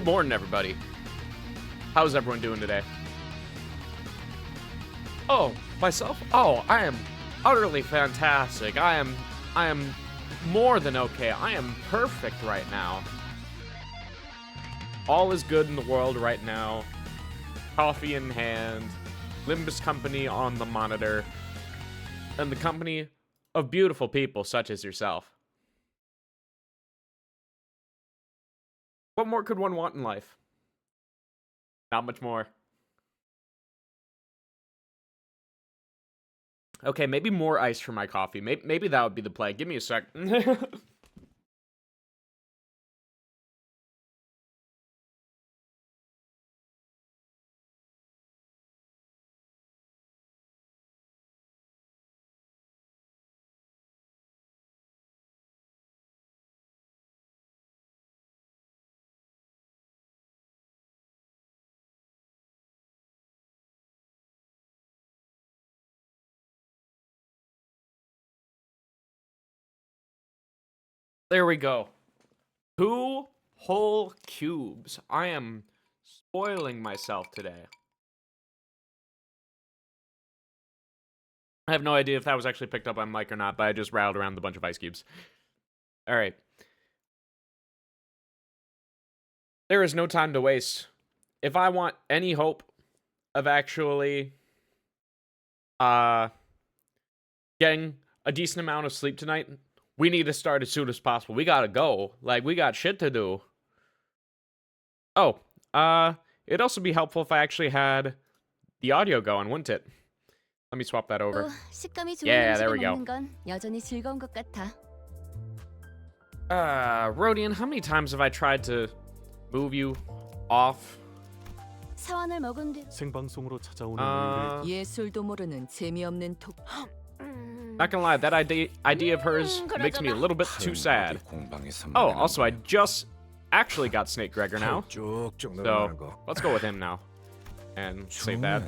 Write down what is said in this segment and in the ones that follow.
morning, everybody. How's everyone doing today? Oh, myself? Oh, I am utterly fantastic. I am more than okay. I am perfect right now. All is good in the world right now. Coffee in hand, Limbus Company on the monitor, and the company of beautiful people such as yourself. What more could one want in life? Not much more. Okay, maybe more ice for my coffee. Maybe that would be the play. Give me a sec. There we go. 2 whole cubes. I am spoiling myself today. I have no idea if that was actually picked up on mic or not, but I just rattled around a bunch of ice cubes. Alright. There is no time to waste. If I want any hope of actually getting a decent amount of sleep tonight, we need to start as soon as possible. We gotta go. Like, we got shit to do. Oh, it'd also be helpful if I actually had the audio going, wouldn't it? Let me swap that over. Yeah, there we go. Rodian, how many times have I tried to move you off? 생방송으로 찾아오는 예술도 모르는 재미없는 톡. Not gonna lie, that idea of hers makes me a little bit too sad. Oh, also, I just actually got Snake Gregor now. So, let's go with him now. And save that.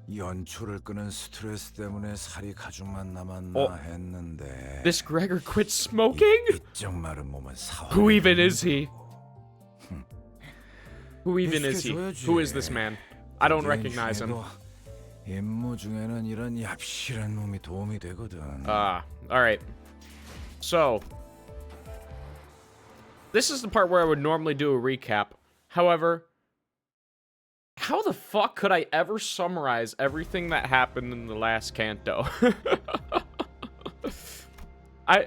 연초를 끄는 스트레스 때문에 살이 가죽만 남았나 했는데. This Gregor quit smoking? Who even is he? Who even is he? Who is this man? I don't recognize him. 임무 중에는 이런 얍실한 놈이 도움이 되거든. Alright. So, this is the part where I would normally do a recap. However, how the fuck could I ever summarize everything that happened in the last canto? I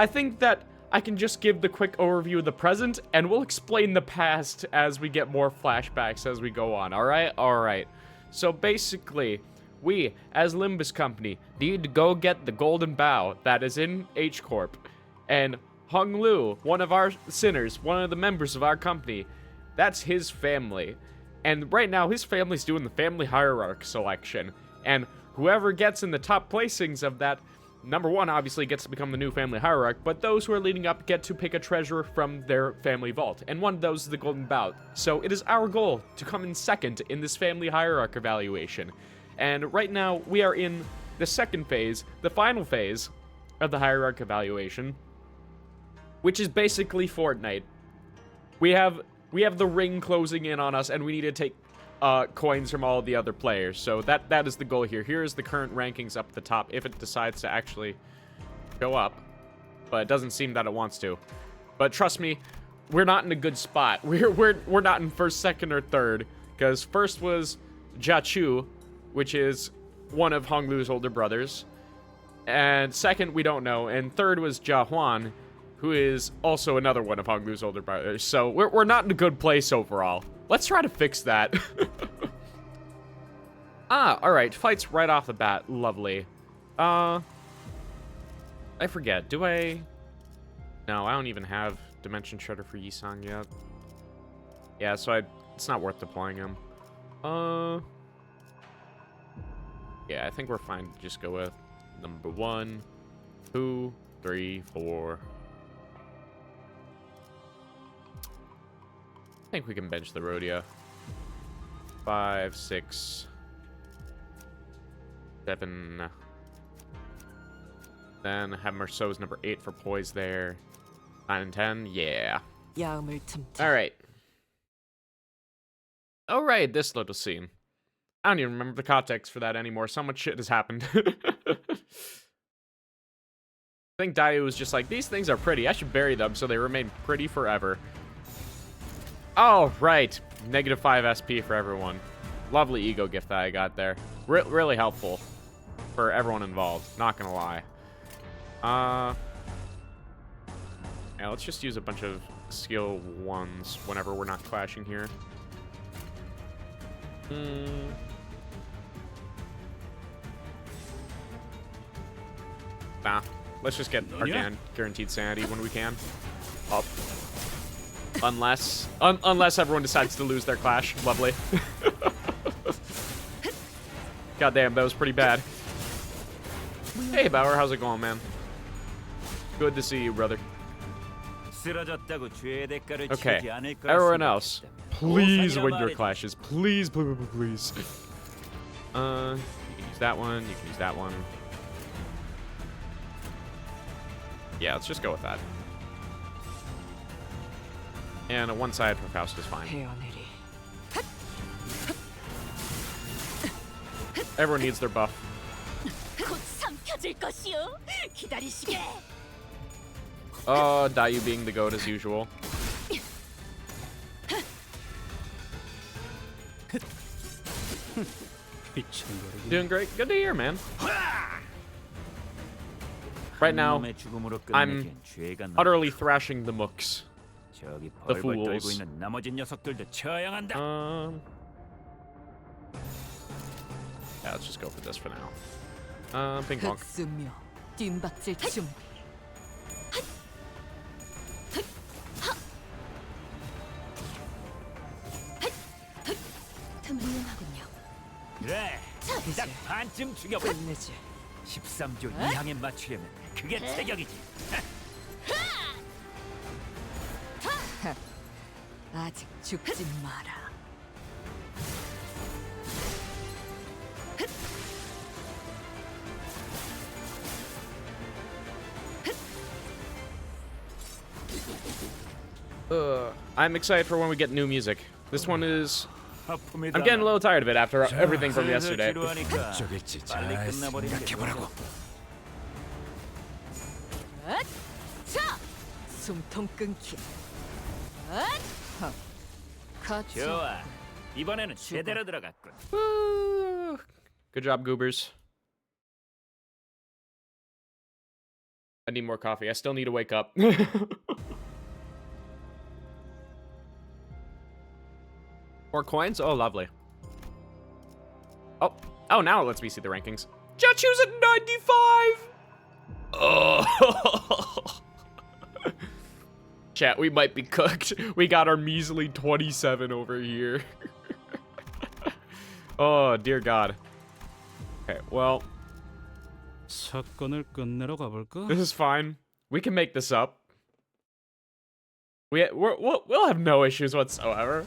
think that I can just give the quick overview of the present, and we'll explain the past as we get more flashbacks as we go on, alright? Alright. So basically, we, as Limbus Company, need to go get the golden bow that is in H-Corp. And Hung Lu, one of our sinners, one of the members of our company, that's his family. And right now, his family's doing the family hierarchy selection. And whoever gets in the top placings of that, number one, obviously, gets to become the new family hierarch, but those who are leading up get to pick a treasure from their family vault, and one of those is the golden bow. So it is our goal to come in second in this family hierarch evaluation. And right now, we are in the second phase, the final phase of the hierarch evaluation, which is basically Fortnite. We have the ring closing in on us, and we need to take coins from all the other players. So that is the goal here. Here is the current rankings up at the top, if it decides to actually go up. But it doesn't seem that it wants to. But trust me, we're not in a good spot. We're not in first, second, or third. Because first was Jiachu, which is one of Hong Lu's older brothers. And second, we don't know. And third was Jia Huan, who is also another one of Hong Lu's older brothers. So we're not in a good place overall. Let's try to fix that. Alright. Fights right off the bat. Lovely. I forget. Do I... No, I don't even have Dimension Shredder for Yisang yet. Yeah, so it's not worth deploying him. Yeah, I think we're fine to just go with number 1, 2, 3, 4... I think we can bench the Rhodia. 5, 6, 7. Then have Merceau's number 8 for poise there. 9 and 10, yeah. Alright. All right, this little scene. I don't even remember the context for that anymore. So much shit has happened. I think Dayu was just like, these things are pretty. I should bury them so they remain pretty forever. Oh, right. -5 SP for everyone. Lovely ego gift that I got there. Really helpful for everyone involved. Not gonna lie. Yeah, let's just use a bunch of skill 1s whenever we're not clashing here. Nah. Let's just get our guaranteed sanity when we can. Up. Unless everyone decides to lose their clash. Lovely. Goddamn, that was pretty bad. Hey, Bauer, how's it going, man? Good to see you, brother. Okay, everyone else, please win your clashes. Please, please, please. You can use that one. You can use that one. Yeah, let's just go with that. And a one-side for Faust is fine. Everyone needs their buff. Dayu being the goat as usual. Doing great. Good to hear, man. Right now, I'm utterly thrashing the mooks. The fools. Yeah, let's just go for this for now. Ping pong. 극수묘 뜀박질 춤. 탐미하군요. 그래, 딱 반쯤 죽여봐. 끝내지. 13조 이항에 맞추려면 그게 체격이지. 아직 죽지 마라. I'm excited for when we get new music. This one is... I'm getting a little tired of it after everything from yesterday. 어쩌겠지. 잘 생각해보라고. 자, 숨통 끊기. 같이. 좋아, 이번에는 제대로 들어갔군. Woo. Good job, goobers. I need more coffee. I still need to wake up. More coins? Oh, lovely. Oh, now it lets me see the rankings. Jachu's at 95! Oh. Chat, we might be cooked. We got our measly 27 over here. Oh, dear God. Okay, well. 사건을 끝내러 가볼까? This is fine. We can make this up. We'll have no issues whatsoever.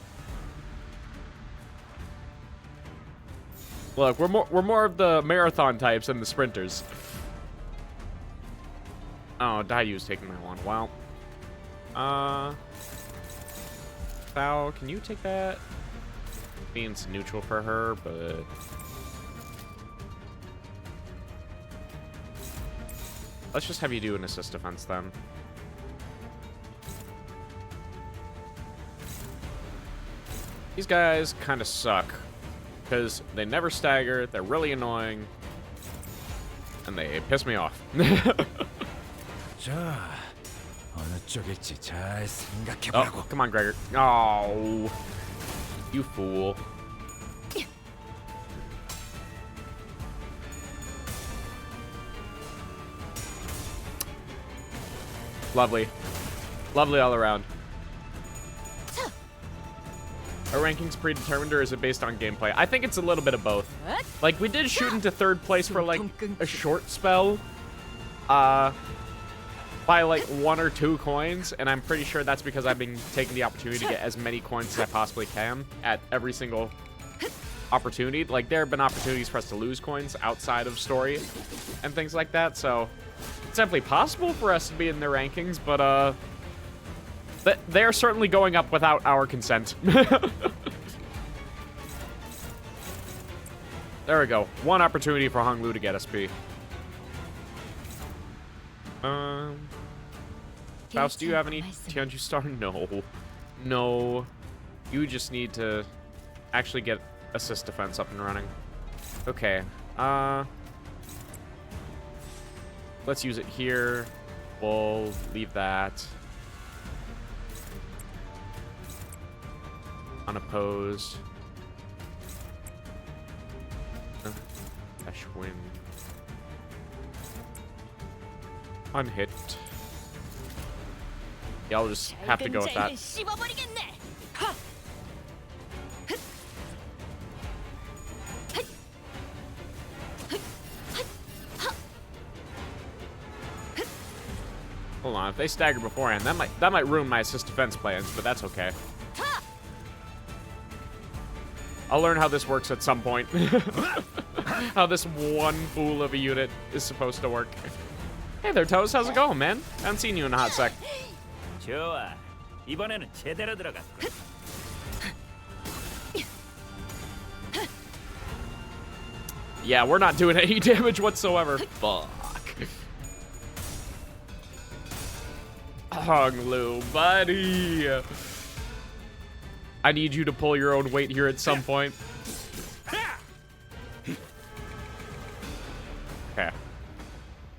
Look, we're more of the marathon types than the sprinters. Oh, Dayu's taking that one. Wow. Bao, can you take that? Being neutral for her, but let's just have you do an assist defense then. These guys kind of suck. Because they never stagger, they're really annoying, and they piss me off. 자, 어느 쪽일지 잘 생각해보라고. Oh, come on, Gregor. Oh, you fool. Lovely. Lovely all around. Are rankings predetermined or is it based on gameplay? I think it's a little bit of both. Like, we did shoot into 3rd place for, like, a short spell. By, like, 1 or 2 coins. And I'm pretty sure that's because I've been taking the opportunity to get as many coins as I possibly can at every single opportunity. Like, there have been opportunities for us to lose coins outside of story and things like that. So, it's definitely possible for us to be in the rankings, but, they're certainly going up without our consent. There we go. One opportunity for Hong Lu to get SP. Faust, do you have any Tianju Star? No. No. You just need to actually get assist defense up and running. Okay. Let's use it here. We'll leave that unopposed. Dash win. Unhit. Yeah, I'll just have to go with that. Hold on, if they stagger beforehand, that might ruin my assist defense plans, but that's okay. I'll learn how this works at some point. How this one fool of a unit is supposed to work. Hey there, Toes. How's it going, man? I haven't seen you in a hot sec. 좋아. 이번에는 제대로 들어갔고. Yeah, we're not doing any damage whatsoever. Fuck. Hong Lu, buddy. I need you to pull your own weight here at some point. Okay.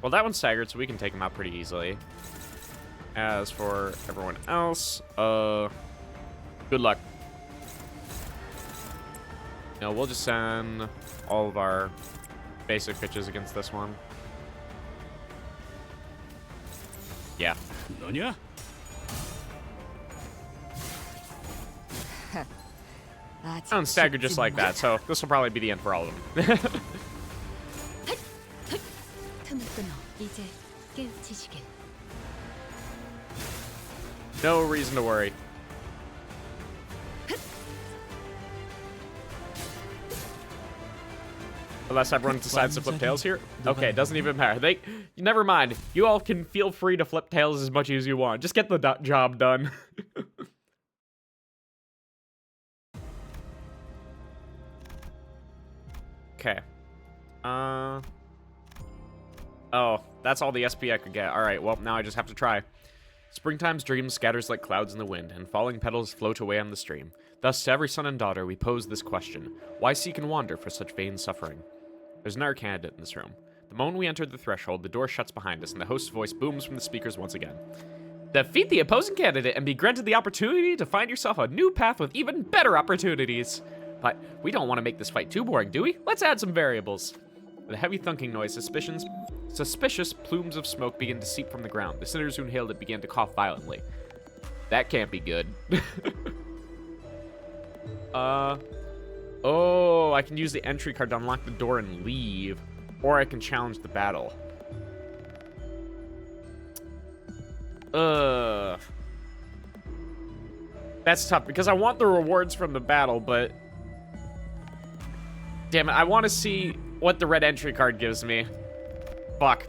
Well, that one's staggered, so we can take him out pretty easily. As for everyone else, good luck. No, we'll just send all of our basic pitches against this one. Yeah. 너냐? I don't stagger just like that, so this will probably be the end for all of them. No reason to worry. Unless everyone decides to flip tails here. Okay, it doesn't even matter. Never mind. You all can feel free to flip tails as much as you want. Just get the job done. Okay. Oh, that's all the SP I could get. All right, well, now I just have to try. Springtime's dream scatters like clouds in the wind, and falling petals float away on the stream. Thus, to every son and daughter, we pose this question. Why seek and wander for such vain suffering? There's another candidate in this room. The moment we enter the threshold, the door shuts behind us, and the host's voice booms from the speakers once again. Defeat the opposing candidate and be granted the opportunity to find yourself a new path with even better opportunities. But we don't want to make this fight too boring, do we? Let's add some variables. With a heavy thunking noise, suspicious plumes of smoke began to seep from the ground. The sinners who inhaled it began to cough violently. That can't be good. Oh, I can use the entry card to unlock the door and leave. Or I can challenge the battle. That's tough, because I want the rewards from the battle, but... Damn it, I want to see what the red entry card gives me. Fuck.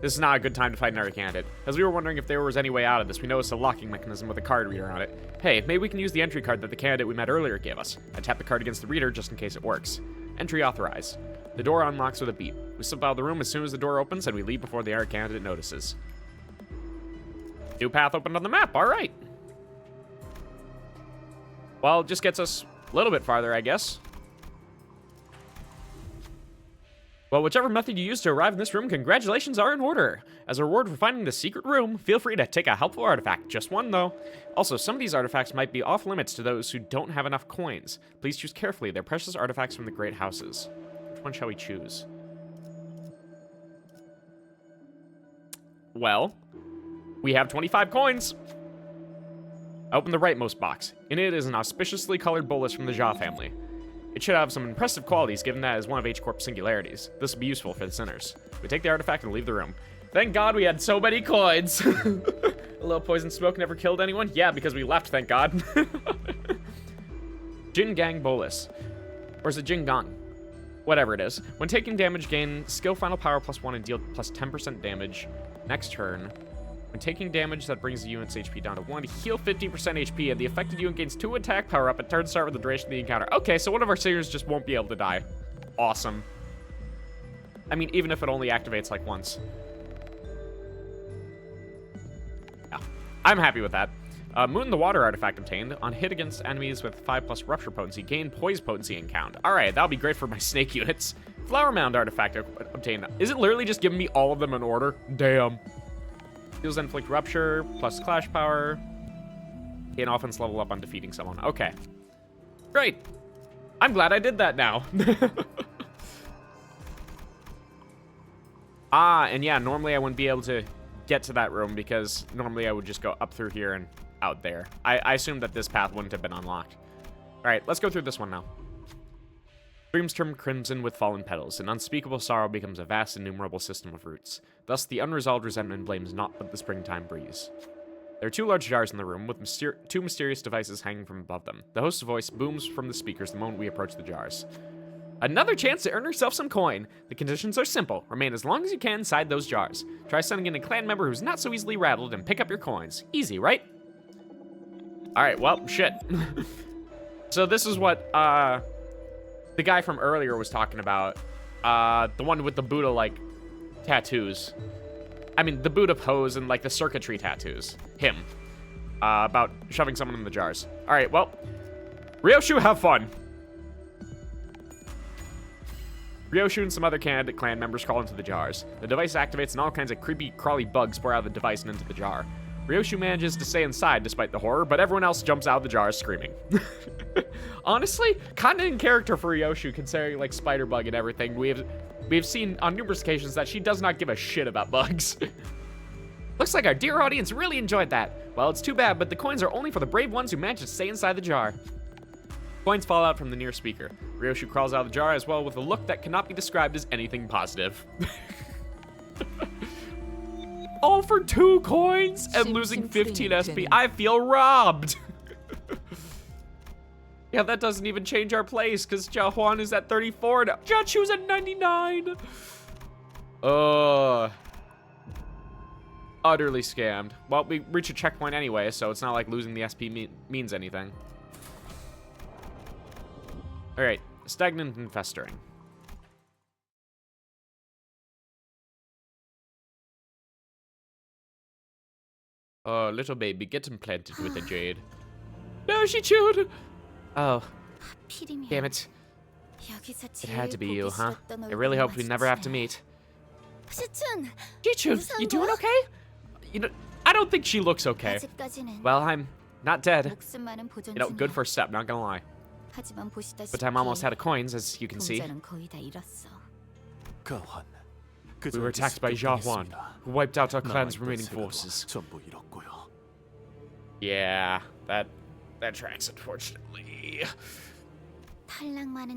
This is not a good time to fight another candidate. As we were wondering if there was any way out of this, we noticed a locking mechanism with a card reader on it. Hey, maybe we can use the entry card that the candidate we met earlier gave us. I tap the card against the reader just in case it works. Entry authorized. The door unlocks with a beep. We slip out of the room as soon as the door opens, and we leave before the other candidate notices. New path opened on the map, alright. Well, it just gets us a little bit farther, I guess. Well, whichever method you use to arrive in this room, congratulations are in order. As a reward for finding the secret room, feel free to take a helpful artifact. Just one, though. Also, some of these artifacts might be off limits to those who don't have enough coins. Please choose carefully. They're precious artifacts from the great houses. Which one shall we choose? Well, we have 25 coins. I open the rightmost box. In it is an auspiciously colored bolus from the Ja family. It should have some impressive qualities, given that it is one of H-Corp's singularities. This will be useful for the sinners. We take the artifact and leave the room. Thank God we had so many coins. A little poison smoke never killed anyone? Yeah, because we left, thank God. Jin Gang Bolus. Or is it Jin Gang? Whatever it is. When taking damage, gain skill final power +1 and deal plus 10% damage. Next turn. When taking damage, that brings the unit's HP down to 1. Heal 50% HP, and the affected unit gains 2 attack power up at turn start with the duration of the encounter. Okay, so one of our singers just won't be able to die. awesome. I mean, even if it only activates like once. Yeah, I'm happy with that. Moon the Water artifact obtained. On hit against enemies with 5+ rupture potency, gain poise potency and count. Alright, that'll be great for my snake units. Flower Mound artifact obtained. Is it literally just giving me all of them in order? Damn. Deals inflict rupture, plus clash power. Gain offense level up on defeating someone. Okay. Great. I'm glad I did that now. And yeah, normally I wouldn't be able to get to that room because normally I would just go up through here and out there. I assumed that this path wouldn't have been unlocked. Alright, let's go through this one now. Streams turn crimson with fallen petals. An unspeakable sorrow becomes a vast, innumerable system of roots. Thus, the unresolved resentment blames naught but the springtime breeze. There are 2 large jars in the room, with 2 mysterious devices hanging from above them. The host's voice booms from the speakers the moment we approach the jars. Another chance to earn yourself some coin. The conditions are simple. Remain as long as you can inside those jars. Try sending in a clan member who's not so easily rattled and pick up your coins. Easy, right? Alright, well, shit. So this is what, the guy from earlier was talking about. The one with the Buddha-like tattoos. I mean, the Buddha pose and, like, the circuitry tattoos. Him. About shoving someone in the jars. Alright, well. Ryoshu, have fun. Ryoshu and some other candidate clan members crawl into the jars. The device activates and all kinds of creepy, crawly bugs pour out of the device and into the jar. Ryoshu manages to stay inside despite the horror, but everyone else jumps out of the jars screaming. Honestly, kind of in character for Ryoshu, considering, like, Spider Bug and everything. We've seen on numerous occasions that she does not give a shit about bugs. Looks like our dear audience really enjoyed that. Well, it's too bad, but the coins are only for the brave ones who manage to stay inside the jar. Coins fall out from the near speaker. Ryoshu crawls out of the jar as well with a look that cannot be described as anything positive. All for 2 coins and losing 15 SP. I feel robbed. Yeah, that doesn't even change our place because Jahuan is at 34 now. Jachu's at 99. Utterly scammed. Well, we reach a checkpoint anyway, so it's not like losing the SP means anything. Alright, stagnant and festering. Oh, little baby, get implanted with a jade. No, she chewed! Oh, damn it. It had to be you, huh? I really hoped we'd never have to meet. Jichun, you doing okay? You know, I don't think she looks okay. Well, I'm not dead. You know, good first step, not gonna lie. But I'm almost out of coins, as you can see. We were attacked by Jahuan, who wiped out our clan's remaining forces. Yeah, that tracks, unfortunately. I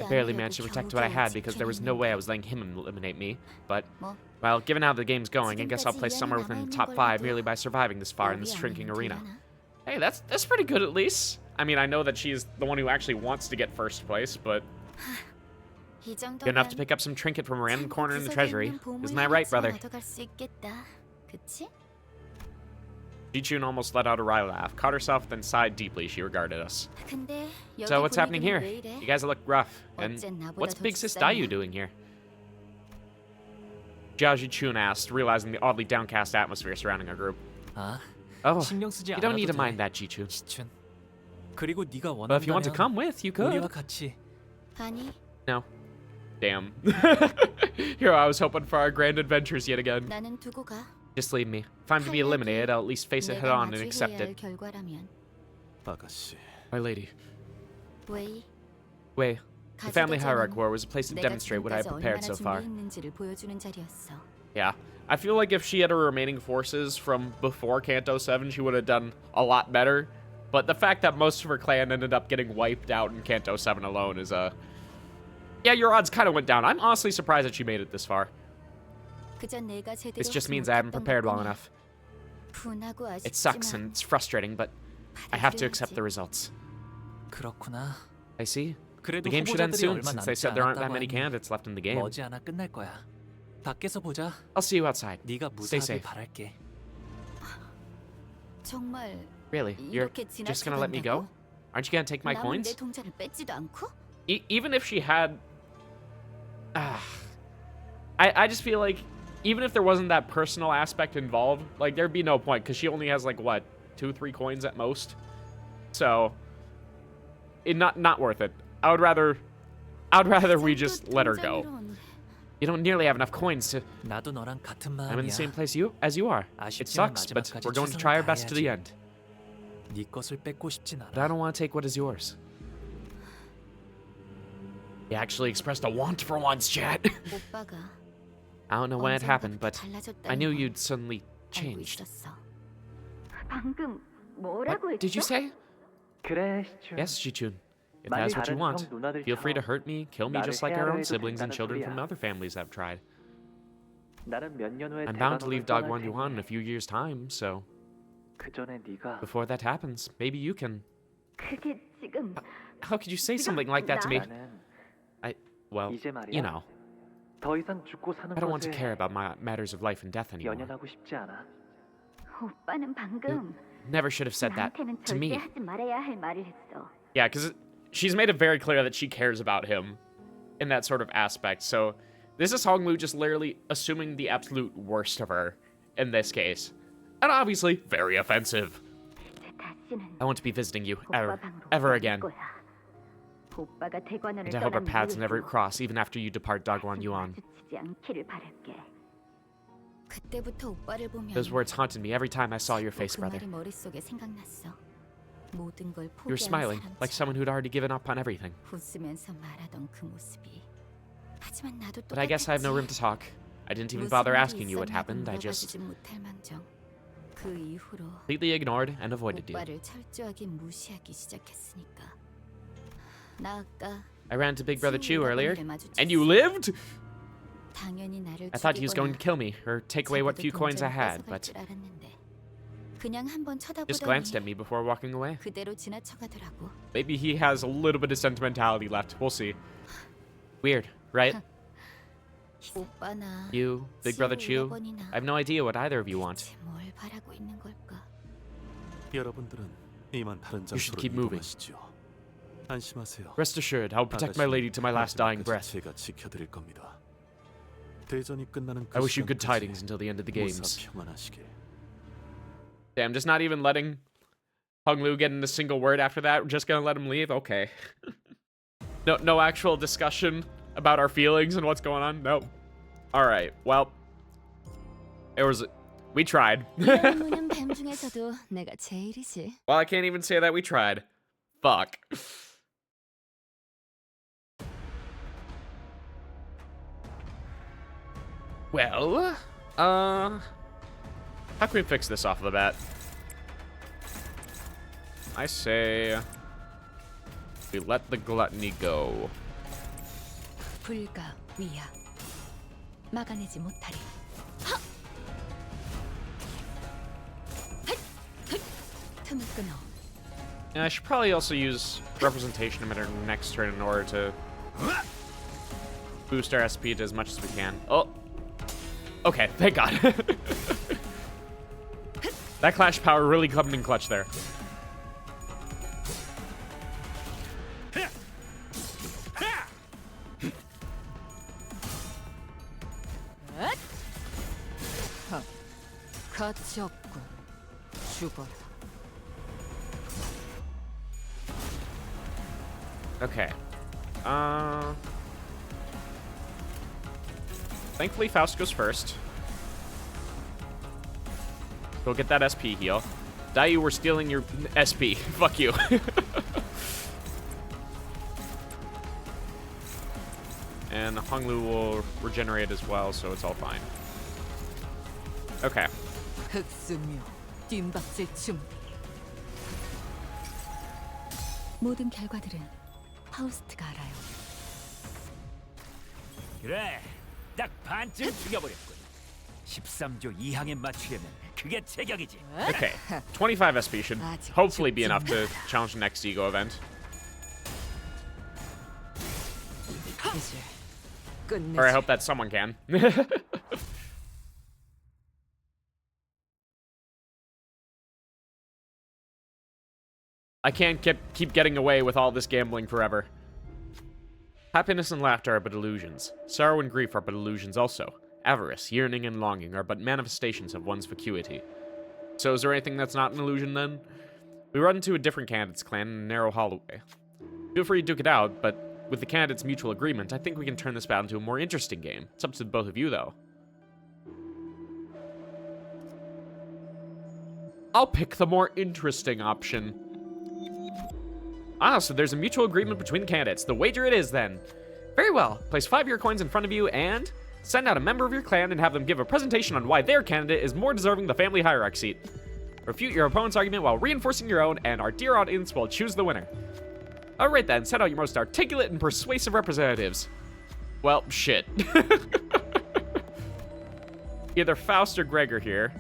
barely managed to protect what I had because there was no way I was letting him eliminate me. But, well, given how the game's going, I guess I'll place somewhere within the top 5 merely by surviving this far in this shrinking arena. Hey, that's pretty good at least. I mean, I know that she's the one who actually wants to get first place, but... Good enough to pick up some trinket from a random corner in the treasury. Isn't that right, brother? Jichun almost let out a wry laugh, caught herself, then sighed deeply. She regarded us. So what's happening here? You guys look rough. And what's Big Sis Dayu doing here? Jiao Jichun asked, realizing the oddly downcast atmosphere surrounding our group. Oh, you don't need to mind that, Jichun. But if you want to come with, you could. No. Damn. Here, I was hoping for our grand adventures yet again. Just leave me. If I'm to be eliminated, I'll at least face it head on and accept it. My lady. Wei. The family hierarchy war was a place to demonstrate what I have prepared so far. Yeah. I feel like if she had her remaining forces from before Canto 7, she would have done a lot better. But the fact that most of her clan ended up getting wiped out in Canto 7 alone is yeah, your odds kind of went down. I'm honestly surprised that she made it this far. This just means I haven't prepared well enough. It sucks and it's frustrating, but I have to accept the results. I see. The game should end soon, since they said there aren't that many candidates left in the game. I'll see you outside. Stay safe. Really? You're just gonna let me go? Aren't you gonna take my coins? Even if she had I just feel like even if there wasn't that personal aspect involved, like there'd be no point because she only has like what 2-3 coins at most. So not worth it. I would rather we just let her go. You don't nearly have enough coins to. 나도 너랑 같은 I'm in the same 마음이야. place as you are. It sucks, but we're going to try our best to the end. 네 것을 뺏고 싶진 But I 않아. don't want to take what is yours. He actually expressed a want for once, chat. 오빠가 I don't know when it happened, but I knew 달라졌다는 건 you'd suddenly 알고 changed. 있었어. 방금 뭐라고 What did you 했죠? say? 그래, 시춘. Yes, Shichun. If 많이 that's what you 다른 want, 형 누나들처럼 feel free to hurt me, kill me 나를 just like our own 헤아려 해도 siblings and 된다는 children from 소리야. other families that have tried. 나는 몇 년 후에 I'm bound to 대관원을 leave Dog 떠날 One Yuan in a 테니 few years' time, so 그 전에 네가 before that happens, maybe you can. 그게 지금 How could you say something like that to me? 나는 Well, 이제 말이야. you know, 더 이상 죽고 사는 I don't want to 것에 care about my matters of life and death anymore. 연연하고 싶지 않아. 오빠는 방금 Never should have said that 나한테는 to 절대 me. 하지 말아야 할 말을 했어. Yeah, because she's made it very clear that she cares about him in that sort of aspect. So this is Honglu just literally assuming the absolute worst of her in this case. And obviously, very offensive. 이제 다시는 I want to be visiting you 오빠 방으로 ever 갈 again. 거야. 오빠가 대관원을 And I hope our 떠난 paths never 이후에도 cross, even after you depart Dogwan 다시 Yuan. 마주치지 않기를 바랄게. 그때부터 오빠를 보면 Those words haunted me every time I saw your face, 그 brother. 말이 머릿속에 생각났어. 모든 걸 You were 포기한 smiling, like 사람처럼 someone who'd already given up on everything. 웃으면서 말하던 그 모습이. 하지만 나도 But I guess I have no room to talk. I didn't even bother asking you what happened. I just 못할 망정. 그 이후로 completely ignored and avoided you. 오빠를 철저하게 무시하기 시작했으니까. 나 아까 I ran to Big Brother Chu earlier, 친구를 마주쳤어. and you lived? 당연히 나를 I thought he was going to 죽이거나 kill me or take away what 자기도 few coins I 동전을 had, 뺏어갈 but 줄 알았는데 그냥 한번 just glanced at 쳐다보더니 me before walking away. 그대로 지나쳐가더라고. Maybe he has a little bit of sentimentality left. We'll see. Weird, right? 오빠나 You, Big Brother Chu, 오라버니나 I have no idea what either of you want. 대체 뭘 바라고 있는 걸까? 여러분들은 이만 다른 You should 장소로 keep moving. 이동하시죠. 안심하세요. Rest assured, I'll protect my lady to my last dying breath. 제가 지켜드릴 겁니다. 대전이 끝나는 그 I wish you good 시간까지 tidings until the end of the games. 무사 평안하시길. Damn, just not even letting Hung Lu get in a single word after that. We're just gonna let him leave? Okay. No actual discussion about our feelings and what's going on? Nope. Alright, well. We tried. 이런 무는 뱀 중에서도 내가 제일이지. Well, I can't even say that we tried. Fuck. Well, how can we fix this off the bat? I say we let the gluttony go. 불가 위야. 막아내지 못하리. 하! 헛! 헛! 틈을 끊어. And I should probably also use representation emitter next turn in order to boost our SP to as much as we can. Oh. Okay, thank God. That clash power really coming in clutch there. 가치 없군. 죽어라. Okay. Thankfully, Faust goes first. Go get that SP heal. Dayu, we're stealing your SP. Fuck you. And Honglu will regenerate as well, so it's all fine. Okay. 흑수묘 뒷박질 준비. 모든 결과들은 파우스트가 알아요. 그래, 딱 반쯤 죽여버렸군. 13조 2항에 맞추려면 그게 제격이지. Okay. 25 SP should hopefully be enough to challenge the next Ego event. 이제 끝내자. Or I hope that someone can. I can't keep getting away with all this gambling forever. Happiness and laughter are but illusions. Sorrow and grief are but illusions also. Avarice, yearning, and longing are but manifestations of one's vacuity. So is there anything that's not an illusion, then? We run into a different candidate's clan in a narrow hallway. Feel free to duke it out, but with the candidate's mutual agreement, I think we can turn this battle into a more interesting game. It's up to both of you, though. I'll pick the more interesting option. Ah, so there's a mutual agreement between the candidates. The wager it is, then. Very well. Place 5 of your coins in front of you and send out a member of your clan and have them give a presentation on why their candidate is more deserving the family hierarchy seat. Refute your opponent's argument while reinforcing your own, and our dear audience will choose the winner. Alright then, send out your most articulate and persuasive representatives. Well, shit. Either Faust or Gregor here.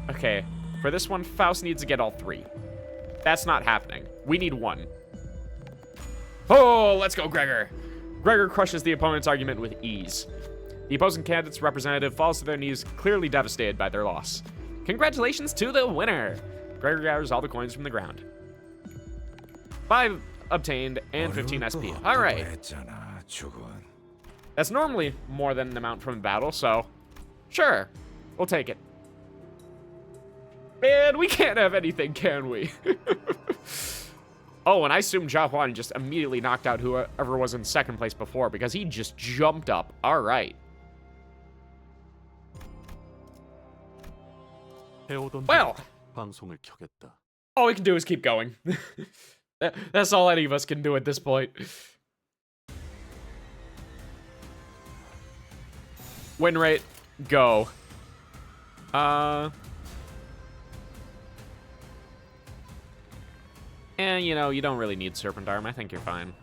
Okay, for this one, Faust needs to get all 3. That's not happening. We need 1. Oh, let's go, Gregor. Gregor crushes the opponent's argument with ease. The opposing candidate's representative falls to their knees, clearly devastated by their loss. Congratulations to the winner! Gregor gathers all the coins from the ground. 5 obtained and 15 SP. Alright. 했잖아, 죽은. That's normally more than an amount from the battle, so sure, we'll take it. Man, we can't have anything, can we? Oh, and I assume Jahuan just immediately knocked out whoever was in second place before because he just jumped up. Alright. 해오던 Well, 방송을 켜겠다. all we can do is keep going. That's all any of us can do at this point. Win rate, go. And, you know, you don't really need Serpent Arm. I think you're fine.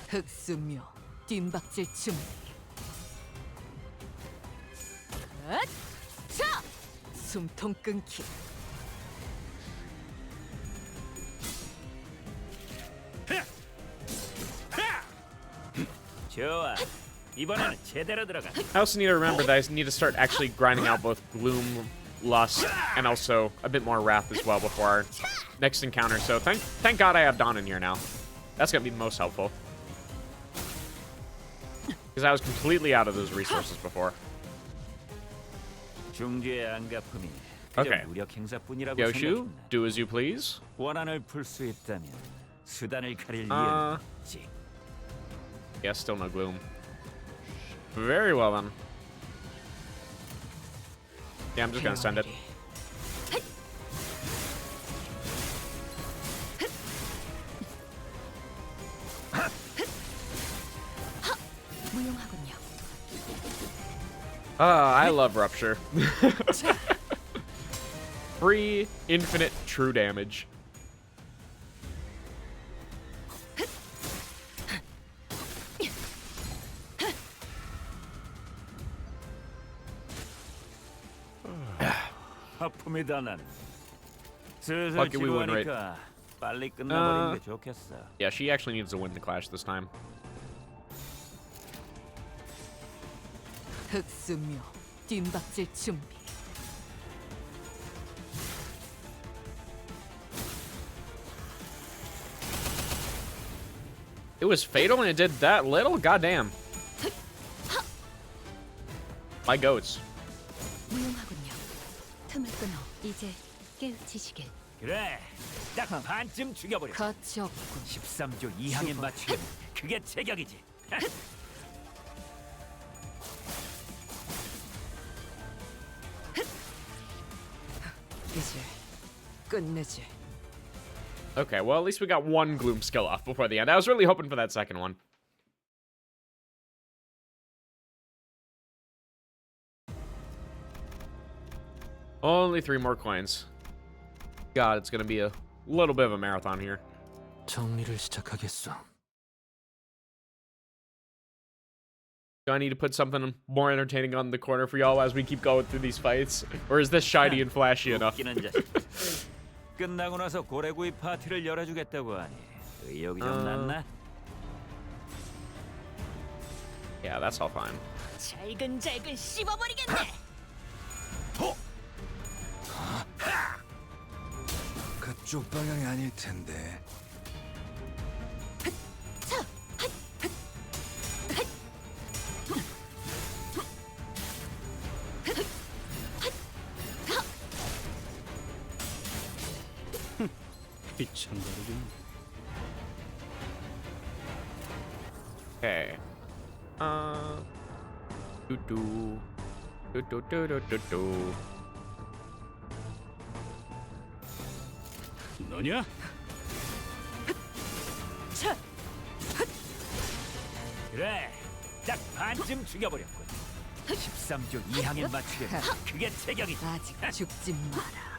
흑수묘 뒷박질 준비. 자! 숨통 끊기. 좋아. 이번에는 제대로 들어가. I also need to remember that I need to start actually grinding out both Gloom, Lust, and also a bit more Wrath as well before our next encounter. So thank God I have Dawn in here now. That's going to be the most helpful. Because I was completely out of those resources before. 중주의 안가품이 Okay. 그저 무력 행사뿐이라고 Yoshu, 생각했나? do as you please. 원한을 풀 수 있다면 수단을 가릴 이유는 없지. Yeah, still no Gloom. Very well then. Yeah, I'm just gonna send it. 무용하군요. I love Rupture. Free, infinite, true damage. 하품이다 난. 슬슬 Lucky we win, right? 지루하니까 빨리 끝나버리는 게 좋겠어. Yeah, she actually needs to win the clash this time. 흑수묘 뒷박질 준비. It was fatal and it did that little? Goddamn. My goats. 무용하군요. 틈을 끊어 이제 깨우치시길. 그래, 딱 반쯤 죽여버려. 가치 없군. 13조 이항에 죽어. 맞추면 그게 제격이지. 이제 끝내지. Okay, well, at least we got one Gloom skill off before the end. I was really hoping for that second one. Only 3 more coins. God, it's gonna be a little bit of a marathon here. 정리를 시작하겠어. Do I need to put something more entertaining on the corner for y'all as we keep going through these fights? Or is this shiny and flashy enough? 웃기는 자식. 끝나고 나서 고래구이 파티를 열어주겠다고 하니 의욕이 좀 났나? Yeah, that's all fine. 잘근잘근 씹어버리겠네. 그 그쪽 방향이 아닐 텐데. Okay. Do. 너냐? 그래, 딱 반쯤 죽여버렸군. 13조 2항에 맞추려면 그게 체격이지. 아직 죽지 마라.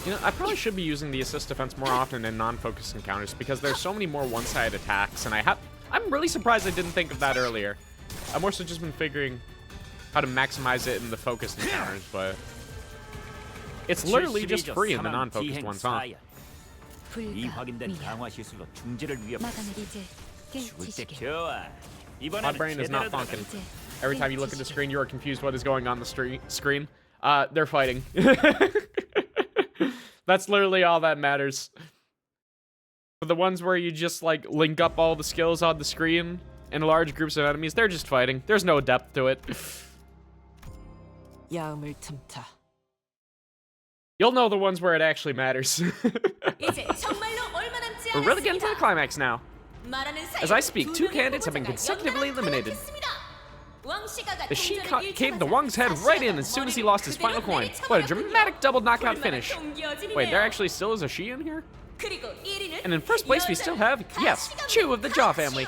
You know, I probably should be using the assist defense more often in non-focus encounters because there's so many more one-sided attacks, and I'm really surprised I didn't think of that earlier. I've also just been figuring how to maximize it in the focused encounters, but it's literally just free in the non-focused ones, huh? 이 불가 확인된 미야. 강화 시술로 중지를 위협해. 마감을 이제 죽을 때 깨치시게. 좋아. My 이번에는 brain is not 제대로 들어가. funking. 이제 Every time you look at the 깨치시게. screen, you are confused what is going on the screen. They're fighting. That's literally all that matters. For the ones where you just, like, link up all the skills on the screen in large groups of enemies, they're just fighting. There's no depth to it. 야음을 틈타. You'll know the ones where it actually matters. 이제 정말로 얼마 남지 We're really getting to the 않았습니다. climax now. 말하는 사이 As I speak, two 두 명의 candidates have been 후보자가 consecutively 연달아 eliminated. 탈락했습니다. 왕씨가가 The Shi 동전을 caved the 잃자마자 Wang's head right in 사시다가 as soon as he 머리를 lost his final 그대로 coin. 내리쳐버렸군요. What a dramatic double knockout 불만은 finish. 동기어짐이네요. Wait, there actually still is a Shi in here? 그리고 1위는 And in first place, we still have, yes, Chu of the Jaw family.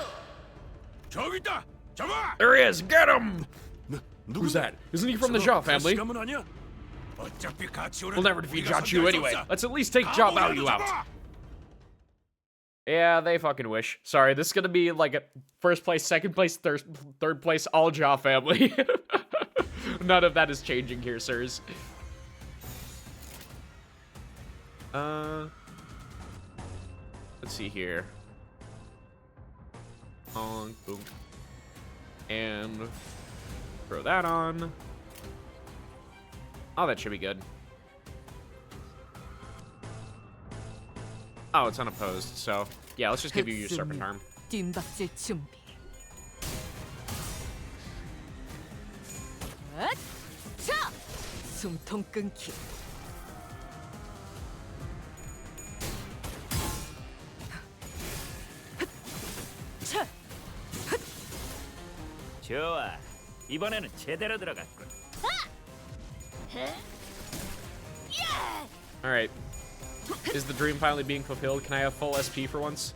저기 있다. 잡아. There he is, get him! Who's that? Isn't he from the Jaw family? 가문 아니야? 어차피 같이 오는 We'll never defeat 우리가 Jia Chu 상대할 수 anyway. 없어. Let's at least take Jia Baoyu out. 잡아. Yeah, they fucking wish. Sorry, this is gonna be like a first place, second place, third place, all Jaw family. None of that is changing here, sirs. Let's see here. Boom. And throw that on. Oh, that should be good. Oh, it's unopposed, so yeah, let's just give you your serpent arm. 뒷박질 준비. 엇! 자! 숨통 끊기. 차! 좋아. 이번에는 제대로 들어갔군. Alright. Is the dream finally being fulfilled? Can I have full SP for once?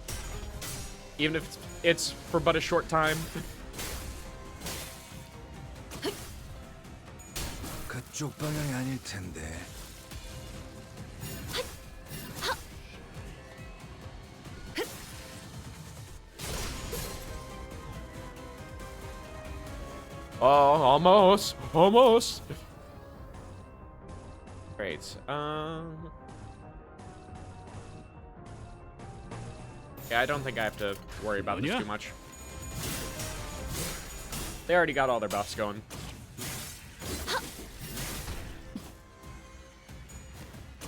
Even if it's for but a short time? 그쪽 방향이 아닐 텐데. Oh, almost. Almost. Great. Yeah, I don't think I have to worry about this too much. They already got all their buffs going.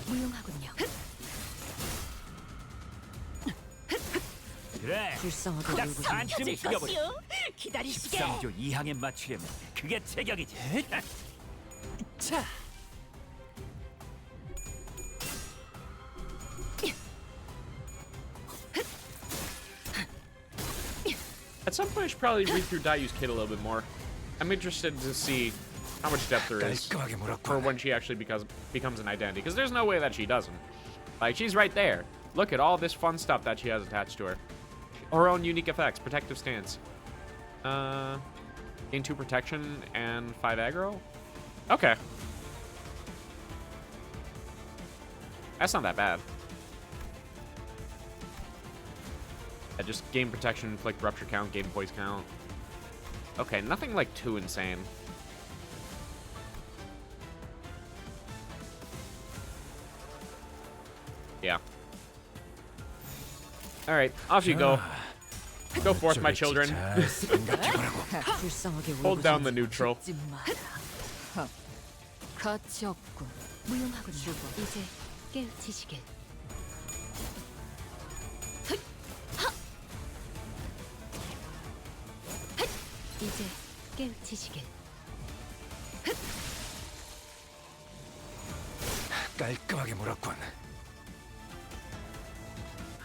무용하군요. 그래. 불쌍하게 딱 울고 반쯤 죽여버려. 기다리시게. 13조 2항에 맞추려면 그게 체격이지. 차! At some point, I should probably read through Dayu's kit a little bit more. I'm interested to see how much depth there is 깔끔하게 for 몰았군. when she actually becomes an identity. Because there's no way that she doesn't. Like, she's right there. Look at all this fun stuff that she has attached to her. Her own unique effects, protective stance. Gain 2 protection and 5 aggro? Okay. That's not that bad. I just gain protection, inflict rupture count, gain poise count. Okay, nothing like too insane. Yeah. Alright, off you go. Go forth, my children. 잘 생각해보라고. 불쌍하게 Hold down the neutral. 울부짖지 마라. 가치 없군. 무용하군. 죽어. 이제 깨우치시길. 이제 깨우치시길. 깔끔하게 물었군.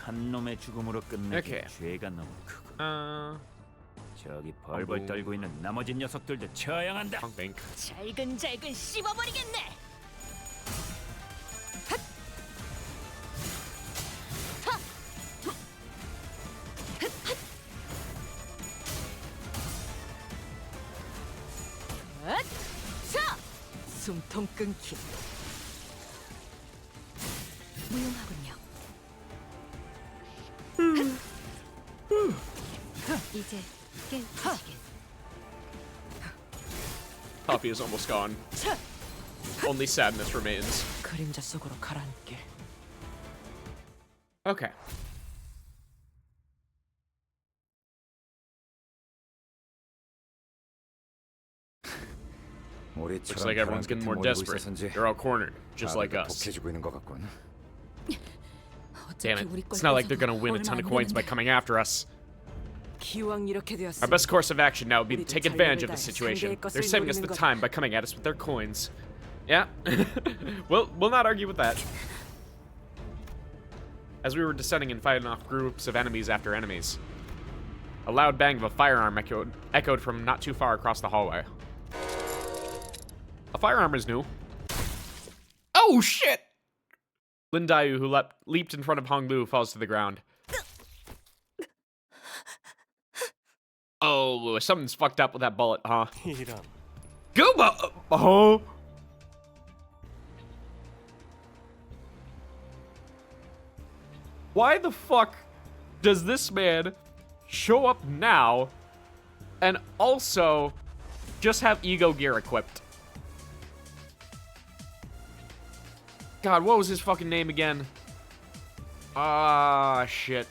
한 놈의 죽음으로 끝내기 오케이. 죄가 너무 크고. 저기 벌벌 떨고 있는 나머지 녀석들도 처형한다. Bank. 잘근잘근 씹어버리겠네. 자, 숨통 끊기. 무용하군요. 이제 깨우치시길. Poppy is almost gone. Only sadness remains. 그림자 속으로 가라앉길. Okay. Looks like everyone's getting more desperate. They're all cornered, just like us. 독해지고 있는 것 같군. Damn it. It's not like they're gonna win a ton of coins by coming after us. Our best course of action now would be to take advantage of the situation. They're saving us the time by coming at us with their coins. Yeah. We'll not argue with that. As we were descending and fighting off groups of enemies after enemies, a loud bang of a firearm echoed from not too far across the hallway. A firearm is new. Oh, shit! Lin Daiyu, who leaped in front of Hong Lu, falls to the ground. Oh, something's fucked up with that bullet, huh? Gooba! Oh! Why the fuck does this man show up now and also just have ego gear equipped? God, what was his fucking name again? Ah, shit.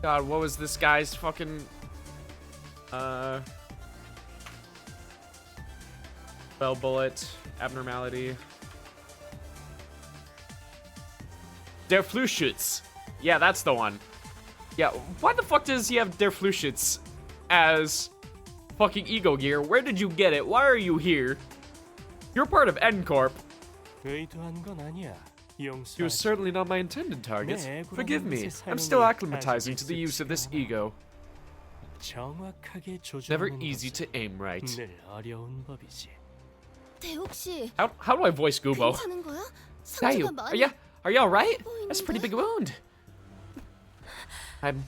God, what was this guy's fucking... Bell bullet, abnormality. Der Fluschütz. Yeah, that's the one. Yeah, why the fuck does he have Der Fluschütz as fucking ego gear? Where did you get it? Why are you here? You're part of N Corp. He was certainly not my intended target. Forgive me, I'm still acclimatizing to the use of this ego. Never easy to aim right. 대 혹시 How do I voice Gubo? 괜찮은 거야? Dayu, 상처가 많이 are you alright? That's a pretty big wound. I'm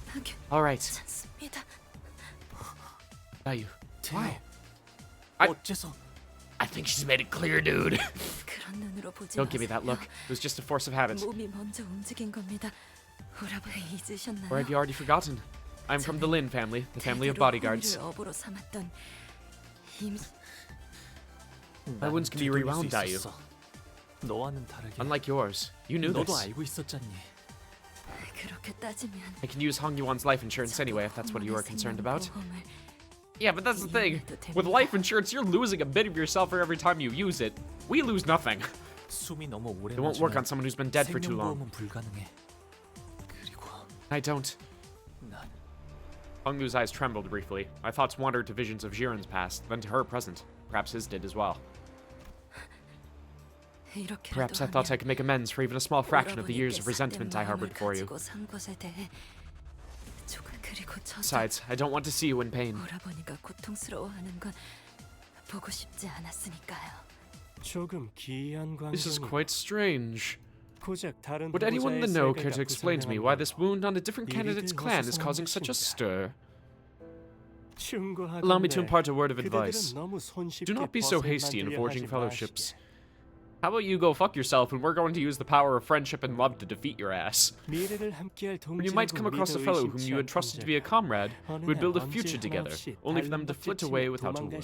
alright. 않습니다. Dayu, why? 어째서? I think she's made it clear, dude. 그런 눈으로 보지 Don't give me that look. It was just a force of habit. 몸이 먼저 움직인 겁니다. 오라버니 잊으셨나요? Or have you already forgotten? I'm from the Lin family, the family of bodyguards. 어부로 삼았던 힘. My wounds can be rewound, Dayu. 너와는 다르게. Unlike yours, you knew 너도 this. 알고 있었잖니. 그렇게 따지면 I can use Hong Yuan's life insurance anyway if that's what you are concerned about. Yeah, but that's the thing. With life insurance, you're losing a bit of yourself for every time you use it. We lose nothing. 숨이 너무 오래 It won't work on someone who's been dead for too long. 생명보험은 불가능해. 그리고 I don't. 난 Hong Lu's eyes trembled briefly. My thoughts wandered to visions of Jiren's past, then to her present. Perhaps his did as well. Perhaps I thought I could make amends for even a small fraction of the years of resentment I harbored for you. Besides, I don't want to see you in pain. 오라버니가 고통스러워하는 건 보고 싶지 않았으니까요. 조금 기이한 This is 광경이 quite strange. 고작 다른 Would anyone in the 후보자의 know 색을 care to 갖고 explain to me 상대하는 why 건 this wound on a different candidate's clan is causing such a stir? Allow me to impart a word of advice. Do not be so hasty in forging fellowships. How about you go fuck yourself and we're going to use the power of friendship and love to defeat your ass? When you might come across a fellow whom you had trusted to be a comrade, who would build a future together, only for them to flit away without a word.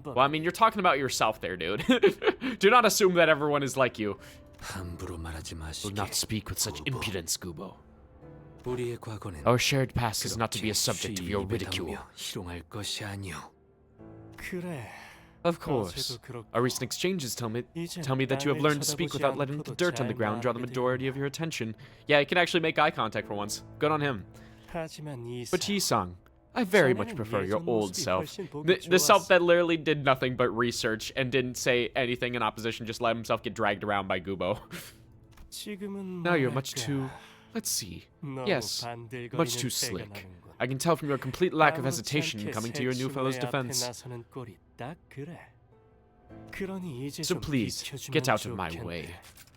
Well, I mean, you're talking about yourself there, dude. Do not assume that everyone is like you. 함부로 말하지 Do 마시게. not speak with such impudence, Gubo. 우리의 과거는 Our shared past is not to be a subject of your 입에 ridicule. 담으며 희롱할 것이 아니오. 그래. Of course. Our recent exchanges tell me that you have learned to speak without letting the dirt on the ground draw the majority of your attention. Yeah, he can actually make eye contact for once. Good on him. But Yi-sang, I very much prefer your old self. The self that literally did nothing but research and didn't say anything in opposition, just let himself get dragged around by Gubo. Now you're much too... Let's see. Yes, much too slick. I can tell from your complete lack of hesitation coming to your new fellow's defense. So please, get out of my way.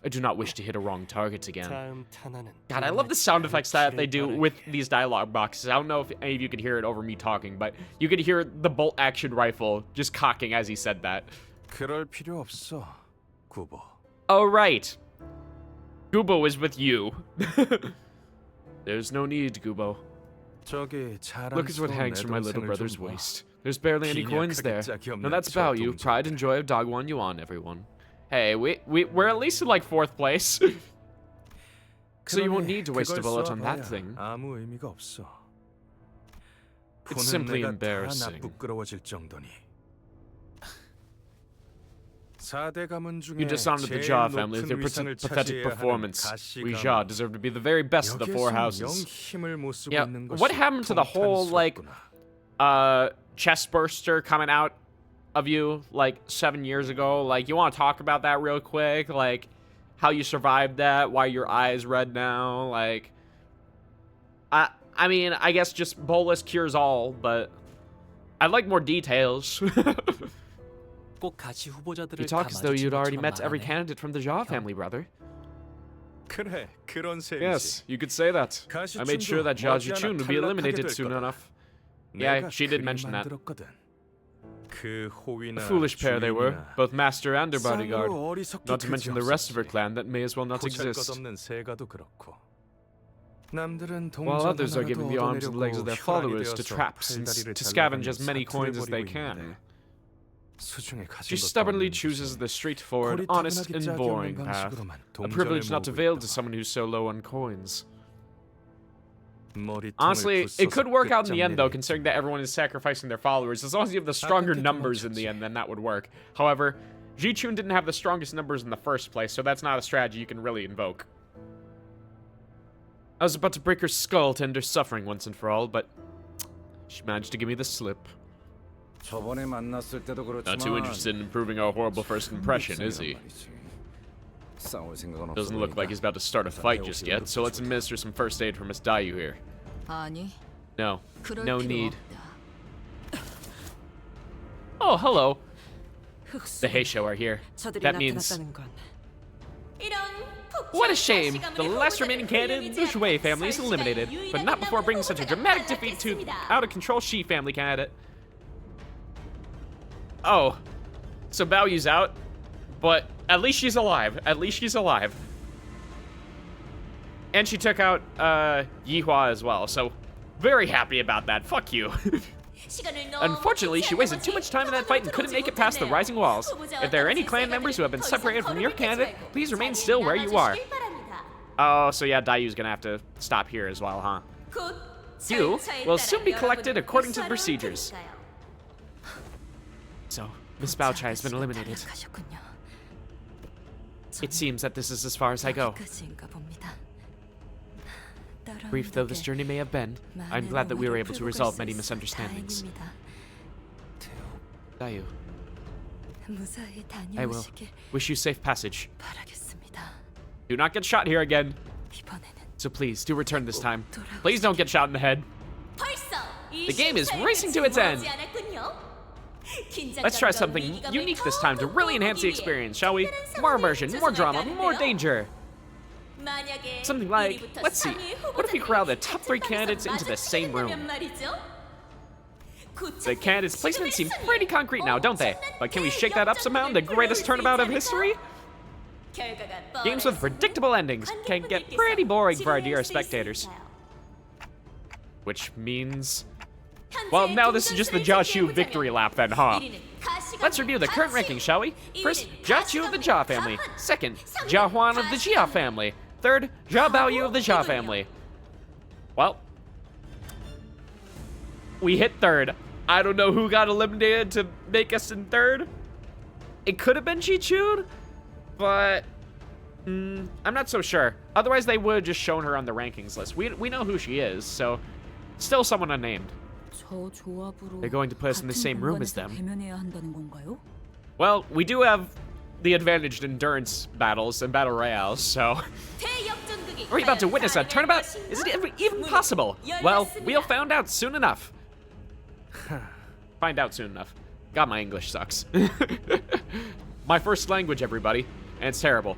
I do not wish to hit a wrong target again. God, I love the sound effects that they do with these dialogue boxes. I don't know if any of you could hear it over me talking, but you could hear the bolt-action rifle just cocking as he said that. 그럴 필요 없어, 구보. Oh, right. Gubo is with you. There's no need, Gubo. Look at what hangs from my little brother's waist. There's barely any coins there. Now that's about you. Pride and joy of Dogwon Yuan, everyone. Hey, we're at least in like 4th place. So you won't need to waste a bullet on that thing. It's simply embarrassing. You dishonored the Jia family with your pathetic performance. We Jia deserve to be the very best of the 4 houses. Yeah, what happened to the whole, like, chest burster coming out of you, like, 7 years ago? Like, you want to talk about that real quick? Like, how you survived that, why your eyes red now, like... I mean, I guess just bolus cures all, but... I'd like more details. You talk as though you'd already met every candidate from the Jia family, brother. Yes, you could say that. I made sure that Jia Jichun would be eliminated soon enough. Yeah, she did mention that. A foolish pair they were, both master and her bodyguard. Not to mention the rest of her clan that may as well not exist. While others are giving the arms and legs of their followers to traps and to scavenge as many coins as they can. She stubbornly chooses the straightforward, honest, and boring path, a privilege not availed to someone who's so low on coins. Honestly, it could work out in the end, though, considering that everyone is sacrificing their followers. As long as you have the stronger numbers in the end, then that would work. However, Jichun didn't have the strongest numbers in the first place, so that's not a strategy you can really invoke. I was about to break her skull to end her suffering once and for all, but she managed to give me the slip. Not too interested in improving our horrible first impression, is he? Doesn't look like he's about to start a fight just yet, so let's administer some first aid for Miss Dayu here. No. No need. Oh, hello. The Heisho are here. That means... What a shame! The last remaining candidate, the Shui family, is eliminated, but not before bringing such a dramatic defeat to out-of-control Shi family candidate. Oh, so Baoyu's out, but at least she's alive. At least she's alive. And she took out Yihua as well, so very happy about that. Fuck you. Unfortunately, she wasted too much time in that fight and couldn't make it past the rising walls. If there are any clan members who have been separated from your candidate, please remain still where you are. Oh, so yeah, Dayu's gonna have to stop here as well, huh? You will soon be collected according to the procedures. So, Miss Baochai has been eliminated. It seems that this is as far as I go. Brief though this journey may have been, I'm glad that we were able to resolve many misunderstandings. Dayu, I will wish you safe passage. Do not get shot here again. So please, do return this time. Please don't get shot in the head. The game is racing to its end. Let's try something unique this time to really enhance the experience, shall we? More immersion, more drama, more danger. Something like, let's see, what if we corral the top 3 candidates into the same room? The candidates' placements seem pretty concrete now, don't they? But can we shake that up somehow in the greatest turnabout of history? Games with predictable endings can get pretty boring for our dear spectators. Which means... Well, now this is just the Jiachu victory lap then, huh? Let's review the current rankings, shall we? First, Jiachu of the Jia family. Second, Jia Huan of the Jia family. Third, Jia Baoyu of the Jia family. Well, we hit third. I don't know who got eliminated to make us in third. It could have been Chi-Chun, but I'm not so sure. Otherwise, they would have just shown her on the rankings list. We know who she is, so still someone unnamed. They're going to put us in the same room as them. Well, we do have the advantaged endurance battles and battle royales, so are we about to witness a turnabout? Is it even possible? Well, we'll find out soon enough. Find out soon enough. God, my English sucks. My first language, everybody, and it's terrible.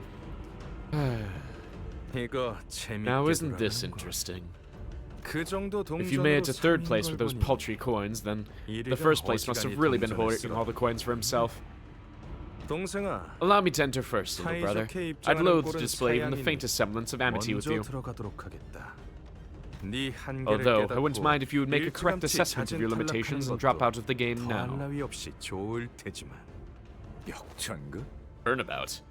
Now, isn't this interesting? If you made it to third place with those paltry coins, then the first place must have really been hoarding all the coins for himself. Allow me to enter first, little brother. I'd loathe to display even the faintest semblance of amity with you. Although, I wouldn't mind if you would make a correct assessment of your limitations and drop out of the game now. Turnabout?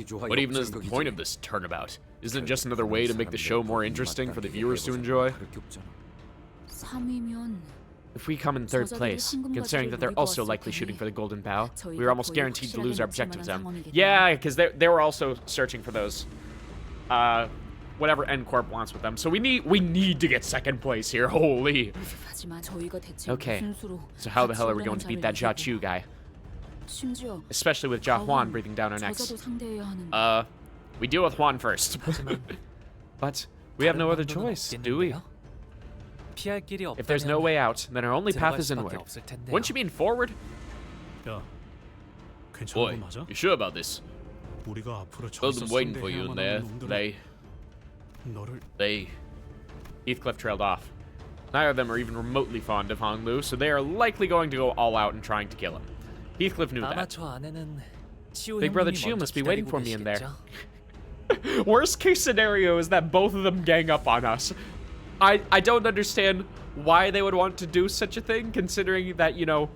What even is the point of this turnabout? Isn't it just another way to make the show more interesting for the viewers to enjoy? If we come in third place, considering that they're also likely shooting for the Golden Bow, we're almost guaranteed to lose our objectives then. Yeah, because they were also searching for those, whatever N Corp wants with them. So we need to get second place here. Holy. Okay, so how the hell are we going to beat that Jia Chu guy? Especially with Jia Huan breathing down our necks. We deal with Huan first. But we have no other choice, do we? If there's no way out, then our only path is inward. Wouldn't you mean forward? Boy, you sure about this? I've been waiting for you in there. Heathcliff trailed off. Neither of them are even remotely fond of Hong Lu, so they are likely going to go all out in trying to kill him. Heathcliff knew that. Big Brother Chiu must be waiting for me in there. Worst case scenario is that both of them gang up on us. I don't understand why they would want to do such a thing, considering that, you know,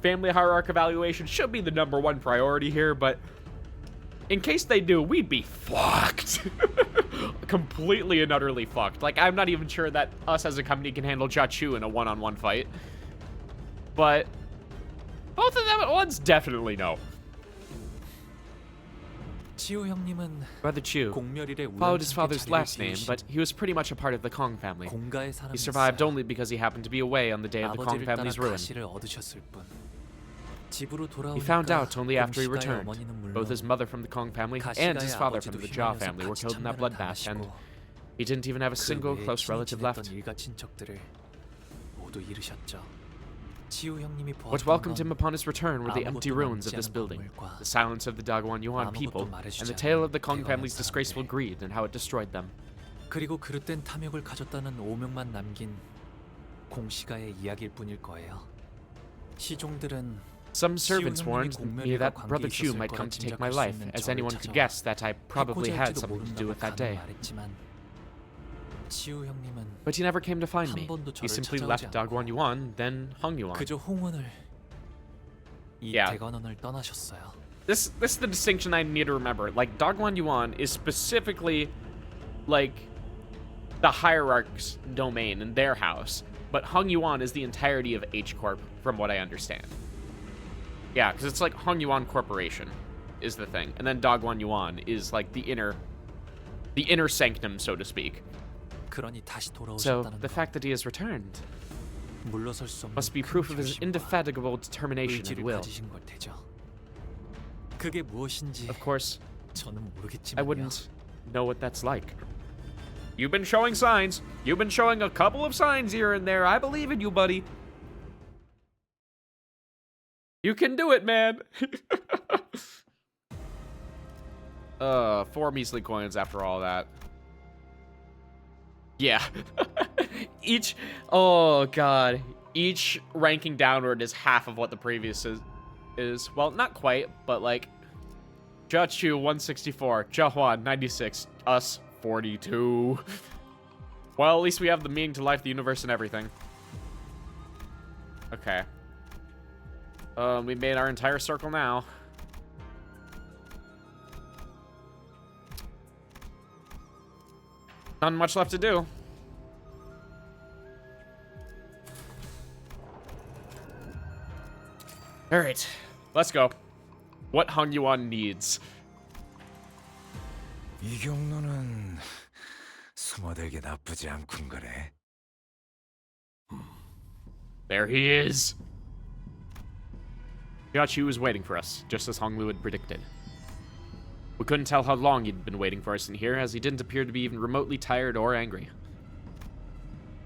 family hierarchy evaluation should be the #1 priority here, but in case they do, we'd be fucked. Completely and utterly fucked. Like, I'm not even sure that us as a company can handle Jia Chu in a one-on-one fight. But both of them at once, definitely no. Brother Chu followed his father's last name, but he was pretty much a part of the Kong family. He survived only because he happened to be away on the day of the Kong family's ruin. He found out only after he returned. Both his mother from the Kong family and his father from the Jia family were killed in that bloodbath, and he didn't even have a single close relative left. What welcomed him upon his return were the empty ruins of this building, the silence of the Dagwon Yuan people, and the tale of the Kong family's disgraceful greed and how it destroyed them. 그리고 그릇된 탐욕을 가졌다는 오명만 남긴 공시가의 이야기일 뿐일 거예요. 시종들은 Some servants warned me that Brother Chu might come to take my life, as anyone could guess that I probably had something to do with that day. But he never came to find me. He simply left Dagwon Yuan, then Hong Yuan. Yeah. This is the distinction I need to remember. Like, Dagwon Yuan is specifically, like, the hierarch's domain in their house, but Hong Yuan is the entirety of H Corp, from what I understand. Yeah, because it's like Hong Yuan Corporation is the thing, and then Dagwon Yuan is like the inner sanctum, so to speak. So, the fact that he has returned must be proof of his indefatigable determination and will. Of course, I wouldn't know what that's like. You've been showing signs. You've been showing a couple of signs here and there. I believe in you, buddy. You can do it, man. 4 measly coins after all that. Yeah. Oh god. Each ranking downward is half of what the previous is. Well, not quite, but like Jia Chu 164, Jia Huan 96, us 42. Well, at least we have the meaning to life, the universe, and everything. Okay. We made our entire circle now. Not much left to do. Alright, let's go. What Hong Yuan needs. 이 경로는 숨어들기 나쁘지 않군 거래. There he is. Jiaqiu was waiting for us, just as Hong Lu had predicted. We couldn't tell how long he'd been waiting for us in here, as he didn't appear to be even remotely tired or angry.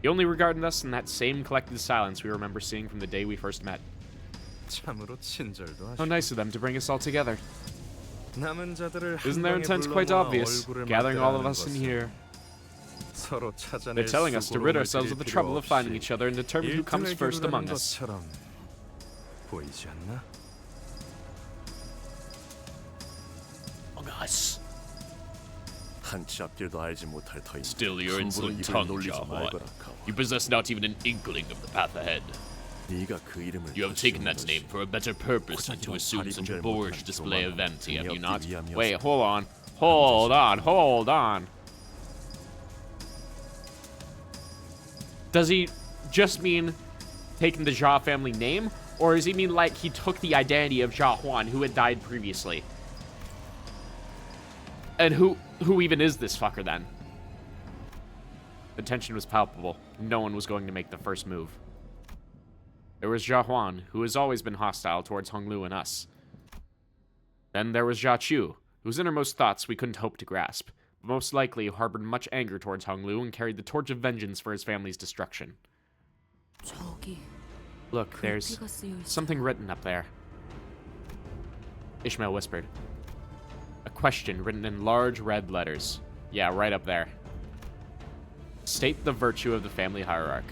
He only regarded us in that same collected silence we remember seeing from the day we first met. 참으로 친절도 How nice of them to bring us all together. 남은 자들을 Isn't their intent quite obvious, gathering all of us in here? 서로 찾아낼 They're telling us to rid ourselves of the trouble of finding 없이 each other and determine who comes 일등을 first 겨루라는 among us. 것처럼 보이지 않나? Among us. 한치 앞길도 알지 못할 터인. Still your 함부로 insolent 입을 tongue, 놀리지 Jahwan. 말거라, 카와. You possess not even an inkling of the path ahead. 네가 그 이름을 You have taken that 다시 name for a better purpose than to assume such a boorish display of vanity, have you not? 위함이었어. Wait, hold on. Hold on. Does he just mean taking the Jia family name? Or does he mean like he took the identity of Jia Huan, who had died previously? And who even is this fucker then? The tension was palpable. No one was going to make the first move. There was Jia Huan, who has always been hostile towards Hong Lu and us. Then there was Jiaqiu, whose innermost thoughts we couldn't hope to grasp, but most likely harbored much anger towards Hong Lu and carried the torch of vengeance for his family's destruction. 저기 Look, there's 글귀가 쓰여 있어. something written up there. Ishmael whispered. A question written in large red letters. Yeah, right up there. State the virtue of the family hierarch.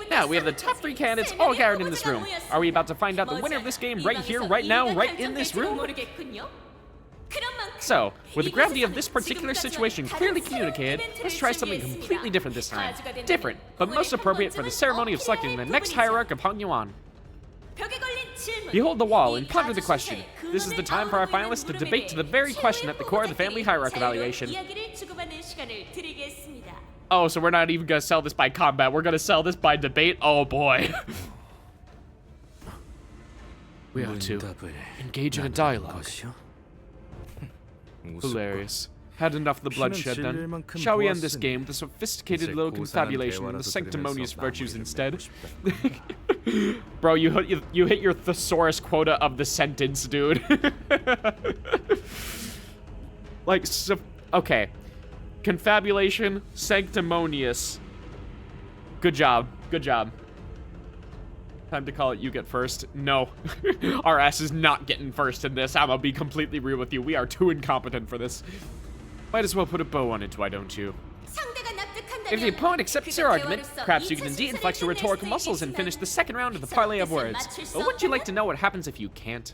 Now, we have the top 3 candidates all gathered in this room. Are we about to find out the winner of this game right here, right now, right in this room? So, with the gravity of this particular situation clearly communicated, let's try something completely different this time. Different, but most appropriate for the ceremony of selecting the next hierarch of Hong Yuan. Behold the wall and ponder the question. This is the time for our finalists to debate to the very question at the core of the family hierarch evaluation. Oh, so we're not even gonna sell this by combat. We're gonna sell this by debate? Oh boy. We ought to engage in a dialogue. Hilarious. Had enough of the bloodshed then. Shall we end this game with a sophisticated little confabulation and the sanctimonious virtues instead? Bro, you hit your thesaurus quota of the sentence, dude. Like, so, okay. Confabulation, sanctimonious. Good job. Good job. Time to call it you get first. No. Our ass is not getting first in this. I'm gonna be completely real with you. We are too incompetent for this. Might as well put a bow on it, why don't you? If the opponent accepts your argument, perhaps you can indeed flex your rhetorical muscles and finish the second round of the parlay of words. But wouldn't you like to know what happens if you can't?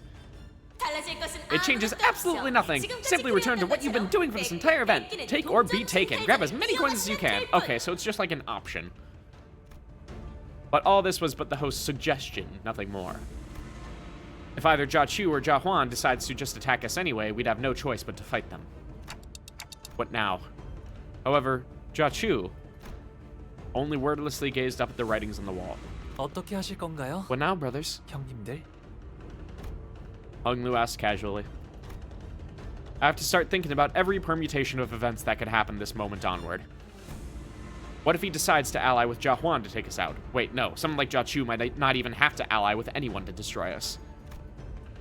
It changes absolutely nothing. Simply return to what you've been doing for this entire event. Take or be taken. Grab as many coins as you can. Okay, so it's just like an option. But all this was but the host's suggestion, nothing more. If either Jiaqiu or Jia Huan decides to just attack us anyway, we'd have no choice but to fight them. What now? However, Jiaqiu only wordlessly gazed up at the writings on the wall. 어떻게 하실 건가요, What now, brothers? 형님들? Hong Lu asked casually. I have to start thinking about every permutation of events that could happen this moment onward. What if he decides to ally with Jia Huan to take us out? Wait, no. Someone like Jiaqiu might not even have to ally with anyone to destroy us.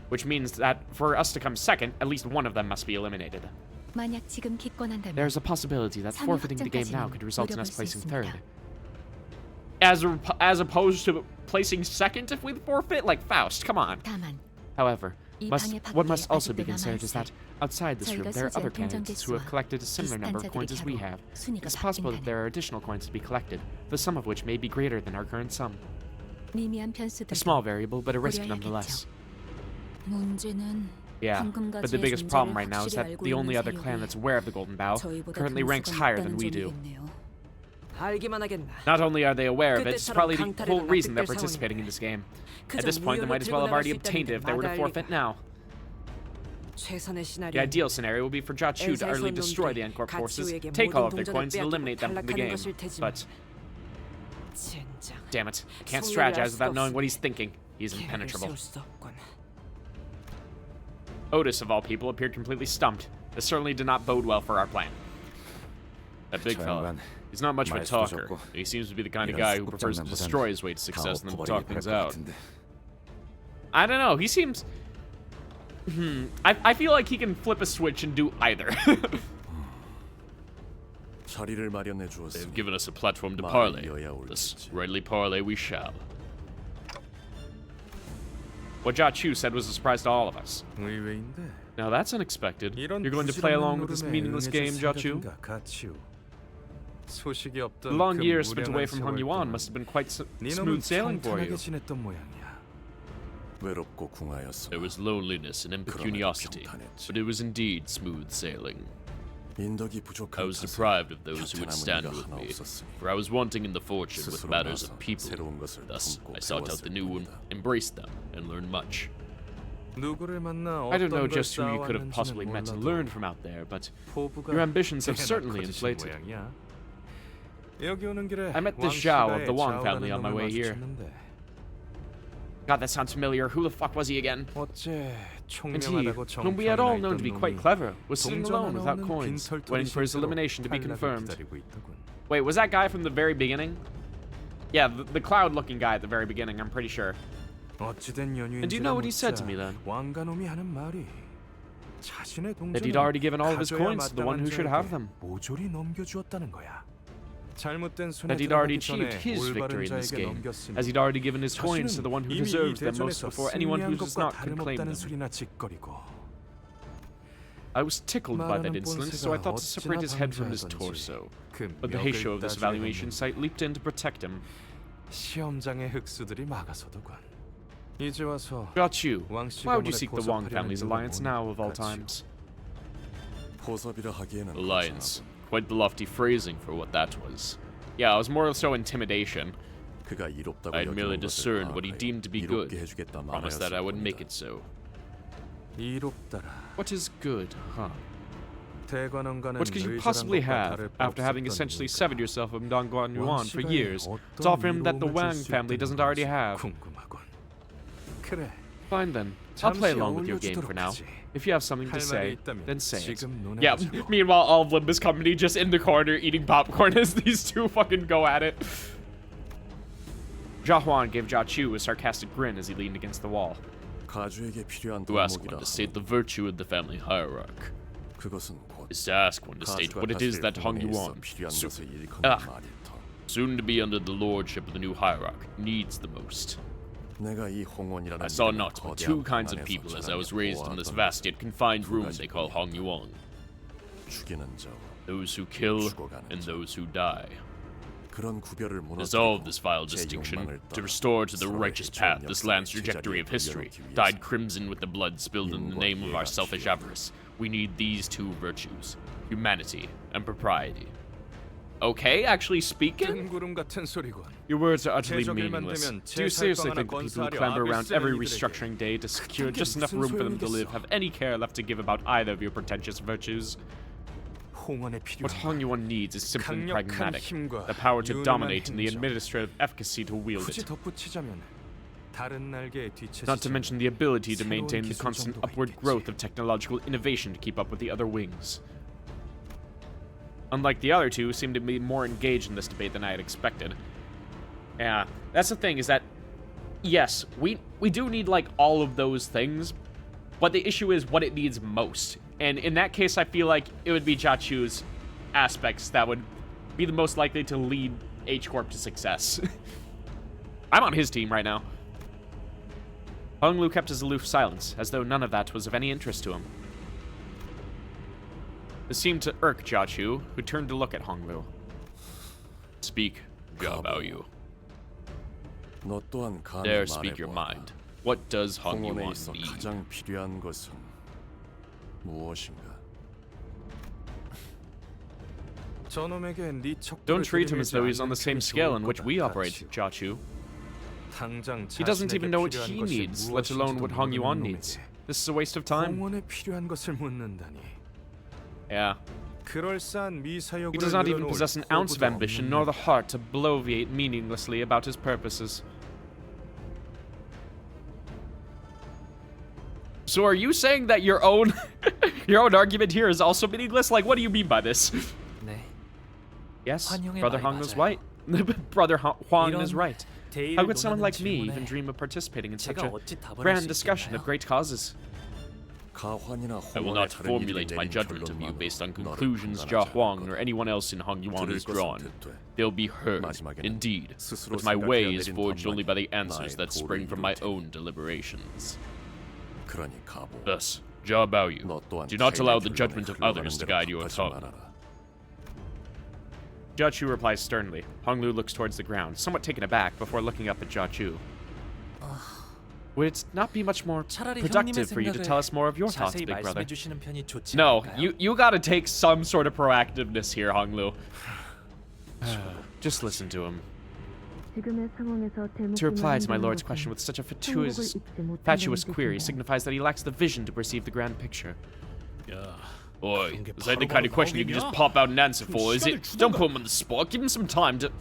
Which means that for us to come second, at least one of them must be eliminated. 만약 지금 기권한다면 There's a possibility that forfeiting the game now could result in us 노려볼 수 placing 있습니다. third. As opposed to placing second if we forfeit? Like, Faust, come on. 다만 However, 이 방해 what 밖에 must also 아직도 be considered is 남아있을 that outside this room 저희가 there are other 소지한 동전 candidates who have 개수와 collected a similar number of 비슷한 coins as we 자들이 have. 순위가 It's possible that 바뀐다는 there are additional coins to be collected, the sum of which may be greater than our current sum. 미미한 A 변수들. small variable, but a risk 고려해야겠죠. nonetheless. 문제는 Yeah, 황금가지의 but the biggest 존재를 problem right now is 확실히 that 알고 the only 있는 other clan 세력이 that's aware of the Golden Bow 저희보다 currently ranks 등수가 higher than 높다는 we do. 점이겠네요. 알기만 하겠나. Not only are they aware of it, it's probably the 강탈에도 whole reason they're 납득될 participating in this game. At 그저 this point, they might as well have 무효로 already 들고 나갈 수 obtained it if they were to 있다는데 forfeit now. 최선의 The 시나리오. ideal scenario would be for Jiaqiu to utterly destroy the Encore forces, take all of their coins, and eliminate them from the game. But, 젠장. damn it, I can't 성의를 알 strategize 수가 without knowing 없으니. what he's thinking. He's 계획을 impenetrable. 세울 수 없군. Otis, of all people, appeared completely stumped. This certainly did not bode well for our plan. That big 저 fella. 양반 He's not much of a 말수도 talker. 적고 He seems to be the kind of 이런 guy who prefers to 소꿉장난보단 destroy his way to 다 success than to 엎어버리게 talk 될 things 것 out. 같은데. I don't know. He seems. I feel like he can flip a switch and do either. 자리를 마련해 주었으니 They've given us a platform to 말을 parley. 이어야 Thus, 옳겠지. rightly parley we shall. What Jia Chu said was a surprise to all of us. 의외인데. Now that's unexpected. 이런 You're going to play 부질없는 along with this 노름에 meaningless 응해줄 game, Jia Chu? 생각인가, 가치우. 소식이 없던 The long 그 years spent 무량한 away from Hong 세월 Yuan 동안 must have been quite 네 smooth 놈은 sailing for 평탄하게 you. 지냈던 모양이야. 외롭고 궁하였어. There was loneliness and impecuniosity, but it was indeed smooth sailing. 인덕이 I 부족한 was 탓에 deprived of those who 곁에 would 남은 stand 이가 with 하나 me, 없었으니 for I was wanting in the fortune with 스스로 matters 나서 of people. 새로운 것을 Thus, 품고 I sought out 배웠을 the new and 뿐이다. embraced them and learned much. 누구를 만나 I don't know 어떤 걸 just who you could have 쌓아왔는지는 possibly met and 몰라도 learned from out there, but 포부가 your ambitions have 꽤나 certainly 커지신 inflated. 모양이야. 여기 오는 길에 I met this 왕 Zhao of 시가의 the Wang 좌우라는 family on my 놈을 way here. 마주쳤는데 God, that sounds familiar. Who the fuck was he again? 어째 And he, 총명하다고 whom we had all 정평이나 known to be 있던 quite 놈이 clever, was sitting 동전 alone 하나 without 없는 coins, 빈털터리 waiting for his 신세로 elimination to be 탈락을 confirmed. 기다리고 있더군. Wait, was that guy from the very beginning? Yeah, the cloud-looking guy at the very beginning, I'm pretty sure. 어찌된 And do you know what he said to me then? 왕가놈이 하는 말이 자신의 That he'd 동전을 already given all of his 가져야 coins to the one who should have them. 모조리 넘겨주었다는 거야. 잘못된 손에 That he'd already 들어가기 achieved 전에 his 올바른 victory in this 자에게 game, 넘겼으니 as he'd already given his coins to the one who 자신은 이미 이 deserves them most 대전에서 before anyone who 승리한 does 것과 not can claim 다름없다는 them. 소리나 짓거리고 I was tickled by that 말하는 insolence, so I 본새가 thought to separate his head from his 어찌나 torso. 그 But the 멱을 Heisho of this 따지려는 evaluation site leaped in to protect him. 시험장의 흑수들이 막아서도군. 이제 와서 Got you. 왕씨 Why would you 가문의 seek the Wang 보섭하려는 family's 이유가 alliance now of all 가치요? times? 포섭이라 하기에는 Alliance. Quite the lofty phrasing for what that was. Yeah, it was more so intimidation. 그가 이롭다고 I had merely 여기는 것을 discerned what he 파악하여 deemed to be good. 이롭게 해주겠다 Promised that I would make 말하였을 it so. 이롭다라. What is good, huh? 대관원과는 What could you 의절한 possibly 것과 have, 다를 바 after having 없었던 essentially 이유가 severed yourself from Dongguan Yuan for 왕씨가의 years, to 어떤 offer him that the 이로움을 줄 Wang 수 family 있다는 doesn't already 것이 have? 궁금하군. 그래. Fine then, I'll play 잠시 along with your game for 어울려주도록 now. 하지. If you have something to 할 말이 say, 있다면 then say it. 지금 Yeah, 논해보자고. meanwhile, all of Limbus Company just in the corner eating popcorn as these two fucking go at it. Jia Huan gave Jia Chu a sarcastic grin as he leaned against the wall. 가주에게 필요한 To ask one 덕목이라 to state the virtue of the family hierarch 그것은 곧 is to ask one to state 가주가 what it is 다스릴 that Hong 공간에 있어 Yuan, 필요한 것을 일컫는 아. 말일터. soon to be under the lordship of the new hierarch, needs the most. 내가 이 홍원이라는 I saw 이름의 not but 거대한 two kinds of 공간에서 people as I was 자라게 raised in this 보아왔던 vast yet confined room they call Hong Yuan. 죽이는 자와 Those who kill 죽어가는 and 자. those who die. 그런 구별을 Dissolve 무너뜨리고 this vile 제 distinction, 욕망을 to 따라 restore to the 서로의 righteous 해치운 path this 역사를 land's trajectory of 제자리에 history, 돌려놓기 dyed 위해서 crimson with the blood spilled in the 인과 name of our 이해가 selfish 필요하다. avarice. We need these two virtues, humanity and propriety. Okay, actually speaking? 뜬구름 같은 소리군. Your words are utterly 제적을 meaningless. 만들면 Do you seriously 제살방 think 하나 the people who 건사하려 clamber around every 아비스는 restructuring day to secure 그게 just enough 무슨 room for them to live 소용이겠어? have any care left to give about either of your pretentious virtues? 홍원에 What 필요한 Hong Yuan needs is simple and 강력한 pragmatic. 힘과 The power to 유능한 dominate and the 행정. administrative efficacy to wield 굳이 it. 덧붙이자면 다른 날개에 Not to mention the ability to 새로운 maintain the 기술 constant 정도가 upward 있겠지. growth of technological innovation to keep up with the other wings. Unlike the other two, who seemed to be more engaged in this debate than I had expected. Yeah, that's the thing, is that, yes, we do need, like, all of those things, but the issue is what it needs most. And in that case, I feel like it would be Jia Chu's aspects that would be the most likely to lead H-Corp to success. I'm on his team right now. Hung Lu kept his aloof silence, as though none of that was of any interest to him. This seemed to irk Jia Chu, who turned to look at Hong Lu. Speak, Jia Baoyu. 너 또한 감히 Dare speak your 말해보아라. mind. What does Hong 홍원에 Yuan 있어 need? 가장 필요한 것은 무엇인가? 저놈에게 네 척도를 Don't treat him as 들이밀지 though he's on 않는 the same 게 scale 좋을 in which 것 we 같아, operate, 지우. Jia Chu. 당장 He doesn't even know what 자신에게 he 필요한 것이 needs, let alone what 무엇인지도 Hong Yuan 모르는 needs. 놈에게 This is a waste of time. 홍원에 필요한 것을 묻는다니. Yeah. 그럴싸한 미사여구를 He does not even 늘어놓을 possess an ounce of 포부도 ambition, 없는 nor the heart to bloviate meaninglessly about his purposes. So are you saying that your own your own argument here is also meaningless? Like, what do you mean by this? 네. Yes, 환영의 Brother 말이 Hong is 맞아요. right. Brother Huang is 이런 right. 대의를 How could someone 논하는 like me 질문에 even dream of participating in such 제가 a 어찌 답을 할 grand 수 discussion of 있겠나요? great causes? 가환이나 I will 홍원의 not 다른 formulate 일이 my 내린 judgment of you 결론만으로 based on 너를 conclusions Jia 판단하지 Huang 않을 or 거다. anyone else in Hong Yuan 들을 has 것은 drawn. 듣되 They'll be heard, 마지막에는 indeed, 스스로 but my way 생각해야 is 내린 forged only by the 판단이 answers 나의 that 도를 spring from my 이룰 테니. own deliberations. 그러니 가보. Thus, Jia Baoyu, 너 또한 do not 타인의 allow the 결론에 judgment of 흘러가는 others to 대로 guide your 답하지 tongue. 말아라. Jia Chu replies sternly. Hong Lu looks towards the ground, somewhat taken aback before looking up at Jia Chu. Would it not be much more 차라리 productive 형님의 for you to 생각을 tell us more of your thoughts, 자세히 big brother? 말씀해 주시는 편이 좋지 No, 않을까요? you gotta take some sort of proactiveness here, Hong Lu. Just listen to him. To reply to my lord's question with such a fatuous query signifies that he lacks the vision to perceive the grand picture. Boy, is that the kind of question you can just pop out and answer for, is it? Don't put him on the spot, give him some time to...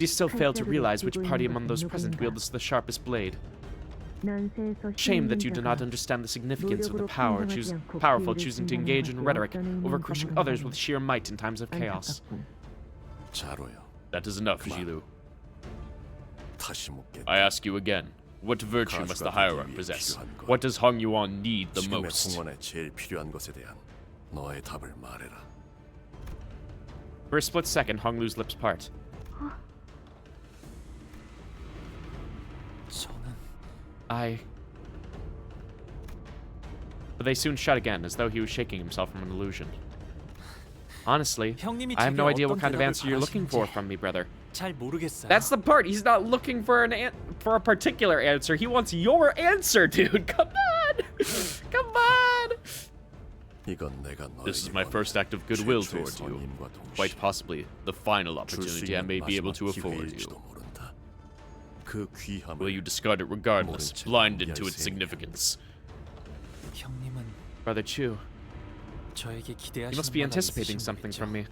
He still failed to realize which party among those present wields the sharpest blade. Shame that you do not understand the significance of the powerful choosing to engage in rhetoric over crushing others with sheer might in times of chaos. 자로요. That is enough, Jilu. 다시 묻겠다. I ask you again, what virtue must the hierarch possess? What does Hong Yuan need the 지금의 most? 홍원에 제일 필요한 것에 대한 너의 답을 말해라. For a split second, Hong Lu's lips part. 저는 But they soon shut again, as though he was shaking himself from an illusion. Honestly, 형님이 I have no 제게 idea what 어떤 kind of 대답을 answer you're looking for 바라시는지 from me, brother. 잘 모르겠어요. That's the part. He's not looking for for a particular answer. He wants your answer, dude. Come on. Come on. 이건 내가 This is 너에게 my 건 first act of goodwill 최초의 towards you. 선임과 동시에 Quite possibly the final 줄 수 opportunity I 있는 may be able to 마지막 afford 기회일지도 you. 모른다. 그 귀함을 Will you discard it regardless, 모른 채 blinded to 포기할 its 셈이야. significance? 형님은 Brother Chu, 저에게 you 기대하시는 must be 바가 anticipating 있으신 something 거겠죠? from me.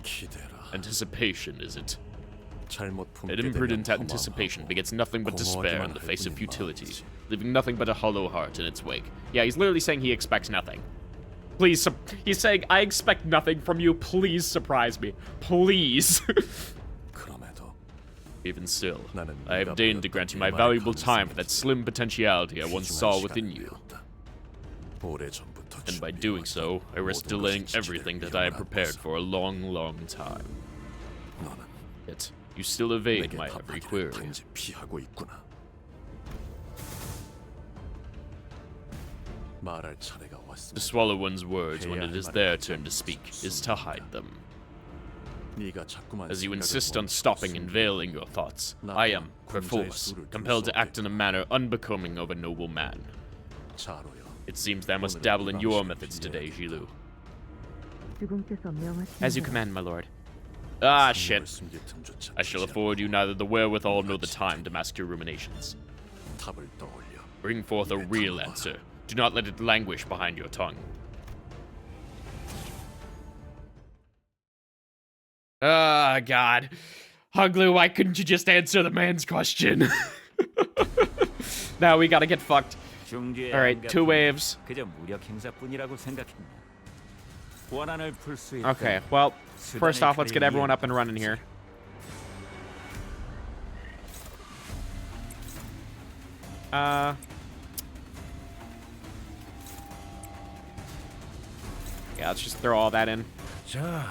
기대라. Anticipation, is it? 잘못 품게 An 되면 imprudent anticipation 허망하고 begets nothing but despair in 공허하기만 the 할 face of 뿐인 futility, 마음이지. leaving nothing but a hollow heart in its wake. Yeah, he's literally saying he expects nothing. Please, he's saying, I expect nothing from you. Please surprise me. Please. 그럼에도 Even still, 나는 I have 네가 deigned to 보였던 grant you 네 my 말의 valuable time for 가능성에 that slim potentiality I once 귀중한 saw 시간을 within you. 내었다. 오래전부터 And by doing so, I risk 모든 delaying 것이 everything 지체될 that I had 위험을 prepared 안고서 for a long, long time. 너는 Yet, you still evade 내게 my every 답하기를 query. 단지 피하고 있구나. 말할 차례가 To 왔습니다. swallow one's words when it is their turn to speak is to hide them. 네가 자꾸만 As you 생각을 insist on 멈추고 stopping and 숨기고 veiling your thoughts, I am, perforce, compelled to act in a manner unbecoming of a noble man. 자로요. It seems that I must dabble in your methods today, Jilu. As you command, my lord. Ah, shit. 숨길 틈조차 I shall 주지 afford you neither the wherewithal nor the time to mask your ruminations. 않고 답을 떠올려. Bring forth a real answer. Do not let it languish behind your tongue. Ah, God. Huglu, why couldn't you just answer the man's question? Now we gotta get fucked. 중지의 Alright, 안 2 같은 waves. 그저 무력 행사뿐이라고 생각했나? 원한을 풀 수 있다. Okay, well, first off, let's get everyone up and running here. Yeah, let's just throw all that in. 자,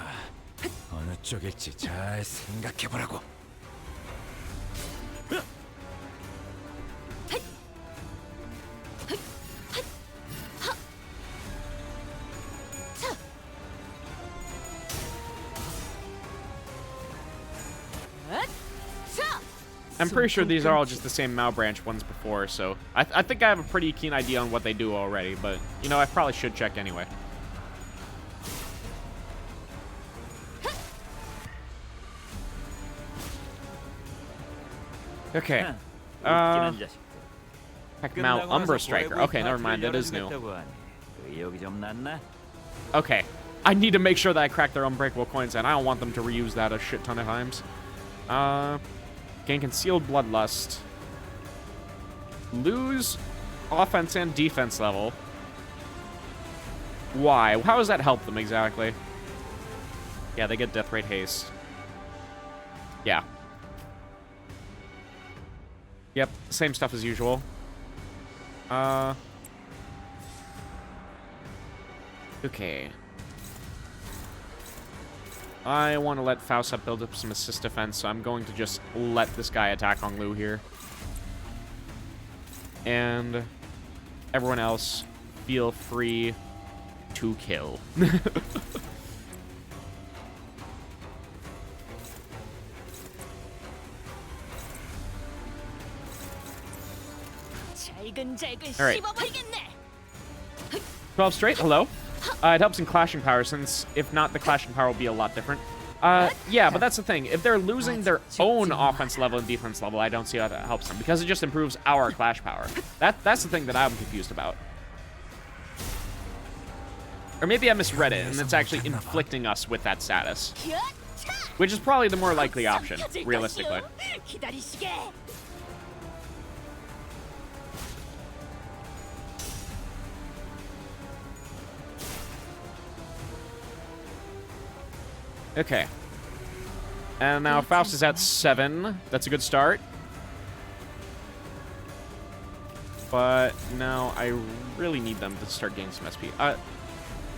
어느 쪽일지 잘 생각해보라고. I'm pretty sure these are all just the same Mao branch ones before, so I think I have a pretty keen idea on what they do already, but, you know, I probably should check anyway. Okay. 웃기는 자식들. Heck, Mao 끝나고 Umbra 나서 Striker. 고래구이 Okay, never 파티를 mind, that is new. 열어주겠다고 하니 의욕이 좀 났나? Okay. I need to make sure that I crack their unbreakable coins, and I don't want them to reuse that a shit ton of times. Gain concealed bloodlust. Lose offense and defense level. Why? How does that help them exactly? Yeah, they get death rate haste. Yeah. Yep, same stuff as usual. Okay. I want to let Faust build up some assist defense, so I'm going to just let this guy attack on Lu here. And everyone else, feel free to kill. Alright. 12 straight, hello. It helps in clashing power, since if not, the clashing power will be a lot different. Yeah, but that's the thing. If they're losing their own offense level and defense level, I don't see how that helps them, because it just improves our clash power. That's the thing that I'm confused about. Or maybe I misread it, and it's actually inflicting us with that status. Which is probably the more likely option, realistically. Okay. And now Faust is at 7. That's a good start. But now I really need them to start gaining some SP.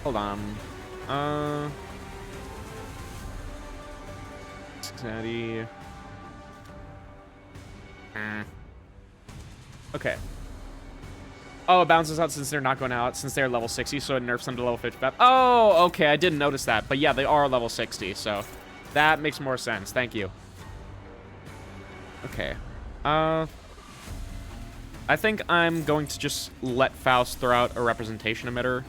Hold on. Cincinnati. Okay. Oh, it bounces out since they're not going out, since they're level 60, so it nerfs them to level 55. Oh, okay, I didn't notice that. But yeah, they are level 60, so that makes more sense. Thank you. Okay. I think I'm going to just let Faust throw out a representation emitter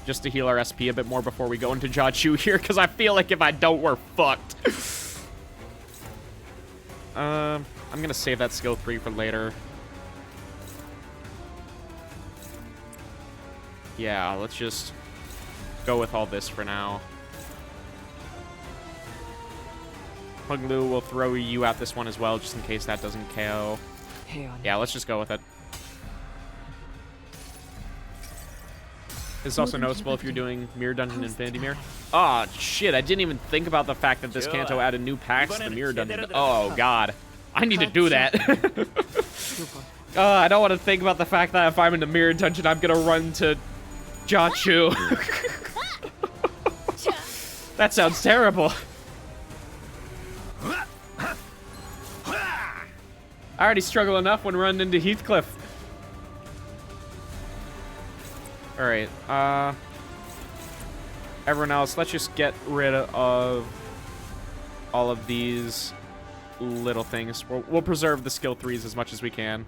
just to heal our SP a bit more before we go into Jachu here, because I feel like if I don't, we're fucked. I'm going to save that skill 3 for later. Yeah, let's just go with all this for now. Huglu will throw you out this one as well, just in case that doesn't KO. Yeah, let's just go with it. It's also noticeable if you're doing Mirror Dungeon Infinity Mirror. Oh, shit, I didn't even think about the fact that this Kanto added new packs to the Mirror Dungeon. Oh, God. I need to do that. I don't want to think about the fact that if I'm in the Mirror Dungeon, I'm going to run to Jachu. That sounds terrible. I already struggle enough when running into Heathcliff. Alright, everyone else, let's just get rid of all of these little things. We'll preserve the skill 3s as much as we can.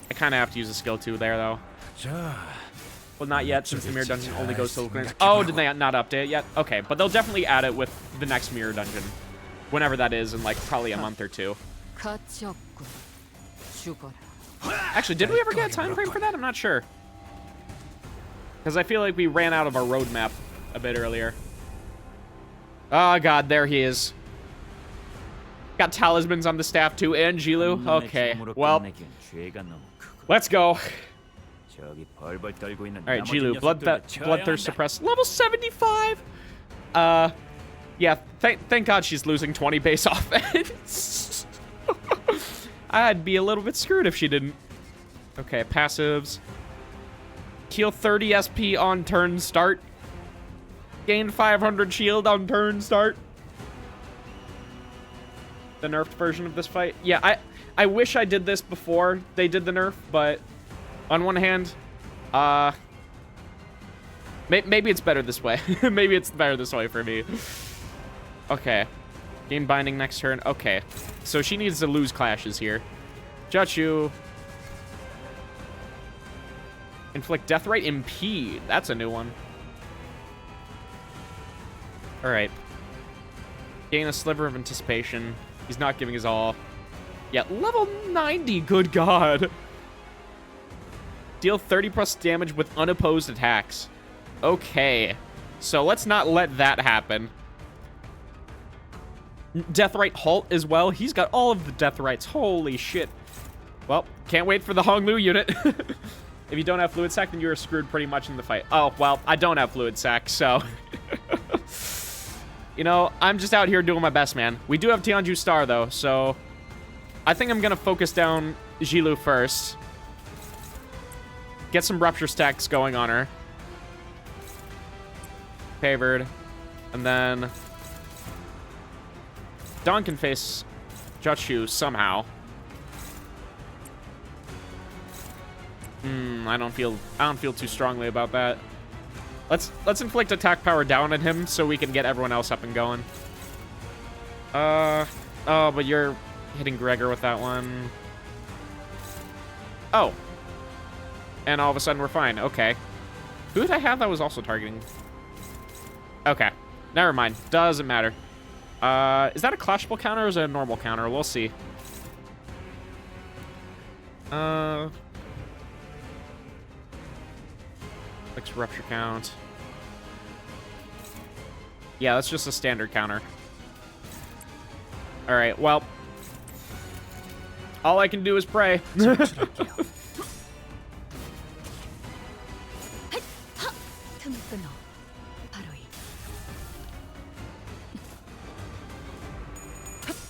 I kind of have to use a skill 2 there, though. Well, not yet, since the Mirror Dungeon only goes to clearance. Oh, did they not update it yet? Okay, but they'll definitely add it with the next Mirror Dungeon. Whenever that is, in, like, probably a month or 2. Actually, did we ever get a time frame for that? I'm not sure. Because I feel like we ran out of our roadmap a bit earlier. Oh, God, there he is. Got talismans on the staff, too, and Jilu. Okay, well, let's go. Alright, Jilu, Bloodthirst Suppressed. Level 75! Yeah, thank God she's losing 20 base offense. I'd be a little bit screwed if she didn't. Okay, passives. Heal 30 SP on turn start. Gain 500 shield on turn start. The nerfed version of this fight. Yeah, I wish I did this before they did the nerf, but on one hand, maybe it's better this way. Maybe it's better this way for me. Okay. Gain binding next turn. Okay. So she needs to lose clashes here. Jachu. Inflict death rate impede. That's a new one. Alright. Gain a sliver of anticipation. He's not giving his all. Yeah, level 90. Good God. Deal 30 plus damage with unopposed attacks. Okay. So let's not let that happen. Death Right Halt as well. He's got all of the Death Rights. Holy shit. Well, can't wait for the Honglu unit. If you don't have fluid sac, then you're screwed pretty much in the fight. Oh, well, I don't have fluid sac, so... You know, I'm just out here doing my best, man. We do have Tianju Star, though, so... I think I'm gonna focus down Jilu first. Get some rupture stacks going on her. Favored. And then... Dawn can face Juchu somehow. I don't feel too strongly about that. Let's inflict attack power down on him so we can get everyone else up and going. Oh, but you're hitting Gregor with that one. Oh. And all of a sudden we're fine. Okay. Who did I have that was also targeting? Okay. Never mind. Doesn't matter. Is that a clashable counter or is it a normal counter? We'll see. Fix rupture count. Yeah, that's just a standard counter. Alright, well. All I can do is pray.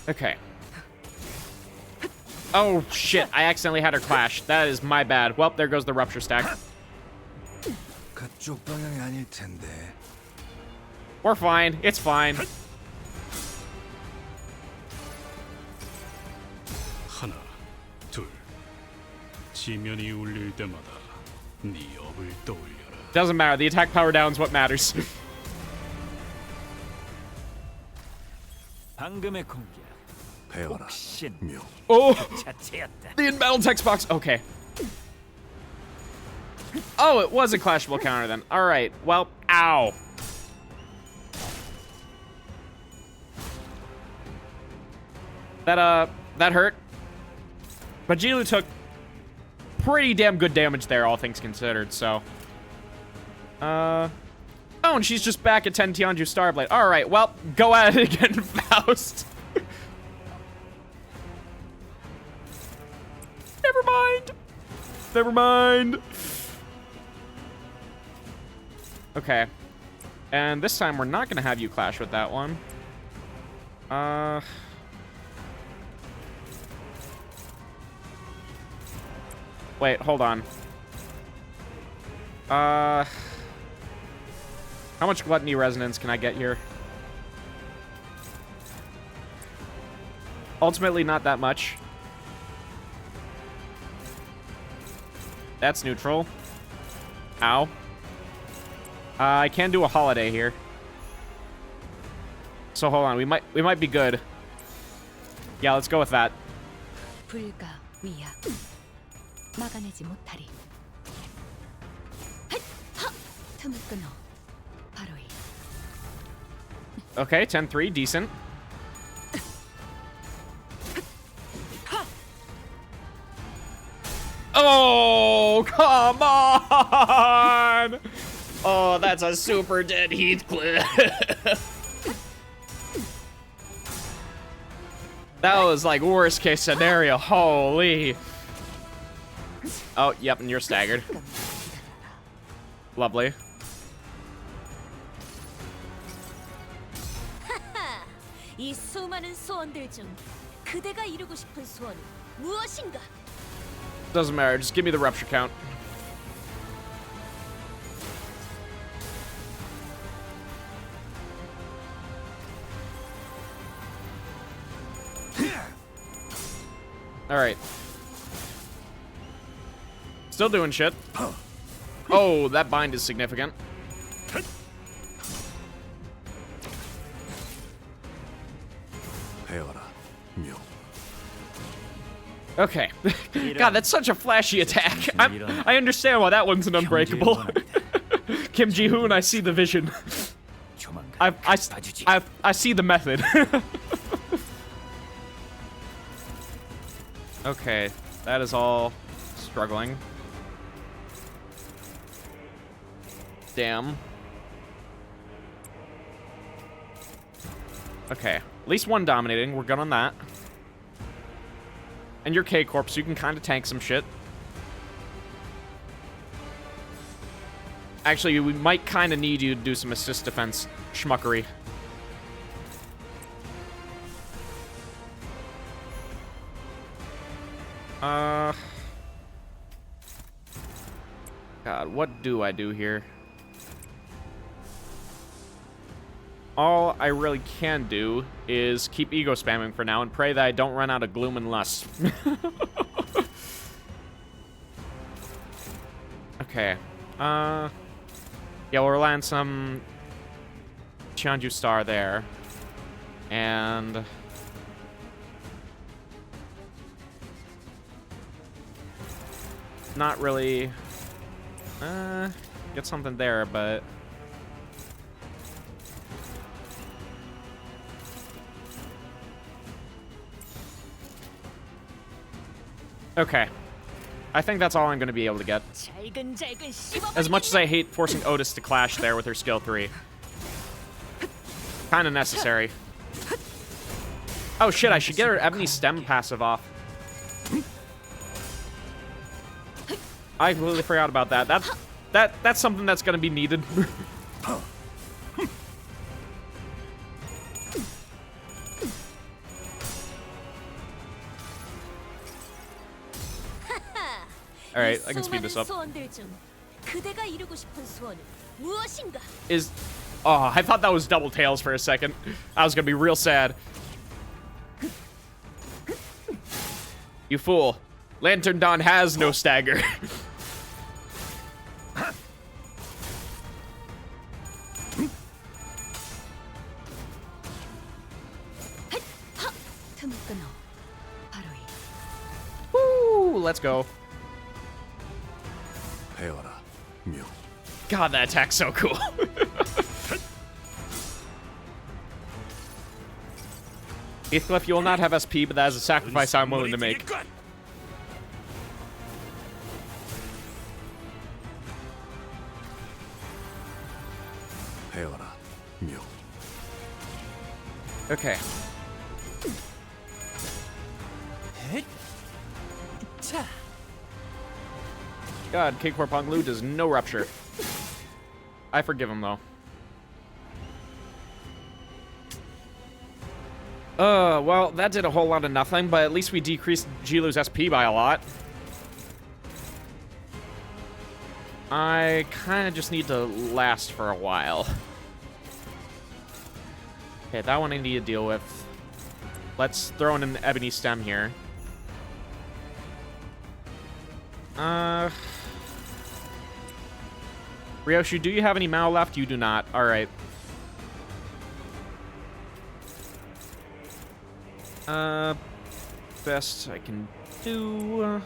Okay. Oh, shit. I accidentally had her clash. That is my bad. Well, there goes the rupture stack. 그쪽 방향이 아닐 텐데. We're fine. It's fine. 하나, 둘. 지면이 울릴 때마다 네 업을 떠올려라. Doesn't matter. The attack power down is what matters. 방금의 공격. 배워라. 신 묘. Oh, 자체였다. the in-battle text box. Okay. Oh, it was a clashable counter then. All right. Well, ow. That hurt. But Jilu took pretty damn good damage there, all things considered, so. Oh, and she's just back at 10 Tianju Starblade. All right, well, go at it again, Faust. Never mind. Never mind. Okay. And this time, we're not going to have you clash with that one. Wait, hold on. How much Gluttony Resonance can I get here? Ultimately, not that much. That's neutral. Ow. I can do a holiday here. So hold on, we might be good. Yeah, let's go with that. 불가 위야 막아내지 못하리. 틈을 끊어 바로이. Okay, 10-3, decent. Oh, come on! Oh, that's a super dead Heathcliff. That was like worst case scenario. Holy. Oh, yep, and you're staggered. Lovely. 이 수많은 소원들 중 그대가 이루고 싶은 소원은 무엇인가? Doesn't matter, just give me the rupture count. Alright. Still doing shit. Oh, that bind is significant. 배워라. 묘. Okay. God, that's such a flashy attack. I understand why that one's an unbreakable. Kim Ji-hoon, I see the vision. I see the method. Okay, that is all struggling. Damn. Okay, at least one dominating. We're good on that. And you're K-Corp, so you can kind of tank some shit. Actually, we might kind of need you to do some assist defense schmuckery. God, what do I do here? All I really can do is keep ego spamming for now and pray that I don't run out of gloom and lust. Okay. Yeah, we'll land some Cheonju Star there. And not really get something there, but okay. I think that's all I'm going to be able to get. As much as I hate forcing Otis to clash there with her skill 3. Kind of necessary. Oh shit, I should get her Ebony Stem passive off. I completely forgot about that. That's something that's going to be needed. Alright, I can speed this up. Oh, I thought that was double tails for a second. I was gonna be real sad. You fool. Lantern Dawn has no stagger. Woo, let's go. God, that attack's so cool. Heathcliff, you will not have SP, but that is a sacrifice I'm willing to make. Okay. God, K-Corp Lu does no rupture. I forgive him, though. Well, that did a whole lot of nothing, but at least we decreased Jilu's SP by a lot. I kind of just need to last for a while. Okay, that one I need to deal with. Let's throw in an Ebony Stem here. Ryoshu, do you have any Mao left? You do not. Alright. Best I can do.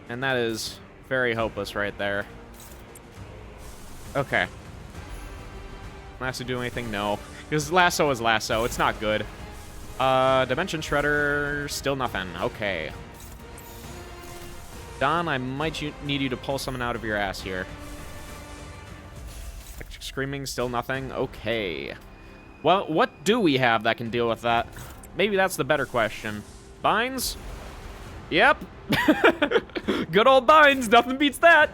And that is very hopeless right there. Okay. Lasso do anything? No. Because Lasso is Lasso. It's not good. Dimension Shredder, still nothing. Okay. Don, I might need you to pull something out of your ass here. Electric Screaming, still nothing. Okay. Well, what do we have that can deal with that? Maybe that's the better question. Binds? Yep. Good old Binds. Nothing beats that.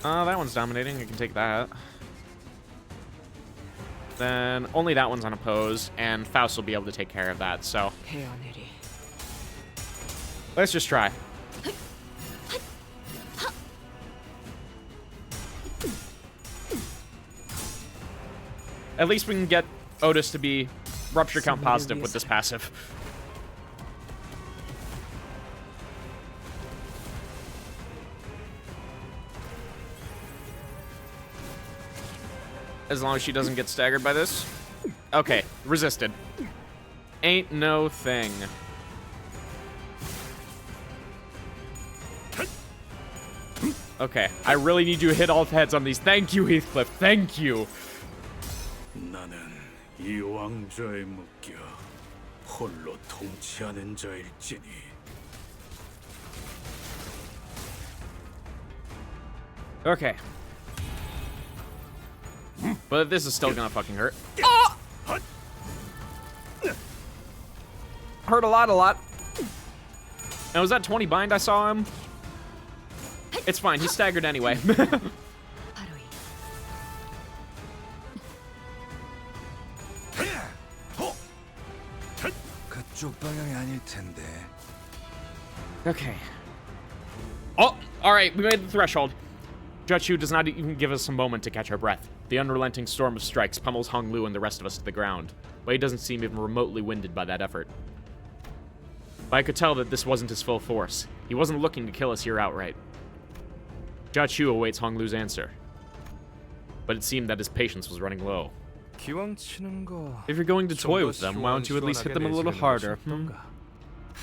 That one's dominating. I can take that. Then only that one's unopposed, and Faust will be able to take care of that, so let's just try. At least we can get Otis to be rupture count positive with this passive. As long as she doesn't get staggered by this. Okay, resisted. Ain't no thing. Okay, I really need you to hit all heads on these. Thank you, Heathcliff. Thank you. 나는 이 왕좌에 묶여 홀로 통치하는 자일지니 Okay. But this is still gonna fucking hurt. Oh! Hurt a lot. And was that 20 bind I saw him? It's fine, he's staggered anyway. 바로 그쪽 방향이 아닐 텐데. Okay. Oh, alright, we made the threshold. Jiachu does not even give us a moment to catch our breath. The unrelenting storm of strikes pummels Hong Lu and the rest of us to the ground, but he doesn't seem even remotely winded by that effort. But I could tell that this wasn't his full force. He wasn't looking to kill us here outright. Jiachu awaits Hong Lu's answer. But it seemed that his patience was running low. 기왕 치는 거. If you're going to toy with them, why don't you at least hit them a little harder?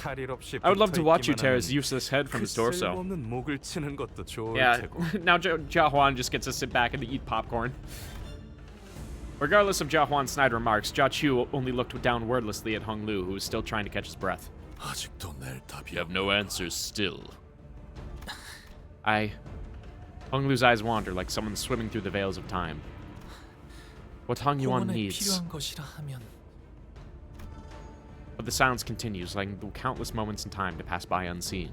I would love to watch you tear his useless head from his torso. Yeah, now Jia Huan just gets to sit back and eat popcorn. Regardless of Jia Huan's snide remarks, Jia Chu only looked down wordlessly at Hong Lu, who was still trying to catch his breath. You have no answers still. Hong Lu's eyes wander like someone swimming through the veils of time. What Hong Yuan needs. But the silence continues, letting the countless moments in time to pass by unseen.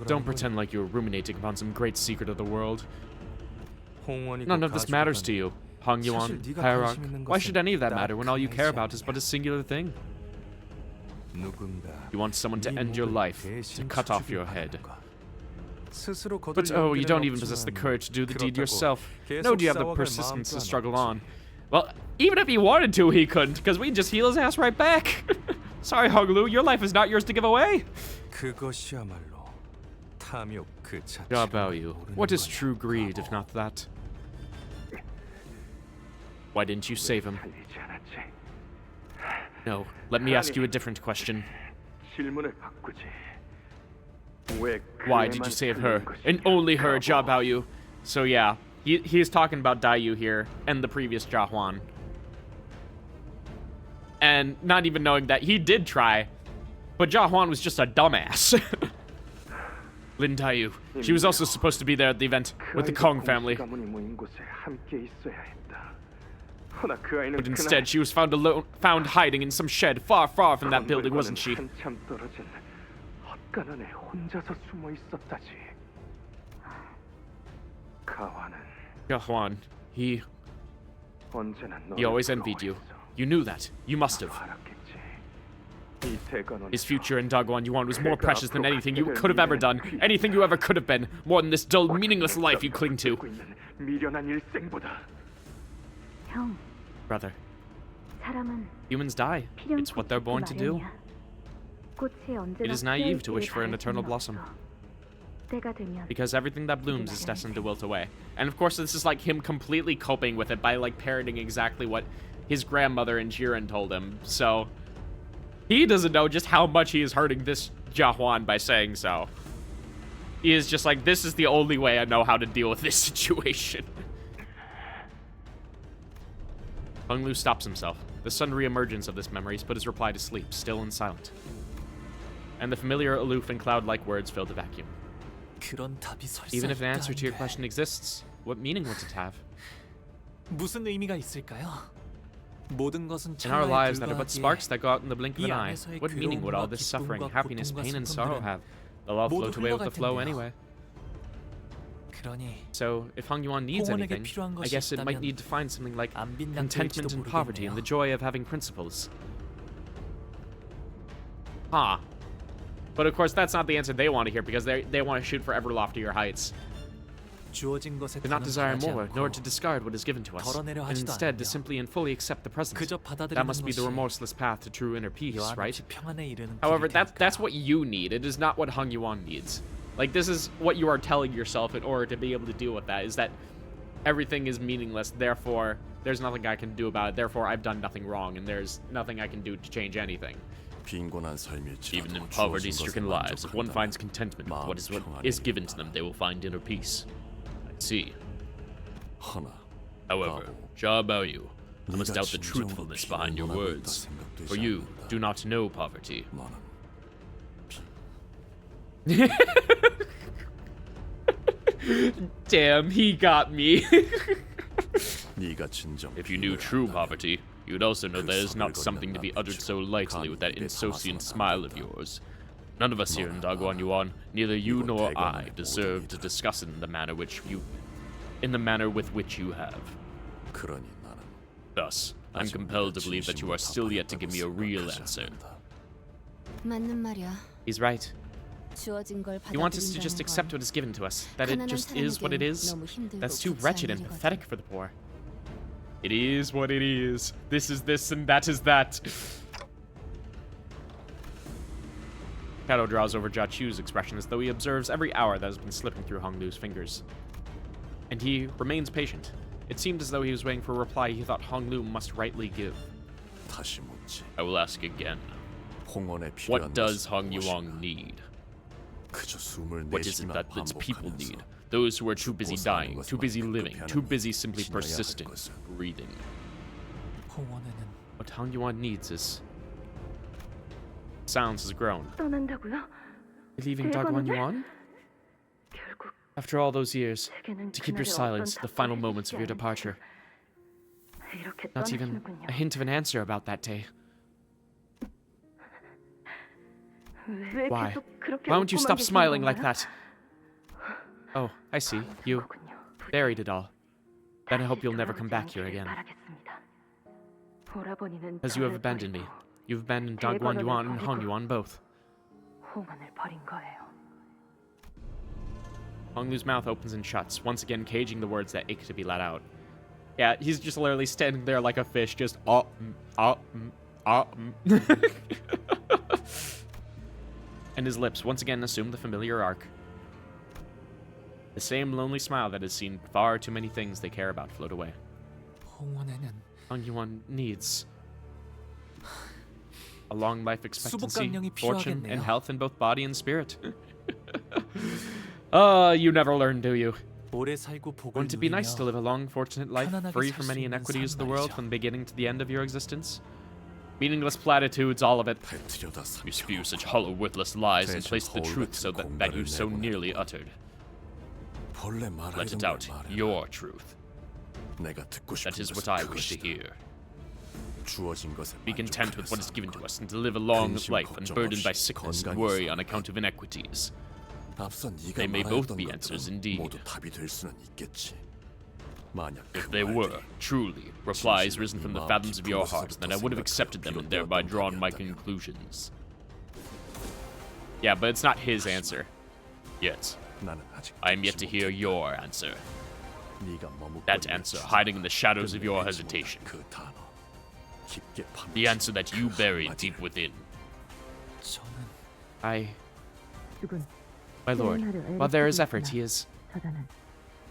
Don't pretend like you're ruminating upon some great secret of the world. None of this matters to you, Hong Yuan, Hierarch. Why should any of that matter when all you care about is but a singular thing? You want someone to end your life, to cut off your head. But oh, you don't even possess the courage to do the deed yourself. No, do you have the persistence to struggle on? Well, even if he wanted to, he couldn't, because we'd just heal his ass right back. Sorry, Hong Lu, your life is not yours to give away. God value. What is true greed, if not that? Why didn't you save him? No, let me ask you a different question. Why did you save her? And only her, Jia Baoyu. So yeah, he's talking about Daiyu here, and the previous Jia Huan. And not even knowing that he did try, but Jia Huan was just a dumbass. Lin Daiyu. She was also supposed to be there at the event with the Kong family. But instead, she was found alone, found hiding in some shed far, far from that building, wasn't she? Jia Huan, he always envied you. You knew that. You must have. His future in Dagwan Yuan was more precious than anything you could have ever done, anything you ever could have been, more than this dull, meaningless life you cling to. Brother, humans die. It's what they're born to do. It is naive to wish for an eternal blossom, because everything that blooms is destined to wilt away. And of course, this is like him completely coping with it by like parroting exactly what his grandmother and Jiren told him. So he doesn't know just how much he is hurting this Jia Huan by saying so. He is just like, this is the only way I know how to deal with this situation. Hong Lu stops himself. The sudden re-emergence of this memory has put his reply to sleep, still and silent. And the familiar, aloof, and cloud-like words fill the vacuum. Even if an answer to your question exists, what meaning would it have? In our lives that are but sparks that go out in the blink of an eye, what meaning would all this suffering, happiness, pain, and sorrow have? They'll all float away with the flow anyway. So, if Hong Yuan needs anything, I guess it might need to find something like contentment in poverty and the joy of having principles. Huh. But of course, that's not the answer they want to hear, because they want to shoot for ever loftier heights. To not desire more, nor to discard what is given to us, and instead to simply and fully accept the present. That must be the remorseless path to true inner peace, right? However, that's what you need. It is not what Hong Yuan needs. Like, this is what you are telling yourself in order to be able to deal with that, is that everything is meaningless, therefore there's nothing I can do about it, therefore I've done nothing wrong, and there's nothing I can do to change anything. Even in poverty-stricken lives, if one finds contentment with what is given to them, they will find inner peace. I see. However, Jia Baoyu, I must doubt the truthfulness behind your words, for you do not know poverty. Damn, he got me. 네가 진정 If you knew true poverty, you'd also know that it is not something to be uttered so lightly with that insouciant smile of yours. None of us here in Dagwan Yuan, neither you nor I, deserve to discuss it in the manner with which you have. 그러니 나는 Thus, I'm compelled to believe that you are still yet to give me a real answer. 맞는 말이야. He's right. 주어진 걸 He wants us to just 받아들인다는 accept 건 what is given to us, that it 가난한 just is what it is. 사람에겐 너무 힘들고 That's too 좋지 wretched and 않은 일이거든. pathetic for the poor. It is what it is. This is this and that is that. Kato draws over Jachu's expression as though he observes every hour that has been slipping through Honglu's fingers. And he remains patient. It seemed as though he was waiting for a reply he thought Honglu must rightly give. 다시 묻지. I will ask again. 홍원에 필요한 What does 것은 Hong 무엇인가? Yuang need? 그저 숨을 What is it 내쉬기만 that its people 반복하면서 need? Those who are too busy dying, too busy living, too busy simply 지나야 할 persisting, 것은 breathing. 홍원에는 What Hong Yuan needs is... Sounds has grown. 떠난다고요? Leaving Dagwan Yuan? 결국 After all those years, 제게는 to keep your 그날의 silence, 어떤 the final 답도 moments of your 해주지 않은 departure. 채 이렇게 Not even 떠나시는군요. a hint of an answer about that day. 왜 Why? 계속 그렇게 Why won't you 웃고만 stop 계시는 smiling like 건가요? that? Oh, I see. You 그렇군요. buried it all. Then I hope 다시 you'll never come 돌아오지 back here 않기를 again. 바라겠습니다. 오라버니는 As you have 저를 abandoned me. 버리고 You've abandoned Dagwan Yuan and Hong Yuan both. 홍원을 버린 거예요. Honglu's mouth opens and shuts, once again caging the words that ache to be let out. Yeah, he's just literally standing there like a fish, just And his lips once again assume the familiar arc. The same lonely smile that has seen far too many things they care about float away. 홍원에는 Hong Yuan needs a long life expectancy, 수복강령이 fortune, 필요하겠네요. and health in both body and spirit. You never learn, do you? 오래 살고 복을 Wouldn't it be nice to 누리며 live a long, fortunate life, 편안하게 free 살 from 수 any 있는 inequities of the 삶 world 말이죠. from the beginning to the end of your existence? Meaningless platitudes, all of it. 뱉으려다 You 삼켜. spew such hollow, worthless lies and 대신 place the 거울 truth 같은 so that you 공갈을 so 내보내고 nearly uttered. 본래 말하던 Let it 걸 out, 말해라. your truth. 내가 듣고 싶은 That is what 것은 I wish to 그것이다. hear. 주어진 것에 Be content with what is 만족하며 given to 사는 us and to live a long 근심, life 걱정 unburdened by 없이 sickness and 건강히 worry 사는 on 것. account of inequities. 앞서 네가 They may both 말하던 be answers 것들은 indeed. 모두 답이 될 수는 있겠지. 만약 If 그 they were, 말들이 truly, replies risen from the fathoms of your hearts, then I would have 깊은 accepted them and thereby 비롯되었던 drawn my 답이었다면. conclusions. Yeah, but it's not his answer. Yet. 나는 아직 I am yet to 듣지 hear 못했다. your answer. 네가 머뭇거리는 That answer, 주제, hiding in the shadows of your 끝내지 hesitation. 못한 그 단어, 깊게 The 파묻힌 answer that you 그 buried 한마디를 deep within. 저는 My lord, while there is effort, he is...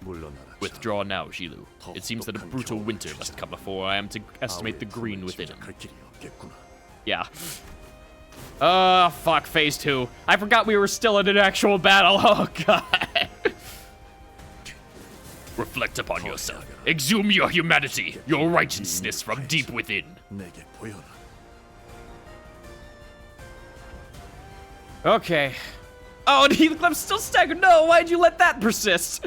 물러나라. Withdraw now, Shilu. It seems that a brutal winter must come before I am to estimate the green within him. 갈 길이 없겠구나. Yeah. Fuck, phase 2. I forgot we were still in an actual battle. Oh, God. Reflect upon yourself. Exhume your humanity, your righteousness from deep within. 내게 보여라. Okay. Oh, and I'm still staggered. No, why'd you let that persist?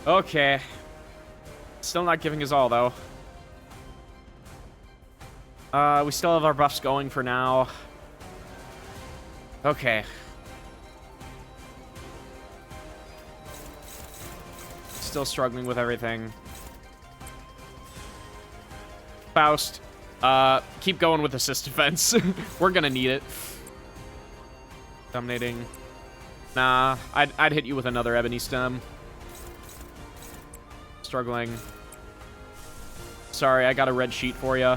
Okay. Still not giving his all, though. We still have our buffs going for now. Okay. Still struggling with everything. Faust, keep going with assist defense. We're gonna need it. Dominating. Nah, I'd hit you with another ebony stem. Struggling. Sorry, I got a red sheet for you.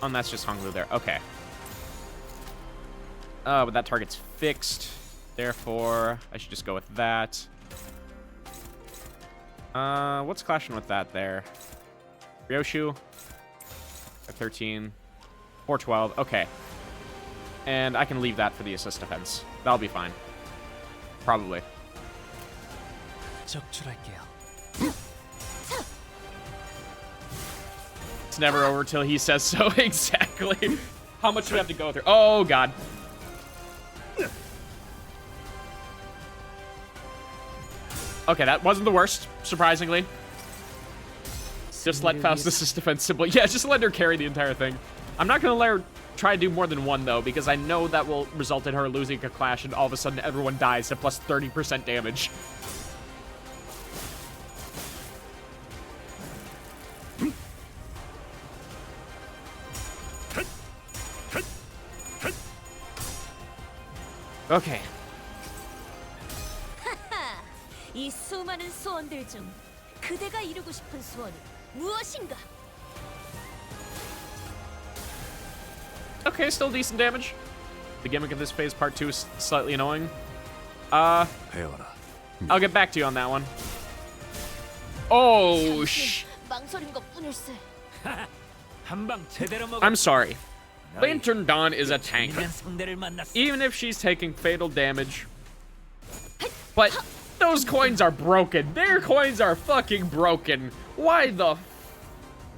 And that's just Honglu there. Okay. But that target's fixed. Therefore, I should just go with that. What's clashing with that there? Ryoshu. At 13. 412. Okay. And I can leave that for the assist defense. That'll be fine. Probably. 적출할게요. It's never over till he says so. Exactly. How much do we have to go through? Oh, God. Okay, that wasn't the worst, surprisingly. Just let Faustus' defense symbol. Yeah, just let her carry the entire thing. I'm not going to let her try to do more than one, though, because I know that will result in her losing a clash, and all of a sudden everyone dies to plus 30% damage. Okay. 이 수많은 소원들 중 그대가 이루고 싶은 소원이 무엇인가? Okay, still decent damage. The gimmick of this phase, part 2, is slightly annoying. I'll get back to you on that one. Oh, 망설인 것뿐일세. 한방 제대로 먹어. I'm sorry. Lantern Dawn is a tank. 상대를 만났어. Even if she's taking fatal damage. But those coins are broken. Their coins are fucking broken. Why the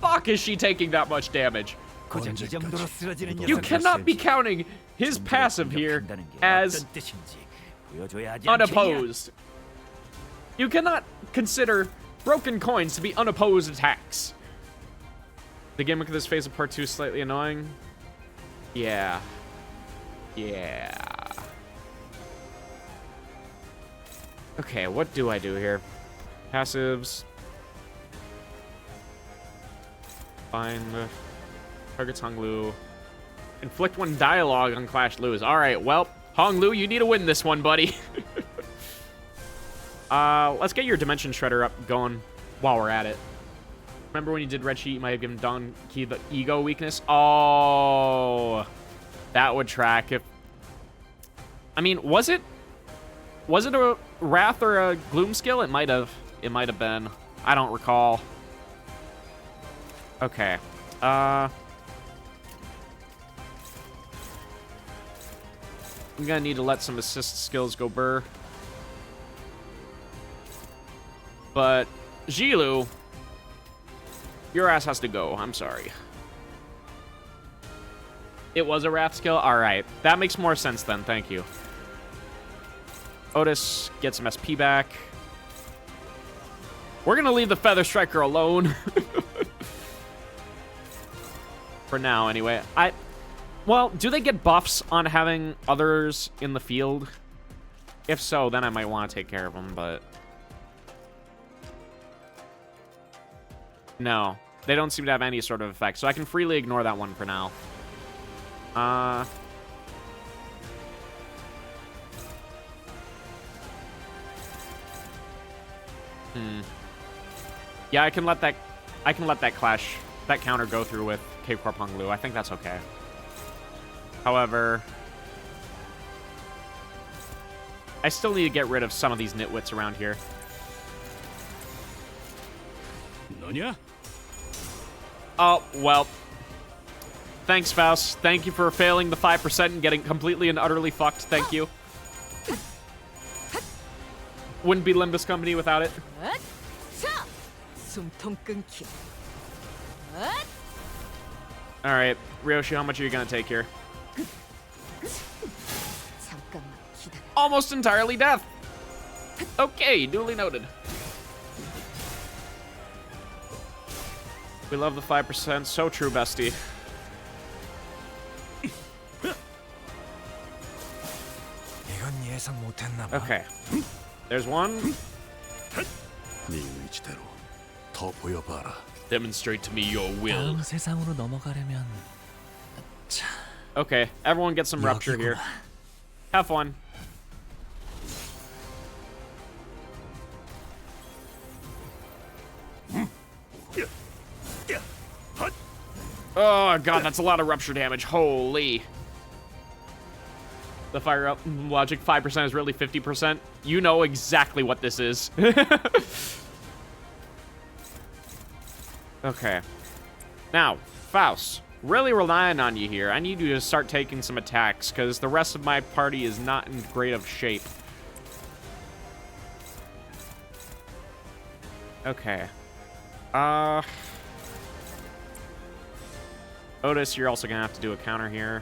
fuck is she taking that much damage? 고작 이 정도로 쓰러지는 You 녀석을 cannot be counting his passive here 공격한다는 게 as 어떤 뜻인지 보여줘야 하지 않겠냐? unopposed. You cannot consider broken coins to be unopposed attacks. The gimmick of this phase of part 2 is slightly annoying. Yeah. Yeah. Okay, what do I do here? Passives. Find targets Honglu. Inflict 1 dialogue on Clash lose. Alright, well, Honglu, you need to win this one, buddy. Let's get your Dimension Shredder up going while we're at it. Remember when you did Red Sheet, you might have given Don Key the ego weakness? Oh, that would track if... I mean, was it a Wrath or a Gloom skill? It might have. It might have been. I don't recall. Okay. I'm gonna need to let some assist skills go burr. But Jilu, your ass has to go. I'm sorry. It was a Wrath skill? Alright. That makes more sense then. Thank you. Otis gets some SP back. We're going to leave the Feather Striker alone. For now, anyway. Well, do they get buffs on having others in the field? If so, then I might want to take care of them, but... No. They don't seem to have any sort of effect, so I can freely ignore that one for now. Yeah, I can let that clash, that counter go through with K-Corp Honglu. I think that's okay. However, I still need to get rid of some of these nitwits around here. Oh, well. Thanks, Faust. Thank you for failing the 5% and getting completely and utterly fucked. Thank you. Wouldn't be Limbus Company without it. Alright, Ryoshi, how much are you gonna take here? Almost entirely death. Okay, duly noted. We love the 5%. So true, bestie. Okay. There's one. Demonstrate to me your will. 다음 세상으로 넘어가려면 Okay, everyone get some rupture here. Have fun. Oh god, that's a lot of rupture damage. Holy. The fire up logic 5% is really 50%. You know exactly what this is. Okay. Now, Faust, really relying on you here. I need you to start taking some attacks, because the rest of my party is not in great of shape. Okay. Otis, you're also gonna have to do a counter here.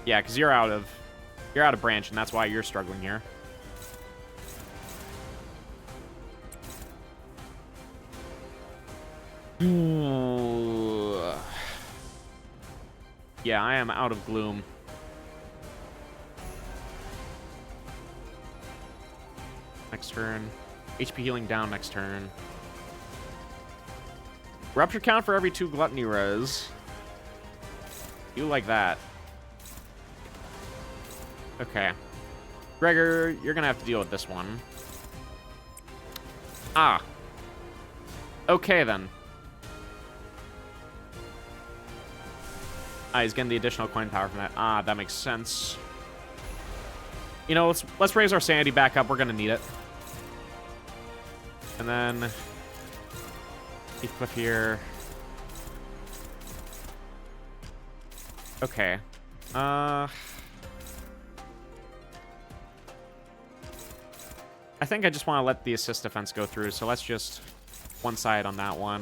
Yeah, because you're out of branch, and that's why you're struggling here. Ooh. Yeah, I am out of gloom. Next turn. HP healing down next turn. Rupture count for every 2 gluttony res. You like that. Okay. Gregor, you're gonna have to deal with this one. Ah. Okay, then. Ah, he's getting the additional coin power from that. Ah, that makes sense. You know, let's raise our sanity back up. We're gonna need it. And then Heathcliff here. Okay. I think I just want to let the assist defense go through, so let's just one side on that one.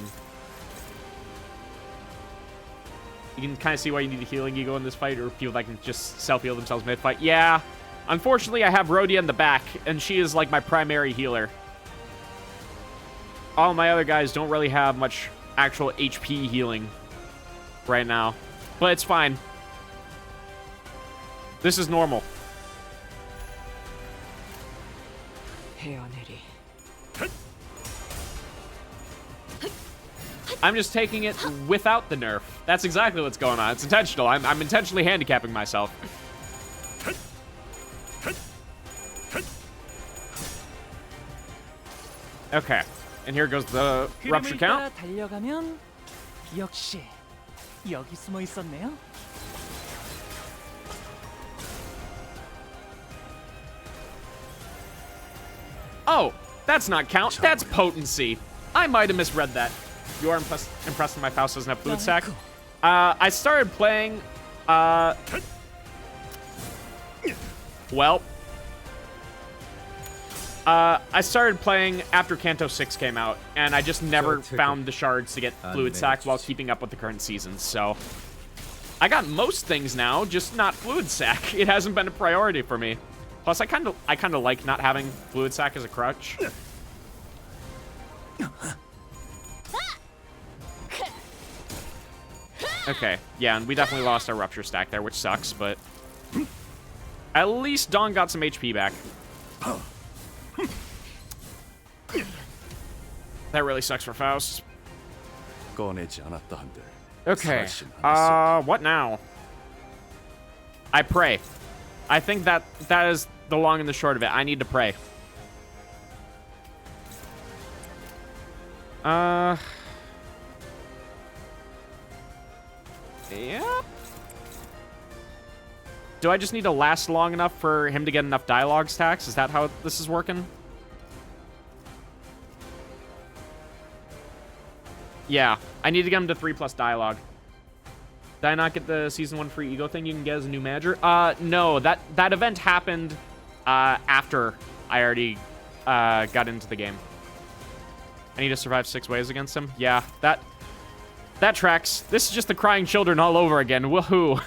You can kind of see why you need a healing ego in this fight, or people that can just self-heal themselves mid-fight. Yeah, unfortunately I have Rhodia in the back, and she is like my primary healer. All my other guys don't really have much actual HP healing right now, but it's fine. This is normal. I'm just taking it without the nerf. That's exactly what's going on. It's intentional. I'm intentionally handicapping myself. Okay. And here goes the rupture count. 달려가면 역시 여기 숨어 있었네요. Oh, that's not count. That's potency. I might have misread that. You are impressed that my Faust doesn't have fluid sack. I started playing. Well. I started playing after Canto 6 came out, and I just never found the shards to get fluid sack while keeping up with the current seasons. So I got most things now, just not fluid sack. It hasn't been a priority for me. Plus, I kind of like not having fluid sack as a crutch. Okay, yeah, and we definitely lost our rupture stack there, which sucks, but at least Dawn got some HP back. That really sucks for Faust. 꺼내지 않았다 한들. Okay, what now? I pray. I think that is the long and the short of it. I need to pray. Yeah. Do I just need to last long enough for him to get enough dialogue stacks? Is that how this is working? Yeah, I need to get him to 3+ dialogue. Did I not get the season 1 free ego thing you can get as a new manager? No, that event happened after I already got into the game. I need to survive 6 waves against him. Yeah, that tracks. This is just the crying children all over again. Woohoo!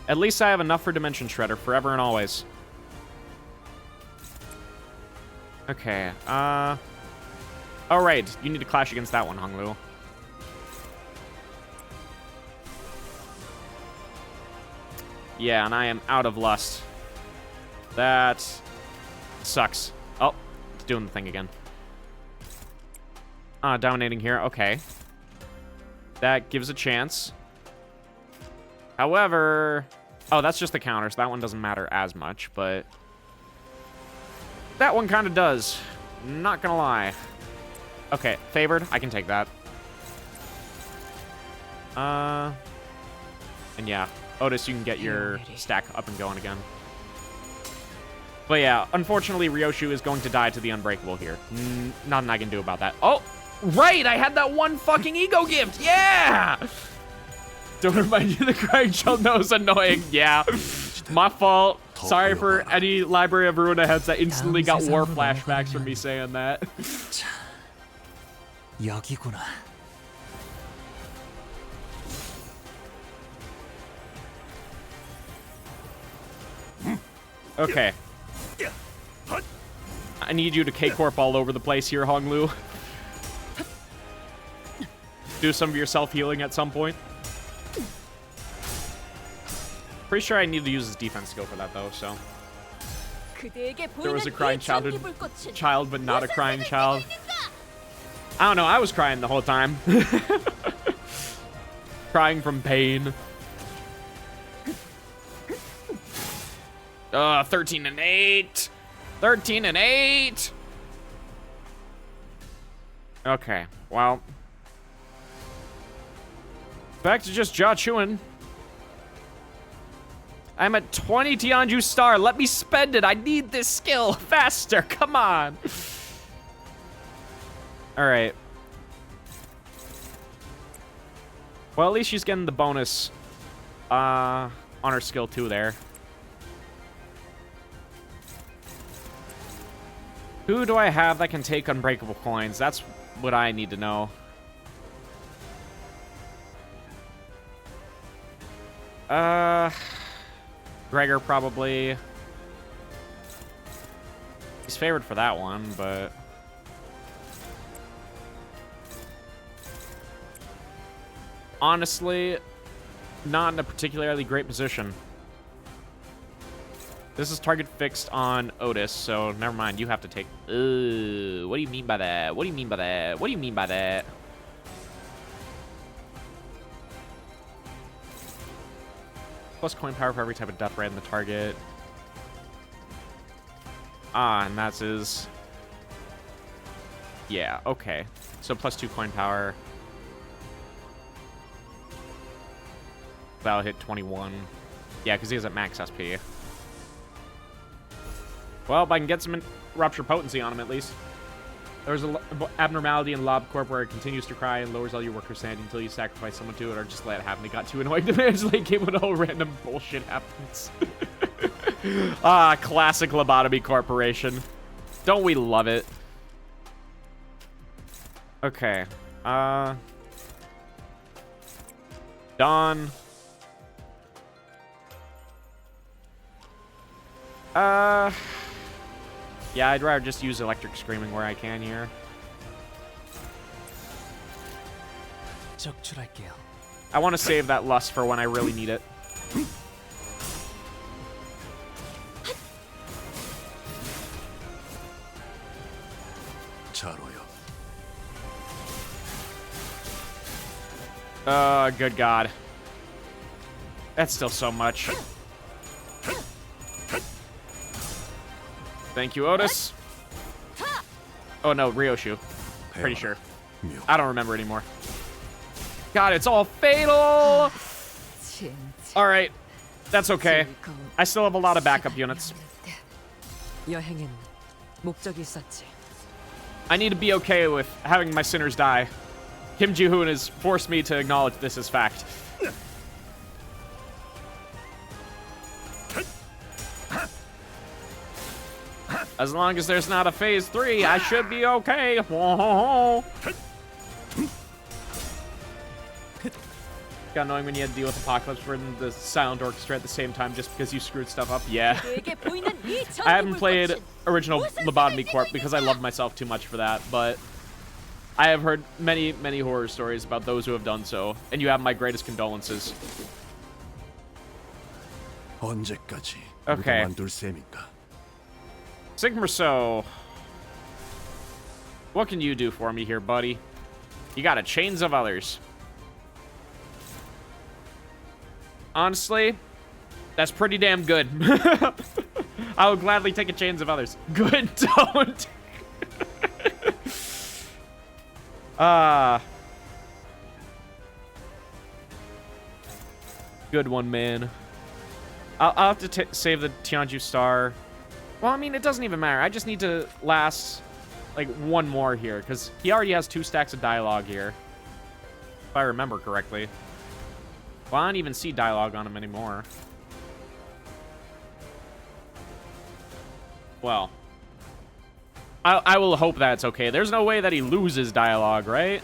At least I have enough for Dimension Shredder forever and always. Okay, all right, you need to clash against that one, Honglu. Yeah, and I am out of lust. That sucks. Oh, it's doing the thing again. Dominating here, okay. That gives a chance. However, oh, that's just the counter, so that one doesn't matter as much, but that one kind of does. Not gonna lie. Okay, favored. I can take that. And yeah, Otis, you can get your stack up and going again. But yeah, unfortunately, Ryoshu is going to die to the Unbreakable here. Nothing I can do about that. Oh, right! I had that one fucking ego gift! Yeah! Don't remind you the crying child. No, it's annoying. Yeah, my fault. Sorry for any Library of Ruina heads that instantly got war 세상으로 flashbacks from 넘어가면- me saying that. 여기구나. Okay. I need you to K-Corp all over the place here, Honglu. Do some of your self-healing at some point. Pretty sure I need to use his defense skill for that, though, so. 그대에게 There was a 보이는 crying 이 child, 전기불꽃은 but not a 무슨 crying 뜻을 child. 띠고 있는가? I don't know, I was crying the whole time. Crying from pain. 13 and 8. 13 and 8. Okay, well. Back to just jaw chewing. I'm at 20 Tianju star. Let me spend it. I need this skill faster. Come on. All right. Well, at least she's getting the bonus on her skill 2 there. Who do I have that can take unbreakable coins? That's what I need to know. Gregor probably. He's favored for that one, but honestly, not in a particularly great position. This is target fixed on Otis, so never mind. You have to take. What do you mean by that? What do you mean by that? What do you mean by that? Plus coin power for every type of death ray in the target. Ah, and that's his. Yeah, okay. So plus 2 coin power. That'll hit 21. Yeah, because he has at max SP. Well, if I can get some rupture potency on him at least. There's an abnormality in Lob Corp where it continues to cry and lowers all your workers' sanity until you sacrifice someone to it or just let it happen. It got too annoying to manage late game when all random bullshit happens. Ah, classic Lobotomy Corporation. Don't we love it? Okay. Dawn. Yeah, I'd rather just use Electric Screaming where I can here. 적출할게요. I want to save that lust for when I really need it. Good God. That's still so much. Thank you, Otis. Oh no, Ryoshu. Pretty sure. I don't remember anymore. God, it's all fatal! Alright. That's okay. I still have a lot of backup units. 여행엔 목적이 있었지. I need to be okay with having my sinners die. Kim Ji-hoon has forced me to acknowledge this as fact. As long as there's not a phase 3, I should be okay. Got annoying when you had to deal with Apocalypse and the Silent Orchestra at the same time just because you screwed stuff up. Yeah. I haven't played original Lobotomy Corp because I love myself too much for that, but I have heard many, many horror stories about those who have done so, and you have my greatest condolences. 언제까지 Okay. 만둘 셈인가? Sigmarso. What can you do for me here, buddy? You got a Chains of Others. Honestly, that's pretty damn good. I would gladly take a Chains of Others. Good, don't. Good one, man. I'll have to save the Tianju Star. Well, I mean, it doesn't even matter. I just need to last, like, one more here, because he already has 2 stacks of dialogue here. If I remember correctly. Well, I don't even see dialogue on him anymore. Well, I will hope that's okay. There's no way that he loses dialogue, right?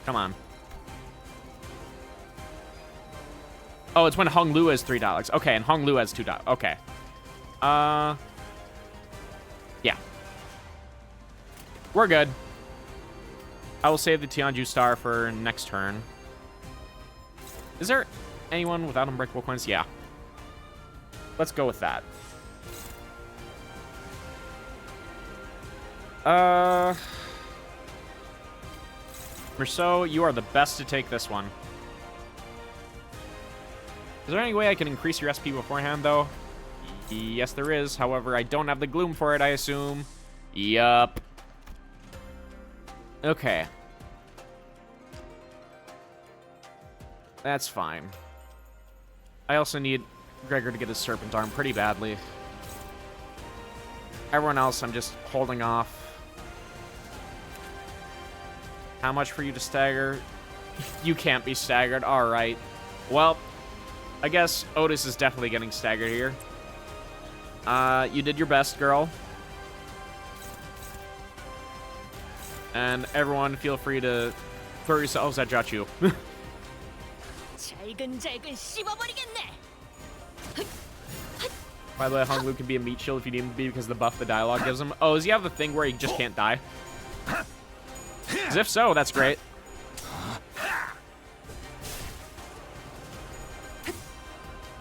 Come on. Oh, it's when Hong Lu has $3. Okay, and Hong Lu has $2. Okay. Yeah. We're good. I will save the Tianju Star for next turn. Is there anyone without unbreakable coins? Yeah. Let's go with that. Merceau, you are the best to take this one. Is there any way I can increase your SP beforehand, though? Yes, there is. However, I don't have the Gloom for it, I assume. Yup. Okay. That's fine. I also need Gregor to get his Serpent Arm pretty badly. Everyone else, I'm just holding off. How much for you to stagger? You can't be staggered. All right. Well, I guess Otis is definitely getting staggered here. You did your best, girl. And everyone, feel free to throw yourselves at Jachu. 잘근잘근 씹어버리겠네. By the way, Hong Lu can be a meat shield if you need him to be because of the buff the dialogue gives him. Oh, does he have the thing where he just can't die? Because if so, that's great.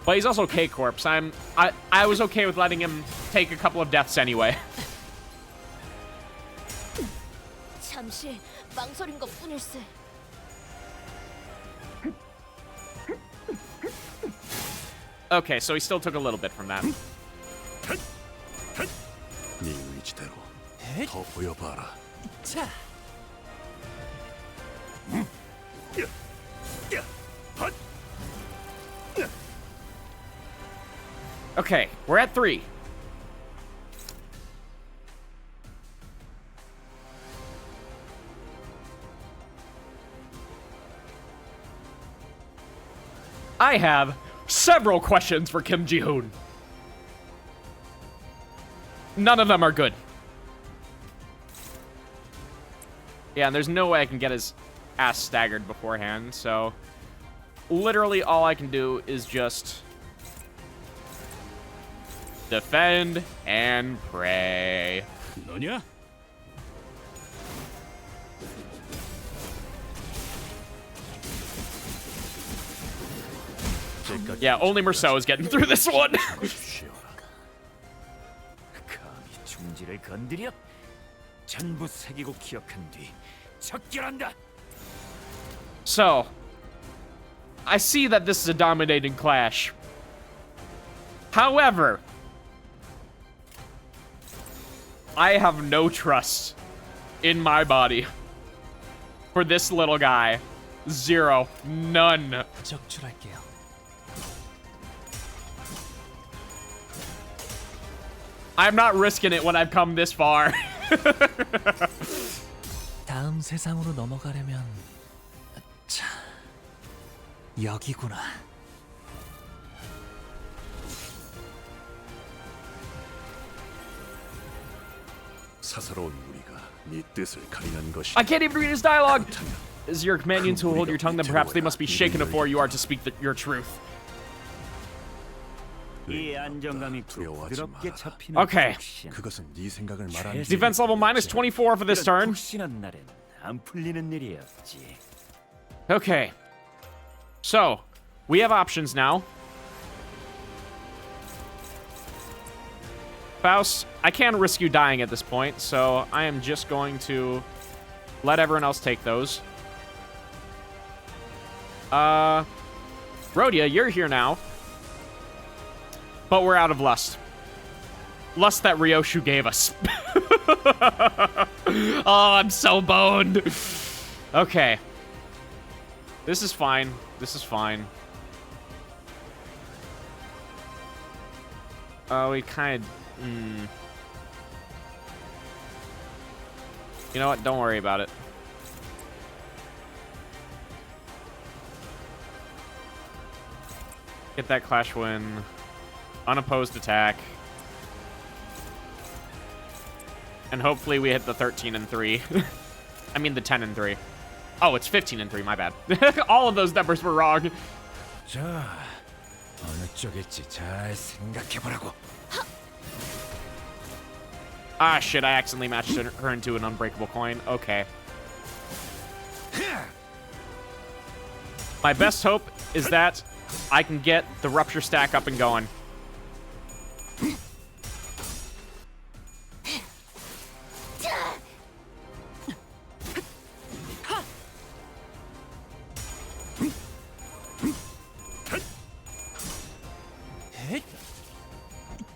But he's also K-Corpse. I was okay with letting him take a couple of deaths anyway. 잠시 망설인 것뿐일세. Okay, so he still took a little bit from that. 네 의지대로 더 보여봐라. 자, Okay, we're at 3. I have several questions for Kim Ji-hoon. None of them are good. Yeah, and there's no way I can get his ass staggered beforehand, so literally all I can do is just defend and pray. 너냐? Yeah, only Merceau is getting through this one. 감히 중지를 건드려? 전부 새기고 기억한 뒤 적결한다. So, I see that this is a dominating clash. However, I have no trust in my body for this little guy. Zero. None. 적출할게요. I'm not risking it when I've come this far. 다음 세상으로 넘어가려면 자, 여기구나. 사사로운 우리가 네 뜻을 가리는 것이. I can't even read his dialogue. Is your companions who hold your tongue, then perhaps they must be shaken before you are to speak your truth. 이 안정감이 부드럽게 잡히는 Okay. 푹신. 그것은 네 생각을 말하는. Defense level minus 24 for this turn. 푹신한 날엔 안 풀리는 일이 없지. Okay. So, we have options now. Faust, I can't risk you dying at this point, so I am just going to let everyone else take those. Rhodia, you're here now. But we're out of lust. Lust that Ryoshu gave us. Oh, I'm so boned. Okay. This is fine. This is fine. Oh, we kind of... You know what? Don't worry about it. Get that clash win. Unopposed attack. And hopefully we hit the 13 and 3. I mean the 10 and 3. Oh, it's 15 and 3, my bad. All of those numbers were wrong. 자, 어느 쪽일지 잘 생각해보라고. Ah, shit, I accidentally matched her into an unbreakable coin. Okay. My best hope is that I can get the rupture stack up and going.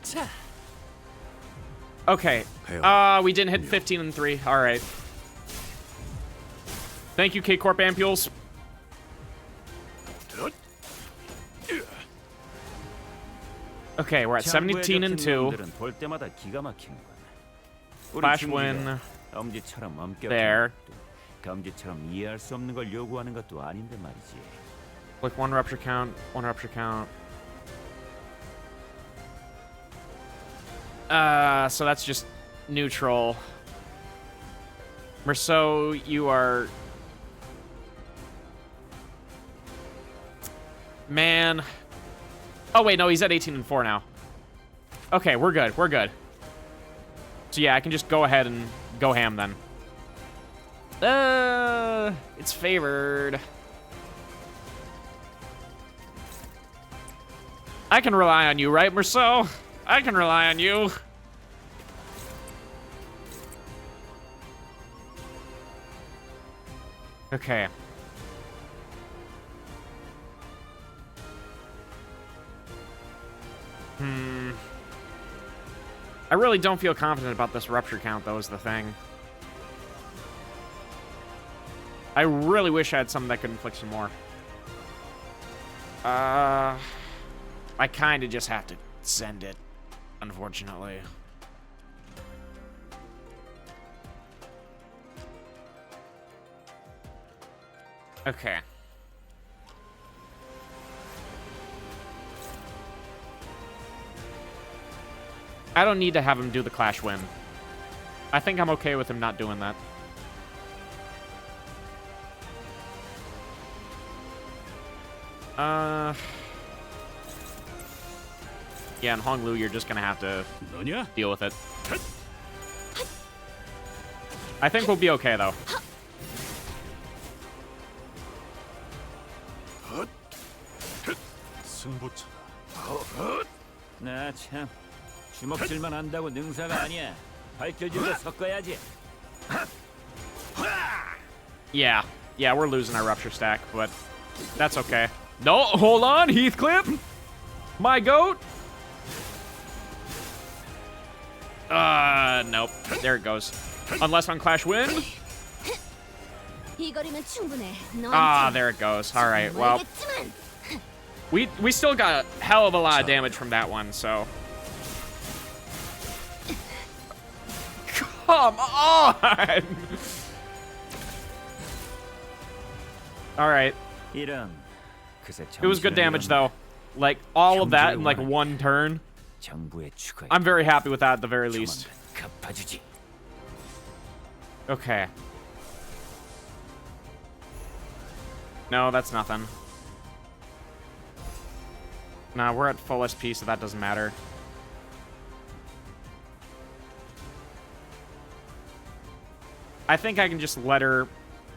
자, Okay. We didn't hit 15 and 3. All right. Thank you, K-Corp Ampules. Okay, we're at 17 and 2. 볼 때마다 기가 막힌 거야. 우리 Flash 중국이가 win. 엄지처럼 엄격한 There. 것도, 검지처럼 이해할 수 없는 걸 요구하는 것도 아닌데 말이지. Like one rupture count, one rupture count. So that's just neutral. Merceau, you are... Man. Oh, wait, no, he's at 18 and 4 now. Okay, we're good, we're good. So yeah, I can just go ahead and go ham then. It's favored. I can rely on you, right, Merceau? I can rely on you. Okay. I really don't feel confident about this rupture count, though, is the thing. I really wish I had something that could inflict some more. I kind of just have to send it, unfortunately. Okay. I don't need to have him do the clash win. I think I'm okay with him not doing that. Yeah, and Hong Lu, you're just gonna have to deal with it. I think we'll be okay, though. 승부처다. 나 참 주먹질만 한다고 능사가 아니야. 발길질도 섞어야지. Yeah, we're losing our rupture stack, but that's okay. No, hold on, Heathcliff! My goat! Nope. There it goes. Unless on Clash win? 이 거리면 충분해. Ah, there it goes. Alright, well. We still got a hell of a lot of damage from that one, so. Come on! Alright. 이런. It was good damage, though. Like, all of that in, like, one turn. I'm very happy with that, at the very least. Okay. No, that's nothing. Nah, we're at full SP, so that doesn't matter. I think I can just let her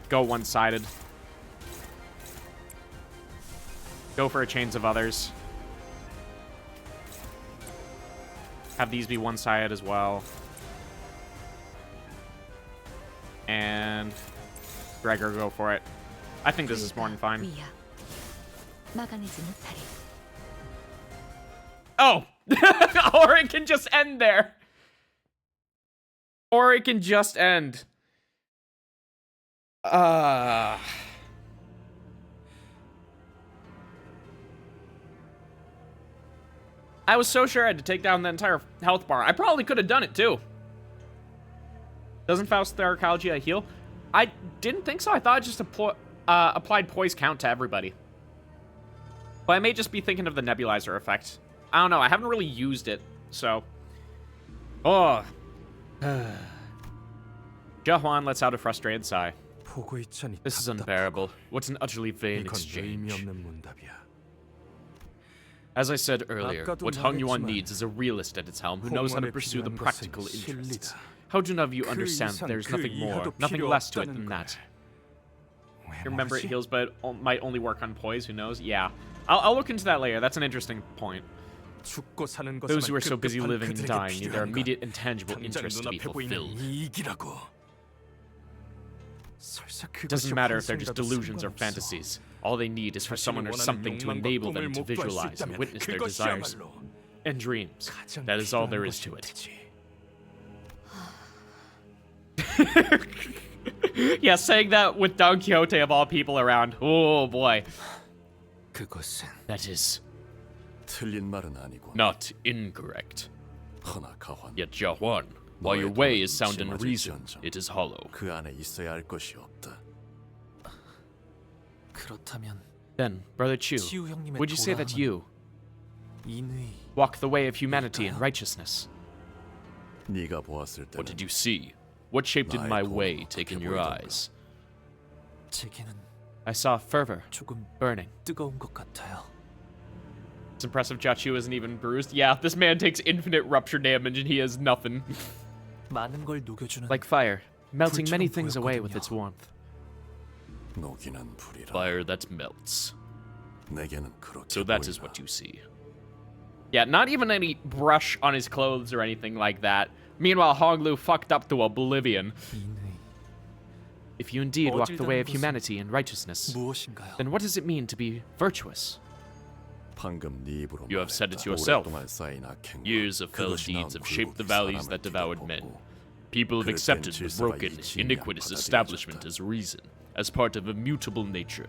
go one-sided. Go for a Chains of Others. Have these be one-sided as well. And Gregor go for it. I think this is more than fine. Oh! Or it can just end there. Or it can just end. I was so sure I had to take down the entire health bar. I probably could have done it, too. Doesn't Faust the Arcology heal? I didn't think so. I thought it just applied Poise Count to everybody. But I may just be thinking of the Nebulizer effect. I don't know. I haven't really used it, so. Oh. Jahuan lets out a frustrated sigh. 보고 있자니 This is 답답하고. unbearable. What an utterly vain 이건 의미 exchange. 없는 문답이야. As I said earlier, 아까도 what Hung Yuan 말했지만 needs is a realist at its helm who knows how to 홍원에 pursue the 필요한 practical 것은 interests. 실리다. How do none of you 그 understand 이상, there's 그 nothing more, 이하도 nothing 필요 less to it 없다는 than 거야. that? 왜 Remember, it 모르지? heals, but it might only work on poise. Who knows? Yeah, I'll look into that later. That's an interesting point. 죽고 사는 Those who 것에만 are so busy 급급한 living and 그들에게 dying need their 필요한 건 immediate and tangible 당장 interests to be 눈앞에 보이는 fulfilled. 이익이라고. 설사 그것이 Doesn't matter if they're just 환상이라도 delusions or 상관없어. fantasies. All they need is for someone or 자신이 원하는 something to 욕망과 enable 꿈을 them to 목도할 수 visualize and 있다면 witness their desires 그것이야말로 and dreams. 가장 That is all 필요한 there is to 것일 it. Yeah, saying that with Don Quixote of all people around. Oh boy. 그것은 That is 틀린 말은 아니고 not incorrect. 허나 가환 Yet, Jahuan, while your way is sound in reason, it is hollow. 그 안에 있어야 할 것이 없다. 그렇다면 Then, Brother Chu, 치유 형님의 would you say that 도라함은 you 인의 walk the way of humanity and righteousness? 네가 보았을 What 때는 did you see? What shape did my way take in your eyes? 제게는 I saw fervor, 조금 burning. 뜨거운 것 같아요. It's impressive Jiachu isn't even bruised. Yeah, this man takes infinite rupture damage and he has nothing. 많은 걸 녹여주는 Like fire, melting many 불처럼 things away with 보였거든요. its warmth. 녹이는 불이라. Fire that melts. 내게는 그렇게 So that is 보인다. what you see. Yeah, not even any brush on his clothes or anything like that. Meanwhile, Honglu fucked up to oblivion. 인의 If you indeed walk the way of 어질다는 것은 humanity and righteousness, 무엇인가요? then what does it mean to be virtuous? 방금 네 입으로 You have said it 말했다. yourself. 오랫동안 쌓인 악행과 Years of fell 그것이 deeds 낳은 have shaped the 굴곡이 valleys 사람을 that devoured men. 뒤덮었고 People have 그릇된 accepted the 질서가 broken, 이치냐 iniquitous 받아들여졌다. establishment as reason, as part of immutable nature.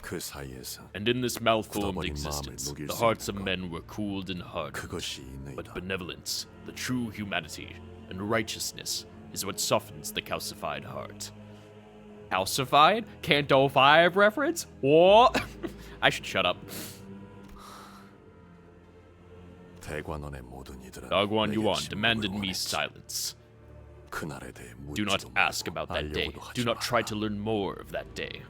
그 사이에서 And in this malformed 굳어버린 existence, 마음을 녹일 the 수 hearts 있는 of 것. men were cooled and hardened. 그것이 But 있느니라. benevolence, the true humanity, and righteousness is what softens the calcified heart. Calcified? Canto 5 reference? What? I should shut up. 대관원의 모든 이들은 Dogwan 내게 Yuan 침묵을 demanded me 원했지. silence. 그날에 대해 Do not 묻지도 ask 말고 about that day. 알려고도 하지 Do not try 마라. to learn more of that day.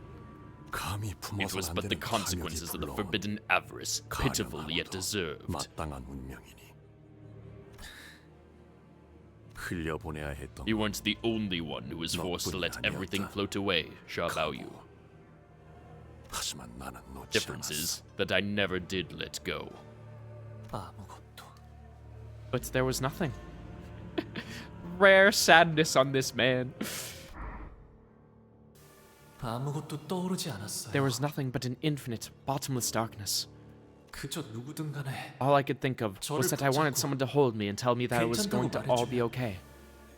감히 It 품어서는 was 안 but the 되는 consequences of the 탐욕이 forbidden avarice, pitiful yet 가련하고도 deserved. 마땅한 운명이니 흘려보내야 했던 You weren't the only one who was forced to let 너뿐이 everything 아니었다. float away, Sha Baoyu. 하지만 나는 놓지 Difference 않았어. is that I never did let go. 아무것도 But there was nothing. Rare sadness on this man. 아무것도 떠오르지 않았어요. There was nothing but an infinite, bottomless darkness. 그저 누구든 간에 All I could think of was that I wanted someone to hold me and tell me that it was going to all be okay.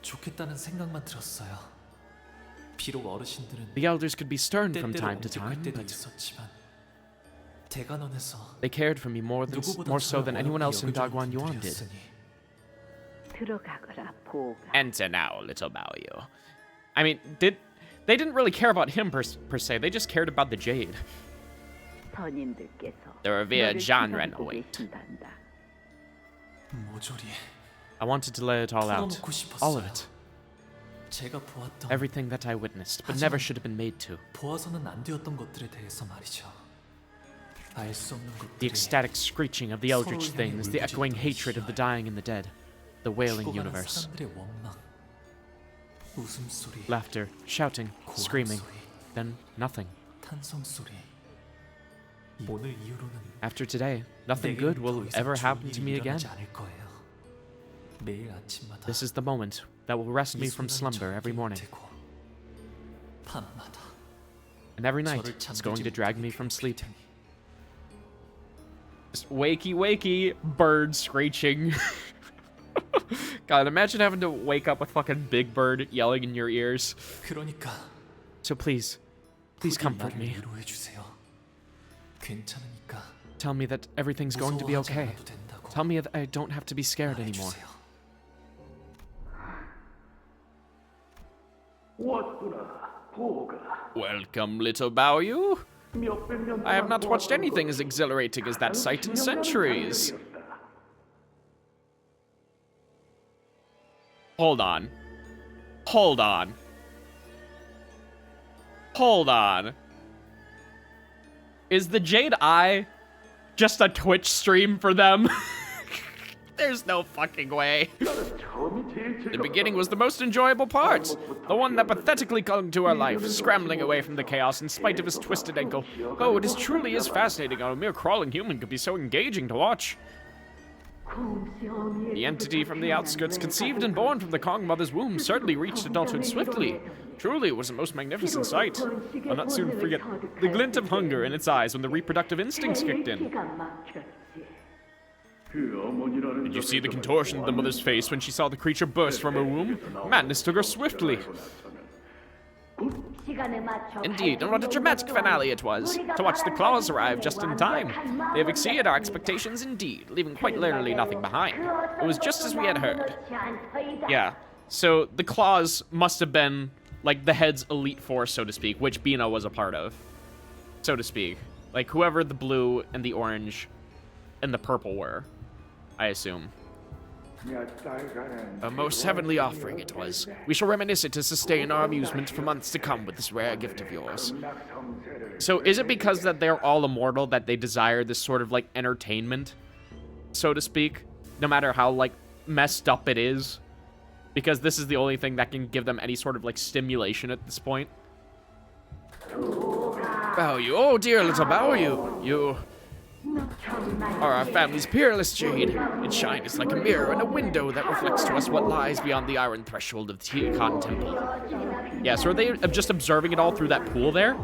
좋겠다는 생각만 들었어요. 비록 어르신들은 The elders could be stern from 때때로 time to time, 엄격할 때도 but 있었지만 대관원에서 they cared for me more so than anyone else in Dagwan 여겨주는 Yuan did. 분들이었으니 들어가거라 보가. Enter now, little Baoyu. I mean, they didn't really care about him per se. They just cared about the jade. 선인들께서 The revered 너를 Janren 기다리고 await. 계신단다. 모조리 I wanted to let it all out, 털어놓고 싶었어요. all of it, 제가 보았던 everything that I witnessed, but never should have been made to. 보아서는 안 되었던 것들에 대해서 말이죠. 알 수 없는 The 것들이 ecstatic screeching of the eldritch things, the echoing hatred of the dying and the dead, the wailing 죽어가는 universe, 사람들의 원망, 웃음소리, laughter, shouting, screaming, 소리, then nothing. 탄성소리. 오늘 이후로는 After today, nothing good will ever happen to me again. 않을 거예요. 매일 아침마다 This is the moment that will rest me 이 from 순간이 slumber every 저에게 morning, 되고, 밤마다 and every night 저를 it's going to 잠들지 drag me 못하게 from sleep. 괴롭힐 테니. Just wakey, wakey, bird screeching. God, imagine having to wake up with fucking Big Bird yelling in your ears. 그러니까 So please 부디 comfort 나를 me. 위로해 주세요. 괜찮으니까 Tell me that everything's going to be 무서워하지 okay. 않아도 된다고 Tell me that I don't have to be scared anymore. 말해주세요. Welcome, little Baoyu. I have not watched anything as exhilarating as that sight in centuries. Hold on. Hold on. Hold on. Is the Jade Eye just a Twitch stream for them? There's no fucking way. The beginning was the most enjoyable part. The one that pathetically clung to her life, scrambling away from the chaos in spite of his twisted ankle. Oh, it truly is fascinating how a mere crawling human could be so engaging to watch. The entity from the outskirts, conceived and born from the Kong mother's womb, certainly reached adulthood swiftly. Truly, it was a most magnificent sight. I'll not soon forget the glint of hunger in its eyes when the reproductive instincts kicked in. Did you see the contortion of the mother's face when she saw the creature burst from her womb? Madness took her swiftly. Indeed, and what a dramatic finale it was. To watch the claws arrive just in time. They have exceeded our expectations indeed, leaving quite literally nothing behind. It was just as we had heard. Yeah, so the claws must have been, like, the head's elite force, so to speak, which Bina was a part of, so to speak. Like, whoever the blue and the orange and the purple were, I assume. A most heavenly offering it was. We shall reminisce it to sustain our amusement for months to come with this rare gift of yours. So is it because that they're all immortal that they desire this sort of, like, entertainment, so to speak? No matter how, like, messed up it is? Because this is the only thing that can give them any sort of, like, stimulation at this point? Bao-Yu, oh dear little Bao-Yu, you are our family's peerless jade. Its shine is like a mirror and a window that reflects to us what lies beyond the iron threshold of the Tiakan Temple. Yeah, so are they just observing it all through that pool there?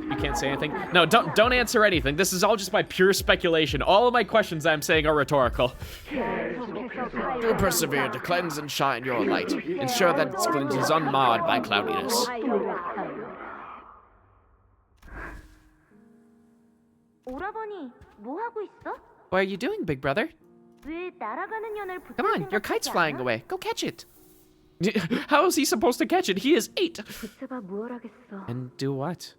You can't say anything? No, don't answer anything. This is all just my pure speculation. All of my questions I'm saying are rhetorical. Do persevere to cleanse and shine your light. Ensure that its glint is unmarred by cloudiness. What are you doing, big brother? Come on, your kite's flying away. Go catch it. How is he supposed to catch it? He is 8. And do what?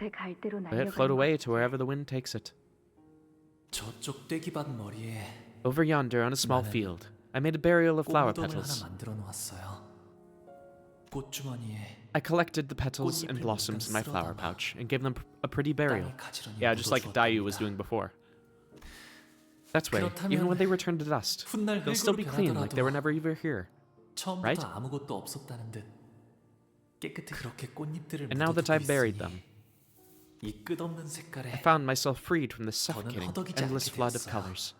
Let it float away to wherever the wind takes it. 저쪽 떼기밭 머리에 Over yonder on a small field, I made a burial of flower 꽃무덤을 petals. 하나 만들어 놓았어요. 꽃주머니에 I collected the petals and blossoms in my flower pouch and gave them a pretty burial. Yeah, just like Dayu was doing before. That way, even when they return to dust, they'll still be clean like they were never even here. Right? 처음부터 아무것도 없었다는 듯 깨끗해. 그렇게 꽃잎들을 And now that I've buried 있으니 them, 이 끝없는 I 색깔에 found myself freed from this suffocating, endless flood of colors.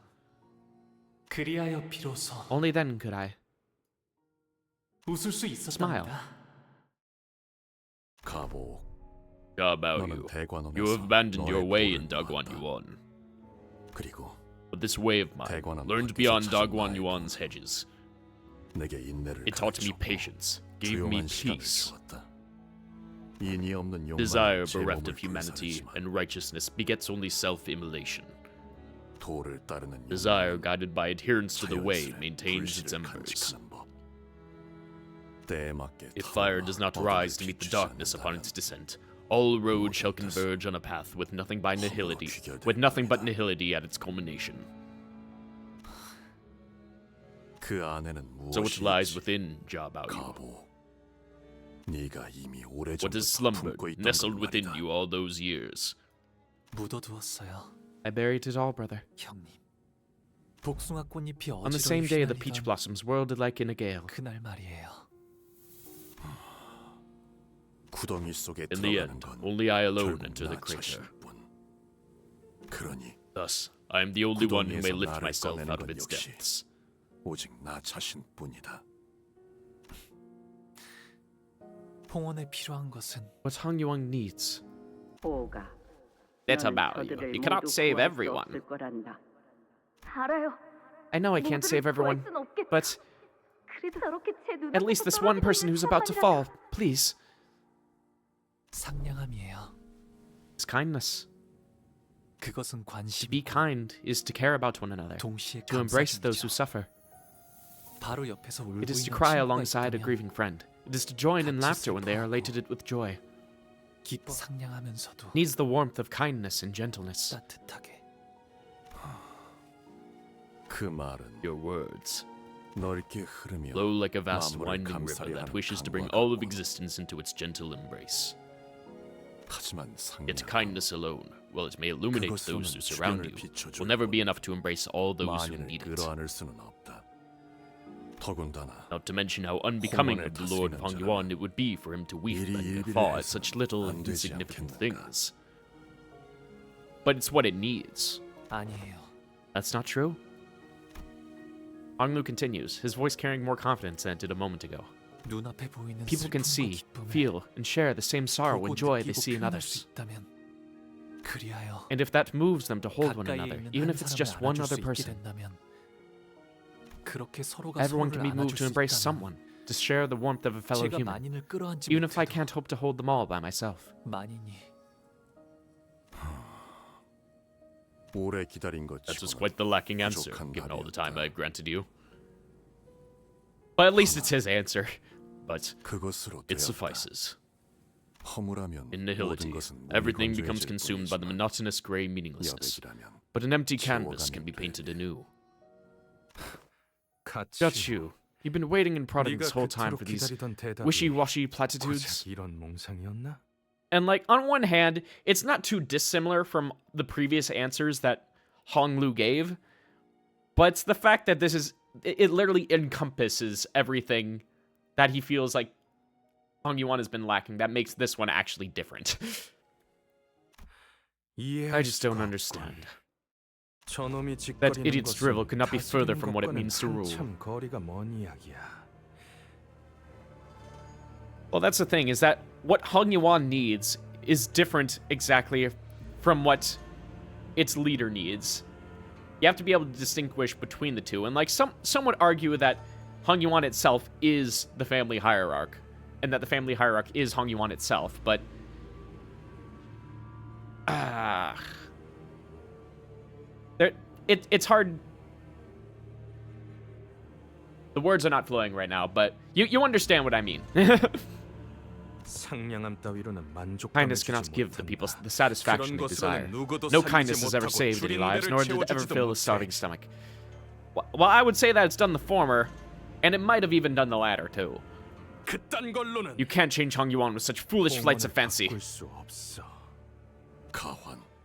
그리하여 비로소 Only then could I 웃을 수 smile. 있었답니다. 가보. How about 너는 you? 대관원에서 You have abandoned your 너의 way 도를 in Dagwan 놓았다. Yuan. 그리고 But this way of mine 대관원 learned 밖에서 beyond 찾은 Dagwan 나의 Yuan's 도는 hedges. 내게 인내를 It taught me 가르쳤고 patience, gave me 주요한 시간을 peace. 주었다. 인이 없는 욕망은 Desire 제 bereft 몸을 of humanity 불사르지만 and righteousness begets only self-immolation. 도를 따르는 Desire 욕망은 guided by adherence to the way 자연스레 maintains its 불씨를 embers. 간직하는 법. 때에 맞게 If fire 타오르나 does not 어둠을 rise to meet the 비추지 darkness upon 않는다면 its descent, all roads shall 모든 뜻은 converge on a path with nothing but nihility, 귀결될 with nothing but 겁니다. nihility at its culmination. 그 안에는 So 무엇이 it lies 있지? within Jabao. 가보. 네가 이미 What has 오래전부터 slumbered, 품고 있던 nestled 것 within 말이다. you all those years. 묻어두었어요. I buried it all, brother. 형님. 복숭아 꽃잎이 On the same day, the 어지러이 peach 휘날리던 blossoms whirled like in a gale. 그날 말이에요. 구덩이 속에 In the 들어가는 end, 건 only I alone 결국 enter the 나 crater. 자신뿐. 그러니 Thus, I am the only one who may 구덩이에서 lift 나를 myself 꺼내는 out of 건 its 역시 depths. 오직 나 자신뿐이다. 봉헌에 필요한 것은 What Hong Yuang needs. 보가. That's 너는 about you. 저들을 You cannot 모두 save 구할 수 everyone. 없을 거란다. 알아요. I know I can't save everyone, but at least this one person who's about to fall, please. 상냥함이에요. It's kindness. 그것은 To 관심. be kind is to care about one another, 동시에 to embrace those who 감싸주죠. suffer. 바로 옆에서 울고 It is to 있는 cry 친구가 alongside a 있다면 grieving friend. It is to join in 같이 laughter when they are 슬퍼하고 elated with joy. 기뻐 상냥하면서도 Needs the warmth of kindness and gentleness. 따뜻하게. 그 말은 Your words. 넓게 흐르며 Flow like a vast 만물을 winding river 감싸려 that 하는 wishes to bring 강과 all of 같구나. existence into its gentle embrace. 하지만 Yet 상냥 kindness alone, while it may illuminate those who 그것으로는 surround 주변을 you, 비춰줄 will never be 뿐 enough to embrace all those who 만인을 need it. 끌어안을 수는 없다. 더군다나 Not to mention how unbecoming 홍원을 of the Lord of 다스리는 Hongyuan it would be for him to weep and 일이 guffaw at 일비례해서 such little 안 되지 insignificant 않겠는가. things. But it's what it needs. 아니에요. That's not true? Honglu continues, his voice carrying more confidence than it did a moment ago. 눈앞에 보이는 People can 슬픔과 see, 기쁨을 feel, and share the same sorrow 보고 and joy they 느끼고 see in 표현할 수 others. 있다면 그리하여 And if that moves them to hold one 가까이에 another, 있는 even 한 if it's 사람을 just one 안아줄 other 수 있게 person, 된다면 그렇게 서로가 everyone 서로를 can be moved 안아줄 to 수 embrace 있다면 someone, to share the warmth of a fellow 제가 human, 만인을 끌어안지 even if I 못해도 can't hope to hold them all by myself. 만인이 오래 기다린 것 That was 치고는 quite the lacking answer, 부족한 given all the time 답이었다. I granted you. But at least it's his answer. But 그것으로 it 되었다. suffices. 허물하면 In 모든 nihility, 것은 몸이 everything becomes 건조해질 consumed by the 뿐이지만 monotonous gray meaninglessness. 여백이라면 But an empty canvas 지워가면 can be 돼. painted anew. 같이 Got you've been waiting and prodding this 네가 whole time 그토록 for these 기다리던 대답이 wishy-washy platitudes. 고작 이런 몽상이었나? And like on one hand, it's not too dissimilar from the previous answers that Honglu gave, but it's the fact that this is it literally encompasses everything that he feels like Hong Yuan has been lacking that makes this one actually different. I just don't understand. That idiot's drivel could not be further from what it means to rule. Well, that's the thing, is that what Hong Yuan needs is different exactly from what its leader needs. You have to be able to distinguish between the two. And like some would argue that Hong Yuan itself is the family hierarch, and that the family hierarch is Hong Yuan itself, but it's hard. The words are not flowing right now, but you understand what I mean. Kindness cannot give the people the satisfaction they desire. No kindness has ever saved any lives, nor did it ever fill a starving stomach. Well, I would say that it's done the former, and it might have even done the latter, too. You can't change Hong Yuan with such foolish flights of fancy.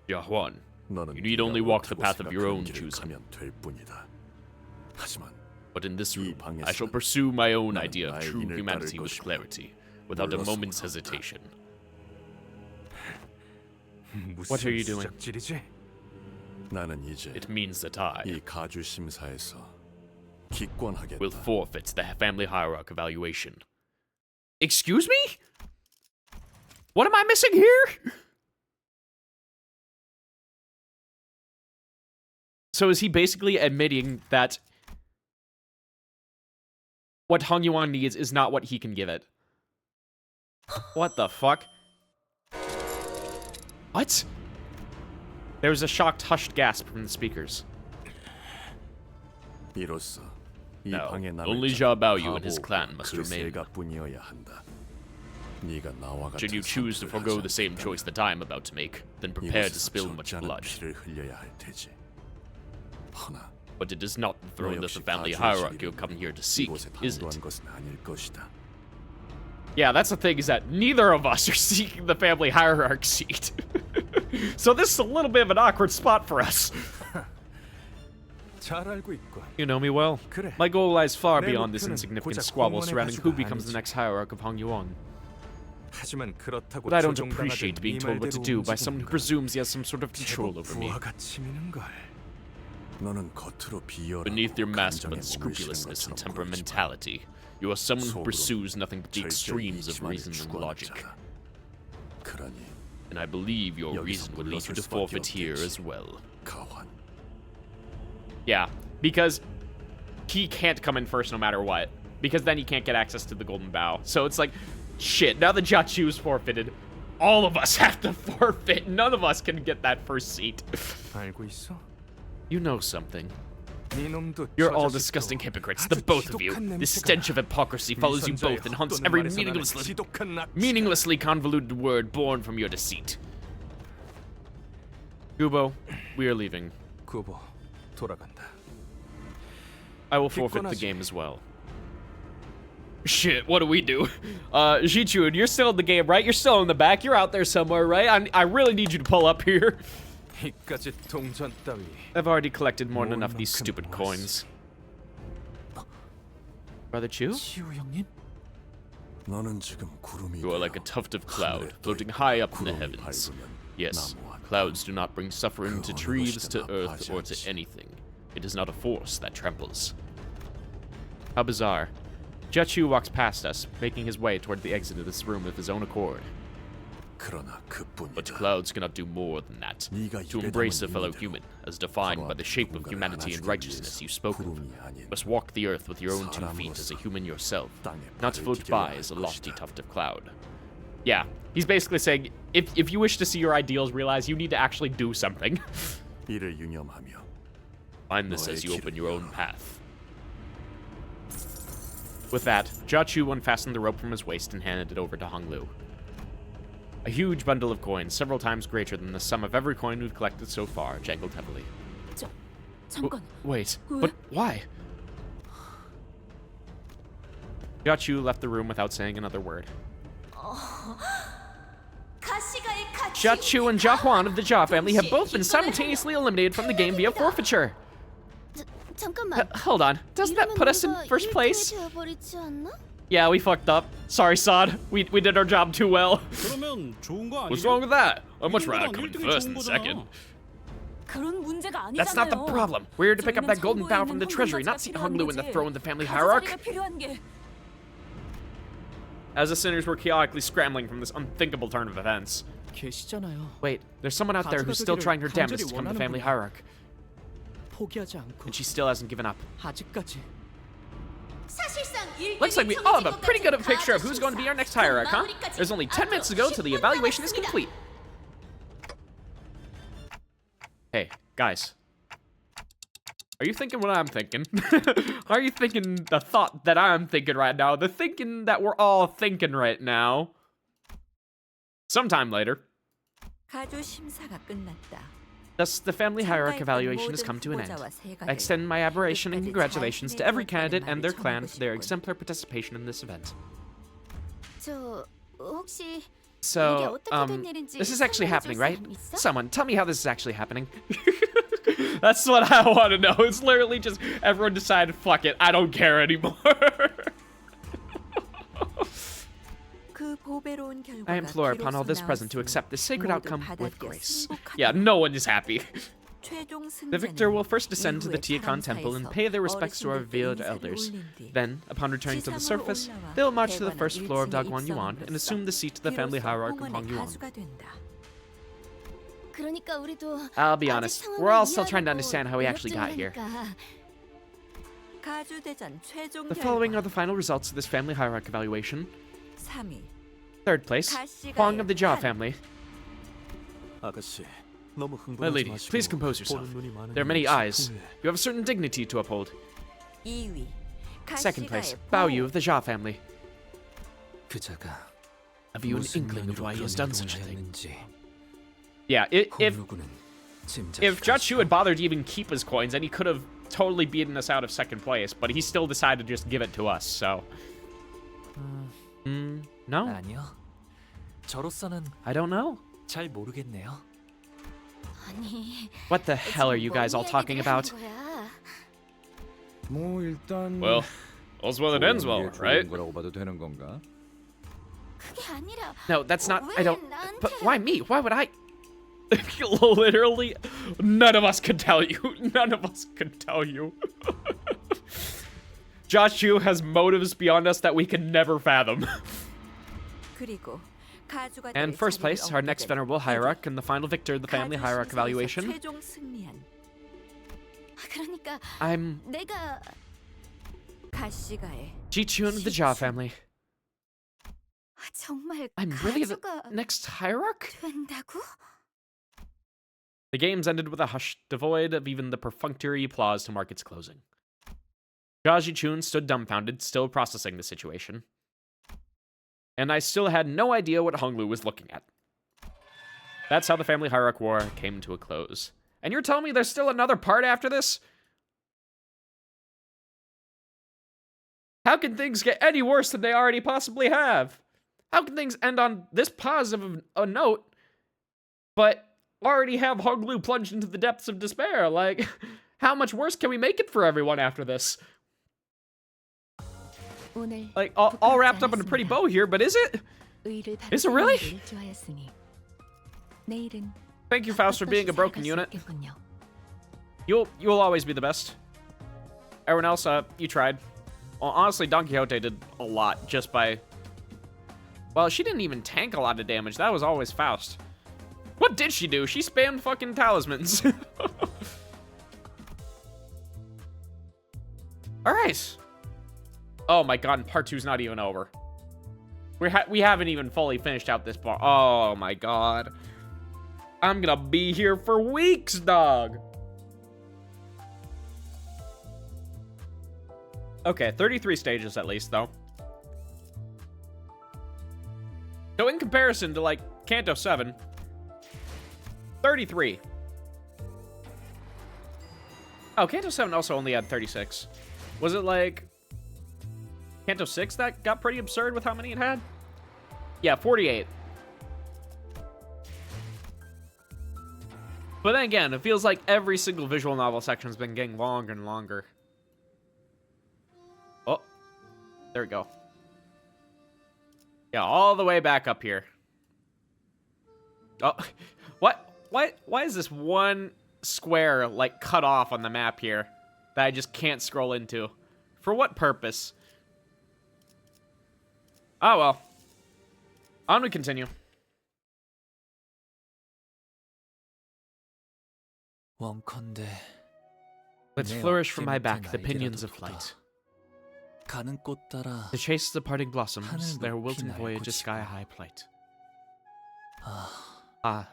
Ya Huan, you need only walk the path of your own choosing. But in this room, I shall pursue my own idea of true humanity with clarity, without a moment's hesitation. What are you doing? It means that I will will forfeit the family hierarch evaluation. Excuse me? What am I missing here? So is he basically admitting that what Hong Yuan needs is not what he can give it? What the fuck? What? There was a shocked, hushed gasp from the speakers. No, only Jia Baoyu and his clan must remain. Should you choose to forego the same choice that I am about to make, then prepare to spill much blood. But it is not the throne that the family hierarchy you come here to seek, is it? Yeah, that's the thing, is that neither of us are seeking the family hierarch seat. So this is a little bit of an awkward spot for us. You know me well. My goal lies far beyond this insignificant squabble surrounding who becomes the next hierarch of Hong Yuan. But I don't appreciate being told what to do by someone who presumes he has some sort of control over me. Beneath your mask of unscrupulousness and temperamentality, you are someone who pursues nothing but the extremes of reason and logic. And I believe your reason would lead you to forfeit here as well. Yeah, because he can't come in first no matter what. Because then he can't get access to the Golden Bow. So it's like, shit, now the Jiachu's forfeited. All of us have to forfeit. None of us can get that first seat. You know something. You're all disgusting hypocrites, the both of you. This stench of hypocrisy follows you both and haunts every meaninglessly convoluted word born from your deceit. Gubo, we are leaving. I will forfeit the game as well. Shit, what do we do? Ji-chun, you're still in the game, right? You're still in the back. You're out there somewhere, right? I really need you to pull up here. 이까지 동전 따위. I've already collected more than enough of these stupid coins. Brother Chu? 치우 형님? 너는 지금 구름이 You are like a tuft of cloud, floating high up in the heavens. Yes, clouds do not bring suffering to trees, to earth, or to anything. It is not a force that tramples. How bizarre. Jia-Chu walks past us, making his way toward the exit of this room of his own accord. 그러나 But 그뿐이다. clouds cannot do more than that. To embrace a fellow human, as defined by the shape of humanity and righteousness you spoke of. You must walk the earth with your own 2 feet as a human yourself, not float by as a lofty tuft of cloud. Yeah, he's basically saying, if you wish to see your ideals realized, you need to actually do something. 이를 유념하며 Find this as you open your own path. With that, Jia-Chu unfastened the rope from his waist and handed it over to Honglu. A huge bundle of coins, several times greater than the sum of every coin we've collected so far, jangled heavily. 잠깐. Wait, but why? Jia-Chu left the room without saying another word. 가시가의 가치. Jia-Chu and Jia Huan of the Jia family have both been simultaneously eliminated from the game via forfeiture. 잠깐만. Hold on, doesn't that put us in first place? 되어버리지 않나? Yeah, we fucked up. Sorry, Sod. We did our job too well. 그러면 좋은 거 What's 아니야? wrong with that? I'd much rather come in first than second. 그런 문제가 아니잖아요. That's not the problem. We're here to pick up that golden bow from the treasury, not see Honglu in the throne of the family hierarch. 필요한 게. As the sinners were chaotically scrambling from this unthinkable turn of events. 계시잖아요. Wait, there's someone out there who's still trying her damnedest to become the family hierarch. 포기하지 않고 And she still hasn't given up. 아직까지. Looks like we all have a pretty good of a picture of who's going to be our next hierarch, huh? There's only 10 minutes to go till the evaluation is complete. Hey, guys. Are you thinking what I'm thinking? Are you thinking the thought that I'm thinking right now? The thinking that we're all thinking right now? Sometime later. 가조 심사가 끝났다. Thus, the family hierarch evaluation has come to an end. I extend my admiration and congratulations to every candidate and their clan for their exemplary participation in this event. So, this is actually happening, right? Someone, tell me how this is actually happening. That's what I want to know. It's literally just everyone decided, fuck it, I don't care anymore. I implore upon all this present to accept this sacred outcome with grace. Yeah, no one is happy. The victor will first descend to the Tiakan temple and pay their respects to our revered elders. Then, upon returning to the surface, they will march to the first floor of Dagwon Yuan and assume the seat of the family hierarch of Hong Yuan. I'll be honest, we're all still trying to understand how we actually got here. The following are the final results of this family hierarch evaluation. 3위. Third place, Huang of the Jia family. 아가씨, 너무 흥분하지 My lady, 마시고 please compose yourself. 보는 눈이 많은 There are many 이유는 eyes. 집중해. You have a certain dignity to uphold. 2위. Second place, Bao Yu of the Jia family. 그자가 Have you an 무슨 inkling of why he has 면으로 done such a thing? 변했는지 Yeah, if 홍루군은 if Jia-Chu had bothered to even keep his coins, then he could have totally beaten us out of second place, but he still decided to just give it to us, so. No? 아니요. 저로서는 I don't know. 잘 모르겠네요. What the hell are you guys all talking about? 뭐 일단 Well, all's well that ends well, 좋은 right? 거라고 봐도 되는 건가? No, that's not. I don't. But why me? Why would I? Literally, none of us could tell you. None of us could tell you. Jia-Chu has motives beyond us that we can never fathom. And first place, our next venerable hierarch and the final victor of the family hierarch evaluation. I'm Ji-Chun of the Jia family. I'm really the next hierarch? The games ended with a hush devoid of even the perfunctory applause to mark its closing. Jia Ji-chun stood dumbfounded, still processing the situation. And I still had no idea what Honglu was looking at. That's how the family hierarch war came to a close. And you're telling me there's still another part after this? How can things get any worse than they already possibly have? How can things end on this positive a note, but already have Hoglu plunged into the depths of despair? Like, how much worse can we make it for everyone after this? Like, all wrapped up in a pretty bow here, but is it? Is it really? Thank you, Faust, for being a broken unit. You'll always be the best. Everyone else, you tried. Well, honestly, Don Quixote did a lot just by... Well, she didn't even tank a lot of damage. That was always Faust. What did she do? She spammed fucking talismans. Alright. Oh my god, and part 2's not even over. We haven't even fully finished out this part. Oh my god. I'm gonna be here for weeks, dog. Okay, 33 stages at least, though. So in comparison to, like, Canto 7, 33. Oh, Canto 7 also only had 36. Was it, like, Canto 6 that got pretty absurd with how many it had? Yeah, 48. But then again, it feels like every single visual novel section has been getting longer and longer. Oh, there we go. Yeah, all the way back up here. Oh, what? Why is this one square, like, cut off on the map here that I just can't scroll into? For what purpose? Oh, well. On we continue. 원컨대 Let's flourish from my back the pinions of flight. 가는 꽃 따라 To chase the parting blossoms, 하늘 their 높이 wilting 날고 voyage to 지나. sky-high plight. 아,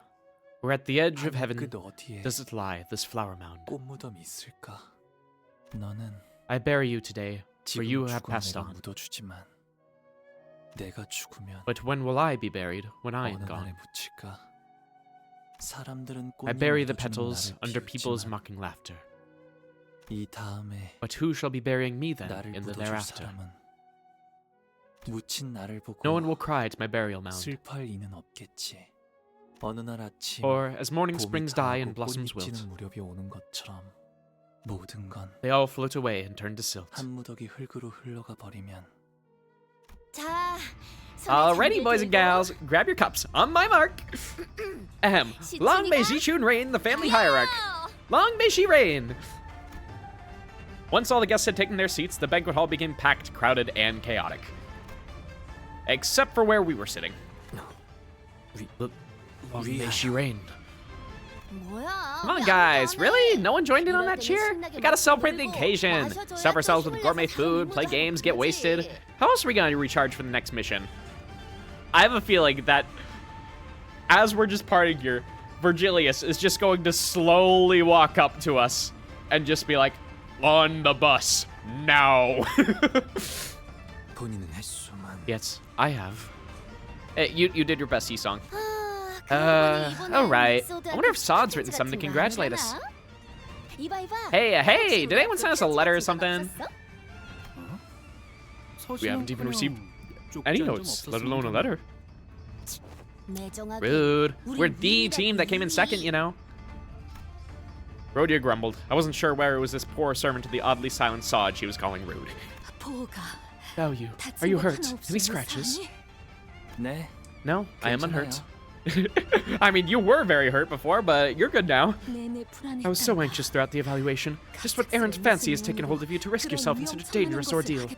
We're at the edge of heaven. 끝 어디에 Does it lie, this flower mound? 꽃무덤이 있을까? 너는 I bury you today, for 지금 you have 죽어 passed 내가 on. 묻어주지만 내가 죽으면 But when will I be buried, when I 어느 am gone? 날에 묻힐까? 사람들은 I bury the 꽃잎을 petals 묻어주는 under 나를 people's 비웃지만 mocking laughter. 이 다음에 But who shall be burying me then, 나를 in the 묻어줄 thereafter? 사람은 묻힌 나를 보고 No one will cry at my burial mound. 슬퍼할 이는 없겠지. 어느 날 아침 For as morning 봄이 springs die 다하고 and blossoms 꽃잎 wilt, 지는 무렵이 오는 것처럼 모든 건 한 they all float away and turn to silt. 무더기 흙으로 흘러가 버리면 자, Alrighty, boys and gals, grab your cups. On my mark. Ahem. Long may Zichun reign, the family hierarch. Long may she reign. Once all the guests had taken their seats, the banquet hall became packed, crowded, and chaotic. Except for where we were sitting. Long may she reign. Come on, guys. Really? No one joined in on that cheer? We gotta celebrate the occasion. Stuff ourselves with gourmet food, play games, get wasted. How else are we gonna recharge for the next mission? I have a feeling that as we're just parting here, Virgilius is just going to slowly walk up to us and just be like, on the bus, now. 본인은 했소만. Yes, I have. Hey, you did your best, Song. Alright. I wonder if Sod's written something to congratulate us. Hey, did anyone send us a letter or something? We haven't even received any notes, let alone a letter. Rude. We're the team that came in second, you know. Rhodia grumbled. I wasn't sure where it was this poor servant to the oddly silent Sod she was calling rude. How are you? Are you hurt? Any scratches? 네, No, I am unhurt. I mean, you were very hurt before, but you're good now. I was so anxious throughout the evaluation. Just what errant fancy has taken hold of you to risk yourself in such a dangerous ordeal?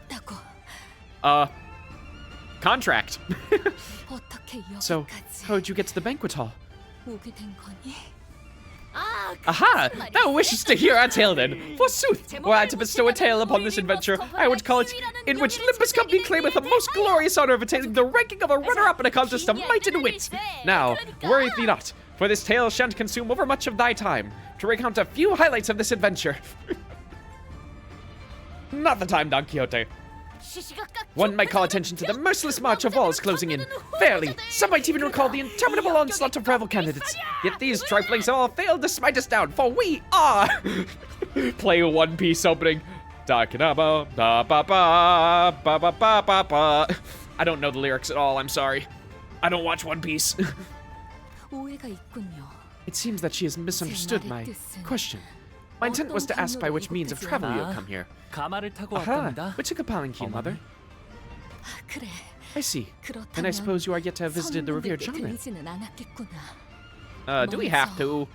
Contract. So, how'd you get to the banquet hall? Aha! Thou wishes to hear our tale then. Forsooth, were I to bestow a tale upon this adventure, I would call it, in which Limbus Company claimeth the most glorious honor of attaining the ranking of a runner-up in a contest of might and wit. Now, worry thee not, for this tale shan't consume over much of thy time, to recount a few highlights of this adventure. Not the time, Don Quixote. One might call attention to the merciless march of walls closing in. Fairly, some might even recall the interminable onslaught of rival candidates. Yet these triflings have all failed to smite us down, for we are... Play One Piece opening. Dakinaba, ba ba ba ba ba ba ba ba. I don't know the lyrics at all, I'm sorry. I don't watch One Piece. 오해가 있군요. It seems that she has misunderstood my question. My intent was to ask by which means of travel you have come here. 가마를 타고 Aha, 왔답니다. we took a palanquin, mother. 그래. I see. And I suppose you are yet to have visited the revered genre. 들리지는 않았겠구나. Do we have to?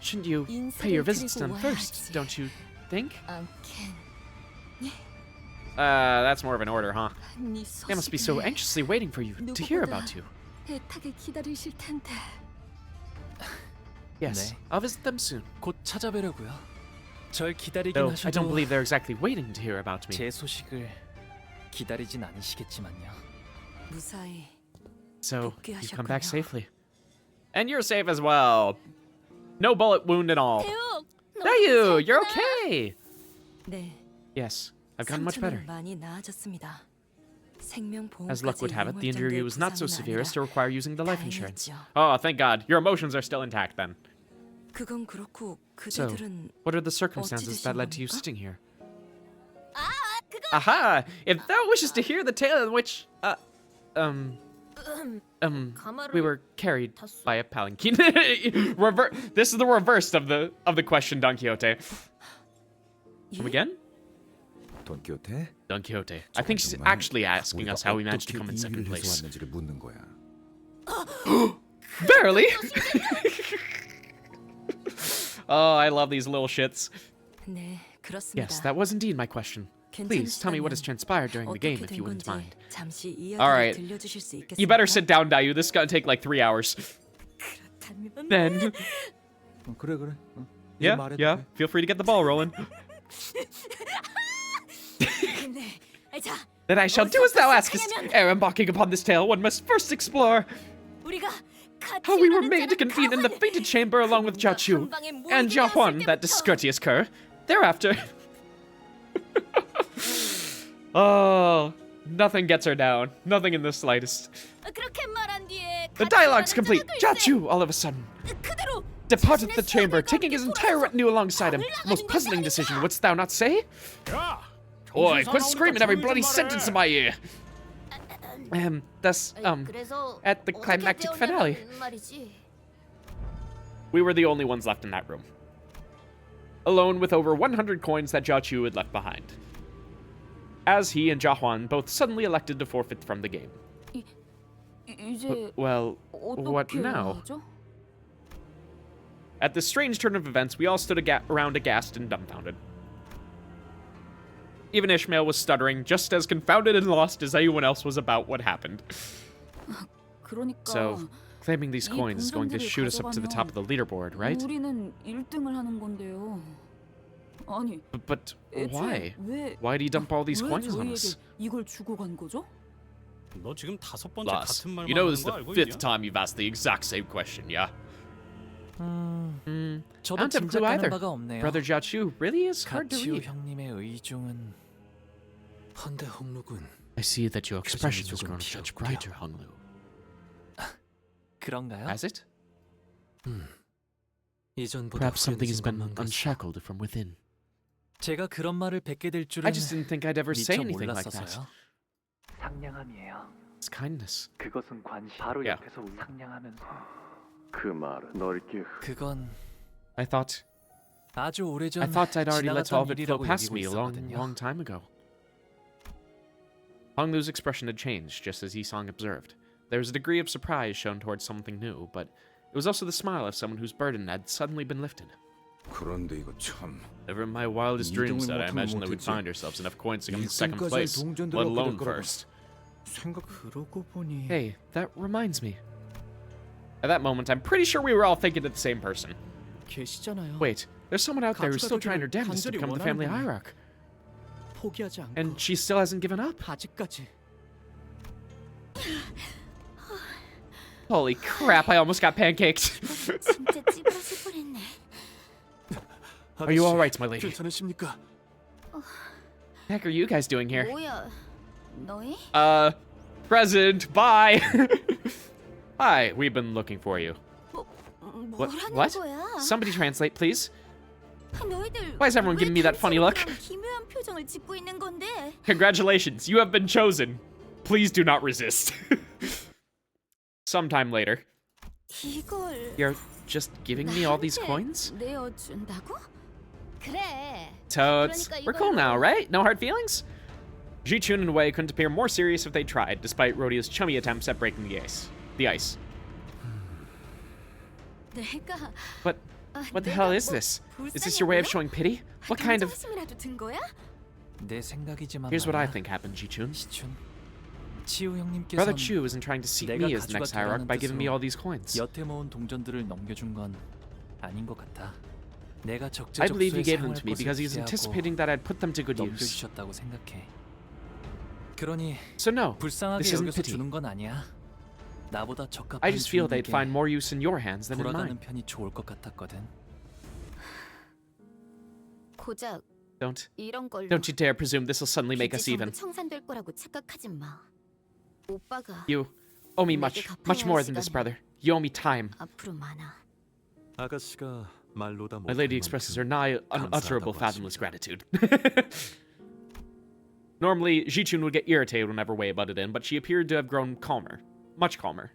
Shouldn't you pay your visits to them first, don't you think? 않겠니? That's more of an order, huh? 네 They must be so 소식을 anxiously waiting for you to hear about you. 애타게 기다리실 텐데. Yes, 네. I'll visit them soon. 곧 찾아뵈려고요. 절 기다리긴 Though I don't 하셔도 believe they're exactly waiting to hear about me. 제 소식을 기다리진 않으시겠지만요. 무사히 So, you come back 복귀하셨군요. safely. And you're safe as well. No bullet wound at all. 태욱, 너 Dayu, you're 괜찮아? okay. 네, Yes, I've gotten much better. 상처는 많이 나아졌습니다. As luck would have it, the injury was not so severe as to require using the life insurance. 다행이었죠. Oh, thank God. Your emotions are still intact then. 그건 그렇고 So, 그대들은 what are the circumstances that 어찌 led to you 되신 sitting here? 그거 Aha! If thou wishes to hear the tale in which, we were carried by a palanquin. This is the reverse of the question, Don Quixote. Come again? 돈 끼호테? Don Quixote. I think she's actually asking us how we managed to come in second place. 왔는지를 묻는 거야. Verily? Oh, I love these little shits. 네, 그렇습니다. Yes, that was indeed my question. Please tell me what has 괜찮으시다면 transpired during the game, 어떻게 if 된 you wouldn't 건지 mind. 잠시 All right. 이야기를 들려주실 수 있겠습니까? You better sit down, Dayu. This is gonna take like 3 hours. 그렇다면 Then, 그래 그래. yeah, feel free to get the ball rolling. 네. 자, Then I shall do as thou askest. Ere embarking upon this tale, one must first explore 우리가 how we were made to convene in the fated chamber along with Jia Chu and Jia Huan, that discourteous cur. Thereafter... Oh, nothing gets her down. Nothing in the slightest. 그렇게 말한 뒤에 The dialogue's complete. Jia Chu, all of a sudden, 그대로 departed the chamber, taking his entire retinue alongside him. Most puzzling decision, wouldst thou not say? Oi, quit screaming every bloody sentence in my ear. Thus, at the climactic finale, we were the only ones left in that room. Alone with over 100 coins that Jia Chu had left behind. As he and Jia Huan both suddenly elected to forfeit from the game. 이제 Well, what 어떻게 now? 하죠? At this strange turn of events, we all stood around aghast and dumbfounded. Even Ishmael was stuttering, just as confounded and lost as anyone else was about what happened. 그러니까 So, claiming these coins is going to shoot us up to the top of the leaderboard, right? 우리는 1등을 하는 건데요. 아니, But why? 애초에 왜 Why do you dump all these 왜 coins on 저희에게 us? 이걸 주고 간 거죠? 너 지금 5번째 Loss, 같은 말만 you know 하는 this is 거 the 알고 5th 있냐? time you've asked the exact same question, yeah? I 저도 don't have a clue either. 짐작가는 바가 없네요. Brother Jia Chu really is hard to 가치우 read. 형님의 의중은 헌데 홍록은 I see that your expression has 조금 grown much 비었구려. brighter, Honglu. 그런가요? Has it? 이전보다 Perhaps something has 후련해진 been 것만 같소. unshackled from within. 제가 그런 말을 뱉게 될 줄은 I just didn't think I'd ever say 미처 anything like that. 몰랐어서요. 상냥함이에요. It's kindness. 그것은 관심. 바로 Yeah. 옆에서 상냥하면서 그 말은 넓게 그건 I thought 아주 오래전 I'd already let all of 지나갔던 it flow 일이라고 past 여기고 me a long, 있었거든요. long time ago. Honglu's expression had changed, just as Yisong observed. There was a degree of surprise shown towards something new, but it was also the smile of someone whose burden had suddenly been lifted. 그런데 이거 참. Never in my wildest dreams did I imagine that we'd find ourselves enough coins to come in second place, let alone first. 생각 그러고 보니 Hey, that reminds me. At that moment, I'm pretty sure we were all thinking of the same person. 계시잖아요. Wait, there's someone out there who's still trying her damnedest to become the family hierarch. 포기하지 않고 And she still hasn't given up? 아직까지 Holy crap, I almost got pancaked. 진짜 찌그러질 뻔했네. Are you alright, my lady? 괜찮으십니까? The heck are you guys doing here? 뭐야, 너희? Present, bye! Hi, we've been looking for you. 뭐라는 What? 거야? Somebody translate, please. 너희들 Why is everyone 왜 giving me that funny look? 당신이랑 기묘한 표정을 걸 짓고 있는 건데. Congratulations, you have been chosen. Please do not resist. Sometime later. 이걸 You're just giving me all these coins? 내어준다고? 그래. Totes. We're cool now, right? No hard feelings? Ji-chun and Wei couldn't appear more serious if they tried, despite Rhodio's chummy attempts at breaking the ice. 내가 What the hell is this? Is this your way of showing pity? What kind of... 경정심이라도 든 거야? 내 생각이지만 Here's what I 말이야. think happened, Ji-chun. 시춘, 치우 형님께서 Brother Chu isn't trying to see me as the next hierarch by giving me all these coins. 여태 모은 동전들을 넘겨준 건 아닌 것 같아. 내가 I believe he 적재적소에 gave them 사용할 to me because he was 것을 anticipating that I'd put them to good use. 넘겨주셨다고 생각해. 그러니 So no, 불쌍하게 this isn't 여겨서 pity. 주는 건 아니야. 나보다 적합한 I just feel they'd 주인에게 find more use in your hands than in 돌아가는 mine. 편이 좋을 것 같았거든. 고작 Don't 이런 걸로 you dare presume this'll suddenly make us 빚이 even. 전부 청산될 거라고 착각하지 마. 오빠가 You owe me much more than this, brother. You owe me time. 앞으로 많아. 아가씨가 말로다 My lady expresses her nigh unutterable, 감사하다고 fathomless 하십니다. gratitude. Normally, Ji-chun would get irritated whenever Wei butted in, but she appeared to have grown calmer. Much calmer.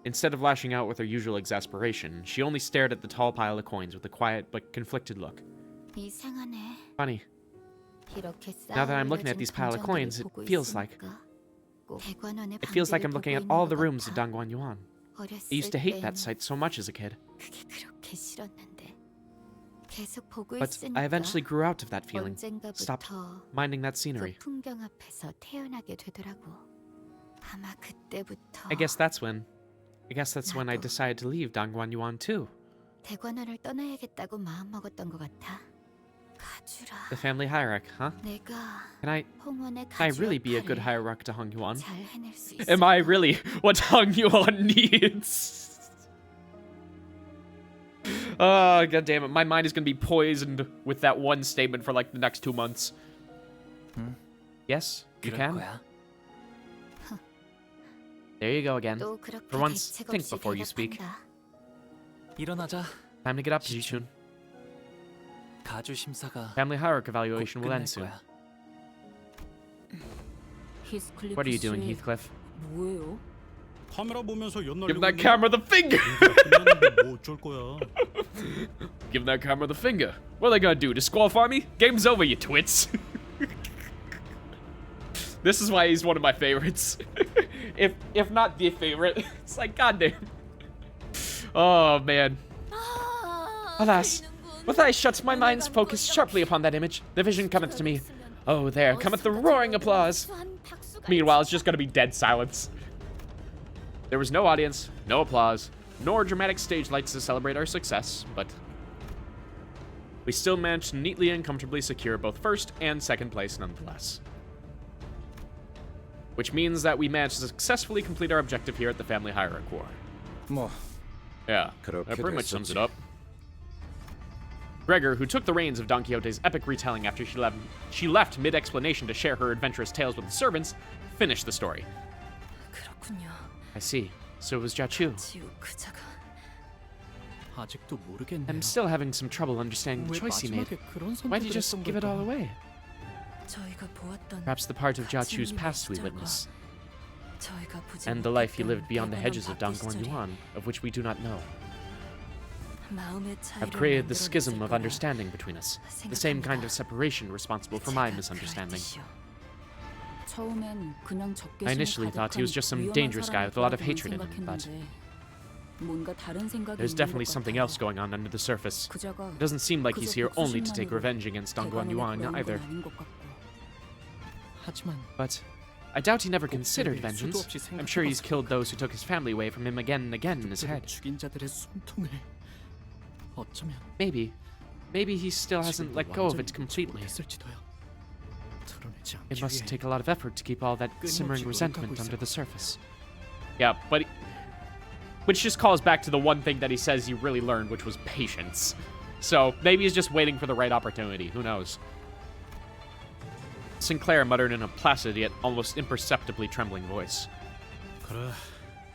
Instead of lashing out with her usual exasperation, she only stared at the tall pile of coins with a quiet but conflicted look. 이상하네. Funny. 이렇게 Now that I'm looking at these pile of coins, it feels like I'm looking at all the rooms of Dangguan Yuan. I used to hate that sight so much as a kid. But I eventually grew out of that feeling. Stopped minding that scenery. I guess that's when I decided to leave Dangguan Yuan too. 대관원을 떠나야겠다고 마음먹었던 것 같아. 가주라. The family hierarch, huh? 내가 Can I 홍원의 really be a 가주 good 역할을 hierarch to Hong Yuan? 잘 해낼 수 있을까? Am I really what Hong Yuan needs? Oh, god damn it. My mind is gonna be poisoned with that one statement for like the next 2 months. Yes, you 그럴 can. 거야. There you go again. 또 그렇게 For once, 대책 think 없이 before you speak. 대답한다. 일어나자. Time to get up, Ji-chun. 가주 심사가 Family hierarch 곧 evaluation will 끝날 end soon. 거야. What are you doing, Heathcliff? 뭐예요? 카메라 보면서 Give that camera the finger! 뭐 어쩔 거야. Give that camera the finger. What are they gonna do? Disqualify me? Game's over, you twits. This is why he's one of my favorites. if not the favorite. It's like, goddamn. Oh, man. Alas, with eyes shut, my mind's focused sharply upon that image. The vision cometh to me. Oh, there cometh the roaring applause. Meanwhile, it's just gonna be dead silence. There was no audience, no applause, nor dramatic stage lights to celebrate our success, but we still managed to neatly and comfortably secure both first and second place nonetheless. Which means that we managed to successfully complete our objective here at the Family Hierarch War. 뭐 Yeah, 그렇게 that pretty much sums it 됐었지. up. Gregor, who took the reins of Don Quixote's epic retelling after she left mid-explanation to share her adventurous tales with the servants, finished the story. 그렇군요. I see. So it was Jiachu. 지우 그자가 아직도 모르겠네요. I'm still having some trouble understanding the 왜 choice he made. 마지막에 그런 Why'd you 선택을 just 했던 give it all 걸까? away? 저희가 보았던 Perhaps the part of Jiachu's 가치님의 past we 시절과 witness, 저희가 보지 and the life he 못했던 lived beyond the 대관원 hedges of 밖의 Dangguan 시절이 Yuan, of which we do not know, 마음의 have 차이를 created the 만들어냈을 schism of 거라 understanding between us, the same kind of separation responsible for my misunderstanding. 처음엔 그냥 I initially thought he was just some dangerous guy with a lot of hatred in him, but 뭔가 다른 생각이 there's 있는 definitely 것 something 같아요. else going on under the surface. 그자가 It doesn't seem like he's 그저 here only to 복수심만으로 take revenge against Dangguan 대관원에 Yuan 그러는 건 either. 아닌 것 같고. 하지만 But I doubt he never 곱게 considered 수도 vengeance. 없이 I'm sure he's 생각해봤을 killed 거다. those who took his family away from him again and again in his 그들을 head. 죽인 자들의 숨통을 어쩌면 Maybe he still hasn't 지금도 let go of 완전히 it completely. 못했을지도요. 드러내지 않기 It must 위해 take a lot of effort to keep all that simmering 끊임없이 resentment 노력하고 under 있어요. the surface. Yeah, but which just calls back to the one thing that he says he really learned, which was patience. So maybe he's just waiting for the right opportunity. Who knows? Sinclair muttered in a placid yet almost imperceptibly trembling voice. 그래.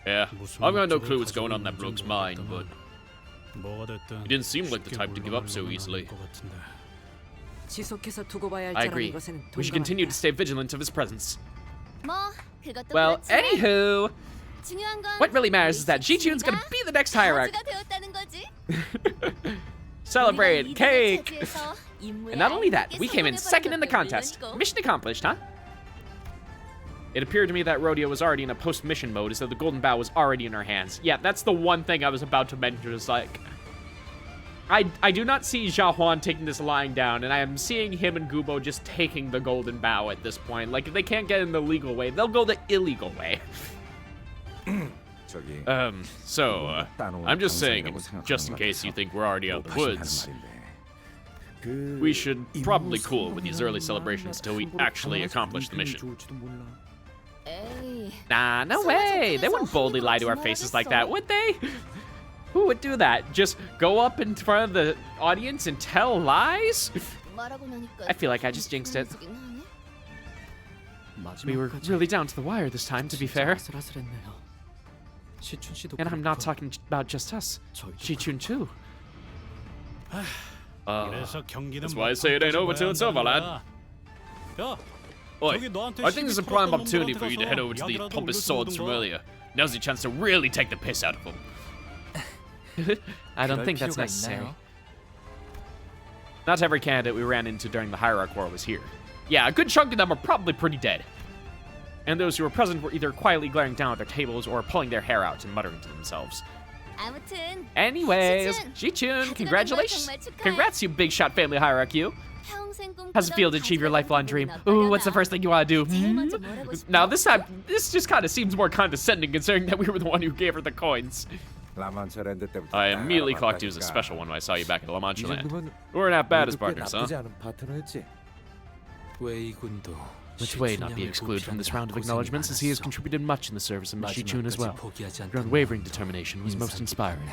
Yeah, I've got no clue what's going on in that bloke's mind, but You didn't seem like the type to give up so easily. 지속해서 두고 봐야 할 I 자라는 agree. 것에는 We should continue to 동감한다. stay vigilant of his presence. 뭐 그것도 Well, 그렇지만 anywho, 중요한 건 what really matters is that Ji-chun's gonna be the next hierarch. 가수가 되었다는 거지. Celebrate, 우리가 cake! 리더를 차지해서 임무에 And not only that, 알맞게 we came in 성공해버린 second in the 것도 contest. 물론이고. Mission accomplished, huh? It appeared to me that Rodeo was already in a post-mission mode, as though the Golden Bough was already in her hands. Yeah, that's the one thing I was about to mention, is like... I do not see Xia Huan taking this lying down, and I am seeing him and Gubo just taking the Golden Bough at this point. Like, if they can't get in the legal way, they'll go the illegal way. So, I'm just saying, just in case you think we're already out the woods, we should probably cool with these early celebrations till we actually accomplish the mission. 에이, Nah, no way! They wouldn't boldly lie to our faces like that, would they? Who would do that? Just go up in front of the audience and tell lies? 말하고 나니까 I feel like I just jinxed it. 불안해지긴 하네. We were really down to the wire this time, to be fair. 아슬아슬했네요. 시춘 씨도 And I'm not 그렇고 talking about just us. 저희도 Ji-chun too. That's why I say it ain't over till it's over, lad. Oi, I think there's a prime opportunity for you to head over to these pompous swords from earlier. Now's your chance to really take the piss out of them. I don't 그럴 think that's 필요가 necessary. 있나요? Not every candidate we ran into during the Hierarch War was here. Yeah, a good chunk of them are probably pretty dead. And those who were present were either quietly glaring down at their tables or pulling their hair out and muttering to themselves. 아무튼 Anyways, Ji-chun, Ji-chun, congratulations! 정말 축하해. Congrats, you big shot family Hierarch, you! 평생 꿈꾸던 How's it feel to achieve your lifelong dream? Ooh, what's the first thing you want to do? 제일 먼저 뭘 하고 싶어? Now, this just kind of seems more condescending considering that we were the one who gave her the coins. I immediately clocked you as a special one when I saw you back at La Mancha Land. We weren't that bad as partners, huh? Which way not be excluded from this round of acknowledgements, as he has contributed much in the service of Ji-chun as well. Your unwavering determination was most inspiring.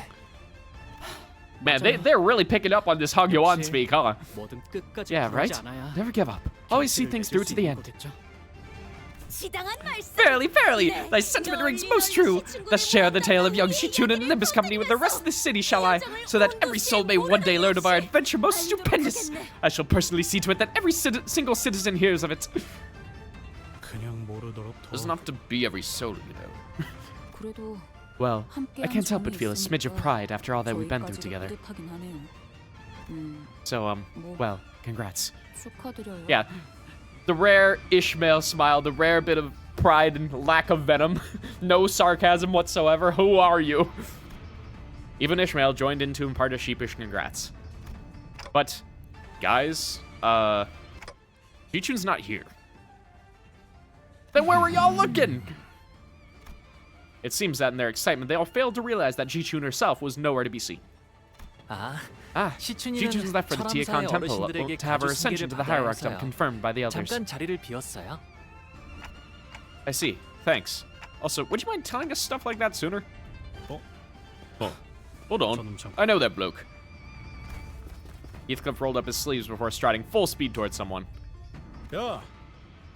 Man, they're really picking up on this Hagyoan speak, huh? 뭐든 끝까지 Yeah, 그러지 right? 않아야 Never give up. Always see things through to the end. 거겠죠? 지당한 말씀. Fairly, thy sentiment rings most true. Thus share the tale of young Ji-chun and Limbus Company with the rest of the city, shall I? So that every soul may one day learn of our adventure most stupendous. I shall personally see to it that every single citizen hears of it. Doesn't have to be every soul, you know. 그래도 Well, I can't help but 함께한 feel a smidge of 정이 pride after all that we've been through 저희까지도 together. 뿌듯하긴 하네요. So, well, congrats. 축하드려요. Yeah, the rare Ishmael smile, the rare bit of pride and lack of venom. No sarcasm whatsoever. Who are you? Even Ishmael joined in to impart a sheepish congrats. But, guys, Ji-chun's not here. Then where were y'all looking? It seems that in their excitement, they all failed to realize that Ji-chun herself was nowhere to be seen. 아, Ji-chun's left for the Tiakan Temple to have her ascension to the hierarchdom confirmed by the elders. 잠깐 자리를 비웠어요. I see. Thanks. Also, would you mind telling us stuff like that sooner? Oh. Hold on. I know that bloke. Heathcliff rolled up his sleeves before striding full speed towards someone.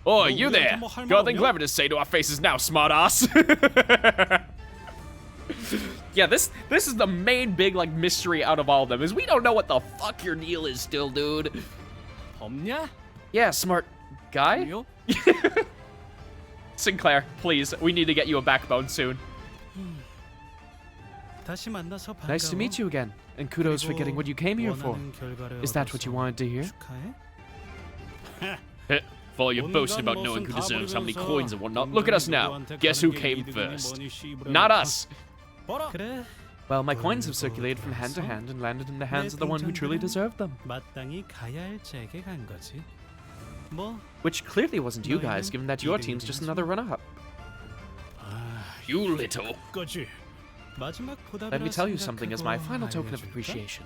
Oh, you there! Got nothing clever to say to our faces now, smartass! Yeah, this is the main big, like, mystery out of all of them, is we don't know what the fuck your deal is still, dude. 없냐? Yeah, smart guy? 아니요? Sinclair, please, we need to get you a backbone soon. Nice to meet you again, and kudos for getting what you came here for. Is that what you wanted to hear? For all your boasting about knowing who deserves how many coins and whatnot, look at us now. Guess who came first? Not us. Well, my coins have circulated from hand to hand and landed in the hands of the one who truly deserved them. Which clearly wasn't you guys, given that your team's just another runner-up. You little. Let me tell you something as my final token of appreciation.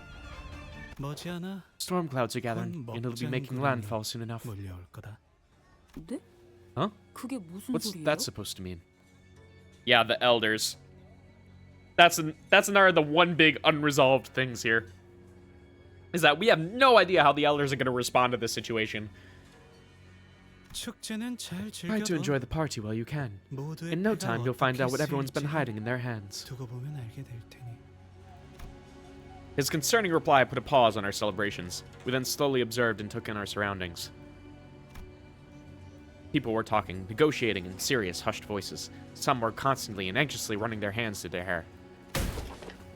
Storm clouds are gathering, and it'll be making landfall soon enough. 네? Huh? 그게 무슨 What's 소리예요? that supposed to mean? Yeah, the elders. That's another the one big unresolved things here. Is that we have no idea how the elders are going to respond to this situation. Try to enjoy the party while you can. In no time, you'll find out what everyone's been hiding in their hands. His concerning reply put a pause on our celebrations. We then slowly observed and took in our surroundings. People were talking, negotiating in serious, hushed voices. Some were constantly and anxiously running their hands through their hair.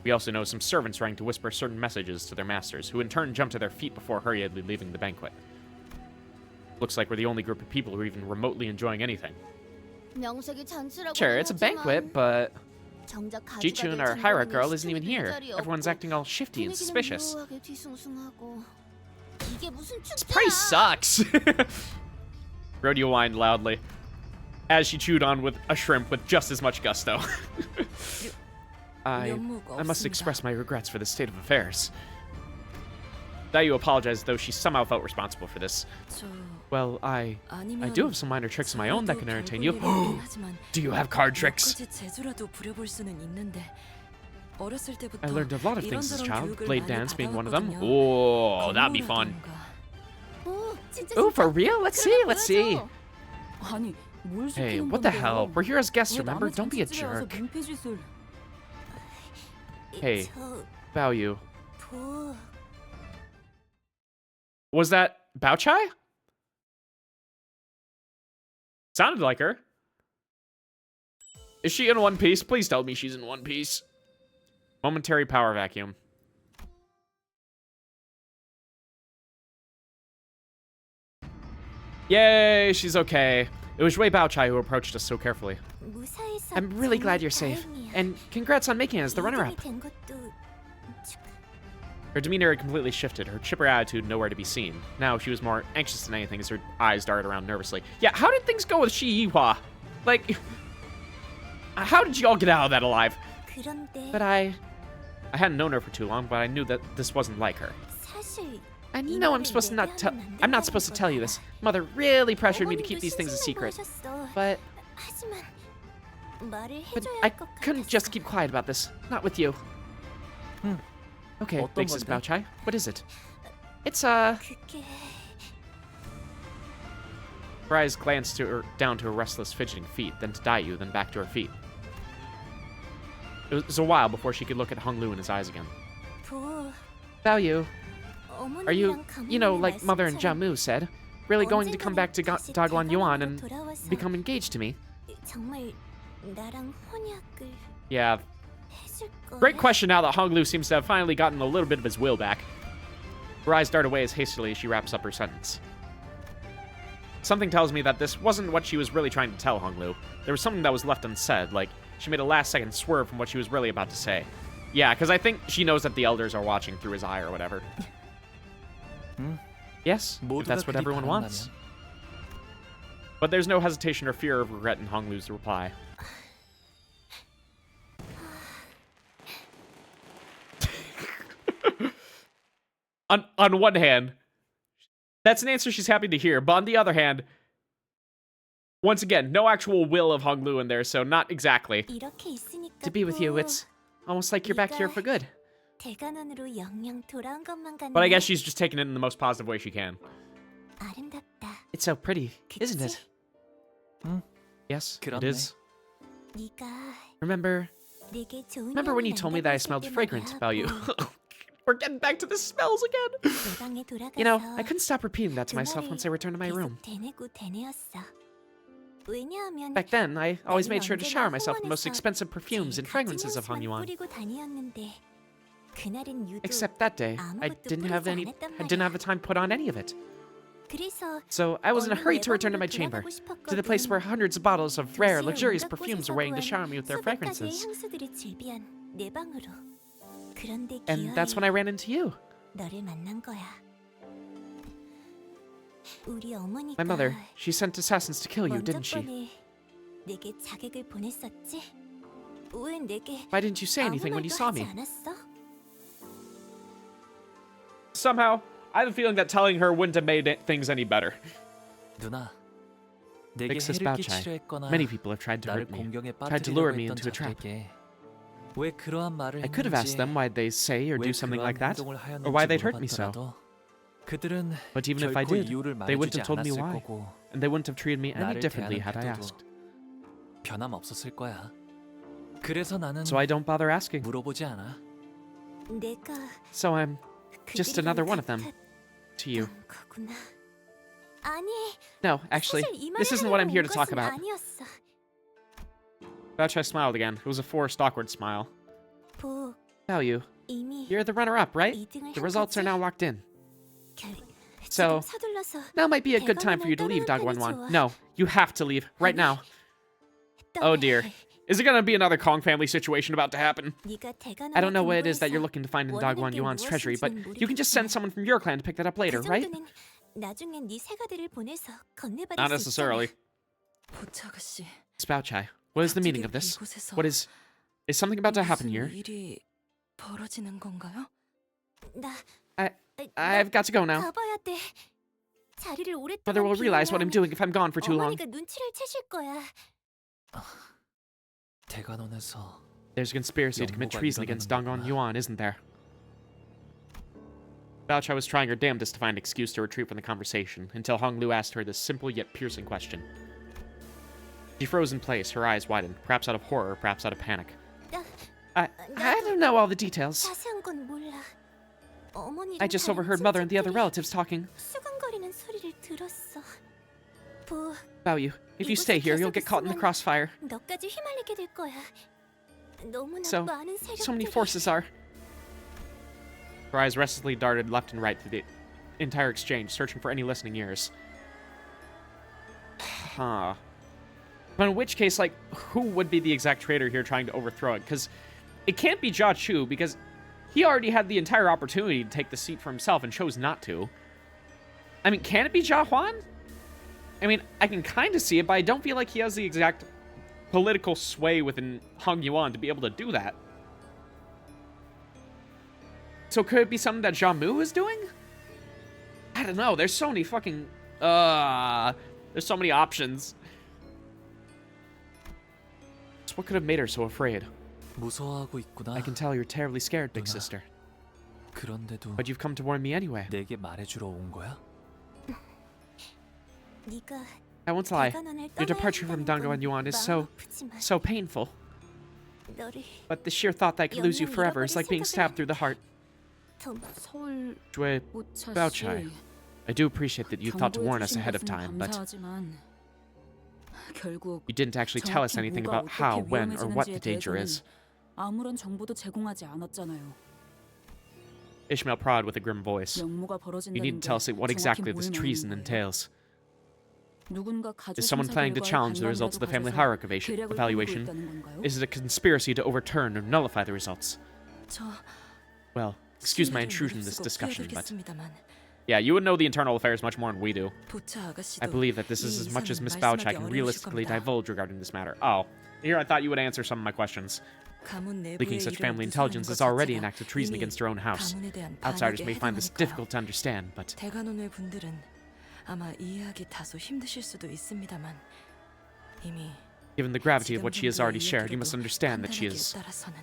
We also know some servants rang to whisper certain messages to their masters, who in turn jumped to their feet before hurriedly leaving the banquet. Looks like we're the only group of people who are even remotely enjoying anything. Sure, it's a banquet, but Ji-chun, our higher girl, isn't even here. Everyone's acting all shifty and suspicious. This party sucks! Rodeo whined loudly, as she chewed on with a shrimp with just as much gusto. I must express my regrets for this state of affairs. Dayu apologized, though she somehow felt responsible for this. Well, I do have some minor tricks of my own that can entertain you. Do you have card tricks? I learned a lot of things as a child, blade dance being one of them. Oh, that'd be fun. Ooh, for real? Let's see. Hey, what the hell? We're here as guests, remember? Don't be a jerk. Hey, Bao. Was that Bao Chai? Sounded like her. Is she in One Piece? Please tell me she's in One Piece. Momentary power vacuum. Yay, she's okay. It was Wei Bao-chai who approached us so carefully. I'm really glad you're safe. And congrats on making it as the runner-up. Her demeanor had completely shifted, her chipper attitude nowhere to be seen. Now she was more anxious than anything as her eyes darted around nervously. Yeah, how did things go with Shi Yihua? Like, how did y'all get out of that alive? But I hadn't known her for too long, but I knew that this wasn't like her. I know I'm not supposed to tell you this. Mother really pressured me to keep these things a secret. But I couldn't just keep quiet about this. Not with you. Okay, big sis Bao-chai. What is it? It's Her eyes glanced down to her restless, fidgeting feet, then to Dayu, then back to her feet. It was a while before she could look at Hong Lu in his eyes again. Bao, are you, like Mother and Jamu said, really going to come back to Dagwan Yuan and become engaged to me? Yeah. Great question now that Hong Lu seems to have finally gotten a little bit of his will back. Her eyes dart away as hastily as she wraps up her sentence. Something tells me that this wasn't what she was really trying to tell Hong Lu. There was something that was left unsaid, like she made a last-second swerve from what she was really about to say. Yeah, because I think she knows that the elders are watching through his eye or whatever. Yes, if that's what everyone wants. But there's no hesitation or fear of regret in Hong Lu's reply. On one hand, that's an answer she's happy to hear, but on the other hand, once again, no actual will of Hong Lu in there, so not exactly. To be with you, it's almost like you're back here for good. But I guess she's just taking it in the most positive way she can. It's so pretty, isn't it? Yes, it is. Remember when you told me that I smelled fragrant about you? We're getting back to the smells again. I couldn't stop repeating that to myself once I returned to my room. Back then, I always made sure to shower myself with the most expensive perfumes and fragrances of Hong Yuan. Except that day, I didn't have the time to put on any of it. So I was in a hurry to return to my chamber, to the place where hundreds of bottles of rare, luxurious perfumes are waiting to shower me with their fragrances. And that's when I ran into you. My mother, she sent assassins to kill you, didn't she? Why didn't you say anything when you saw me? Somehow, I have a feeling that telling her wouldn't have made things any better. Big sis Bao-chai, many people have tried to hurt me, tried to lure me into a trap. I could have asked them why they say or do something like that, or why they'd hurt me so. But even if I did, they wouldn't have told me why, and they wouldn't have treated me any differently had I asked. So I don't bother asking. 내가 So I'm just another one of them to you. 거구나. 아니, No, actually, 사실 이 this 말을 isn't what I'm 하려고 here 온 to talk 것은 about. 아니었어. Bao Chai smiled again. It was a forced, awkward smile. 보, Bao Yu, 이미 you're the runner-up, right? 2등을 The 한 results are 거지? now locked in. 지금 So, 서둘러서 now might be a good time for you to leave, 대관원을 Dog 떠나는 1-1. 편이 좋아. No, you have to leave, right now. Oh dear. Is it gonna be another Kong family situation about to happen? 네가 대관원을 I don't know what it is that you're 근거해서 looking to find in 원하는 Dog 1 게 Yuan's treasury, but 무엇인지는 you can just send 모르겠지만 someone from your clan to pick that up later, 그 right? 정도는 나중에 네 세가들을 보내서 건네받을 Not 수 necessarily. 있잖아. 보차 아가씨. Miss Bao Chai, what is the meaning of this? What is something about to happen here? 일이 벌어지는 건가요? 나 I've got to go now. 가봐야 돼. 자리를 오랫동안 Mother will realize what I'm doing if I'm gone for too long. 어머니가 눈치를 채실 거야. 대관원에서 There's a conspiracy to commit treason against Dong 1 Yuan, isn't there? Bao Chai was trying her damnedest to find an excuse to retreat from the conversation, until Hong Lu asked her this simple yet piercing question. She froze in place, her eyes widened, perhaps out of horror, perhaps out of panic. I don't know all the details. 자세한 건 몰라. 어머니랑 I just 다른 overheard Mother and the other 친척들이 relatives talking. 수근거리는 소리를 들었어. 보, Bao Yu, if you stay here, you'll get caught in the crossfire. 너까지 휘말리게 될 거야. 너무나 So 많은 many 세력들이. forces are. Her eyes restlessly darted left and right through the entire exchange, searching for any listening ears. Huh. But in which case, like, who would be the exact traitor here trying to overthrow it? Because it can't be Jia Chu, because he already had the entire opportunity to take the seat for himself and chose not to. I mean, can it be Jia Huan? I mean, I can kind of see it, but I don't feel like he has the exact political sway within Hong Yuan to be able to do that. So could it be something that Jia Mu is doing? I don't know. There's so many fucking... there's so many options. So what could have made her so afraid? 무서워하고 있구나. I can tell you're terribly scared, big sister. 그런데도 But you've come to warn me anyway. 내게 말해주러 온 거야? 네가 I won't lie. 대관원을 Your departure 떠나야 from 한다는 Dongguan 건 Yuan is 마음 so 아프지만 painful. 너를 But the sheer thought that I could lose you 영영 forever is 잃어버릴 like being 생각을 stabbed through the heart. 더 서울 Jue 보차 Bao 씨. Chai, I do appreciate that you thought to warn us 경고해 ahead of 주신 time, 것은 but 감사하지만 결국 you didn't actually tell us 정확히 anything 뭐가 about how, 어떻게 when, or what the 위험해지는지에 danger 대해서는 is. 아무런 정보도 제공하지 않았잖아요. Ishmael prod with a grim voice. 영무가 You need 벌어진다는 to tell us what 게 exactly 정확히 this 뭘 treason 말하는 거예요? entails. 누군가 가족 Is someone 심사 planning to 결과에 challenge the results of the family 반감이라도 hierarchy 가져서 계략을 꾸미고 evaluation? 있다는 건가요? Is it a conspiracy to overturn or nullify the results? 저 Well, excuse my 시인을 intrusion in this 무릅쓰고 discussion, but 끼어들겠습니다만 yeah, you would know the internal affairs much more than we do. 보차 아가씨도 I believe that this is 이 as much as 이상은 Miss Bao Chai 말씀하기 can 어려우실 realistically 겁니다. divulge regarding this matter. Oh, here I thought you would answer some of my questions. 가문 내부의 Leaking such 일을 family 누설하는 intelligence 것 is already 자체가 an act of treason 이미 against your own house. 가문에 대한 Outsiders 반역에 may find this 해당하니까요. difficult to understand, but 대관원의 분들은 아마 이해하기 다소 힘드실 수도 있습니다만 이미 given the gravity of 지금 what she has already 분들의 shared, you must 이야기라도 understand that she 판단하기에 has 따라서는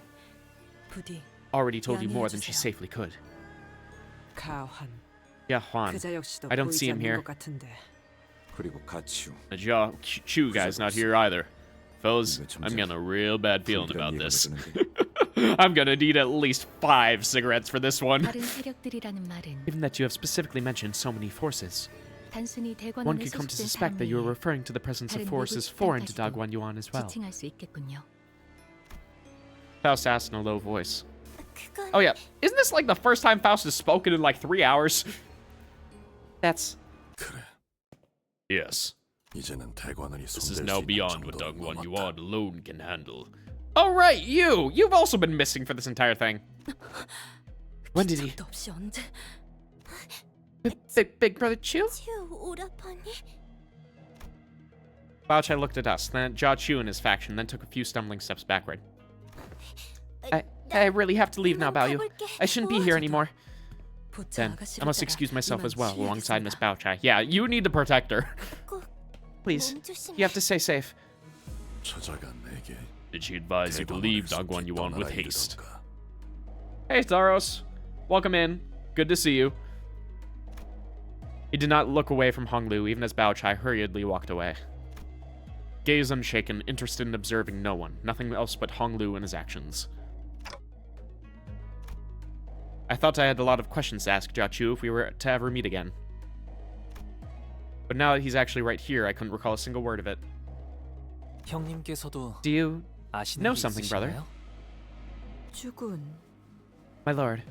부디 already told you more than she 양해해주세요. safely could. 가환, Yeah, Juan. 그자 역시도 I don't see 보이지 him 않는 here. 것 같은데. 그리고 가치우. The Jaw Chu guy's not here either. Fellas, I'm getting a real bad feeling about this. I'm gonna need at least 5 cigarettes for this one. 다른 세력들이라는 말은 Given that you have specifically mentioned so many forces, 단순히 one 대관원에 could come to 소속된 suspect that you are 사람이 referring to the presence of 다른 forces 외부 foreign to 집단까지도 Dagwan Yuan as well. 지칭할 수 있겠군요. Faust asked in a low voice. 그건 Oh yeah, isn't this like the first time Faust has spoken in like 3 hours? That's... 그래. Yes, 이제는 대관원이 this is 손댈 now 수 있는 beyond what 정도로 Dongguan 넘었다. Yuan alone can handle. Oh right, you! You've also been missing for this entire thing. When did he... 기적도 없이 언제 Big Brother Chu? 주 오라버니 Bao Chai looked at us, then at Jia Chu and his faction, then took a few stumbling steps backward. I really have to leave now, Bao Yu. I shouldn't be here anymore. 보차 Then, 아가씨를 I must 따라 excuse myself 이만 as well, alongside Miss 쉬어야겠습니다. Bao Chai. Yeah, you need to protect her. 꼭 Please, 몸 조심해. you have to stay safe. 저자가 내게 Did she advise you to leave Dongguan 속히 Yuan with 떠나라 haste? 이르던가. Hey, Tharos. Welcome in. Good to see you. He did not look away from Hong Lu, even as Bao Chai hurriedly walked away. Gaze unshaken, interested in observing no one, nothing else but Hong Lu and his actions. I thought I had a lot of questions to ask Jiachu if we were to ever meet again. But now that he's actually right here, I couldn't recall a single word of it. 형님께서도 Do you 아시는 know 게 something, brother? 있으신가요? 주군, My lord.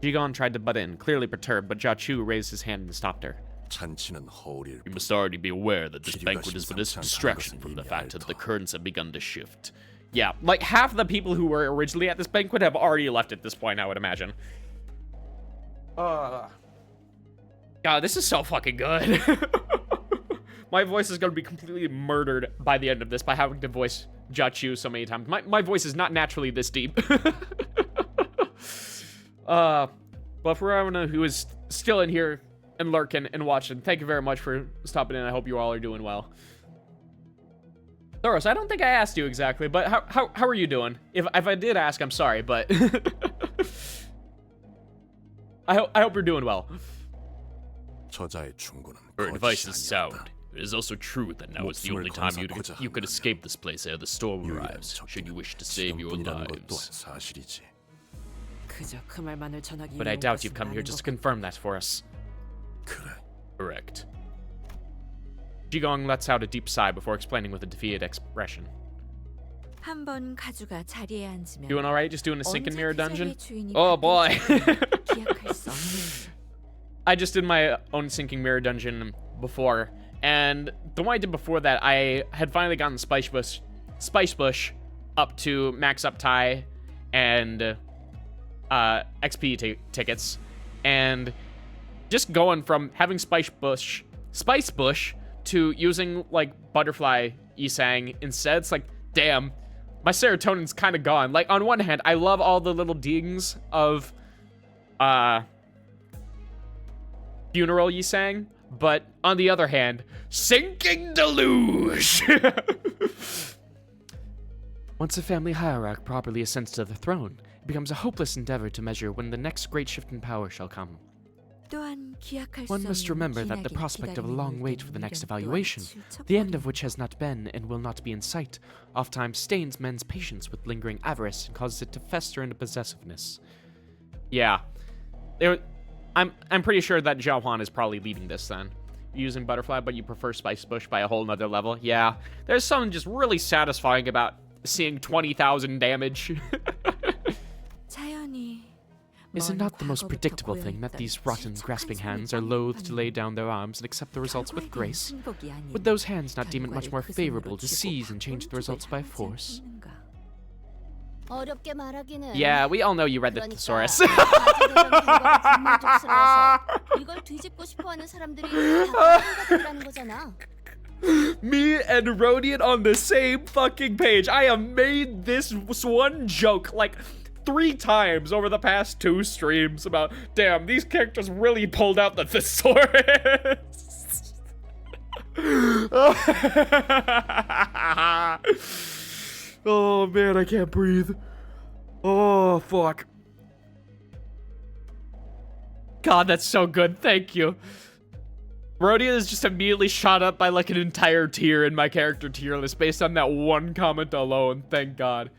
Jigon tried to butt in, clearly perturbed, but Jiachu raised his hand and stopped her. 잔치는 허울일 You must already be aware that this 기류가 banquet is but a 심상치 않다는 distraction 것은 from the 이미 fact that the 알터. currents have begun to shift. Yeah, like half the people who were originally at this banquet have already left at this point, I would imagine. God, this is so fucking good. My voice is gonna be completely murdered by the end of this by having to voice Jiachu so many times. My voice is not naturally this deep. But for everyone who is still in here and lurking and watching, thank you very much for stopping in. I hope you all are doing well. Thoros, I don't think I asked you exactly, but how are you doing? If I did ask, I'm sorry, but I hope you're doing well. 저자의 충고는 Her advice is 거짓이 sound. 아니었다. It is also true that now is the only time you could escape this place ere the storm 유일한 arrives, should you wish to save your 지금뿐이라는 것 또한 lives. 사실이지. 그저 그 말만을 전하기 But I 위해 doubt 온 you've come 것은 here 아닌 just to 것 confirm that for us. 그래. Correct. Jigong lets out a deep sigh before explaining with a defeated expression. 한번 가주가 자리에 앉으면 Doing alright? Just doing a sink and mirror 언제 그 dungeon? 자리의 주인이 Oh boy. 바뀔지 기약할 수 없는 I just did my own sinking mirror dungeon before, and the one I did before that, I had finally gotten Spice Bush up to max up tie and XP tickets, and just going from having Spice Bush to using like Butterfly Isang instead. It's like, damn, my serotonin's kind of gone. Like, on one hand, I love all the little dings of funeral Yisang, but on the other hand, sinking deluge. Once a family hierarch properly ascends to the throne, it becomes a hopeless endeavor to measure when the next great shift in power shall come. 또한 기약할 수 One must 없는 remember that the 기나긴 prospect of a 기다림의 long wait for the 물든 next 미련 또한 evaluation, 질척거리는 the end of which has not been and will not be in sight, oftentimes stains men's patience with lingering avarice and causes it to fester into possessiveness. Yeah. I'm pretty sure that Zhao Huan is probably leading this then. You're using Butterfly, but you prefer Spice Bush by a whole nother level. Yeah. There's something just really satisfying about seeing 20,000 damage. 자연이 Is it not the most predictable thing that these rotten, grasping hands are loath to lay down their arms and accept the results with grace? Would those hands not deem it much more favorable to seize and change the results by force? 어렵게 말하기는. Yeah, we all know you read the thesaurus. 이걸 뒤집고 싶어하는 사람들이 다 같다는 거잖아. Me and Rodian on the same fucking page. I have made this one joke like 3 times over the past 2 streams about, damn, these characters really pulled out the thesaurus. Oh man, I can't breathe. Oh fuck. God, that's so good. Thank you. Rodian is just immediately shot up by like an entire tier in my character tier list based on that one comment alone. Thank God.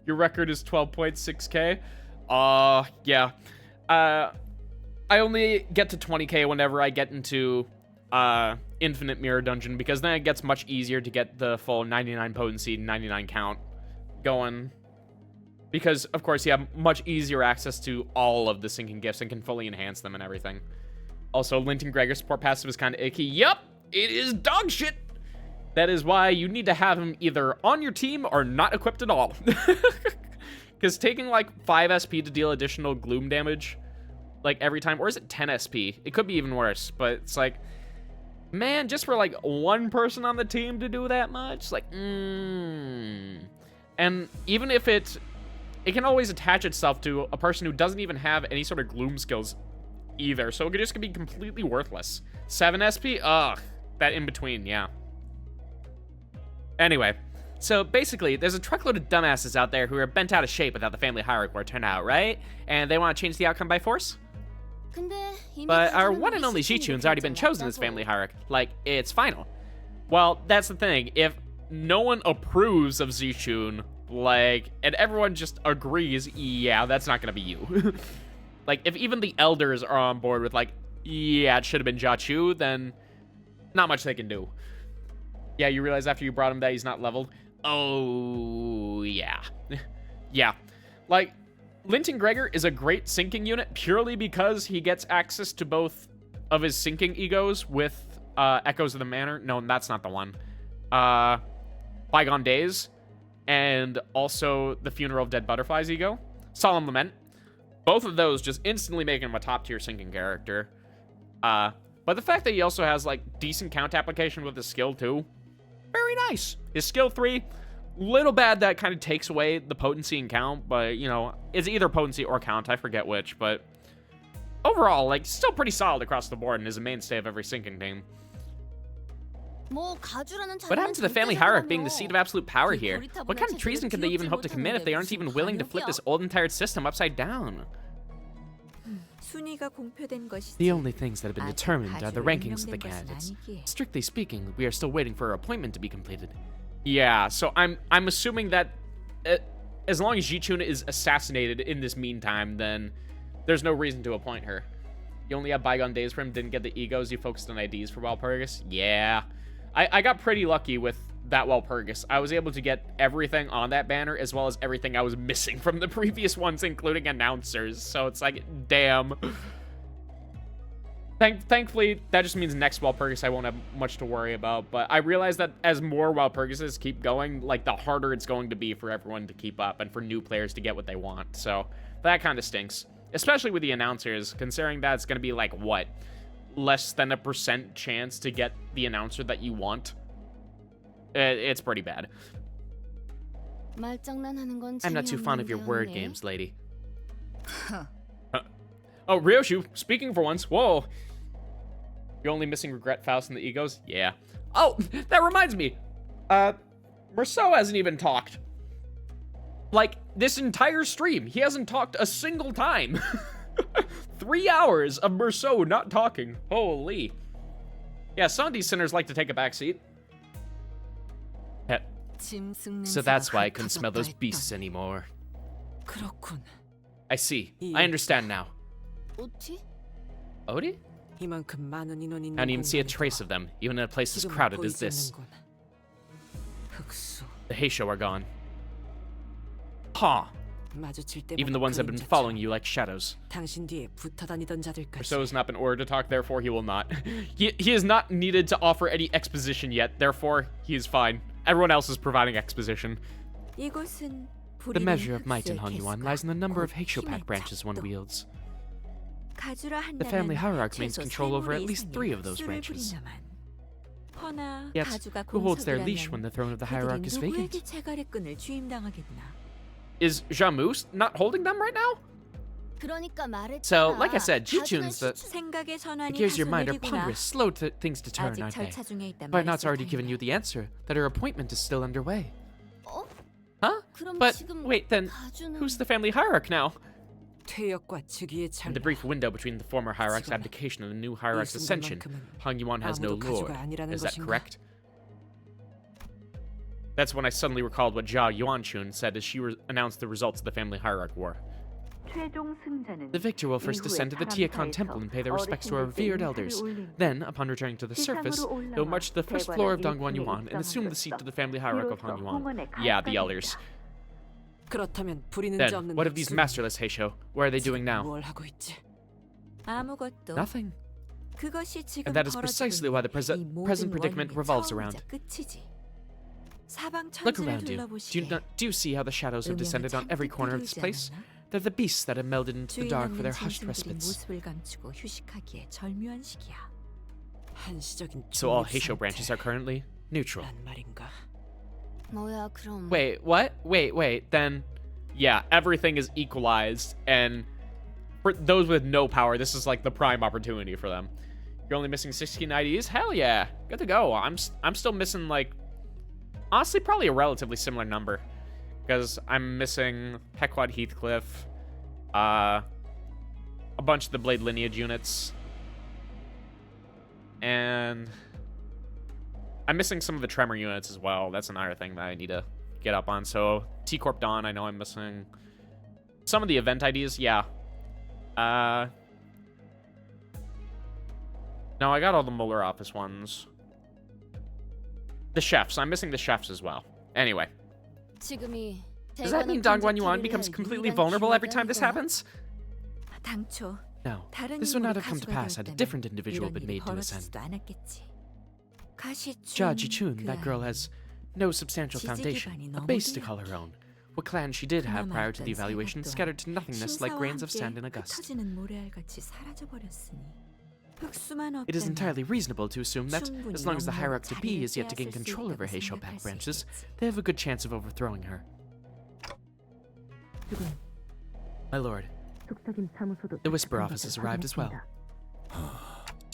Your record is 12.6k. Yeah. I only get to 20k whenever I get into Infinite Mirror Dungeon, because then it gets much easier to get the full 99 potency, 99 count going. Because, of course, you have much easier access to all of the sinking gifts and can fully enhance them and everything. Also, Linton Gregor's support passive is kind of icky. Yup, it is dog shit. That is why you need to have him either on your team or not equipped at all. Because taking like 5 SP to deal additional gloom damage, like every time, or is it 10 SP? It could be even worse, but it's like, man, just for like one person on the team to do that much, like, And even if it can always attach itself to a person who doesn't even have any sort of gloom skills either, so it just could be completely worthless. 7 SP? Ugh, that in between, yeah. Anyway, so basically, there's a truckload of dumbasses out there who are bent out of shape without the family hierarchy were turned out, right? And they want to change the outcome by force? But our one and only Zichun's already been chosen as family hierarch. Like, it's final. Well, that's the thing. If no one approves of Zichun, Like, and everyone just agrees, yeah, that's not gonna be you. Like, if even the elders are on board with, like, yeah, it should have been Jachu, then not much they can do. Yeah, you realize after you brought him that he's not leveled? Oh, yeah. Yeah. Like, Linton Gregor is a great syncing unit purely because he gets access to both of his syncing egos with Echoes of the Manor. No, that's not the one. Bygone Days. And also the Funeral of Dead Butterflies ego. Solemn Lament. Both of those just instantly make him a top-tier syncing character. But the fact that he also has, like, decent count application with his skill, too, very nice. His skill 3, little bad that kind of takes away the potency and count, but, you know, it's either potency or count, I forget which, but overall, like, still pretty solid across the board and is a mainstay of every syncing team. What happened to the family hierarchy being the seat of absolute power here? What kind of treason could they even hope to commit if they aren't even willing to flip this old and tired system upside down? The only things that have been determined are the rankings of the candidates. Strictly speaking, we are still waiting for her appointment to be completed. Yeah, so I'm assuming that as long as Jichun is assassinated in this meantime, then there's no reason to appoint her. You only have Bygone Days for him, didn't get the egos, you focused on IDs for Walpurgis? Yeah. I got pretty lucky with that Walpurgis. I was able to get everything on that banner, as well as everything I was missing from the previous ones, including announcers. So it's like, damn. Thankfully, that just means next Walpurgis I won't have much to worry about. But I realize that as more Walpurgises keep going, like, the harder it's going to be for everyone to keep up and for new players to get what they want. So that kind of stinks. Especially with the announcers, considering that it's going to be, like, what? Less than a % chance to get the announcer that you want. It's pretty bad. I'm not too fond of your word games, lady. Oh, Ryoshu, speaking for once. Whoa. You're only missing Regret, Faust, and the egos? Yeah. Oh, that reminds me. Merceau hasn't even talked. Like, this entire stream, he hasn't talked a single time. 3 hours of Merceau not talking. Holy. Yeah, some of these sinners like to take a backseat. So that's why I couldn't smell those beasts anymore. I see. I understand now. Odi? I don't even see a trace of them, even in a place as crowded as this. The Heisho are gone. Huh. Even the ones that have been following you like shadows. Merceau has not been ordered to talk, therefore he will not. He is not needed to offer any exposition yet, therefore he is fine. Everyone else is providing exposition. The measure of might in Hangyuan lies in the number of Heisho branches one wields. The family hierarch maintains control over at least 3 of those branches. Yet, who holds their leash when the throne of the hierarch is vacant? Is Jamus not holding them right now? So, like I said, Jichun's the... The gears of your mind are ponderous, slow things to turn, aren't they? But now it's already given you the answer, that her appointment is still underway. Huh? But, wait, then, who's the family hierarch now? In the brief window between the former hierarch's abdication and the new hierarch's ascension, Hangyuan has no lord. Is that correct? That's when I suddenly recalled what Jia Yuanchun said as she announced the results of the family hierarch war. The victor will first descend to the Tiakon temple and pay their respects to our revered elders. Then, upon returning to the surface, they will march to the first floor of Dongguan Yuan and assume the seat of the family hierarch of Hangyuan. Yeah, the elders. Then, what of these masterless Heisho? What are they doing now? Nothing. And that is precisely why the present predicament revolves around. Look around you. Do you see how the shadows have descended on every corner of this place? They're the beasts that have melded into the dark for their hushed respites. So all Heisho branches are currently neutral. Wait, what? Wait, then... Yeah, everything is equalized, and for those with no power, this is like the prime opportunity for them. You're only missing 16 IDs? Hell yeah, good to go. I'm still missing, like, honestly, probably a relatively similar number. Because I'm missing Pequod Heathcliff, a bunch of the Blade Lineage units, and I'm missing some of the Tremor units as well. That's another thing that I need to get up on. So T Corp Dawn, I know I'm missing. Some of the event IDs, yeah. No, I got all the Mueller office ones. The chefs. I'm missing the chefs as well. Anyway. Does that mean Dongguan Yuan becomes completely vulnerable every time this happens? No. This would not have come to pass had a different individual been made to ascend. Jia Jichun, that girl has no substantial foundation, a base to call her own. What clan she did have prior to the evaluation scattered to nothingness like grains of sand in a gust. It is entirely reasonable to assume that, as long as the Hierarch B is yet to gain control over Heisho back branches, they have a good chance of overthrowing her. My lord, the Whisper office has arrived as well.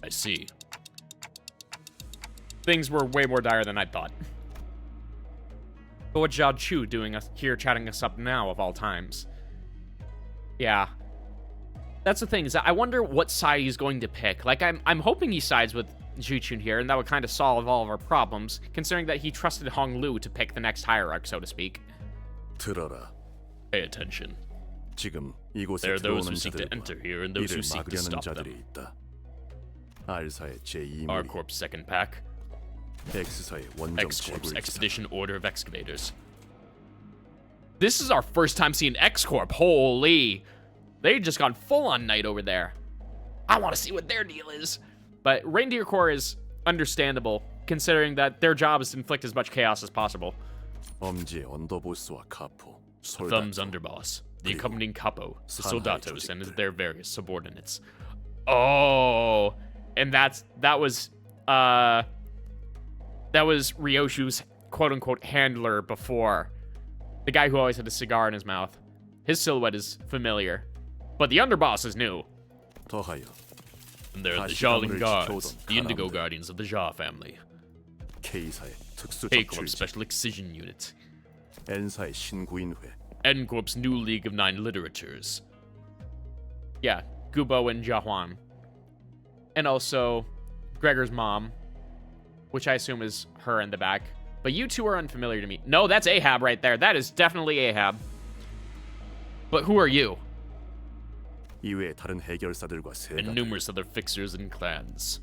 I see. Things were way more dire than I thought. But what Zhao Chu doing here chatting us up now of all times? Yeah. That's the thing, is that I wonder what side he's going to pick. Like, I'm hoping he sides with Jichun here, and that would kind of solve all of our problems, considering that he trusted Hong Lu to pick the next Hierarch, so to speak. 들어라. Pay attention. 지금 이곳에 There are those who 들어오는 seek to enter 자들과 here and those who 이를 seek to 막으려는 stop 자들이 them. 있다. R사의 제2무리, R-Corp's second pack. X사의 원정 X-Corp's 제국일지다. Expedition Order of Excavators. This is our first time seeing X-Corp. Holy. They just gone full-on night over there. I want to see what their deal is. But Reindeer Corps is understandable, considering that their job is to inflict as much chaos as possible. 엄지의 언더보스와 카포, Thumb's 솔다토, underboss, the accompanying capo, the 산하의 soldatos, and 조직들. their various subordinates. Oh, and that was Ryoshu's quote-unquote handler before. The guy who always had a cigar in his mouth. His silhouette is familiar, but the underboss is new. 더하여 And they're the 다시감을 Xiaoling Guards, 지켜오던 the Indigo 가람들. Guardians of the Xia family. K사의 특수 A-Corp's 적출지, Special Excision Unit. N사의 신구인회, N-Corp's new League of Nine Literatures. Yeah, Gubo and Jiahuan. And also Gregor's mom, which I assume is her in the back. But you two are unfamiliar to me. No, that's Ahab right there. That is definitely Ahab. But who are you? 이외의 다른 해결사들과 And 세가들, numerous other fixers and clans.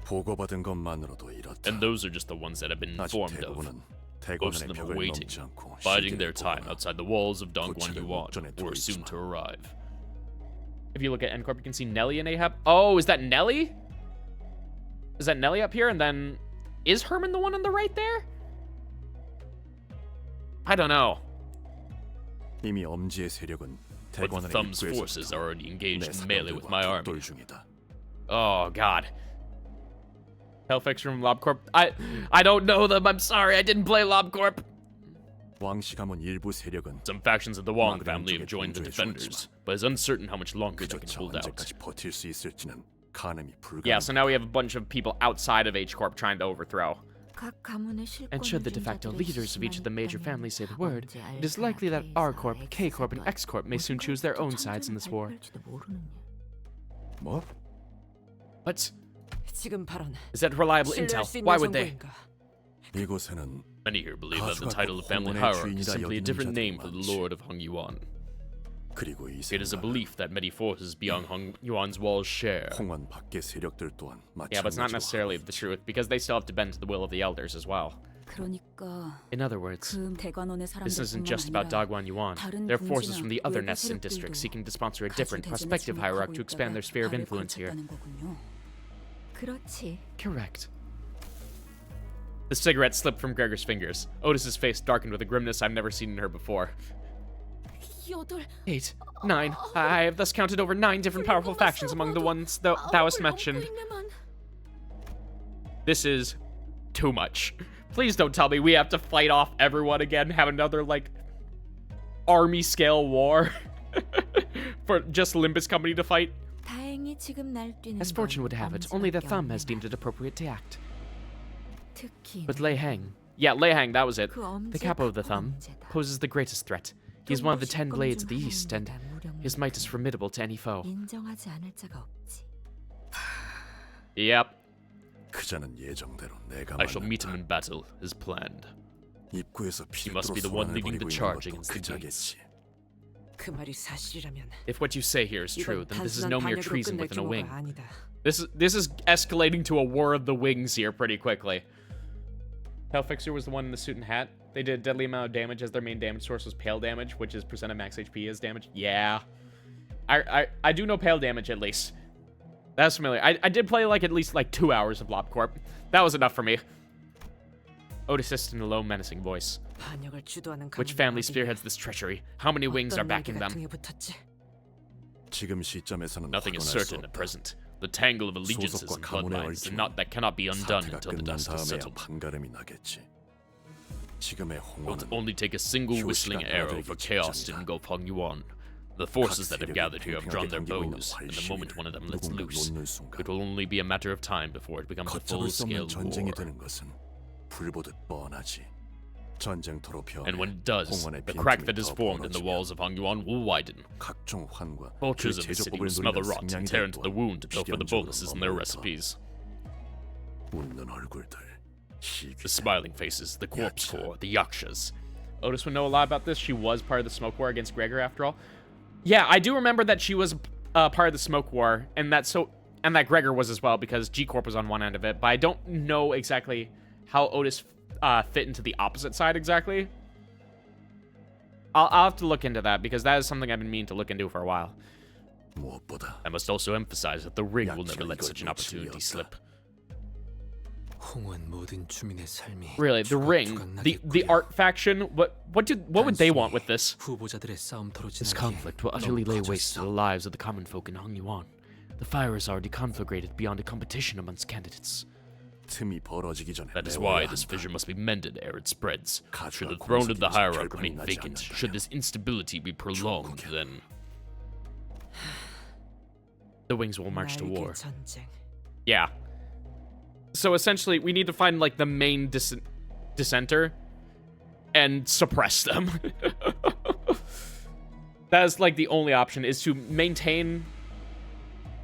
보고받은 것만으로도 이렇다. And those are just the ones that have been 아직 informed of. 대부분은 Most 대관원의 of them are 벽을 waiting, 넘지 않고 biding 시기를 their time 보거나 outside the walls of Dongguan 도착을 Yuan, 목전에 who 두고 are soon 있지만 to arrive. If you look at N-Corp, you can see Nelly and Ahab. Oh, is that Nelly? Is that Nelly up here? And then, is Herman the one on the right there? I don't know. 이미 엄지의 세력은 But the 대관원의 Thumb's forces 입구에서부터 are already engaged 내 in melee with my 사람들과 army. 격돌 중이다. Oh, God. Hellfix from LobCorp. I don't know them. I'm sorry. I didn't play LobCorp. 왕씨 가문 일부 세력은 Some factions of the Wong 막대한 family 쪽에 have joined the 동조해 defenders, 주었지만 but it's uncertain how much longer they can 그조차 hold out. 언제까지 버틸 수 있을지는 가늠이 Yeah, so 불가능하다. now we have a bunch of people outside of H-Corp trying to overthrow. And should the de facto leaders of each of the major families say the word, it is likely that R-Corp, K-Corp, and X-Corp may soon choose their own sides in this war. 뭐? What? 지금 발언. Is that reliable 신뢰할 intel? 수 있는 Why would they? 정보인가? 이곳에는 Many here believe that the 가수가 title of family 홍원의 hierarchy is 주인이라 simply a 여기는 different 자들이 name for the 많지. Lord of Hong Yuan. 그리고 이 It is a 생각은 belief that many forces beyond Hong Yuan's walls share. 홍원 밖의 세력들 또한 Yeah, but it's not 마찬가지로 necessarily 하고 the 있지. truth, because they still have to bend to the will of the elders as well. In other words, this isn't just about Dongguan Yuan. There are forces from the other nests and districts seeking to sponsor a different prospective hierarch to expand their sphere of influence here. Correct. The cigarette slipped from Gregor's fingers. Otis's face darkened with a grimness I've never seen in her before. 8, 9. I have thus counted over 9 different powerful factions among the ones thou hast mentioned. This is too much. Please don't tell me we have to fight off everyone again, have another, like, army-scale war for just Limbus Company to fight. As fortune would have it, only the Thumb has deemed it appropriate to act. But Lei Hang, yeah, Lei Hang, that was it. The capo of the Thumb poses the greatest threat. He is one of the 10 blades of the East, and his might is formidable to any foe. Yep. 그자는 예정대로 내가 I shall meet 만난다. him in battle, as planned. 입구에서 He must be the one leading the charge against the gates. 그 말이 사실이라면 If what you say here is true, 이건 then this is 단순한 no mere 반역으로 treason 끝날 within a wing. 규모가 아니다. This is escalating to a war of the wings here pretty quickly. Hellfixer was the one in the suit and hat. They did a deadly amount of damage as their main damage source was pale damage, which is percent of max HP as damage. Yeah. I do know pale damage at least. That's familiar. I did play like at least like 2 hours of LobCorp. That was enough for me. Otis hissed in a low, menacing voice. 반역을 주도하는 Which family spearheads this treachery? How many wings are backing them? 등에 붙었지? 지금 시점에서는 Nothing is 확언할 수 certain at 없다. present. The tangle of allegiances and bloodlines that cannot be undone 사태가 until the 끝난 dust is 다음에야 settled. 판가름이 나겠지. 지금의 It will 홍원은 only take a single whistling arrow for chaos to engulf Hong Yuan. The forces that have gathered here have drawn their bows, and the moment one of them lets loose, it will only be a matter of time before it becomes a 거쳐볼 수 full-scale 없는 전쟁이 war. 되는 것은 불보듯 뻔하지. 전쟁터로 변해 And when it does, 홍원의 the crack 빈틈이 that is 더 formed in the 벌어지면 walls of Hong Yuan will widen. 각종 환과 그 Vultures of the city will 제조법을 smell the 누리는 rot and 승냥이들 tear into the 또한 wound to pilfer the 필연적으로 bonuses in their 머무르다. recipes. 웃는 얼굴들, The smiling faces, the corpse corps, the yakshas. Otis would know a lot about this. She was part of the smoke war against Gregor, after all. Yeah, I do remember that she was part of the smoke war, and that Gregor was as well, because G-Corp was on one end of it. But I don't know exactly how Otis fit into the opposite side exactly. I'll have to look into that, because that is something I've been meaning to look into for a while. 무엇보다 I must also emphasize that the ring will never let such an opportunity slip. 홍원 모든 주민의 삶이 Really, the ring, the art faction. What would they want with this? 후보자들의 싸움터로 This 지나기 conflict will utterly lay waste to the lives of the common folk in Hong Yuan. The fire is already conflagrated beyond a competition amongst candidates. 틈이 벌어지기 전에 That is 메워야 why 한다. this fissure must be mended ere it spreads. Should the 가주와 throne of the 공석이 hierarch 결판이 remain 나지 vacant, 않는다면 should this instability be prolonged, 종국이야. then the wings will march to 날개 war. 전쟁. Yeah. So essentially, we need to find like the main dissenter and suppress them. That is like the only option, is to maintain.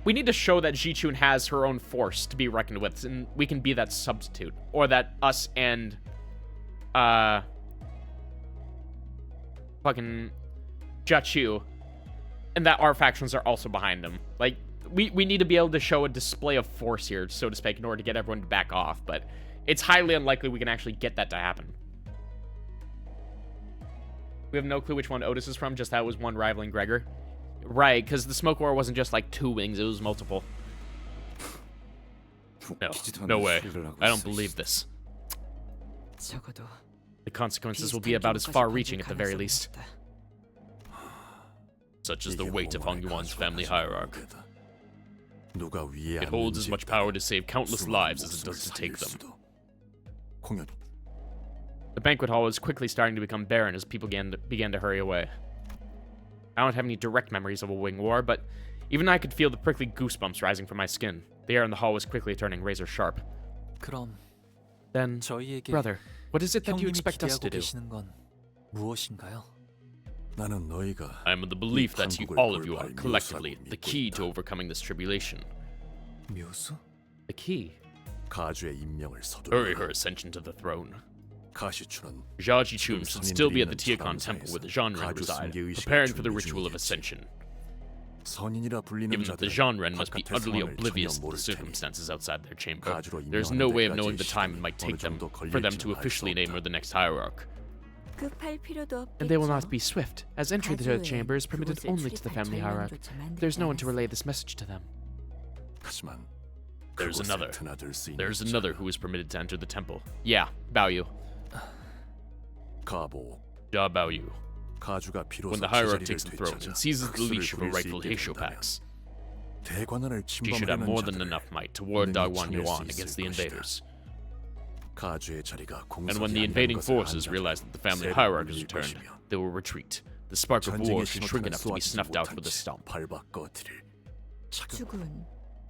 We need to show that Ji-Chun has her own force to be reckoned with, and we can be that substitute, or that us and fucking Jia-Chu and that our factions are also behind them. Like, we need to be able to show a display of force here, so to speak, in order to get everyone to back off, but it's highly unlikely we can actually get that to happen. We have no clue which one Otis is from, just that it was one rivaling Gregor. Right, because the smoke war wasn't just like 2 wings, it was multiple. No way. I don't believe this. 적어도 The consequences will be about as far-reaching at the very least. Such is the weight of Hong Yuan's family hierarch. 누가 위에 It holds as much power to save countless lives as it does to take them. 공연 The banquet hall was quickly starting to become barren as people began to hurry away. I don't have any direct memories of a wing war, but even I could feel the prickly goosebumps rising from my skin. The air in the hall was quickly turning razor sharp. 그럼 Then, 저희에게 brother, what is it that you 형님이 expect us 기대하고 to do? 계시는 건 무엇인가요? 나는 너희가 I am of the belief that you, all of you are, collectively, the key to overcoming this tribulation. 묘수? The key? 가주의 임명을 Hurry her 서두르라. ascension to the throne. 가시춘은 Jia Ji-chun should still be at the Tiacon temple where the Zhanren reside, preparing for the ritual of ascension. 선인이라 불리는 Given that the 자들은 Zhanren must be 바깥의 utterly 상황을 oblivious 전혀 to the 모를 테니 circumstances outside their chamber, 가주로 there's no way of 임명하는 knowing the 데까지의 time it might 시간은 take them 어느 정도 for them to 걸릴지는 알 officially 수 name her 없다. the next hierarch. 급할 필요도 And they will not 없겠죠. be swift, as entry to the chamber is permitted 그곳을 only to the family hierarch. 출입할 There's no one 전령조차 to relay this message to them. 하지만 There's 그곳에 another. 드나들 수 있는 There's 자. another who is permitted to enter the temple. Yeah, Baoyu. 가보 Jia Baoyu. 가주가 비로소 When the hierarch 제자리를 takes the throne 되찾아 and seizes the 극수를 leash of her 부릴 수 rightful 있게 된다면 Heishopax, 대관원을 she should have 침범하려는 more than 자들을 enough might to ward 능히 Dagwan 쳐낼 수 Yuan 있을 against the 것이다. invaders. 가주의 자리가 And when 공석이 the 아닌 invading 것을 forces 한 realize that the family 새로 hierarch has 울릴 returned, 것이며 they will retreat. The spark of war 전쟁의 should shrink 신호탄을 enough to be 쏘아주지 snuffed out 못한 with a 채 stomp. 밟아 꺼뜨릴 차근 주군,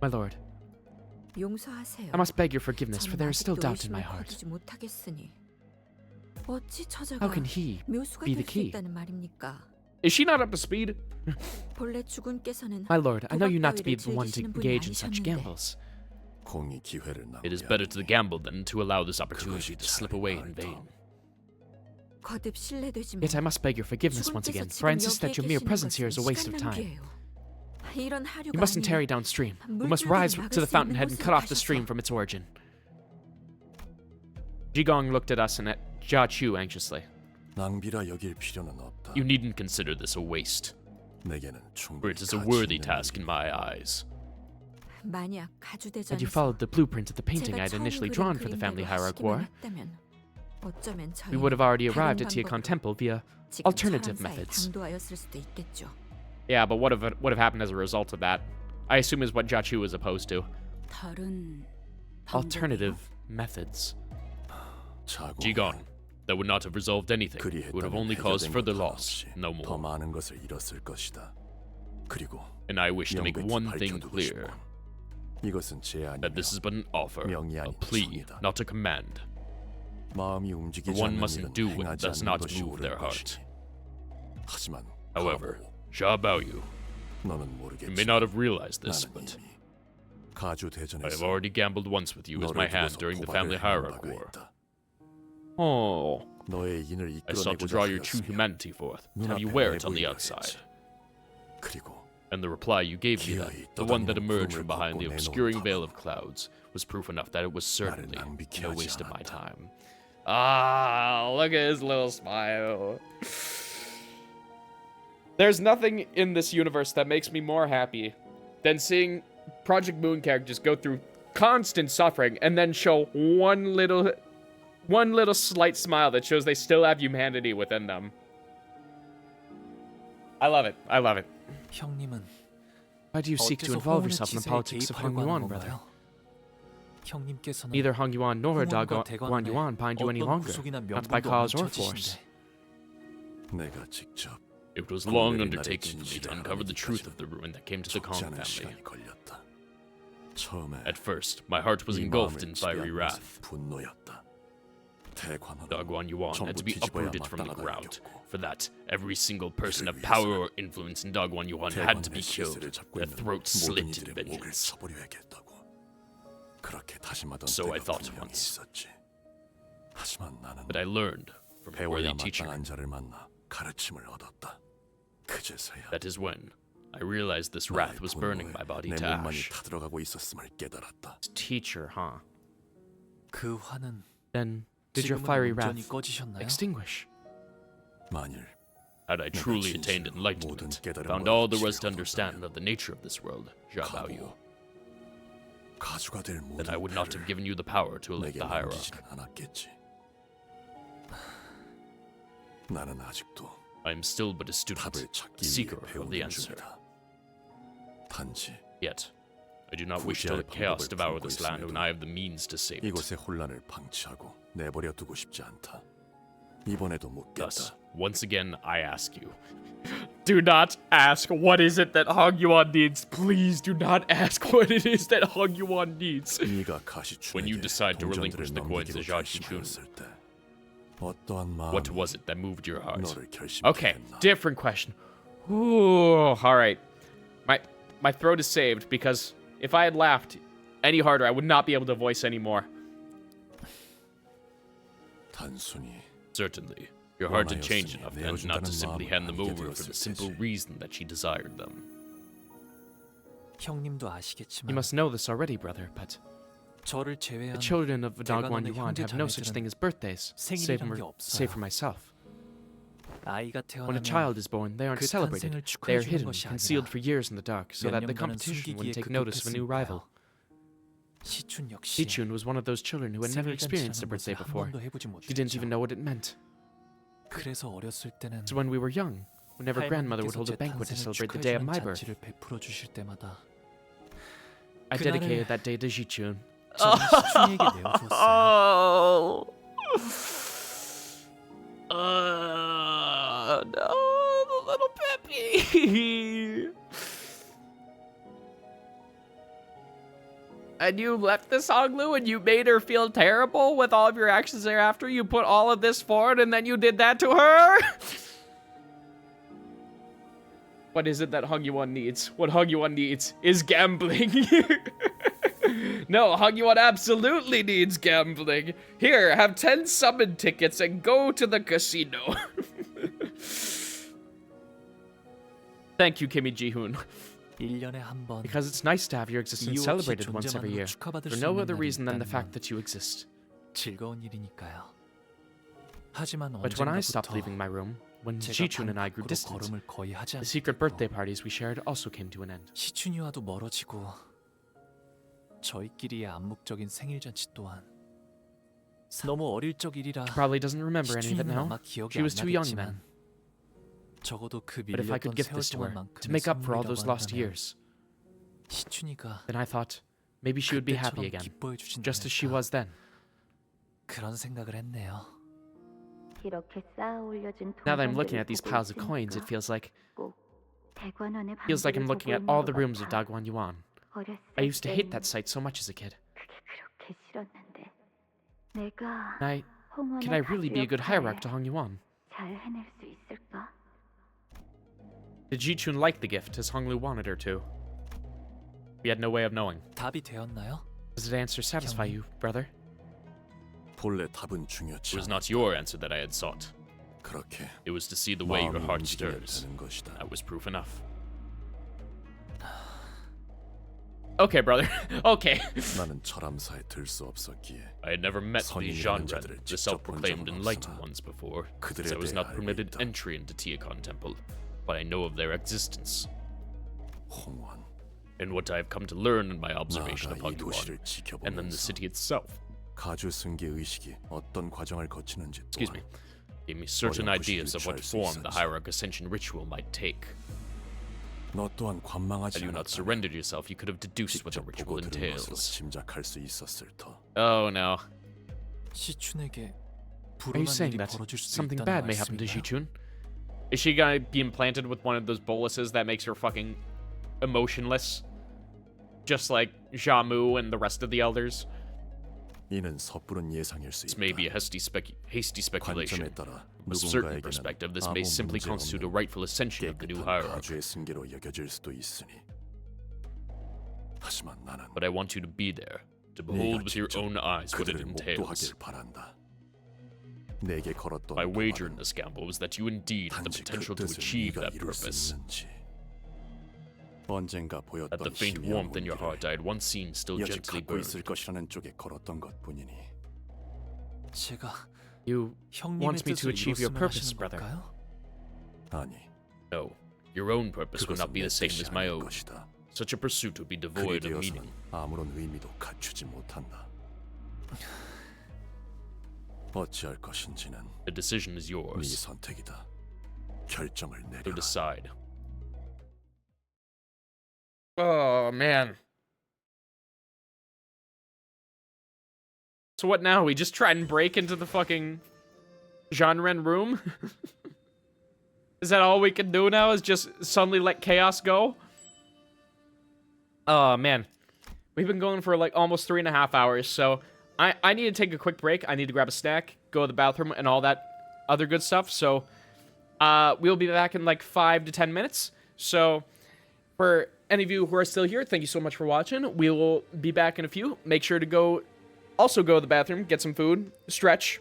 My lord, 용서하세요. I must beg your forgiveness, for 저는 there is still 아직도 doubt in my 의심을 heart. 거두지 못하겠으니 어찌 처자가 How can he 묘수가 be the 될 수 key? 있다는 말입니까? Is she not up to speed? 본래 주군께서는 My lord, I know you not to be 도박 the one to 따위를 engage in 즐기시는 such 분이 gambles. 공이 기회를 It is 낭비하는 better to gamble than to allow this opportunity 그것이 to slip away in 차라리 vain. 거듭 실례되지만 Yet I must beg your forgiveness once again, for I insist that your mere presence here is a waste of time. 이런 You mustn't tarry downstream. We must rise to the fountainhead and cut off the stream from its origin. Jigong looked at us and at Jia Chu anxiously. 낭비라 여길 필요는 없다. You needn't consider this a waste, 내게는 for 충분히 it is a 가치 worthy 있는 task in my eyes. 만약 Had you followed the blueprint of the painting I had initially drawn for the family hierarch war, we would have already arrived at Tiacon Temple via alternative methods. Yeah, but what have happened as a result of that? I assume is what Jia Chu was opposed to. Alternative methods. Jigong, that would not have resolved anything. It would have only caused further loss, no 더 more. 많은 것을 잃었을 것이다. 그리고 And I wish to make 명백히 one thing 밝혀두고 clear, 싶어. 이것은 제안이며 that this is but an offer, 명이 a 아닌 plea, 선이다. not a command. 마음이 For 움직이지 one 않는 mustn't 일은 do what 행하지 does 않는 not 것이 move 옳을 their heart. 것이니. 하지만 However, 가보, Xia Baoyu, 너는 you 모르겠지. may not have realized this, 나는 but 이미 가주 I have 대전에서 already gambled once with you as my 너를 hand 두고서 during the 고발을 family 해온 hierarch 바가 war. 있다. Oh, 너의 인을 I sought to 이끌어내고자 draw your true 하였으며 humanity forth, to have you 눈앞에 wear it on the 내보이려 outside. 했지. 그리고 And the reply you gave me then, 기어이 the one that 떠다니는 emerged 구름을 from behind the 벗고 obscuring 내놓다가 veil of clouds, was proof enough that it was certainly 낭비케 no 하지 waste of my 않았다. time. Ah, look at his little smile. There's nothing in this universe that makes me more happy than seeing Project Moon characters go through constant suffering and then show one little slight smile that shows they still have humanity within them. I love it. I love it. 형님은 Why do you seek to involve yourself in the politics of Hong Yuan, brother? 형님께서는 Neither Hong Yuan nor 홍원과 Guan Yuan bind you any 어떤 longer, 구속이나 not by 명분도 cause or 없는 force. 처지신데 내가 직접 It was long 공들이 나를 undertaken for me to 진실을 uncover the truth of the 알아내기까지는 ruin that came to the 적지 Kong 않은 family. 시간이 걸렸다. 처음에 At first, my heart was 이 engulfed 마음을 in fiery 지배한 wrath. 것은 분노였다. 대관은 Guan Yuan had to be 전부 뒤집어야 uprooted from the 마땅하다 ground. 여겼고 For that, every single person of 이를 power or influence in Guan Yuan had to be 대관의 killed, 실세를 잡고 their 있는 throats 모든 slit in 이들의 목을 vengeance. 쳐버려야겠다고. 그렇게 다짐하던 So I 때가 thought 분명히 once. 있었지. 하지만 나는 But I learned from a 배워야 worthy teacher. 마땅한 자를 만나 가르침을 얻었다. 그제서야 That is when I realized this wrath was burning my body 내 to 몸만이 ash. 타들어가고 있었음을 깨달았다. Teacher, huh? 그 화는 Then did your 지금은 fiery 온전히 wrath 꺼지셨나요? extinguish? 만일 Had I truly 진실로 attained 모든 enlightenment, 깨달음을 found all there was to 얻었다면 understand of the nature of this world, Xia Baoyu, 가보, 가주가 될 then I 모든 would not have 패를 given you the power to elect 내게 the hierarch. 남기지는 않았겠지. 나는 아직도 I am still but a student, 답을 a 찾기 seeker 위해 of the 배우는 answer. 중이다. 단지 Yet, I do not wish to let chaos devour this land when I have the means to save it. 이곳의 혼란을 방치하고 내버려 두고 싶지 않다. 이번에도 Thus, 묻겠다. once again, I ask you. Do not ask what is it that Hong Yuan needs. Please do not ask what it is that Hong Yuan needs. 네가 When you 가시춘에게 decide to 동전들을 relinquish the coins to 넘기기로 Jia Qichun, 결심하였을 때 어떠한 what 마음이 was it that moved your heart? 너를 Okay, 결심하였나? different question. Ooh, all right. My throat is saved because if I had laughed any harder, I would not be able to voice anymore. 단순히 Certainly, your heart had changed enough then not to simply hand them over for the simple reason that she desired them. 형님도 You 아시겠지만 must know this already, brother, but 저를 the 제외한 children of Guan 대관원의 Yuan have no such 형제자매들은 thing as birthdays, save 생일이란 게 save for 없어요. myself. 아이가 When a 태어나면 child is born, they aren't 그 celebrated. 탄생을 They are 축하해주는 hidden, 것이 concealed 아니라 for years in the dark, so 몇 that the 년간은 competition wouldn't 숨기기에 take notice of a new rival. 시춘 역시 Sichun was one of those children who had never experienced a birthday 한 before. 번도 해보지 She didn't even 못했죠. know what it meant. 그래서 어렸을 때는 So when we were young, whenever grandmother would hold 할머니께서 a 제 banquet to 탄생을 celebrate the day of my 축하해주는 birth, 잔치를 베풀어 주실 때마다 I 그날을 dedicated that day to Jichun. 저는 시춘이에게 내어주었어요. No, the little Peppy. And you left this Honglu and you made her feel terrible with all of your actions thereafter? You put all of this forward and then you did that to her? What is it that Hong Yuan needs? What Hong Yuan needs is gambling. No, Hong-Yuan absolutely needs gambling. Here, have 10 summon tickets and go to the casino. Thank you, Kimmy Ji-hoon. 1년에 한 번. Because it's nice to have your existence 이유 없이 celebrated once every year. 축하받을 For 수 no 있는 other 날이 reason than the 있다면 fact that you exist. 즐거운 일이니까요. 하지만 But when I stopped 언젠가부터 leaving my room, when 제가 Ji-chun and I grew 방 밖으로 distant, 걸음을 거의 하지 the secret 않게 birthday 됐고, parties we shared also came to an end. 시춘이와도 멀어지고 저희끼리의 암묵적인 생일 잔치 또한 너무 어릴 적 일이라 She probably doesn't remember any of it 시춘이는 now. 아마 기억이 She 안 was too young then. 나겠지만 적어도 그 But if I could 밀렸던 gift 세월 this to her, 동안만큼의 to make up for all those 선물이라고 lost 한다면 years, 시춘이가 then I thought maybe she would be happy 그때처럼 again, 기뻐해 주신다면 just as she was then. 그런 생각을 했네요. 이렇게 쌓아 올려진 Now that I'm looking 동전들을 at these 보고 piles of coins, it 있으니까 feels like 꼭 대관원의 I'm 방들을 looking at 보고 all 있는 the 것 rooms of 같아. Dagwon Yuan. 어렸을 I used to hate 땐 that sight so much as a kid. 그게 그렇게 싫었는데 내가 Can 홍원의 I really be a good 가수 hierarch to 역할을 Hong Yuan? 잘 해낼 수 있을까? Did Ji-chun like the gift as Hong Lu wanted her to? We had no way of knowing. 답이 되었나요? Does the answer satisfy you, brother? 본래 답은 It 중요치 was 않아. not your answer that I had sought. 그렇게 It was to see the way your 마음이 heart 움직이면 stirs. 되는 것이다. That was proof enough. Okay, brother. Okay. 나는 철암사에 들 수 없었기에 I had never met the 선인이라는 genre, 자들을 the 직접 본 self-proclaimed 적은 enlightened 없으나 ones before, 그들에 since I was 대해 not 알고 permitted 있다. entry into Tiacon Temple, but I know of their existence. 홍원, And what I have come to learn in my observation 나아가 upon 이 Yuan, 도시를 and then the 지켜보면서 city itself, 가주 승계 의식이 어떤 과정을 거치는지 excuse me, 또한 gave me certain 어렴풋이 ideas of what 유추할 수 form the 있었지. Hierarch Ascension ritual might take. 너 또한 관망하지 Had you not 않았다면 surrendered yourself, you could have deduced what the 직접 ritual 보고 들은 것으로 entails. 짐작할 수 있었을 터. Oh no. 시춘에게 Are you 불운한 saying 일이 that 벌어질 수도 something 있다는 bad may happen to 말씀인가요? Ji-chun? Is she gonna be implanted with one of those boluses that makes her fucking emotionless? Just like Jamu and the rest of the elders? 이는 섣부른 예상일 수 This 있다. may be a hasty speculation. 관점에 따라 From a certain 누군가에게는 perspective, this 아무 may simply 문제 constitute a 없는 rightful ascension of the new 깨끗한 hierarch. 가주의 승계로 여겨질 수도 있으니. 하지만 나는 But I want you to be there, to behold with your own eyes what it 그들을 entails. 목도하길 바란다. 내게 걸었던 My wager in 도발은 this gamble was that you indeed have the 단지 그 potential to 뜻을 achieve 네가 that 이룰 수 purpose. 있는지. 언젠가 That 보였던 the faint 희미한 warmth in your heart I had once seen still 여지 gently 갖고 있을 burned. 것이라는 쪽에 걸었던 것뿐이니. 제가 You 형님의 want me to 뜻을 achieve your 이뤘으면 purpose, 하시는 brother. 걸까요? 아니, No, your own purpose would 그것은 not be 내 the same 뜻이 as my 아닐 own. 것이다. Such a pursuit would be 그리 devoid of 되어서는 meaning. 아무런 의미도 갖추지 못한다. 어찌할 것인지는 The decision is 네 yours, 선택이다. 결정을 so 내려라. decide. Oh, man. So what now? We just try and break into the fucking Jeanren room? Is that all we can do now, is just suddenly let chaos go? Oh, man. We've been going for like almost 3.5 hours, so I need to take a quick break. I need to grab a snack, go to the bathroom, and all that other good stuff. So we'll be back in like 5 to 10 minutes. So for any of you who are still here, thank you so much for watching. We will be back in a few. Make sure to also go to the bathroom, get some food, stretch,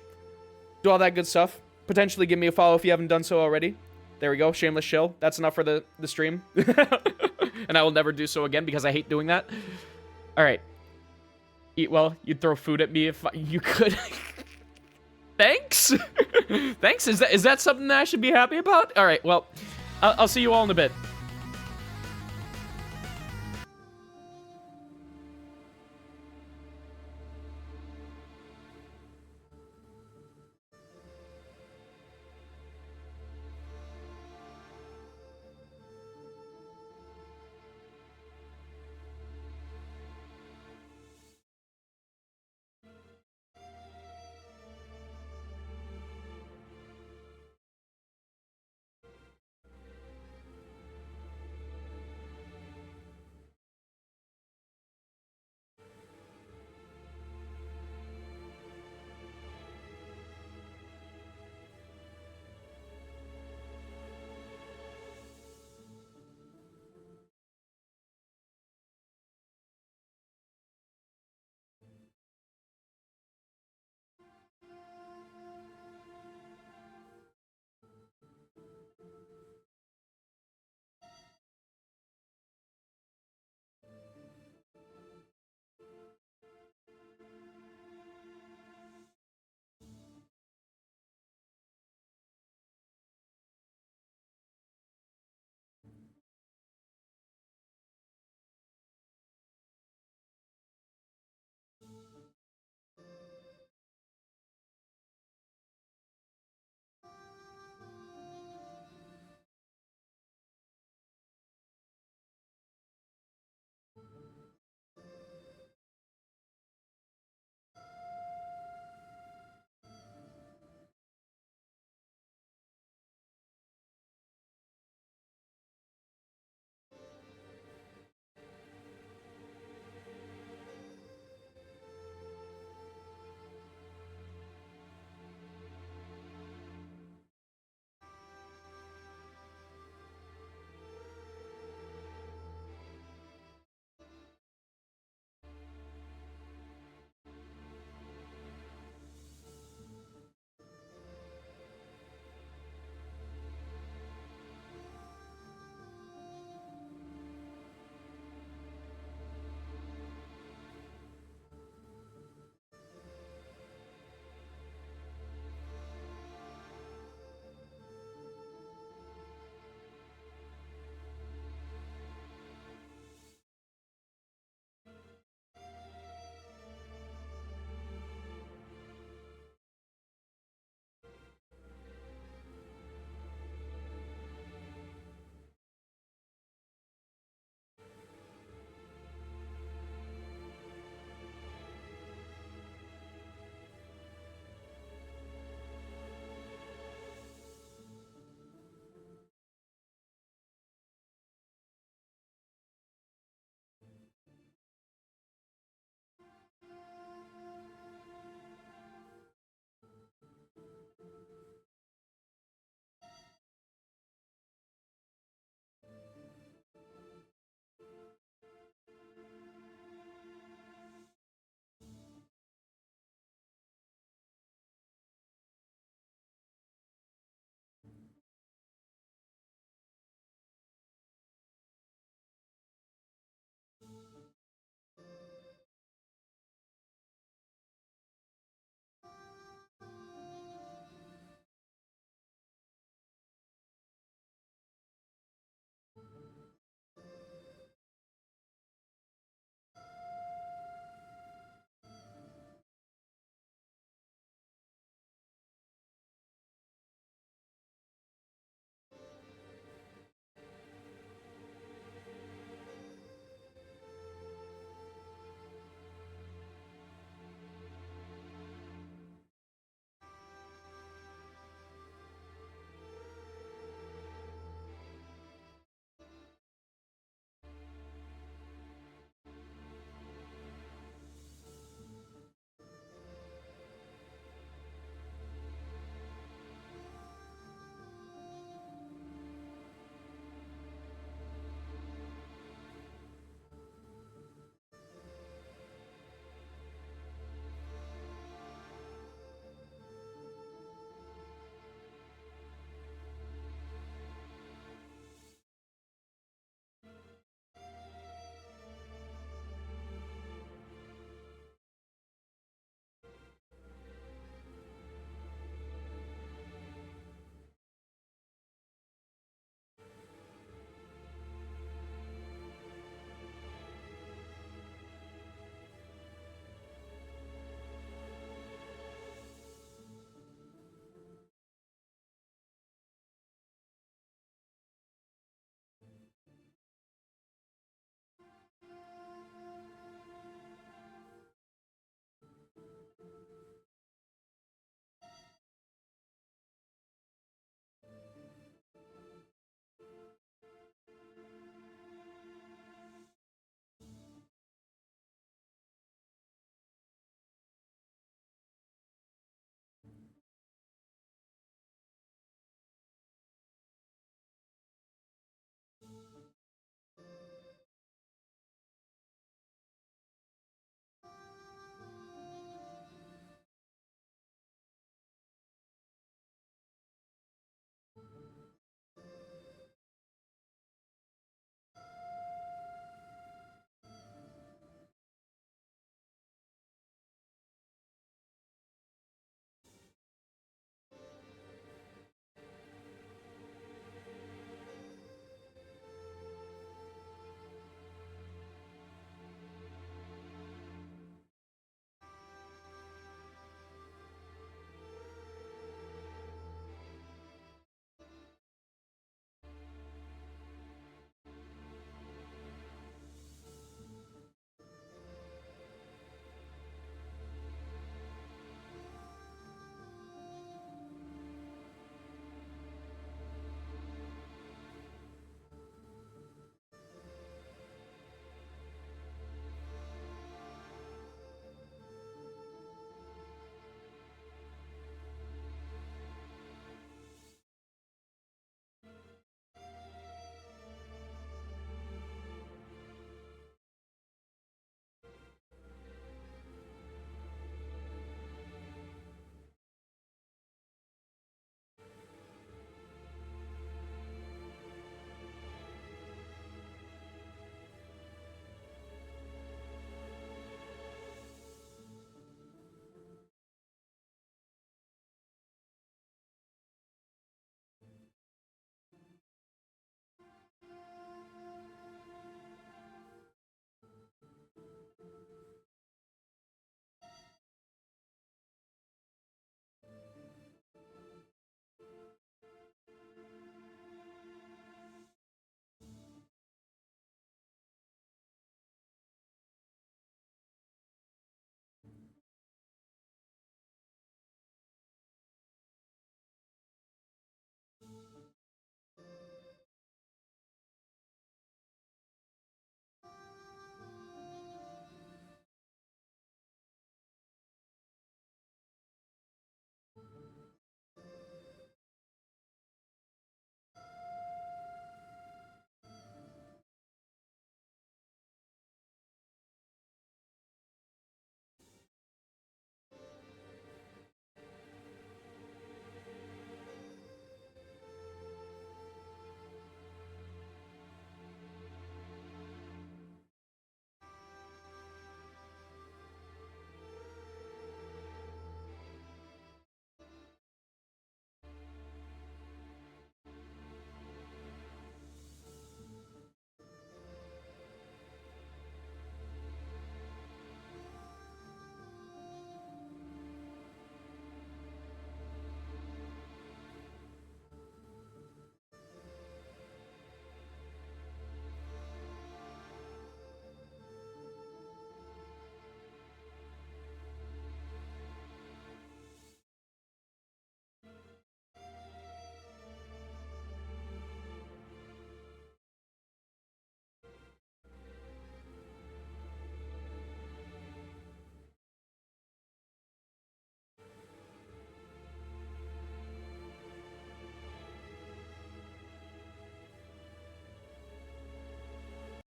do all that good stuff. Potentially give me a follow if you haven't done so already. There we go, shameless shill. That's enough for the stream. And I will never do so again because I hate doing that. All right. Eat well. You'd throw food at me if you could. Thanks. Thanks. Is that something that I should be happy about? All right. Well, I'll see you all in a bit.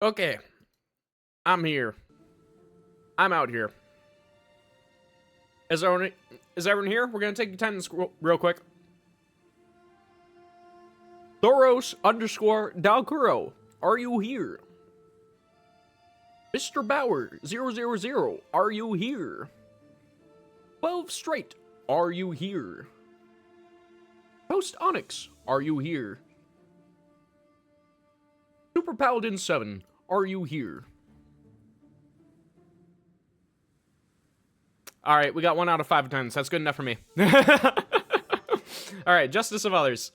Okay. I'm here. I'm out here. Is everyone here? We're gonna take attendance real quick. Thoros _ Dalkuro, are you here? Mr. Bauer 000, are you here? 12 Straight, are you here? Post Onyx, are you here? Super Paladin 7, are you here? Alright, we got 1 out of 5 attendance. That's good enough for me. Alright, Justice of Others.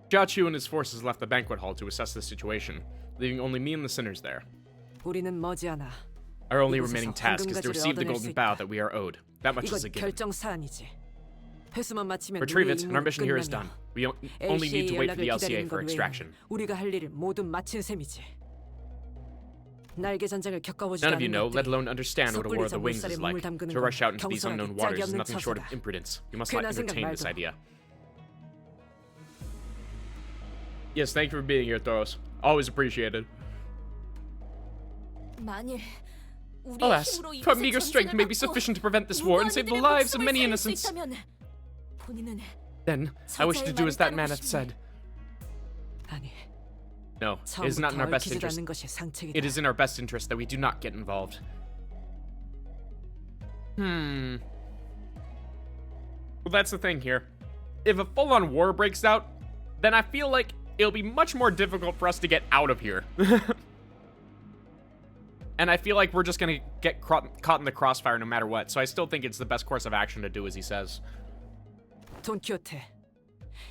Jia Chu and his forces left the banquet hall to assess the situation, leaving only me and the sinners there. 우리는 머지않아 Our only remaining task is to receive the golden bow that we are owed. That much is a given. 결정 사안이지. 회수만 마치면 Retrieve it, and our mission here is done. We only need to wait for the LCA for extraction. 우리가 할 일을 모두 마친 셈이지. 날개 전쟁을 겪어보지 None of you 않은 know, 것들이 let alone understand what a war of the 섣불리 wings is 물살에 like. 몸을 담그는 To rush 건 out into these unknown 경솔하기 waters 짝이 is 없는 nothing short of 처사다. impudence. You must not 괜한 생각 entertain this 말고. idea. Yes, thank you for being here, Thoros. Always appreciated. 만일 우리의 Alas, 힘으로 our 이곳의 meager strength 전쟁을 may be 막고 sufficient to prevent this war and save the 무고한 lives of 이들의 many 목숨을 innocents. 살릴 수 있다면 본인은 Then, I wish to do as that man hath said. 아니, No, it is not in our best 얽히지도 interest. 않는 것이 상책이다. It is in our best interest that we do not get involved. Well, that's the thing here. If a full-on war breaks out, then I feel like it'll be much more difficult for us to get out of here. And I feel like we're just gonna get caught in the crossfire no matter what. So I still think it's the best course of action to do as he says. Don Quixote.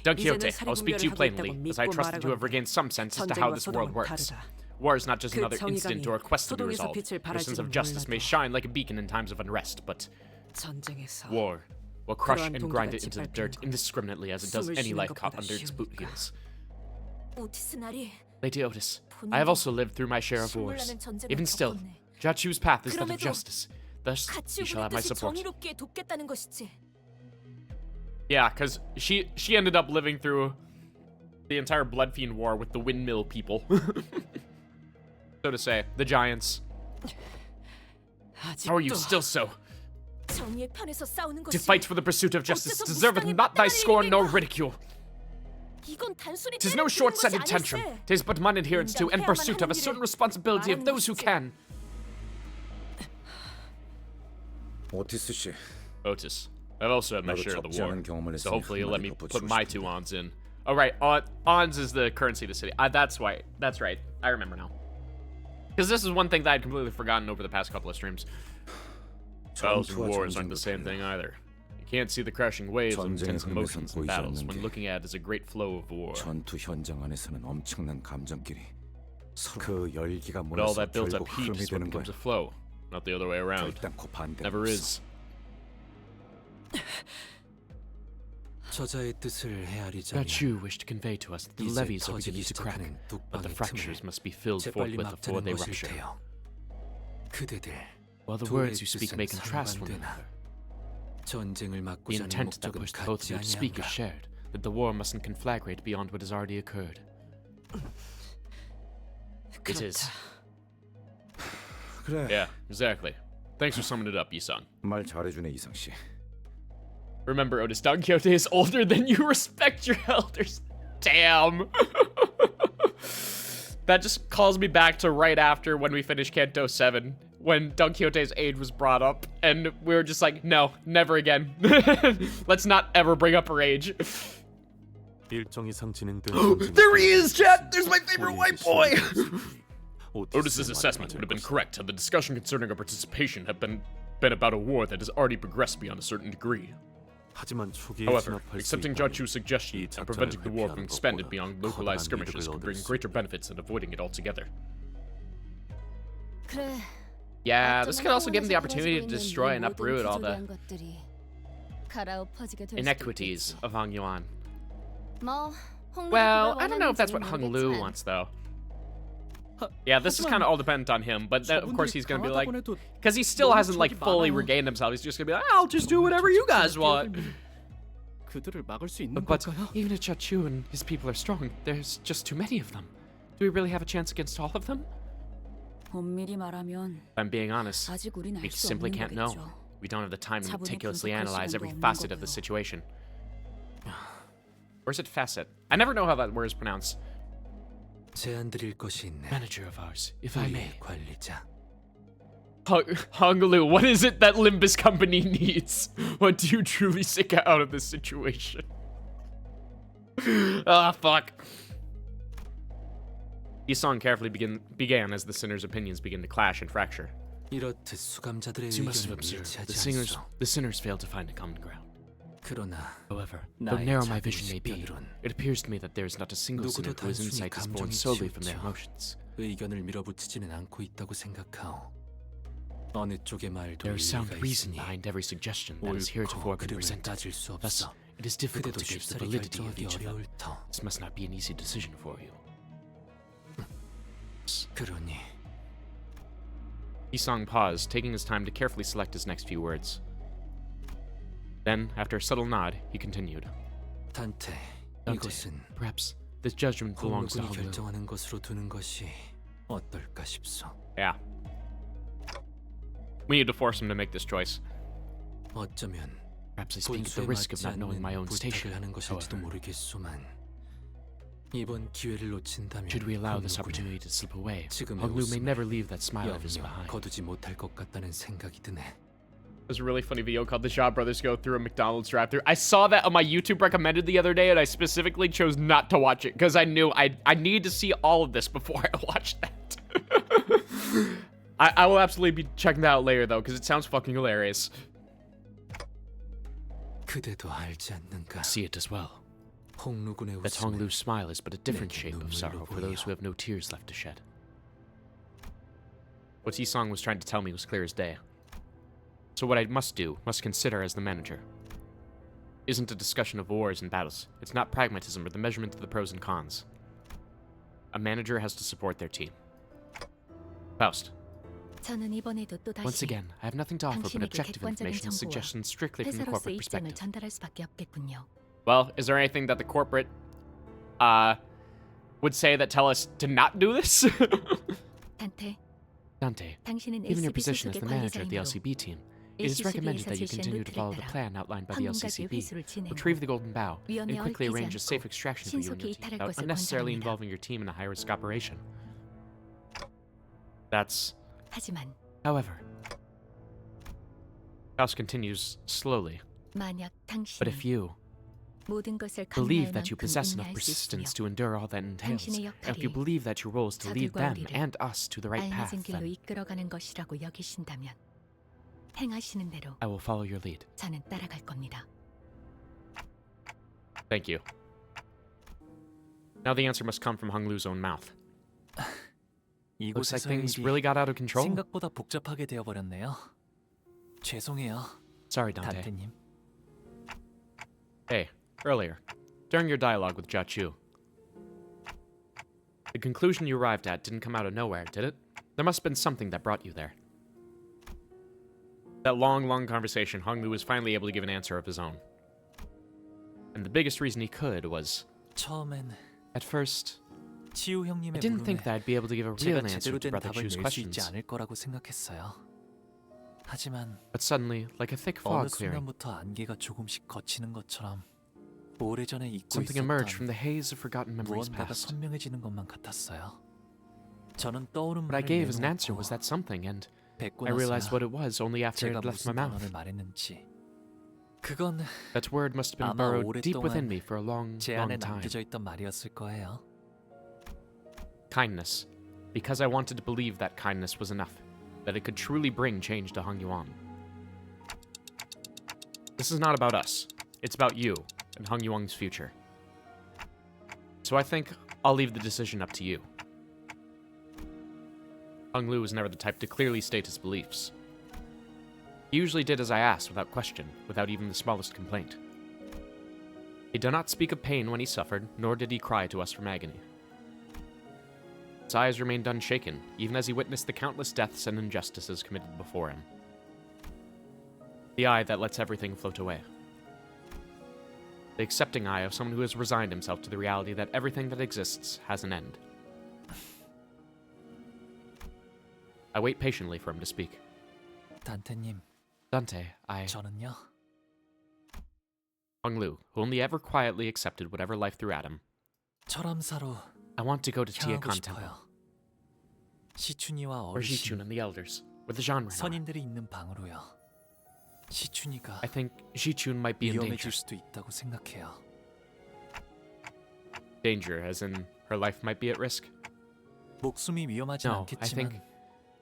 Don Quixote, I'll speak to you plainly, as I trust that you have regained some sense as to how this world works. War is not just another incident or a quest to be resolved. Your sense of justice may shine like a beacon in times of unrest, but war will crush and grind it into the dirt indiscriminately as it does any life caught under its boot heels. Lady Otis, I have also lived through my share of wars. Even still, Jia Chu's path is that of justice. Thus, you shall have my support. Yeah, because she ended up living through the entire Blood Fiend War with the windmill people. So to say, the giants. How are you still so? To fight for the pursuit of justice deserveth not thy scorn nor ridicule. 'Tis no short-sighted tantrum. 'Tis but mine adherence to and pursuit of a certain responsibility of those who can. 오티스 씨, Otis, I've also had my 나도 share of the 적지 war, 않은 경험을 so 했으니 hopefully you'll let me 한마디 put 덧붙이고 my 싶은데. 2 ons in. Oh right, ons is the currency of the city. That's why. That's right. I remember now. Because this is one thing that I'd completely forgotten over the past couple of streams. Battles and wars aren't the same thing either. You can't see the crashing waves and intense emotions in battles when looking at it as a great flow of war. 전투 현장 안에서는 엄청난 감정끼리 그 열기가 But all 모여서 that built up 결국 heat 흐름이 is what 되는 becomes a 거야. flow, not the other way around. 결단코 반대는 Never 없어. is. 저자의 뜻을 헤아리자면 That you wish to convey to us that the 이제 levees are 터지기 beginning to crack, 시작하는 but the 뚝방의 fractures 틈을 must be filled 재빨리 forthwith before 막자는 they 것일 rupture. 테요. 그대들 While the 둘의 words you speak 뜻은 may contrast one 상반되나 another, 전쟁을 the 막고자 하는 intent that 목적은 both of 같지 you speak is 아니한가. shared, that the war mustn't conflagrate beyond what has already occurred. It is. 그래. Yeah, exactly. Thanks for summing it up, Yisung. 말 잘해주네 이상 씨. Remember, Otis, Don Quixote is older than you. Respect your elders. Damn. That just calls me back to right after when we finished Canto 7, when Don Quixote's age was brought up, and we were just like, no, never again. Let's not ever bring up her age. There he is, chat! There's my favorite white boy! Otis's assessment would have been correct had the discussion concerning our participation have been about a war that has already progressed beyond a certain degree. However, accepting Jia Chu's suggestion and preventing the war from expanding beyond localized skirmishes could bring greater benefits than avoiding it altogether. Yeah, this could also give him the opportunity to destroy and uproot all the inequities of Hong Yuan. Well, I don't know if that's what Hung Lu wants, though. Yeah, this is kind of all dependent on him, but then, of course he's gonna be like, because he still hasn't like fully regained himself. He's just gonna be like, I'll just do whatever you guys want. 그들을 막을 수 있는 But 걸까요? even if Chachu and his people are strong, there's just too many of them. Do we really have a chance against all of them? 엄밀히 말하면 If I'm being honest, 아직 우린 we 알 수 simply 없는 can't know. 거겠죠. We don't have the time to 차분히 meticulously 분석할 analyze every 시간도 없는 facet of the 거고요. situation. Or is it facet? I never know how that word is pronounced. 제안 드릴 것이 있네. Manager of ours, if I may. 우리의 관리자. Honglu, what is it that Limbus Company needs? What do you truly seek out of this situation? Ah, fuck. The song carefully began as the sinners' opinions begin to clash and fracture. 이렇듯 수감자들의 As you must have 의견을 observed, 일치하지 않소. the sinners failed to find a common ground. 그러나 However, though 나의 narrow my 작은 vision may be, 식견으론 it appears to me that there is not a single sinner 누구도 whose 단순히 insight is born 감정에 solely from their 치우쳐 emotions. 의견을 밀어붙이지는 않고 있다고 생각하오. 어느 쪽의 말도 There is sound 일리가 reason 있으니 behind every suggestion that has 옳고 heretofore been 그름을 presented. 따질 수 Thus, 없어. it is difficult 그대도 to gauge the 쉽사리 validity of 결정하기 each of them. 어려울 터. This must not be an easy decision for you. 그러니 Isong paused, taking his time to carefully select his next few words. Then, after a subtle nod, he continued. 단테, Dante, 이것은 perhaps this judgment belongs to 홍루군이 Honglu. 결정하는 것으로 두는 것이 어떨까 싶소. Yeah. We need to force him to make this choice. 어쩌면 Perhaps I speak at the 본수에 risk of 맞지 not knowing my own 않는 station. 부탁을 하는 것일지도 However, 모르겠소만 이번 기회를 놓친다면 should we allow this 홍루군은 opportunity to slip away, 지금의 Honglu may 웃음을 never leave that smile of his 영영 behind. 거두지 못할 것 같다는 생각이 드네. There's a really funny video called The Shaw Brothers Go Through a McDonald's Drive-Thru. I saw that on my YouTube recommended the other day, and I specifically chose not to watch it because I knew I need to see all of this before I watch that. I will absolutely be checking that out later though, because it sounds fucking hilarious. 그대도 알지 않는가? See it as well. 홍루군의 That 웃음은 Honglu's smile is but a different 내게 shape of 눈물로 sorrow for those 보여. who have no tears left to shed. What T-Song was trying to tell me was clear as day. So what I must consider as the manager, isn't a discussion of wars and battles. It's not pragmatism or the measurement of the pros and cons. A manager has to support their team. Faust. 저는 이번에도 Once 또다시 again, I have nothing to offer but 당신에게 objective 객관적인 information and 정보와 suggestions strictly from the 회사로서의 corporate 입장을 perspective. 전달할 수밖에 없겠군요. Well, is there anything that the corporate would say that tell us to not do this? 단테, Dante, 당신은 given your LCB position as 소속의 the manager of the 관리자이므로 LCB team, it is recommended that you continue to follow the plan outlined by the LCCB, retrieve the Golden Bow, and quickly arrange a safe extraction for you and your team without unnecessarily involving your team in a high-risk operation. That's... 하지만 However, Faust continues slowly, 만약 but if 당신이 you 모든 것을 believe 감내할 that you 만큼 possess enough 인내할 수 있으며 persistence to endure all that entails, 당신의 and if you 역할이 believe that your role is to lead 자들과 them 우리를 and us to the right path, 알맞은 길로 then 이끌어가는 것이라고 여기신다면 행하시는 대로 I will follow your lead. 저는 따라갈 겁니다. Thank you. Now the answer must come from Honglu's own mouth. Looks like 이곳에서 things 일이 really got out of control. 생각보다 복잡하게 되어버렸네요. 죄송해요, Sorry, Dante. 단테님. Hey, earlier, during your dialogue with Jiachu, the conclusion you arrived at didn't come out of nowhere, did it? There must have been something that brought you there. That long conversation, Honglu was finally able to give an answer of his own. And the biggest reason he could was, 처음엔 at first, 치우 I 형님의 didn't think 물음에 that I'd be able to give a real 제가 answer 제대로 to 된 Brother 답을 Chu's 낼 수 있지 questions. 않을 거라고 생각했어요. 하지만 But suddenly, like a thick 어느 fog clearing, 순간부터 안개가 조금씩 걷히는 것처럼 오래전에 잊고 something emerged from 있었던 the haze of forgotten memories 무언가가 past. 선명해지는 것만 같았어요. 저는 떠오른 What I 말을 gave as an answer 내놓고 was that something, and 뵙고 I realized 나서야 what it was only after it 제가 had left my 무슨 mouth. 단어를 말했는지 그건 That word must have been 아마 burrowed deep within 오랫동안 me for a long 제 안에 time. 남겨져 있던 말이었을 거예요. Kindness. Because I wanted to believe that kindness was enough. That it could truly bring change to Hong Yuan. This is not about us. It's about you and Hong Yuan's future. So I think I'll leave the decision up to you. Hong Lu was never the type to clearly state his beliefs. He usually did as I asked without question, without even the smallest complaint. He did not speak of pain when he suffered, nor did he cry to us from agony. His eyes remained unshaken, even as he witnessed the countless deaths and injustices committed before him. The eye that lets everything float away. The accepting eye of someone who has resigned himself to the reality that everything that exists has an end. I wait patiently for him to speak. 단테님, Dante, I... 저는요. Hong Lu, who only ever quietly accepted whatever life threw at him. 철암사로 I want to go to 향하고 Tiakan Temple, 싶어요. 시춘이와 where Ji-chun 어르신, and the elders, where the genre are. 선인들이 있는 방으로요. 시춘이가 I think Ji-chun might be in danger. 위험해질 수도 있다고 생각해요. Danger, as in her life might be at risk? 목숨이 위험하진 No, 않겠지만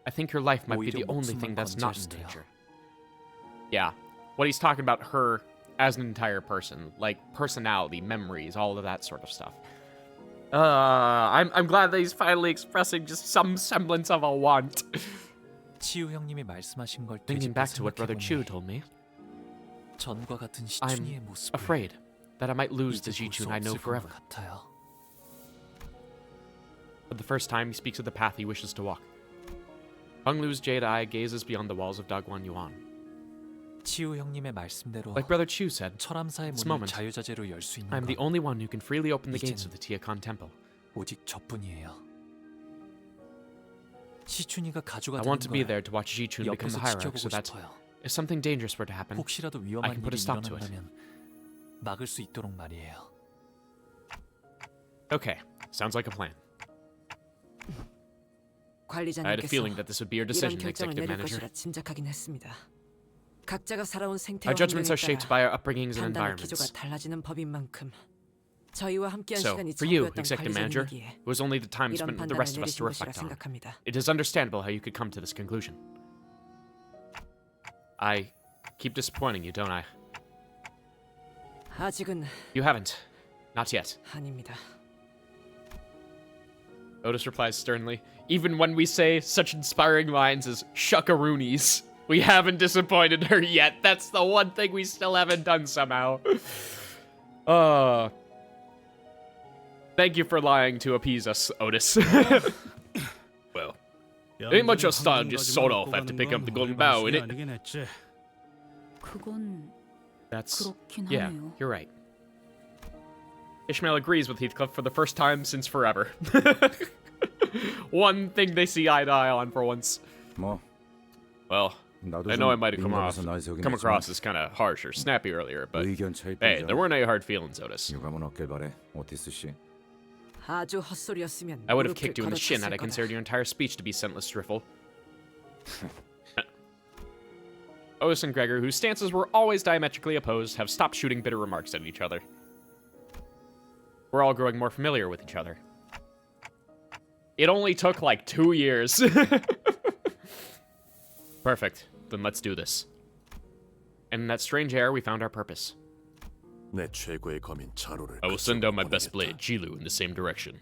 I think her life might be the 오히려 only thing 목숨만 that's not in 건질 수도요. danger. Yeah, what he's talking about her as an entire person, like personality, memories, all of that sort of stuff. I'm glad that he's finally expressing just some semblance of a want. 치우 형님이 말씀하신 걸 Thinking 되짚어 back to what Brother Chu 생각해보니 told me, 전과 같은 시춘이의 I'm 모습을 afraid that I might lose the 이제 볼 수 Ji-chun I know 없을 것 forever. 같아요. For the first time, he speaks of the path he wishes to walk. Hung Lu's jade eye gazes beyond the walls of Dagwon Yuan. 치우 형님의 말씀대로 Like Brother Chu said, 철암사의 this 문을 moment, 자유자재로 열 수 있는 I'm the 건 only one who can freely open the gates 이제는 of the Tiakan Temple. 오직 저뿐이에요. 시춘이가 가주가 I 되는 want to be 걸 there to watch Ji-chun become the 옆에서 hierarch so 지켜보고 that 싶어요. if something dangerous were to happen, 혹시라도 I 위험한 can put a 일이 stop to it. 일어난다면 막을 수 있도록 말이에요. Okay, sounds like a plan. I had a 관리자님께서 feeling that this would be your 이런 decision, 결정을 Executive 내릴 Manager. 것이라 짐작하긴 했습니다. 각자가 살아온 생태와 Our judgments 환경에 are shaped 따라 by our upbringings and 판단의 기조가 environments. 달라지는 법인 만큼 저희와 함께한 So, 시간이 for you, 전부였던 Executive Manager, 관리자님이기에 it was only the time 이런 spent with the 판단을 rest of us to 내리신 것이라 reflect on. 생각합니다. It is understandable how you could come to this conclusion. I keep disappointing you, don't I? 아직은 You haven't. Not yet. 아닙니다. Otis replies sternly, even when we say such inspiring lines as shuckaroonies. We haven't disappointed her yet. That's the one thing we still haven't done somehow. Thank you for lying to appease us, Otis. Well, it ain't much your style just sort off after picking up the golden bow, innit? 그건 That's... 그렇긴 yeah, 하네요. you're right. Ishmael agrees with Heathcliff for the first time since forever. One thing they see eye to eye on for once. 뭐 Well, 나도 I know I might have come 민감해서 across as kind of harsh or snappy earlier, but 의견 차일 hey, 뿐이죠. there weren't any hard feelings, Otis. 유감은 없길 바래, 오티스 씨. 아주 헛소리였으면 I would have 무릎을 kicked you in the shin had I 걷어찼을 considered 거다. your entire speech to be scentless drivel. Otis and Gregor, whose stances were always diametrically opposed, have stopped shooting bitter remarks at each other. We're all growing more familiar with each other. It only took like 2 years. Perfect. Then let's do this. And in that strange air, we found our purpose. 내 최고의 검인 자로를 I will send out my best blade, Jilu, in the same direction.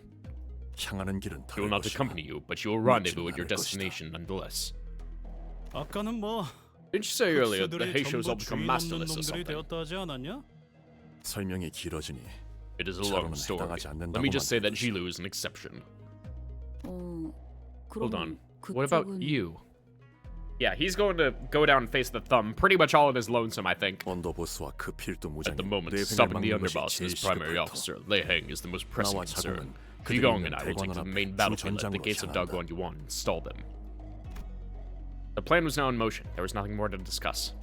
향하는 길은 He will 다를 not 것이나 accompany you, but you will rendezvous at your 않을 것이다. destination nonetheless. 아까는 뭐 Didn't you say earlier that the 흑수들이 Heishos 전부 all become 주인 없는 masterless or 놈들이 something? 되었다 하지 않았냐? 설명이 길어지니 It is a long 자로는 story. 해당하지 Let me 않는다고만 just say that 들으시. Jilu is an exception. Hold on. 그럼 What about 그쪽은- you? Yeah, he's going to go down and face the thumb pretty much all on his lonesome, I think. 언더보스와 그 필두 At the 무장이 moment, 뇌생을 stopping the 막는 것이 underboss and 제일 his primary 시급부터 officer, Lei Heng, is the most pressing 나와 concern. 자공은 그들이 Yugong 있는 and I will take 대관원 to the 앞에 main battlefield at the 주전장으로 gates of 향한다. Dagwon Yuan and stall them. The plan was now in motion. There was nothing more to discuss.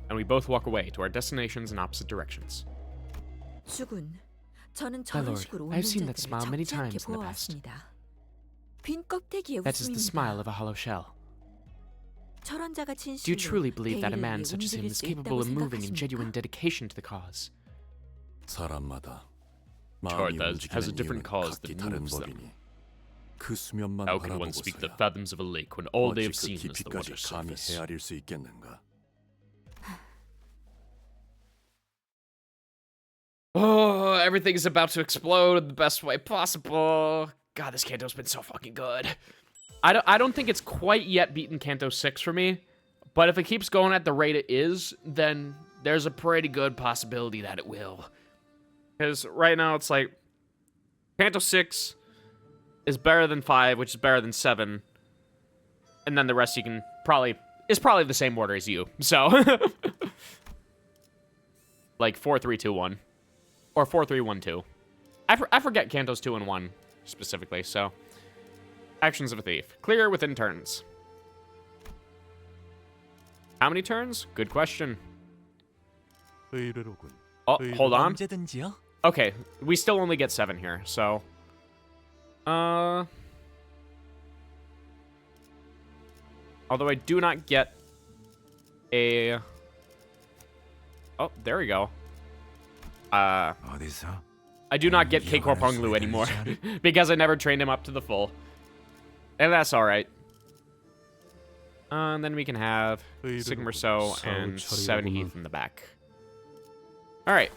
And we both walk away to our destinations in opposite directions. 주군, 저는 My 저런 lord, 식으로 I have 웃는 seen that 자들을 smile many 적지 않게 times in the past. 보아왔습니다. 빈 껍데기의 That is the smile 웃음입니다. of a hollow shell. 저런 자가 Do you 진실로 truly believe that a 대의를 man 위해 such as him 움직일 is 수 capable 있다고 of moving in genuine 생각하십니까? dedication to the cause? 사람마다 Heart 마음이 that has a 움직이는 different 이유는 cause 각기 that 다른 moves them. 법이니 그 수면만 How can one speak the 바라보고서야 fathoms of a lake when all they 어찌 have 그 seen is the water 깊이까지 감히 surface? 헤아릴 수 있겠는가? Oh, everything's about to explode in the best way possible. God, this Kanto's been so fucking good. I don't think it's quite yet beaten Kanto 6 for me, but if it keeps going at the rate it is, then there's a pretty good possibility that it will. Because right now it's like, Kanto 6 is better than 5, which is better than 7, and then the rest you can probably, is probably the same order as you, so. Like 4, 3, 2, 1. Or 4, 3, 1, 2. I forget Canto's 2 and 1 specifically, so. Actions of a thief. Clear within turns. How many turns? Good question. Oh, hold on. Okay, we still only get 7 here, so. Although I do not get a... Oh, there we go. I do not get Keikor Ponglu anymore because I never trained him up to the full. And that's alright. And then we can have Sigmar So and 7 Heath in the back. Alright.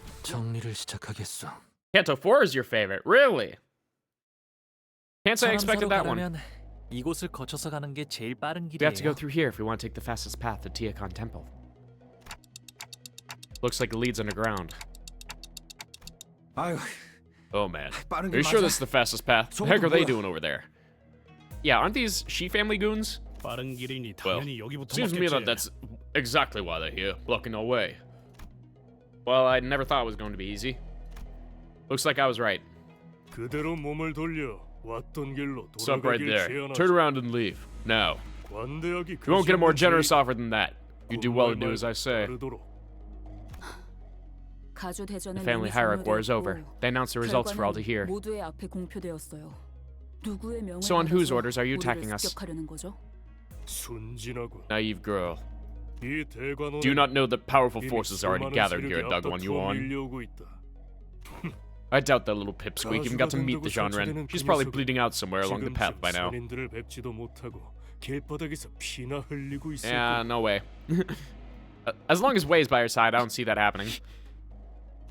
Canto 4 is your favorite, really? Can't say I expected that one. 이곳을 거쳐서 가는 게 제일 빠른 We have to go 길이에요. through here if we want to take the fastest path to Tiakon Temple. Looks like it leads underground. Oh man. Are you sure this is the fastest path? The heck are they doing over there? Yeah, aren't these Shi family goons? Well, seems to me that that's exactly why they're here, blocking our way. Well, I never thought it was going to be easy. Looks like I was right. Stop right there. Turn around and leave. Now. You won't get a more generous offer than that. You do well to do as I say. The family hierarchy war is over. They announced the results for all to hear. So on whose orders are you attacking us? Naive girl. Do you not know that powerful forces are already gathered here at Dagwon Yuan? I doubt that little pipsqueak even got to meet the Jeanren. She's probably bleeding out somewhere along the path by now. Yeah, no way. As long as Wei's by her side, I don't see that happening.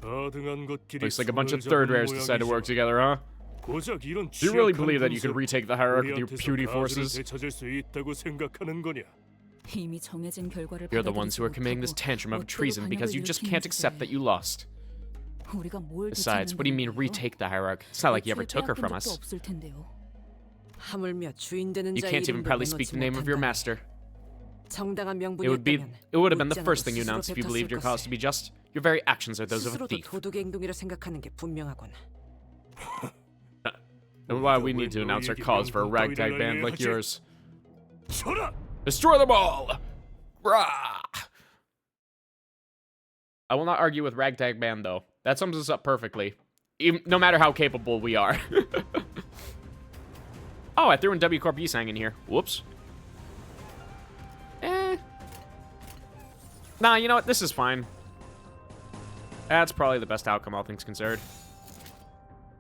Looks like a bunch of third rares decide to work together, huh? Do you really believe that you can retake the hierarchy with your puny forces? You're the ones who are committing this tantrum of treason because you just can't accept that you lost. Besides, what do you mean retake the hierarchy? It's not like you ever took her from us. You can't even proudly speak the name of your master. It would have been the first thing you announced if you believed your cause to be just. Your very actions are those of a thief. And why we need to announce our cause for a ragtag band like yours. Destroy them all! Rah! I will not argue with ragtag band though. That sums us up perfectly. No matter how capable we are. Oh, I threw in W Corp Yisang in here. Whoops. Nah, you know what? This is fine. That's probably the best outcome, all things considered.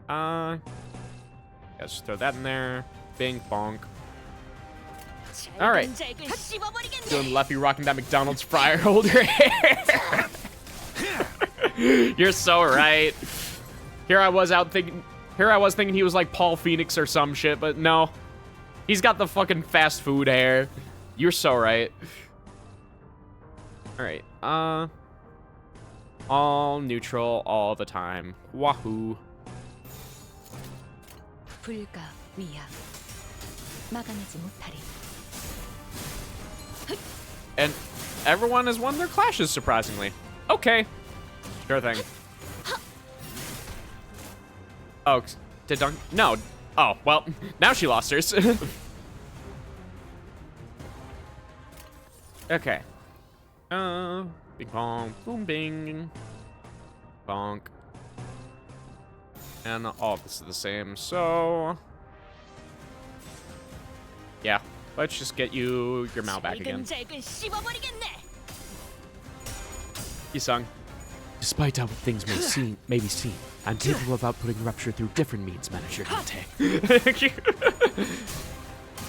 Let's throw that in there. Bing, bonk. Alright. Doing Leffy rocking that McDonald's fryer holder. You're so right. Here I was thinking he was like Paul Phoenix or some shit, but no. He's got the fucking fast food hair. You're so right. Alright, all neutral all the time. Wahoo. And everyone has won their clashes, surprisingly. Okay. Sure thing. Oh, did Dunk? No. Oh, well, now she lost hers. Okay. Bing bong, boom bing. Bonk. And all of this is the same, so... Yeah, let's just get you your Mao back again. Yisung. Despite how things may be seen, I'm capable of outputting rupture through different means, Manager Dante.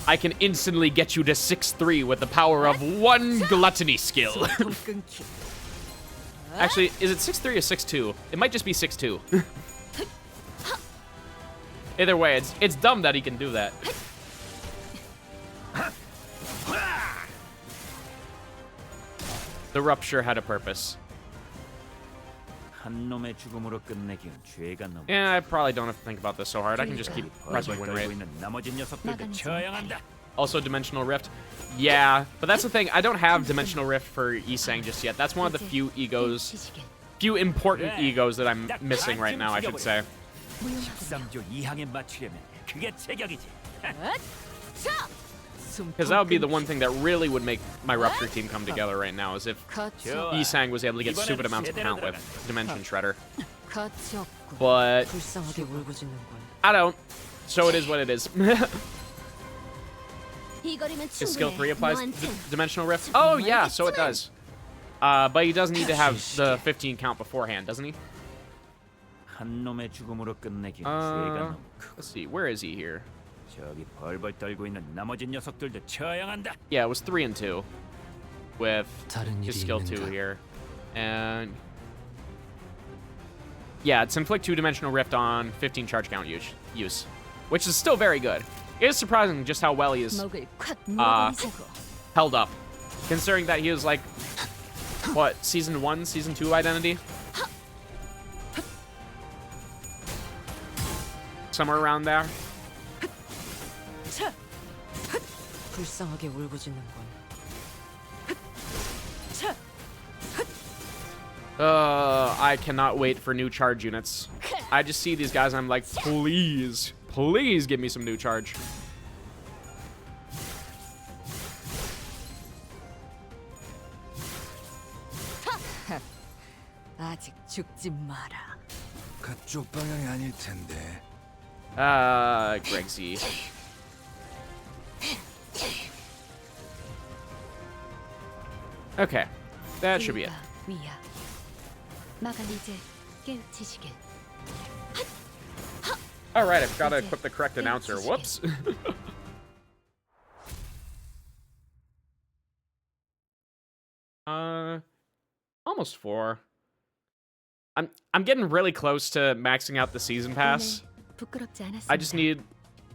I can instantly get you to 6-3 with the power of one gluttony skill. Actually, is it 6-3 or 6-2? It might just be 6-2. Either way, it's dumb that he can do that. The rupture had a purpose. Yeah, I probably don't have to think about this so hard. I can just keep pressing win rate. Also, Dimensional Rift. Yeah, but that's the thing. I don't have Dimensional Rift for Yisang just yet. That's one of the few few important egos that I'm missing right now, I should say. 13조 2항에 맞추려면 그게 제격이지. Because that would be the one thing that really would make my Rupture team come together right now, is if Isang was able to get stupid amounts of count with Dimension Shredder. But I don't. So it is what it is. His skill 3 applies Dimensional Rift? Oh yeah, so it does. But he does need to have the 15 count beforehand, doesn't he? 한 놈의 죽음으로 끝내기. Let's see, where is he here? 저기 벌벌 떨고 있는 나머지 녀석들도 처형한다. Yeah, it was 3 and 2 with his skill 2 here. And yeah, it's inflict 2-dimensional rift on 15 charge count use, which is still very good. It is surprising just how well he is held up, considering that he was like, what, season 1, season 2 identity? Somewhere around there. 불쌍하게 울부짖는군. I cannot wait for new charge units. I just see these guys and I'm like, please, please give me some new charge. 아직 죽지 마라. 그쪽 방향이 아닐 텐데. Greg Z. Okay, that should be it. All right, I forgot to equip the correct announcer. Whoops. Almost 4. I'm getting really close to maxing out the season pass. I just need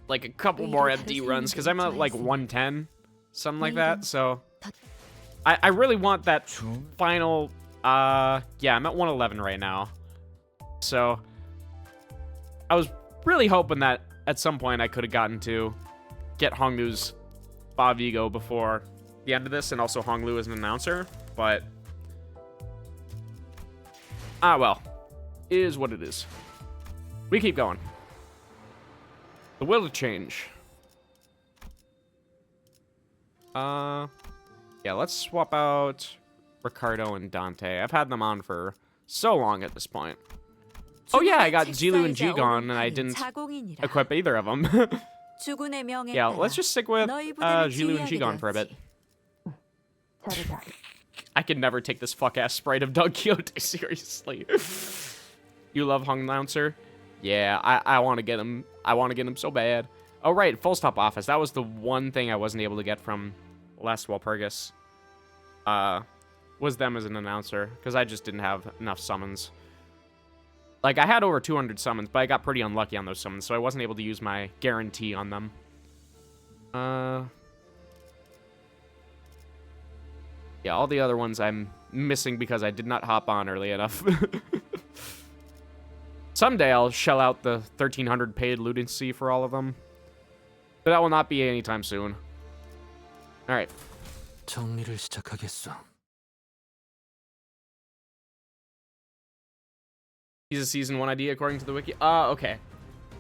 like a couple more MD runs because I'm at like 110, something like that. So I really want that final. Yeah, I'm at 111 right now. So I was really hoping that at some point I could have gotten to get Honglu's Bob Ego before the end of this, and also Honglu as an announcer. But well, it is what it is. We keep going. The will to change. Yeah, let's swap out Ricardo and Dante. I've had them on for so long at this point. Oh yeah, I got Zilu and Jigon, and I didn't equip either of them. Yeah, let's just stick with Zilu and Jigon for a bit. I can never take this fuck-ass sprite of Don Quixote seriously. You love Hong Announcer? Yeah, I want to get him. I want to get him so bad. Oh, right, Full Stop Office. That was the one thing I wasn't able to get from Last Walpurgis. Was them as an announcer, because I just didn't have enough summons. Like, I had over 200 summons, but I got pretty unlucky on those summons, so I wasn't able to use my guarantee on them. Yeah, all the other ones I'm missing because I did not hop on early enough. Someday I'll shell out the 1,300 paid lutency for all of them. But that will not be anytime soon. Alright. 정리를 시작하겠어. He's a season 1 ID according to the wiki. Okay.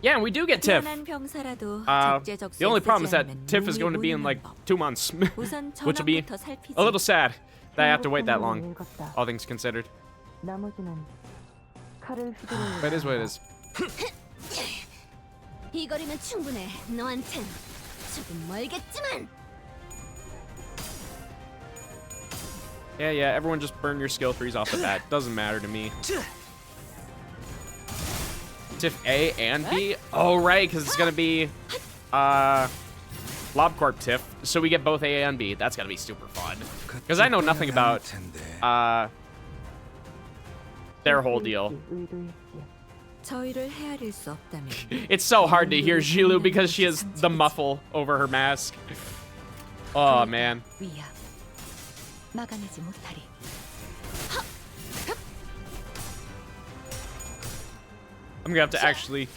Yeah, and we do get Tiff. The only problem is that Tiff is going to be in like 2 months. Which will be a little sad that I have to wait that long, all things considered. But it is what it is. Yeah, everyone just burn your skill 3s off the bat. Doesn't matter to me. Tiff A and B? Oh, right, because it's going to be LobCorp Tiff, so we get both A and B. That's going to be super fun. Because I know nothing about their whole deal. It's so hard to hear Zilu because she has the muffle over her mask. Oh, man. I'm gonna have to actually...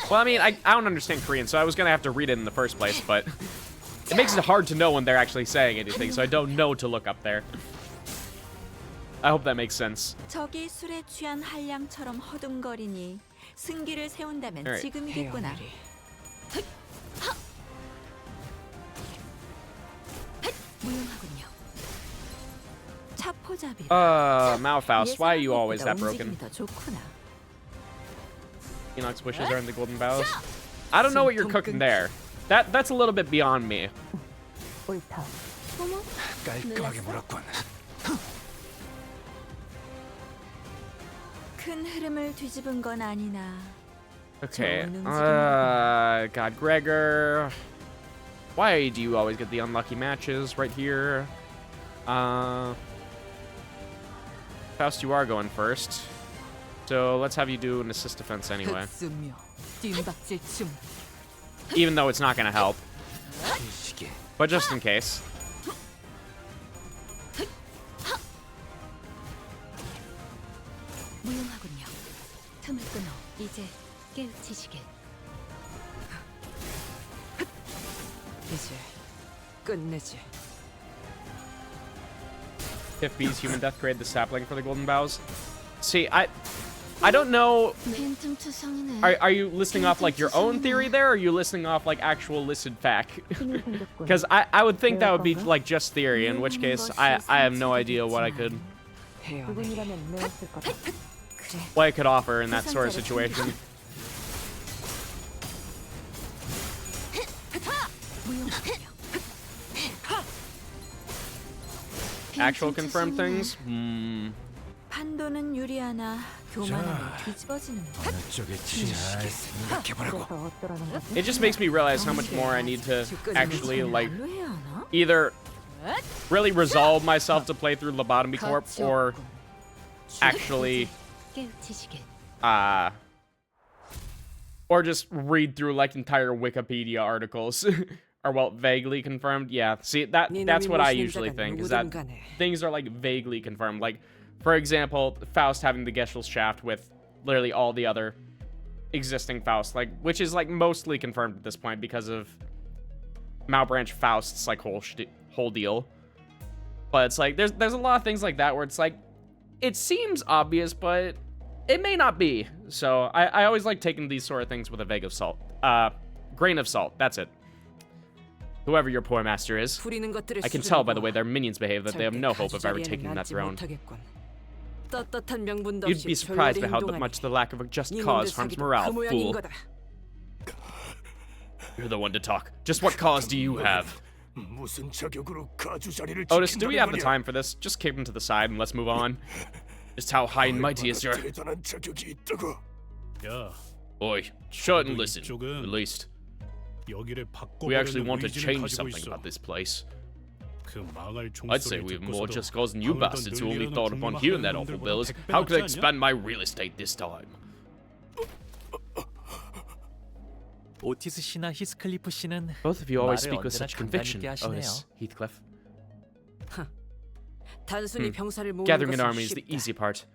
Well, I mean, I don't understand Korean, so I was gonna have to read it in the first place, but it makes it hard to know when they're actually saying anything, so I don't know to look up there. I hope that makes sense. 저기 술에 취한 한량처럼 허둥거리니 승기를 세운다면 Alright. 지금이겠구나. 무용하군요. 차포잡이. Malfaust, why are you always that broken? 더 좋구나. Enoch's wishes are in the golden bows. I don't know what you're cooking there. That's a little bit beyond me. 옳다. 깔끔하게 물었군. 큰 흐름을 뒤집은 건 아니나. Okay. God, Gregor. Why do you always get the unlucky matches right here? Faust, you are going first. So let's have you do an assist defense anyway. Even though it's not gonna help. But just in case. 무용하군요. 틈을 끊어 이제 깨우치시게. 이제 끝내지. If B's human death created the sapling for the golden bows. See, I don't know. Are you listing off like your own theory there, or are you listing off like actual listed fact? Because I would think that would be like just theory, in which case I have no idea what I could offer in that sort of situation. Actual confirmed things? 판도는 유리하나 교만하면 뒤집어지는 것. It just makes me realize how much more I need to actually like either really resolve myself to play through Lobotomy Corp or actually or just read through like entire Wikipedia articles. Or well, vaguely confirmed. Yeah, see that's what I usually think, is that things are like vaguely confirmed. Like, for example, Faust having the Gesell shaft with literally all the other existing Faust, like, which is like mostly confirmed at this point because of Malbranch Faust's like whole deal. But it's like there's a lot of things like that where it's like it seems obvious, but it may not be. So I always like taking these sort of things with a grain of salt. That's it. Whoever your poor master is, I can tell by the way their minions behave that they have no hope of ever taking that throne. You'd be surprised by how much the lack of a just cause harms morale, fool. You're the one to talk. Just what cause do you have? Otis, do we have the time for this? Just kick him to the side and let's move on. Just how high and mighty is your... Oi, shut and listen, at least. We actually want to change something about this place. I'd say we have more just cause than you bastards who only thought upon hearing that awful bills. How could I expand my real estate this time? 오티스 씨나 히스클리프 씨는 Both of you always 말을 speak with 언제나 such 간단히 conviction, 있게 하시네요. Otis, Heathcliff. 단순히 병사를 모으는 Gathering an 것은 army is the 쉽다. easy part.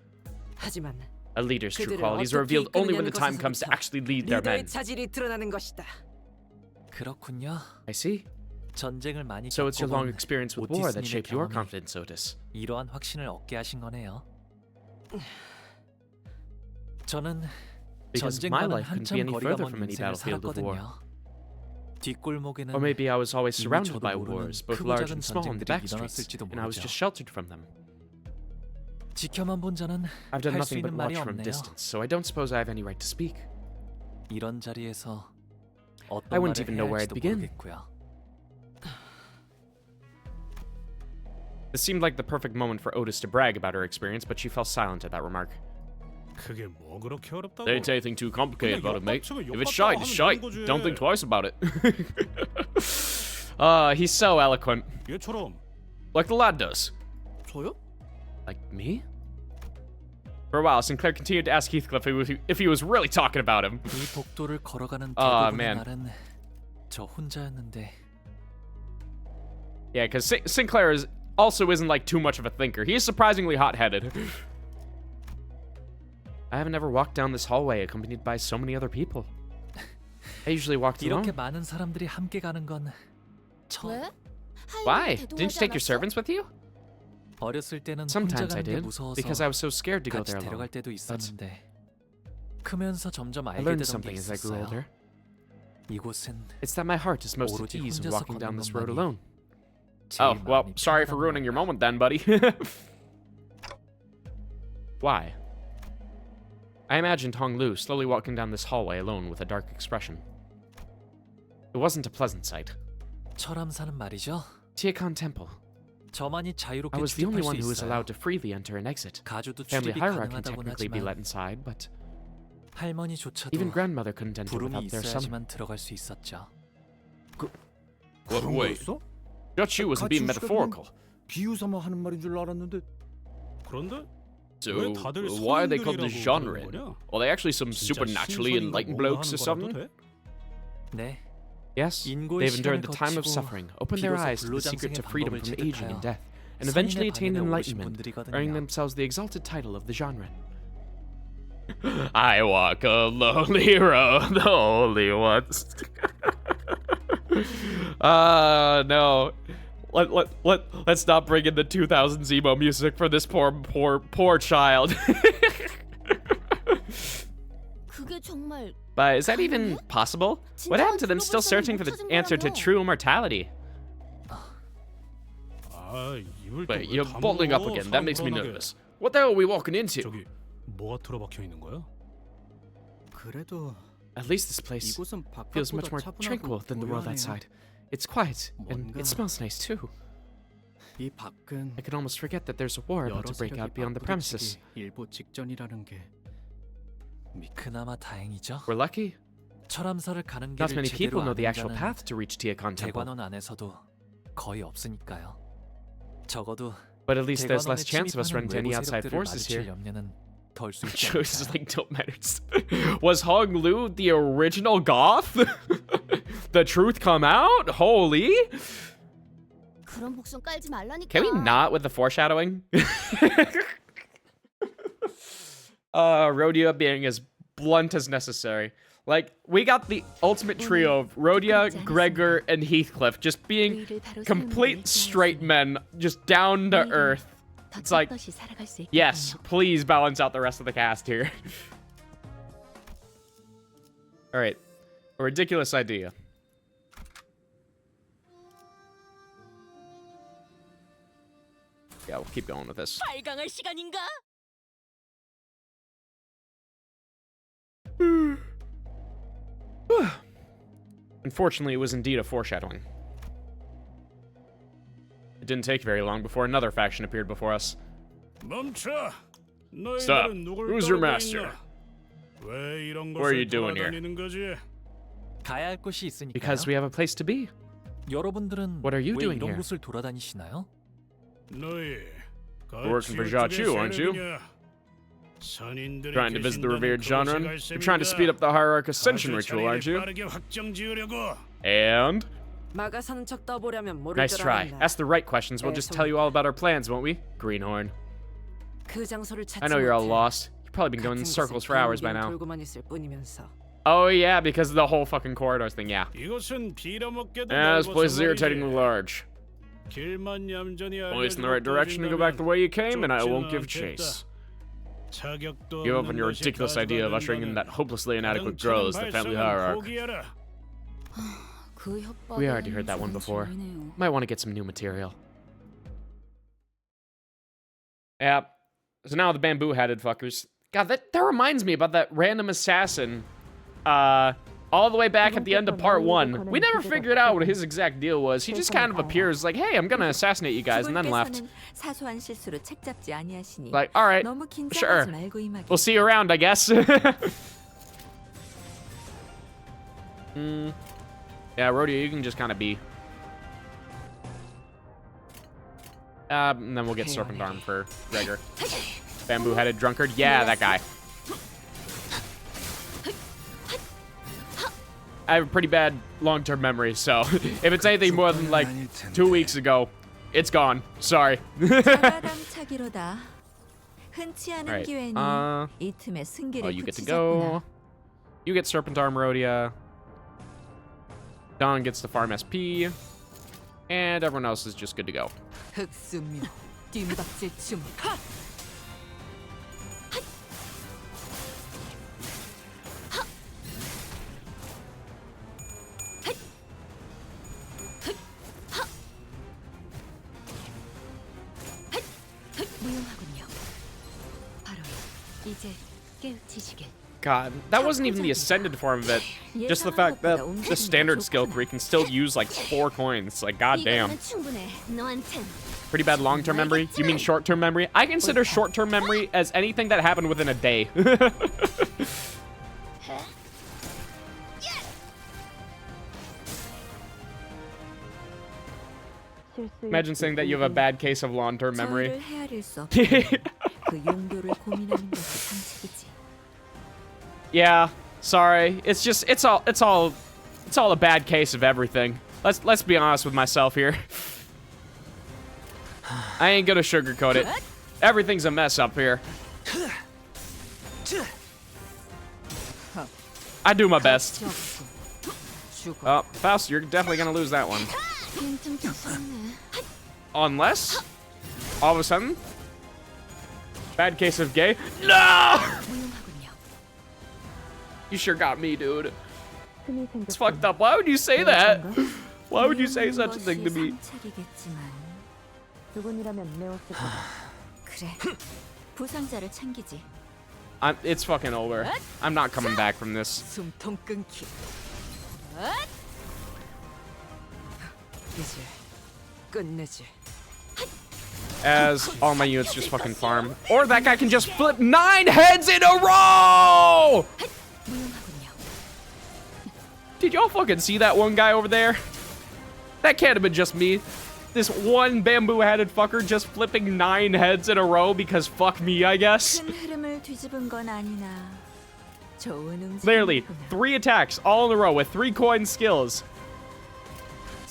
하지만 A leader's true 그들을 qualities are 어떻게 revealed only when the time 이끄느냐는 comes to 것에서부터 actually lead their men. 리더의 자질이 드러나는 것이다. 그렇군요. I see. 전쟁을 많이 So it's your long 겪어본 experience with war that 오티스님의 shaped your 경험이 confidence, Otis. 이러한 확신을 얻게 하신 거네요. 저는 Because my 전쟁과는 life couldn't be 한참 any 거리가 further 먼 from any 인생을 battlefield of war. 살았거든요. 뒷골목에는 Or maybe I was always 이미 surrounded 저도 by 모르는 wars, both 크고 large 작은 and small, in the 전쟁들이 back streets, 일어났을지도 and I was 모르죠. just sheltered from them. 지켜만 본 자는 I've done 할 수 nothing but 있는 말이 watch from 없네요. distance, so I don't suppose I have any right to speak. 이런 자리에서 어떤 I wouldn't 말을 even 해야 know where 할지도 I'd begin. 모르겠고요. This seemed like the perfect moment for Otis to brag about her experience, but she fell silent at that remark. 그게 뭐 그렇게 어렵다고? There ain't anything too complicated about it, mate. 욕박치고 If it's shite, it's shite. Don't think twice about it. He's so eloquent. 얘처럼. Like the lad does. 저요? Like me? For a while, Sinclair continued to ask Heathcliff if he was really talking about him. 이 복도를 걸어가는 Ah, 대부분의 man. 날은 저 혼자였는데. Yeah, because Sinclair also isn't like too much of a thinker. He is surprisingly hot-headed. I haven't ever walked down this hallway accompanied by so many other people. I usually walked alone. 이렇게 많은 사람들이 함께 가는 건 처음. Why? Didn't you take your servants with you? 어렸을 때는 혼자 Sometimes I 가는 게 did, 무서워서 because I was so scared to go 같이 there alone. 데려갈 때도 있었는데 크면서 점점 I 알게 learned 되던 게 something as I grew 있었어요. older. 이곳은 It's that my heart is most at 오로지 ease 혼자서 when walking down 걷는 this road 것만이 alone. 제일 Oh, well, 마음이 sorry for 편안한 ruining your 건가. moment then, buddy. Why? I imagined Hong Lu slowly walking down this hallway alone with a dark expression. It wasn't a pleasant sight. 철암사는 말이죠. Tiekon Temple. 저만이 자유롭게 I was the only 출입할 one 수 who was 있어요. allowed to freely enter and exit. 가주도 Family 출입이 hierarchy can 가능하다고는 technically be 하지만 let inside, but 할머니조차도 even grandmother couldn't enter 부름이 without their son. 있어야지만 들어갈 수 있었죠. But wait, Jochu wasn't being metaphorical. 비유 삼아 하는 말인 줄 알았는데. 그런데 So, 왜 다들 why are they called the 선인들이라고 genre? 부르는 거냐? Are they actually some 진짜 supernaturally 신선인가 enlightened 뭔가 blokes or 하는 something? 거라도 돼? 네, Yes, 인고의 they've endured 시간을 the time of 거치고 suffering, opened their 비로소 eyes to the secret to 불로장생의 freedom 방법을 from aging and 체득하여 death, and eventually 선인의 attained 반열에 오르신 enlightenment, earning 분들이거든요. themselves the exalted title of the genre. I walk a lonely road, the only ones. No. Let's not bring in the 2000s emo music for this poor child. 그게 정말 But is that even possible? What happened to them still searching for the answer to true immortality? 아, 입을 Wait, 또 왜 you're bottling up 다물어? again. That 사람 makes me 불안하게. nervous. What the hell are we walking into? 저기 뭐가 틀어박혀 있는 거야? 그래도 At least this place 이곳은 feels much 바깥보다 more 차분하고 tranquil than the world 고요하네요. outside. It's quiet, and 뭔가- it smells nice too. 이 밖은 I can almost forget that there's a war about 여러 to break 세력이 out beyond the premises. 맞부딪히기 일보 직전이라는 게 그나마 다행이죠. We're lucky. 철암사를 가는 Not 길을 many 제대로 people know the 아는 actual 자는 path to reach Tiekon Temple, 대관원 안에서도 거의 없으니까요. 적어도 but at least there's 대관원에 less chance of us running 침입하는 into any 외부 outside 세력들을 forces 마주칠 here. 염려는 덜 수 있지 Choices 않을까요? like don't matter. Was Hong Lu the original goth? The truth come out? Holy! 그런 복선 깔지 말라니까. Can we not with the foreshadowing? Rhodia being as blunt as necessary. Like, we got the ultimate trio of Rhodia, Gregor, and Heathcliff just being complete straight men, just down to earth. It's like, yes, please balance out the rest of the cast here. Alright, a ridiculous idea. Yeah, we'll keep going with this. 발광할 시간인가? Unfortunately, it was indeed a foreshadowing. It didn't take very long before another faction appeared before us. 멈춰! Stop. 너희들은 누굴 Who's your 따르고 master? 있냐? 왜 이런 What are you 것을 doing here? 돌아다니는 거지? 가야 할 곳이 있으니까요. Because we have a place to be. 여러분들은 What are you 왜 doing 이런 here? 곳을 돌아다니시나요? 너희 working for Jiachu, aren't you? Trying to visit the revered genre? You're trying to speed up the hierarch ascension ritual, aren't you? And? 막아서는 척 떠보려면 모를 Nice 줄 try. 알았나. Ask the right questions. We'll just tell you all about our plans, won't we? Greenhorn. 그 장소를 찾지 I know you're all 못해. lost. You've probably been going in 같은 circles 곳을 for hours by 빙빙 now. 돌고만 있을 뿐이면서. Oh yeah, because of the whole fucking corridors thing, yeah. 이것은 빌어먹게도 Yeah, this place is 넓어서 irritatingly 말이지. large. 길만 얌전히 Point us in the right direction and go back the way you came, and I won't give chase. 자격도 Give up on 없는 your 것이 ridiculous idea of ushering in that hopelessly inadequate girl as the family hierarch. 그 협박은 We already heard that one before. 지네요. Might want to get some new material. Yeah. So now the bamboo-headed fuckers. God, that reminds me about that random assassin. All the way back at the end of part 1. We never figured out what his exact deal was. He just kind of appears like, hey, I'm gonna assassinate you guys, and then left. 사소한 실수로 책 잡지 아니하시니 Like, alright, 너무 긴장하지 sure. 말고 임하게. We'll see you around, I guess. Yeah, Rhodia, you can just kind of be. And then we'll get Serpent Arm for Gregor. Bamboo-headed drunkard. Yeah, that guy. I have a pretty bad long-term memory, so if it's anything more than like 2 weeks ago, it's gone. Sorry. 자가당차기로다. 흔치 않은 Alright, 기회니 이 틈에 승기를 Oh, you get to 붙이셨구나. go. You get Serpent Arm, Rhodia. Don gets the farm SP. And everyone else is just good to go. 흑수묘. 뜀박질 춤. 무용하군요. 바로 이제 깨우치시게. God, that wasn't even the ascended form of it. Just the fact that the standard skill 3 can still use like 4 coins. Like, goddamn. 이거면 충분해. 너한텐. Pretty bad long-term memory? You mean short-term memory? I consider short-term memory as anything that happened within a day. Imagine saying that you have a bad case of long-term memory. 저희를 헤아릴 수 없는 그 용도를 고민하는 것이 상책이지. Yeah, sorry. It's just it's all a bad case of everything. Let's be honest with myself here. I ain't gonna sugarcoat it. Everything's a mess up here. I do my best. Oh, Faust, you're definitely gonna lose that one. Unless, all of a sudden, bad case of gay. No! You sure got me, dude. It's fucked up. Why would you say that? Why would you say such a thing to me? 그래. 부상자를 챙기지. It's fucking over. I'm not coming back from this. 숨통 끊기. 이제 끝내지. As all my units just fucking farm. Or that guy can just flip 9 heads in a row! Did y'all fucking see that one guy over there? That can't have been just me. This one bamboo-headed fucker just flipping 9 heads in a row because fuck me, I guess. 큰 흐름을 뒤집은 건 아니나. 좋은 Literally, 3 attacks all in a row with 3 coin skills.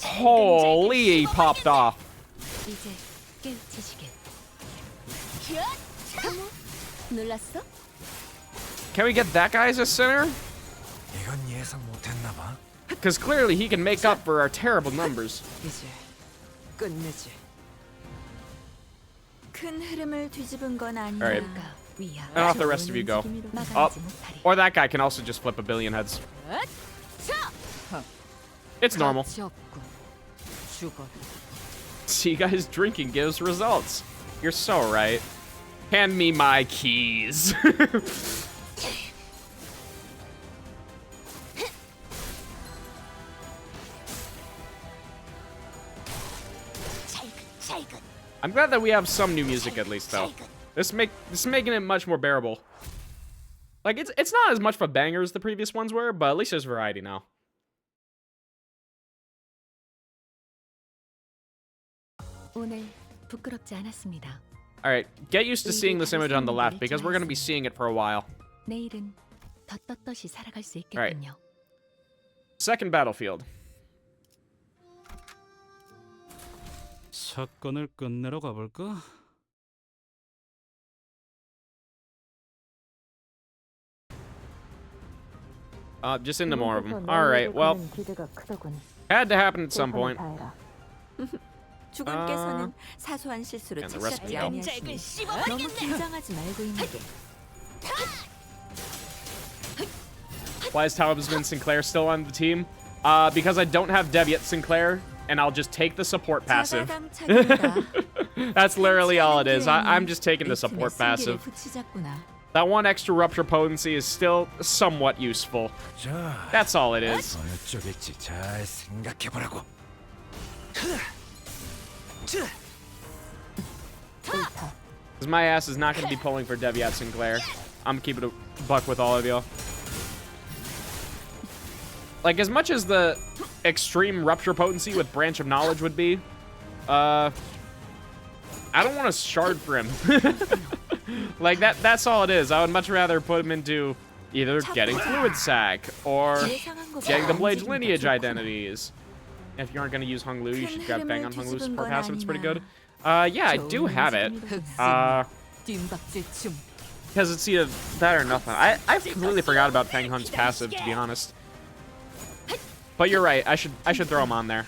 Holy, he popped off. 이제 깨우치시게. 놀랐어? Can we get that guy as a center? 이건 예상 못했나 봐. Because clearly he can make up for our terrible numbers. 이제 끝내지. 큰 흐름을 뒤집은 건 아니나. Alright. And off the rest of you go. Up. Or that guy can also just flip a billion heads. It's normal. See, guys, drinking gives results. You're so right. Hand me my keys. I'm glad that we have some new music at least, though. This is making it much more bearable. Like, it's not as much of a banger as the previous ones were, but at least there's variety now. 오늘 부끄럽지 않았습니다. Alright, get used to seeing this image on the left, because we're going to be seeing it for a while. 내일은 더 떳떳이 살아갈 수 있겠군요. Second battlefield. 사건을 끝내러 가볼까? Just into more of them. Alright, well, had to happen at some point. 주관께서는 사소한 실수로 and the rest 책잡지 of 아니하시니 너무 긴장하지 말고 있는데. Why is Talisman Sinclair still on the team? Because I don't have Dev yet Sinclair, and I'll just take the support passive. That's literally all it is. I'm just taking the support passive. That one extra rupture potency is still somewhat useful. That's all it is. 어느 쪽일지 잘 생각해보라고. Because my ass is not going to be pulling for Deviat Sinclair. I'm keeping a buck with all of you. Like, as much as the extreme rupture potency with Branch of Knowledge would be, I don't want to shard for him. Like, that's all it is. I would much rather put him into either getting Fluid Sac or getting the Blade's lineage identities. If you aren't going to use Hung Lu, you should grab Bang on Hung Lu's support passive. It's pretty good. Yeah, I do have it. Because it's either that or nothing. I've completely forgot about Fang Hun's passive, to be honest. But you're right. I should throw him on there.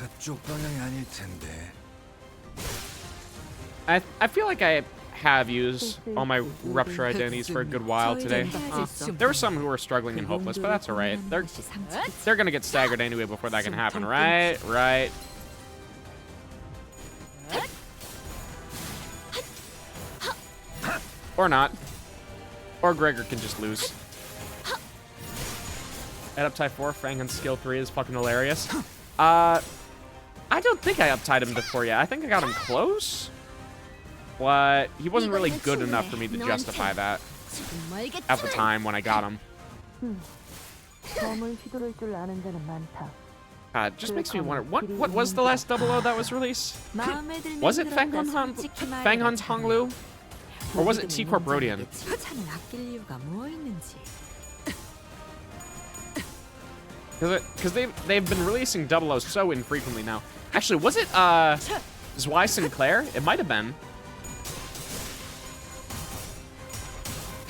그쪽 방향이 아닐 텐데. I feel like I have used all my rupture identities for a good while today. There were some who were struggling and hopeless, but that's alright. They're gonna get staggered anyway before that can happen, right? Right. Or not. Or Gregor can just lose. At uptie 4, Fang on skill 3 is fucking hilarious. I don't think I uptied him before yet. I think I got him close. But he wasn't really good enough for me to justify that at the time when I got him. It just makes me wonder, what was the last 00 that was released? Was it Fanghun's Honglu? Or was it T-Corp Rodian? Because they've been releasing 00 so infrequently now. Actually, was it Zwei Sinclair? It might have been.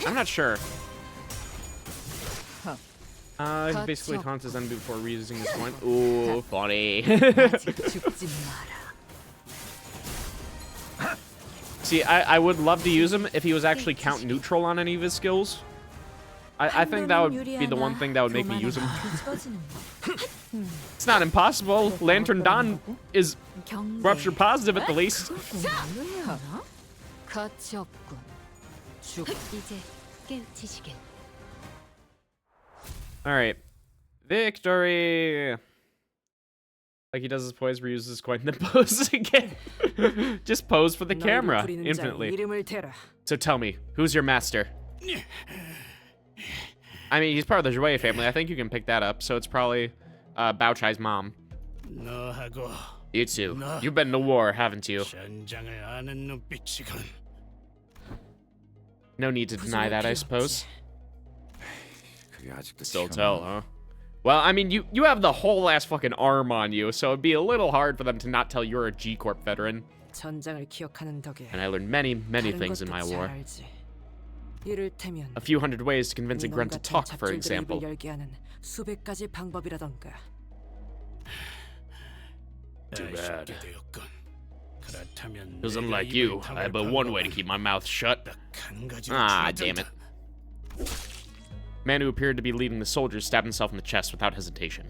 I'm not sure. He basically taunts his enemy before reusing his point. Ooh, funny. See, I would love to use him if he was actually count neutral on any of his skills. I think that would be the one thing that would make me use him. It's not impossible. Lantern Dawn is rupture positive at the least. Alright. Victory! Like he does his poise, reuses his coin, then poses again. Just pose for the camera, infinitely. So tell me, who's your master? I mean, he's part of the Jouet family. I think you can pick that up, so it's probably Bao Chai's mom. You too. You've been to war, haven't you? No need to deny that, I suppose. Still tell, huh? Well, I mean, you have the whole ass fucking arm on you, so it'd be a little hard for them to not tell you're a G-Corp veteran. And I learned many, many things in my war. A few hundred ways to convince a grunt to talk, for example. Too bad. Because unlike you, I have but one way to keep my mouth shut. Ah, damn it. Man who appeared to be leading the soldiers stabbed himself in the chest without hesitation.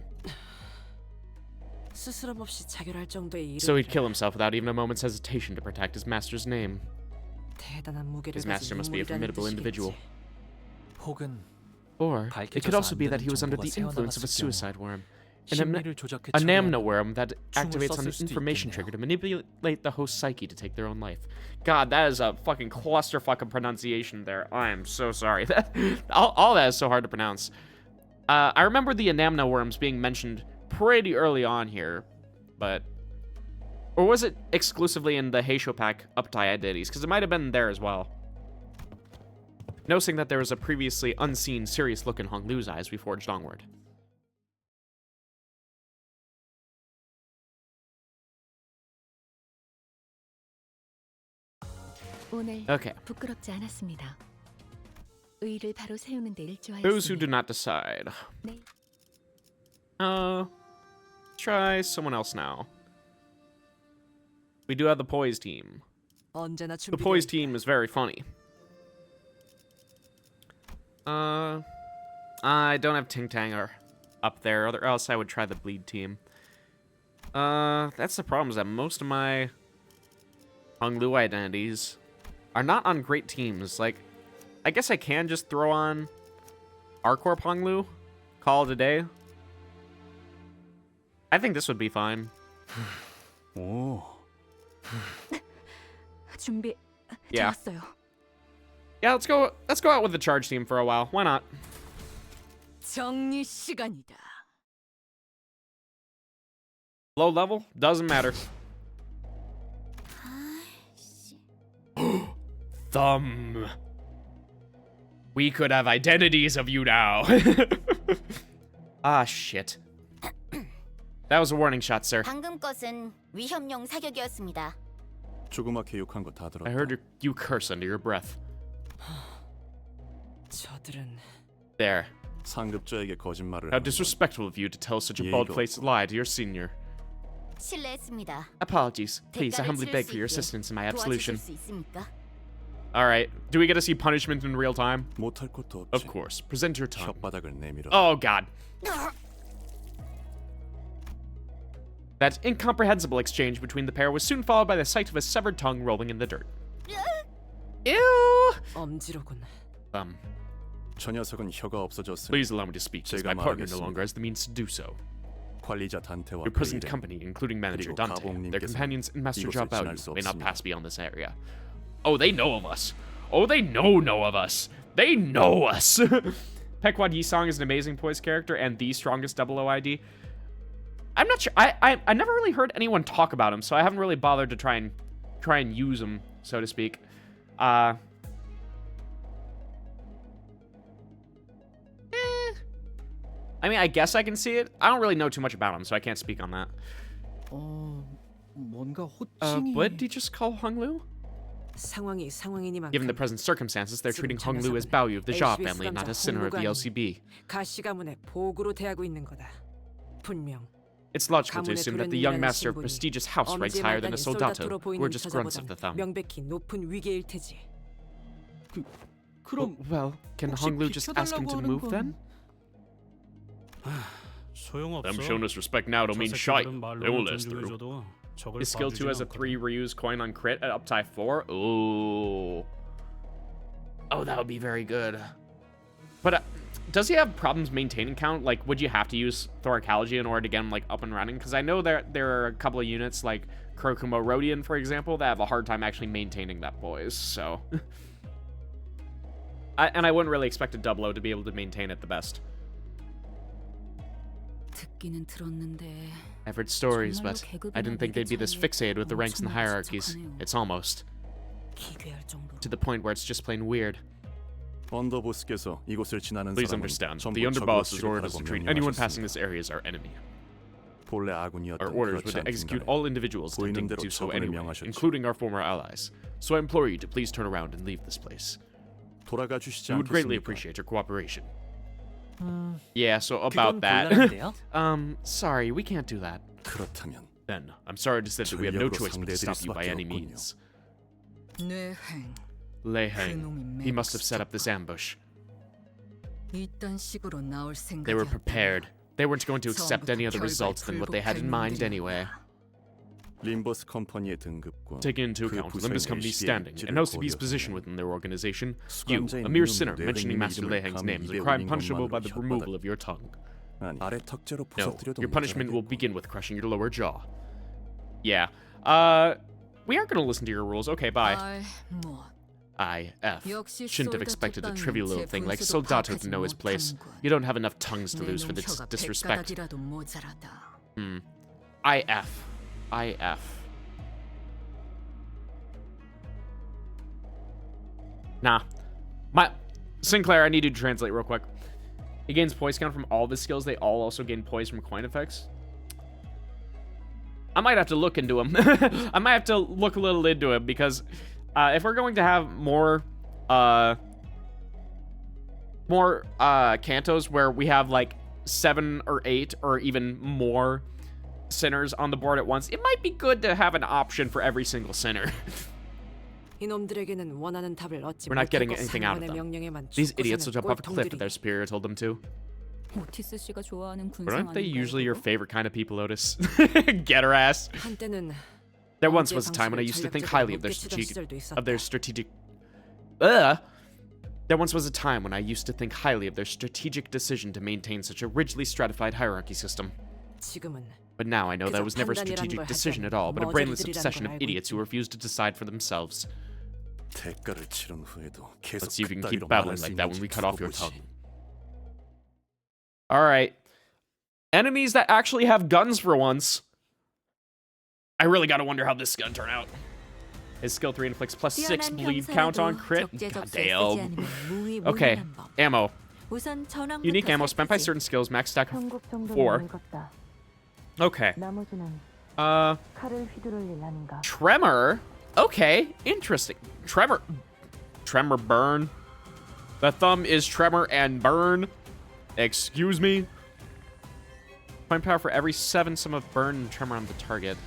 So he'd kill himself without even a moment's hesitation to protect his master's name. His master must be a formidable individual. Or it could also be that he was under the influence of a suicide worm. A Namna worm that activates an information trigger to manipulate the host's psyche to take their own life. God, that is a fucking clusterfuck of pronunciation there. I am so sorry. All that is so hard to pronounce. I remember the Anamna worms being mentioned pretty early on here, but... Or was it exclusively in the Heisho Pack uptie identities? Because it might have been there as well. Noticing that there was a previously unseen serious look in Hong Lu's eyes, we forged onward. Okay. Those who do not decide. Try someone else now. We do have the Poise team. The Poise team is very funny. I don't have Ting Tang up there, or else I would try the Bleed team. That's the problem, is that most of my Hong Lu identities are not on great teams. Like, I guess I can just throw on R-Corp Hong Lu, call it a day. I think this would be fine. Oh. Yeah. Yeah, let's go out with the charge team for a while. Why not? Low level? Doesn't matter. Thumb. We could have identities of you now. Ah, shit. That was a warning shot, sir. 방금 것은 위협용 사격이었습니다. 조그맣게 욕한 거 다 들었다. I heard you curse under your breath. There. 상급자에게 거짓말을. How disrespectful of you to tell such a bald-faced lie to your senior. 실례했습니다. Apologies. Please, I 대가를 humbly 치를 beg 수 for your 있게 assistance in my 도와주실 absolution. 수 있습니까? All right. Do we get to see punishment in real time? 못할 것도 Of 없지. course. Present your tongue. 혓바닥을 내밀어. Oh, God. That incomprehensible exchange between the pair was soon followed by the sight of a severed tongue rolling in the dirt. Ew! 엄지로군. 저 녀석은 혀가 없어졌으니 Please allow me to speak, as my partner no longer has the means to do so. 관리자 단테와 Your present company, including manager 그리고 Dante, their 가봉님께서는 companions and Master 이곳을 Jabao 지날 수 may not 없습니다. pass beyond this area. Oh, they know of us. Oh, they know of us. They know us. Pequod Yisong is an amazing poise character and the strongest 00 ID. I'm not sure. I never really heard anyone talk about him, so I haven't really bothered to try and use him, so to speak. I mean, I guess I can see it. I don't really know too much about him, so I can't speak on that. 뭔가 호칭이... What did you just call Hung Lu? 상황이 상황이니만큼 Given the present circumstances, they're treating Hung Lu as Bao Yu of the Jia family, not a sinner of the LCB. 가시 가문의 보구로 대하고 있는 거다. 분명. It's logical to assume that the young master of prestigious house ranks higher than a soldato, who are just grunts of the thumb. 명백히 높은 위계일 테지. 그럼 Well, can Hung Lu just ask him to move then? 소용없어. Them showing us respect now don't mean shite. They won't last through. His skill 2 has a 3 reuse coin on crit at uptime 4. Ooh. Oh, that would be very good. But does he have problems maintaining count? Like, would you have to use Thoracology in order to get him, like, up and running? Because I know there are a couple of units, like Kurokumo Rodian, for example, that have a hard time actually maintaining that poise, so... and I wouldn't really expect a 00 to be able to maintain it the best. 듣기는 들었는데 I've heard stories, but I didn't think they'd be this fixated with the ranks and the hierarchies. It's almost to the point where it's just plain weird. 언더보스께서 이곳을 지나는 Please 사람은 understand, 전부 the underboss has 적으로 ordered us to treat anyone passing this area as our enemy. 본래 Our 아군이었던 orders were 그렇지 to execute 않든 all individuals 보이는 attempting to 대로 do so 처분을 anyway, 명하셨죠. including our former allies. So I implore you to please turn around and leave this place. 돌아가 주시지 We would greatly 않겠습니까? appreciate your cooperation. Yeah, so about that. Sorry, we can't do that. 그렇다면 Then, I'm sorry to say that we have no 전력으로 choice but to 상대해드릴 stop you by 수밖에 any 없군요. means. 뇌행 Lei Heng, he must have set up this ambush. 이딴 식으로 나올 They were 생각이었다. prepared. They weren't going to accept any other results than what they had in mind anyway. 림버스 컴퍼니의 등급과 Taking into 그 account 부서의 Limbus Company's 일시의 standing 입지를 and OCB's 고려하여 position within their organization, you, 수감자인 a mere 이놈 sinner, mentioning 뇌백님의 Master Lei 이름을 Heng's 감히 name is a 입에 crime 올린 punishable by 것만으로 the removal 혓바닥 of your tongue. 아니 아래 턱재로 No, 부서뜨려도 your punishment will 모자라겠고. begin with crushing your lower jaw. Yeah. We aren't gonna listen to your rules. Okay, bye. 뭐 IF. 역시 Shouldn't have expected a 솔다투 trivial little thing like Soldato to know his place. You don't have enough tongues to lose for this 혀가 disrespect. 백가닥이라도 모자라다. IF. IF. Nah. Sinclair, I need you to translate real quick. He gains poise count from all of his skills. They all also gain poise from coin effects. I might have to look into him. I might have to look a little into him because if we're going to have more cantos where we have like 7 or 8 or even more sinners on the board at once, it might be good to have an option for every single sinner. 이놈들에게는 원하는 답을 얻지 We're not getting 못했고 anything out of 상관의 them. 명령에만 These 죽고 idiots will 사는 jump off a cliff if 꼴통들이. their superior told them to. 오티스 씨가 좋아하는 군상 But aren't they 아닌가요, usually your 그거? favorite kind of people, Otis? Get her ass. 한때는 There once was a time when I used to think highly of their strategic. There once was a time when I used to think highly of their strategic decision to maintain such a rigidly stratified hierarchy system. 지금은 But now I know that 그저 was never a 판단이라는 strategic 걸 decision 하지 at all, but a 않는 brainless 머저리들이라는 obsession 걸 of 알고 idiots who refuse to decide for themselves. 대가를 치른 후에도 계속 Let's see if you can 그따위로 keep babbling 말할 수 like that when 있는지 we cut off your 두고 tongue. 보지. Alright. Enemies that actually have guns for once. I really gotta wonder how this is gonna turn out. His skill 3 inflicts plus 6 bleed count on crit. God damn. Okay, ammo. Unique ammo spent by certain skills, max stack of 4. Okay. Tremor? Okay, interesting. Tremor burn. The thumb is tremor and burn. Excuse me. Point power for every 7 sum of burn and tremor on the target.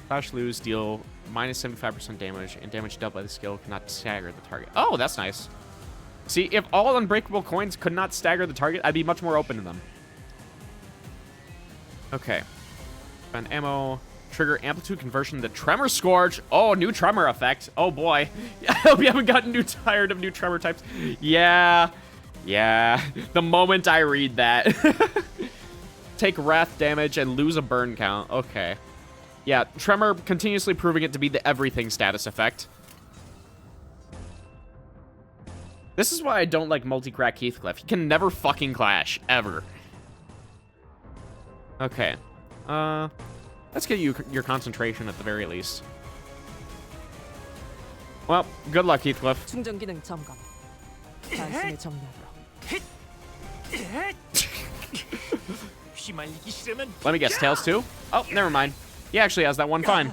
Flash lose, deal minus 75% damage, and damage dealt by the skill cannot stagger the target. Oh, that's nice. See, if all unbreakable coins could not stagger the target, I'd be much more open to them. Okay. Spend ammo. Trigger amplitude conversion to Tremor Scourge. Oh, new tremor effect. Oh boy. I hope you haven't gotten tired of new tremor types. Yeah. Yeah. The moment I read that. Take wrath damage and lose a burn count. Okay. Yeah, tremor continuously proving it to be the everything status effect. This is why I don't like multi-crack Heathcliff. He can never fucking clash. Ever. Okay. Let's get you your concentration at the very least. Well, good luck, Heathcliff. 충전 기능 점검. 단숨에 정리하도록. Let me guess, Tails 2? Oh, never mind. He actually has that one fine.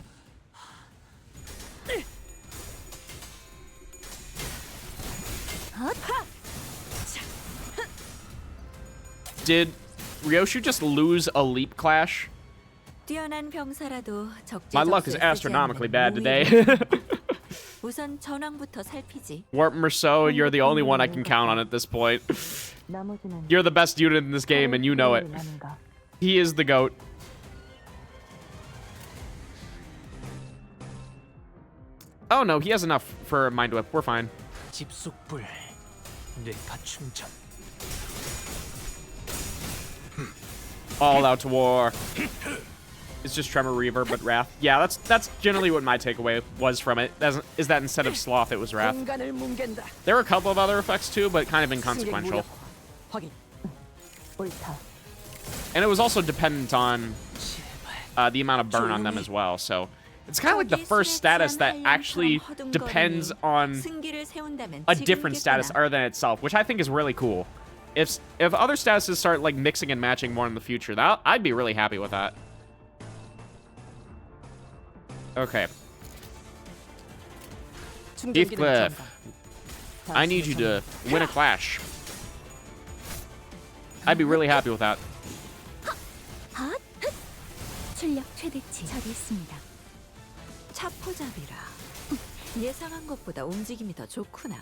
Did Ryoshu just lose a leap clash? 뛰어난 병사라도 My luck is astronomically bad today. 우선 전황부터 살피지. Warp Merceau, you're the only one I can count on at this point. You're the best unit in this game, and you know it. He is the GOAT. Oh no, he has enough for a Mind Whip. We're fine. 집속불, 뇌파 충전. All out to war. It's just Tremor Reaver, but Wrath. Yeah, that's generally what my takeaway was from it. Is that instead of Sloth, it was Wrath. There were a couple of other effects too, but kind of inconsequential. And it was also dependent on the amount of burn on them as well, so it's kind of like the first status that actually depends on a different status other than itself, which I think is really cool. If other statuses start like mixing and matching more in the future, I'd be really happy with that. Okay. Heathcliff, I need you to win a clash. I'd be really happy with that. 출력 최대치 처리했습니다. 차포잡이라. 예상한 것보다 움직임이 더 좋구나.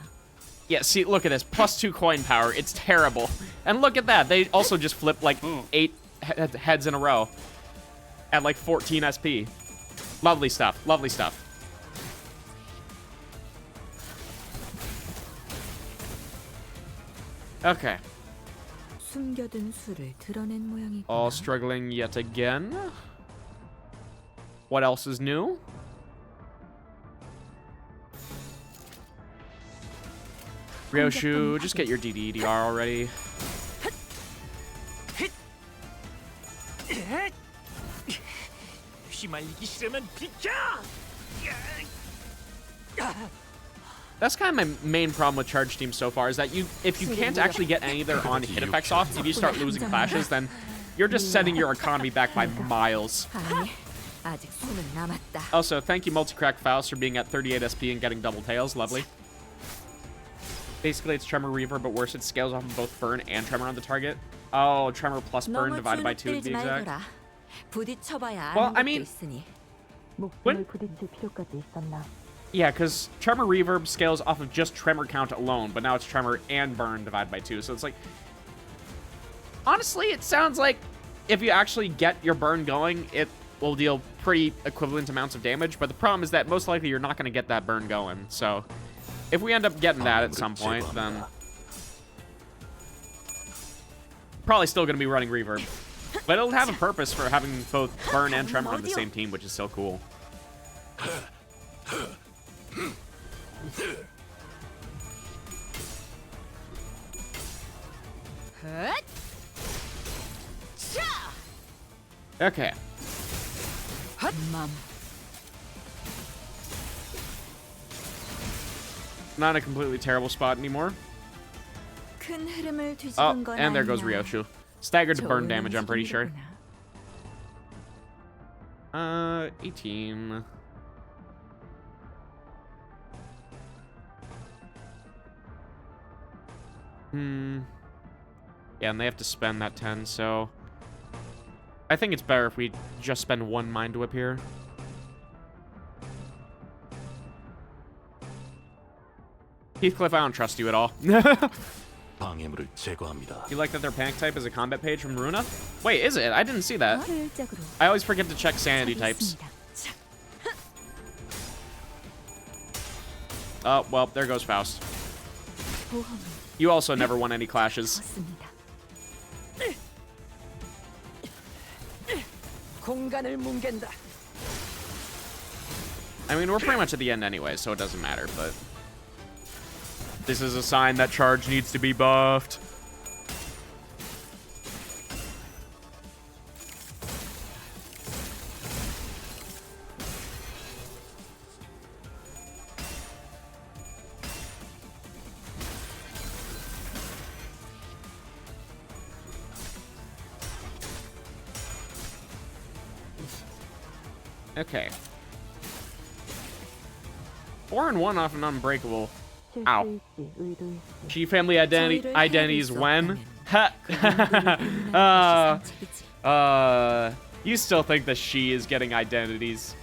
Yeah, see, look at this. +2 coin power. It's terrible. And look at that. They also just flipped like 8 heads in a row at like 14 SP. Lovely stuff. Lovely stuff. Okay. 숨겨둔 수를 드러낸 모양이구나. All struggling yet again. What else is new? Ryoshu, just get your DDDR already. That's kind of my main problem with charge teams so far, is that if you can't actually get any of their on hit effects off, if you start losing clashes, then you're just setting your economy back by miles. Also, thank you Multicrack Faust for being at 38 SP and getting double tails. Lovely. Basically, it's Tremor Reaver, but worse, it scales off of both burn and tremor on the target. Oh, tremor plus burn divided by 2 to be exact. Well, I mean, yeah, because Tremor Reverb scales off of just tremor count alone, but now it's tremor and burn divided by 2. So it's like, honestly, it sounds like if you actually get your burn going, it will deal pretty equivalent amounts of damage. But the problem is that most likely you're not going to get that burn going. So if we end up getting that at some point, then probably still going to be running Reverb. But it'll have a purpose for having both burn and tremor on the same team, which is so cool. Okay. Not a completely terrible spot anymore. Oh, and there goes Ryoshu. Staggered to burn damage, I'm pretty sure. 18. Yeah, and they have to spend that 10, so I think it's better if we just spend one Mind Whip here. Heathcliff, I don't trust you at all. 방해물을 제거합니다. You like that their panic type is a combat page from Runa? Wait, is it? I didn't see that. I always forget to check sanity types. Oh, well, there goes Faust. You also never won any clashes. I mean, we're pretty much at the end anyway, so it doesn't matter, but... This is a sign that charge needs to be buffed. Okay. 4 and 1 off an unbreakable. Ow. She family identities when? You still think that she is getting identities.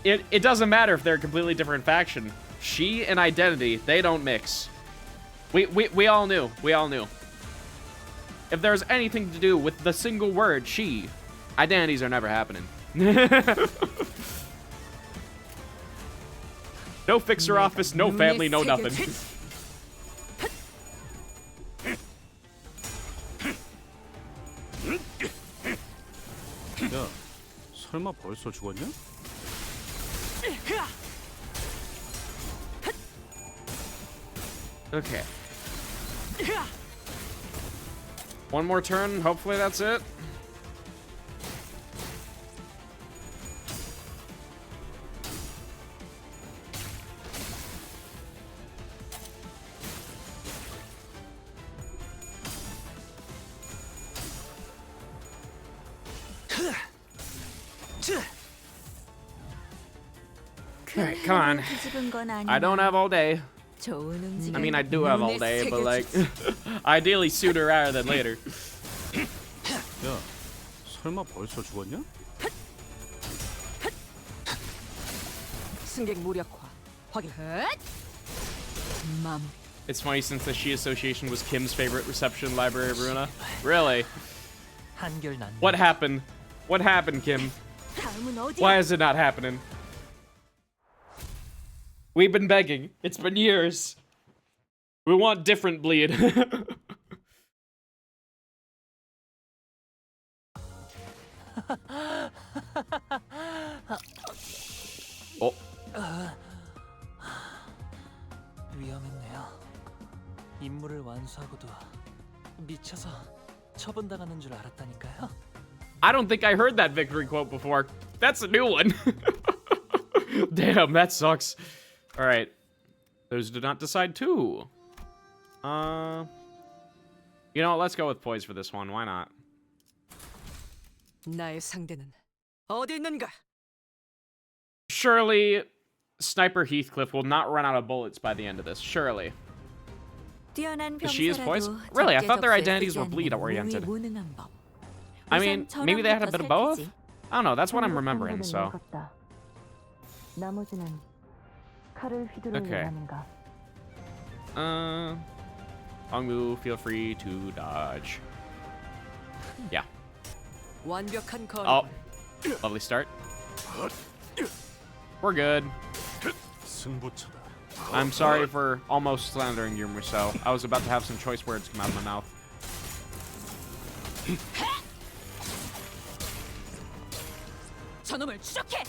It doesn't matter if they're a completely different faction. She and identity, they don't mix. We all knew. We all knew. If there's anything to do with the single word she, identities are never happening. No fixer office, no family, no nothing. 야, 설마 벌써 죽었냐? Okay. One more turn, hopefully that's it. Alright, come on. I don't have all day. I mean, I do have all day, but like, ideally sooner rather than later. 야, 설마 벌써 죽었냐? 승객 무력화 확인. It's funny since the She Association was Kim's favorite reception library of Runa. Really? What happened? What happened, Kim? Why is it not happening? We've been begging. It's been years. We want different bleed. Oh. 위험했네요. 임무를 완수하고도 미쳐서 처분당하는 줄 알았다니까요. I don't think I heard that victory quote before. That's a new one. Damn, that sucks. All right. Those did not decide too. You know, let's go with poise for this one. Why not? 나의 상대는 어디 있는가? Surely, Sniper Heathcliff will not run out of bullets by the end of this. Surely. She is poised? Really? I thought their identities were bleed-oriented. I mean, maybe they had a bit of both? I don't know. That's what I'm remembering, so... Okay. Hongmu, feel free to dodge. Yeah. Oh. Lovely start. We're good. I'm sorry for almost slandering your Rousseau. I was about to have some choice words come out of my mouth. 저놈을 추적해!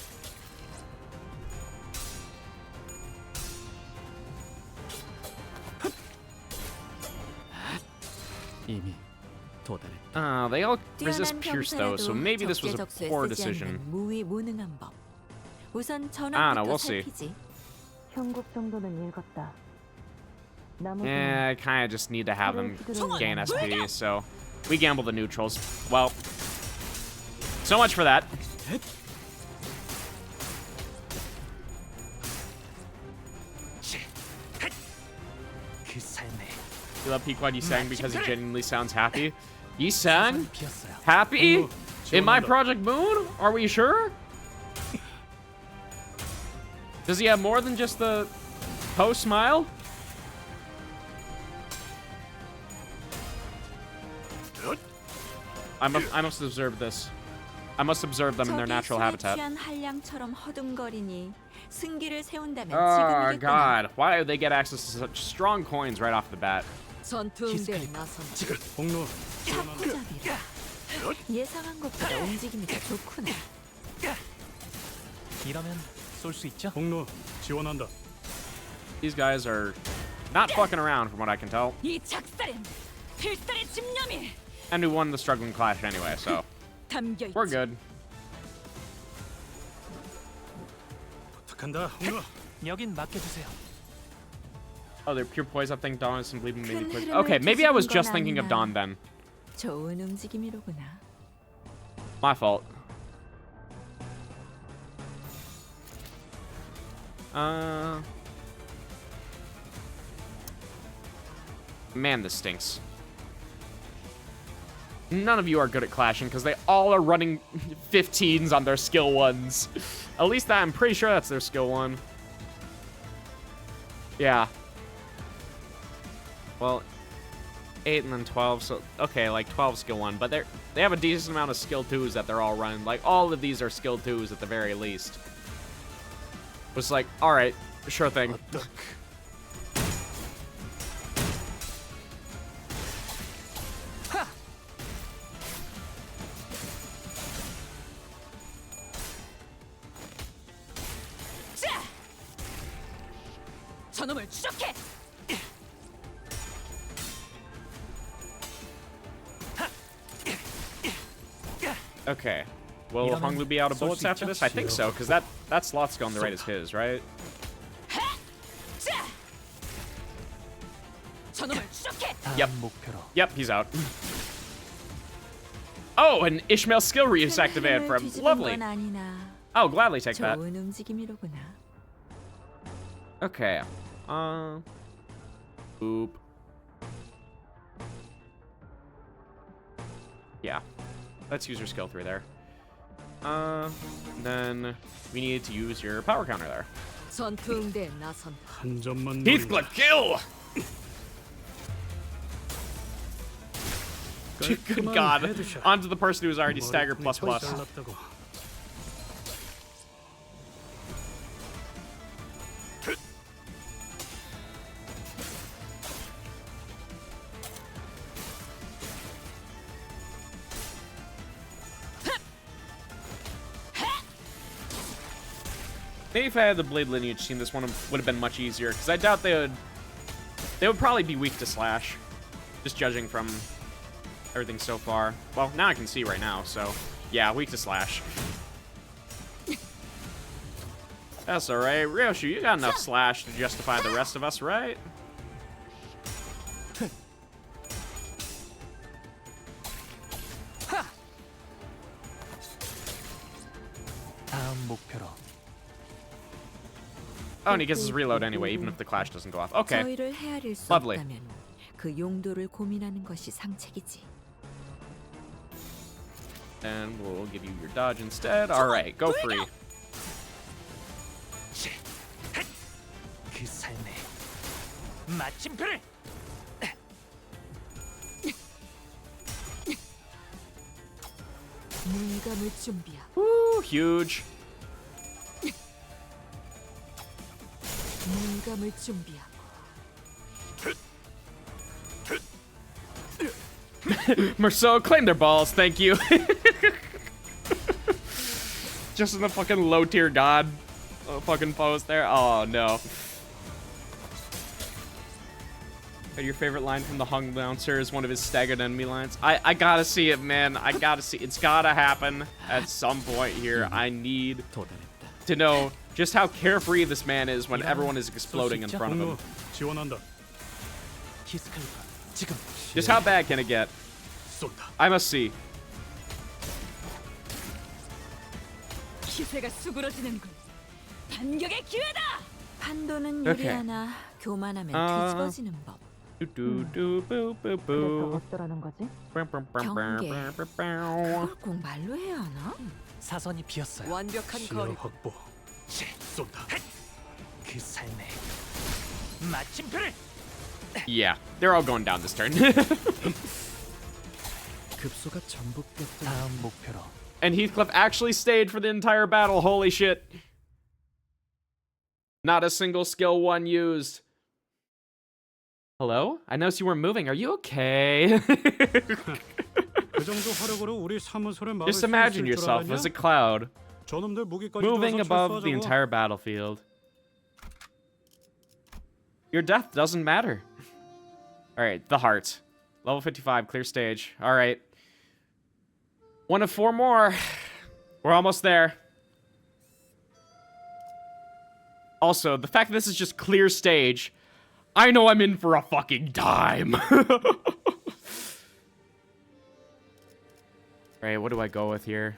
이미 They all resist Pierce though, so maybe this was a poor decision. I don't know, we'll see. Yeah, I kind of just need to have them gain SP, so we gamble the neutrals. Well, so much for that. You love Pequod Yisang because he genuinely sounds happy? Yisang? Happy? In my Project Moon? Are we sure? Does he have more than just the post smile? I must observe this. I must observe them in their natural habitat. Oh god, why do they get access to such strong coins right off the bat? 예상한 것보다 움직임이 더 좋구나. 이러면 쏠 수 있죠? 폭로 지원한다. These guys are not fucking around from what I can tell. 이 작살엔 필살의 집념이 And we won the struggling clash anyway, so we're good. 부탁한다. 폭로. 여긴 맡겨주세요. Oh, they're pure poise. I think Dawn is simply maybe poise. Okay, maybe I was just thinking of Dawn then. 좋은 움직임이로구나. My fault. Man, this stinks. None of you are good at clashing because they all are running 15s on their skill ones. At least I'm pretty sure that's their skill one. Yeah. Well, 8 and then 12, so okay, like 12 skill 1, but they have a decent amount of skill 2s that they're all running. Like all of these are skill 2s at the very least. It's like, all right, sure thing. 저놈을 추적해. Okay. Will Honglu be out of bullets after this? I think so, because that slot's going the right as his, right? Yep. Yep, he's out. Oh, and Ishmael's skill reuse activated for him. Lovely. I'll gladly take that. Okay. Boop. Yeah. Let's use your skill 3 there. Then we need to use your power counter there. Heathcliff, kill! Good God. On to the person who's already staggered plus plus. Maybe if I had the Blade Lineage team, this one would have been much easier, because I doubt they would probably be weak to Slash, just judging from everything so far. Well, now I can see right now, so yeah, weak to Slash. That's alright. Ryoshi, you got enough Slash to justify the rest of us, right? Oh, and he gets his reload anyway, even if the clash doesn't go off. Okay. Lovely. And we'll give you your dodge instead. Alright, go free. Woo, huge. Marceau, claim their balls, thank you. Just in the fucking low tier god fucking pose there. Oh no. Your favorite line from the Hung Bouncer is one of his staggered enemy lines. I gotta see it, man. I gotta see. It's gotta happen at some point here. I need to know just how carefree this man is when everyone is exploding in front of him. Just how bad can it get? I must see. Okay. 그래서 어쩌라는 거지? 경계. 그걸 꼭 말로 해야 하나? 사선이 비었어요. 완벽한 거리. 확보. 쏜다. 그 삶의 마침표를. Yeah, they're all going down this turn. 급소가 전북됐던 다음 목표로. And Heathcliff actually stayed for the entire battle. Holy shit. Not a single skill one used. Hello? I noticed you weren't moving. Are you okay? 그 정도 화력으로 우리 사무소를 막을 Just 수 imagine 있을 줄 yourself 알았냐? as a cloud 저놈들 무기까지 moving 들어서 above the 철수하자고. entire battlefield. Your death doesn't matter. Alright, the heart. Level 55, clear stage. Alright. 1 of 4 more. We're almost there. Also, the fact that this is just clear stage, I know I'm in for a fucking time. Alright, what do I go with here?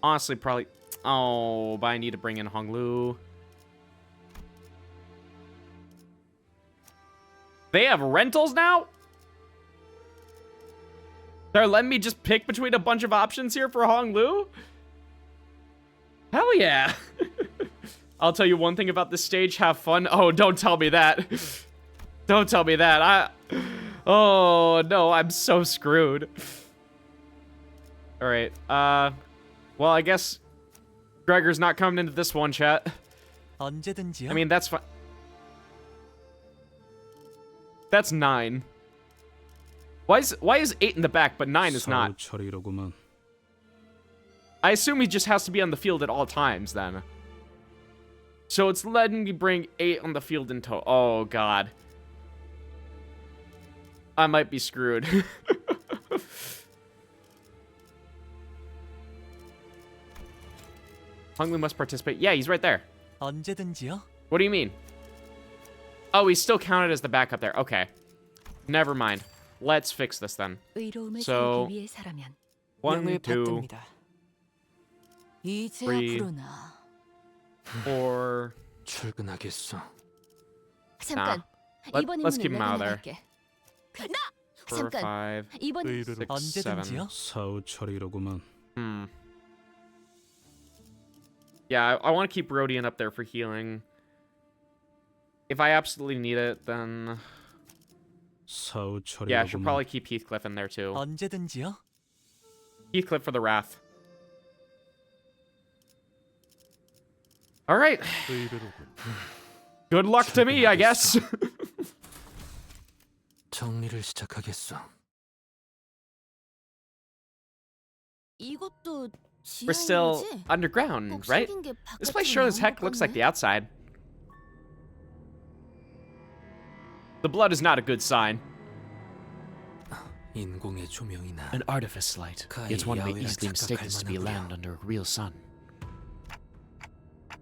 Honestly, probably... Oh, but I need to bring in Honglu. They have rentals now? They're letting me just pick between a bunch of options here for Honglu? Hell yeah. I'll tell you one thing about this stage, have fun. Oh, don't tell me that. Don't tell me that. Oh, no, I'm so screwed. Alright, well, I guess Gregor's not coming into this one, chat. 언제든지요. I mean, that's fine. That's 9. Why is 8 in the back, but 9 is not? 처리로구만. I assume he just has to be on the field at all times, then. So it's letting me bring 8 on the field in total. Oh, God. I might be screwed. Honglu must participate. Yeah, he's right there. 언제든지요. What do you mean? Oh, he's still counted as the backup there. Okay. Never mind. Let's fix this then. 의로움을 So, 살기 위해 살아면 1, 2, 받듭니다. 이제 3, 앞으로나 4. 출근하겠어. 잠깐. 이번 let's keep 임무는 him out 내가 of there. 나갈게. 4, 잠깐. 5, 이번 6, 7. 언제든지요. 사후 처리로구만. Yeah, I want to keep Rodian up there for healing. If I absolutely need it, then... 사후 처리로구만. Yeah, I should probably keep Heathcliff in there too. 언제든지요. Heathcliff for the Wrath. Alright. Good luck to me, I guess. 정리를 시작하겠어. 이것도 We're still 지하인지? underground, 꼭 right? 생긴 게 This place 바깥으로 sure as 나온 heck 것 looks like 같네. the outside. The blood is not a good sign. 인공의 조명이나 An artifice light. It's one way easily mistaken to be land under a real sun.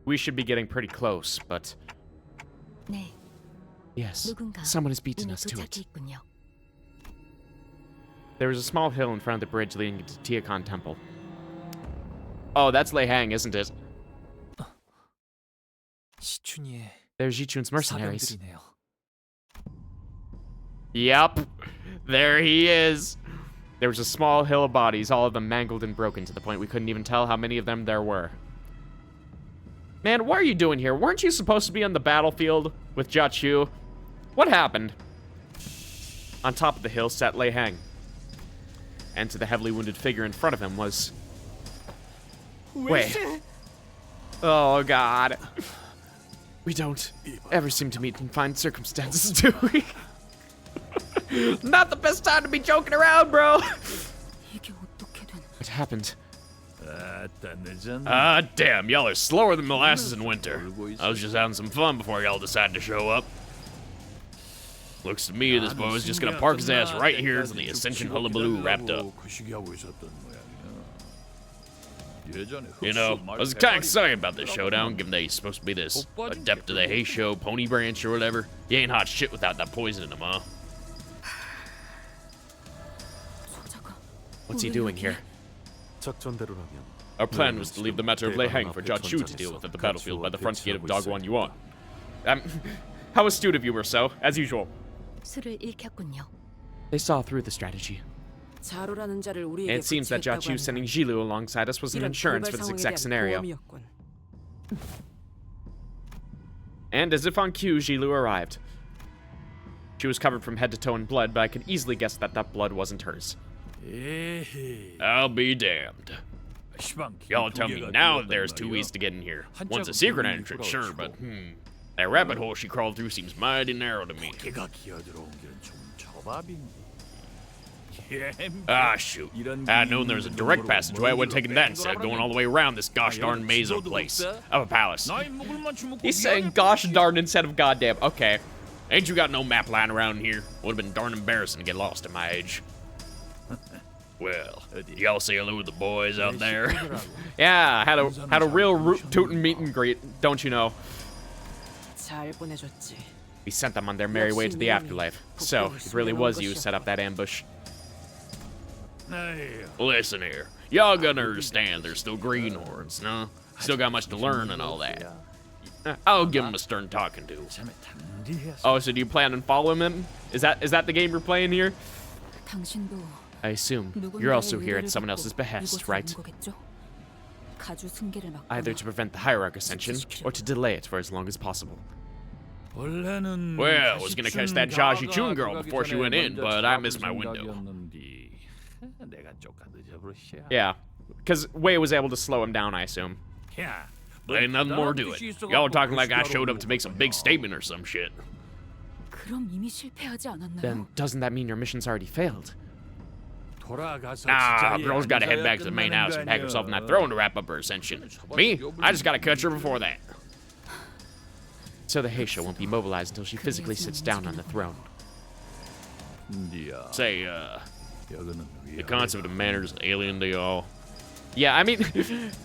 We should be getting pretty close, but... 네. Yes, 누군가 someone has beaten 이미 us to it. 도착해 있군요. There is a small hill in front of the bridge leading to Tiakan Temple. Oh, that's Lei Hang, isn't it? 시춘이의 There's Yichun's mercenaries. 사병들이네요. Yep. There he is. There was a small hill of bodies, all of them mangled and broken to the point we couldn't even tell how many of them there were. Man, what are you doing here? Weren't you supposed to be on the battlefield with Jia Chu? What happened? On top of the hill sat Lei Hang. And to the heavily wounded figure in front of him was... Wei. Oh, God. We don't ever seem to meet in fine circumstances, do we? Not the best time to be joking around, bro. 이게 어떻게 된? What happened? 늦었네. Ah, damn, y'all are slower than molasses in winter. I was just having some fun before y'all decided to show up. Looks to me this boy was just gonna park his ass right here till the Ascension hullabaloo wrapped up. You know, I was kinda excited about this showdown, given that he's supposed to be this adept of the hay show, pony branch or whatever. He ain't hot shit without that poison in him, huh? What's he doing here? 작전대로라면 Our plan was to leave the matter of Lei Hang for Jia Chu to deal with at the battlefield by the front gate of Dogwan Yuan. How astute of you, Rousseau, as usual. 수를 읽혔군요. They saw through the strategy. 자로라는 자를 우리에게 It seems that 붙이겠다고 Jiaqiu 한다. sending Jilu alongside us was an 이런 insurance 돌발 for this 상황에 exact 대한 scenario. 보험이었군. And as if on cue, Jilu arrived. She was covered from head to toe in blood, but I could easily guess that that blood wasn't hers. I'll be damned. Y'all tell me now that there's two ways to get in here. One's a secret entrance, sure, but that rabbit hole she crawled through seems mighty narrow to me. Ah, shoot. I'd known there was a direct passageway, I would have taken that instead of going all the way around this gosh darn maze of a place. Of a palace. He's saying gosh darn instead of goddamn. Okay. Ain't you got no map line around here? Would have been darn embarrassing to get lost at my age. Well, y'all say hello to the boys out there? Yeah, had a real root-tootin' meet and greet, don't you know? 잘 보내줬지. We sent them on their merry way to the afterlife. So, it really was you who set up that ambush. Listen here. Y'all gotta understand there's still greenhorns, no? Still got much to learn and all that. I'll give him a stern talking to. Oh, so do you plan on following him? Is that the game you're playing here? 당신도 I assume you're also here at someone else's behest, right? Either to prevent the hierarch ascension, or to delay it for as long as possible. Well, I was gonna catch that Jaji Chun girl before she went in, but I missed my window. Yeah, because Wei was able to slow him down, I assume. Ain't nothing more to it. Y'all are talking like I showed up to make some big statement or some shit. 그럼 이미 실패하지 않았나요? Then doesn't that mean your mission's already failed? Nah, girl's gotta head back to the main house and pack herself in that throne to wrap up her ascension. Me? I just gotta catch her before that. So the Heisha won't be mobilized until she physically sits down on the throne. Say, the concept of manners is alien to y'all. Yeah, I mean,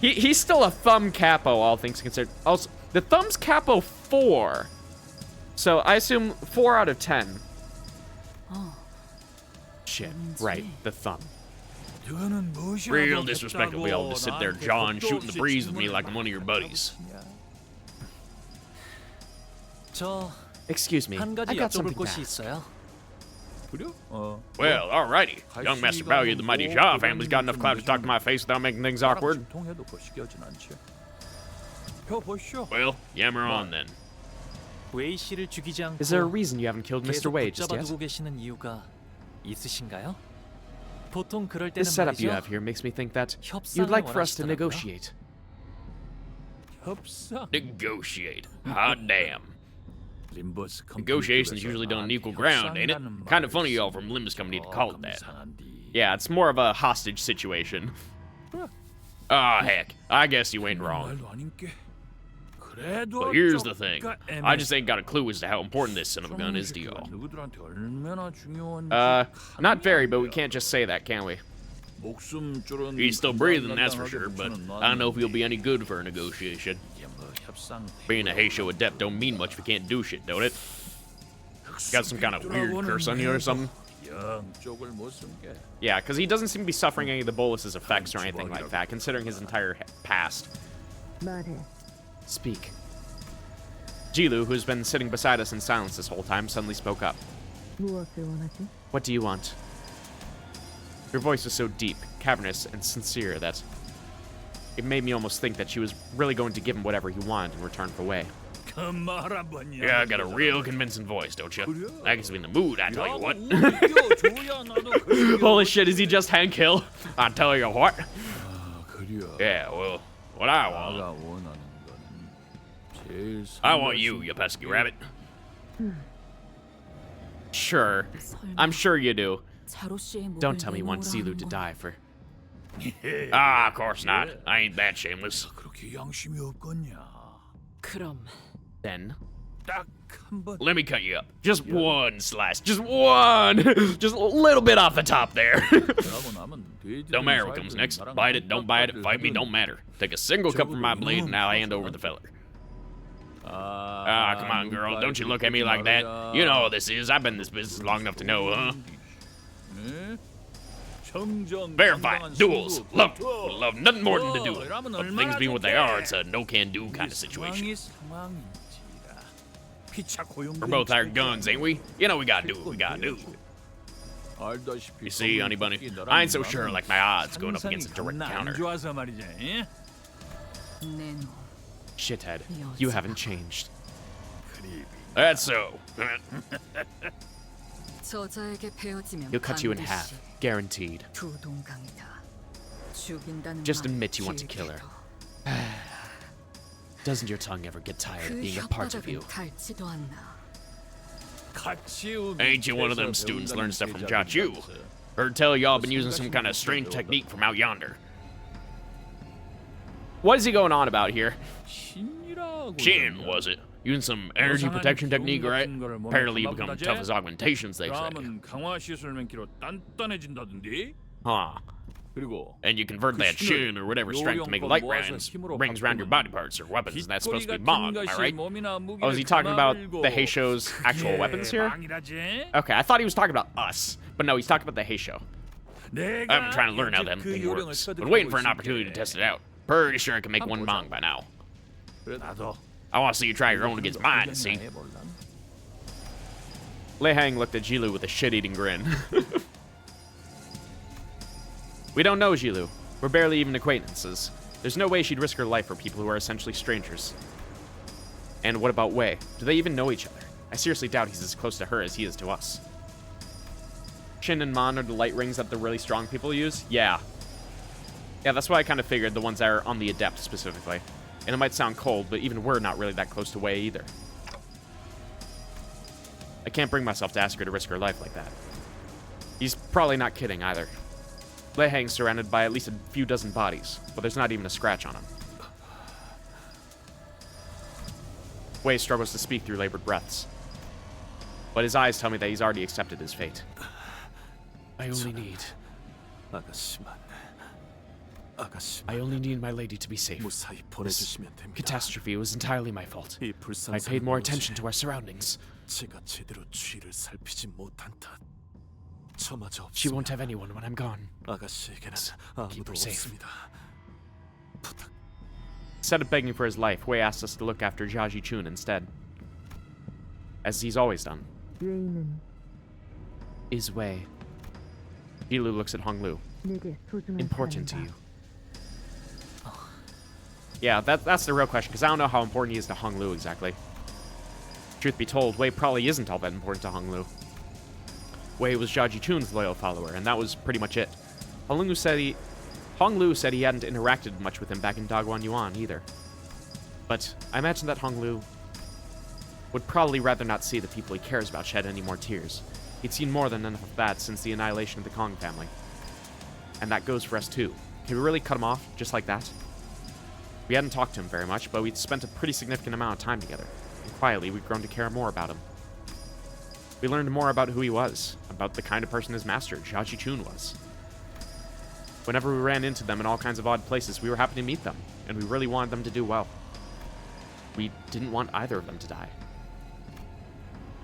he's still a thumb capo, all things considered. Also, the thumb's capo 4. So I assume 4 out of 10. Oh. Shit, right, the thumb. Real disrespectful to be able to sit there jawing, shooting the breeze with me like I'm one of your buddies. Excuse me, 한 가지 I got 여쭤볼 something to 것이 ask. 있어요. Well, alrighty. Young Master Value of the Mighty Jia family's got enough clout to talk to my face without making things awkward. Well, yammer on then. 웨이 씨를 죽이지 않고 Is there a reason you haven't killed Mr. 계속 Wei just yet? 붙잡아두고 계시는 이유가 있으신가요? 보통 그럴 때는 This setup you 말이죠. have here makes me think that 협상을 you'd like for us to 원하시더라고요. negotiate. Negotiate. Hot damn. Negotiation's usually done on equal ground, ain't it? Kind of funny y'all from Limbus Company to call it that. Yeah, it's more of a hostage situation. Ah, heck. I guess you ain't wrong. But here's the thing. I just ain't got a clue as to how important this son of a gun is to y'all. Not very, but we can't just say that, can we? He's still breathing, that's for sure, but I don't know if he'll be any good for a negotiation. Being a Heisho adept don't mean much if you can't do shit, don't it? Got some kind of weird curse on you or something? Yeah, because he doesn't seem to be suffering any of the bolus's effects or anything like that, considering his entire past. Speak. Jilu, who's been sitting beside us in silence this whole time, suddenly spoke up. What do you want? Her voice was so deep, cavernous, and sincere that it made me almost think that she was really going to give him whatever he wanted in return for Wei. Yeah, I got a real convincing voice, don't you? I guess I'm in the mood, I tell you what. Holy shit, is he just Hank Hill? I tell you what. Yeah, well, what I want you pesky rabbit. Sure. I'm sure you do. Don't tell me you want Zilu to die for... Ah, of course not. I ain't that shameless. Then... Let me cut you up. Just one slice. Just one! Just a little bit off the top there. Don't matter what comes next. Bite it, don't bite it, fight me, don't matter. Take a single cup from my blade and I'll hand over the feller. Ah, come on, girl. Don't you look at me like that. You know how this is. I've been in this business long enough to know, huh? Fair fight, duels, love nothing more than to do it. But things being what they are, it's a no-can-do kind of situation. We're both hired guns, ain't we? You know we gotta do what we gotta do. You see, honey bunny, I ain't so sure like my odds going up against a direct counter. Shithead, you haven't changed. That's so. He'll cut you in half, guaranteed. Just admit you want to kill her. Doesn't your tongue ever get tired of being a part of you? Ain't you one of them students learn stuff from Jachu? Heard tell y'all been using some kind of strange technique from out yonder. What is he going on about here? Shin, was it? Using some energy protection technique, right? Apparently you become tough as augmentations, they say. Huh. And you convert that shin or whatever strength to make light rings around your body parts or weapons, and that's supposed to be Mog, am I right? Oh, is he talking about the Heisho's actual weapons here? Okay, I thought he was talking about us, but no, he's talking about the Heisho. I've been trying to learn how that thing works, but waiting for an opportunity to test it out. Pretty sure I can make one Mog by now. I want to see you try your own against mine, see? Lei Hang looked at Jilu with a shit-eating grin. We don't know Jilu. We're barely even acquaintances. There's no way she'd risk her life for people who are essentially strangers. And what about Wei? Do they even know each other? I seriously doubt he's as close to her as he is to us. Shin and Mon are the light rings that the really strong people use? Yeah. Yeah, that's why I kind of figured the ones that are on the Adept specifically. And it might sound cold, but even we're not really that close to Wei either. I can't bring myself to ask her to risk her life like that. He's probably not kidding either. Lei Hang's surrounded by at least a few dozen bodies, but there's not even a scratch on him. Wei struggles to speak through labored breaths. But his eyes tell me that he's already accepted his fate. I only need my lady to be safe. This catastrophe was entirely my fault. I paid more attention to our surroundings. She won't have anyone when I'm gone. Keep her safe. Instead of begging for his life, Wei asked us to look after Jiaji Chun instead. As he's always done. Is Wei. Jilu looks at Honglu. Important to you. Yeah, that's the real question, because I don't know how important he is to Honglu exactly. Truth be told, Wei probably isn't all that important to Honglu. Wei was Jiaji Chun's loyal follower, and that was pretty much it. Honglu said he hadn't interacted much with him back in Dagwan Yuan either. But I imagine that Honglu would probably rather not see the people he cares about shed any more tears. He'd seen more than enough of that since the annihilation of the Kong family. And that goes for us too. Can we really cut him off just like that? We hadn't talked to him very much, but we'd spent a pretty significant amount of time together. And quietly, we'd grown to care more about him. We learned more about who he was, about the kind of person his master, Jiaji Chun, was. Whenever we ran into them in all kinds of odd places, we were happy to meet them, and we really wanted them to do well. We didn't want either of them to die.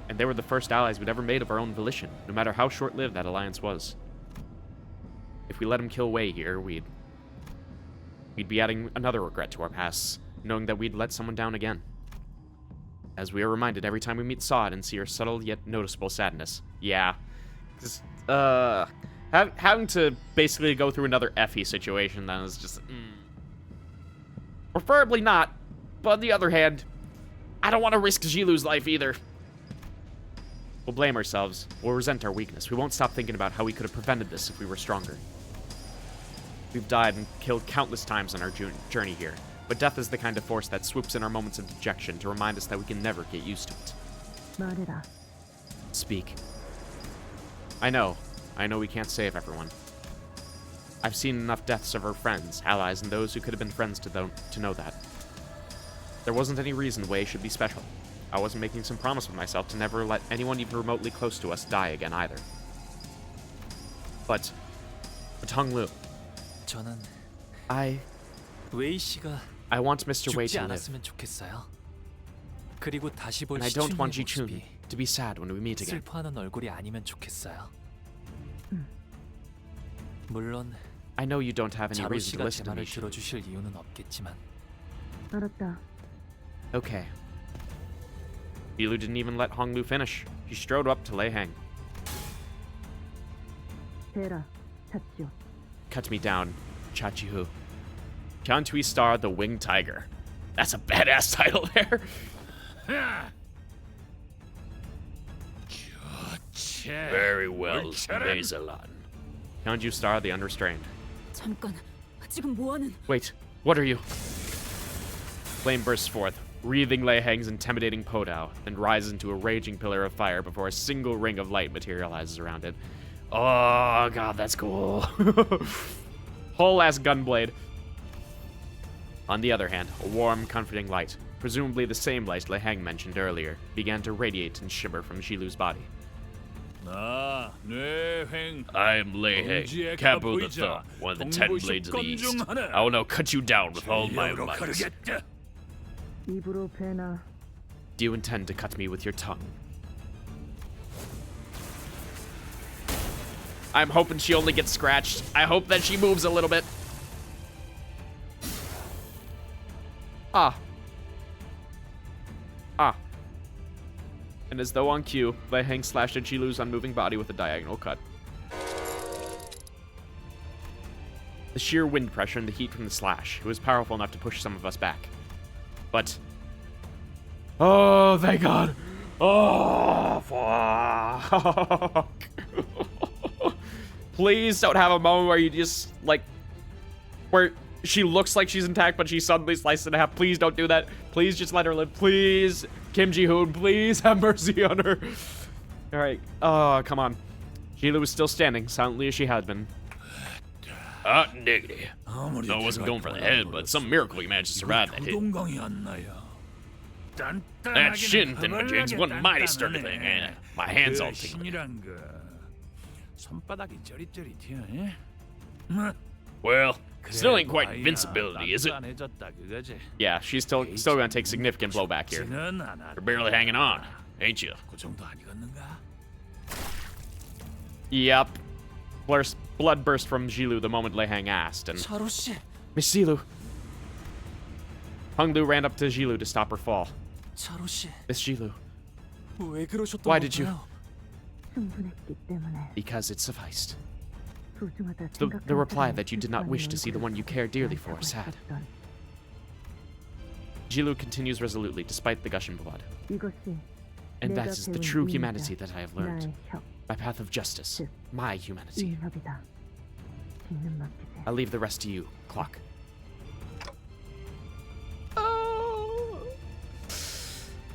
And they were the first allies we'd ever made of our own volition, no matter how short-lived that alliance was. If we let him kill Wei here, we'd be adding another regret to our pasts, knowing that we'd let someone down again. As we are reminded every time we meet Sod and see her subtle yet noticeable sadness. Yeah. Just, having to basically go through another Effie situation then is just, Preferably not, but on the other hand, I don't want to risk Jilu's life either. We'll blame ourselves. We'll resent our weakness. We won't stop thinking about how we could have prevented this if we were stronger. We've died and killed countless times on our journey here, but death is the kind of force that swoops in our moments of dejection to remind us that we can never get used to it. Speak. I know we can't save everyone. I've seen enough deaths of our friends, allies, and those who could have been friends to know that. There wasn't any reason Wei should be special. I wasn't making some promise with myself to never let anyone even remotely close to us die again either. But Honglu, I want Mr. Wei to live. And I don't want Ji-chun to be sad when we meet again. I know you don't have any reason to listen to me. Okay. Jilu didn't even let Honglu finish. She strode up to Lei Heng. Cut me down, Chachihu. Chantui Star the Winged Tiger. That's a badass title there. Very well, Bezalan. Chantui Star the Unrestrained. 잠깐, 지금 뭐하는? Wait, what are you? Flame bursts forth, wreathing Lei Heng's intimidating podao, then rises into a raging pillar of fire before a single ring of light materializes around it. Oh god, that's cool. Whole ass gunblade. On the other hand, a warm, comforting light, presumably the same light Lei Heng mentioned earlier, began to radiate and shimmer from Jilu's body. I am Lei Heng, capo of the Thumb, one of the 10 blades of the East. I will now cut you down with all my might. Do you intend to cut me with your tongue? I'm hoping she only gets scratched. I hope that she moves a little bit. Ah. And as though on cue, Lei Heng slashed at Jilu's unmoving body with a diagonal cut. The sheer wind pressure and the heat from the slash, it was powerful enough to push some of us back. But... oh, thank God! Oh, fuck! Please don't have a moment where you just, like... where she looks like she's intact, but she's suddenly sliced in half. Please don't do that. Please just let her live. Please, Kim Ji-hoon, please have mercy on her. All right. Oh, come on. Jilu was still standing, silently as she had been. Diggity. No, I wasn't going for the head, but some miracle you managed to survive that hit. That shin thingamajig's one mighty sturdy thing, ain't it? My hands all tingling. Well, still ain't quite invincibility, is it? Yeah, she's still gonna take significant blowback here. You're barely hanging on, ain't you? Yep. Blood burst from Jilu the moment Lei Heng asked, and... Miss Jilu. Honglu ran up to Jilu to stop her fall. Miss Jilu. Why did you? Because it sufficed. The reply that you did not wish to see the one you care dearly for sad. Jilu continues resolutely despite the gushing blood. And that is the true humanity that I have learned. My path of justice. My humanity. I'll leave the rest to you, Clock.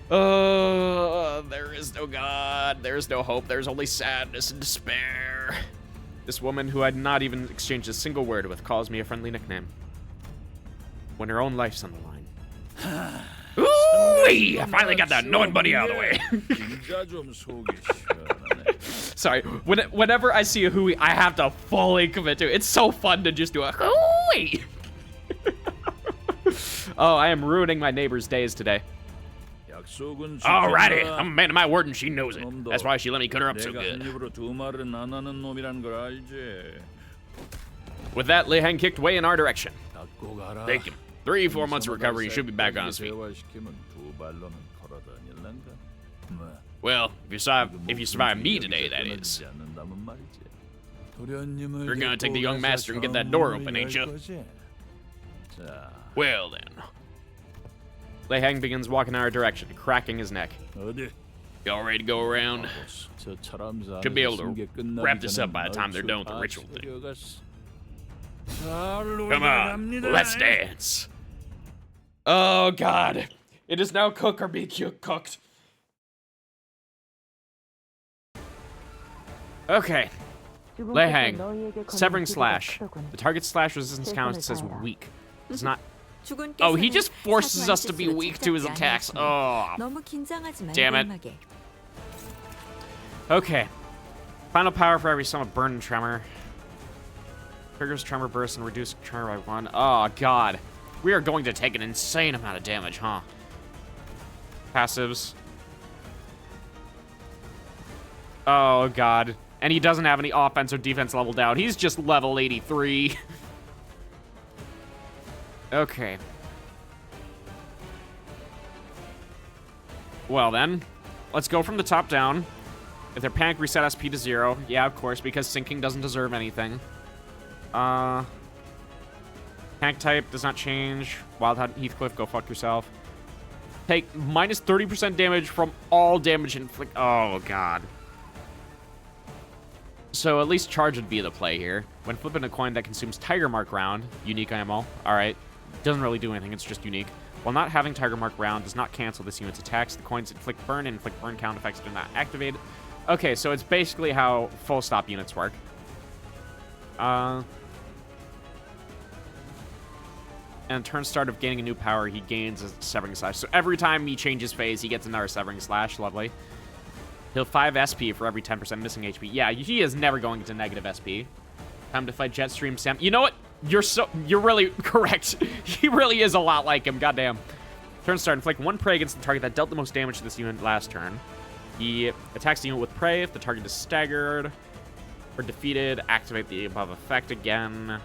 Oh, there is no God. There is no hope. There is only sadness and despair. This woman who I'd not even exchanged a single word with calls me a friendly nickname. When her own life's on the line. Ooh-wee! I finally got that annoying buddy out of the way. Sorry, whenever I see a hooey, I have to fully commit to it. It's so fun to just do a hooey. Oh, I am ruining my neighbor's days today. Alrighty, I'm a man of my word and she knows it. That's why she let me cut her up so good. With that, Lei Heng kicked way in our direction. Take him. 3-4 months of recovery, he should be back on his feet. Well, if you survive me today, that is. You're gonna take the young master and get that door open, ain't you? Well then. Lei Heng begins walking in our direction, cracking his neck. Y'all ready to go around? Should be able to wrap this up by the time they're done with the ritual thing. Come on, let's dance. Oh God. It is now cook or be cooked. Okay. Lei Heng. Severing slash. The target slash resistance count says weak. It's not... Oh, he just forces us to be weak to his attacks. Oh. Damn it. Okay. Final power for every sum of burn and tremor. Triggers tremor burst and reduce tremor by 1. Oh, God. We are going to take an insane amount of damage, huh? Passives. Oh, God. And he doesn't have any offense or defense leveled out. He's just level 83. Okay. Well then, let's go from the top down. If they're panic, reset SP to 0. Yeah, of course, because sinking doesn't deserve anything. Panic type does not change. Wild Heathcliff, go fuck yourself. Take minus 30% damage from all damage inflict. Oh, God. So at least charge would be the play here. When flipping a coin that consumes Tiger Mark round, unique IMO. Alright. Doesn't really do anything, it's just unique. While not having Tiger Mark round does not cancel this unit's attacks. The coins inflict burn and inflict burn count effects do not activate. Okay, so it's basically how full stop units work. And turn start of gaining a new power, he gains a Severing Slash. So every time he changes phase, he gets another Severing Slash. Lovely. He'll 5 SP for every 10% missing HP. Yeah, he is never going into negative SP. Time to fight Jetstream Sam. You know what? You're really correct. He really is a lot like him. Goddamn. Turn start. Inflict 1 prey against the target that dealt the most damage to this unit last turn. He attacks the unit with prey if the target is staggered or defeated. Activate the above effect again.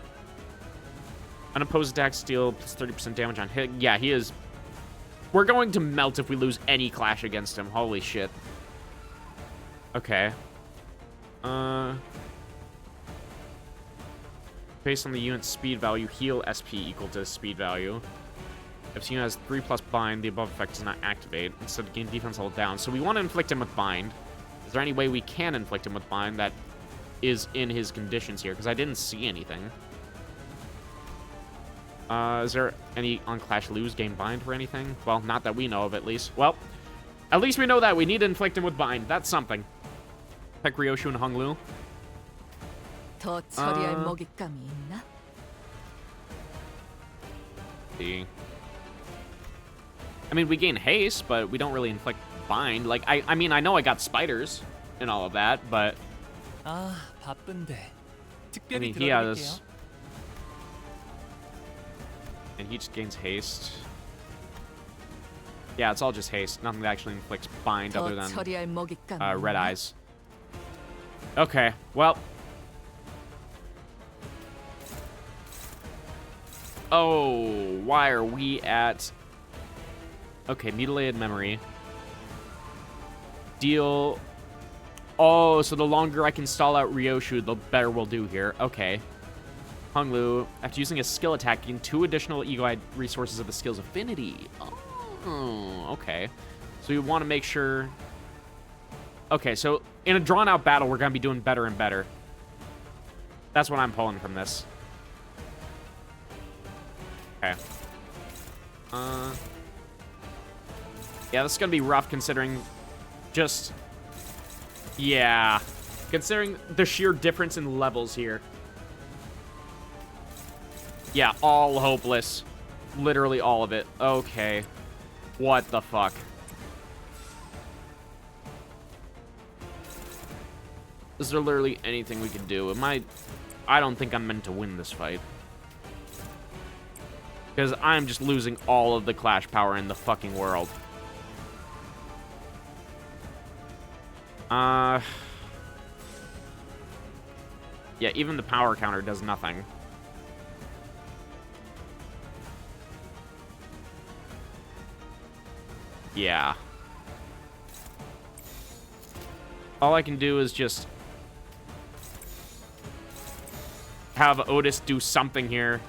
Unopposed attacks deal plus 30% damage on hit. Yeah, he is. We're going to melt if we lose any clash against him. Holy shit. Okay. Based on the unit's speed value, heal SP equal to speed value. If the unit has 3+ bind, the above effect does not activate. Instead, gain defense level down. So we want to inflict him with bind. Is there any way we can inflict him with bind that is in his conditions here? Because I didn't see anything. Is there any on Clash lose gain bind for anything? Well, not that we know of, at least. Well, at least we know that we need to inflict him with bind. That's something. Pick Ryoshu and Honglu. 더 처리할 먹잇감이 있나? I mean, we gain haste, but we don't really inflict bind. Like, I mean, I know I got spiders and all of that, but 바쁜데. I mean, he has, and he just gains haste. Yeah, it's all just haste. Nothing that actually inflicts bind other than red eyes. Okay, well. Oh, why are we at... Okay, mutilated memory. Deal... Oh, so the longer I can stall out Ryoshu, the better we'll do here. Okay. Honglu, after using a skill attack, gain 2 additional eagle-eyed resources of the skill's affinity. Oh, okay. So we want to make sure... Okay, so in a drawn-out battle, we're going to be doing better and better. That's what I'm pulling from this. Okay. Yeah, this is gonna be rough considering just... Yeah. Considering the sheer difference in levels here. Yeah, all hopeless. Literally all of it. Okay. What the fuck? Is there literally anything we can do? I don't think I'm meant to win this fight. Because I'm just losing all of the clash power in the fucking world. Yeah, even the power counter does nothing. Yeah. All I can do is just have Otis do something here.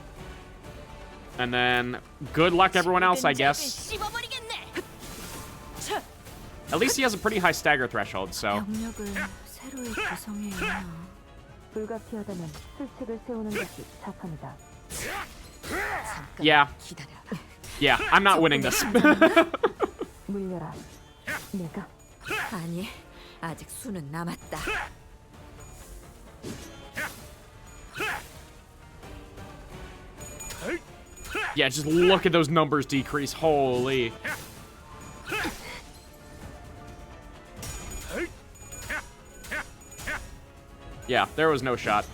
And then, good luck everyone else, I guess. At least he has a pretty high stagger threshold, so. Yeah. Yeah, I'm not winning this. 아니, 아직 수는 남았다. Yeah, just look at those numbers decrease. Holy. Yeah, there was no shot.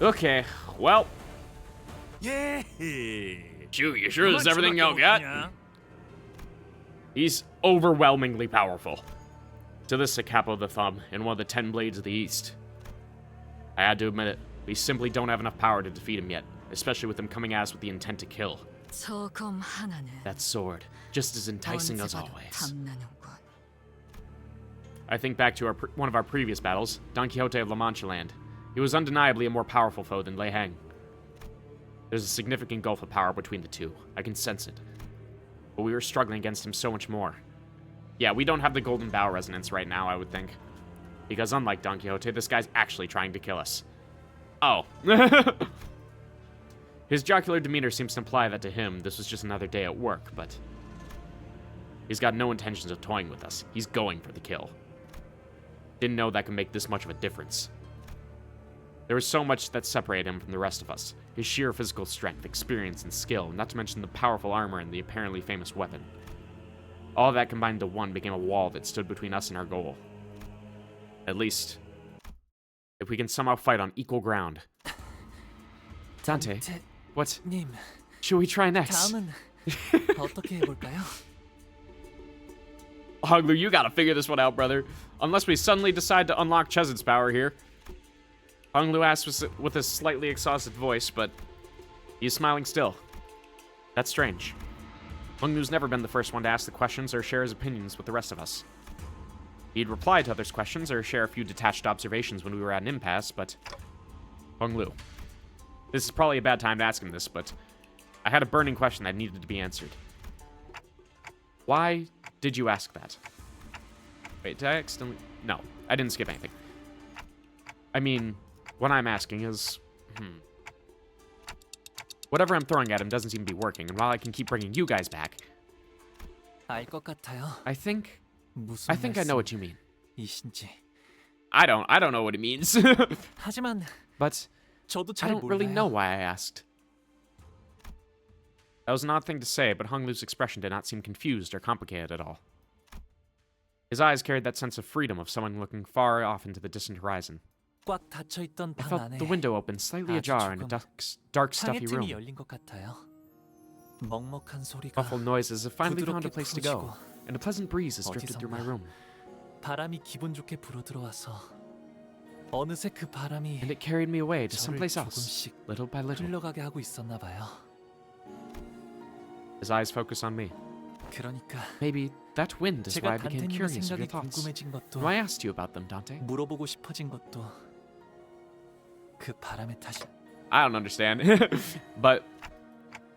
Okay, well. Yeah. Chew, you sure this is everything y'all got? He's overwhelmingly powerful. To this, a capo of the thumb, and one of the 10 blades of the east. I had to admit it. We simply don't have enough power to defeat him yet, especially with him coming at us with the intent to kill. 저 검 하나는 That sword, just as enticing as 언제 봐도 always. 탐나는군. I think back to one of our previous battles, Don Quixote of La Mancha Land. He was undeniably a more powerful foe than Lei Hang. There's a significant gulf of power between the two. I can sense it. But we were struggling against him so much more. Yeah, we don't have the golden bow resonance right now, I would think. Because unlike Don Quixote, this guy's actually trying to kill us. Oh. His jocular demeanor seems to imply that to him, this was just another day at work, but... he's got no intentions of toying with us. He's going for the kill. Didn't know that could make this much of a difference. There was so much that separated him from the rest of us. His sheer physical strength, experience, and skill, not to mention the powerful armor and the apparently famous weapon. All that combined into one became a wall that stood between us and our goal. At least, if we can somehow fight on equal ground. Dante, what should we try next? 어떻게 해볼까요? Hoglu, you gotta figure this one out, brother. Unless we suddenly decide to unlock Chezid's power here. Honglu asks with a slightly exhausted voice, but he's smiling still. That's strange. Honglu's never been the first one to ask the questions or share his opinions with the rest of us. He'd reply to others' questions or share a few detached observations when we were at an impasse, but... Honglu. This is probably a bad time to ask him this, but I had a burning question that needed to be answered. Why did you ask that? Wait, did I accidentally... No, I didn't skip anything. I mean, what I'm asking is... Whatever I'm throwing at him doesn't seem to be working, and while I can keep bringing you guys back... 알 것 같아요. I think I know what you mean. 이신지. I don't know what it means. 하지만 But 저도 I 잘 don't really know 몰라요. why I asked. That was an odd thing to say, but Honglu's expression did not seem confused or complicated at all. His eyes carried that sense of freedom of someone looking far off into the distant horizon. 꽉 닫혀 있던 I 방 felt 안에 the window open slightly 아주 ajar in a 조금 dark, stuffy 상해쯤이 room. 열린 것 같아요. 먹먹한 소리가 Muffled noises have finally found a 부드럽게 place to go, 퍼지고 and a pleasant breeze has drifted through my room. 바람이 기분 좋게 불어 들어와서 어느새 그 바람이 And it carried me away to 저를 someplace else, 조금씩 little by little. 흘러가게 하고 있었나 봐요. His eyes focus on me. 그러니까 Maybe that wind is why I 제가 became 단테님의 curious of your 생각이 thoughts. 궁금해진 것도 When I asked you about them, Dante. 물어보고 싶어진 것도 그 바람의 탓이. I don't understand. But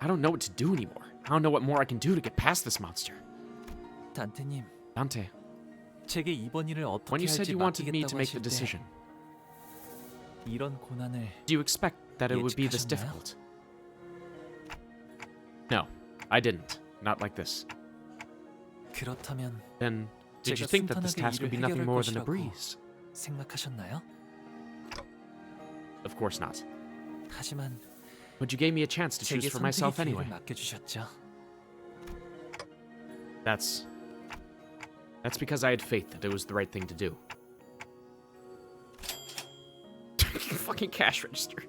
I don't know what to do anymore. I don't know what more I can do to get past this monster. 단테님, Dante, 제게 이번 일을 when 어떻게 you said 할지 you wanted me to 맡기겠다고 make the 하실 때 decision, 이런 고난을 do you expect that it would be this 예측하셨나요? difficult? No, I didn't. Not like this. 그렇다면 Then, did you 제가 think that this 순탄하게 task would be 일을 nothing 해결할 more than a 것이라고 breeze? 생각하셨나요? Of course not. 하지만 But you gave me a chance to choose 제게 for 선택의 myself 기회를 anyway. 맡겨주셨죠. That's because I had faith that it was the right thing to do. Fucking cash register.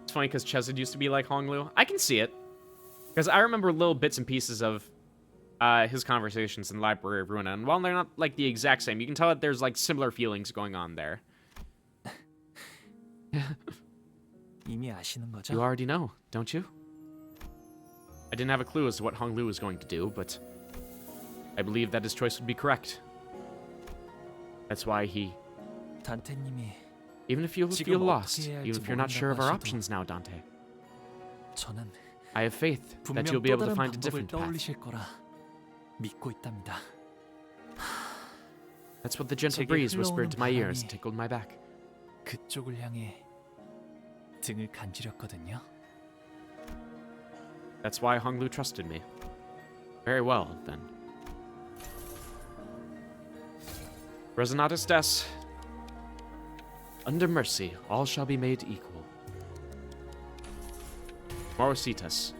It's funny because Chezid used to be like Honglu. I can see it. Because I remember little bits and pieces of his conversations in the Library of Ruina. And while they're not like the exact same, you can tell that there's like similar feelings going on there. 이미 아시는 거죠? You already know, don't you? I didn't have a clue as to what Honglu was going to do, but I believe that his choice would be correct. That's why he... 단테님이 Even if you feel 지금 lost, 어떻게 해야 even 할지 if you're not sure of our 모른다고 options now, Dante, 저는 I have faith that 분명 you'll be 또 able to 다른 find a 방법을 different path. 떠올리실 거라 믿고 있답니다. That's what the gentle 제게 breeze whispered to my ears 흘러오는 and tickled my back. 그쪽을 향해 등을 간지렸거든요. That's why Honglu trusted me. Very well, then. Resonatus des. Under mercy, all shall be made equal. Morositas.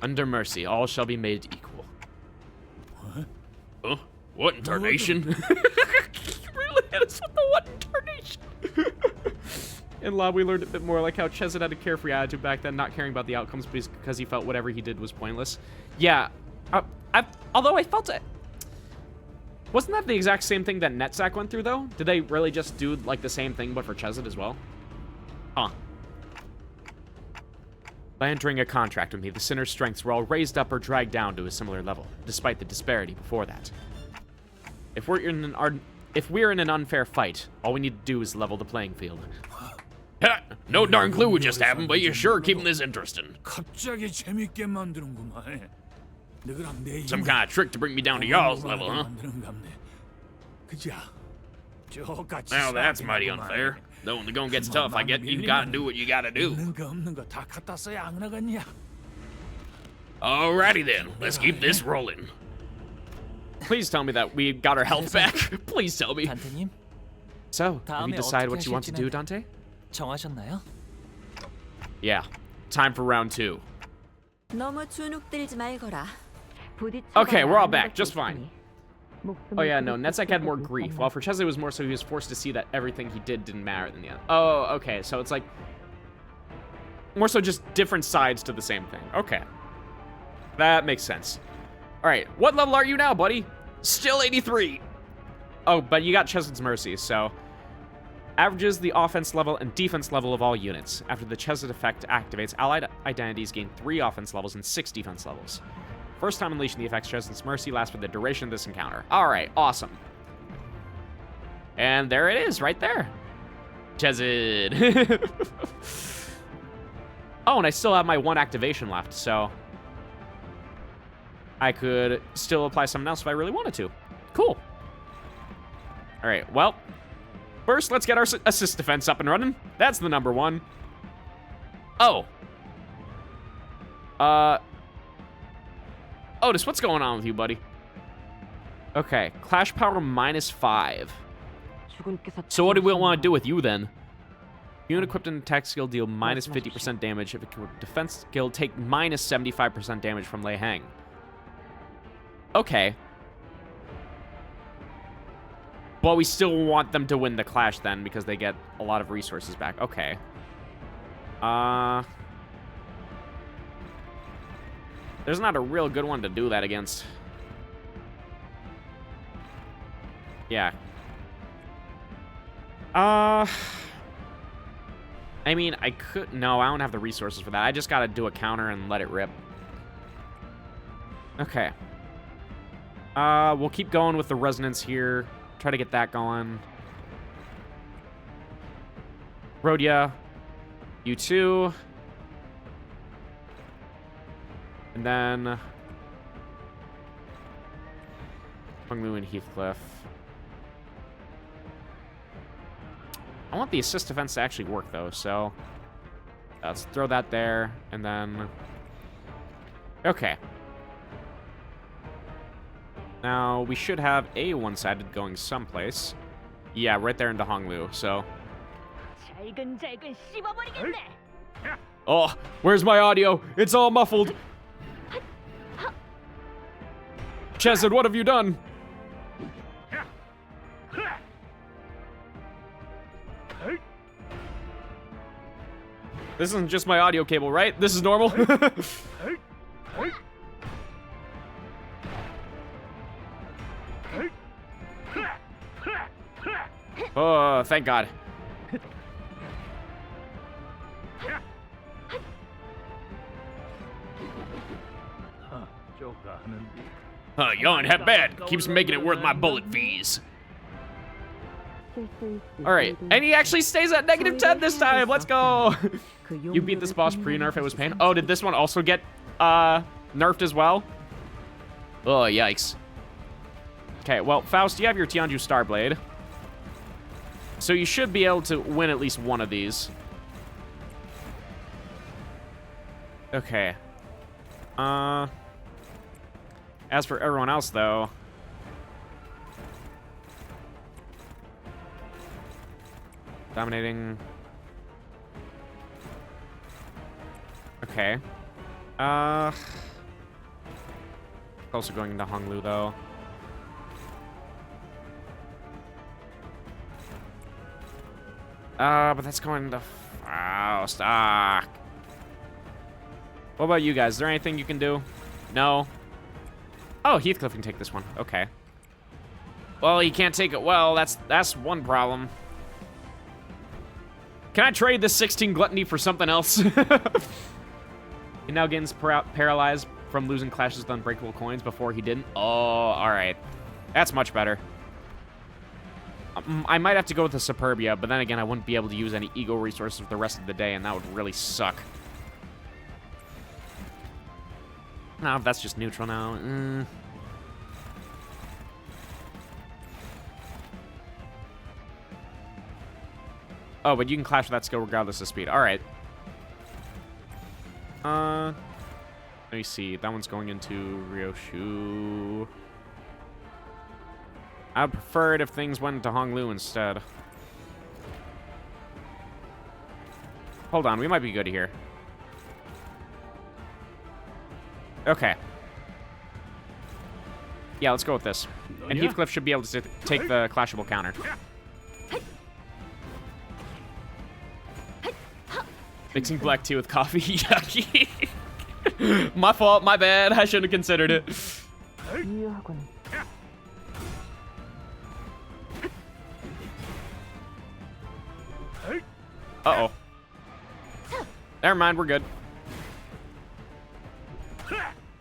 Under mercy, all shall be made equal. What? Huh? What in tarnation? Really hit us with the what in tarnation? In Lob, we learned a bit more like how Chezid had a carefree attitude back then, not caring about the outcomes because he felt whatever he did was pointless. Yeah, although I felt it. Wasn't that the exact same thing that Netzach went through, though? Did they really just do, like, the same thing, but for Chesed as well? Huh. By entering a contract with me, the sinner's strengths were all raised up or dragged down to a similar level, despite the disparity before that. If we're in an unfair fight, all we need to do is level the playing field. No darn clue what just happened, but you're sure keeping this interesting. 갑자기 재밌게 만드는구만. Some kind of trick to bring me down to y'all's level, huh? Now that's mighty unfair. Though when the going gets tough, I get you gotta do what you gotta do. Alrighty then, let's keep this rolling. Please tell me that we got our health back. Please tell me. 단테님, So, have you decided what you want to do, Dante? 정하셨나요? Yeah. Time for round 2. 너무 주눅들지 말거라. Okay, we're all back. Just fine. Oh yeah, no, Netzach had more grief, while for Chesed it was more so he was forced to see that everything he did didn't matter in the end. Oh, okay, so it's like... more so just different sides to the same thing. Okay. That makes sense. Alright, what level are you now, buddy? Still 83. Oh, but you got Chesed's Mercy, so... averages the offense level and defense level of all units. After the Chesed effect activates, allied identities gain 3 offense levels and 6 defense levels. First time unleashing the effects, Chesed's Mercy lasts for the duration of this encounter. Alright, awesome. And there it is, right there. Chesed. Oh, and I still have my 1 activation left, so... I could still apply something else if I really wanted to. Cool. Alright, well... first, let's get our assist defense up and running. That's the number 1. Oh. Otis, what's going on with you, buddy? Okay, Clash Power -5. So what do we want to do with you, then? Unit equipped in attack skill deal -50% damage. If equipped defense skill, take -75% damage from Lei Hang. Okay. But we still want them to win the clash then, because they get a lot of resources back. Okay. There's not a real good one to do that against. Yeah. I mean, I could... no, I don't have the resources for that. I just gotta do a counter and let it rip. Okay. We'll keep going with the resonance here. Try to get that going. Rhodia, you too. And then Honglu and Heathcliff. I want the assist defense to actually work though, so let's throw that there, and then okay. Now, we should have a one-sided going someplace. Yeah, right there into Honglu, so... oh, where's my audio? It's all muffled. Chesed, what have you done? This isn't just my audio cable, right? This is normal? Oh, thank God. Y'all ain't half bad. Keeps making it worth my bullet fees. Alright, and he actually stays at -10 this time. Let's go. You beat this boss pre-nerf, it was pain. Oh, did this one also get nerfed as well? Oh, yikes. Okay, well, Faust, you have your Tianju Starblade. So you should be able to win at least one of these. Okay. As for everyone else, though... dominating... okay. Also going into Honglu, though. But that's going to Faust. Ah. What about you guys? Is there anything you can do? No? Oh, Heathcliff can take this one. Okay. Well, he can't take it well. That's one problem. Can I trade this 16 gluttony for something else? He now gains paralyzed from losing clashes with unbreakable coins. Before he didn't. Oh, all right. That's much better. I might have to go with the Superbia, but then again, I wouldn't be able to use any ego resources for the rest of the day, and that would really suck. No, that's just neutral now. Oh, but you can clash with that skill regardless of speed. All right. Let me see. That one's going into Ryoshu. I'd prefer it if things went into Honglu instead. Hold on, we might be good here. Okay. Yeah, let's go with this. And Heathcliff should be able to take the clashable counter. Mixing black tea with coffee. Yucky. My fault, my bad. I shouldn't have considered it. Uh-oh. Never mind, we're good.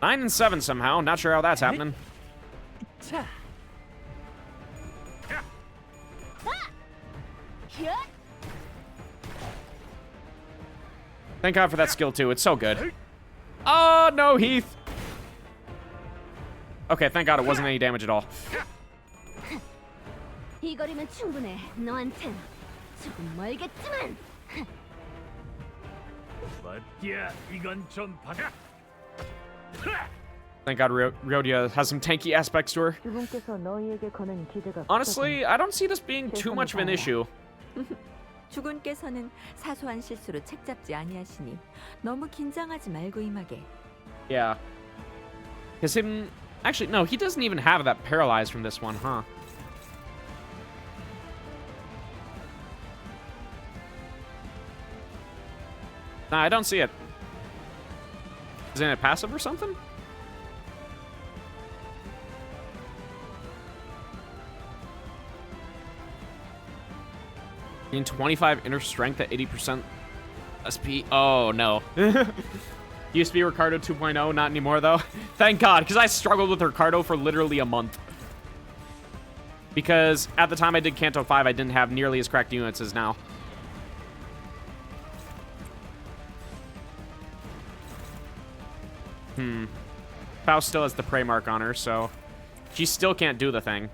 9 and 7 somehow. Not sure how that's happening. Thank God for that skill, too. It's so good. Oh, no, Heath. Okay, thank God it wasn't any damage at all. Thank God Rhodia has some tanky aspects to her. Honestly, I don't see this being too much of an issue. 주군께서는 사소한 실수로 책 잡지 아니하시니 너무 긴장하지 말고 임하게. Yeah. Because him... Actually, no, he doesn't even have that paralyzed from this one, huh? Nah, I don't see it. Is it a passive or something? Gain 25 inner strength at 80% SP. Oh, no. Used to be Ricardo 2.0, not anymore, though. Thank God, because I struggled with Ricardo for literally a month. Because at the time I did Canto 5, I didn't have nearly as cracked units as now. Faust still has the prey mark on her, so she still can't do the thing.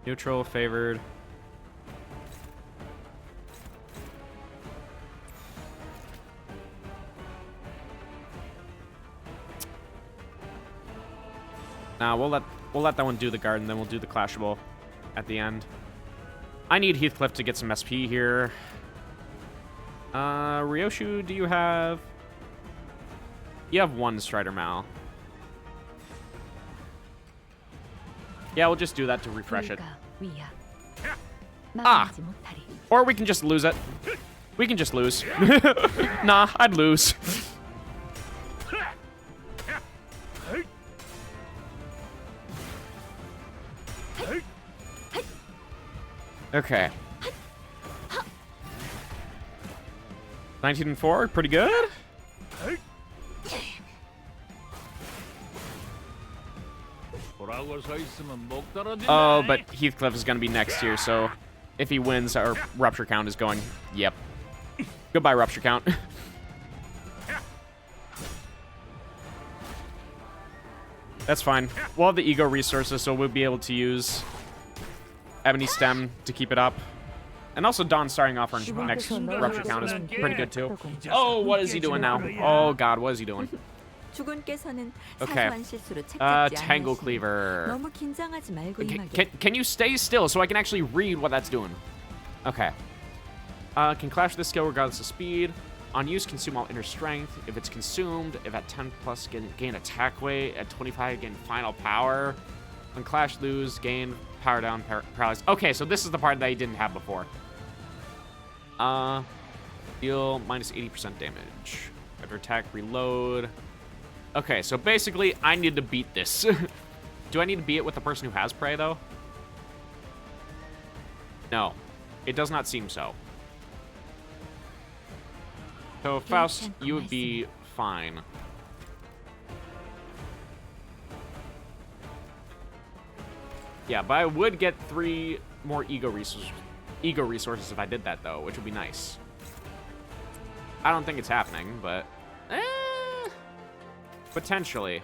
Neutral, favored. Nah, we'll let that one do the guard, and then we'll do the clashable at the end. I need Heathcliff to get some SP here. Ryoshu, do you have... You have one Strider Mal. Yeah, we'll just do that to refresh it. Ah! Or we can just lose it. We can just lose. Nah, I'd lose. Okay. 19 and 4, pretty good. Oh, but Heathcliff is going to be next here, so if he wins, our Rupture Count is going, yep. Goodbye, Rupture Count. That's fine. We'll have the ego resources, so we'll be able to use Ebony Stem to keep it up. And also, Dawn starting off our next Rupture Count is pretty good, too. Oh, what is he doing now? Oh, God, what is he doing? Okay. Tangle Cleaver. Can you stay still so I can actually read what that's doing? Okay. Can clash this skill regardless of speed. On use, consume all inner strength. If it's consumed, if at 10 plus, gain attack weight. At 25, gain final power. When clash, lose, gain power down, paralyzed. Okay, so this is the part that I didn't have before. Deal minus 80% damage. After attack, reload. Okay, so basically, I need to beat this. Do I need to beat it with the person who has prey, though? No. It does not seem so. So, Faust, you would be fine. Yeah, but I would get 3 more ego resources if I did that, though, which would be nice. I don't think it's happening, but... potentially.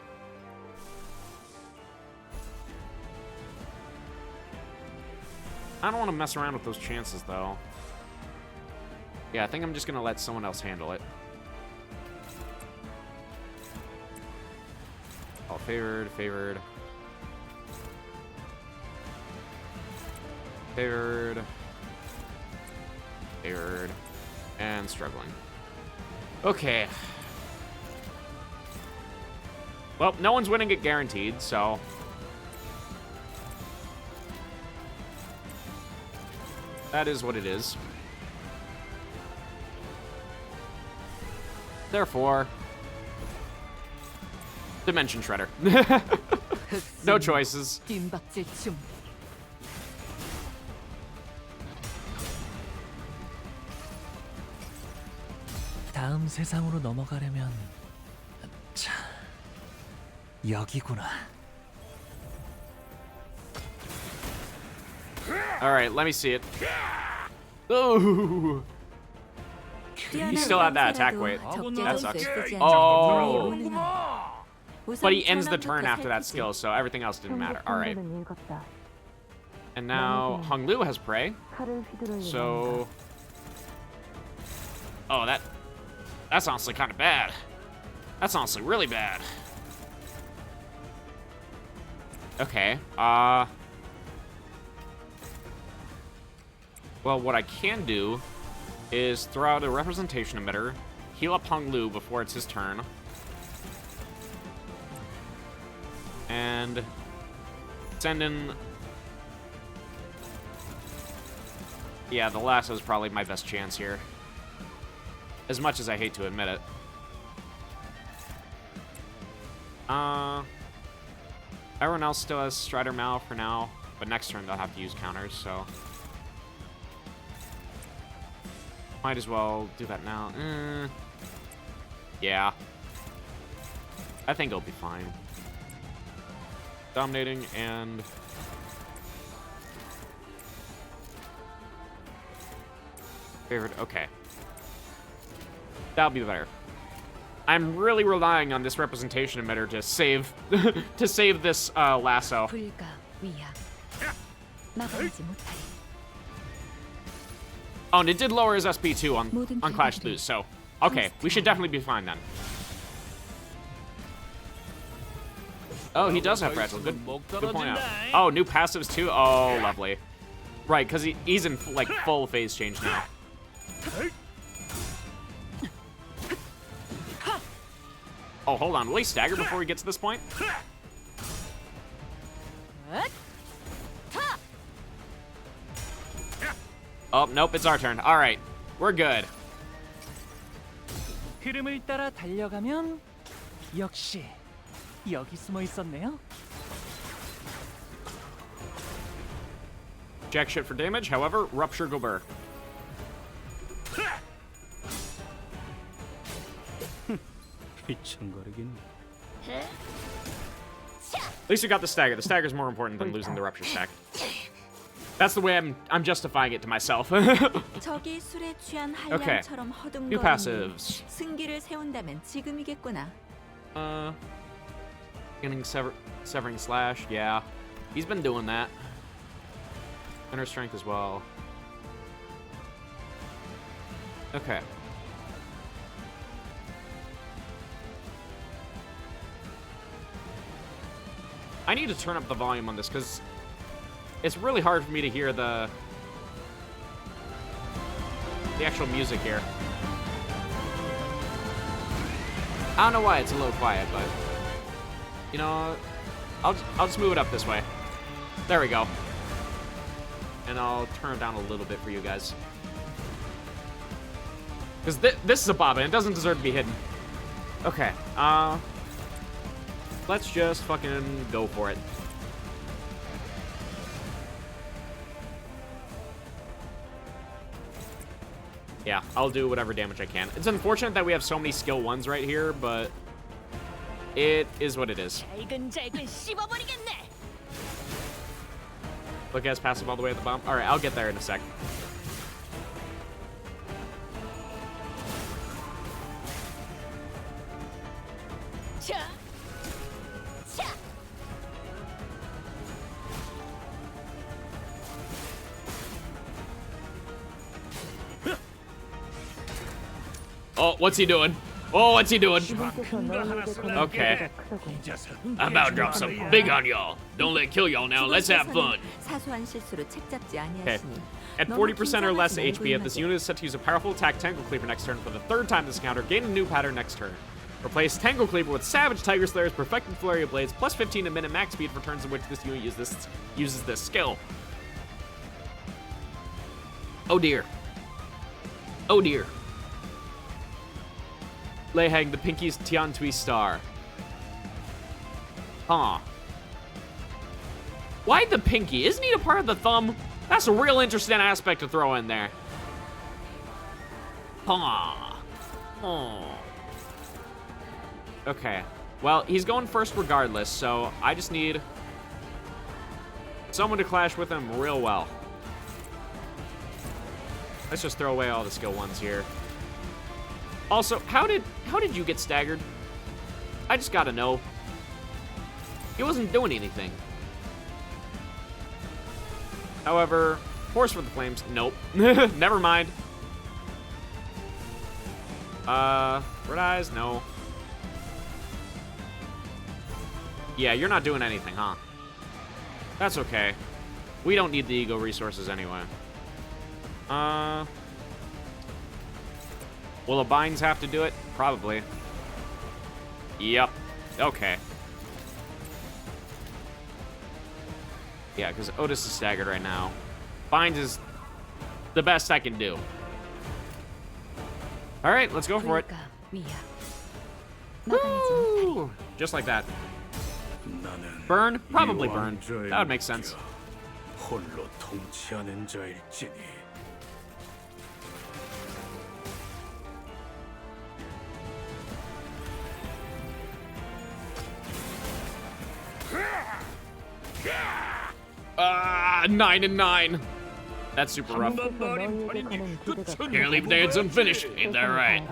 I don't want to mess around with those chances, though. Yeah, I think I'm just going to let someone else handle it. Oh, favored. Favored, and struggling. Okay. Well, no one's winning it guaranteed, so... that is what it is. Therefore... Dimension Shredder. No choices. 다음 세상으로 넘어가려면 자, 여기구나. Alright, let me see it. Ooh. He still had that attack weight. That sucks. Oh. But he ends the turn after that skill, so everything else didn't matter. Alright. And now Hung Lu has prey. So... oh, that's honestly kind of bad. That's honestly really bad. Okay, well, what I can do is throw out a representation emitter, heal up Hung Lu before it's his turn, and send in... yeah, the lasso is probably my best chance here. As much as I hate to admit it. Everyone else still has Strider Mal for now, but next turn they'll have to use counters, so... might as well do that now. Yeah. I think it'll be fine. Dominating and... favored, okay. That'll be better. I'm really relying on this representation emitter to save to save this lasso. Oh, and it did lower his SP too on Clash Lose, so okay, we should definitely be fine then. Oh, he does have fragile. Good point out. Oh, new passives too. Oh, lovely. Right, because he's in like full phase change now. Oh, hold on. Will he stagger before he gets to this point? Oh, nope. It's our turn. All right. We're good. 흐름을 따라 달려가면 역시 여기 숨어 있었네요. Jack shit for damage. However, Rupture Gobert. At least you got the stagger. The stagger's more important than losing the rupture stack. That's the way I'm justifying it to myself. Okay. New passives. Getting severing slash. Yeah, he's been doing that. Inner strength as well. Okay. I need to turn up the volume on this because it's really hard for me to hear the actual music here. I don't know why it's a little quiet, but you know, I'll just move it up this way. There we go. And I'll turn it down a little bit for you guys. Because this is a bobbin. It doesn't deserve to be hidden. Okay. let's just fucking go for it. Yeah, I'll do whatever damage I can. It's unfortunate that we have so many skill 1s right here, but it is what it is. Look, guys, passive all the way at the bomb. All right, I'll get there in a sec. Oh, what's he doing? Oh, what's he doing? Okay. I'm about to drop something big on y'all. Don't let it kill y'all now. Let's have fun. Okay. At 40% or less HP, if this unit is set to use a powerful attack Tango Cleaver next turn for the 3rd time this encounter, gain a new pattern next turn. Replace Tango Cleaver with Savage Tiger Slayer's Perfected Flurry of Blades, plus 15 a minute max speed for turns in which this unit uses this skill. Oh dear. Oh dear. Lei Hang, the Pinky's Tian Tui Star. Huh. Why the pinky? Isn't he a part of the thumb? That's a real interesting aspect to throw in there. Huh. Oh. Okay. Well, he's going first regardless, so I just need someone to clash with him real well. Let's just throw away all the skill 1s here. Also, how did you get staggered? I just gotta know. He wasn't doing anything. However, Force for the Flames, nope. Never mind. Red Eyes, no. Yeah, you're not doing anything, huh? That's okay. We don't need the ego resources anyway. Will a Binds have to do it? Probably. Yep. Okay. Yeah, because Otis is staggered right now. Binds is the best I can do. All right, let's go for it. Woo! Just like that. Burn? Probably burn. That would make sense. Ah, 9 and 9. That's super rough. Can't leave dance unfinished. Ain't that right?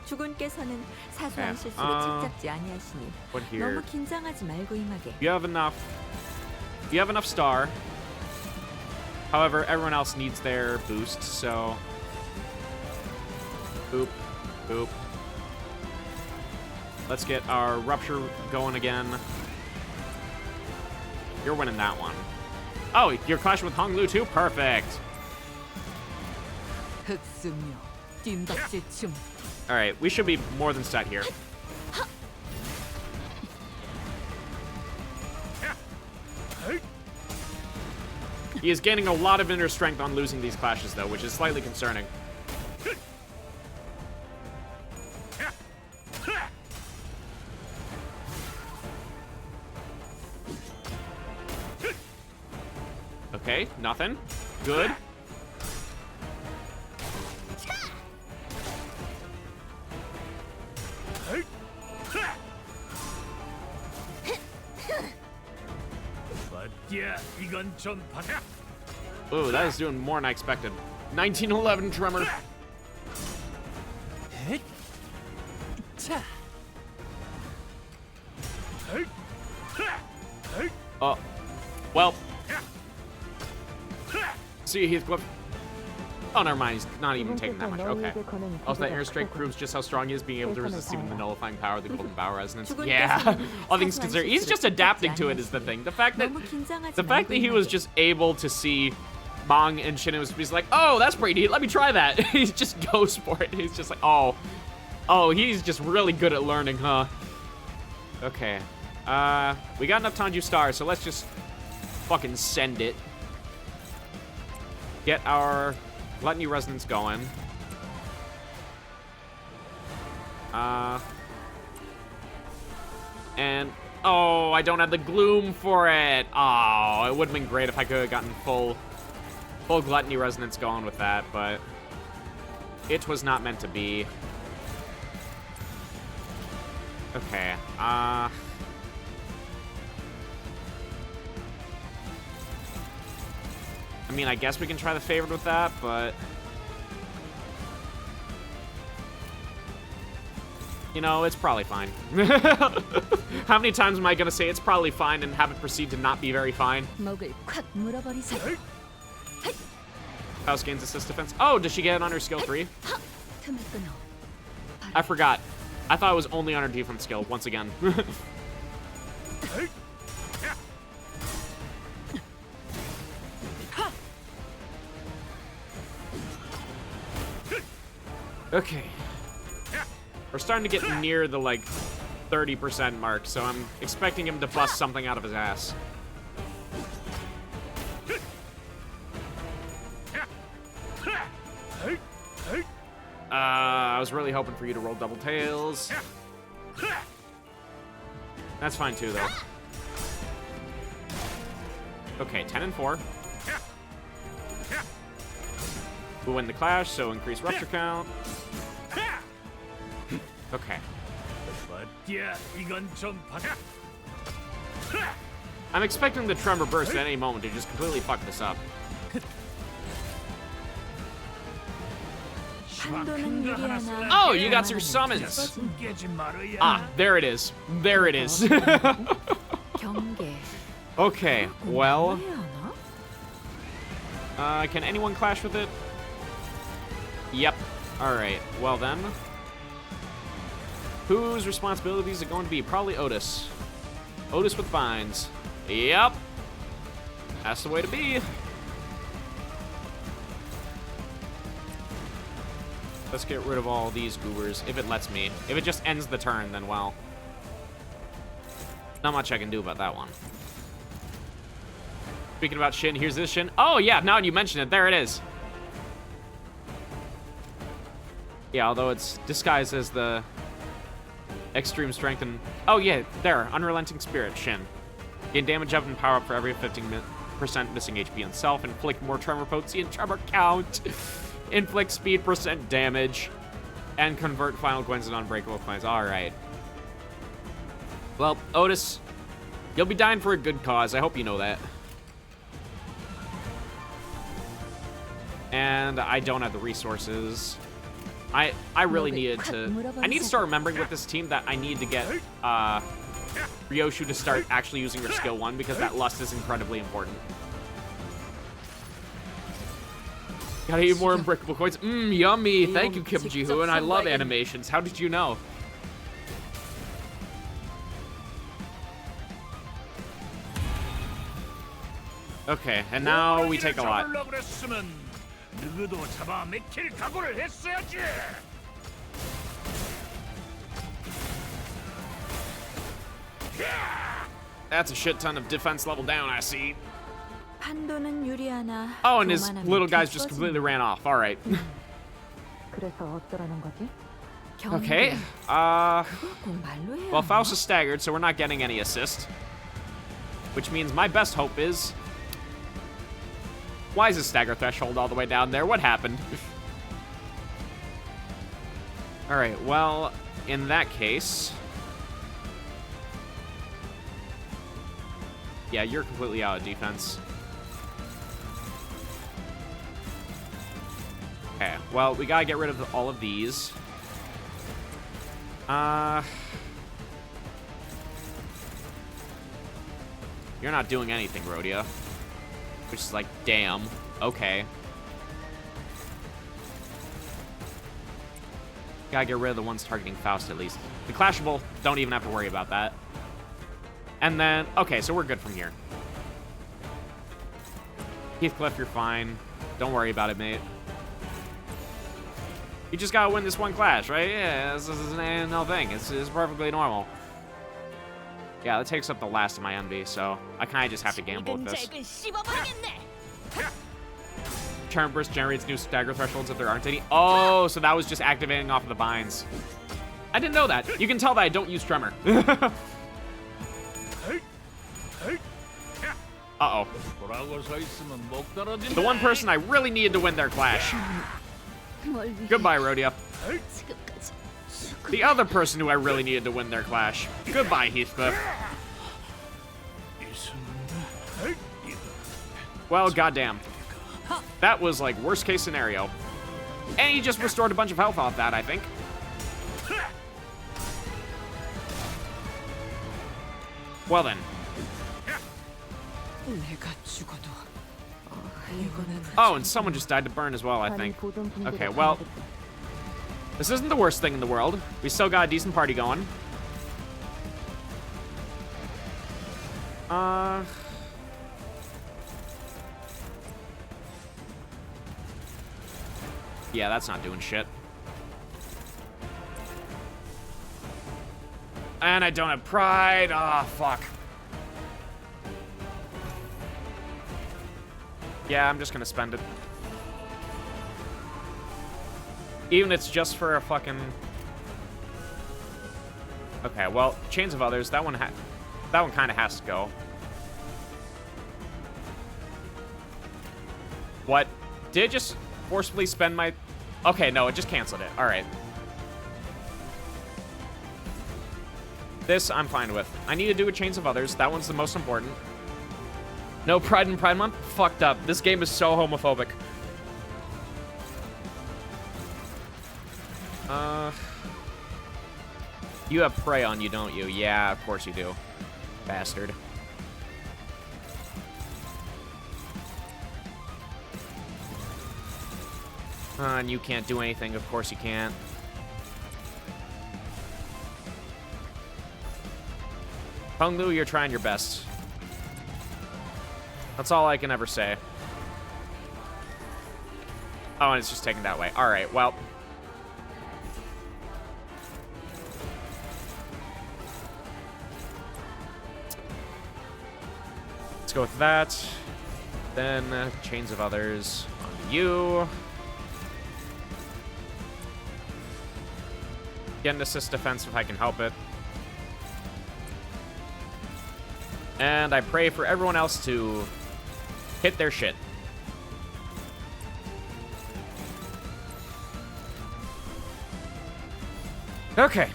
주군께서는 사소한 실수를 책잡지 아니하시니 너무 긴장하지 말고 임하게. You have enough. You have enough star. However, everyone else needs their boost, so boop, boop. Let's get our rupture going again. You're winning that one. Oh, you're clashing with Hong Lu too? Perfect. All right, we should be more than set here. He is gaining a lot of inner strength on losing these clashes, though, which is slightly concerning. Okay, nothing. Good. Ooh, that is doing more than I expected. 1911 Tremor. Oh, well. See, Heathcliff. Oh, never mind. He's not even taking that much. Okay. Also, that air strike proves just how strong he is, being able to resist even the nullifying power of the Golden Bow Resonance. Yeah. All things considered, he's just adapting to it is the thing. The fact that he was just able to see Mong and Shin, he's like, oh, that's pretty neat. Let me try that. He just goes for it. He's just like, oh, he's just really good at learning, huh? Okay. We got enough Tanju stars, so let's just fucking send it. Get our Gluttony Resonance going. And, oh, I don't have the gloom for it. Oh, it would have been great if I could have gotten full Gluttony Resonance going with that, but it was not meant to be. Okay, I mean, I guess we can try the favorite with that, but you know, it's probably fine. How many times am I gonna say it's probably fine and have it proceed to not be very fine? House gains assist defense. Oh, does she get it on her skill 3? I forgot. I thought it was only on her defense skill, once again. Okay. We're starting to get near the, like, 30% mark, so I'm expecting him to bust something out of his ass. I was really hoping for you to roll double tails. That's fine too, though. Okay, 10 and 4. We win the clash, so increase rupture count. Okay. I'm expecting the Tremor Burst at any moment to just completely fuck this up. Oh, you got your summons. Ah, there it is. There it is. Okay, well. Can anyone clash with it? Yep. Alright, well then. Whose responsibility is it going to be? Probably Otis. Otis with binds. Yep. That's the way to be. Let's get rid of all these goobers, if it lets me. If it just ends the turn, then well. Not much I can do about that one. Speaking about Shin, here's this Shin. Oh, yeah, now you mention it, there it is. Yeah, although it's disguised as the extreme strength and... Oh, yeah, there, Unrelenting Spirit, Shin. Gain damage up and power up for every 15% missing HP on self. Inflict more tremor potency and tremor count. Inflict speed % damage. And convert final coins into unbreakable coins. Alright. Well, Otis, you'll be dying for a good cause. I hope you know that. And I don't have the resources. I really needed to... I need to start remembering with this team that I need to get Ryoshu to start actually using her skill 1 because that lust is incredibly important. Gotta eat more unbreakable coins. Mmm, yummy. Thank you, Kim Ji-hoo, and I love animations. How did you know? Okay, and now we take a lot. That's a shit ton of defense level down, I see. Oh, and his little guys just completely ran off. All right. Okay. Well, Faust is staggered, so we're not getting any assist. Which means my best hope is... Why is his stagger threshold all the way down there? What happened? All right, well, in that case... Yeah, you're completely out of defense. Okay, well, we gotta get rid of all of these. You're not doing anything, Rhodia. Which is like, damn. Okay. Gotta get rid of the ones targeting Faust, at least. The Clashable, don't even have to worry about that. And then, okay, so we're good from here. Heathcliff, you're fine. Don't worry about it, mate. You just gotta win this one clash, right? Yeah, this is an annual thing. It's perfectly normal. Yeah, that takes up the last of my envy, so I kind of just have to gamble with this. Charm Burst generates new stagger thresholds if there aren't any. Oh, so that was just activating off of the binds. I didn't know that. You can tell that I don't use Tremor. Uh-oh. The one person I really needed to win their clash. Goodbye, Rhodia. The other person who I really needed to win their clash. Goodbye, Heathcliff. Well, goddamn. That was like worst case scenario. And he just restored a bunch of health off that, I think. Well then. Oh, and someone just died to burn as well, I think. Okay, well. This isn't the worst thing in the world. We still got a decent party going. Yeah, that's not doing shit. And I don't have pride. Ah, fuck. Yeah, I'm just gonna spend it. Even if it's just for a fucking... Okay, well, Chains of Others, that one kind of has to go. What? Did it just forcibly spend my... Okay, no, it just canceled it. All right. This, I'm fine with. I need to do a Chains of Others. That one's the most important. No Pride in Pride Month? Fucked up. This game is so homophobic. You have Prey on you, don't you? Yeah, of course you do. Bastard. And you can't do anything. Of course you can't. Hung Lu, you're trying your best. That's all I can ever say. Oh, and it's just taken that way. All right, well. Let's go with that. Then Chains of Others on you. Get an assist defense if I can help it. And I pray for everyone else to hit their shit. Okay.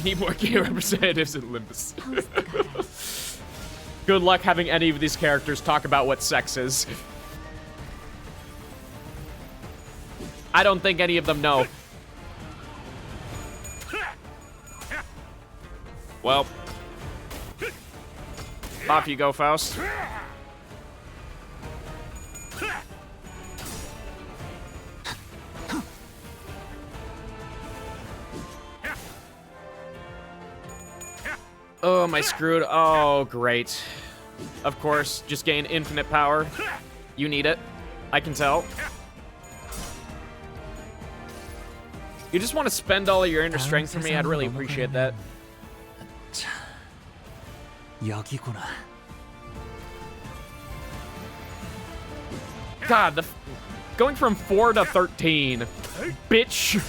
Need more gay representatives in Limbus. Good luck having any of these characters talk about what sex is. I don't think any of them know. Well, off you go, Faust. Oh, am I screwed? Oh, great. Of course, just gain infinite power. You need it. I can tell. You just want to spend all of your inner strength for me? I'd really appreciate that. God, going from 4 to 13. Bitch.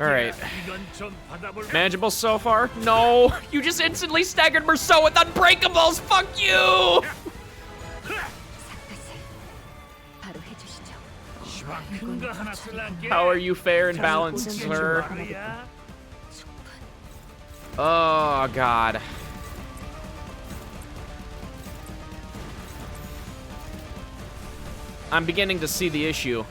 Alright. Manageable so far? No! You just instantly staggered Merceau with Unbreakables! Fuck you! How are you fair and balanced, sir? Oh, God. I'm beginning to see the issue.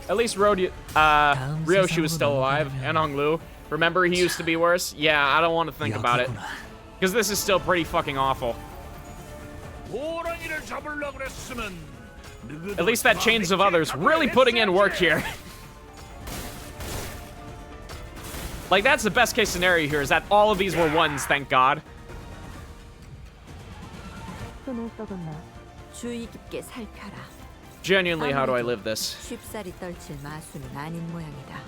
At least Ryoshi was still alive, and Hong Lu. Remember, he used to be worse? Yeah, I don't want to think about it. Because this is still pretty fucking awful. At least that Chains of Others really putting in work here. Like, that's the best case scenario here, is that all of these were ones, thank God. Genuinely, how do I live this? 쉽사리 떨칠 마수는 아닌 모양이다.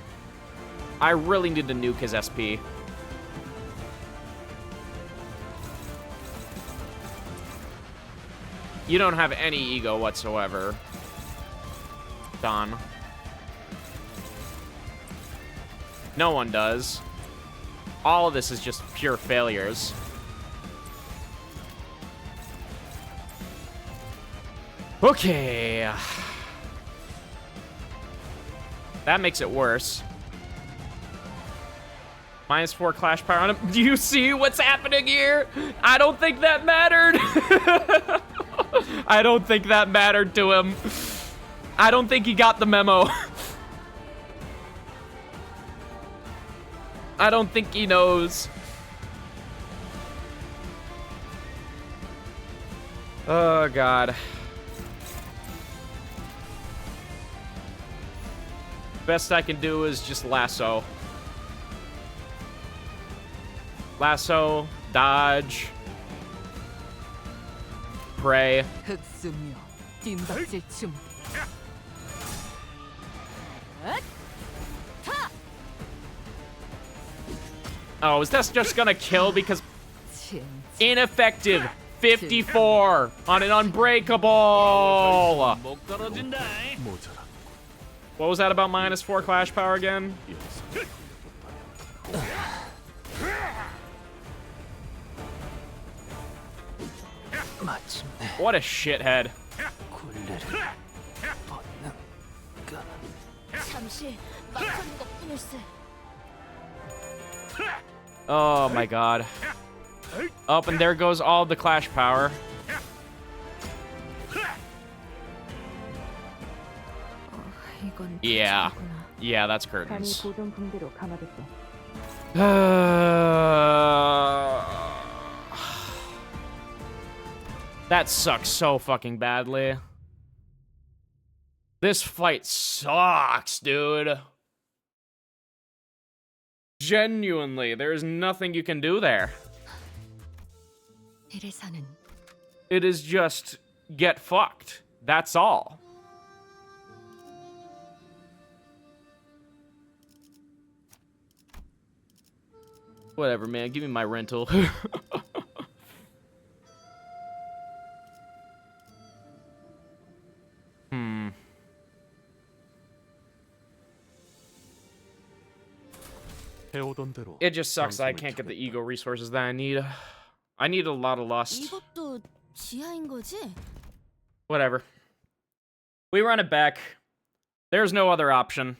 I really need to nuke his SP. You don't have any ego whatsoever, Don. No one does. All of this is just pure failures. Okay. That makes it worse. -4 clash power on him. Do you see what's happening here? I don't think that mattered. I don't think that mattered to him. I don't think he got the memo. I don't think he knows. Oh, God. Best I can do is just lasso. Lasso, dodge, pray. 흑수묘, 뒷박질 춤. Oh, is that just gonna kill because ineffective 54 on an unbreakable. What was that about -4 clash power again? What a shithead. Oh my god. Up and there goes all the clash power. Yeah. Yeah, that's curtains. That sucks so fucking badly. This fight sucks, dude. Genuinely, there's nothing you can do there. It is just get fucked. That's all. Whatever, man. Give me my rental. It just sucks that I can't get the ego resources that I need. I need a lot of lust. 이것도 지하인 거지? Whatever. We run it back. There's no other option.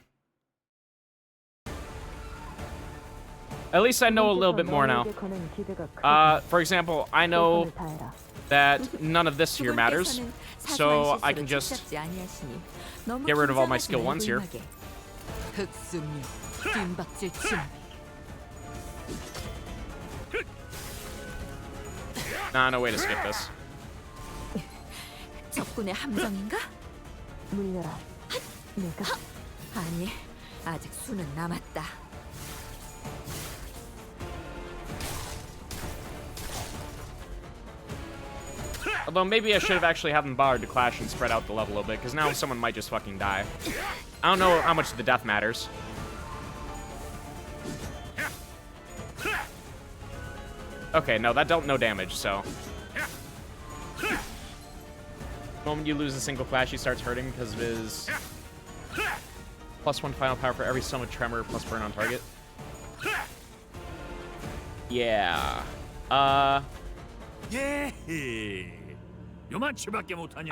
At least I know a little bit more now. For example, I know that none of this here matters, so I can just get rid of all my skill 1s here. Nah, no way to skip this. 적군의 함정인가? 물려라. 내가 아니, 아직 수는 남았다. Although maybe I should have actually had them bothered to clash and spread out the level a little bit, because now someone might just fucking die. I don't know how much the death matters. Okay, no, that dealt no damage, so. The moment you lose a single clash, he starts hurting because of his +1 final power for every summon tremor plus burn on target. Yeah. I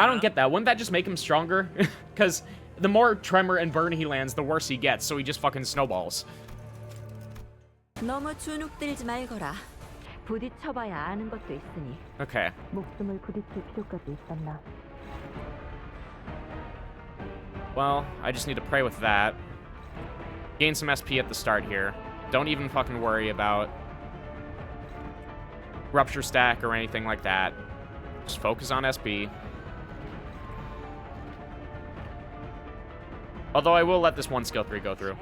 don't get that. Wouldn't that just make him stronger? Because the more tremor and burn he lands, the worse he gets, so he just fucking snowballs. 너무 주눅들지 말거라. 부딪혀봐야 아는 것도 있으니. Okay. 목숨을 부딪힐 필요까지 있었나? Well, I just need to pray with that. Gain some SP at the start here. Don't even fucking worry about Rupture stack or anything like that. Just focus on SP. Although I will let this one skill 3 go through.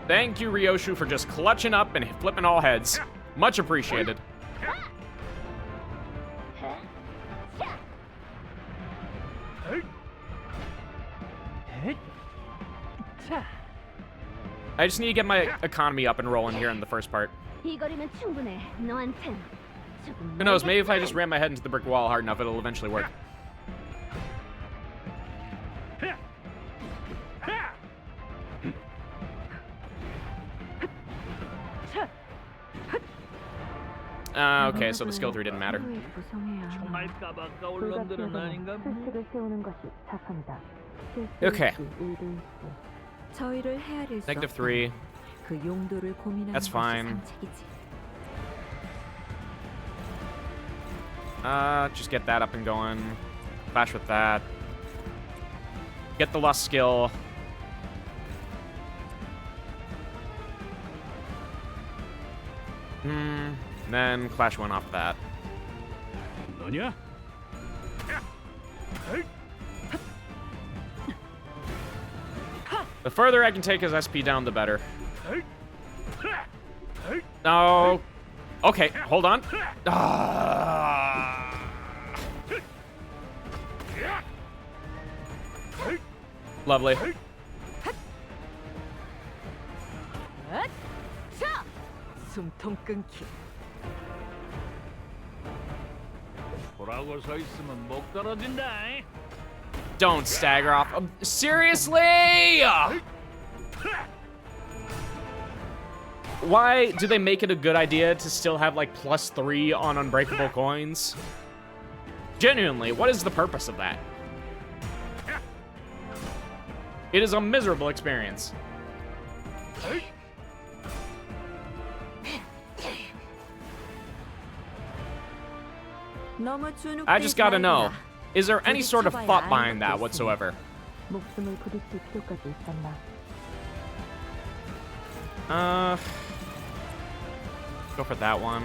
Thank you, Ryoshu, for just clutching up and flipping all heads. Much appreciated. I just need to get my economy up and rolling here in the first part. 이 거리면 충분해. 너한텐 조금 Who knows, maybe if I just ram my head into the brick wall hard enough, it'll eventually work. Okay, so the skill 3 didn't matter. Okay. 저희를 헤아릴 수 Negative 3. 그 용도를 고민하는 That's fine. 상책이지. Just get that up and going. Clash with that. Get the lust skill. Then clash one off that. 너냐? The further I can take his SP down, the better. No. Okay, hold on. Lovely. 숨통 끊기. 보라고 서 있으면 목 떨어진다. Don't stagger off. Seriously? Why do they make it a good idea to still have like +3 on unbreakable coins? Genuinely, what is the purpose of that? It is a miserable experience. I just gotta know, is there any sort of thought behind that whatsoever? 목숨을 부릴 필요까지 있었나? Go for that one.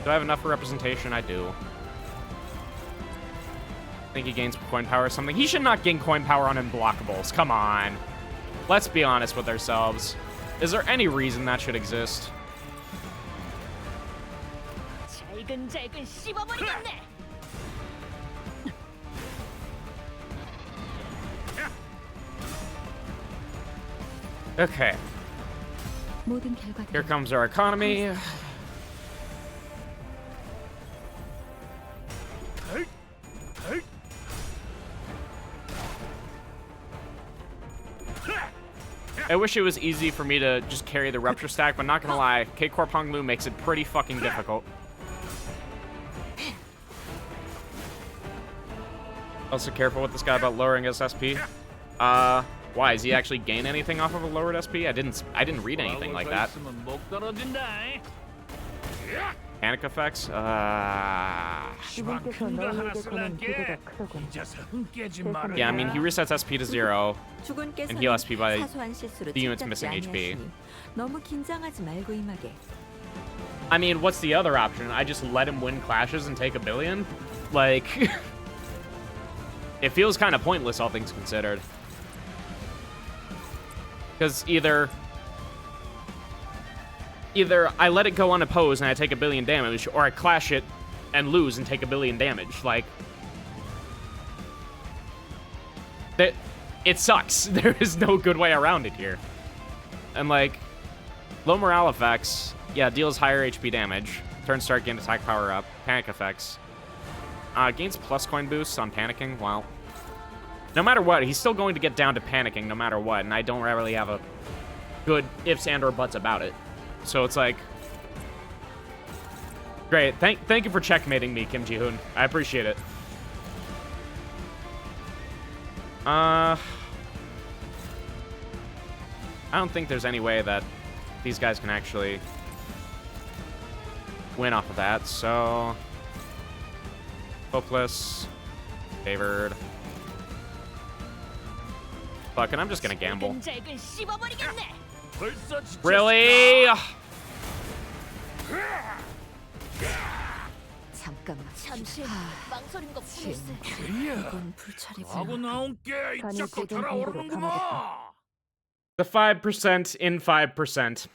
Do I have enough for representation? I do. I think he gains coin power or something. He should not gain coin power on unblockables. Come on. Let's be honest with ourselves. Is there any reason that should exist? 잘근잘근 씹어버리겠네. Okay. 모든 결과들 Here comes our economy. I wish it was easy for me to just carry the rupture stack, but not gonna lie, K-Corp Honglu makes it pretty fucking difficult. Also careful with this guy about lowering his SP. Why, does he actually gain anything off of a lowered SP? I didn't read anything like that. Panic effects? Yeah, I mean, he resets SP to 0 and heal SP by the unit's missing HP. 너무 긴장하지 말고 임하게. I mean, what's the other option? I just let him win clashes and take a billion? Like, it feels kind of pointless, all things considered. Because either I let it go unopposed and I take a billion damage, or I clash it and lose and take a billion damage. Like, it sucks. There is no good way around it here. And like, low morale effects, yeah, deals higher HP damage. Turn start, gain attack power up. Panic effects. Gains plus coin boosts on panicking. Wow. No matter what, he's still going to get down to panicking no matter what, and I don't really have a good ifs and or buts about it. So it's like, great. Thank you for checkmating me, Kim Ji-hoon. I appreciate it. I don't think there's any way that these guys can actually win off of that, so hopeless, favored. Fuck, and I'm just gonna gamble. Really? 잠깐만. 잠시 망설인 것 뿐일세. 이건 불찰이구나. 하고 나온 게 간이 자꾸 배경 공부를 달아오르는구만. The 5% in 5%.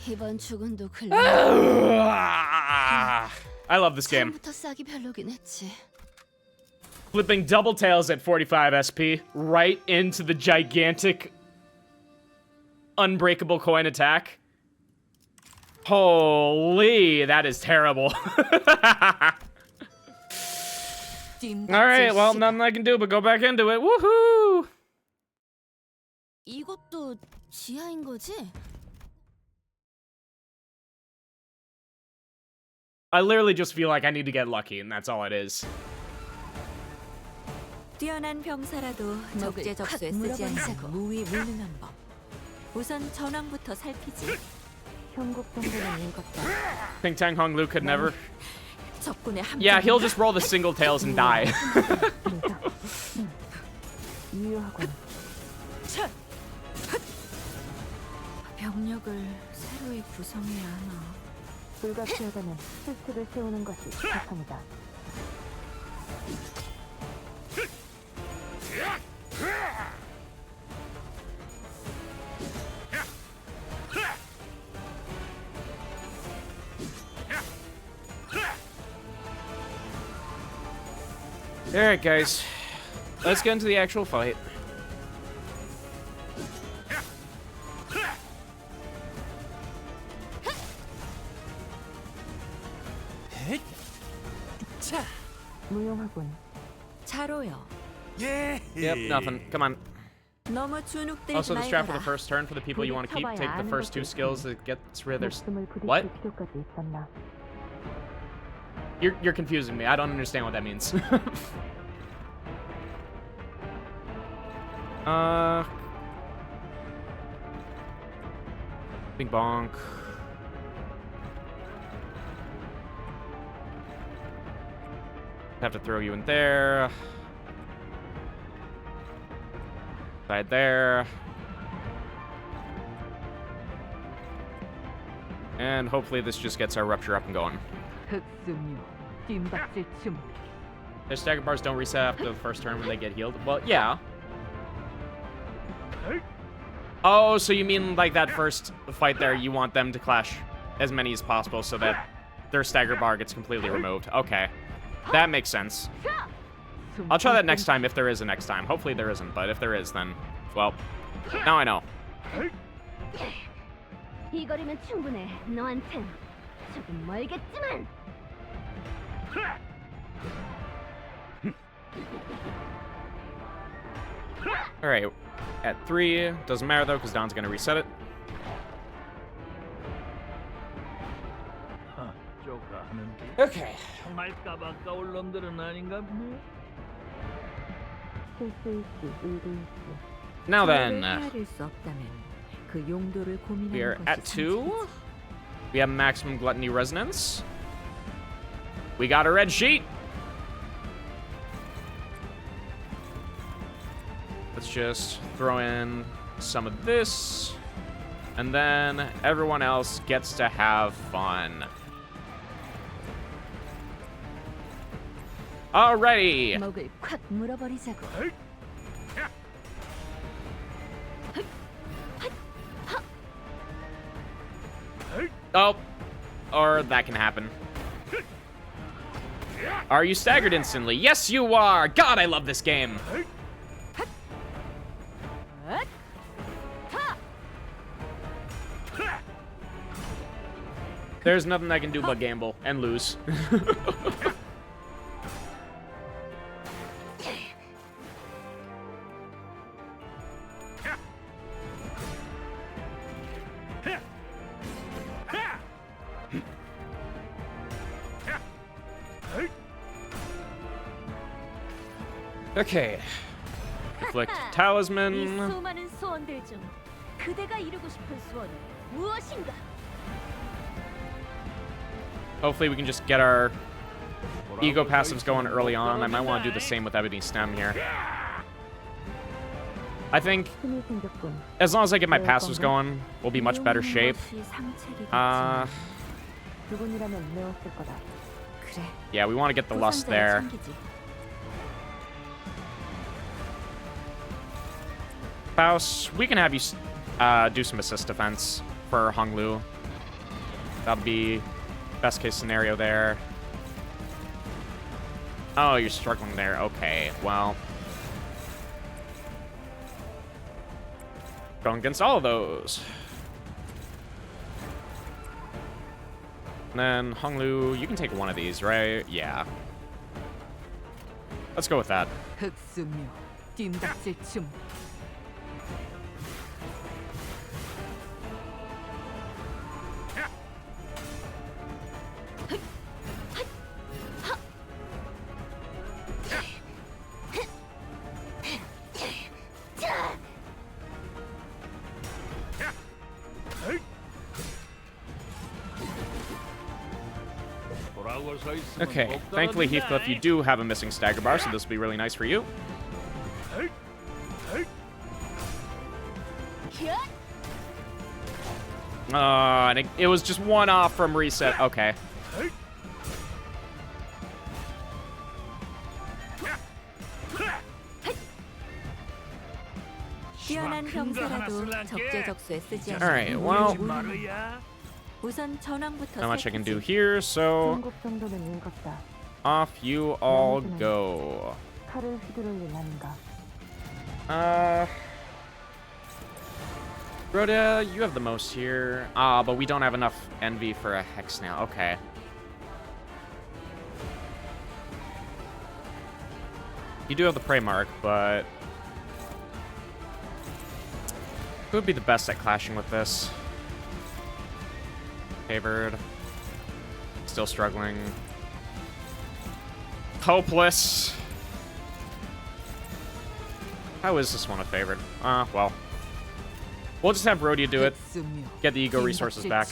이번 죽은도 I love this game. 처음부터 싹이 별로긴 했지. Flipping double tails at 45 SP right into the gigantic unbreakable coin attack. Holy, that is terrible. Alright, well, nothing I can do but go back into it. Woohoo! 이것도 지하인 거지? I literally just feel like I need to get lucky, and that's all it is. 뛰어난 병사라도 적재적소에 쓰지 않는 무위무능한 법. 우선 전황부터 살피지. 현국 정도는 읽었다. Think Tang Hong Lu could never. 적군의 함정. Yeah, he'll just roll the single tails and die. 유효하군. 병력을 새로이 구성해야 하나. 불가피하다면 실수를 세우는 것이 최선이다. Alright, guys. Let's get into the actual fight. 무용하군. 자로요. Yep, nothing. Come on. 너무 주눅들이지 Also, the strat for the 말거라. first turn for the people you want to keep. Take the first 2 skills that gets rid of their... 목숨을 부딪힐 What? 필요까지 있었나? You're confusing me. I don't understand what that means. Bing bonk. Have to throw you in there. Side there. And hopefully this just gets our rupture up and going. Their stagger bars don't reset after the first turn when they get healed. Well, yeah. Oh, so you mean like that first fight there, you want them to clash as many as possible so that their stagger bar gets completely removed. Okay. That makes sense. I'll try that next time if there is a next time. Hopefully there isn't, but if there is, then, well, now I know. 이 거리면 충분해. 너한텐 조금 멀겠지만. Alright, at 3, doesn't matter though, because Don's gonna reset it. Okay. Now then, we are at 2. We have maximum gluttony resonance. We got a red sheet. Let's just throw in some of this, and then everyone else gets to have fun. Alrighty. 목을 콱 물어버리자고. Oh, or that can happen. Are you staggered instantly? Yes, you are. God, I love this game. There's nothing I can do but gamble and lose. Okay. Reflect 이 talisman. 수많은 소원들 중 그대가 이루고 싶은 소원은 무엇인가? Hopefully we can just get our ego passives going early on. I might want to do the same with Ebony Stem here. I think as long as I get my passives going, we'll be much better shape. Yeah, we want to get the lust there. Faust, we can have you do some assist defense for Honglu. That'll be best case scenario there. Oh, you're struggling there. Okay, well. Going against all of those. And then Honglu, you can take one of these, right? Yeah. Let's go with that. Okay, thankfully, Heathcliff, you do have a missing stagger bar, so this will be really nice for you. And it was just one off from reset. Okay. Alright, well, not much I can do here, so off you all go. Rhoda, you have the most here. But we don't have enough envy for a hex now. Okay. You do have the prey mark, but who would be the best at clashing with this? Favored. Still struggling. Hopeless. How is this one a favored? Well. We'll just have Rhodia do it. Get the ego resources back.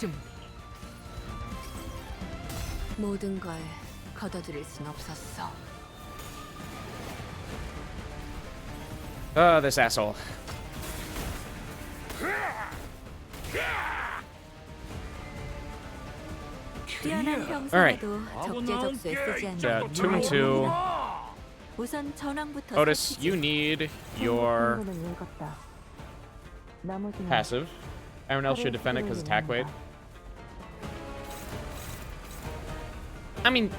This asshole. Alright. 2 and 2. Otis, you need your passive. Everyone else should defend it because attack weight. I mean...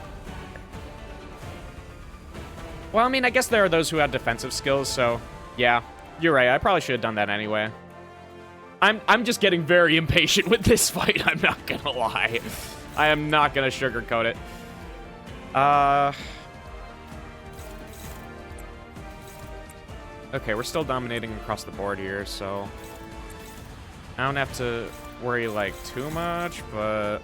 Well, I mean, I guess there are those who have defensive skills, so... Yeah, you're right. I probably should have done that anyway. I'm just getting very impatient with this fight, I'm not gonna lie. I am not gonna sugarcoat it. Okay, we're still dominating across the board here, so I don't have to worry, like, too much, but...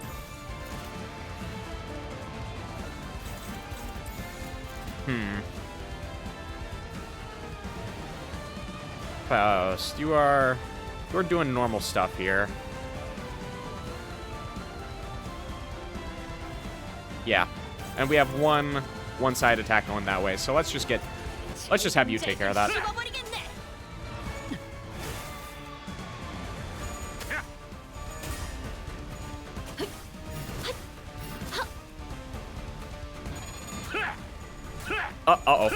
Faust, you're doing normal stuff here. Yeah, and we have one side attack going that way, so let's just have you take care of that. Uh-oh.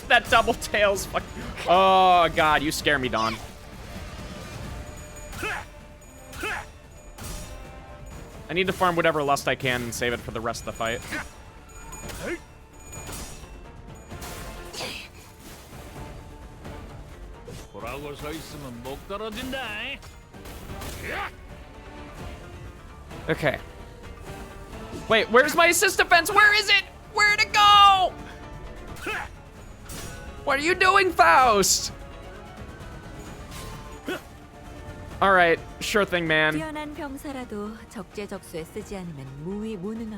That double tail's fuck. Oh, God, you scare me, Dawn. I need to farm whatever lust I can and save it for the rest of the fight. Okay. Wait, where's my assist defense? Where is it? Where'd it go? What are you doing, Faust? Alright, sure thing, man.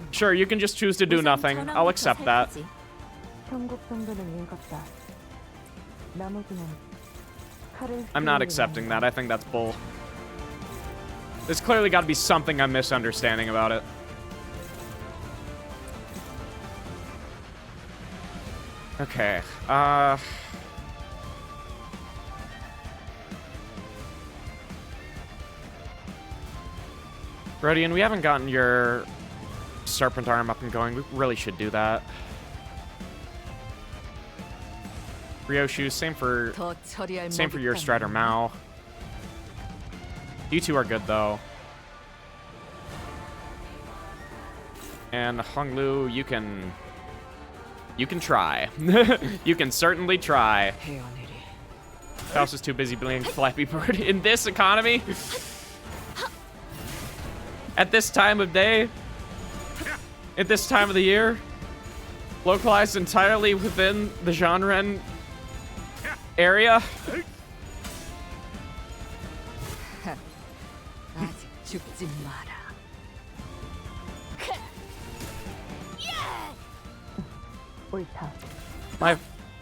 Sure, you can just choose to do nothing. I'll accept that. I'm not accepting that. I think that's bull. There's clearly got to be something I'm misunderstanding about it. Okay, Rodian, we haven't gotten your Serpent Arm up and going. We really should do that. Ryoshu, same for 더 처리할 your 먹잇감이 Strider Mao. You two are good though. And Honglu, you can try. You can certainly try. Faust is too busy being Flappy Bird in this economy. At this time of day. At this time of the year. Localized entirely within the genre area. 아직 죽지 마라.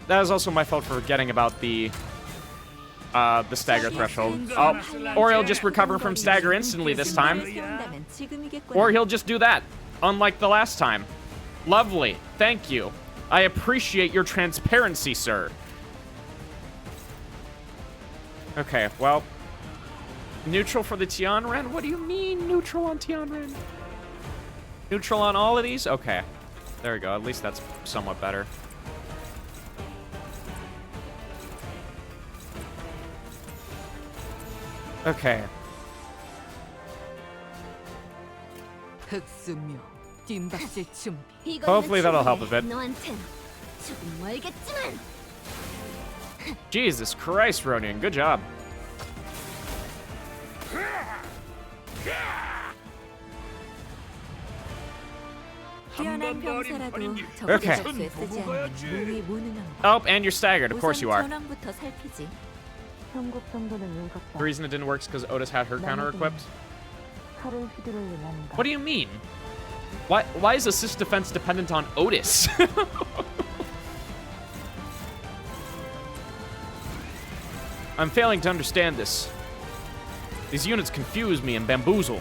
That is also my fault for forgetting about the stagger threshold. Oh, or he'll just recover from stagger instantly this time. Or he'll just do that, unlike the last time. Lovely. Thank you. I appreciate your transparency, sir. Okay, well. Neutral for the Tianren? What do you mean neutral on Tianren? Neutral on all of these? Okay. There we go. At least that's somewhat better. Okay. 흑수묘, 뒷박질 준비. Hopefully that'll help a bit. Jesus Christ, Ronin. Good job. 뛰어난 병사라도 Okay. 적극에 쓰지 않는 몸이 무능한 법. Oh, and you're staggered. Of course you are. 전황부터 살피지. The reason it didn't work is because Otis had her counter equipped. What do you mean? Why is assist defense dependent on Otis? I'm failing to understand this. These units confuse me and bamboozle.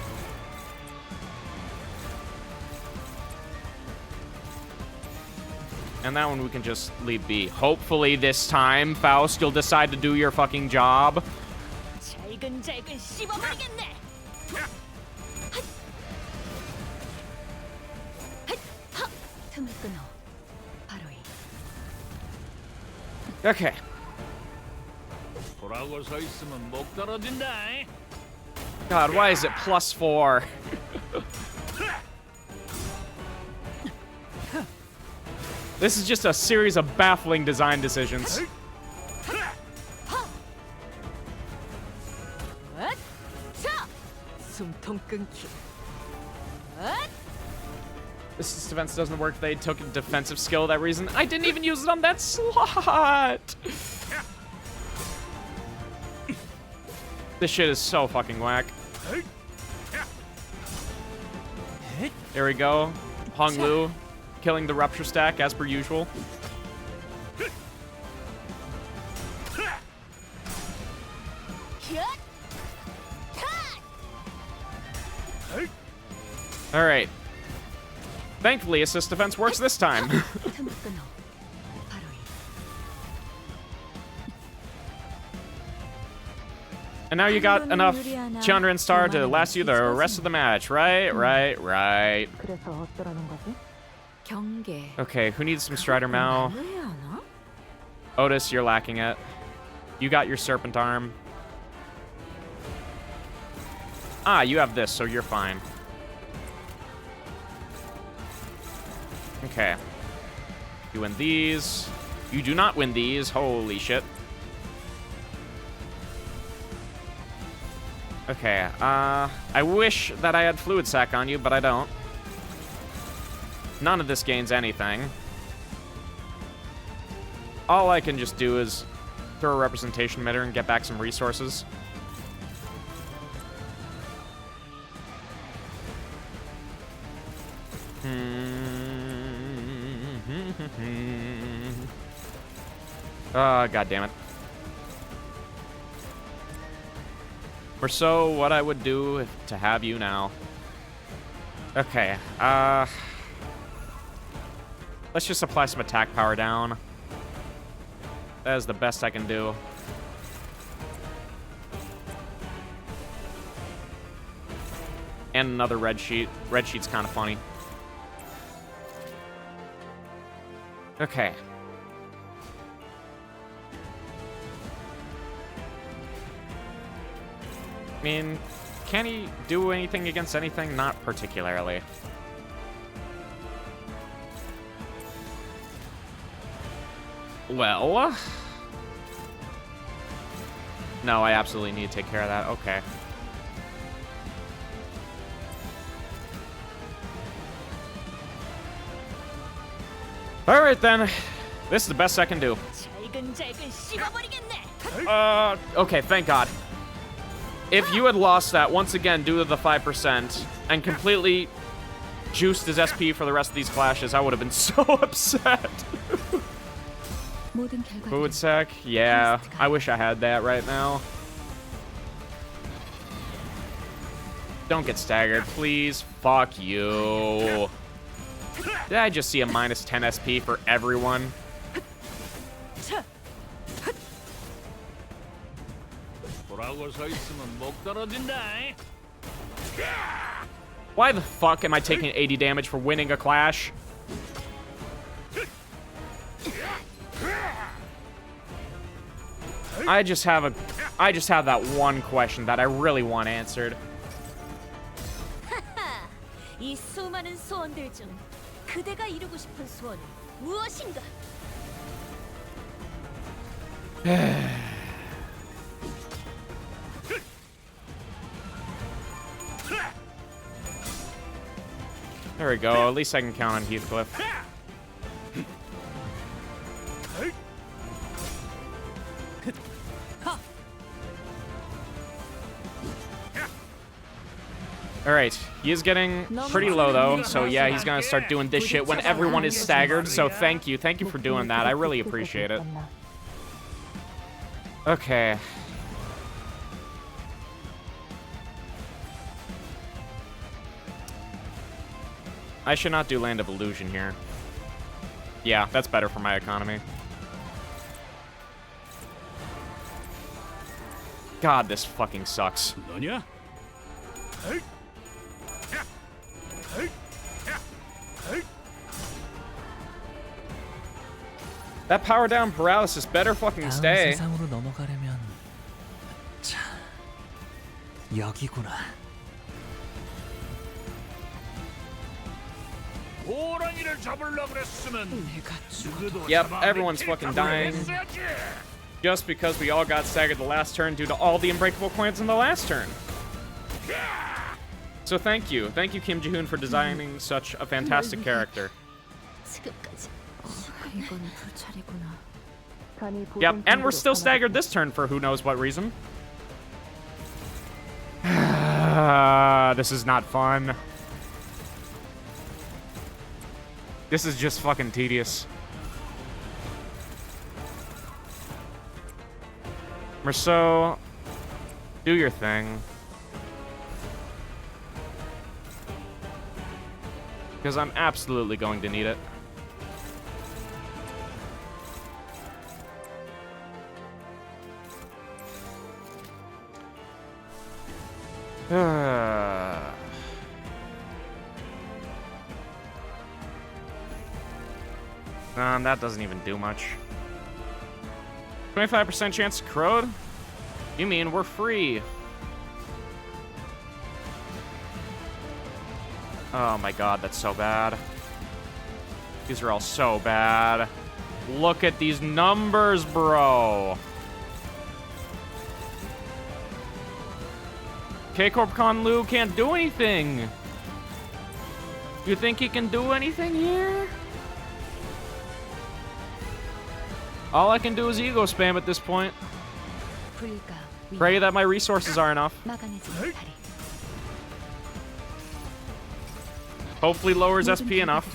And that one we can just leave be. Hopefully this time, Faust, you'll decide to do your fucking job. 잘근잘근 씹어버리겠네. 틈을 끊어. 바로 이. Okay. 보라고 서 있으면 목 떨어진다. God, why is it +4? This is just a series of baffling design decisions. 숨통 끊기. This defense doesn't work. They took a defensive skill that reason. I didn't even use it on that slot. This shit is so fucking whack. There we go. Hong Lu killing the rupture stack as per usual. All right. Thankfully, assist defense works this time. And now you got enough Chandra Star to last you the rest of the match, right? Right. Okay, who needs some Strider Mao? Otis, you're lacking it. You got your Serpent Arm. Ah, you have this, so you're fine. Okay. You win these. You do not win these. Holy shit. Okay, I wish that I had Fluid Sac on you, but I don't. None of this gains anything. All I can just do is throw a representation emitter and get back some resources. God damn it. Or so what I would do to have you now. Okay, let's just apply some attack power down. That is the best I can do. And another red sheet. Red sheet's kind of funny. Okay. I mean, can he do anything against anything? Not particularly. Well... No, I absolutely need to take care of that. Okay. Alright then. This is the best I can do. Okay, thank God. If you had lost that, once again, due to the 5%, and completely juiced his SP for the rest of these clashes, I would have been so upset. Food sack? Yeah, I wish I had that right now. Don't get staggered, please. Fuck you. Did I just see a minus 10 SP for everyone? Why the fuck am I taking 80 damage for winning a clash? I just have that one question that I really want answered. 이 수많은 소원들 중 그대가 이루고 싶은 소원은 무엇인가? There we go. At least I can count on Heathcliff. Alright, he is getting pretty low though, so yeah, he's gonna start doing this shit when everyone is staggered, so thank you for doing that, I really appreciate it. Okay. I should not do Land of Illusion here. Yeah, that's better for my economy. God, this fucking sucks. That power down paralysis better fucking stay. 세상으로 넘어가려면 자, 여기구나. Yep, everyone's fucking dying. Just because we all got staggered the last turn due to all the unbreakable coins in the last turn. So thank you. Thank you, Kim Ji-hoon, for designing such a fantastic character. Yep, and we're still staggered this turn for who knows what reason. This is not fun. This is just fucking tedious. Merceau, do your thing. Because I'm absolutely going to need it. That doesn't even do much. 25% chance to corrode? You mean we're free? Oh my god, that's so bad. These are all so bad. Look at these numbers, bro. K-Corp Con Lu can't do anything. You think he can do anything here? All I can do is ego spam at this point. Pray that my resources are enough. Hopefully lowers SP enough.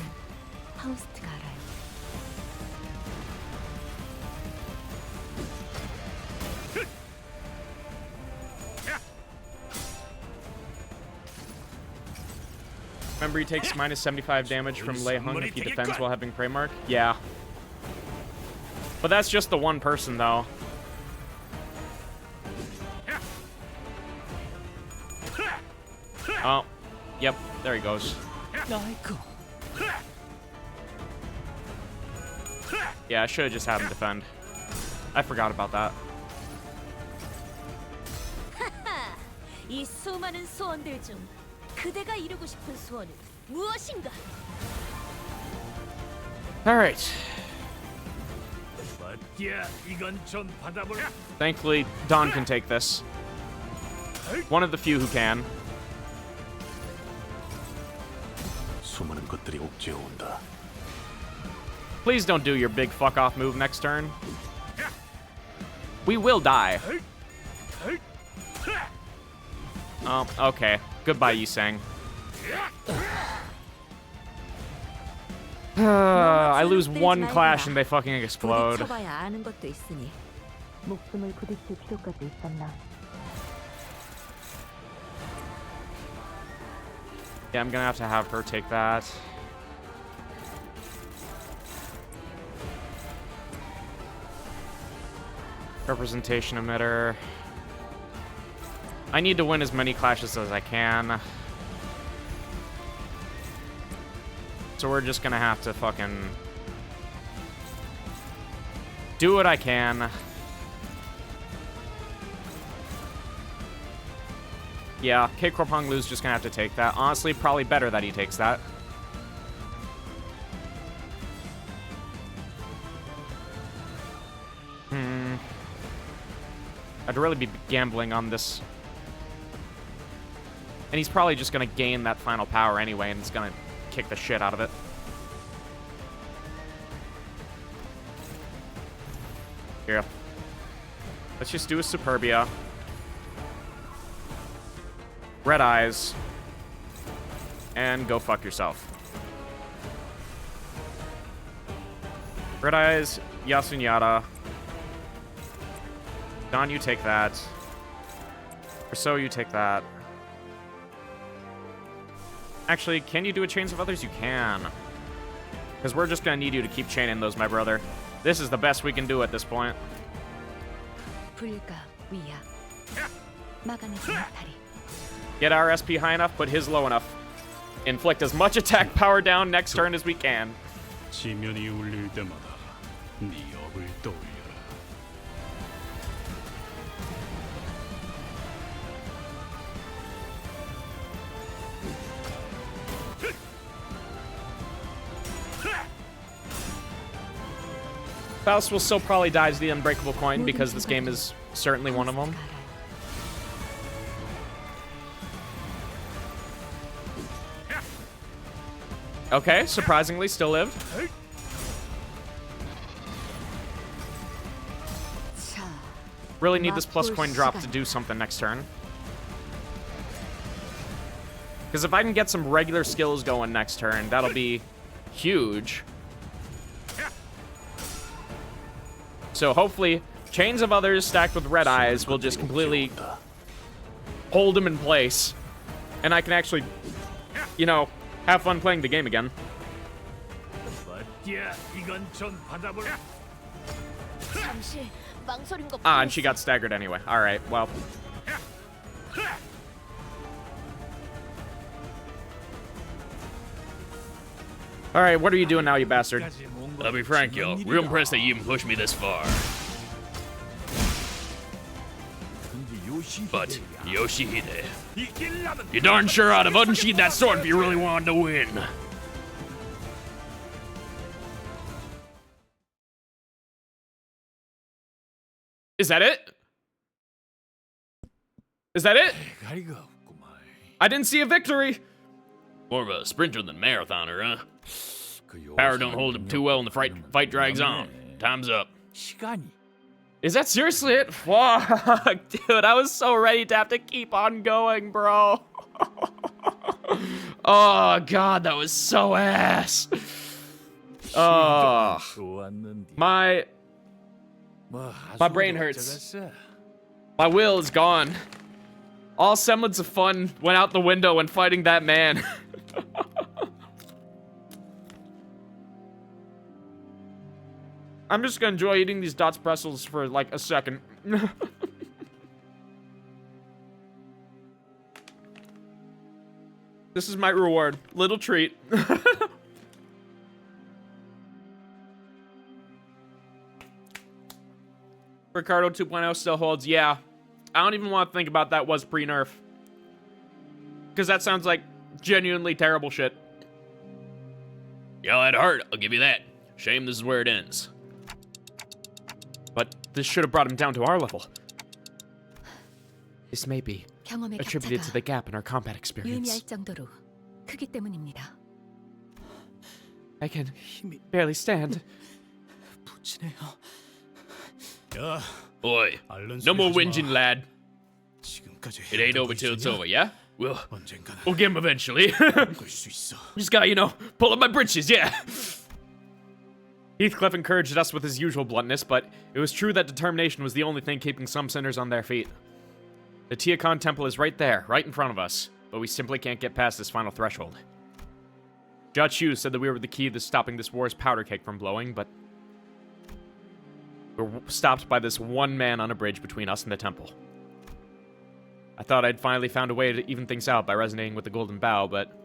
Remember he takes minus 75 damage from Lei Hung if he defends while having Prey Mark? Yeah. But that's just the one person, though. Oh. Yep, there he goes. Yeah, I should have just had him defend. I forgot about that. 이 수많은 소원들 중 그대가 이루고 싶은 소원은 무엇인가? Alright. Thankfully, Dawn can take this. One of the few who can. 수많은 것들이 옥죄어 온다. Please don't do your big fuck-off move next turn. We will die. Oh, okay. Goodbye, Yiseng. I lose one clash and they fucking explode. 부딪혀봐야 아는 것도 있으니 목숨을 부딪힐 필요까지 있었나? Yeah, I'm gonna have her take that. Representation emitter. I need to win as many clashes as I can. So we're just gonna have to fucking do what I can. Yeah, K-Corp Honglu's just gonna have to take that. Honestly, probably better that he takes that. I'd really be gambling on this. And he's probably just gonna gain that final power anyway, and it's gonna kick the shit out of it. Here. Let's just do a Superbia. Red Eyes. And go fuck yourself. Red Eyes, Yasunyata. Don, you take that. Rousseau, you take that. Actually, can you do a Chains of Others? You can. Because we're just going to need you to keep chaining those, my brother. This is the best we can do at this point. Get our SP high enough, put his low enough. Inflict as much attack power down next turn as we can. 지면이 울릴 때마다 네 업을 떠올려라. Faust will still probably die to the Unbreakable Coin because this game is certainly one of them. Okay, surprisingly, still lived. Really need this plus coin drop to do something next turn. Because if I can get some regular skills going next turn, that'll be huge. So hopefully, Chains of Others stacked with Red Eyes will just completely hold him in place. And I can actually, you know, have fun playing the game again. Ah, and she got staggered anyway. Alright, well. Alright, what are you doing now, you bastard? I'll be frank, yo. Real impressed that you even pushed me this far. But, Yoshihide, you darn sure ought to unsheathe that sword if you really wanted to win. Is that it? Is that it? I didn't see a victory. More of a sprinter than marathoner, huh? Power don't hold him too well and the fight drags on. Time's up. Is that seriously it? Fuck, dude, I was so ready to have to keep on going, bro. Oh, God, that was so ass. Oh, my brain hurts. My will is gone. All semblance of fun went out the window when fighting that man. I'm just gonna enjoy eating these Dots pretzels for like a second. This is my reward. Little treat. Ricardo 2.0 still holds. Yeah. I don't even want to think about that was pre-nerf. because that sounds like genuinely terrible shit. Y'all had heart, I'll give you that. Shame this is where it ends. But this should have brought him down to our level. This may be 경험의 attributed to 격차가 the gap in our combat experience. 유의미할 정도로 크기 때문입니다. I can barely stand. Boy, no more whinging, lad. It ain't over till it's over, yeah? We'll get him eventually. Just gotta, you know, pull up my britches, yeah. Heathcliff encouraged us with his usual bluntness, but it was true that determination was the only thing keeping some sinners on their feet. The Tiacon Temple is right there, right in front of us, but we simply can't get past this final threshold. Jia Chu said that we were the key to stopping this war's powder keg from blowing, but we're stopped by this one man on a bridge between us and the temple. I thought I'd finally found a way to even things out by resonating with the Golden Bow, but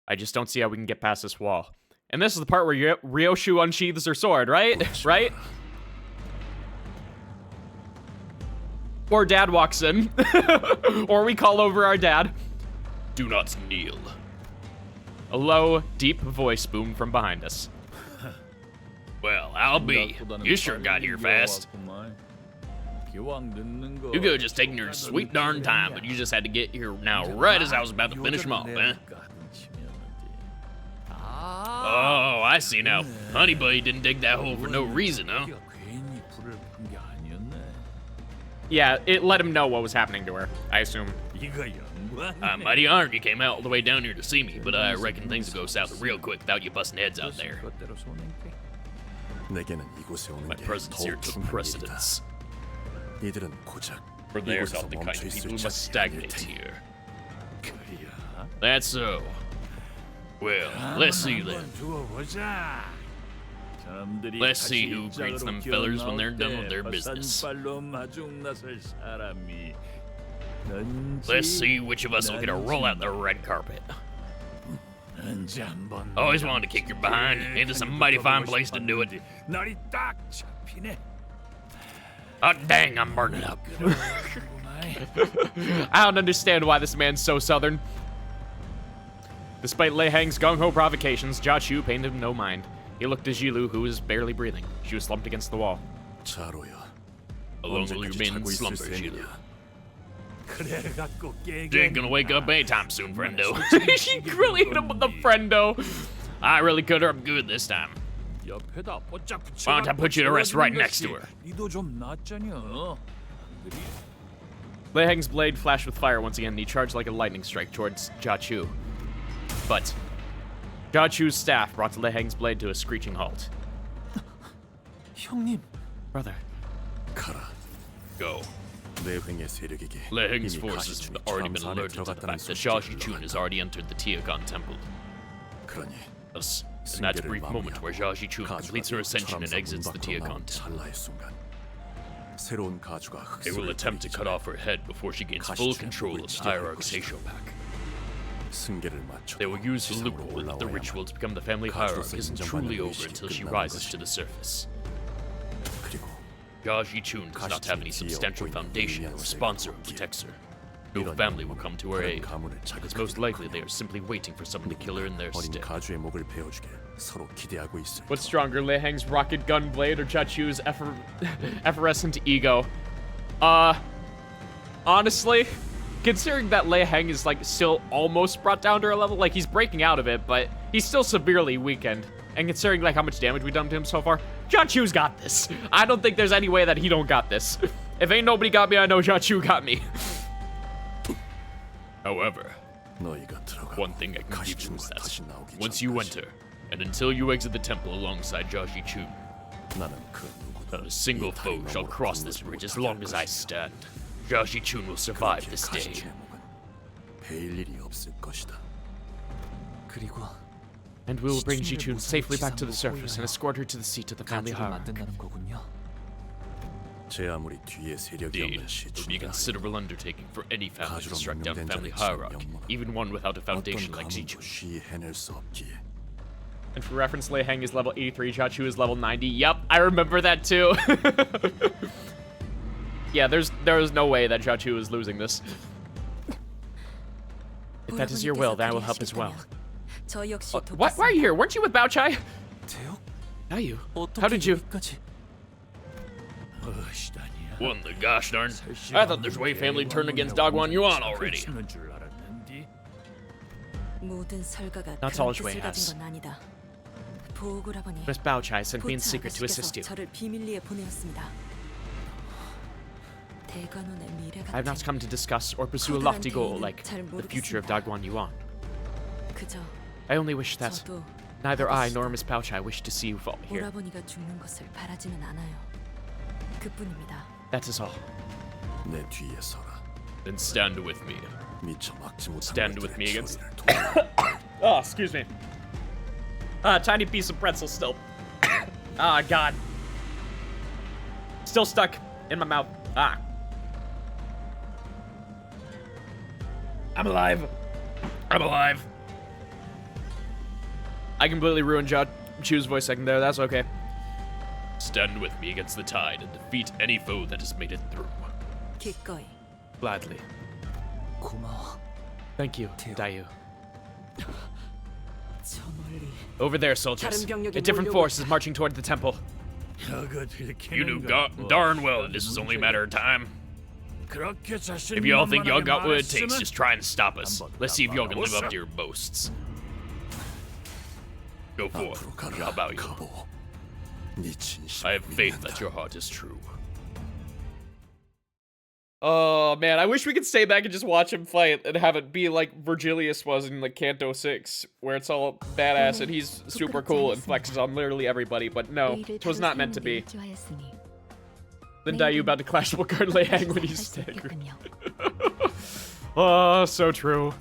I just don't see how we can get past this wall. And this is the part where Ryoshu unsheathes her sword, right? Right? Or Dad walks in. Or we call over our dad. Do not kneel. A low, deep voice boomed from behind us. Well, I'll be. You sure got here fast. You could have just taken your sweet darn time, but you just had to get here now right as I was about to finish them off, eh? Oh, I see now. Honey Buddy didn't dig that hole for no reason, huh? Yeah, it let him know what was happening to her, I assume. I'm mighty honored you came out all the way down here to see me, but I reckon things will go south real quick without you busting heads out there. My presence here took precedence. For they're not the kind of people who must stagnate here. That's so. Well, let's see then. Let's see who greets them fellers when they're done with their business. Let's see which of us will get to roll out the red carpet. Always wanted to kick your behind. Ain't this a mighty fine place to do it? Oh, dang, I'm burning up. I don't understand why this man's so southern. Despite Lei Hang's gung-ho provocations, Jia Chu paid him no mind. He looked at Jilu, who was barely breathing. She was slumped against the wall. How long will you remain in slumber, Jilu? You ain't gonna wake up anytime soon, friendo. She really hit him with the friendo. I really cut her up good this time. Why don't I put you to rest right next to her? Lei Hang's blade flashed with fire once again, and he charged like a lightning strike towards Jia Chu. But Jia Chu's staff brought Lei Hang's blade to a screeching halt. 형님. Brother. Go. Lei Hang's forces have already been alerted to the fact that Zhao Chun has already entered the Tiacon Temple. Thus, in that brief moment where Zhao Chun completes her ascension and exits the Tiacon Temple, they will attempt to cut off her head before she gains full control of the Hierarch's Pack. They will use the loophole of the ritual to become the family hierarch isn't truly over until she rises to the surface. Zhao Chun does not have any substantial foundation or sponsor who protects her. No family will come to her aid, because most likely they are simply waiting for someone to kill her in their stead. What's stronger, Lei Hang's rocket gun blade or Jia Chu's effervescent ego? Honestly, considering that Lei Hang is like still almost brought down to her level, like he's breaking out of it, but he's still severely weakened. And considering like how much damage we've done to him so far, Jia Chu's got this. I don't think there's any way that he don't got this. If ain't nobody got me, I know Jia Chu got me. However, one thing I can give you is that once you enter, and until you exit the temple alongside Zhao Chun, not a single foe shall cross this bridge as long as I stand. Zhao Chun will survive this day. And we will bring Ji-chun safely back to the surface and escort her to the seat of the family hierarch. Indeed, it would be a considerable undertaking for any family to strike down family hierarch, even one without a foundation like Ji-chun. And for reference, Lei Hang is level 83, Jia Chu is level 90. Yep, I remember that too. Yeah, there is no way that Jia Chu is losing this. If that is your will, that will help as well. 저 역시 Why are you here? Weren't you with Bao Chai? Are you? How did you? What in the gosh darn? I thought the Shui family turned against Dagwan Yuan already. 모든 설가가 Not 그런 all Shui 뜻을 has. 가진 건 아니다. 보호구라버니 Miss Bao Chai sent me in secret to 부처 assist you. 아버지께서 저를 비밀리에 보내었습니다. 대관원의 미래 I have not 같은 come to discuss or pursue a lofty goal like the future of Dagwan Yuan. 그저 I only wish that 저도 neither I nor Miss Bao Chai wish to see you fall here. 오라버니가 죽는 것을 바라지는 않아요. 그뿐입니다. That is all. 내 뒤에 서라. Then stand with me. 미처 막지 못한 Stand with me against. Oh, excuse me. Tiny piece of pretzel still. Ah, God. Still stuck in my mouth. Ah. I'm alive. I'm alive. I completely ruined Chu's voice second there. That's okay. Stand with me against the tide and defeat any foe that has made it through. 기꺼이. Gladly. 고마워. Thank you, Dayu. 저 멀리 Over there, soldiers. A different force is marching toward the temple. You knew darn well that this was only a matter of time. If y'all think y'all got what it takes, just try and stop us. Let's see if y'all can live up to your boasts. Go forth. How about you? I have faith that your heart is true. Oh man, I wish we could stay back and just watch him fight and have it be like Virgilius was in like Canto 6, where it's all badass and he's super cool and flexes on literally everybody, but no, it was not meant to be. Then Dayu about to clash will currently hang when he's staggered. Oh, so true.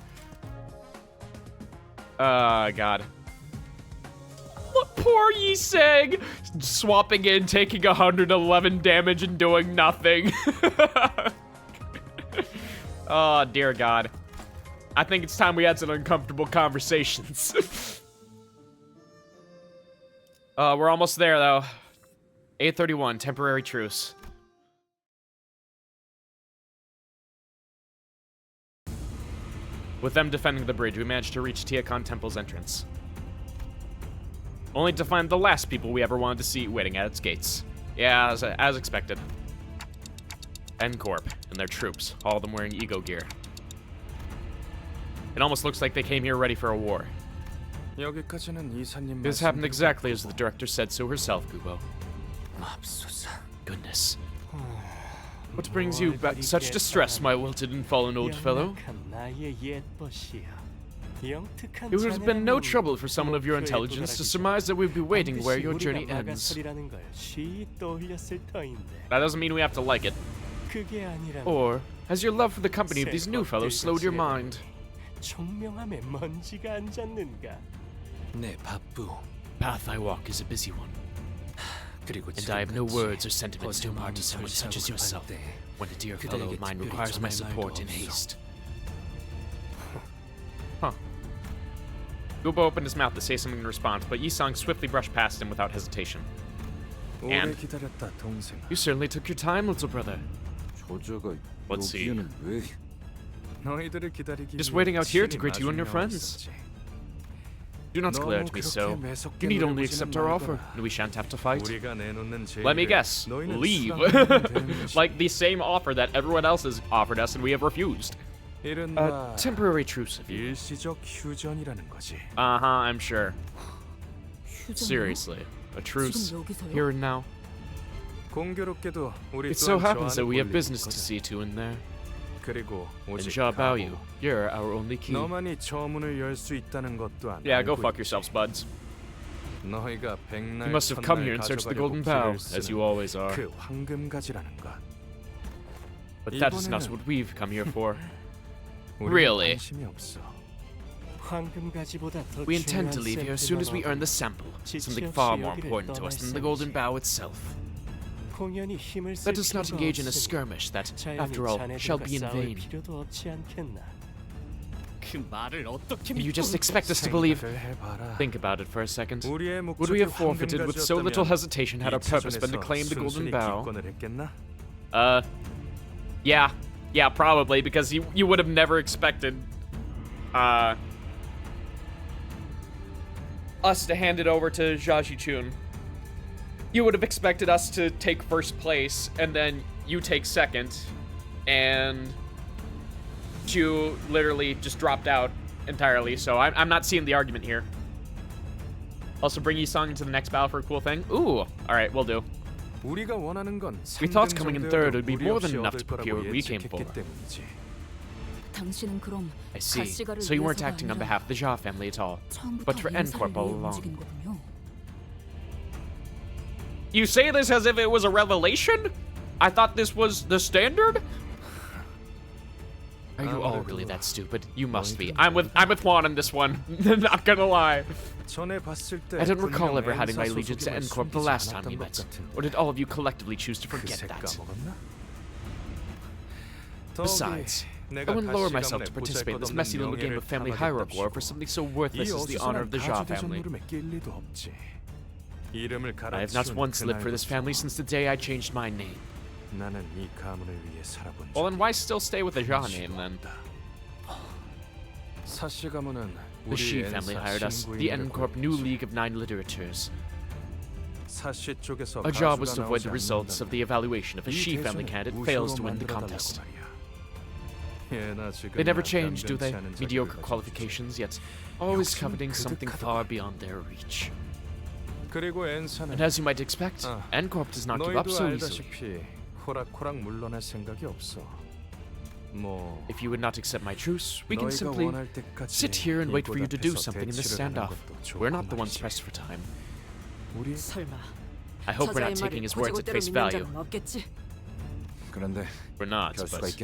God. What poor Yi-Sang! Swapping in, taking 111 damage and doing nothing. Oh, dear God. I think it's time we had some uncomfortable conversations. We're almost there, though. 8:31, temporary truce. With them defending the bridge, we managed to reach Tiakan Temple's entrance. Only to find the last people we ever wanted to see waiting at its gates. Yeah, as expected. N-Corp and their troops, all of them wearing ego gear. It almost looks like they came here ready for a war. This happened exactly as the director said so herself, Kubo. Goodness. What brings you back such distress, my wilted and fallen old fellow? It would have been no trouble for someone of your intelligence to surmise that we'd be waiting where your journey ends. That doesn't mean we have to like it. Or has your love for the company of these new fellows slowed your mind? Path I walk is a busy one. And I have no words or sentiments to impart to someone such as yourself, when a dear fellow of mine requires my support in haste. Huh. Gubo opened his mouth to say something in response, but Yi-Sang swiftly brushed past him without hesitation. And? You certainly took your time, little brother. Let's see. Just waiting out here to greet you and your friends. Do not glare at me so. You need only accept our offer, and we shan't have to fight. Let me guess. Leave. Like the same offer that everyone else has offered us and we have refused. A temporary truce of you. Uh-huh, I'm sure. Seriously. A truce. Here and now. It so happens that we have business to see to in there. And Jia Baoyu, you're our only key. Yeah, go fuck yourselves, buds. You must have come here in search of the Golden Bow, as you always are. But that is not what we've come here for. Really? We intend to leave here as soon as we earn the sample, something far more important to us than the Golden Bow itself. Let us not engage in a skirmish that, after all, shall be in vain. You just expect us to believe? Think about it for a second. Would we have forfeited with so little hesitation had our purpose been to claim the Golden Bow? Yeah, probably, because you would have never expected us to hand it over to Jia Jichun. You would have expected us to take first place, and then you take second, and Chu literally just dropped out entirely, so I'm not seeing the argument here. Also, bring Yi-sung into the next battle for a cool thing. Ooh, alright, we'll do. We thought coming in third would be more than enough to procure what we came for. I see. So you weren't acting on behalf of the Jia family at all, but for N-Corp all along. You say this as if it was a revelation? I thought this was the standard? Are you all really that stupid? You must be. I'm with Juan on this one. Not gonna lie. I don't recall ever having my allegiance to N-Corp the last time we met. Or did all of you collectively choose to forget that? Besides, I wouldn't lower myself to participate in this messy little game of family hierarchy war for something so worthless as the honor of the Jia family. I have not once lived for this family since the day I changed my name. Well, then why still stay with the Jia name, then? The Shi family hired us, the N-Corp New League of 9 Literatures. Our job was to avoid the results of the evaluation if a Shi family candidate fails to win the contest. They never change, do they? Mediocre qualifications, yet always coveting something far beyond their reach. And as you might expect, N-Corp does not give up so easily. If you would not accept my truce, we can simply sit here and wait for you to do something in this standoff. We're not the ones pressed for time. I hope we're not taking his words at face value. We're not, but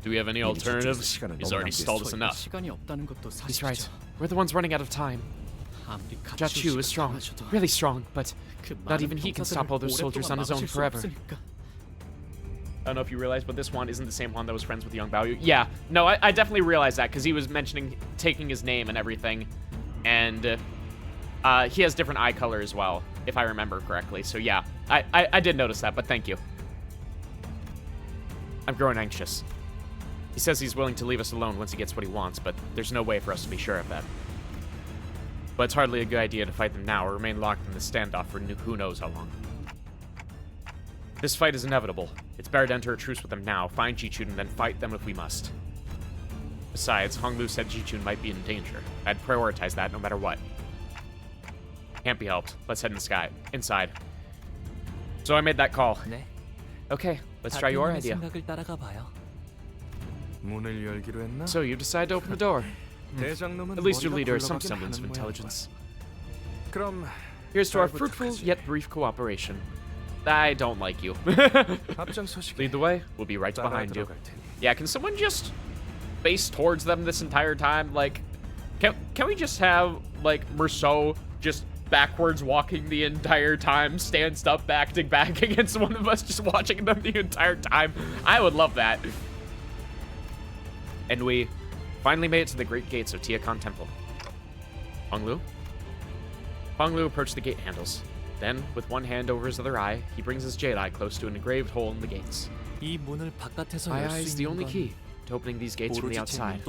do we have any alternatives? He's already stalled us enough. He's right. We're the ones running out of time. Jia Chu is strong, really strong, but not even he can stop all those soldiers on his own forever. I don't know if you realize, but this Juan isn't the same Juan that was friends with young Bao Yu. Yeah, no, I definitely realized that, because he was mentioning taking his name and everything. And he has different eye color as well, if I remember correctly. So yeah, I did notice that, but thank you. I'm growing anxious. He says he's willing to leave us alone once he gets what he wants, but there's no way for us to be sure of that. But it's hardly a good idea to fight them now or remain locked in the standoff for who knows how long. This fight is inevitable. It's better to enter a truce with them now, find Jichun, and then fight them if we must. Besides, Honglu said Jichun might be in danger. I'd prioritize that no matter what. Can't be helped. Let's head inside. So I made that call. Okay, let's try your idea. So you decide to open the door. At least your leader has some semblance of intelligence. Here's to our fruitful yet brief cooperation. I don't like you. Lead the way. We'll be right behind you. Yeah, can someone just face towards them this entire time? Like, can we just have, like, Merceau just backwards walking the entire time, stands up, acting back against one of us, just watching them the entire time? I would love that. And we finally made it to the great gates of Tiakan Temple. Honglu? Honglu approached the gate handles. Then, with one hand over his other eye, he brings his jade eye close to an engraved hole in the gates. My eye is the only key to opening these gates from the outside.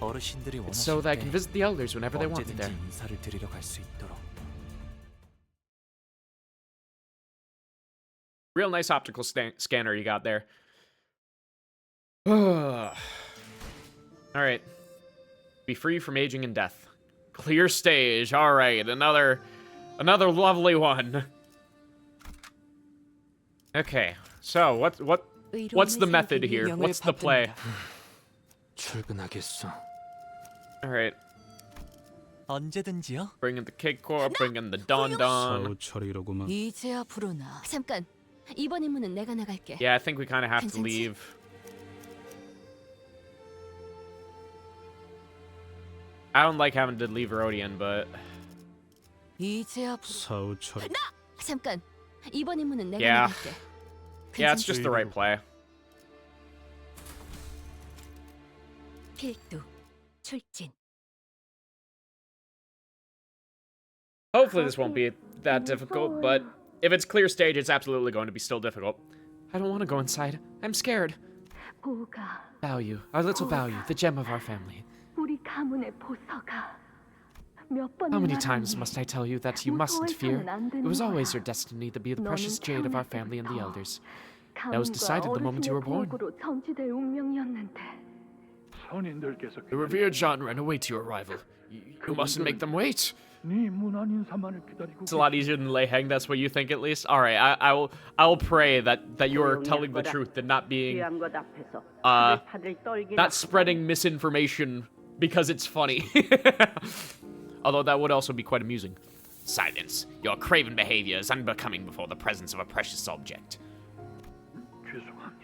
It's so that I can visit the elders whenever they want me there. Real nice optical scanner you got there. Alright. Be free from aging and death. Clear stage. Alright, another lovely one. Okay, so what's the method here? What's the play? Alright. Bring in the cake core, bring in the don. 이제야 불어나. 잠깐. 이번 임무는 내가 나갈게. Yeah, I think we kind of have to leave. I don't like having to leave Rodian, but 이제야 불어. 나! 잠깐. 이번 임무는 내가 yeah. 나갈게. Yeah, it's just the right play. 필두. 출진. Hopefully this won't be that difficult, but if it's clear stage, it's absolutely going to be still difficult. I don't want to go inside. I'm scared. Value, our little value, the gem of our family. How many times must I tell you that you mustn't fear? It was always your destiny to be the precious jade of our family and the elders. That was decided the moment you were born. The revered Shanren await your arrival. You mustn't make them wait. It's a lot easier than lay hang. That's what you think, at least. All right, I will pray that you are telling the truth and not being not spreading misinformation because it's funny. Although that would also be quite amusing. Silence. Your craven behavior is unbecoming before the presence of a precious object.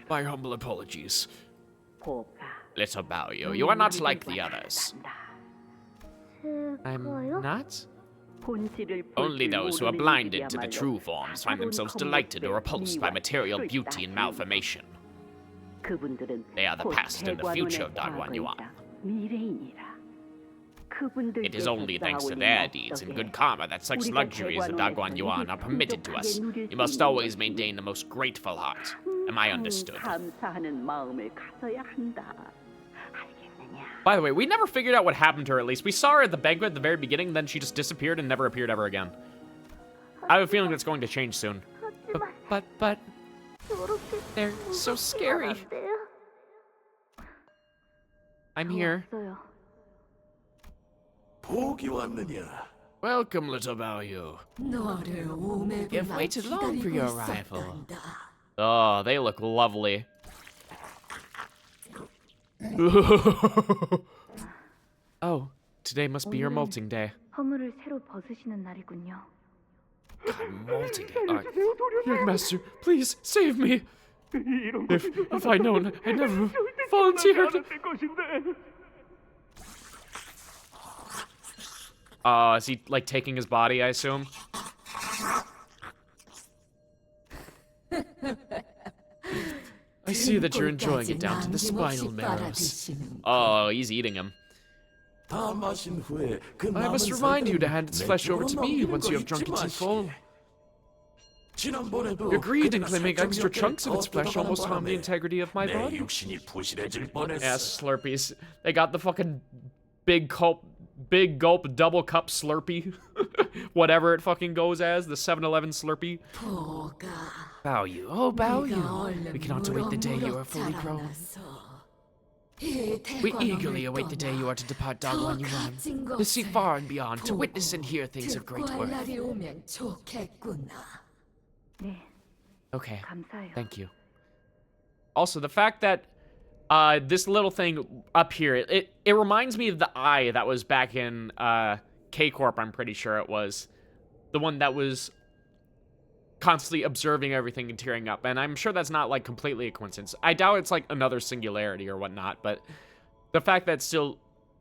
My humble apologies. Little Baoyu, you are not like the others. I'm not? Only those who are blinded to the true forms find themselves delighted or repulsed by material beauty and malformation. They are the past and the future of Dagwan Yuan. It is only thanks to their deeds and good karma that such luxuries of Dagwan Yuan are permitted to us. You must always maintain the most grateful heart. Am I understood? By the way, we never figured out what happened to her, at least. We saw her at the banquet at the very beginning, then she just disappeared and never appeared ever again. I have a feeling that's going to change soon. But... they're so scary. I'm here. Welcome, little Baoyu. You've waited long for your arrival. Oh, they look lovely. Oh, today must be your molting day. God, molting day. Young master, please save me. If I'd known, I'd never volunteered. Is he, like, taking his body, I assume? I see that you're enjoying it down to the spinal marrows. Oh, he's eating him. I must remind you to hand its flesh over to me once you have drunk it in full. Your greed in claiming extra chunks of its flesh almost harmed the integrity of my body. Yeah, Slurpees. They got the fucking big gulp, double cup Slurpee. Whatever it fucking goes as, the 7-Eleven Slurpee. Baoyu, oh Baoyu. We cannot await the day you are fully grown. We eagerly await the day you are to depart Dagwan Yuan, to see far and beyond, to witness and hear things of great worth. Okay, thank you. Also, the fact that this little thing up here, it reminds me of the eye that was back in K-Corp, I'm pretty sure it was. The one that was constantly observing everything and tearing up, and I'm sure that's not, like, completely a coincidence. I doubt it's, like, another singularity or whatnot, but the fact that it still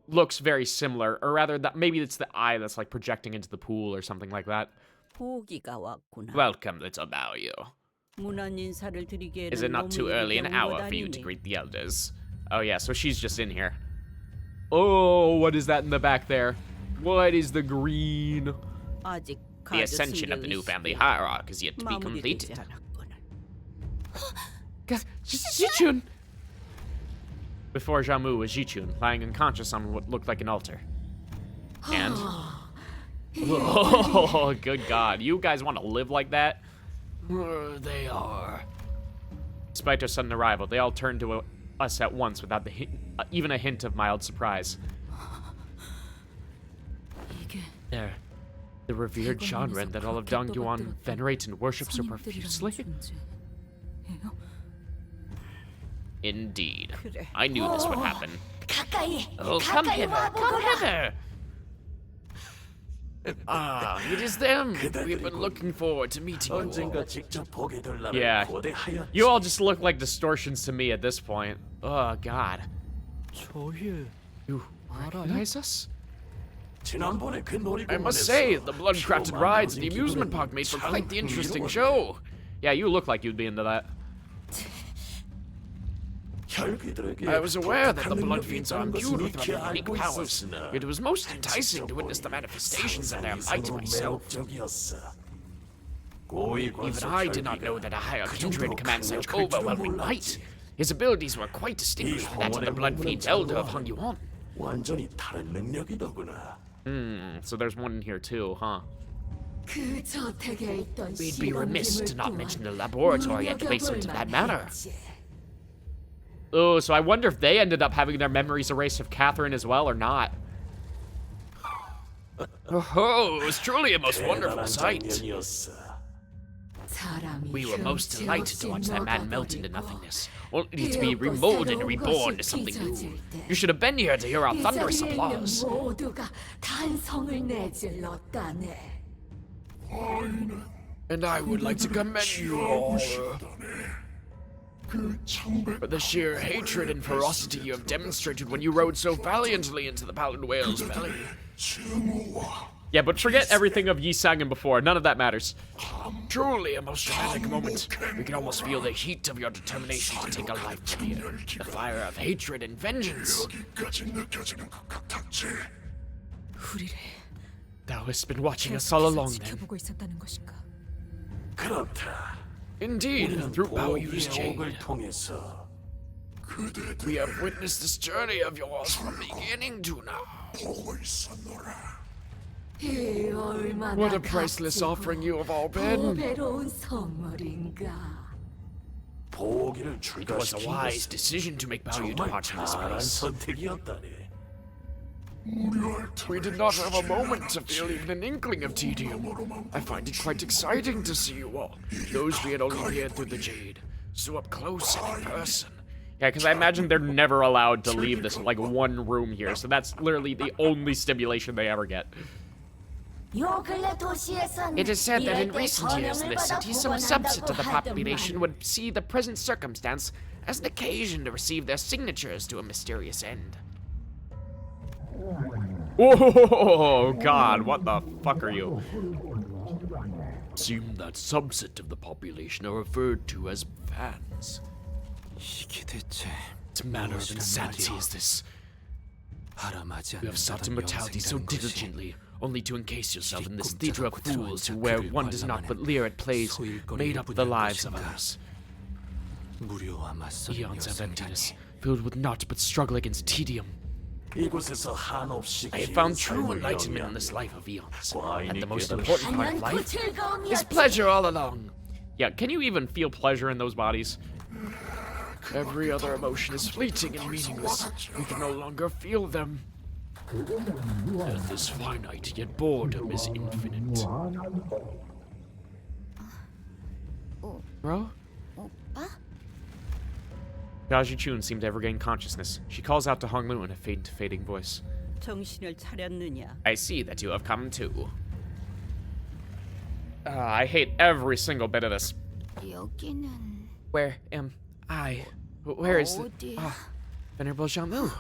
looks very similar, or rather, that maybe it's the eye that's, like, projecting into the pool or something like that. Welcome, little Baoyu. Is it not too early an hour for you to greet the elders? Oh yeah, so she's just in here. Oh, what is that in the back there? What is the green? The ascension of the new family hierarchy is yet to be completed. Jichun! Before Jamu was Jichun, lying unconscious on what looked like an altar. And... oh, good God. You guys want to live like that? They are. Despite our sudden arrival, they all turned to us at once without even a hint of mild surprise. There. The revered Shanren that all of Dongyuan venerates and worships so profusely? Indeed. I knew this would happen. Oh, come hither! Come hither! Ah, it is them! We've been looking forward to meeting you all. Yeah. You all just look like distortions to me at this point. Oh, God. You recognize us? I must say, the blood-crafted rides at the amusement park made for quite the interesting show. Yeah, you look like you'd be into that. I was aware that the blood fiends are imbued with rather unique powers. It was most enticing to witness the manifestations of their might myself. Even I did not know that a higher kindred commands such overwhelming might. His abilities were quite distinguished from that of the Blood Fiend Elder of Hung Yuan. 완전히 다른 능력이더구나. So there's one in here too, huh? We'd be remiss to not mention the laboratory at the basement of that manor. Oh, so I wonder if they ended up having their memories erased of Catherine as well or not. Oh, it was truly a most wonderful sight. We were most delighted to watch that man melt into nothingness, only to be remolded and reborn to something new. You should have been here to hear our thunderous applause. And I would like to commend you all for the sheer hatred and ferocity you have demonstrated when you rode so valiantly into the pallid whale's belly. Yeah, but forget everything of Yi Sang and before. None of that matters. Truly a most dramatic moment. We can almost feel the heat of your determination to take a life from you. The fire of hatred and vengeance. Thou hast been watching us all along then. Indeed, through Bao Yu's jade. We have witnessed this journey of yours from beginning to now. What a priceless offering you have all been. It was a wise decision to make Bao Yu depart from this place. We did not have a moment to feel even an inkling of tedium. I find it quite exciting to see you all, those we had only peered through the jade, so up close and in person. Yeah, because I imagine they're never allowed to leave this, like, one room here, so that's literally the only stimulation they ever get. It is said that in recent years in this city, some subset of the population would see the present circumstance as an occasion to receive their signatures to a mysterious end. Whoa, God, what the fuck are you? Seem that subset of the population are referred to as fans. What manner of insanity is this? You have sought immortality so diligently, only to encase yourself in this theater of fools where one does not but leer at plays made up with the lives of others. Eons of emptiness, filled with naught but struggle against tedium. I have found true enlightenment in this life of eons, and the most important part of life is pleasure all along. Yeah, can you even feel pleasure in those bodies? Every other emotion is fleeting and meaningless. We can no longer feel them. Death is finite, yet boredom is infinite. Bro? Gaji Chun seemed to ever gain consciousness. She calls out to Hong Lu in a faint, fading voice. I see that you have come too. I hate every single bit of this. Where am I? Where is the... Venerable Jiamu.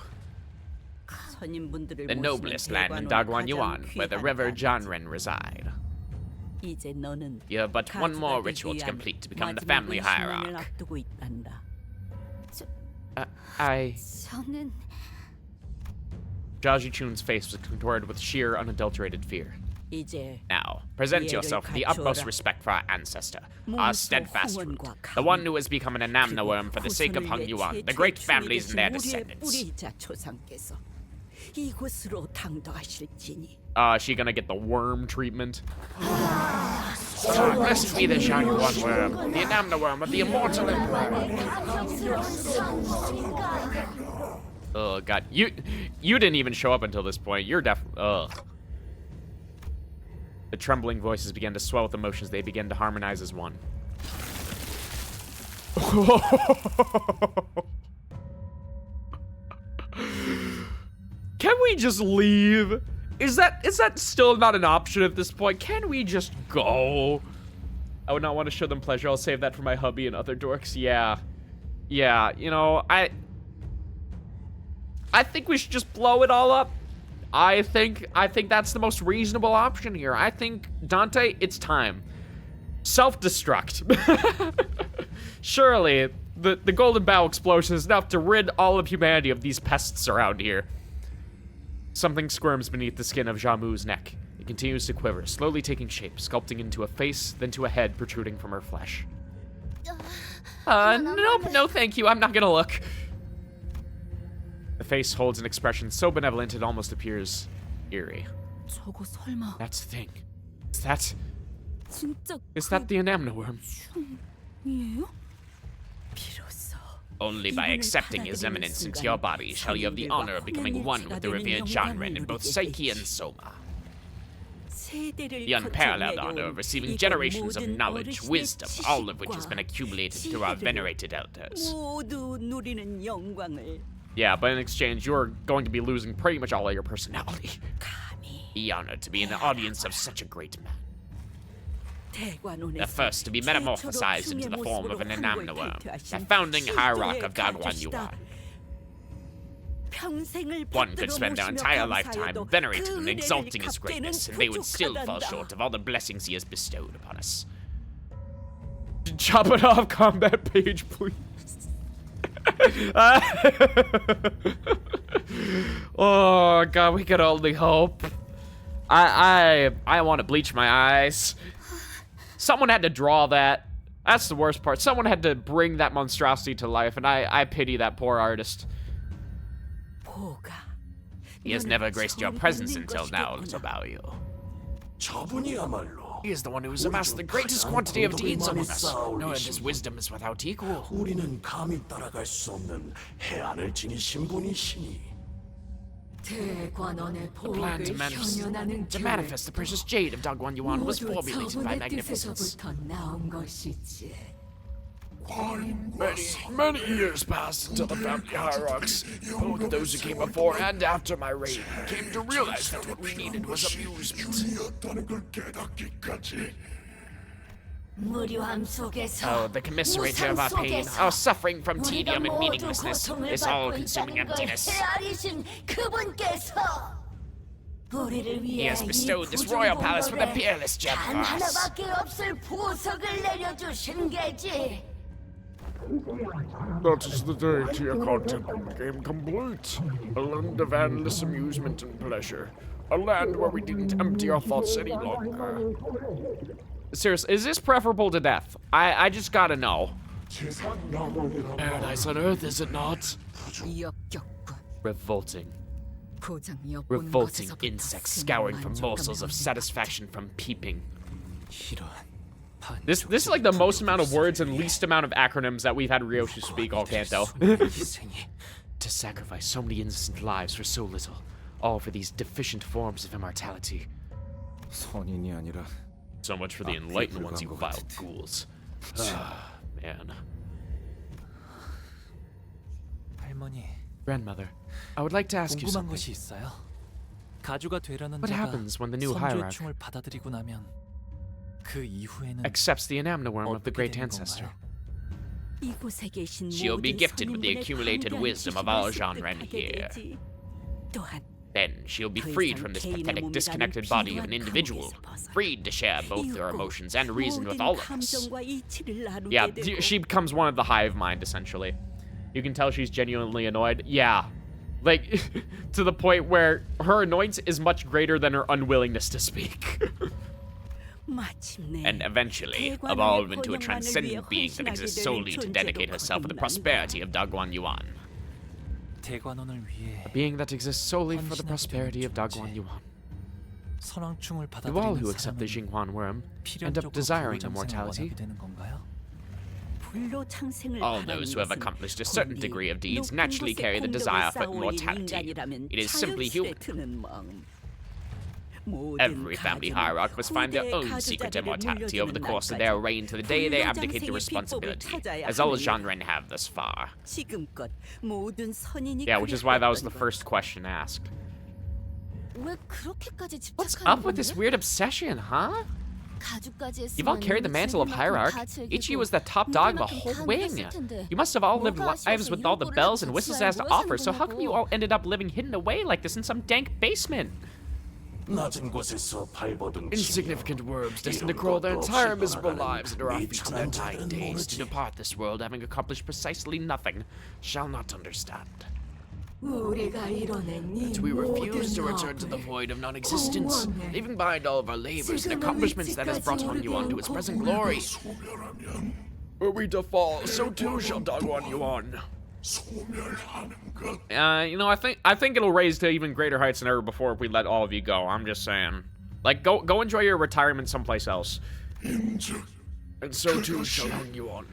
The noblest land in Dagwan Yuan, where the River Janren reside. You have but one more ritual to complete to become the family hierarch. Jaji Chun's face was contorted with sheer, unadulterated fear. Now, present yourself with the utmost respect for our ancestor, our steadfast root, the one who has become an Anamna worm for the sake of Hung Yuan, the great families and their descendants. She gonna get the worm treatment? Blessed be the Shang Yuan worm, the Anamna worm of the immortal emperor. Oh god, you didn't even show up until this point. You're ugh. The trembling voices began to swell with emotions. They began to harmonize as one. Can we just leave? Is that still not an option at this point? Can we just go? I would not want to show them pleasure. I'll save that for my hubby and other dorks. Yeah. Yeah, you know, I think we should just blow it all up. I think that's the most reasonable option here. I think, Dante, it's time. Self-destruct. Surely, the Golden Bow explosion is enough to rid all of humanity of these pests around here. Something squirms beneath the skin of Jamu's neck. It continues to quiver, slowly taking shape, sculpting into a face, then to a head protruding from her flesh. Nope, no thank you, I'm not gonna look. The face holds an expression so benevolent it almost appears eerie. 저거 설마 That's the thing. Is that the Anamna worm? 이에요? Only by accepting his eminence into your body shall you have the honor of becoming one with the revered Janren in both psyche and soma. The unparalleled honor of receiving generations of knowledge, wisdom, all of which has been accumulated through our venerated elders. Yeah, but in exchange, you're going to be losing pretty much all of your personality. Be honored to be in the audience of such a great man. The first to be metamorphosized into the form of an Anamna worm, the founding hierarch of Dagwan Yuan. One could spend their entire lifetime venerating and exalting his greatness, and they would still fall short of all the blessings he has bestowed upon us. Chop it off combat page, please. Oh god, we could only hope. I want to bleach my eyes. Someone had to draw that. That's the worst part. Someone had to bring that monstrosity to life, and I pity that poor artist. He has never graced your presence until now, little Baoyu. He is the one who has amassed the greatest quantity of deeds among us, knowing his wisdom is without equal. The plan to manifest the precious jade of Dagwan Yuan was formulated by magnificence. Many years passed until the family hierarchs, both those who came before and after my reign, came to realize that what we needed was amusement. Oh, the commiserator of our pain, our suffering from tedium and meaninglessness, this all-consuming emptiness. He has bestowed this royal palace with a peerless gem for us. That is the day Teokontin became complete. A land of endless amusement and pleasure. A land where we didn't empty our thoughts any longer. Seriously, is this preferable to death? I just gotta know. Paradise on earth, is it not? Revolting. Revolting insects scouring for morsels of satisfaction from peeping. This is like the most amount of words and least amount of acronyms that we've had Ryoshi speak all canto. To sacrifice so many innocent lives for so little, all for these deficient forms of immortality. So much for the enlightened ones, you vile ghouls. Man. Grandmother, I would like to ask you something. What happens when the new hierarch accepts the Anamna worm of the great ancestor? She'll be gifted with the accumulated wisdom of all Janren here. Then she'll be freed from this pathetic, disconnected body of an individual, freed to share both their emotions and reason with all of us. Yeah, she becomes one of the hive mind, essentially. You can tell she's genuinely annoyed. Yeah. Like, to the point where her annoyance is much greater than her unwillingness to speak. And eventually, evolve into a transcendent being that exists solely to dedicate herself to the prosperity of Dagwan Yuan. A being that exists solely for the prosperity of Dagwan Yuan. Do all who accept the Jinghuan worm end up desiring immortality? All those who have accomplished a certain degree of deeds naturally carry the desire for immortality. It is simply human. Every family hierarch must find their own secret immortality over the course of their reign to the day they abdicate the responsibility, as all as Janren have thus far. Yeah, which is why that was the first question asked. What's up with this weird obsession, huh? You've all carried the mantle of hierarch. Ichi was the top dog of a whole wing. You must have all lived lives with all the bells and whistles it has to offer, so how come you all ended up living hidden away like this in some dank basement? Insignificant worms destined to crawl their entire miserable lives into our feet in their dying days, to depart this world having accomplished precisely nothing, shall not understand. That we refuse to return to the void of non-existence, leaving behind all of our labors and accomplishments that has brought Hong Yuan to its present glory. Were we to fall, so too shall Dagwan Yuan. You know, I think it'll raise to even greater heights than ever before if we let all of you go. I'm just saying. Like, go enjoy your retirement someplace else. And so too shall Hung Yuan.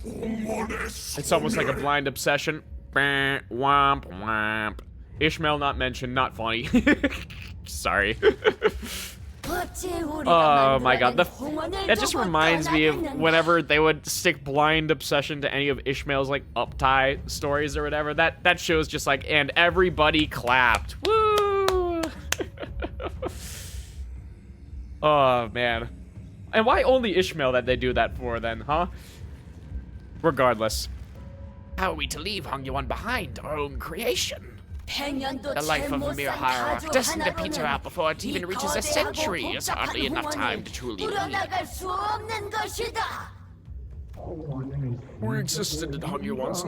It's almost like a blind obsession. Womp womp. Ishmael not mentioned, not funny. Sorry. Oh my god, that just reminds me of whenever they would stick blind obsession to any of Ishmael's like uptie stories or whatever. That show's just like, and everybody clapped. Woo! Oh man. And why only Ishmael that they do that for then, huh? Regardless. How are we to leave Hung Yuan behind, our own creation? The life of a mere hierarch, destined to peter out before it even reaches a century, is hardly enough time to truly lead. We existed in Hung Yuan's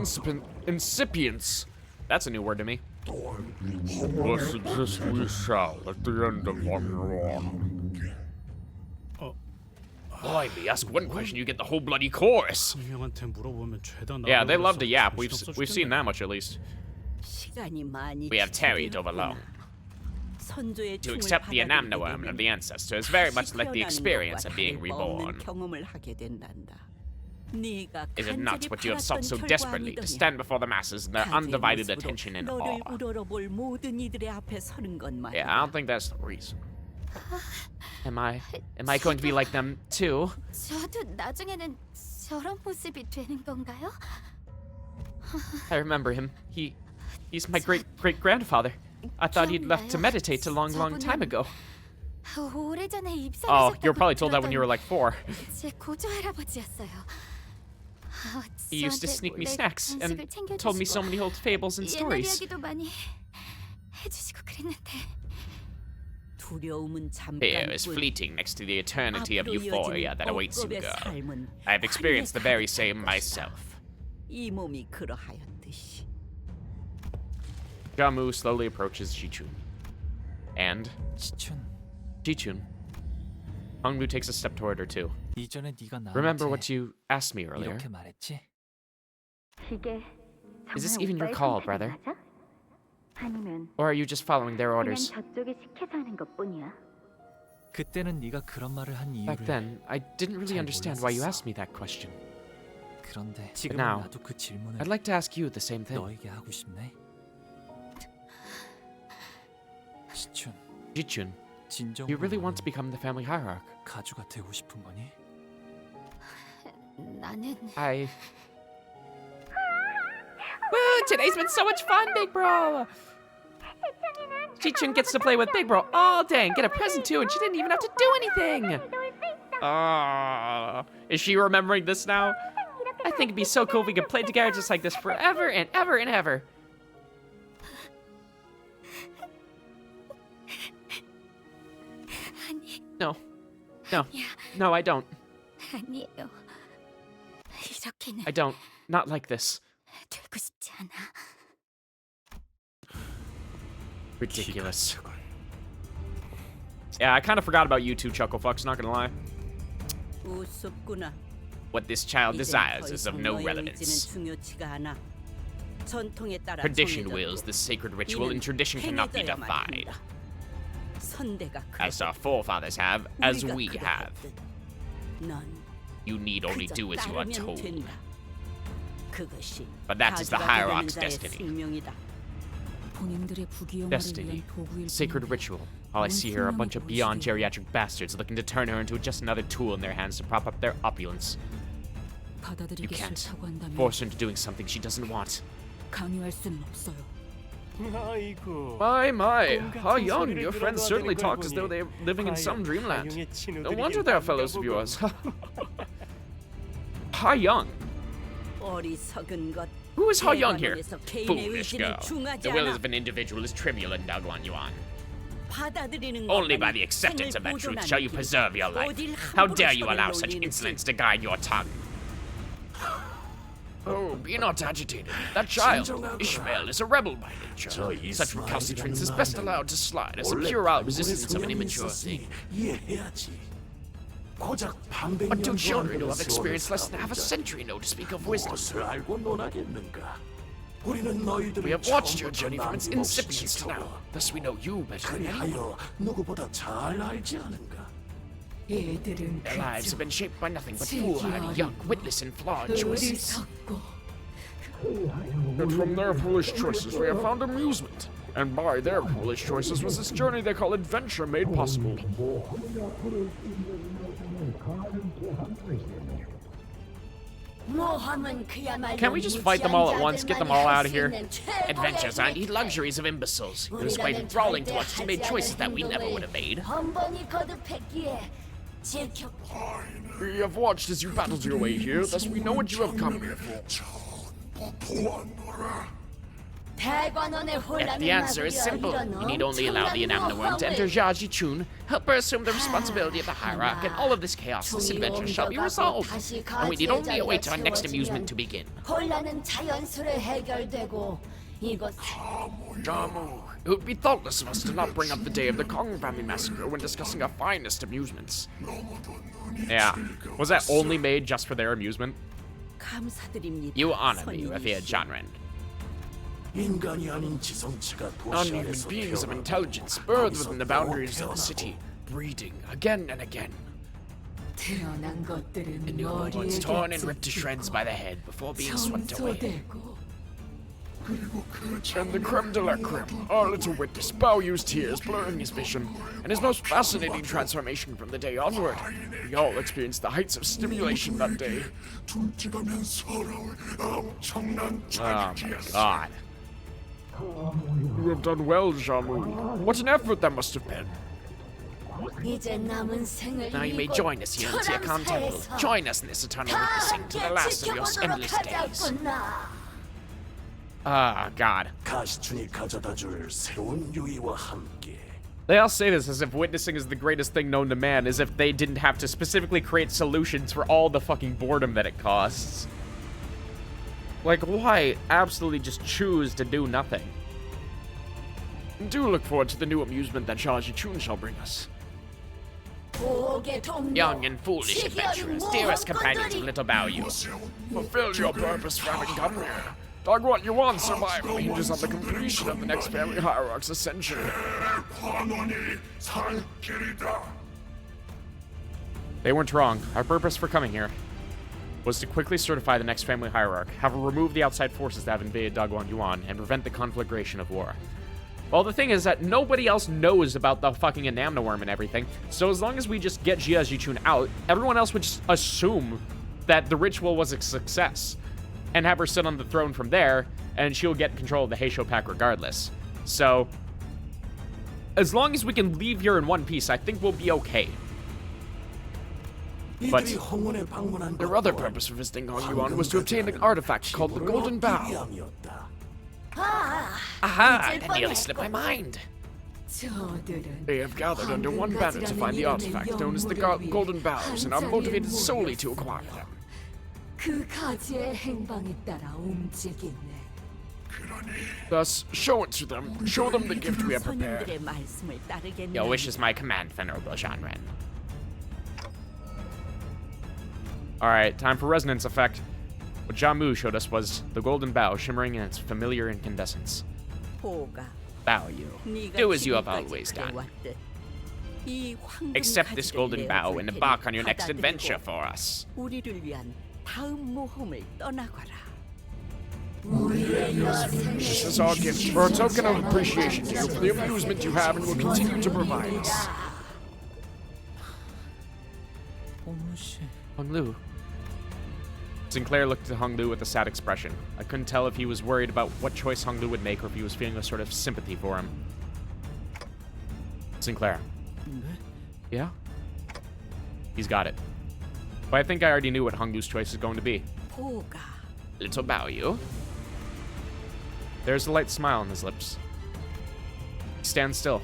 incipience. That's a new word to me. Thus exist we shall at the end of Hung Yuan. Blimey, ask one question, you get the whole bloody chorus. Yeah, they love to yap. We've seen that much at least. We have tarried over long. To accept the anamnaworm of the ancestors very much like the experience of being reborn. Is it not what you have sought so desperately, to stand before the masses in their undivided attention and awe? Yeah, I don't think that's the reason. Am I going to be like them too? I remember him. He's my great-grandfather. I thought he'd left to meditate a long time ago. Oh, you were probably told that when you were like 4. He used to sneak me snacks and told me so many old fables and stories. Fear is fleeting next to the eternity of euphoria that awaits you, girl. I have experienced the very same myself. Jamu slowly approaches Jichun. And? Jichun. Hongmu takes a step toward her too. Remember what you asked me earlier? Is this even your call, brother? Or are you just following their orders? Back then, I didn't really understand why you asked me that question. But now, I'd like to ask you the same thing. Jichun, do you really want to become the family hierarch? Woo! Today's been so much fun, Big Bro! Jichun gets to play with Big Bro all day and get a present too, and she didn't even have to do anything! Is she remembering this now? I think it'd be so cool if we could play together just like this forever and ever and ever. No, I don't. I don't. Not like this. Ridiculous. Yeah, I kind of forgot about you two, Chucklefucks, not gonna lie. What this child desires is of no relevance. Tradition wills the sacred ritual, and tradition cannot be defied. As our forefathers have, as we have. You need only do as you are told. But that is the hierarch's destiny. Destiny. Sacred ritual. All I see here are a bunch of beyond geriatric bastards looking to turn her into just another tool in their hands to prop up their opulence. You can't force her into doing something she doesn't want. My, how young! Your friends certainly talk as though they're living in some dreamland. No wonder they're fellows of yours. Ha Young. Who is Ha Young here? Foolish girl. The will of an individual is trivial in Dagwan Yuan. Only by the acceptance of that truth shall you preserve your life. How dare you allow such insolence to guide your tongue? Oh, be not agitated. That child, Ishmael, is a rebel by nature. Such recalcitrance is best allowed to slide as a puerile resistance of an immature thing. But two children who have experienced less than half a century know to speak of wisdom. We have watched your journey from its incipience to now, thus we know you better than anyone. Their lives have been shaped by nothing but foolhardy, young, witless, and flawed choices. And from their foolish choices we have found amusement. And by their foolish choices was this journey they call adventure made possible. Can't we just fight them all at once, get them all out of here? Adventures aren't the luxuries of imbeciles. It was quite enthralling to watch us made choices that we never would have made. We have watched as you battled your way here, thus we know what you have come here for. If the answer is simple, you need only allow the Enamna worm to enter Jiaji Chun, help her assume the responsibility of the hierarch, and all of this chaos, this adventure shall be resolved. And we need only await our next amusement to begin. Jamu, it would be thoughtless of us to not bring up the day of the Kong family massacre when discussing our finest amusements. Yeah, was that only made just for their amusement? You honor me, revered Janren. Non-human beings of intelligence birthed within the boundaries of the city, breeding again and again. The newborn ones torn and ripped to shreds by the head before being swept away. And the creme de la creme, our little witness, Bao used tears, blurring his vision, and his most fascinating transformation from the day onward. We all experienced the heights of stimulation that day. Oh my god. You have done well, Jamu. What an effort that must have been. Now you may join us here in Tiakan Temple. Join us in this eternal witnessing to the last of your endless days. Ah, God. They all say this as if witnessing is the greatest thing known to man, as if they didn't have to specifically create solutions for all the fucking boredom that it costs. Like, why absolutely just choose to do nothing? Do look forward to the new amusement that Jiaji Chun shall bring us. Young and foolish adventurers, dearest companions of Little Bao Yu. Fulfill your purpose for having come here. Dagwat Yuan's survival hinges on the completion of the next family hierarch's ascension. They weren't wrong. Our purpose for coming here was to quickly certify the next family hierarch, have her remove the outside forces that have invaded Dagwat Yuan, and prevent the conflagration of war. Well, the thing is that nobody else knows about the fucking Enamna worm and everything, so as long as we just get Jiaji Chun out, everyone else would just assume that the ritual was a success, and have her sit on the throne from there, and she'll get control of the Heisho pack regardless. So, as long as we can leave here in one piece, I think we'll be okay. But their other purpose for visiting Hong Yuan was to obtain an artifact called the Golden Bow. Aha! That nearly slipped my mind. They have gathered under one banner to find the artifact known as the Golden Bows, and are motivated solely to acquire them. Thus, show it to them. Show them the gift we have prepared. Your wish is my command, Venerable Janren. Alright, time for resonance effect. What Jamu showed us was the golden bow shimmering in its familiar incandescence. Bow you. Do as you have always done. Accept this golden bow and embark on your next adventure for us. This is our gift for a token of appreciation to you for the amusement you have and will continue to provide us. Hong Lu. Sinclair looked at Hong Lu with a sad expression. I couldn't tell if he was worried about what choice Hong Lu would make or if he was feeling a sort of sympathy for him. Sinclair. Yeah? He's got it. But I think I already knew what Hong Lu's choice is going to be. Little Bao Yu. There's a light smile on his lips. He stands still.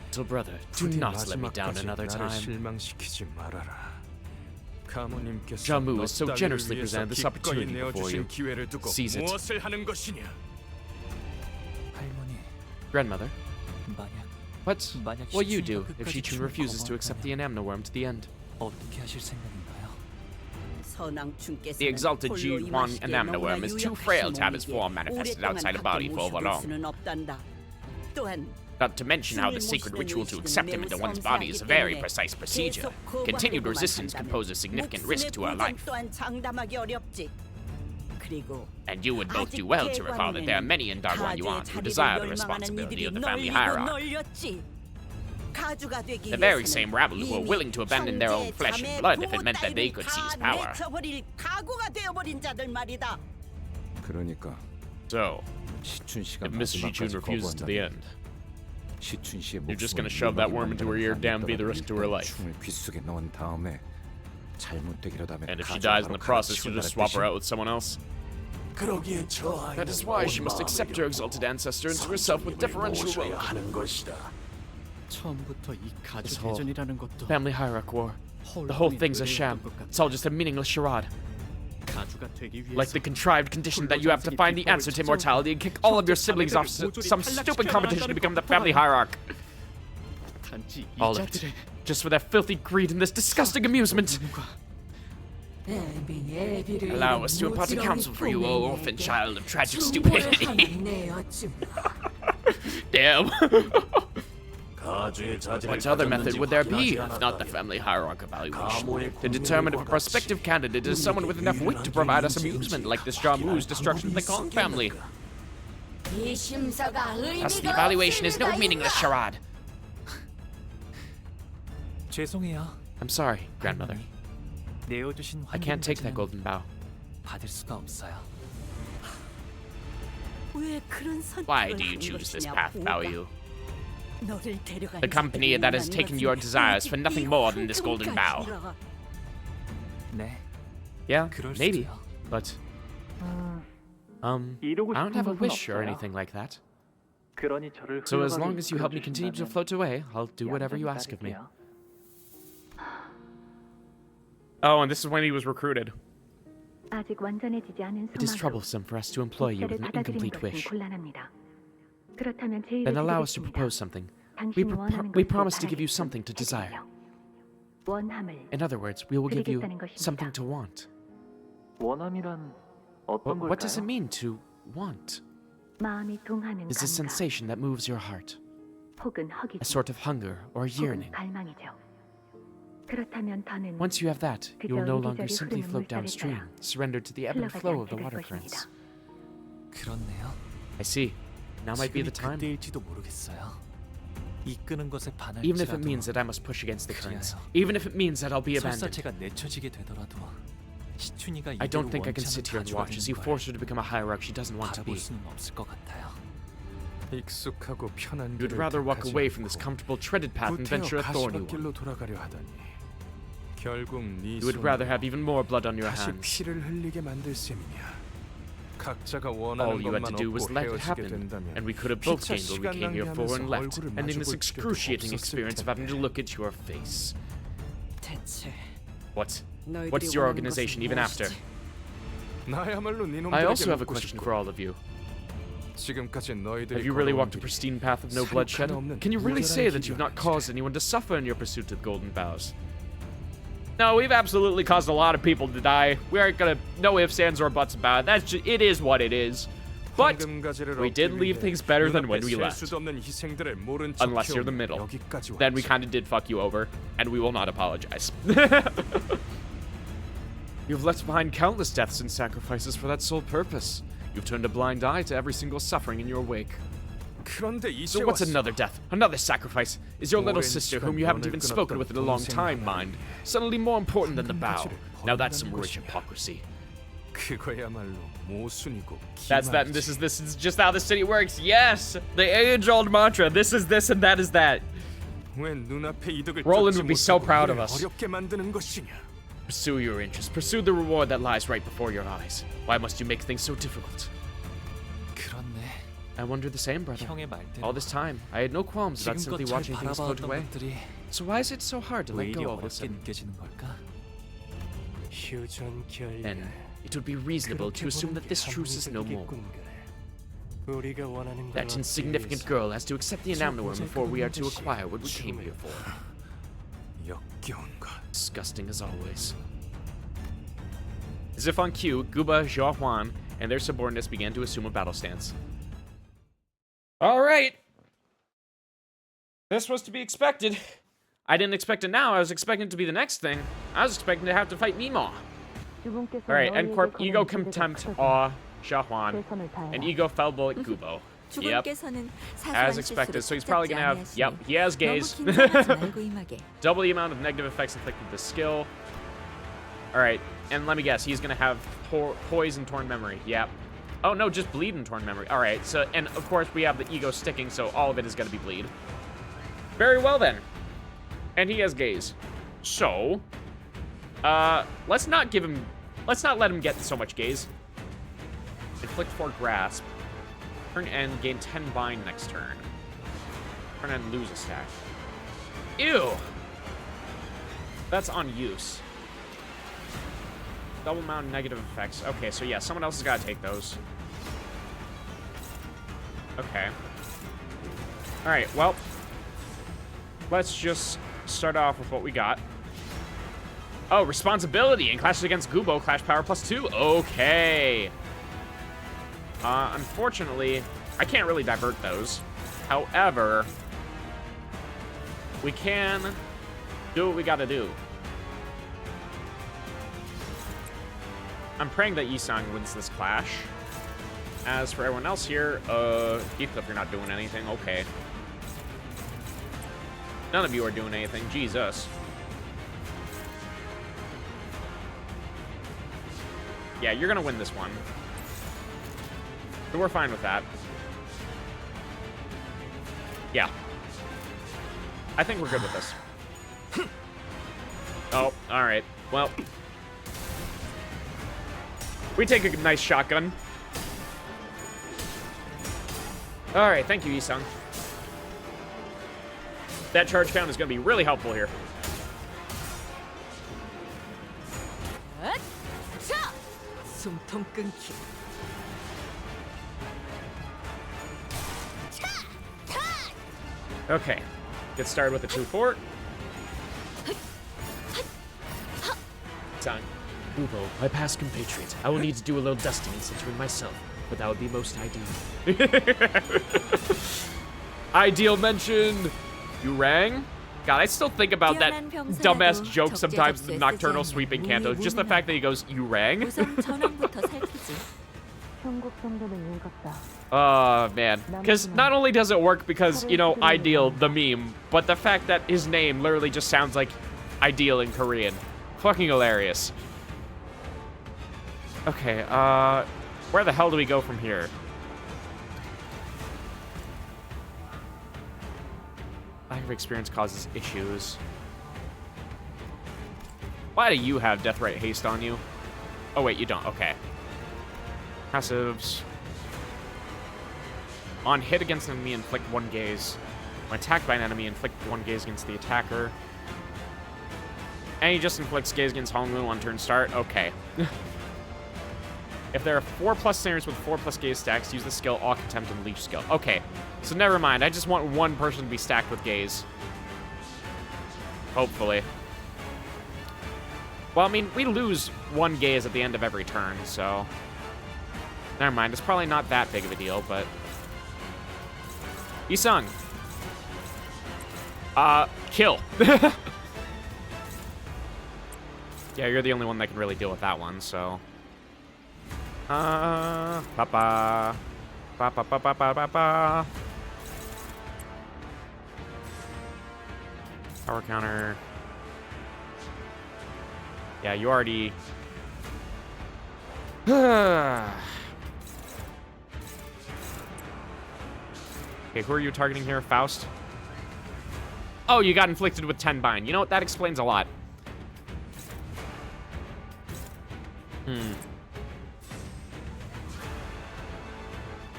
Little brother, do not let me down another time. Jamu has so generously presented this opportunity before you. Seize it. Grandmother. What will you do if Shichun refuses to accept the Anamna worm to the end? 어떻게 하실 생각인가요? The exalted G1 Anamna worm is too frail to have its form manifested outside a body for overlong. Not to mention how the sacred ritual to accept him into one's body is a very precise procedure. Continued resistance could pose a significant risk to our life. And you would both do well to recall that there are many in Darwan Yuan who desire the responsibility of the family hierarchy. The very same rabble who are willing to abandon their own flesh and blood if it meant that they could seize power. 그러니까 So, 시춘 씨가 if Miss Shichun refuses to the end, 시춘 씨의 you're just gonna shove that worm into her ear, damn be the rest of her life. 충을 귓속에 넣은 다음에 잘못되기라도 하면 And if she dies in the process, you'll just swap her out with someone else. 그러기엔 저 That is why she must accept her exalted ancestor into herself with differential 모셔야 role. 하는 것이다. 처음부터 이 가족 This whole 대전이라는 것도 family hierarchy war. The whole thing's a sham. It's all just a meaningless charade. 가주가 되기 위해서 Like the contrived condition that you have to find the answer to immortality and kick all of your siblings off some stupid competition to become the family hierarch. 단지 All of it. Just for their filthy greed and this disgusting amusement. Allow us to impart a counsel for you, O orphan child of tragic stupidity. Damn. What other method would there be, if not the family hierarch evaluation, to determine if a prospective candidate is someone with enough wit to provide us amusement, like this Jamu's destruction of the Kong family? Thus, the evaluation is no meaningless charade. 죄송해요. I'm sorry, grandmother. 내어주신 I can't take that golden bow. 받을 수가 없어요. Why do you choose this path, Bao Yu? The company that has taken your desires for nothing more than this golden bow. 네. Yeah, 그럴 maybe, 수도요. but I don't have a wish or anything like that. 그러니 저를 So as long as you help me continue to float away, I'll do whatever you ask of me. Oh, and this is when he was recruited. It is troublesome for us to employ you with an incomplete wish. Then allow us to propose something. We promise to give you something to desire. In other words, we will give you something to want. 원함이란 어떤 What does it 걸까요? mean to want? It's a sensation that moves your heart, a sort of hunger or yearning. Once you have that, you will no longer simply float downstream, surrendered to the ebb and flow of the water currents. 그렇네요. I see. Now might be the time. 그때일지도 모르겠어요. 이끄는 것에 반할지라도 Even if it means that I must push against the currents. Even if it means that I'll be abandoned. 설사체가 내쳐지게 되더라도 시춘이가 I don't 이대로 think I can 원치 sit 않은 here and watch as you 가족이 force her to become a hierarch she doesn't want to be. 바라볼 수는 없을 것 같아요. 익숙하고 편한 You would rather walk away from this comfortable treaded path and venture a thorny one. 길로 돌아가려 하더니 결국 네 You would rather have even more blood on your 다시 hands. 피를 흘리게 만들 셈이냐. 각자가 All 원하는 you had to 것만 do was 얻고 let it 헤어지게 happen, 된다면 and we could have both 피차 gained what we 시간 came here for and left, 낭비하면서 ending this 얼굴을 excruciating 마주볼 experience of having to look at your face. 대체 What's 너희들이 your 원하는 organization 것은 even after? 무엇이지? 나야말로 네 I 놈들에게 also have a 묻고 question 싶고 for all of you. 지금까지 너희들이 Have you really 걸어온 walked a 길이 pristine path of no bloodshed? Can you really say that you've not caused anyone to suffer in your pursuit of golden bows? No, we've absolutely caused a lot of people to die. We aren't gonna, no ifs, ands, or buts about it. That's just, it is what it is. But we did leave things better than when we left. Unless you're the middle. Then we kind of did fuck you over, and we will not apologize. You've left behind countless deaths and sacrifices for that sole purpose. You've turned a blind eye to every single suffering in your wake. So what's another death, another sacrifice? Is your little sister, whom you haven't even spoken with in a long time, mind, suddenly more important than the bow? Now that's some rich hypocrisy. That's that, and this is just how the city works. Yes, the age-old mantra. This is this, and that is that. Roland would be so proud of us. Pursue your interests. Pursue the reward that lies right before your eyes. Why must you make things so difficult? 그렇네. I wonder the same, brother. 형의 말대로 All this time, I had no qualms about simply 지금껏 잘 watching things float 바라봐왔던 away. 것들이 So why is it so hard to 왜 let 이리 go of 어렵게 us? 느껴지는 걸까? Then it would be reasonable to assume that this truce is no more. That insignificant girl has to accept the Anamnorm before we are to acquire what we came here for. Disgusting as always. As if on cue, Guba, Zhao Huan, and their subordinates began to assume a battle stance. Alright. This was to be expected. I didn't expect it now, I was expecting it to be the next thing. I was expecting to have to fight Mima. Alright, End Corp, Ego Contempt, Awe, Zhao Huan, and Ego Felbolt Gubo. Yep. As expected, so he's probably gonna have, yep, he has gaze. Double the amount of negative effects inflicted with this skill. Alright, and let me guess, he's gonna have poise and torn memory, yep. Oh no, just bleed and torn memory. Alright, so, and of course we have the ego sticking, so all of it is gonna be bleed. Very well then. And he has gaze. So, let's not let him get so much gaze. Inflict 4 grasp. Turn end, gain 10 bind next turn. Turn end, lose a stack. Ew! That's on use. Double amount of negative effects. Okay, so yeah, someone else has got to take those. Okay. Alright, well. Let's just start off with what we got. Oh, responsibility and clashes against Gubo, clash power +2. Okay. Unfortunately, I can't really divert those. However, we can do what we gotta do. I'm praying that Yisang wins this clash. As for everyone else here, Heathcliff, you're not doing anything. Okay. None of you are doing anything. Jesus. Yeah, you're gonna win this one. So we're fine with that. Yeah. I think we're good with this. Oh, alright. Well. We take a nice shotgun. Alright, thank you, Yisung. That charge count is going to be really helpful here. Okay, get started with the 2-4. Time. Ubo, my past compatriot. I will need to do a little dusting and centering myself, but that would be most ideal. Ideal mentioned. You rang? God, I still think about that dumbass joke sometimes, the nocturnal sweeping canto. Just the fact that he goes, you rang? Oh, man. Because not only does it work because, you know, Ideal, the meme, but the fact that his name literally just sounds like Ideal in Korean. Fucking hilarious. Okay, where the hell do we go from here? Lack of experience causes issues. Why do you have Death Right Haste on you? Oh, wait, you don't. Okay. Passives. On hit against an enemy, inflict 1 gaze. When attacked by an enemy, inflict 1 gaze against the attacker. And he just inflicts gaze against Honglu on turn start. Okay. If there are 4+ scenarios with 4+ gaze stacks, use the skill Awe, Contempt, and Leech skill. Okay, so never mind. I just want one person to be stacked with gaze. Hopefully. Well, I mean, we lose 1 gaze at the end of every turn, so... Never mind. It's probably not that big of a deal, but... Yisung. Kill. Yeah, you're the only one that can really deal with that one, so... Papa. Papa. Power counter. Yeah, you already... Okay, who are you targeting here? Faust? Oh, you got inflicted with 10 bind. You know what? That explains a lot.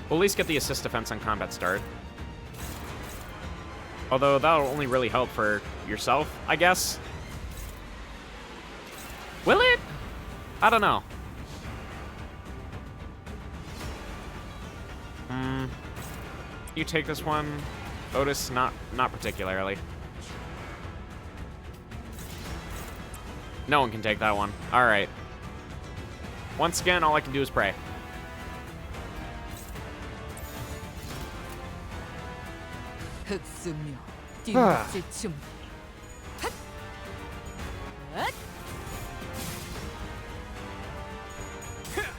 We'll at least get the assist defense on combat start. Although that'll only really help for yourself, I guess. Will it? I don't know. You take this one. Otis, not particularly. No one can take that one. All right. Once again, all I can do is pray.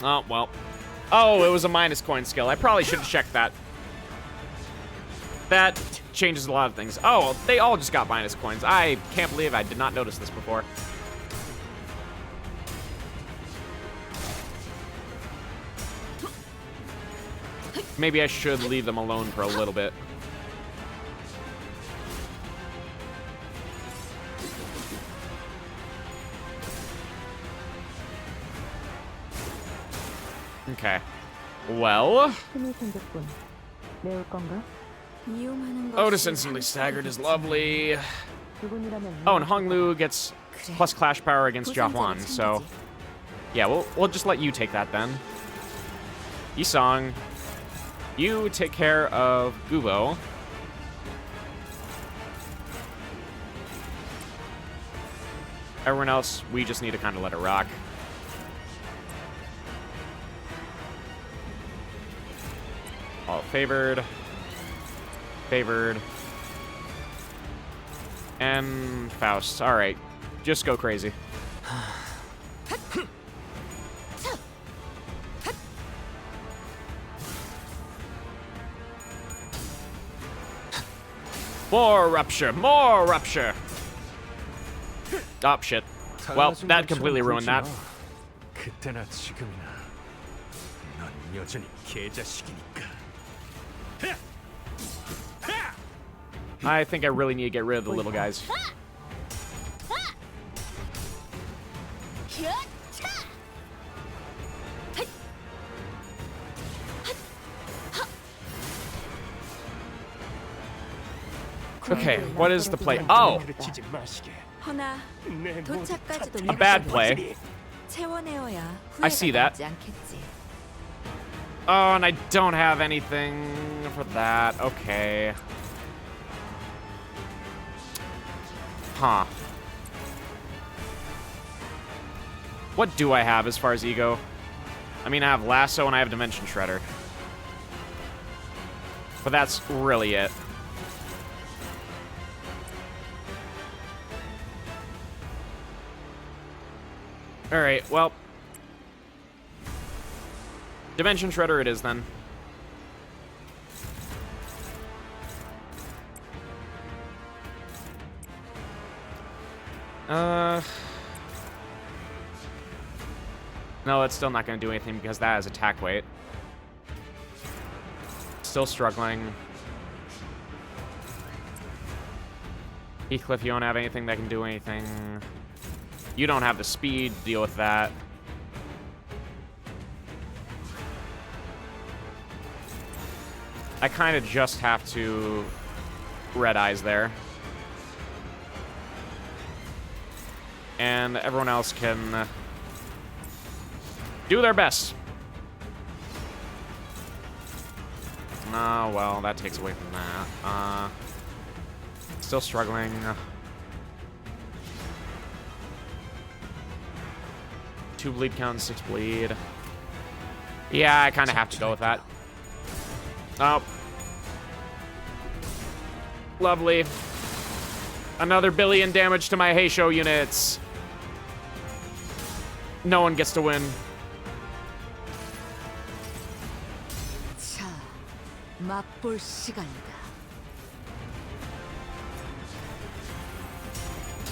Oh, well. Oh, it was a minus coin skill. I probably should have checked that. That changes a lot of things. Oh, they all just got minus coins. I can't believe I did not notice this before. Maybe I should leave them alone for a little bit. Okay. Well. Otis instantly staggered is lovely. Oh, and Honglu gets plus clash power against Jahuan, so yeah, we'll just let you take that then. Yisong, you take care of Gubo. Everyone else, we just need to kind of let it rock. All favored. Favored. And Faust. All right. Just go crazy. More rupture. More rupture. Oh, shit. Well, that completely ruined that. 그때나 지금이나 넌 여전히 개자식이니까. I think I really need to get rid of the little guys. Okay, what is the play? Oh! A bad play. I see that. Oh, and I don't have anything for that. Okay. Huh. What do I have as far as ego? I mean, I have Lasso and I have Dimension Shredder. But that's really it. Alright, well. Dimension Shredder it is then. No, it's still not going to do anything because that is attack weight. Still struggling. Heathcliff, you don't have anything that can do anything. You don't have the speed to deal with that. I kind of just have to Red Eyes there. And everyone else can do their best. Oh, well, that takes away from that. Still struggling. 2 bleed count, 6 bleed. Yeah, I kind of have to go with that. Oh. Lovely. Another billion damage to my Heisho units. No one gets to win.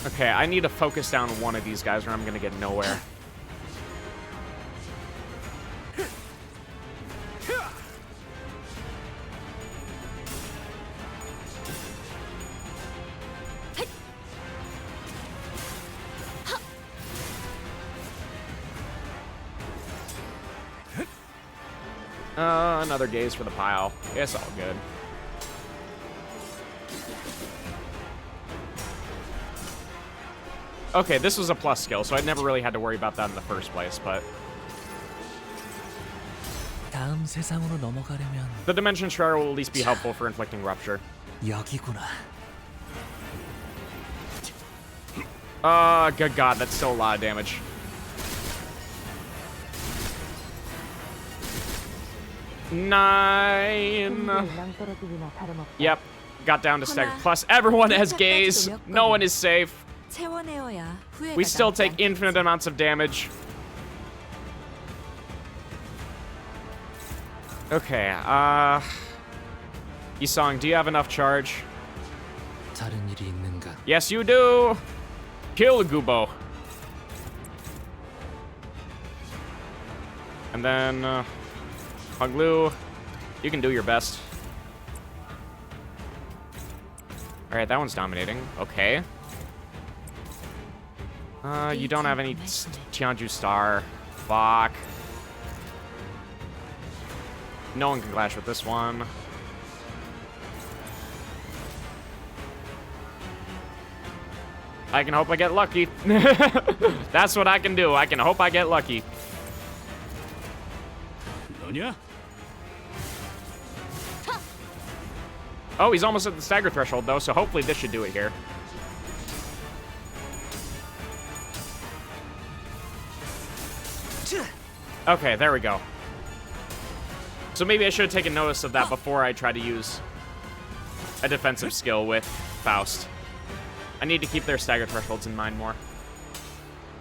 Okay, I need to focus down one of these guys or I'm gonna get nowhere. Another gaze for the pile. It's all good. Okay, this was a plus skill, so I never really had to worry about that in the first place, but... 다음 세상으로 넘어가려면 The Dimension Shredder will at least be helpful for inflicting rupture. 여기구나. Good God, that's still a lot of damage. Nine. Yep, got down to stagger. Plus, everyone has gaze. No one is safe. We still take infinite amounts of damage. Okay, Yisong, do you have enough charge? 다른 일이 있는가? Yes, you do. Kill Gubo. And then, Honglu, you can do your best. Alright, that one's dominating. Okay. You don't have any Tianju Star. Fuck. No one can clash with this one. I can hope I get lucky. That's what I can do. I can hope I get lucky. Oh, he's almost at the stagger threshold, though, so hopefully this should do it here. Okay, there we go. So maybe I should have taken notice of that before I try to use a defensive skill with Faust. I need to keep their stagger thresholds in mind more.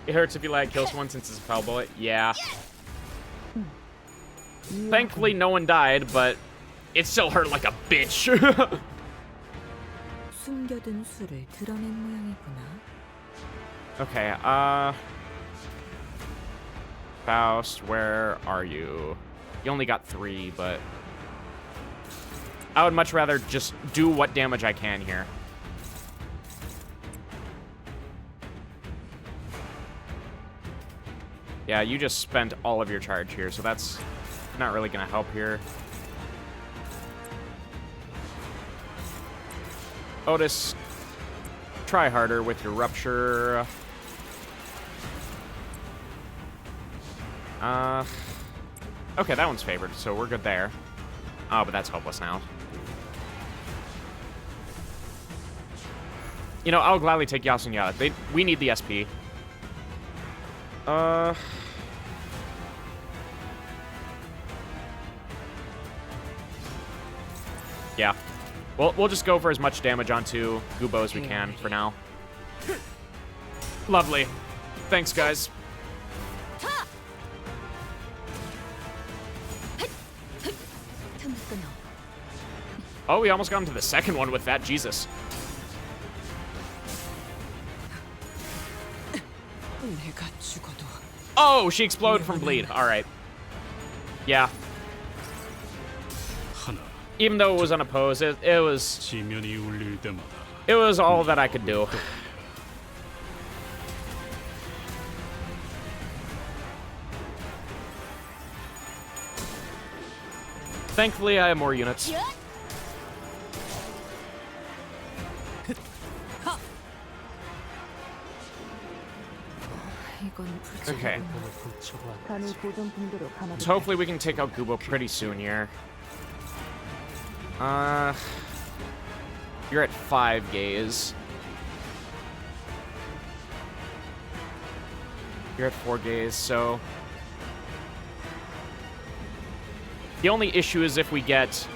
It hurts if you lag kills one since it's a foul bullet. Yeah. Thankfully, no one died, but it still hurt like a bitch. Okay, Faust, where are you? You only got 3, but I would much rather just do what damage I can here. Yeah, you just spent all of your charge here, so that's not really gonna help here. Otis, try harder with your rupture. Okay, that one's favored, so we're good there. Oh, but that's hopeless now. You know, I'll gladly take Yasunyata. We need the SP. Yeah. We'll just go for as much damage onto Gubo as we can for now. Lovely. Thanks, guys. Oh, we almost got into the second one with that. Jesus. Oh, she exploded from bleed. All right. Yeah. Even though it was unopposed, it was all that I could do. Thankfully, I have more units. Okay. So hopefully we can take out Gubo pretty soon here. You're at 5 gaze. You're at 4 gaze, so the only issue is if we get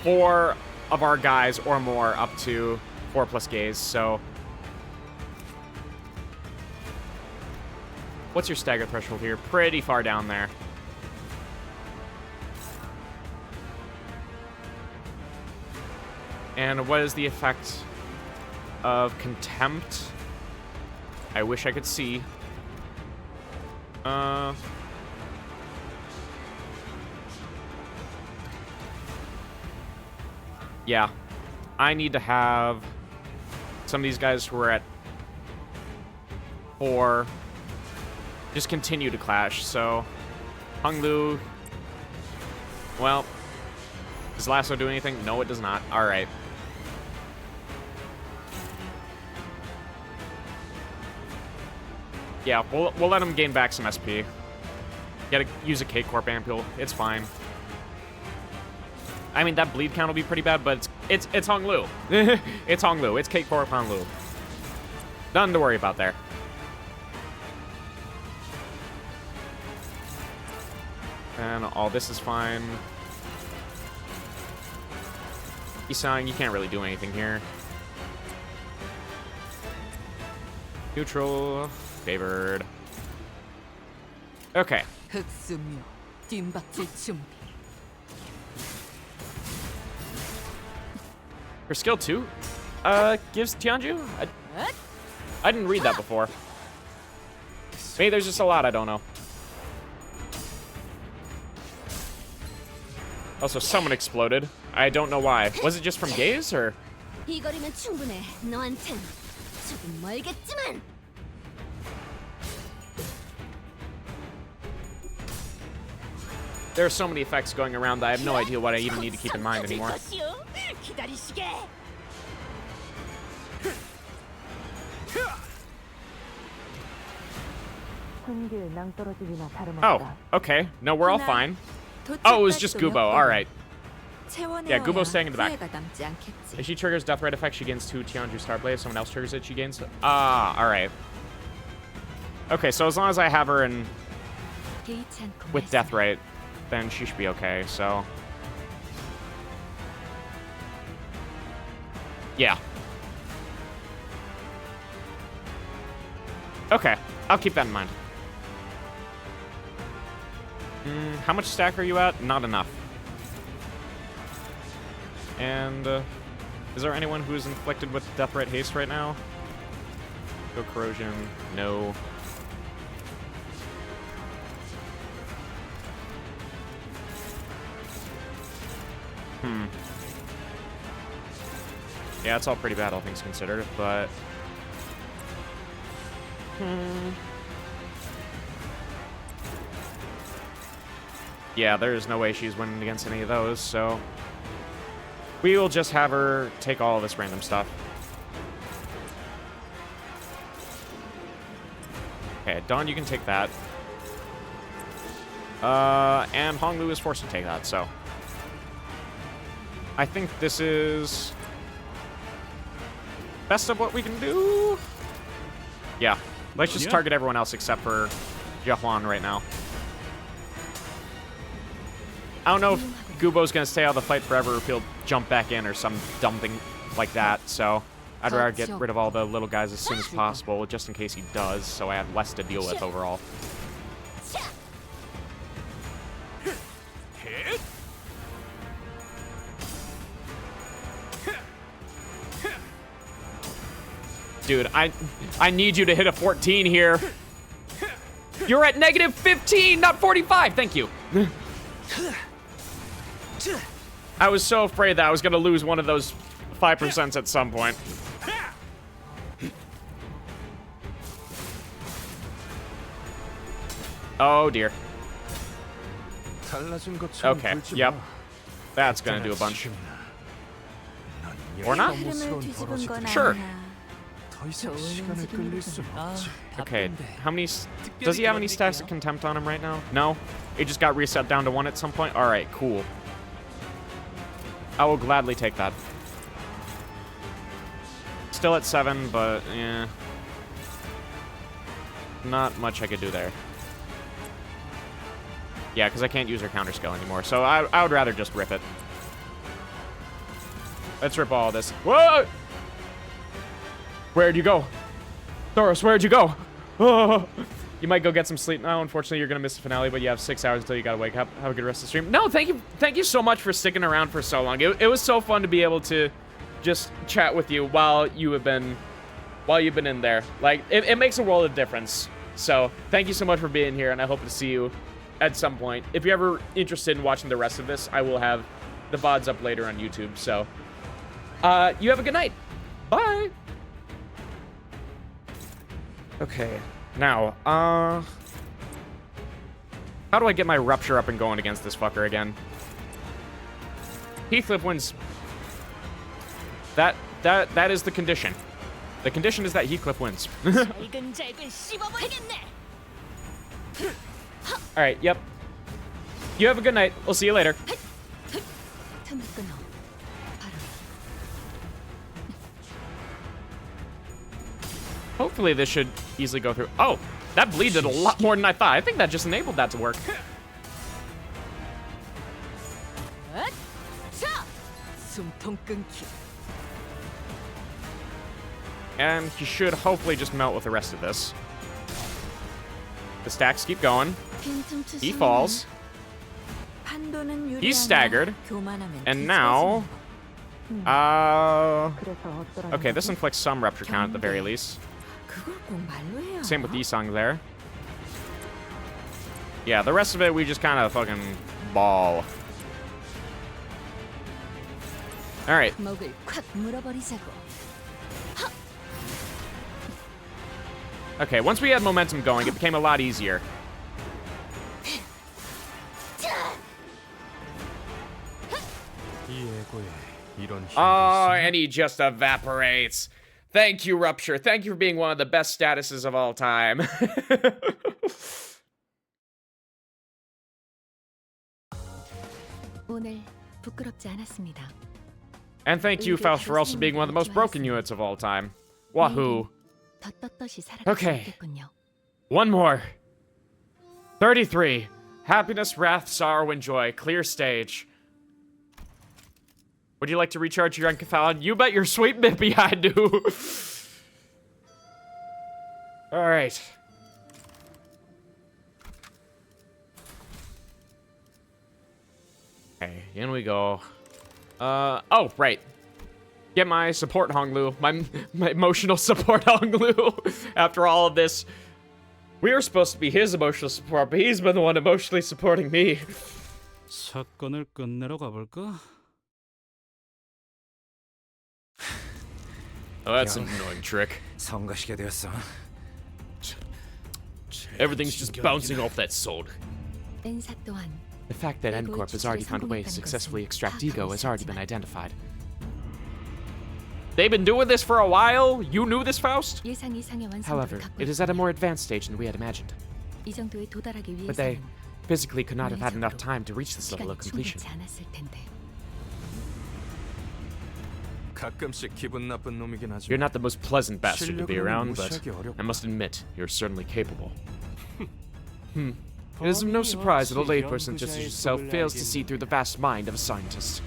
4 of our guys or more up to 4+ gaze, so what's your stagger threshold here? Pretty far down there. And what is the effect of Contempt? I wish I could see. Yeah. I need to have some of these guys who are at 4 just continue to clash, so Honglu, well, does Lasso do anything? No, it does not. All right. Yeah, we'll let him gain back some SP. Use a K-Corp ampule. It's fine. I mean, that bleed count will be pretty bad, but it's Hong Lu. It's Hong Lu. It's Cake Corp Hong Lu. Nothing to worry about there. And all this is fine. Isang, you can't really do anything here. Neutral. Favored. Okay. Her skill 2 gives Tianju? I didn't read that before. Maybe there's just a lot I don't know. Also, someone exploded. I don't know why. Was it just from gaze, or? 이거리면 충분해. 너한텐 조금 멀겠지만. There are so many effects going around that I have no idea what I even need to keep in mind anymore. Oh, okay. No, we're all fine. Oh, it was just Gubo. All right. Yeah, Gubo's staying in the back. If she triggers Death Red effect, she gains 2 Tianju Star Blade. If someone else triggers it, she gains... Ah, all right. Okay, so as long as I have her in... with Death Ray, then she should be okay, so... Yeah. Okay, I'll keep that in mind. How much stack are you at? Not enough. And, is there anyone who's inflicted with Death Ray Haste right now? Go Corrosion. No. Yeah, it's all pretty bad, all things considered, but... Yeah, there's no way she's winning against any of those, so... We will just have her take all this random stuff. Okay, Dawn, you can take that. And Hong Lu is forced to take that, so... I think this is... best of what we can do? Yeah. Let's just target everyone else except for Jiahuan right now. I don't know if Gubo's gonna stay out of the fight forever or if he'll jump back in or some dumb thing like that, so I'd rather get rid of all the little guys as soon as possible, just in case he does, so I have less to deal with overall. Dude, I need you to hit a 14 here. You're at negative 15, not 45. Thank you. I was so afraid that I was going to lose one of those 5% at some point. Oh, dear. Okay, yep. That's going to do a bunch. Or not? Sure. Okay, how many... Does he have any stacks of Contempt on him right now? No? It just got reset down to 1 at some point? Alright, cool. I will gladly take that. Still at 7, but, yeah. Not much I could do there. Yeah, because I can't use her counter skill anymore, so I would rather just rip it. Let's rip all this. Whoa! Where'd you go? Thoros, where'd you go? Oh. You might go get some sleep now. Unfortunately, you're going to miss the finale, but you have 6 hours until you got to wake up. Have a good rest of the stream. No, thank you. Thank you so much for sticking around for so long. It was so fun to be able to just chat with you while you've been in there. Like, it makes a world of difference. So, thank you so much for being here, and I hope to see you at some point. If you're ever interested in watching the rest of this, I will have the VODs up later on YouTube. So, you have a good night. Bye. Okay, now, how do I get my Rupture up and going against this fucker again? Heathcliff wins. That is the condition. The condition is that Heathcliff wins. Alright, yep. You have a good night. We'll see you later. hopefully this should easily go through. Oh, that bleed did a lot more than I thought. I think that just enabled that to work. And he should hopefully just melt with the rest of this. The stacks keep going. He falls. He's staggered. And now... okay, this inflicts some rupture count at the very least. Same with Isang there. Yeah, the rest of it we just kind of fucking ball. Alright. Okay, once we had momentum going, it became a lot easier. Oh, and he just evaporates. Thank you, Rupture. Thank you for being one of the best statuses of all time. And thank you, Faust, for also being one of the most broken units of all time. Wahoo. Okay. One more. 33. Happiness, wrath, sorrow, and joy. Clear stage. Would you like to recharge your Uncathalon? You bet your sweet Mippy I do. Alright. Okay, in we go. Oh, right. Get my support Honglu. My emotional support Honglu. After all of this. We were supposed to be his emotional support, but he's been the one emotionally supporting me. 사건을 끝내러 가볼까? Oh, that's an annoying trick. 성가시게 되었어. Everything's just bouncing off that sword. The fact that N-Corp has already found a way to successfully extract Ego has already been identified. They've been doing this for a while? You knew this, Faust? However, it is at a more advanced stage than we had imagined. But they physically could not have had enough time to reach this level of completion. You're not the most pleasant bastard to be around, but I must admit, you're certainly capable. It is no surprise that a layperson such as yourself fails to see through the vast mind of a scientist.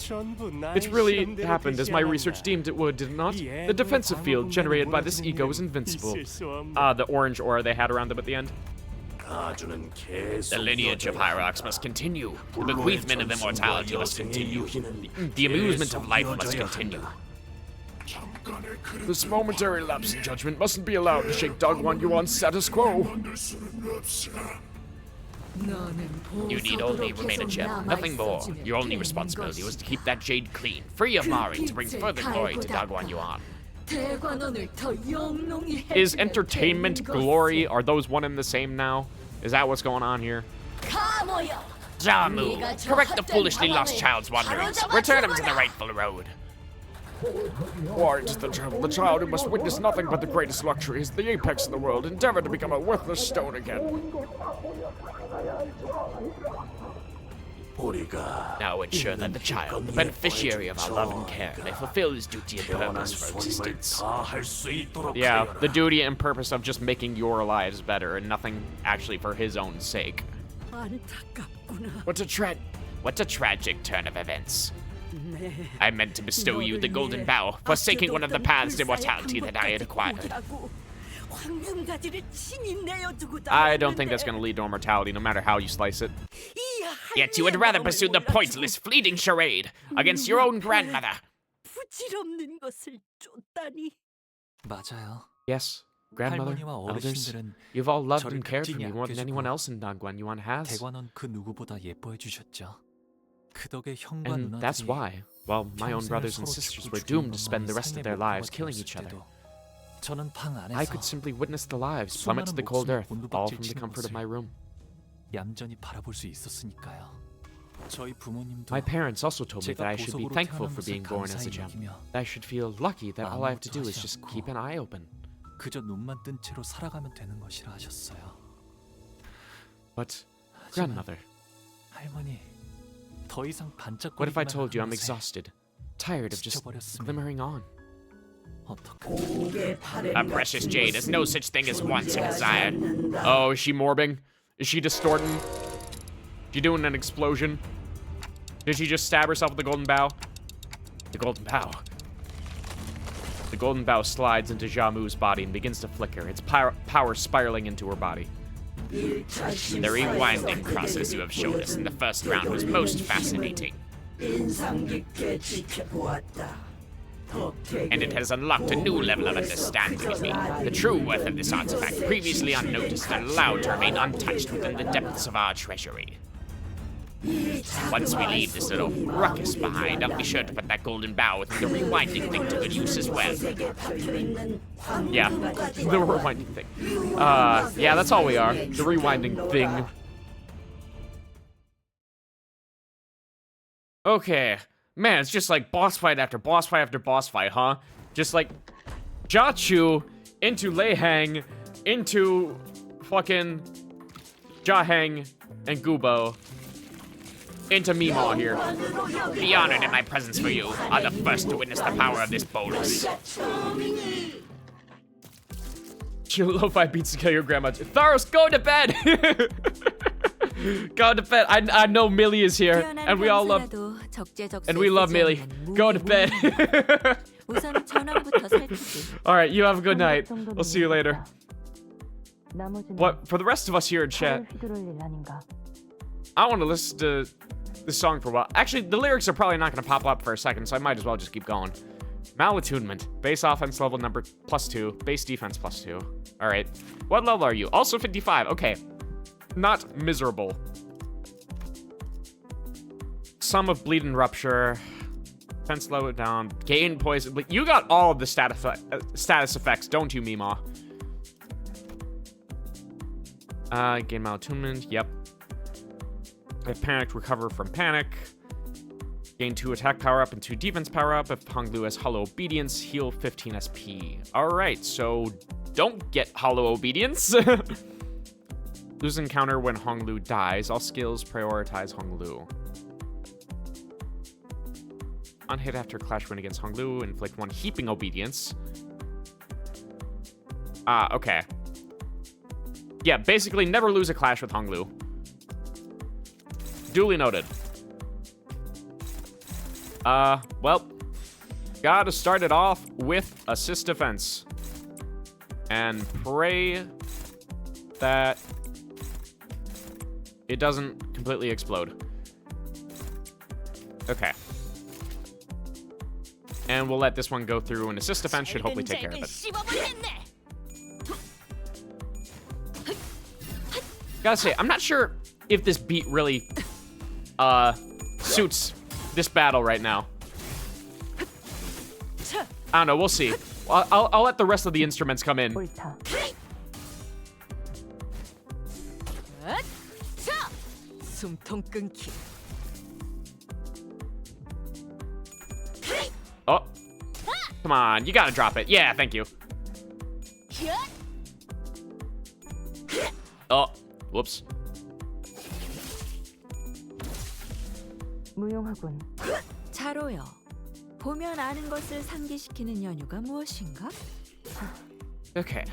It really happened as my research deemed it would, did it not? The defensive field generated by this ego is invincible. The orange aura they had around them at the end. The lineage of hierarchs must continue. The bequeathment of immortality must continue. The amusement of life must continue. This momentary lapse in judgment mustn't be allowed to shake Dogwan Yuan's status quo. You need only remain a gem, nothing more. Your only responsibility was to keep that jade clean, free of marring, to bring further glory to Dagwan Yuan. Is entertainment, glory, are those one and the same now? Is that what's going on here? Jamu, correct the foolishly lost child's wanderings. Return him to the rightful road. Why does the child who must witness nothing but the greatest luxuries, the apex of the world, endeavor to become a worthless stone again? Now ensure that the child, the beneficiary of our love and care, may fulfill his duty and purpose for existence. Yeah, the duty and purpose of just making your lives better and nothing actually for his own sake. What a tragic turn of events. I meant to bestow you the golden bough, forsaking one of the paths to immortality that I had acquired. I don't think that's going to lead to immortality, no matter how you slice it. Yet you would rather pursue the pointless, fleeting charade against your own grandmother. 맞아요. Yes, grandmother, elders, you've all loved and cared for me more than anyone else in Dagwan Yuan has. 대관원 그 누구보다 예뻐해 주셨죠. 그 덕에 형과 And that's 누나들이 why, while my own brothers and sisters were doomed to spend the rest of their lives killing each other, 저는 방 I 안에서 could simply witness the lives plummet to the cold earth, all from the comfort of my room. 얌전히 바라볼 수 있었으니까요. 저희 부모님도 My parents also told me 제가 that I should be 보석으로 thankful 태어난 for 것을 being born as a 감사히 gem. 여기며 That I should feel lucky that all I have to do 아무것도 is 하지 just 않고 keep an eye open. 그저 눈만 뜬 채로 살아가면 되는 것이라 하셨어요. But, grandmother, 할머니, 더 이상 what if I 반짝거리기만 told you I'm 하는 것에 exhausted, tired of just 지쳐버렸습니다. glimmering on? A precious jade. There's no such thing as wants and desired. Oh, is she morbing? Is she distorting? She doing an explosion? Did she just stab herself with the golden bow? The golden bow. The golden bow slides into Jamu's body and begins to flicker, its power spiraling into her body. The rewinding process you have shown us in the first round was most fascinating. And it has unlocked a new level of understanding in me. The true worth of this artifact, previously unnoticed and allowed to remain untouched within the depths of our treasury. Once we leave this little ruckus behind, I'll be sure to put that golden bow with the rewinding thing to good use as well. Yeah, the rewinding thing. Yeah, that's all we are. The rewinding thing. Okay. Man, it's just like boss fight after boss fight after boss fight, huh? Just like Jachu into Leihang into fucking Jaheng and Gubo into Mima here. Be honored in my presence for you are the first to witness the power of this bolus. Lo-fi beats to kill your grandma. Tharos, go to bed! Go to bed. I know Millie is here, and we all love... And we love Millie. Go to bed. Alright, you have a good night. We'll see you later. What, for the rest of us here in chat, I want to listen to this song for a while. Actually, the lyrics are probably not going to pop up for a second, so I might as well just keep going. Malattunement. Base offense level number +2. Base defense +2. Alright. What level are you? Also 55. Okay. Not miserable. Sum of bleed and rupture. Defense slow it down. Gain poison. But you got all of the status effects, don't you, Mima? Gain malattunement. Yep. If panicked, recover from panic. Gain 2 attack power up and 2 defense power up. If Honglu has hollow obedience, heal 15 SP. Alright, so don't get hollow obedience. Lose encounter when Honglu dies. All skills prioritize Honglu. On hit after clash win against Honglu, inflict 1 heaping obedience. Okay. Yeah, basically never lose a clash with Honglu. Duly noted. Well, gotta start it off with assist defense. And pray that it doesn't completely explode. Okay. And we'll let this one go through, and assist defense should hopefully take care of it. Gotta say, I'm not sure if this beat really, suits this battle right now. I don't know, we'll see. I'll let the rest of the instruments come in. Oh, come on, you gotta drop it. Yeah, thank you. Oh, whoops. 무용하군. 자로요. 보면 아는 것을 상기시키는 연유가 무엇인가? Okay.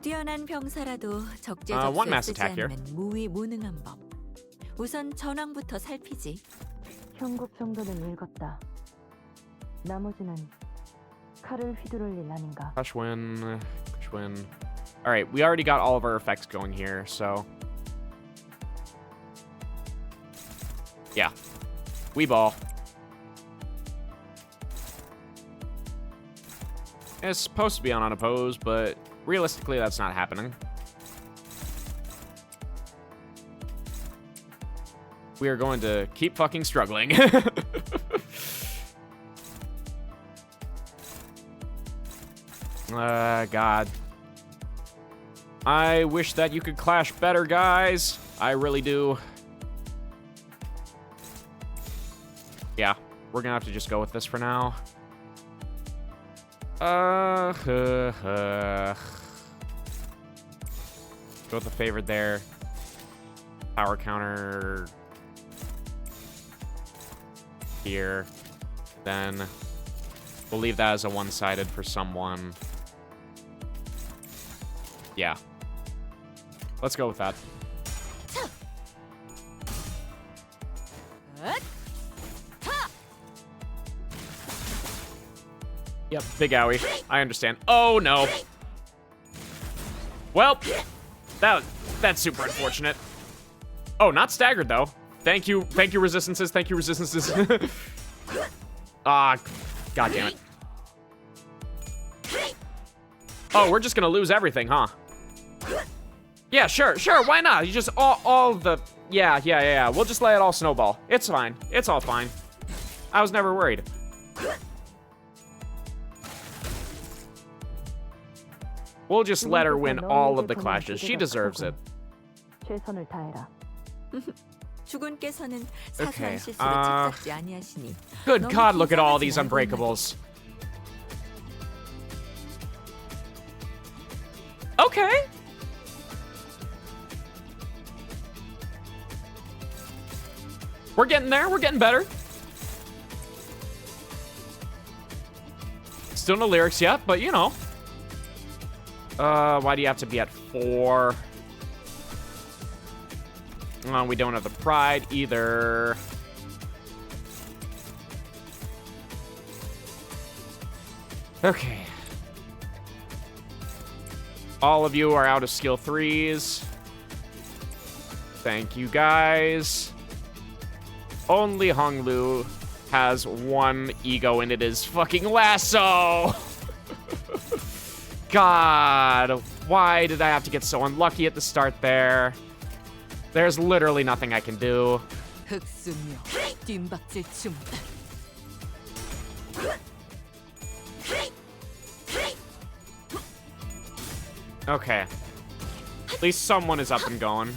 뛰어난 병사라도 적재적소에 쓰지 않으면 무위무능한 법. 우선 전황부터 살피지. 형국 정도는 읽었다. 나머지는 칼을 휘두를 일 아닌가. Crush win. Crush win. Alright, we already got all of our effects going here, so... Yeah. We ball. It's supposed to be on unopposed, but realistically, that's not happening. We are going to keep fucking struggling. God. I wish that you could clash better, guys. I really do. Yeah, we're gonna have to just go with this for now. Go with the favorite there. Power counter here. Then We'll leave that as a one-sided for someone. Yeah. Let's go with that. Yep, big owie. I understand. Oh, no. Well, that's super unfortunate. Oh, not staggered, though. Thank you, resistances. Thank you, resistances. Ah, god damn it. Oh, we're just gonna lose everything, huh? Yeah, sure, why not? You just, all the, yeah. We'll just let it all snowball. It's fine. It's all fine. I was never worried. We'll just let her win all of the clashes. She deserves it. 최선을 다해라. 주군께서는 Okay, 사소한 실수를 책잡지 아니하시니. Good God, look at all these unbreakables. Okay. We're getting there. We're getting better. Still no lyrics yet, but you know. Why do you have to be at 4? We don't have the pride either. Okay. All of you are out of skill 3s. Thank you, guys. Only Honglu has 1 ego, and it is fucking Lasso. God, why did I have to get so unlucky at the start there? There's literally nothing I can do. Okay. At least someone is up and going.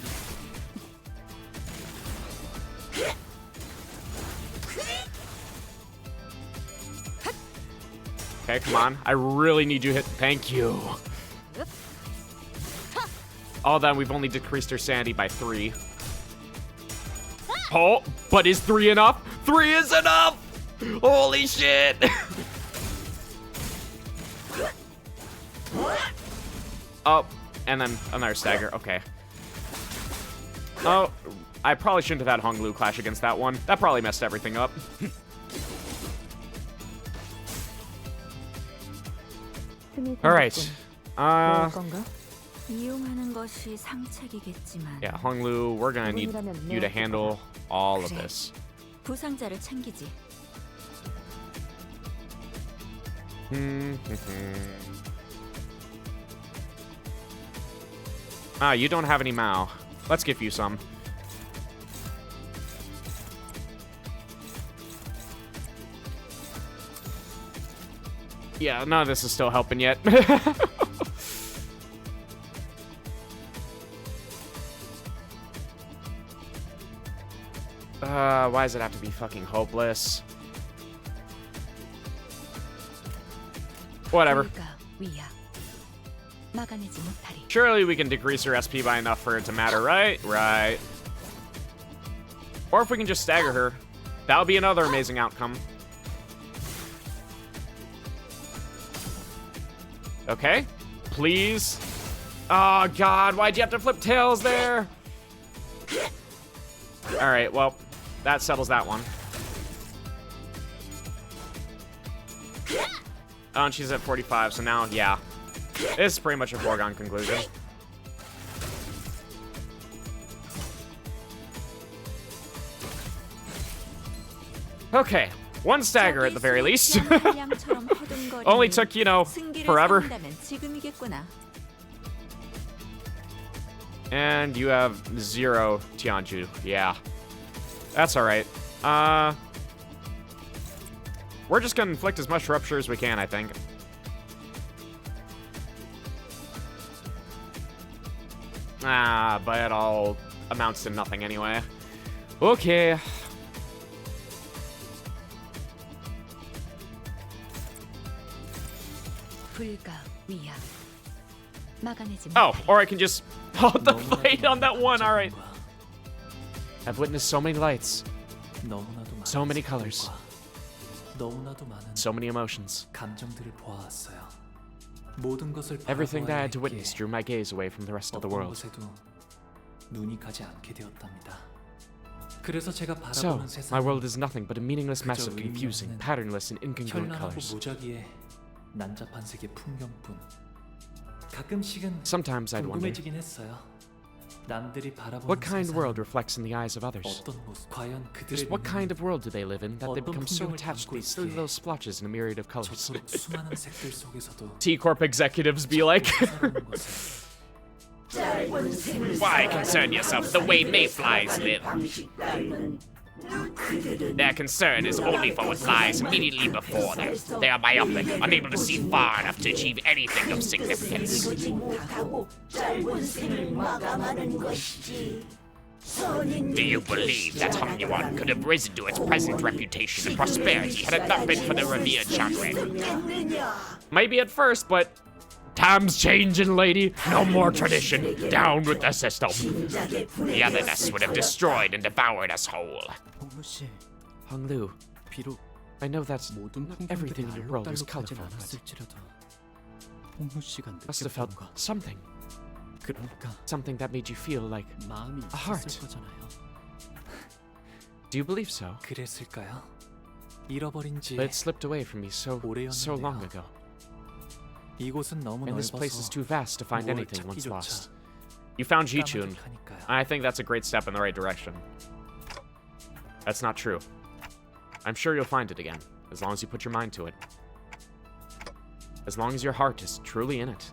Okay, come on. I really need you hit. Thank you. Oh, then we've only decreased her sanity by 3. Oh, but is 3 enough? 3 is enough! Holy shit! Oh, and then another stagger. Okay. Oh, I probably shouldn't have had Honglu clash against that one. That probably messed everything up. Alright. Yeah, Honglu, we're gonna need you to handle all of this. 부상자를 챙기지. Ah, you don't have any Mao. Let's give you some. Yeah, none of this is still helping yet. Why does it have to be fucking hopeless? Whatever. Surely we can decrease her SP by enough for it to matter, right? Right. Or if we can just stagger her. That would be another amazing outcome. Okay. Please. Oh, God. Why'd you have to flip tails there? Alright, well, that settles that one. Oh, and she's at 45, so now, yeah. It's pretty much a foregone conclusion. Okay, 1 stagger at the very least. Only took, you know, forever. And you have 0 Tianju. Yeah. That's alright. We're just gonna inflict as much rupture as we can, I think. But it all amounts to nothing anyway. Okay. Oh, or I can just hold the fight on that one. All right. I've witnessed so many lights, so many colors. 너무나도 많은 So many emotions. 감정들을 보아왔어요. 모든 것을 Everything that I had to 바라보아야 witness drew my gaze away from the rest of the 어떤 world. 곳에도 눈이 가지 않게 되었답니다. 그래서 제가 So, 바라보는 my 세상은 world is nothing but a meaningless mess 그저 of 의미 confusing, 없는 patternless, and incongruent 현란하고 colors. 무작위의 난잡한 색의 풍경뿐. 가끔씩은 Sometimes I'd wonder, 궁금해지긴 했어요. 남들이 바라보는 what kind of world 세상은 reflects in the eyes of others? 어떤 모습, 과연 Just 그들의 what kind 눈은 of world do they live in that they 어떤 become so 풍경을 attached 담고 to these silly 있기에 little splotches in a myriad of colors? 저토록 수많은 색들 속에서도 T-Corp executives be like, 살아가는 것을 Why concern yourself with the way mayflies live? Their concern is only for what lies immediately before them. They are myopic, unable to see far enough to achieve anything of significance. Do you believe that Hung Yuan could have risen to its present reputation and prosperity had it not been for the revered Chanren? maybe at first, but times changing, lady. No more tradition. Down with the system. The otherness would have destroyed and devoured us whole. Hung Lu, I know that not everything in your world is colorful, but must have felt something. Something that made you feel like a heart. Do you believe so? 그랬을까요? 잃어버린 지 But it slipped away from me so long ago. 이곳은 너무 And this place is 넓어서 too vast to find 뭘 anything once 찾기조차 lost. You found Jichun. 까마득하니까요. I think that's a great step in the right direction. That's not true. I'm sure you'll find it again, as long as you put your mind to it. As long as your heart is truly in it.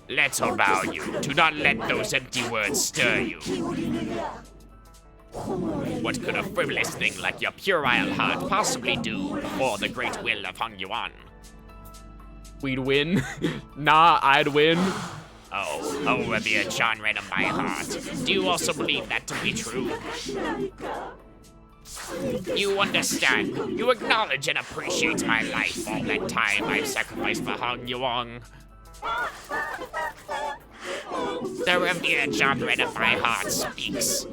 Let's allow you. Do not let those empty words stir you. What could a frivolous thing like your puerile heart possibly do before the great will of Hung Yuan? We'd win. Nah, I'd win. Oh, revered Chanren of my heart. Do you also believe that to be true? You understand. You acknowledge and appreciate my life, all that time I've sacrificed for Hung Yuan. The revered Chanren of my heart speaks.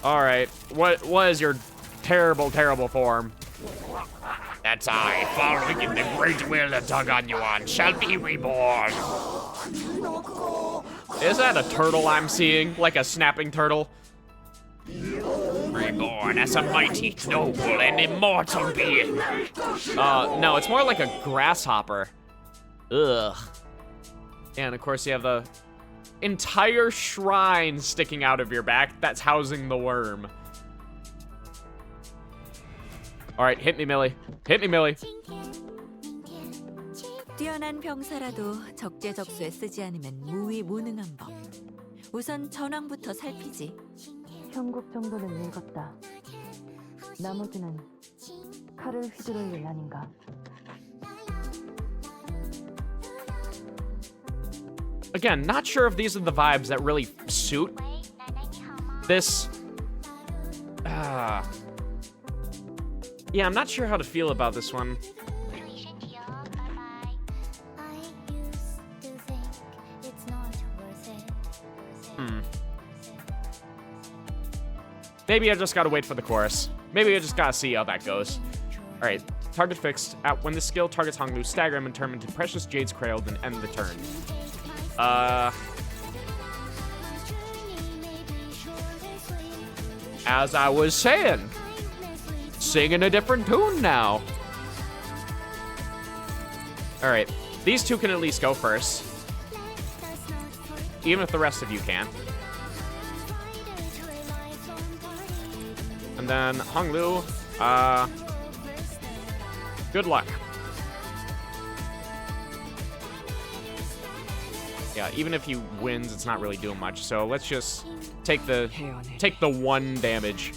Alright, what is your terrible form? That I, following in the great will of Hung Yuan, shall be reborn. Is that a turtle I'm seeing? Like a snapping turtle? Reborn as a mighty, noble, and immortal being. No, it's more like a grasshopper. Ugh. And of course you have the entire shrine sticking out of your back that's housing the worm. Alright, hit me, Millie. Hit me, Millie. 뛰어난 병사라도 적재적소에 쓰지 않으면 무위무능한 법. 우선 전황부터 살피지. 형국 정도는 늙었다. 나머지는 칼을 휘두를 일 아닌가. Again, not sure if these are the vibes that really suit this. Yeah, I'm not sure how to feel about this one. Maybe I just gotta wait for the chorus. Maybe I just gotta see how that goes. Alright, target fixed. When this skill targets Hong Lu, stagger him and turn him into precious jades cradled and end the turn. As I was saying, singing a different tune now. Alright, these two can at least go first. Even if the rest of you can't. And then Hong Lu, good luck. Yeah, even if he wins, it's not really doing much. So let's just take the one damage.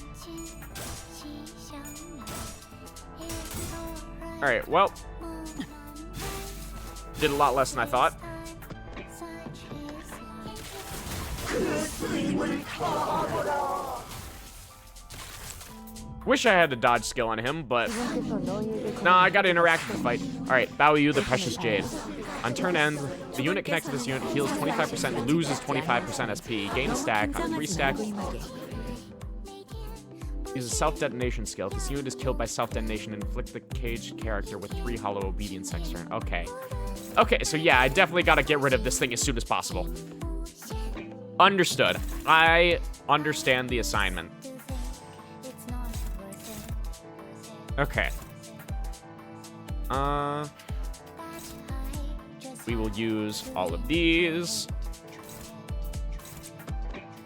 All right, well, did a lot less than I thought. Wish I had a dodge skill on him, but nah, I gotta interact with the fight. Alright, Bao Yu, the Precious Jade. On turn end, the unit connected to this unit heals 25%, loses 25% SP, gain a stack on 3 stack. Use Uses self-detonation skill. If this unit is killed by self-detonation, inflict the caged character with 3 hollow obedience next turn. Okay. Okay, so yeah, I definitely gotta get rid of this thing as soon as possible. Understood. I understand the assignment. Okay. We will use all of these.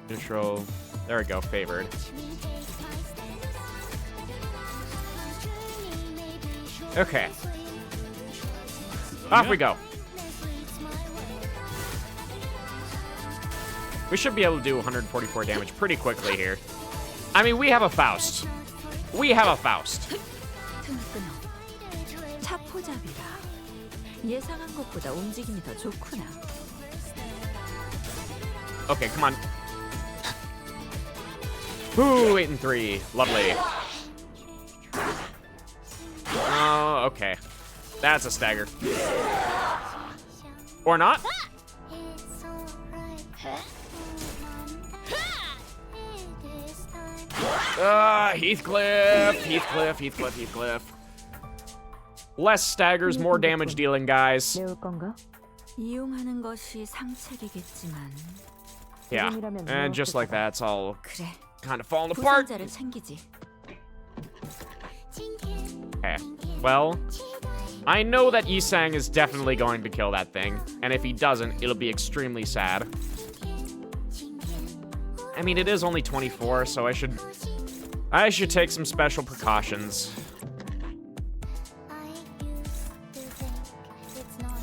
Neutral. There we go, favored. Okay. Off we go. We should be able to do 144 damage pretty quickly here. I mean, we have a Faust. We have a Faust. 차포잡이라. 예상한 것보다 움직임이 더 좋구나. Okay, come on. Ooh, 8 and 3. Lovely. Oh, okay. That's a stagger. Or not? Heathcliff. Less staggers, more damage dealing, guys. 배울 건가? 이용하는 것이 상책이겠지만. Yeah, and just like that, it's all 그래. kind of falling apart. 부상자를 챙기지. Okay, well, I know that Isang is definitely going to kill that thing, and if he doesn't, it'll be extremely sad. I mean, it is only 24, so I should take some special precautions.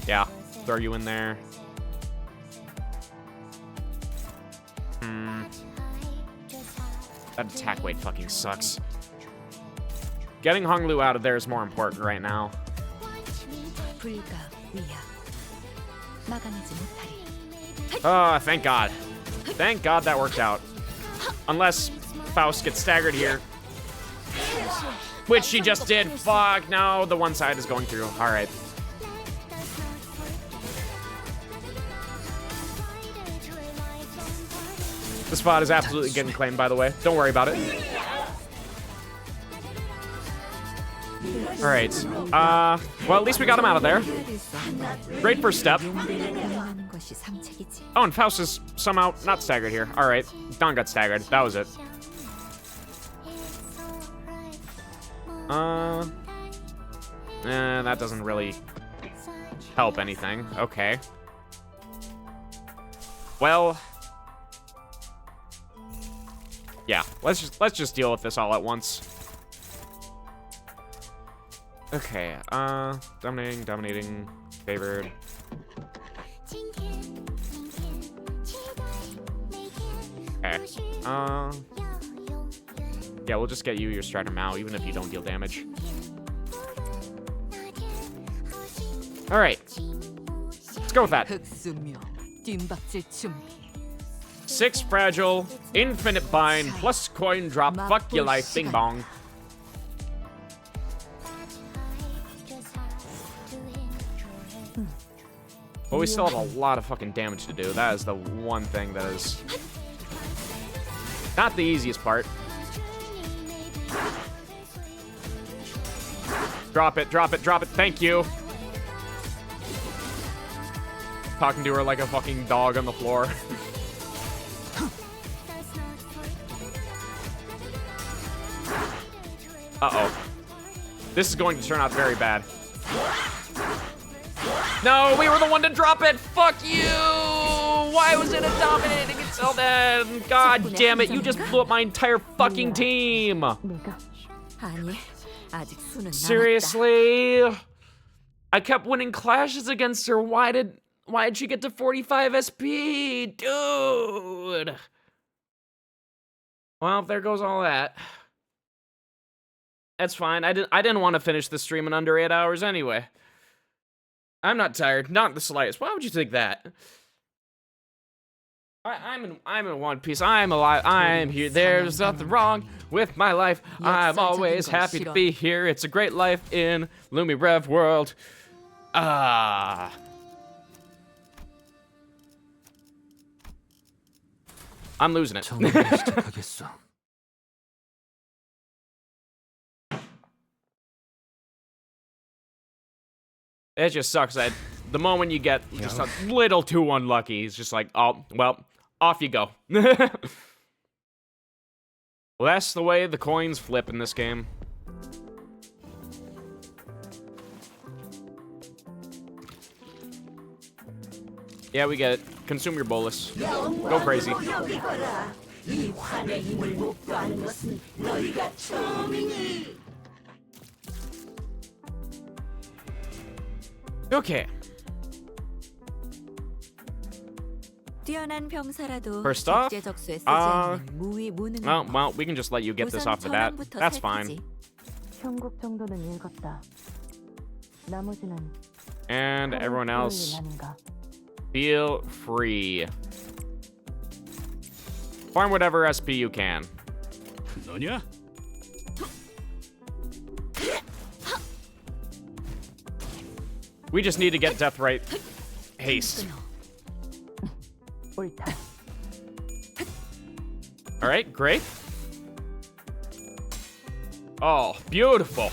Yeah, throw you in there. That attack weight fucking sucks. Getting Honglu out of there is more important right now. Oh, thank God. Thank God that worked out. Unless Faust gets staggered here. Which she just did. Fuck, no, the one side is going through. Alright. The spot is absolutely getting claimed, by the way. Don't worry about it. Alright. Well, at least we got him out of there. Great first step. Oh, and Faust is somehow not staggered here. Alright. Don got staggered. That was it. That doesn't really help anything. Okay. Well... yeah, let's just deal with this all at once. Okay, dominating, favored. Okay, yeah, we'll just get you your Strider Mao, even if you don't deal damage. All right, let's go with that. 6 fragile, infinite bind, plus coin drop, fuck your life, bing bong. But we still have a lot of fucking damage to do. That is the one thing that is not the easiest part. Drop it, thank you. Talking to her like a fucking dog on the floor. Uh-oh. This is going to turn out very bad. No, we were the one to drop it! Fuck you! Why was it a dominating until then? God damn it, you just blew up my entire fucking team! Seriously? I kept winning clashes against her. Why did she get to 45 SP? Dude! Well, there goes all that. That's fine. I didn't want to finish the stream in under 8 hours anyway. I'm not tired, not the slightest. Why would you think that? I'm in one piece. I'm alive. I'm here. There's nothing wrong with my life. I'm always happy to be here. It's a great life in Lumi Rev world. I'm losing it. It just sucks that the moment you get just a little too unlucky, it's just like, oh, well, off you go. Well, that's the way the coins flip in this game. Yeah, we get it. Consume your bolus. Go crazy. Okay. 뛰어난 병사라도 First off, 적재적소에 쓰지 않는 무위 무능한 well, we can just let you get this off the bat. That's fine. 형국 정도는 읽었다. 나머지는 And everyone else, feel free. Farm whatever SP you can. 너냐? We just need to get death right. Haste. Alright, great. Oh, beautiful.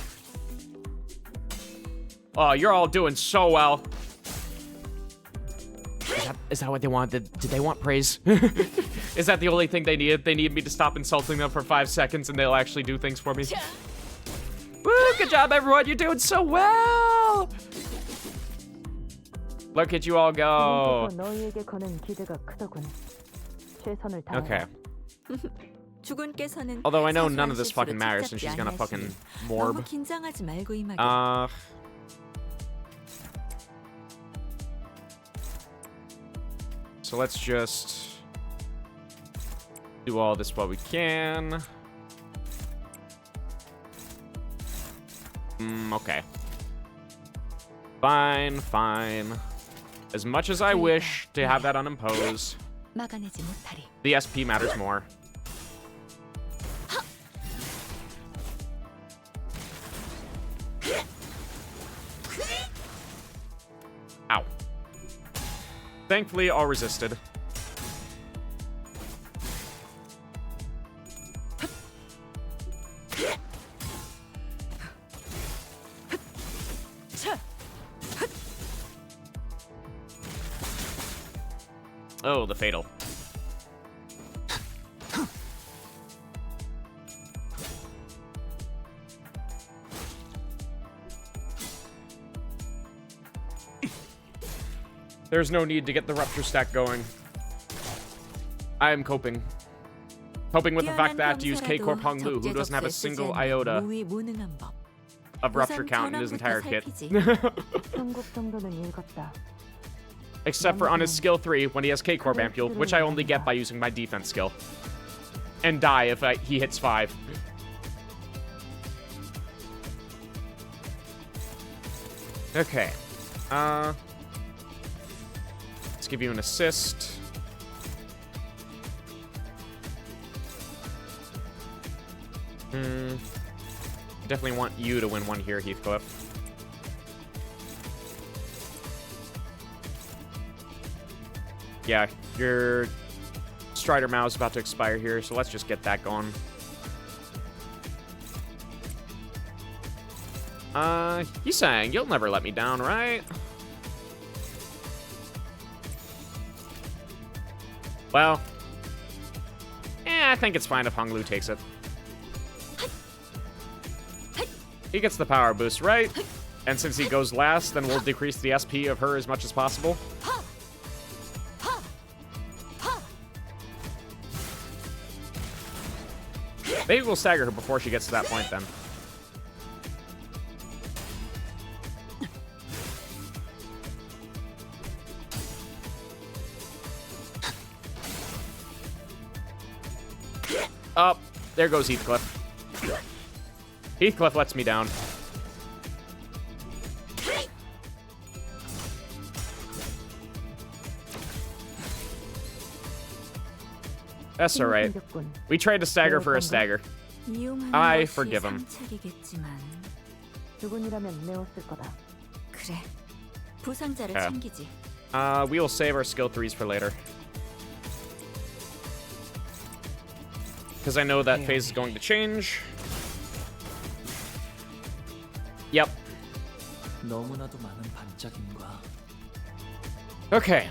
Oh, you're all doing so well. Is that what they wanted? Did they want praise? Is that the only thing they needed? They need me to stop insulting them for 5 seconds and they'll actually do things for me. Woo, good job, everyone. You're doing so well. Look at you all go. Okay. Although I know none of this fucking matters since she's gonna fucking morb. So let's just do all this while we can. Okay. Fine, fine. As much as I wish to have that unimposed, the SP matters more. Ow. Thankfully, all resisted. Oh, the fatal. There's no need to get the rupture stack going. I am coping. Coping with the fact that I have to use K-Corp Hong Lu, who doesn't have a single iota of rupture count in his entire kit. Except for on his skill 3 when he has K-Corp Ampule, which I only get by using my defense skill. And die if he hits 5. Okay. Let's give you an assist. Definitely want you to win one here, Heathcliff. Yeah, your Strider Mao is about to expire here, so let's just get that going. He's saying, you'll never let me down, right? Well, I think it's fine if Hong Lu takes it. He gets the power boost, right? And since he goes last, then we'll decrease the SP of her as much as possible. Maybe we'll stagger her before she gets to that point then. Oh, there goes Heathcliff. Heathcliff lets me down. That's alright. We tried to stagger for a stagger. I forgive him. We will save our skill 3s for later. Because I know that phase is going to change. Yep. 너무나도 많은 반짝임과 Okay.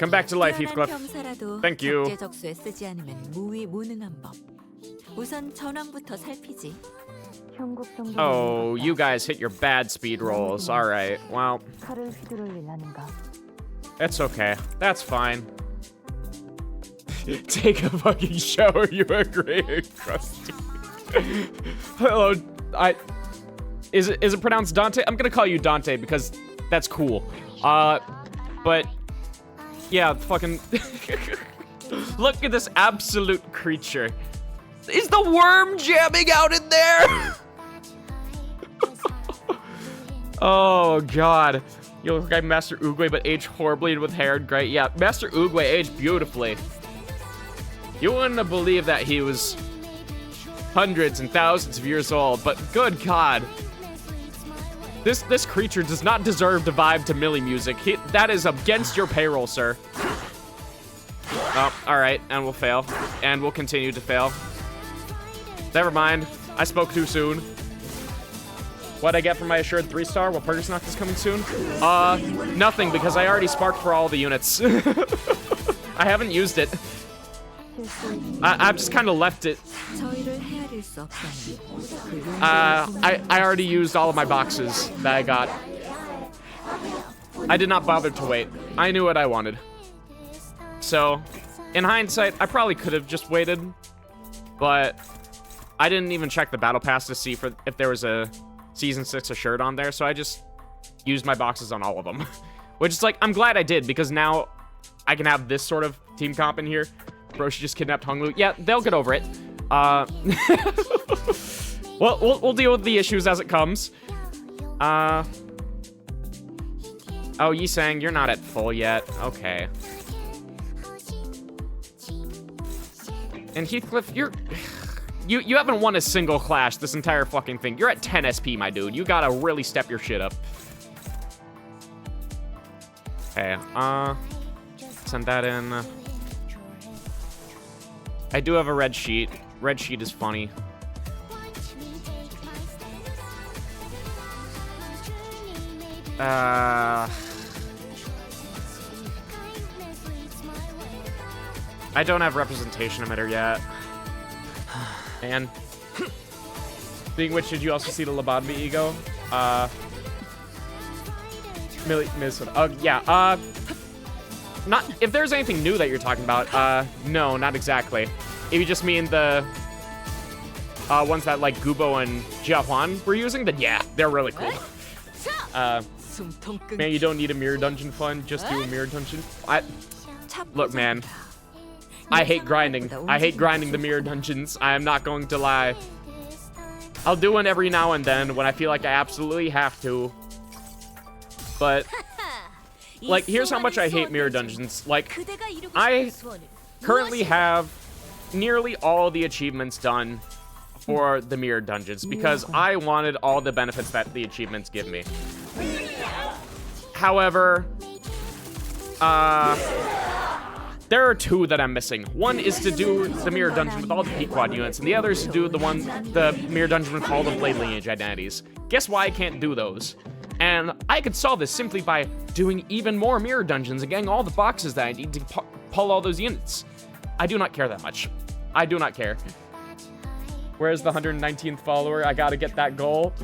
Come back to life, Heathcliff. Thank you. 적재적소에 쓰지 않으면 무위무능한 법. 우선 전황부터 살피지. Oh, you guys hit your bad speed rolls. All right. Well, it's okay. That's fine. Take a fucking shower. You agree, Krusty? Hello. Is it pronounced Dante? I'm gonna call you Dante because that's cool. But yeah, fucking look at this absolute creature. Is the worm jamming out in there? Oh god. You look like Master Oogway but aged horribly with hair and gray. Yeah, Master Oogway aged beautifully. You wouldn't have believed that he was hundreds and thousands of years old, but good god. This creature does not deserve to vibe to Millie music. That is against your payroll, sir. Oh, alright, and we'll fail. And we'll continue to fail. Never mind. I spoke too soon. What'd I get for my assured 3-star? Well, Pergersnock is coming soon? Nothing, because I already sparked for all the units. I haven't used it. I've just kind of left it. I already used all of my boxes that I got. I did not bother to wait. I knew what I wanted. So, in hindsight, I probably could have just waited, but I didn't even check the battle pass to see if there was a Season 6 assured on there, so I just used my boxes on all of them. Which is like, I'm glad I did, because now I can have this sort of team comp in here. Bro, she just kidnapped Honglu. Yeah, they'll get over it. Well, we'll deal with the issues as it comes. Oh, Yisang, you're not at full yet. Okay. And Heathcliff, you haven't won a single clash this entire fucking thing. You're at 10 SP, my dude. You gotta really step your shit up. Okay, send that in. I do have a red sheet. Red sheet is funny. I don't have representation emitter yet. And being which, did you also see the lobotomy ego? Yeah, not if there's anything new that you're talking about, no, not exactly. If you just mean the ones that like Gubo and Jiahuan were using, then yeah, they're really cool. Man, you don't need a mirror dungeon fun, just do a mirror dungeon. Look, man, I hate grinding. I hate grinding the mirror dungeons. I am not going to lie. I'll do one every now and then when I feel like I absolutely have to. But like, here's how much I hate mirror dungeons. Like, I currently have nearly all the achievements done for the mirror dungeons because I wanted all the benefits that the achievements give me. However, there are two that I'm missing. One is to do the mirror dungeon with all the Pequod units, and the other is to do the mirror dungeon with all the Blade Lineage identities. Guess why I can't do those? And I could solve this simply by doing even more mirror dungeons and getting all the boxes that I need to pull all those units. I do not care that much. I do not care. Where's the 119th follower? I gotta get that goal.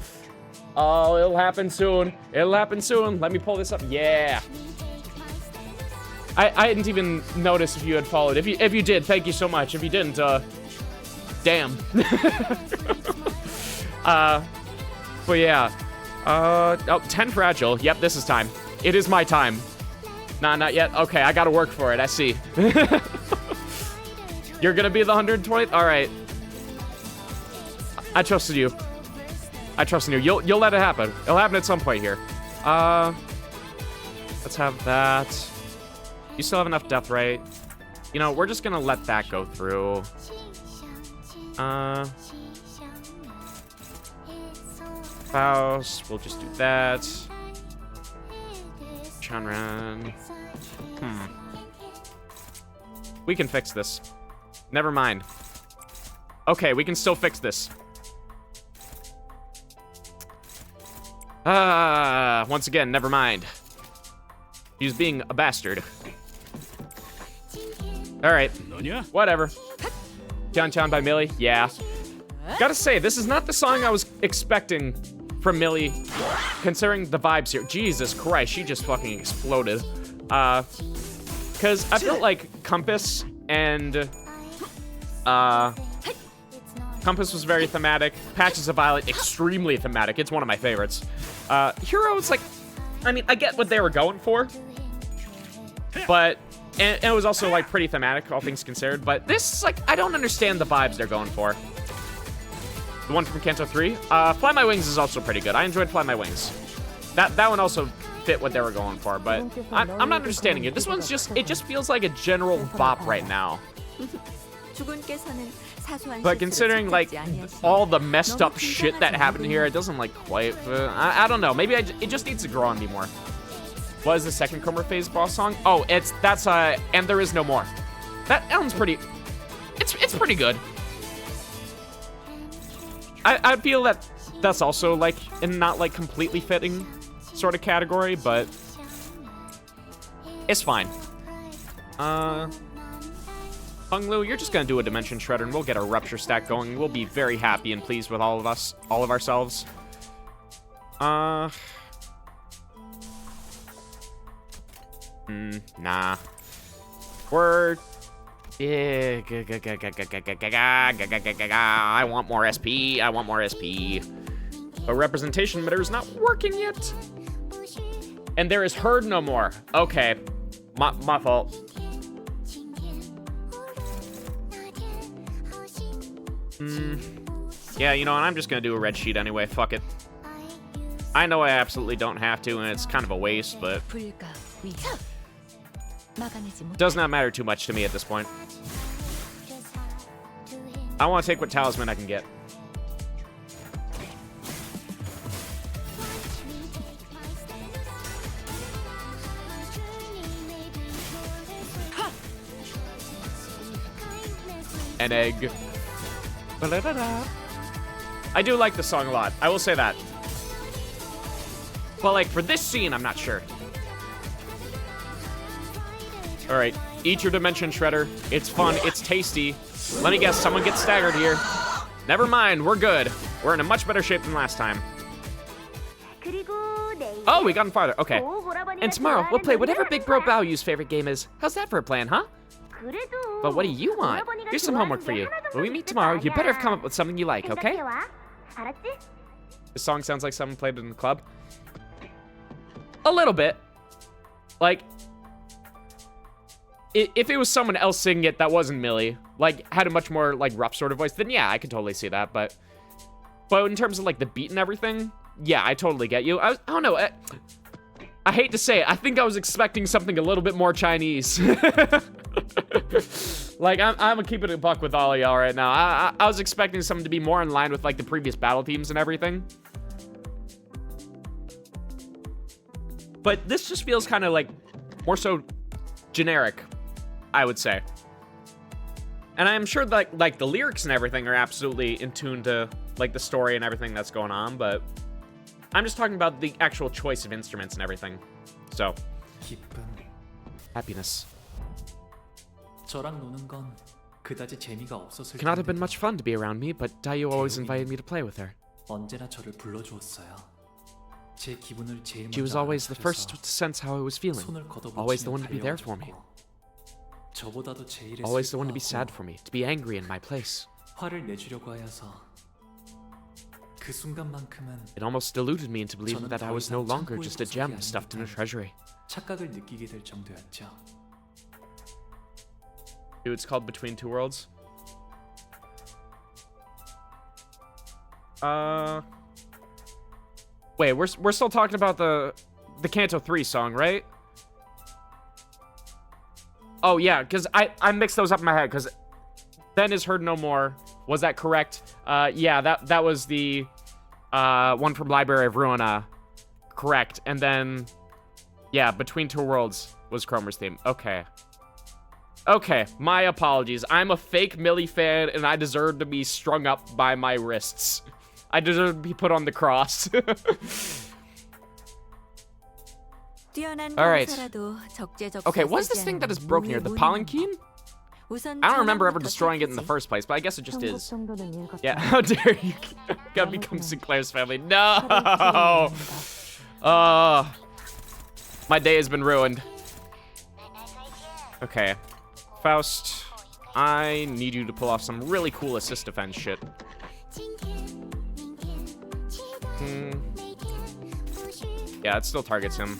Oh, it'll happen soon. It'll happen soon. Let me pull this up. Yeah. I didn't even notice if you had followed. If you did, thank you so much. If you didn't, damn. But yeah. Oh, 10 fragile. Yep, this is time. It is my time. Nah, not yet. Okay, I gotta work for it. I see. You're gonna be the 120th? All right. I trusted you. I trust in you. You'll let it happen. It'll happen at some point here. Let's have that. You still have enough death rate. You know, we're just gonna let that go through. Faust, we'll just do that. Chanran. We can fix this. Never mind. Okay, we can still fix this. Once again, never mind. He's being a bastard. Alright. Whatever. Chan Chan by Millie, yeah. Gotta say, this is not the song I was expecting from Millie, considering the vibes here. Jesus Christ, she just fucking exploded. Because I felt like Compass and, Compass was very thematic. Patches of Violet, extremely thematic. It's one of my favorites. Hero is like, I mean, I get what they were going for, but, and it was also like pretty thematic, all things considered, but this is like, I don't understand the vibes they're going for. The one from Canto 3, Fly My Wings is also pretty good. I enjoyed Fly My Wings. That one also fit what they were going for, but I'm not understanding it. This one's just, it just feels like a general bop right now. But considering, like, all the messed up shit that happened here, it doesn't, like, quite... I don't know. Maybe it just needs to grow on me more. What is the second Chroma Phase boss song? Oh, that's And There Is No More. That one's pretty... It's pretty good. I feel that that's also, like, in not, like, completely fitting sort of category, but... It's fine. Hung Lu, you're just gonna do a Dimension Shredder and we'll get a Rupture stack going. We'll be very happy and pleased with all of ourselves. Nah. We're... I want more SP, I want more SP. But representation emitter is not working yet. And there is Heard No More. Okay, my fault. Yeah, you know what? I'm just gonna do a red sheet anyway. Fuck it. I know I absolutely don't have to, and it's kind of a waste, but... does not matter too much to me at this point. I want to take what talisman I can get. An egg. I do like the song a lot. I will say that. But, like, for this scene, I'm not sure. Alright, eat your Dimension Shredder. It's fun, it's tasty. Let me guess, someone gets staggered here. Never mind, we're good. We're in a much better shape than last time. Oh, we gotten farther, okay. And tomorrow, we'll play whatever Big Bro Baoyu's favorite game is. How's that for a plan, huh? But what do you want? Here's some homework for you. When we meet tomorrow, you better have come up with something you like, okay? This song sounds like someone played it in the club. A little bit. Like, if it was someone else singing it that wasn't Millie, like, had a much more, like, rough sort of voice, then yeah, I could totally see that, but in terms of, like, the beat and everything, yeah, I totally get you. I don't know, I hate to say it, I think I was expecting something a little bit more Chinese. Like, I'm gonna keep it a buck with all of y'all right now. I was expecting something to be more in line with, like, the previous battle themes and everything. But this just feels kind of, like, more so generic, I would say. And I'm sure that, like, the lyrics and everything are absolutely in tune to, like, the story and everything that's going on, but I'm just talking about the actual choice of instruments and everything. So, happiness. Cannot have been much fun to be around me, but Dayu always invited me to play with her. She was always the first to sense how I was feeling, always the one to be there for me. Always the one to be sad for me, to be angry in my place. It almost deluded me into believing that I was no longer just a gem stuffed in a treasury. Dude, it's called Between Two Worlds. Wait, we're still talking about the Canto 3 song, right? Oh yeah, because I mixed those up in my head, because Then Is Heard No More. Was that correct? Yeah, that was the one from Library of Ruina. Correct. And then, yeah, Between Two Worlds was Cromer's theme. Okay. Okay, my apologies. I'm a fake Millie fan, and I deserve to be strung up by my wrists. I deserve to be put on the cross. Alright. Okay, what's this thing that is broken here? The palanquin? I don't remember ever destroying it in the first place, but I guess it just is. Yeah, how dare you? Gotta become Sinclair's family. No! My day has been ruined. Okay. Faust, I need you to pull off some really cool assist defense shit. Yeah, it still targets him.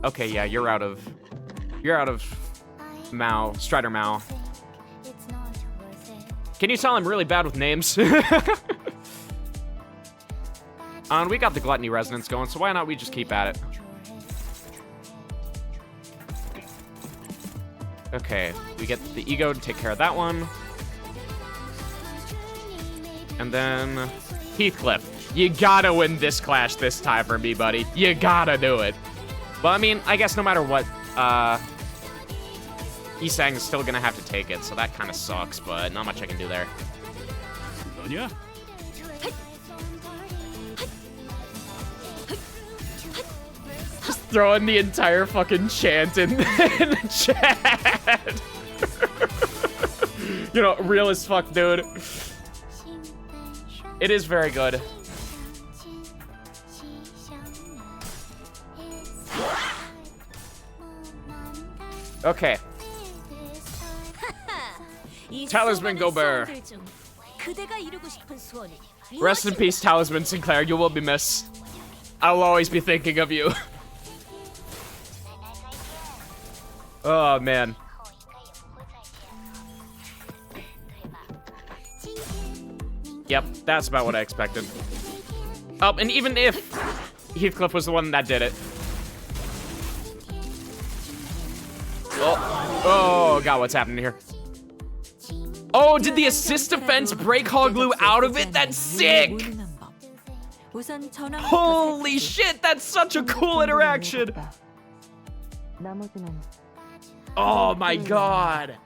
Okay, yeah, you're out of Mao, Strider Mao. Can you tell I'm really bad with names? And we got the Gluttony Resonance going, so why not we just keep at it? Okay, we get the Ego to take care of that one. And then Heathcliff. You gotta win this clash this time for me, buddy. You gotta do it. But I mean, I guess no matter what, Isang is still gonna have to take it, so that kind of sucks, but not much I can do there. 너냐? Just throwing the entire fucking chant in the chat. You know, real as fuck, dude. It is very good. Okay. Talisman Gobert. Rest in peace, Talisman Sinclair. You will be missed. I will always be thinking of you. Oh, man. Yep, that's about what I expected. Oh, and even if Heathcliff was the one that did it. Oh, God, what's happening here? Oh, did the assist defense break Hoglu out of it? That's sick! Holy shit, that's such a cool interaction! Oh my god!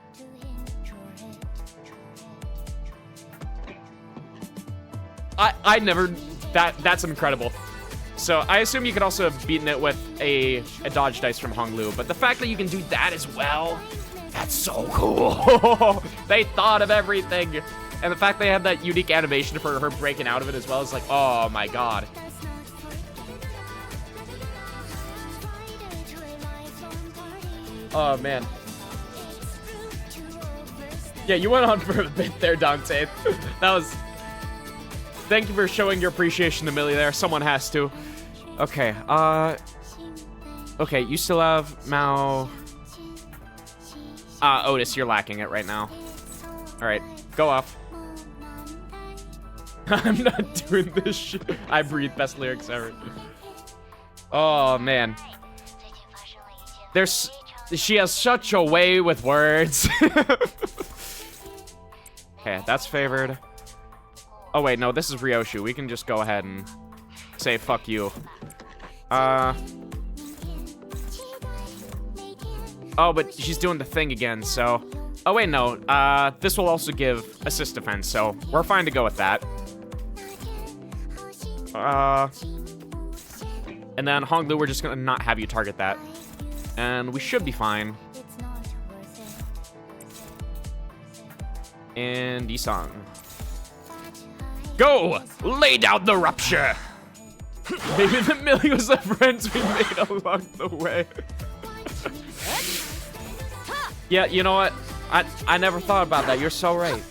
I never... That's incredible. So, I assume you could also have beaten it with a dodge dice from Honglu, but the fact that you can do that as well, that's so cool. They thought of everything. And the fact they had that unique animation for her breaking out of it as well is like, oh my god. Oh, man. Yeah, you went on for a bit there, Dante. That was... Thank you for showing your appreciation to Millie there. Someone has to. Okay, okay, you still have Mao... Otis, you're lacking it right now. Alright, go off. I'm not doing this shit. I breathe, best lyrics ever. Oh, man. She has such a way with words. Okay, that's favored. Oh, wait, no, this is Ryoshu. We can just go ahead and say fuck you. Oh, but she's doing the thing again, so... Oh, wait, no. This will also give assist defense, so we're fine to go with that. And then Honglu, we're just gonna not have you target that. And we should be fine. And Isang. Go! Lay down the rupture! Maybe the millions of friends we made along the way. Yeah, you know what? I never thought about that. You're so right.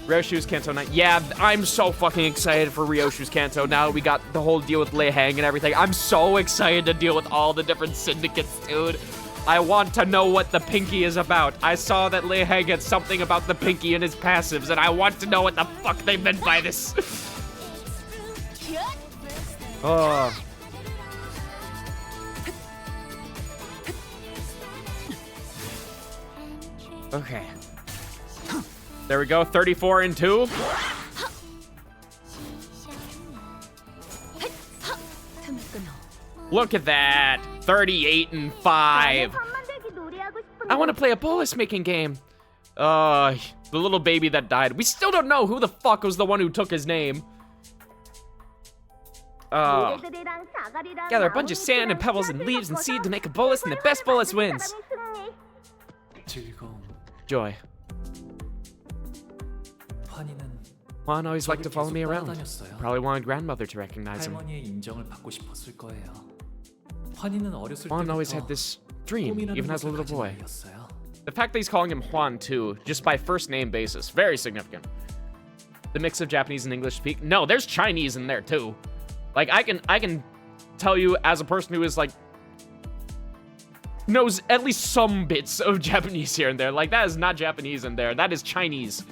Ryoshu's Kanto 9. Yeah, I'm so fucking excited for Ryoshu's Kanto. Now that we got the whole deal with Lei Hang and everything. I'm so excited to deal with all the different syndicates, dude. I want to know what the Pinky is about. I saw that Lei Hang had something about the Pinky in his passives, and I want to know what the fuck they meant by this. Oh. Okay. There we go, 34 and 2. Look at that. 38 and 5. I want to play a bolus making game. The little baby that died. We still don't know who the fuck was the one who took his name. Gather a bunch of sand and pebbles and leaves and seed to make a bolus, and the best bolus wins. Joy. Juan always liked to follow me around. Probably wanted grandmother to recognize him. Juan always had this dream, even as a little boy. The fact that he's calling him Juan too, just by first name basis, very significant. The mix of Japanese and English speak. No, there's Chinese in there too. Like I can tell you as a person who is like knows at least some bits of Japanese here and there. Like that is not Japanese in there. That is Chinese.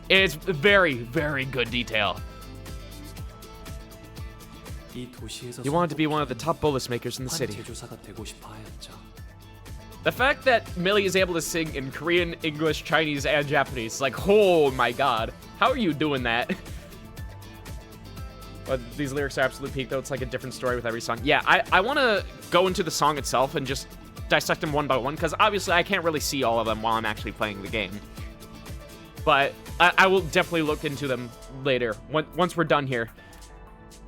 It's very, very good detail. You wanted to be one of the top bolus makers in the city. The fact that Millie is able to sing in Korean, English, Chinese, and Japanese, like, oh my god. How are you doing that? But these lyrics are absolute peak, though. It's like a different story with every song. Yeah, I want to go into the song itself and just dissect them one by one, because obviously I can't really see all of them while I'm actually playing the game. But I will definitely look into them later, once we're done here.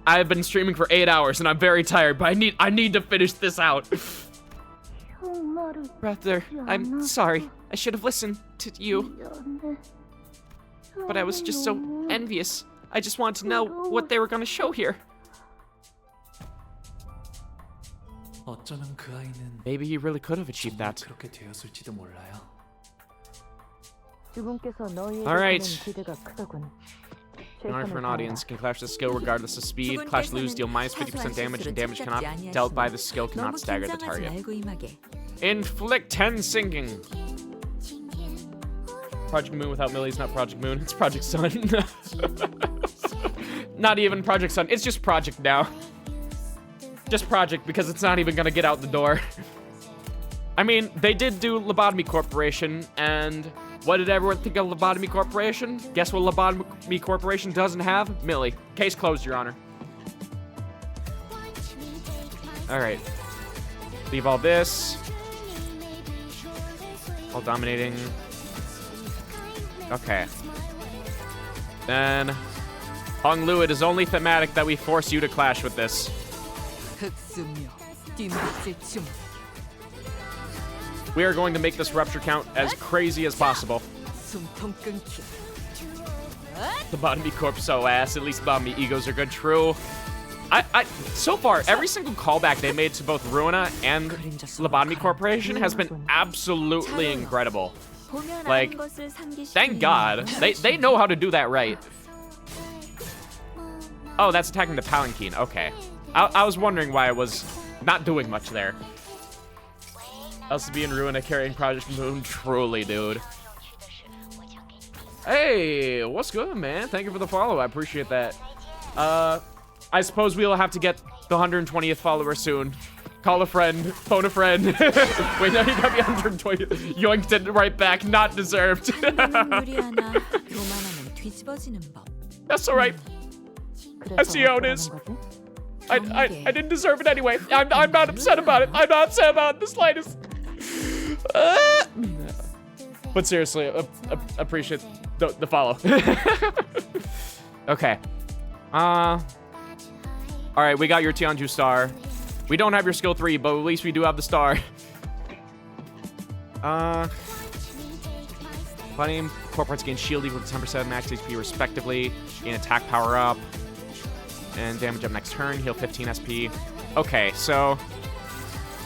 I've been streaming for 8 hours, and I'm very tired, but I need to finish this out. Brother, I'm sorry. I should have listened to you. But I was just so envious. I just wanted to know what they were going to show here. Maybe he really could have achieved that. Alright. In order for an audience, can clash the skill regardless of speed. Clash lose, deal minus 50% damage, and damage cannot dealt by the skill cannot stagger the target. Inflict 10 sinking. Project Moon without Millie's not Project Moon, it's Project Sun. Not even Project Sun, it's just Project now. Just Project, because it's not even gonna get out the door. I mean, they did do Lobotomy Corporation, and what did everyone think of Lobotomy Corporation? Guess what Lobotomy Corporation doesn't have? Millie. Case closed, Your Honor. Alright. Leave all this. All dominating. Okay. Then Hong Lu, it is only thematic that we force you to clash with this. We are going to make this rupture count as crazy as possible. Lobotomy Corp so ass. At least Lobotomy egos are good. True. So far, every single callback they made to both Ruina and Lobotomy Corporation has been absolutely incredible. Like, thank God. They know how to do that right. Oh, that's attacking the Palanquin. Okay. I was wondering why I was not doing much there. LCB and Ruina carrying Project Moon. Truly, dude. Hey, what's good, man? Thank you for the follow. I appreciate that. I suppose we'll have to get the 120th follower soon. Call a friend. Phone a friend. Wait, no, you got me 120. Yoinked it right back. Not deserved. That's all right. I see how it is. I didn't deserve it anyway. I'm not upset about it. I'm not upset about it the slightest. But seriously, appreciate the follow. Okay. Alright, we got your Tianju star. We don't have your skill 3, but at least we do have the star. Flame corporates gain shield equal to 10% max HP respectively. Gain attack power up. And damage up next turn. Heal 15 SP. Okay, so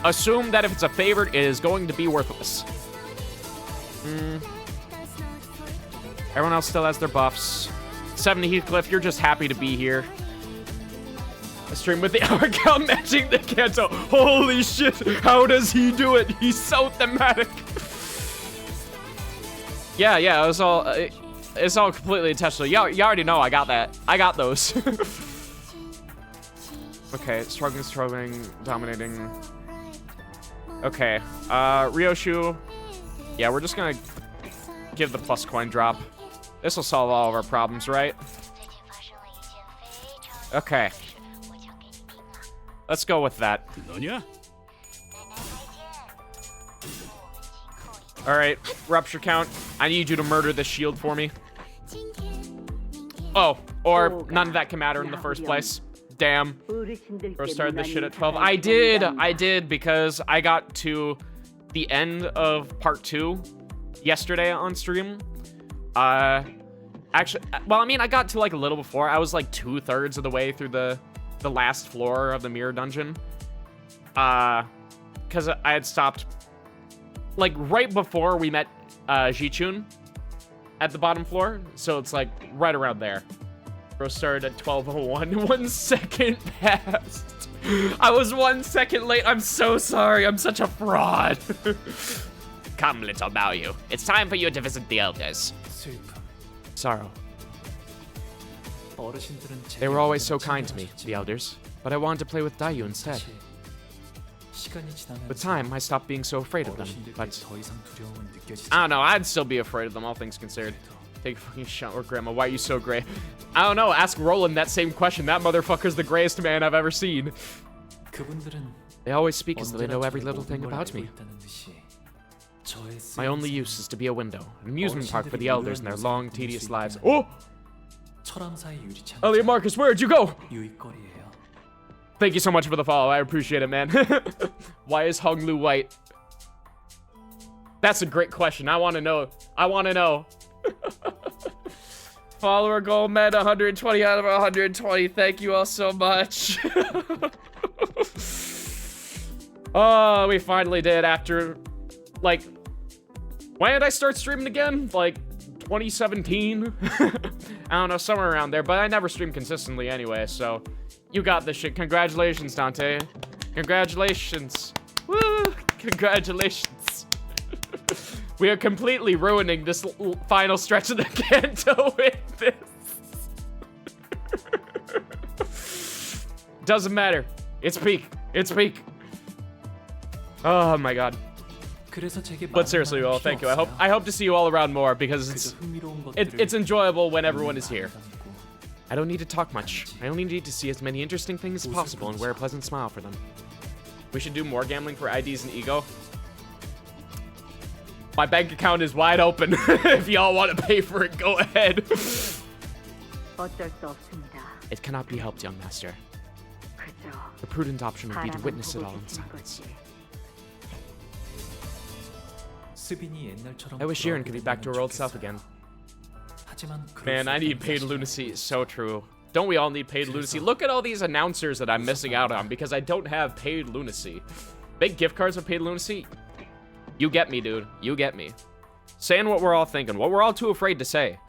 assume that if it's a favorite, it is going to be worthless. Everyone else still has their buffs. 70 Heathcliff, you're just happy to be here. A stream with the hour count matching the canto. Holy shit, how does he do it? He's so thematic. Yeah, it was all, it's all completely intentional. You already know I got that. I got those. Okay, struggling, dominating. Okay, Ryoshu. Yeah, we're just gonna give the plus coin drop. This will solve all of our problems, right? Okay. Let's go with that. 너냐? Alright, Rupture Count. I need you to murder the shield for me. Oh, or none of that can matter in the first place. Damn. Bro started this shit at 12. I did, because I got to the end of part 2 yesterday on stream. Actually, well, I mean, I got to like a little before. I was like 2/3 of the way through the last floor of the mirror dungeon. Because I had stopped like right before we met Jichun at the bottom floor. So it's like right around there. Bro started at 12:01. 1 second passed. I was 1 second late. I'm so sorry. I'm such a fraud. Come, little Maoyu. It's time for you to visit the elders. Sorrow. They were always so kind to me, the elders. But I wanted to play with Dayu instead. With time, I stopped being so afraid of them, but I don't know, I'd still be afraid of them, all things considered. Take a fucking shot or Grandma, why are you so gray? I don't know, ask Roland that same question. That motherfucker's the grayest man I've ever seen. They always speak as though they know every little thing about me. My only use is to be a window, an amusement park for the elders in their long, tedious lives. Oh! Elliot Marcus, where'd you go? Thank you so much for the follow. I appreciate it, man. Why is Hong Lu white? That's a great question. I want to know. I want to know. Follower goal met 120 out of 120. Thank you all so much. Oh, we finally did after, like, when did I start streaming again? Like, 2017? I don't know, somewhere around there, but I never stream consistently anyway, so you got this shit. Congratulations, Dante. Congratulations. Woo! Congratulations. We are completely ruining this final stretch of the canto with this. Doesn't matter. It's peak. It's peak. Oh my god. But seriously, all thank you. I hope to see you all around more because it's enjoyable when everyone is here. I don't need to talk much. I only need to see as many interesting things as possible and wear a pleasant smile for them. We should do more gambling for IDs and ego. My bank account is wide open. If y'all want to pay for it, go ahead. It cannot be helped, young master. The prudent option would be to witness it all in silence. I wish Jiren could be back to her old self again. Man, I need paid lunacy. So true. Don't we all need paid lunacy? Look at all these announcers that I'm missing out on because I don't have paid lunacy. Big gift cards with paid lunacy? You get me, dude. You get me. Saying what we're all thinking, what we're all too afraid to say.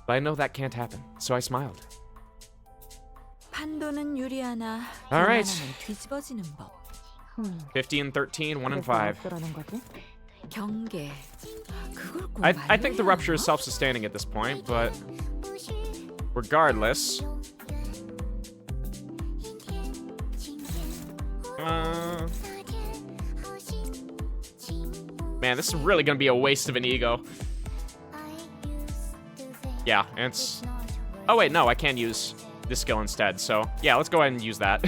But I know that can't happen, so I smiled. Alright. 50 and 13, 1 and 5. I think the rupture is self-sustaining at this point, but regardless. Man, this is really gonna be a waste of an ego. Yeah, and it's... Oh wait, no, I can use this skill instead, so yeah, let's go ahead and use that.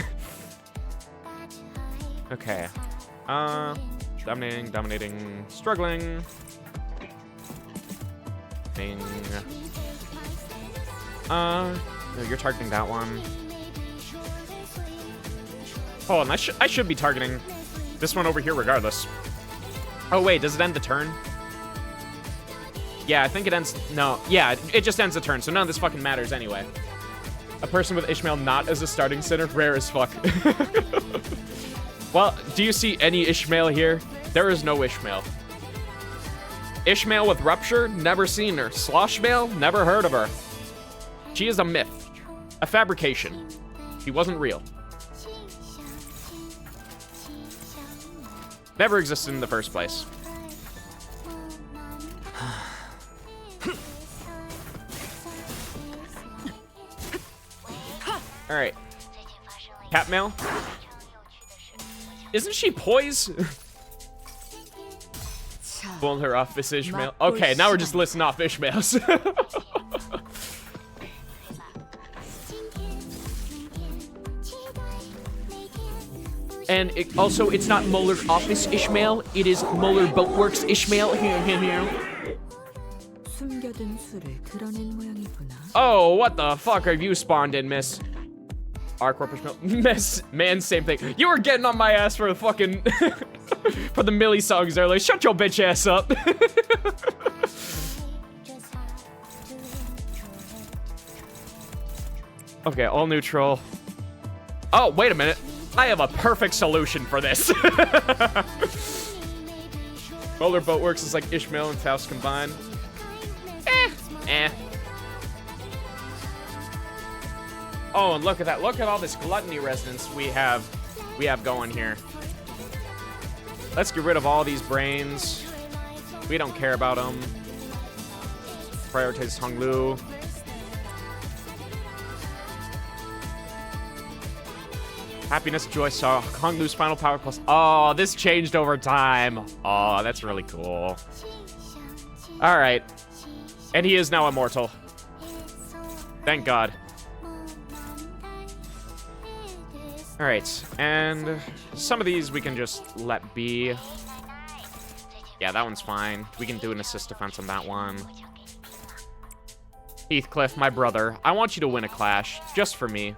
Okay. Dominating, struggling. Bing. No, you're targeting that one. Oh, and I should be targeting this one over here regardless. Oh wait, does it end the turn? Yeah, I think it ends... No, yeah, it just ends the turn, so none of this fucking matters anyway. A person with Ishmael not as a starting center? Rare as fuck. Well, do you see any Ishmael here? There is no Ishmael. Ishmael with Rupture? Never seen her. Sloshmael? Never heard of her. She is a myth. A fabrication. She wasn't real. Never existed in the first place. Alright. Catmail? Isn't she poise? Pulling her off this Ishmael. Okay, now we're just listing off Ishmaels. And also, it's not Molar Office Ishmael, it is Molar Boatworks Ishmael. Oh, what the fuck have you spawned in, miss? Our corpus miss, man, same thing. You were getting on my ass for the fucking, for the Millie songs earlier. Shut your bitch ass up. Okay, all neutral. Oh, wait a minute. I have a perfect solution for this. Molar Boatworks is like Ishmael and Taos combined. Oh, and look at that. Look at all this gluttony resonance we have going here. Let's get rid of all these brains. We don't care about them. Prioritize Honglu. Happiness, joy, sorrow. Honglu's final power plus. Oh, this changed over time. Oh, that's really cool. All right. And he is now immortal. Thank God. All right, and some of these we can just let be. Yeah, that one's fine. We can do an assist defense on that one. Heathcliff, my brother, I want you to win a clash, just for me,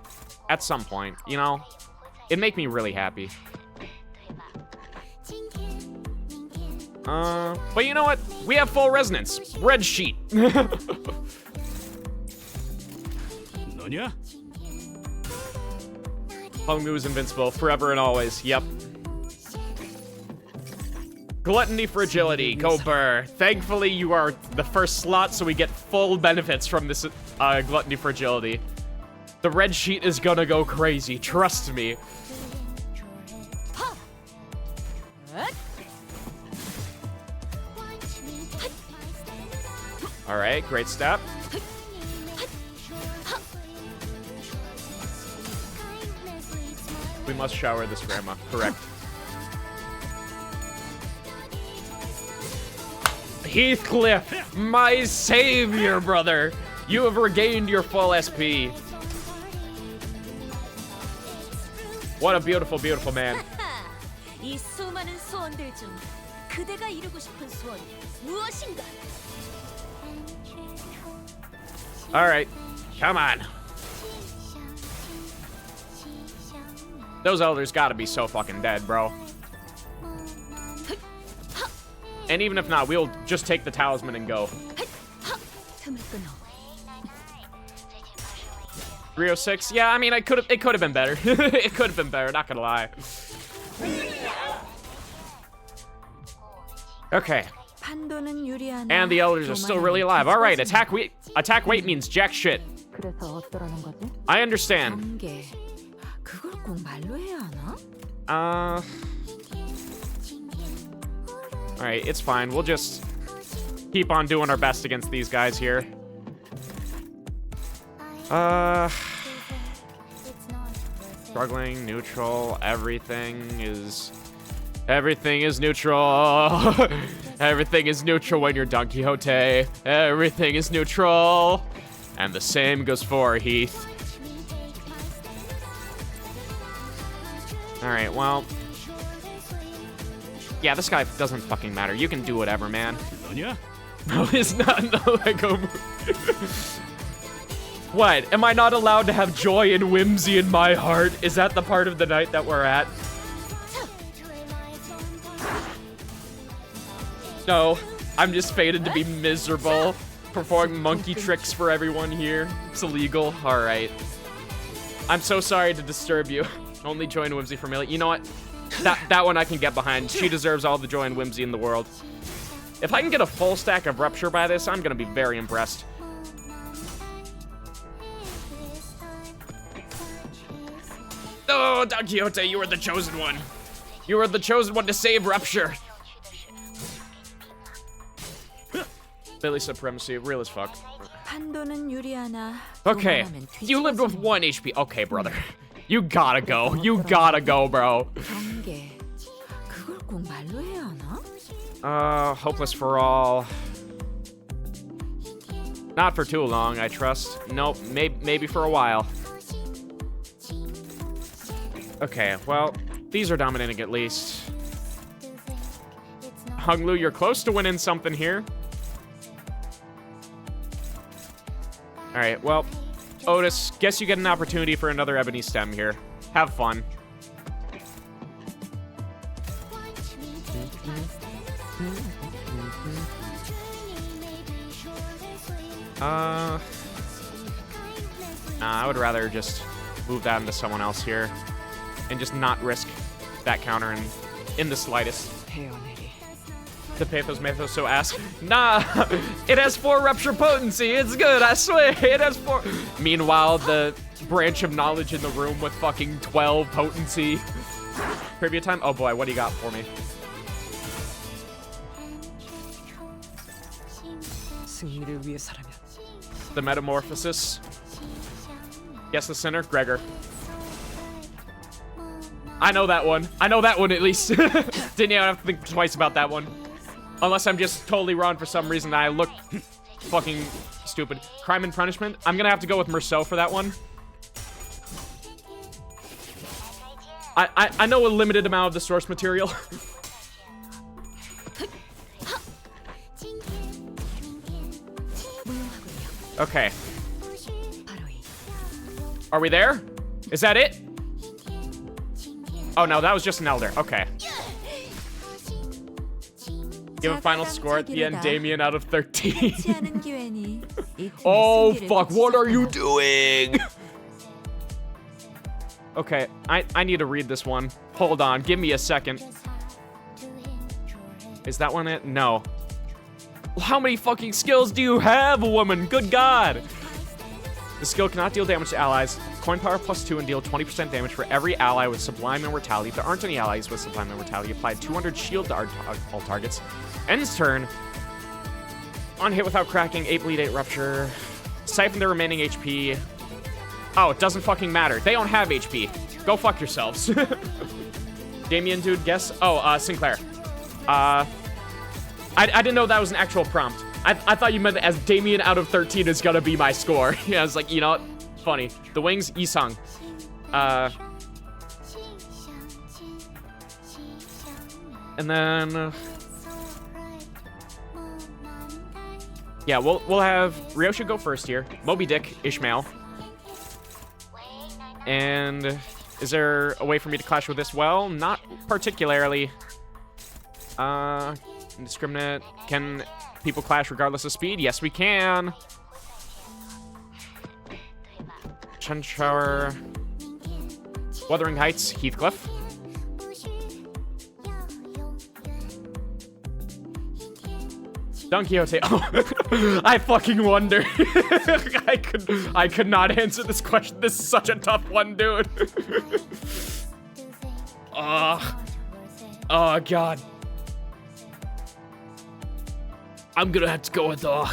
at some point, you know? It'd make me really happy. But you know what? We have full resonance. Red sheet. 너냐? Hongmu is invincible, forever and always. Yep. Gluttony, fragility, go Burr. Thankfully, you are the first slot, so we get full benefits from this gluttony, fragility. The red sheet is gonna go crazy, trust me. All right, great step. We must shower this grandma, correct. Heathcliff, my savior, brother. You have regained your full SP. What a beautiful, beautiful man. 이 수많은 소원들 중 그대가 이루고 싶은 소원이 무엇인가? All right, come on. Those elders gotta be so fucking dead, bro. And even if not, we'll just take the talisman and go. 306? Yeah, I mean, it could have been better. It could have been better, not gonna lie. Okay. And the elders are still really alive. All right, attack weight means jack shit. I understand. Alright, it's fine. We'll just keep on doing our best against these guys here. Struggling, neutral, everything is neutral. Everything is neutral when you're Don Quixote. Everything is neutral. And the same goes for Heath. Alright, well. Yeah, this guy doesn't fucking matter. You can do whatever, man. No, it's not the Lego movie. What? Am I not allowed to have joy and whimsy in my heart? Is that the part of the night that we're at? No, I'm just fated to be miserable. Performing monkey tricks for everyone here. It's illegal. Alright. I'm so sorry to disturb you. Only joy and whimsy for Millie. You know what? That one I can get behind. She deserves all the joy and whimsy in the world. If I can get a full stack of Rupture by this, I'm gonna be very impressed. Oh, Don Quixote, you were the chosen one. You were the chosen one to save Rupture. Billy supremacy, real as fuck. Okay, you lived with 1 HP. Okay, brother. You gotta go. You gotta go, bro. Hopeless for all. Not for too long, I trust. Nope, maybe for a while. Okay, well, These are dominating at least. Hunglu, you're close to winning something here. Alright, well, Otis, guess you get an opportunity for another Ebony Stem here. Have fun. Nah, I would rather just move that into someone else here and just not risk that counter in the slightest. The Pathos Mathos so ask. Nah, it has 4 rupture potency. It's good, I swear. It has 4. Meanwhile, the branch of knowledge in the room with fucking 12 potency. Preview time? Oh boy, what do you got for me? The Metamorphosis. Guess the Sinner? Gregor. I know that one. I know that one at least. Didn't even have to think twice about that one. Unless I'm just totally wrong for some reason. I look fucking stupid. Crime and Punishment. I'm gonna have to go with Merceau for that one. I know a limited amount of the source material. Okay. Are we there? Is that it? Oh no, that was just an Elder. Okay. Give a final score at the end, Damien out of 13. Oh fuck, what are you doing? Okay, I need to read this one. Hold on, give me a second. Is that one it? No. How many fucking skills do you have, woman? Good God. The skill cannot deal damage to allies. Coin power +2 and deal 20% damage for every ally with Sublime Immortality. If there aren't any allies with Sublime Immortality, apply 200 shield to all targets. Ends turn. On hit without cracking, 8 bleed, 8 rupture. Siphon their remaining HP. Oh, it doesn't fucking matter. They don't have HP. Go fuck yourselves. Damien, dude, guess? Oh, Sinclair. I didn't know that was an actual prompt. I thought you meant as Damien out of 13 is gonna be my score. Yeah, I was like, you know what? Funny. The wings, Isang. And then... yeah, we'll have Ryosha go first here. Moby Dick, Ishmael. And is there a way for me to clash with this? Well, not particularly. Indiscriminate. Can people clash regardless of speed? Yes, we can. Chunchower. Wuthering Heights, Heathcliff. Don Quixote. Oh, I fucking wonder. I could not answer this question. This is such a tough one, dude. Oh God. I'm gonna have to go with I'm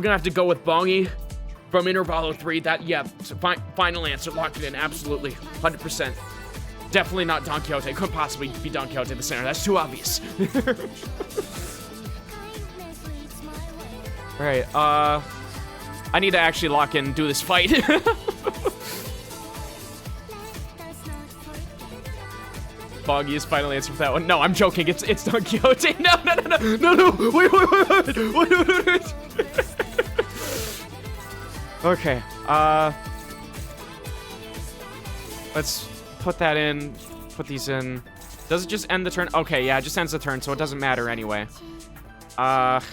gonna have to go with Bongi from Intervallo 3. That, yeah, final answer. Lock it in. Absolutely. 100%. Definitely not Don Quixote. Couldn't possibly be Don Quixote the center. That's too obvious. Alright, I need to actually lock in and do this fight. Boggy is final answer for that one. No, I'm joking. It's Don Quixote. No. Wait. Okay, let's put that in, put these in. Does it just end the turn? Okay, yeah, it just ends the turn, so it doesn't matter anyway. Hunglu,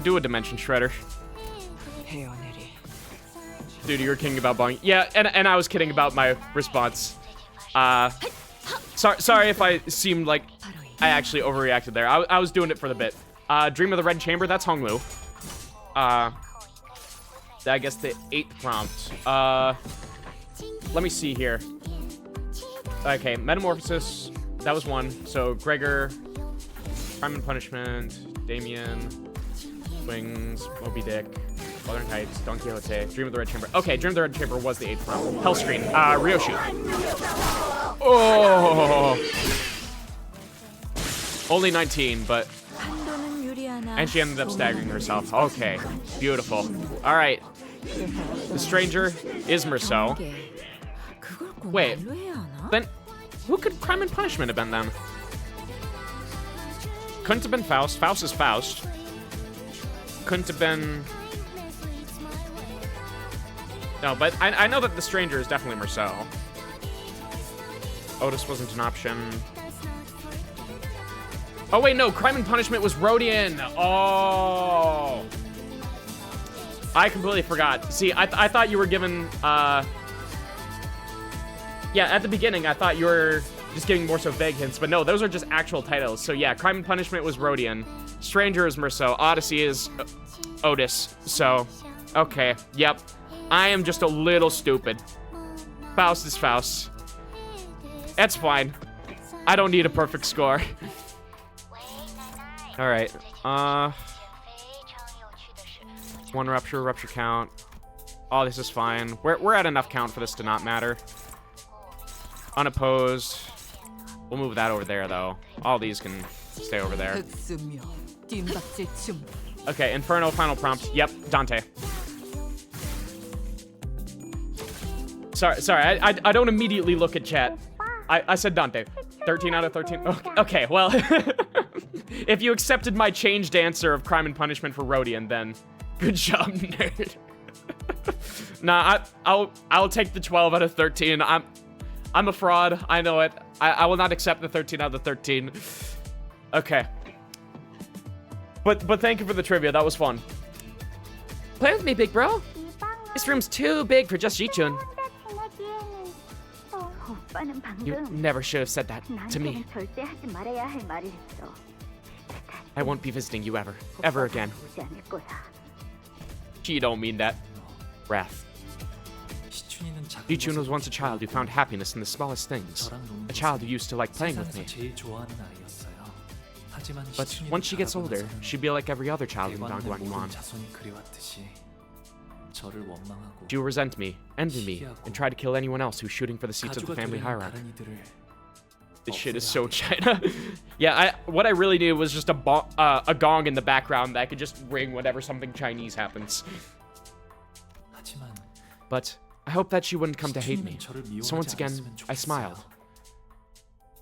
do a Dimension Shredder. Dude, you're kidding about Bong. Yeah, and I was kidding about my response. Sorry if I seemed like I actually overreacted there. I was doing it for the bit. Dream of the Red Chamber, that's Honglu. I guess the 8th prompt. Let me see here. Okay, Metamorphosis, that was 1. So Gregor, Crime and Punishment, Damien, Wings, Moby Dick, Wuthering Heights, Don Quixote, Dream of the Red Chamber. Okay, Dream of the Red Chamber was the 8th prompt. Hellscreen, Ryoshu. Oh! Only 19, but... and she ended up staggering herself. Okay, beautiful. All right, The stranger is Merceau. Wait, then who could Crime and Punishment have been then? Couldn't have been Faust. Faust is Faust. Couldn't have been... No, but I know that the stranger is definitely Merceau. Otis wasn't an option. Oh, wait, no. Crime and Punishment was Rodian. Oh. I completely forgot. See, I thought you were given... Yeah, at the beginning, I thought you were just giving more so vague hints. But no, those are just actual titles. So yeah, Crime and Punishment was Rodian. Stranger is Merceau. Odyssey is Otis. So, okay. Yep. I am just a little stupid. Faust is Faust. That's fine. I don't need a perfect score. Alright. One rupture count. Oh, this is fine. We're at enough count for this to not matter. Unopposed. We'll move that over there, though. All these can stay over there. Okay, Inferno, final prompt. Yep, Dante. Sorry, I don't immediately look at chat. I said Dante. 13 out of 13. Okay, well, if you accepted my changed answer of Crime and Punishment for Rodian, then good job, nerd. Nah, I'll take the 12 out of 13. I'm a fraud. I know it. I will not accept the 13 out of 13. Okay. But thank you for the trivia. That was fun. Play with me, big bro. This room's too big for just Ji-chun. You never should have said that to me. I won't be visiting you ever again. She don't mean that. Wrath. Ji-chun was once a child who found happiness in the smallest things. A child who used to like playing with me. But once she gets older, she'd be like every other child in Dongguan Yuan. She will resent me, envy me, and try to kill anyone else who's shooting for the seats of the family hierarchy. This shit is so China. Yeah, what I really needed was just a gong in the background that could just ring whenever something Chinese happens. But I hope that she wouldn't come to hate me. So once again, I smiled.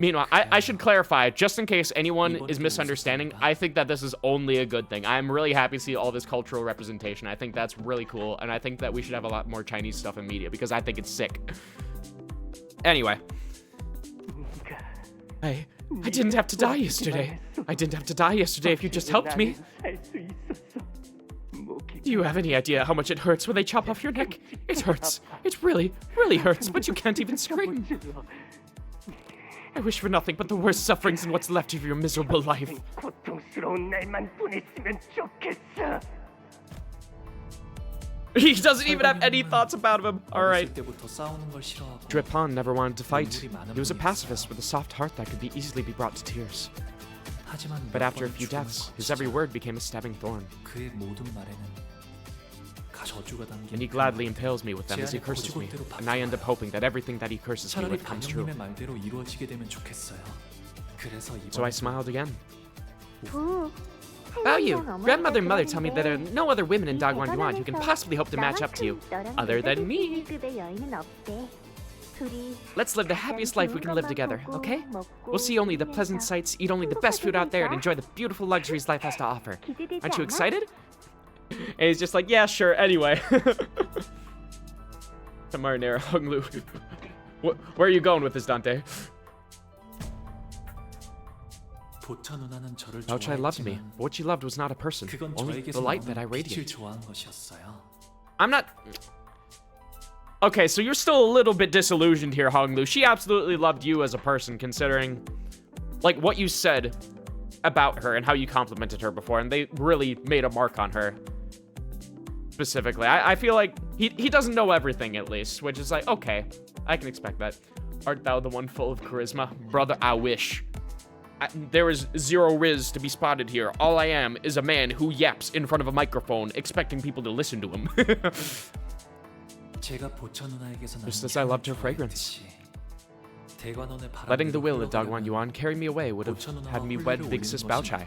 Meanwhile, I should clarify, just in case anyone is misunderstanding, I think that this is only a good thing. I'm really happy to see all this cultural representation. I think that's really cool, and I think that we should have a lot more Chinese stuff in media, because I think it's sick. Anyway. I didn't have to die yesterday. I didn't have to die yesterday if you just helped me. Do you have any idea how much it hurts when they chop off your neck? It hurts. It really, really hurts, but you can't even scream. I wish for nothing but the worst sufferings in what's left of your miserable life. He doesn't even have any thoughts about him. Alright. Drepon never wanted to fight. He was a pacifist with a soft heart that could easily be brought to tears. But after a few deaths, his every word became a stabbing thorn. And he gladly impales me with them as he curses me, and I end up hoping that everything that he curses me with comes true. So I smiled again. About you, grandmother and mother tell me that there are no other women in Dongguan Yuan who can possibly hope to match up to you, other than me. Let's live the happiest life we can live together, okay? We'll see only the pleasant sights, eat only the best food out there, and enjoy the beautiful luxuries life has to offer. Aren't you excited? And he's just like, yeah, sure, anyway. Marinara, Hung Lu. Where are you going with this, Dante? Baochai loved me, but what she loved was not a person, only the light that I radiate. I'm not... Okay, so you're still a little bit disillusioned here, Hong Lu. She absolutely loved you as a person, considering, like, what you said about her and how you complimented her before, and they really made a mark on her. Specifically. I feel like he doesn't know everything, at least, which is like, okay, I can expect that. Art thou the one full of charisma? Brother, I wish. There is zero riz to be spotted here. All I am is a man who yaps in front of a microphone, expecting people to listen to him. Just as I loved her fragrance. Letting the will of Dongguan Yuan carry me away would have had me wed Big Sis Baochai.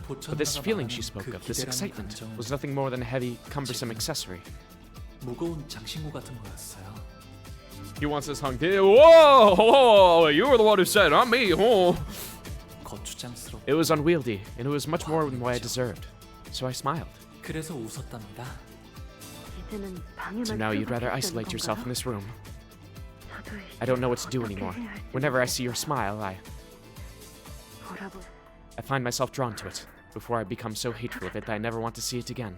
But this feeling she spoke of, this excitement, was nothing more than a heavy, cumbersome accessory. 무거운 장신구 같은 거였어요. He wants this hung. Whoa, whoa! You were the one who said, not me. Oh. 거추장스럽. It was unwieldy, and it was much more than what I deserved. So I smiled. 그래서 웃었답니다. So now you'd rather isolate yourself in this room. I don't know what to do anymore. Whenever I see your smile, I find myself drawn to it, before I become so hateful of it that I never want to see it again.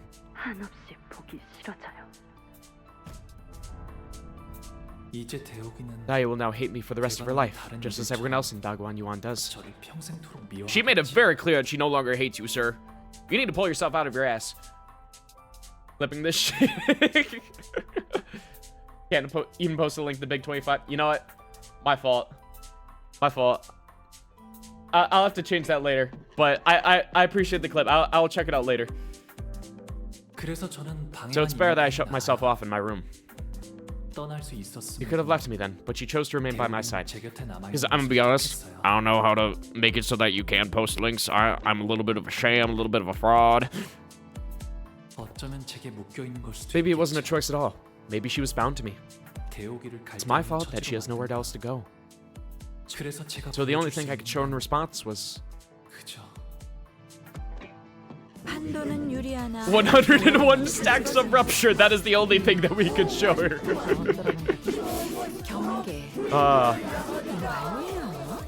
Daya will now hate me for the rest of her life, just as everyone else in Daguan Yuan does. She made it very clear that she no longer hates you, sir. You need to pull yourself out of your ass. Flipping this shit. Can't even post a link to the Big 25. You know what? My fault. My fault. I'll have to change that later. But I appreciate the clip. I'll check it out later. So it's better that I shut myself off in my room. You could have left me then, but you chose to remain by my side. Because I'm gonna be honest, I don't know how to make it so that you can post links. I'm a little bit of a sham, a little bit of a fraud. Maybe it wasn't a choice at all. Maybe she was bound to me. It's my fault that she has nowhere else to go. So the only thing I could show in response was 101 stacks of rupture. That is the only thing that we could show her.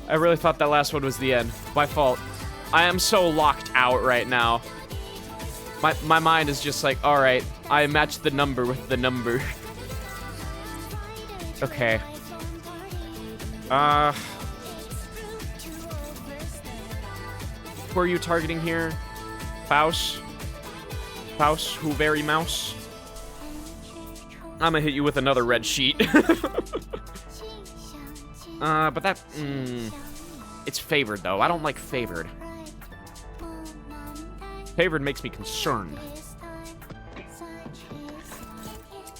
I really thought that last one was the end. My fault. I am so locked out right now. My mind is just like, all right, I matched the number with the number. Okay. Who are you targeting here? Faust? Faust, who very mouse? I'm gonna hit you with another red sheet. But that, it's favored though. I don't like favored. Favored makes me concerned.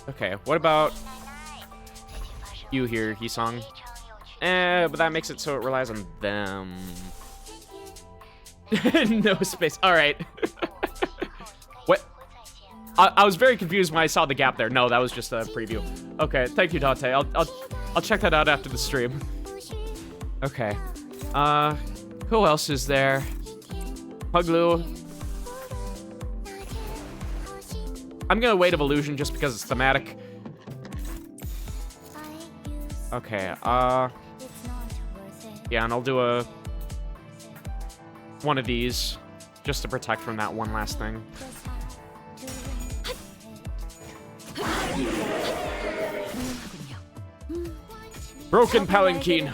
Okay, what about you here, Hisong? But that makes it so it relies on them. No space. All right. What? I was very confused when I saw the gap there. No, that was just a preview. Okay, thank you, Dante. I'll check that out after the stream. Okay. Who else is there? Puglu. I'm gonna Weight of Illusion just because it's thematic. Okay, yeah, and I'll do one of these just to protect from that one last thing. Broken Palanquin.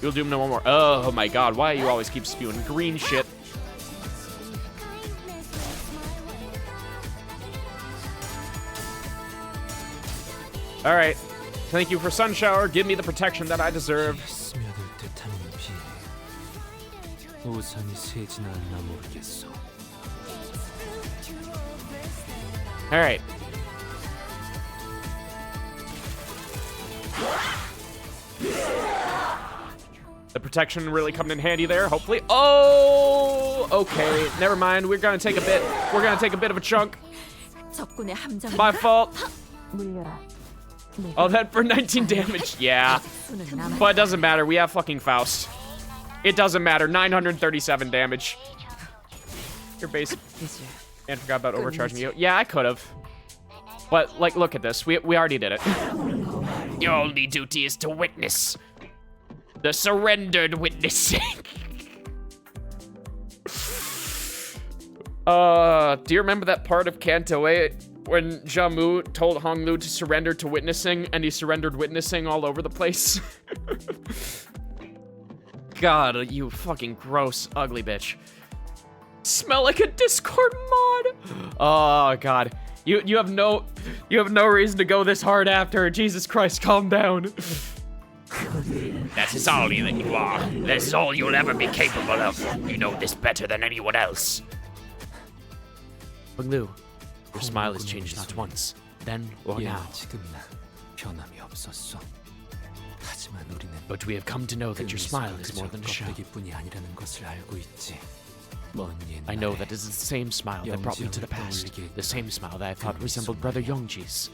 You'll do no more. Oh my god, why do you always keep spewing green shit? Alright. Thank you for Sun Shower. Give me the protection that I deserve. Alright. The protection really coming in handy there, hopefully. Oh, okay. Never mind. We're gonna take a bit. We're gonna take a bit of a chunk. My fault. Oh, that for 19 damage. Yeah. But it doesn't matter. We have fucking Faust. It doesn't matter. 937 damage. Your base. And forgot about overcharging you. Yeah, I could have. But, like, look at this. We already did it. Your only duty is to witness. The surrendered witnessing. Do you remember that part of Canto 8 when Jamu told Honglu to surrender to witnessing and he surrendered witnessing all over the place? God, you fucking gross, ugly bitch. Smell like a Discord mod. Oh God, you have no reason to go this hard after. Jesus Christ, calm down. That is all that you are. That is all you'll ever be capable of. You know this better than anyone else. Honglu, your smile has changed not once, then or now. 변함이 없었어. 하지만 우리는 But we have come to know that your smile is more than a show. 껍데기뿐이 아니라는 것을 알고 있지. I know that it is the same smile that brought me to the past, the same smile that I thought resembled Brother Yongji's.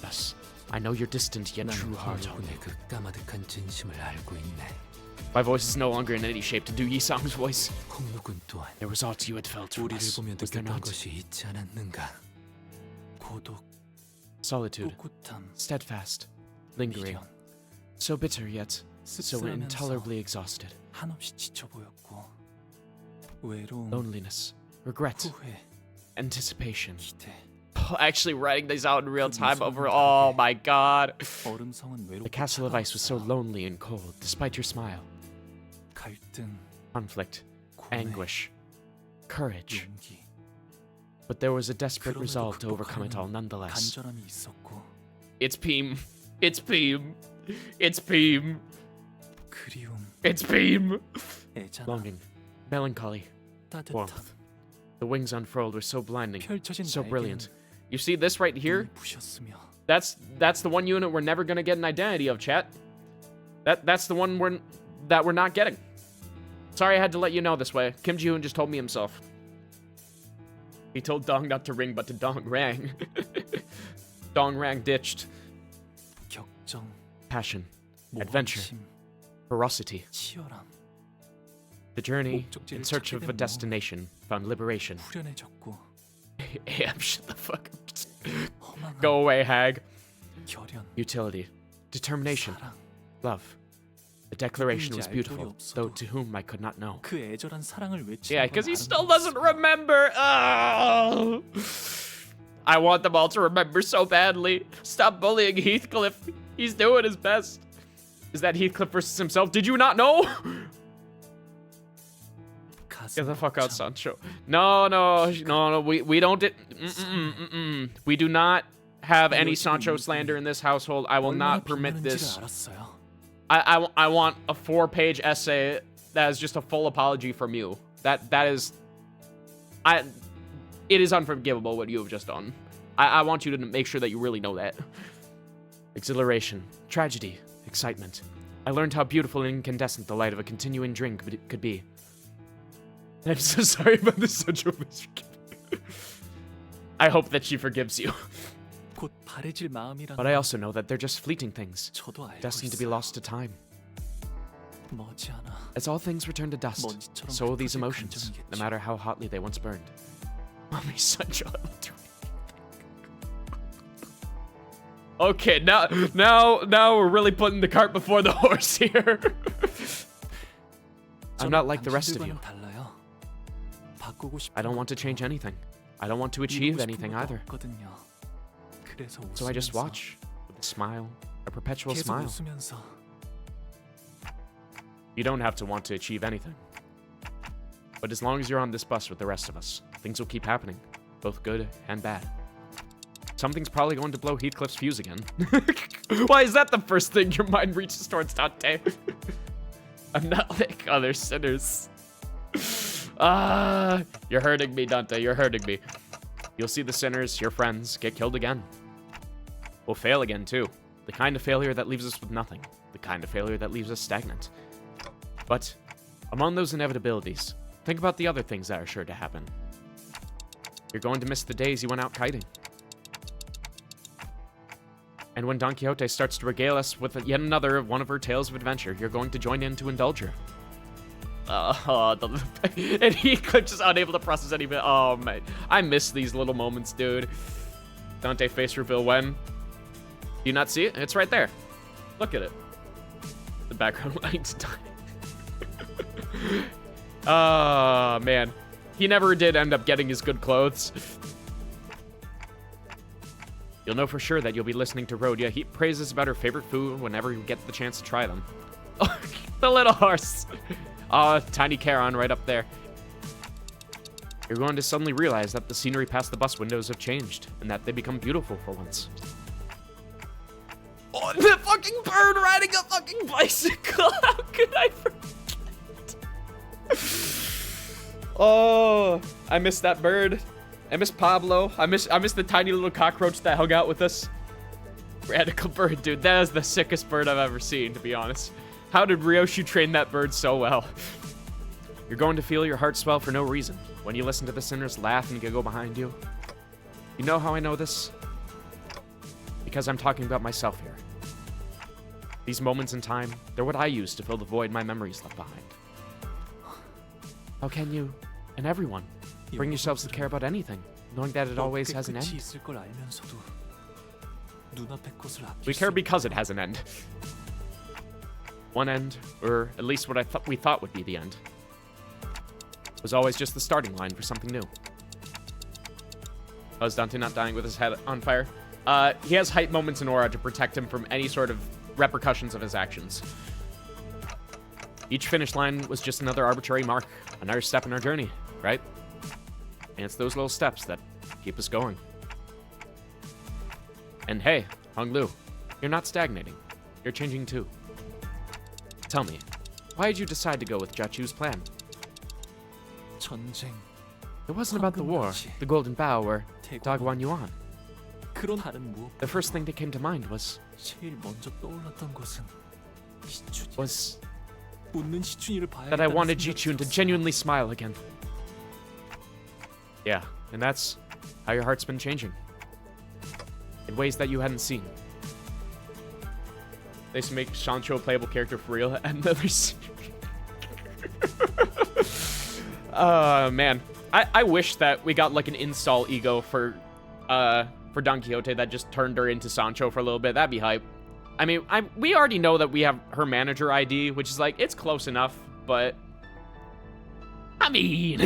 Thus, I know your distant yet true heart. 그 까마득한 진심을 알고 있네. My voice is no longer in any shape to do Yi-sang's voice. 홍록은 또한 There was aught you had felt for 우리를 us, 보며 was there 느꼈던 not? 것이 있지 않았는가? 고독, Solitude, 꿋꿋함, steadfast, lingering, so bitter yet so intolerably exhausted. 한없이 지쳐 보였고 외로움, Loneliness, regret, 후회, anticipation. 기대. Actually writing these out in real time over, oh my god. 얼음성은 The 외롭고 castle of ice was so 차가웠어요. lonely and cold, despite your smile. 갈등, Conflict, 고뇌, anguish, courage. 용기, But there was a desperate 그럼에도 resolve to overcome it all 극복하려는 nonetheless. 간절함이 있었고 It's Peem. It's Peem. It's Peem. 그리움, It's Peem. 애잔함, Longing, melancholy, 따뜻함, warmth. The wings unfurled were so blinding, 펼쳐진 so brilliant. 날개는 You see this right here? 눈이 부셨으며 That's the one unit we're never gonna get an identity of, chat. That's the one we're not getting. Sorry I had to let you know this way. Kim Ji-hoon just told me himself. He told Dong not to ring but to Dong Rang. Dong Rang ditched. 격정, Passion, adventure, 모험심, ferocity. 치열함, The journey 목적지를 in search 찾게 of a 된 destination found liberation. 후련해졌고 Am, shut the fuck up. 허망함, Go away, hag. 결연, Utility, determination, 사랑. love. The declaration was 누구인지 알 beautiful, 도리 though 없어도 to whom I could not know. 그 애절한 사랑을 외치는 Yeah, 건 because he still 아름다웠어. doesn't remember. Oh. I want them all to remember so badly. Stop bullying Heathcliff. He's doing his best. Is that Heathcliff versus himself? Did you not know? Get the fuck out, Sancho. No. We don't. We do not have any Sancho slander in this household. I will not permit this. I want a 4-page essay that is just a full apology from you. That is. It is unforgivable what you have just done. I want you to make sure that you really know that. Exhilaration, tragedy, excitement. I learned how beautiful and incandescent the light of a continuing drink could be. I'm so sorry about this situation. I hope that she forgives you. 곧 바래질 마음이란 But I also know that they're just fleeting things, 저도 알고 destined to be 있어요. lost to time. 머지않아 As all things return to dust, 먼지처럼 so will these 흩어질 emotions, no 감정이겠죠. matter how hotly they once burned. Mommy, such a... Okay, now we're really putting the cart before the horse here. I'm not like the rest of you. 당신들과는 달라요. 바꾸고 싶은 I don't want to change anything. I don't want to achieve 이루고 싶은 anything 것도 either. 없거든요. 그래서 So I just 웃으면서, watch with a smile, a perpetual 계속 smile. 웃으면서 You don't have to want to achieve anything. But as long as you're on this bus with the rest of us, things will keep happening, both good and bad. Something's probably going to blow Heathcliff's fuse again. Why is that the first thing your mind reaches towards, Dante? I'm not like other sinners. You're hurting me, Dante. You're hurting me. You'll see the sinners, your friends, get killed again. We'll fail again, too. The kind of failure that leaves us with nothing. The kind of failure that leaves us stagnant. But among those inevitabilities, think about the other things that are sure to happen. You're going to miss the days you went out kiting. And when Don Quixote starts to regale us with yet another one of her tales of adventure, you're going to join in to indulge her. And he could just unable to process any of it. Oh, man. I miss these little moments, dude. Dante face reveal when? Do you not see it? It's right there. Look at it. The background lights die. Oh, man. He never did end up getting his good clothes. You'll know for sure that you'll be listening to Rhodia heap praises about her favorite food whenever you get the chance to try them. Oh, the little horse. Oh, tiny Charon right up there. You're going to suddenly realize that the scenery past the bus windows have changed, and that they become beautiful for once. Oh, the fucking bird riding a fucking bicycle! How could I forget? Oh, I miss that bird. I miss Pablo. I miss the tiny little cockroach that hung out with us. Radical bird, dude. That is the sickest bird I've ever seen, to be honest. How did Ryoshu train that bird so well? You're going to feel your heart swell for no reason when you listen to the sinners laugh and giggle behind you. You know how I know this? Because I'm talking about myself here. These moments in time, they're what I use to fill the void my memories left behind. How can you, and everyone, bring yourselves to care about anything, knowing that it always has an end? We care because it has an end. One end, or at least what we thought would be the end, was always just the starting line for something new. Oh, is Dante not dying with his head on fire? He has hype moments in aura to protect him from any sort of repercussions of his actions. Each finish line was just another arbitrary mark, another step in our journey, right? And it's those little steps that keep us going. And hey, Hong Lu, you're not stagnating. You're changing too. Tell me, why did you decide to go with Jiachu's plan? It wasn't about the war, the Golden Bough, or Dagwan Yuan. The first thing that came to mind was that I wanted Jichun to genuinely smile again. Yeah, and that's how your heart's been changing. In ways that you hadn't seen. They used to make Sancho a playable character for real, and others. Man. I wish that we got like an install ego for Don Quixote that just turned her into Sancho for a little bit. That'd be hype. I mean, we already know that we have her manager ID, which is like, it's close enough, but I mean,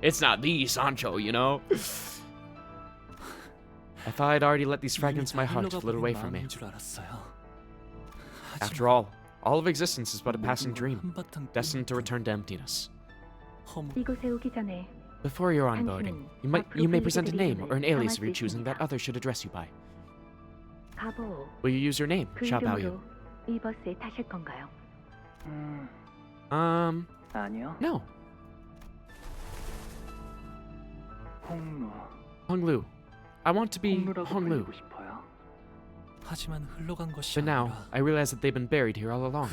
it's not the Sancho, you know? I thought I'd already let these fragments of my heart flit away from me. After all of existence is but a passing dream, destined to return to emptiness. Before your onboarding, you may present a name or an alias of your choosing that others should address you by. Will you use your name, Xia Baoyu? No. Hong Lu. I want to be Hong Lu. But now, I realize that they've been buried here all along.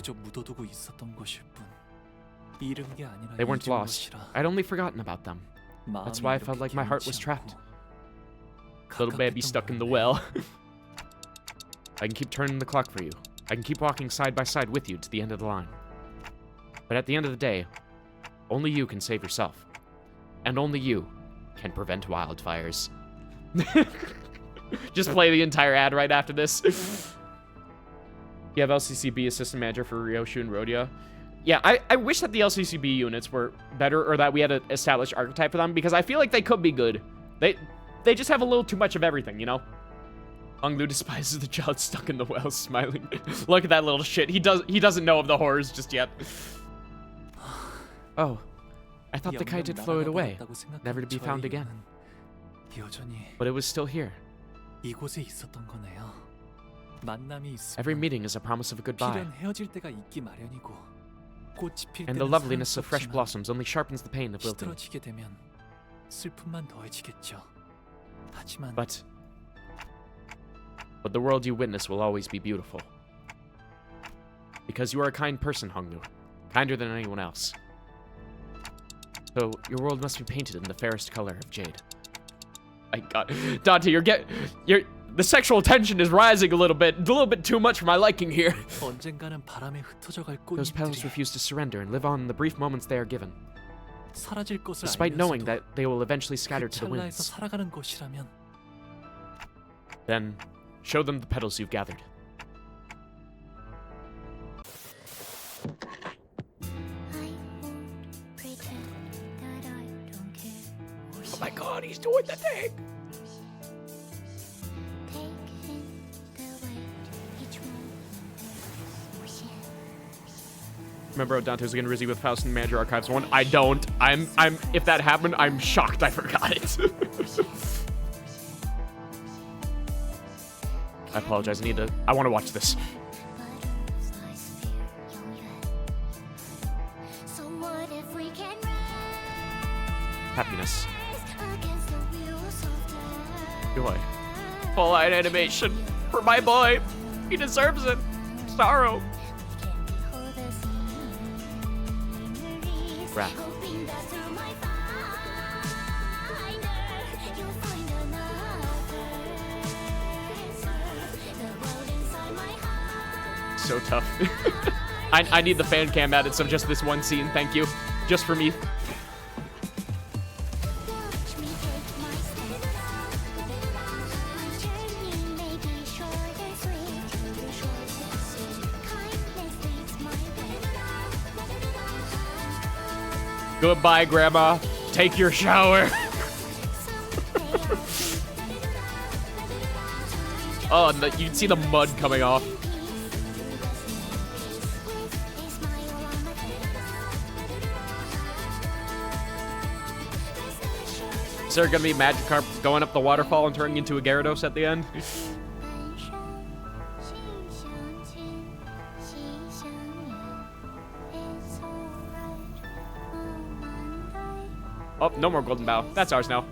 They weren't lost. I'd only forgotten about them. That's why I felt like my heart was trapped. Little baby stuck in the well. I can keep turning the clock for you. I can keep walking side by side with you to the end of the line. But at the end of the day, only you can save yourself. And only you can prevent wildfires. Just play the entire ad right after this. You have LCCB assistant manager for Ryoshu and Rodeo. Yeah, I wish that the LCCB units were better, or that we had an established archetype for them, because I feel like they could be good. They just have a little too much of everything, you know? Hong Lu despises the child stuck in the well, smiling. Look at that little shit. He doesn't know of the horrors just yet. Oh, I thought the kite had floated away, never to be found again. But it was still here. Every meeting is a promise of a goodbye. And the loveliness of fresh blossoms only sharpens the pain of wilting. But the world you witness will always be beautiful. Because you are a kind person, Hong Lu. Kinder than anyone else. So, your world must be painted in the fairest color of jade. My God. Dante, the sexual tension is rising a little bit too much for my liking here. Those petals refuse to surrender and live on in the brief moments they are given. Despite knowing that they will eventually scatter to the winds. Then, show them the petals you've gathered. Oh my God, he's doing the thing! Remember how Dante was getting Rizzy with Faust and Manager Archives 1? I don't. If that happened, I'm shocked I forgot it. I apologize, I want to watch this. Happiness. Joy. Full line animation. for my boy. He deserves it. Sorrow. Wrath. So tough. I need the fan cam added, so just this one scene, thank you. Just for me. Goodbye, Grandma. Take your shower. Oh, and you can see the mud coming off. Is there gonna be Magikarp going up the waterfall and turning into a Gyarados at the end? Oh, no more Golden Bow. That's ours now.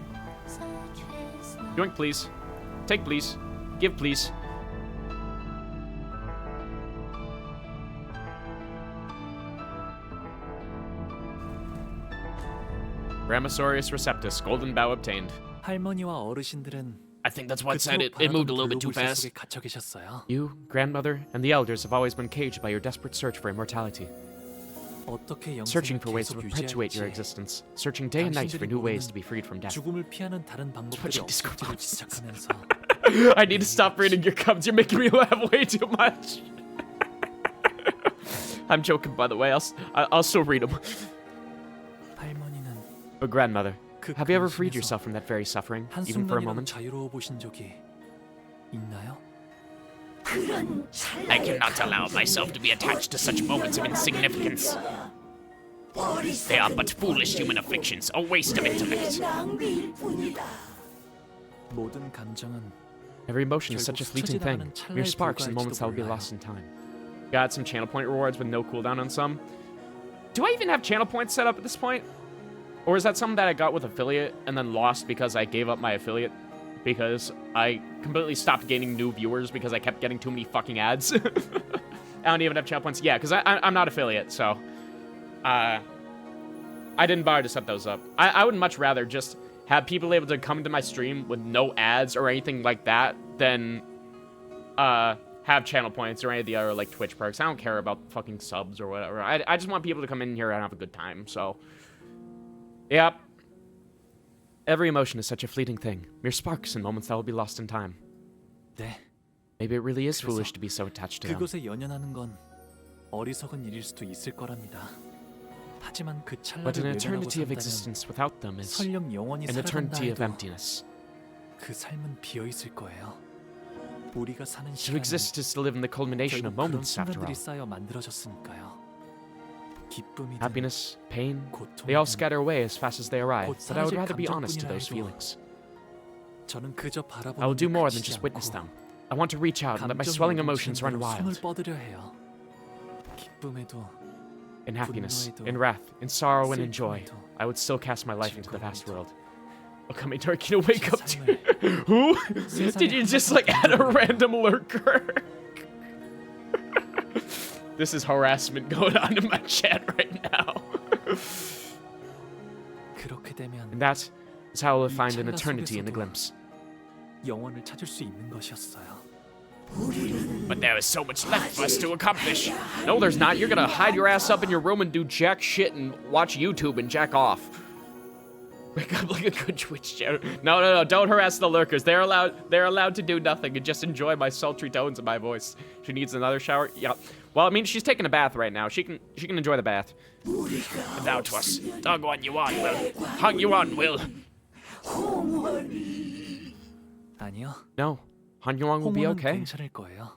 Yoink, please. Take, please. Give, please. Ramosaurus receptus, Golden Bow obtained. 할머니와 어르신들은 I think that's what said it. It moved a little bit too fast. 갇혀 계셨어요. You, grandmother, and the elders have always been caged by your desperate search for immortality. 어떻게 Searching 영생을 for ways to 계속 perpetuate your 유지할지, existence. Searching day and night for new ways to be freed from death. 죽음을 피하는 다른 방법들이 Switching Discord 없을지를 posts. 짐작하면서 I need to stop reading your comments. You're making me laugh way too much. I'm joking, by the way. I'll still read them. 할머니는 But grandmother, 그 have you ever freed 근심에서 yourself from that very suffering, even for a 한순간이라도 moment? 자유로워 보신 적이 있나요? I cannot allow myself to be attached to such moments of insignificance. They are but foolish human afflictions, a waste of intellect. 모든 감정은 Every emotion is such a fleeting thing. Mere sparks and moments that will be lost in time. Got some channel point rewards with no cooldown on some. Do I even have channel points set up at this point? Or is that something that I got with affiliate and then lost because I gave up my affiliate? Because I completely stopped gaining new viewers because I kept getting too many fucking ads. I don't even have channel points. Yeah, because I'm not affiliate, so... I didn't bother to set those up. I would much rather just have people able to come into my stream with no ads or anything like that than have channel points or any of the other like Twitch perks. I don't care about fucking subs or whatever. I just want people to come in here and have a good time, so... Yep. Every emotion is such a fleeting thing. Mere sparks and moments that will be lost in time. 네. Maybe it really is foolish to be so attached to them. 그곳에 연연하는 건 어리석은 일일 수도 있을 거랍니다. 하지만 그 But 찰나를 an 외면하고 eternity of 산다면 existence without them is 설령 영원히 an eternity of 살아간다 해도 emptiness. 그 삶은 비어 있을 거예요. 우리가 사는 To 시간은 exist is to live in the culmination of 결국 그런 moments, after all. 순간들이 쌓여 만들어졌으니까요. 기쁨이든 Happiness, pain, they all scatter away as fast as they arrive, 곧 but I would 사라질 rather be honest to 감정뿐이라 those 해도 feelings. 저는 그저 바라보는 I will do 데 more than 그치지 just witness 않고 them. I want to reach out and let my 감정이 swelling 오르는 emotions run 대로 손을 wild. 뻗으려 해요. 기쁨에도 In happiness, 분노에도, in wrath, in sorrow and in joy, 슬픔에도, I would still cast my life into the vast 즐거움에도. world. Oh, coming dark, you know, wake up to... 삶을 Who? 세상에 Did you just, like, 하나도 add a 모르는 random lurker? This is harassment going on in my chat right now. 그렇게 되면 And that is how I will 이 find an 찰나 eternity in the 속에서도 glimpse. 영원을 찾을 수 있는 것이었어요. But there is so much left for us to accomplish. No, there's not. You're gonna hide your ass up in your room and do jack shit and watch YouTube and jack off. Wake up like a good Twitch channel. No, don't harass the lurkers. They're allowed to do nothing and just enjoy my sultry tones of my voice. She needs another shower? Yeah. Well, I mean, she's taking a bath right now. She can enjoy the bath. Thou to us. Dog on you on, Will. Hung you on, Will. 아니요. No. Han Yuan will be 홍원은 okay. 괜찮을 거예요.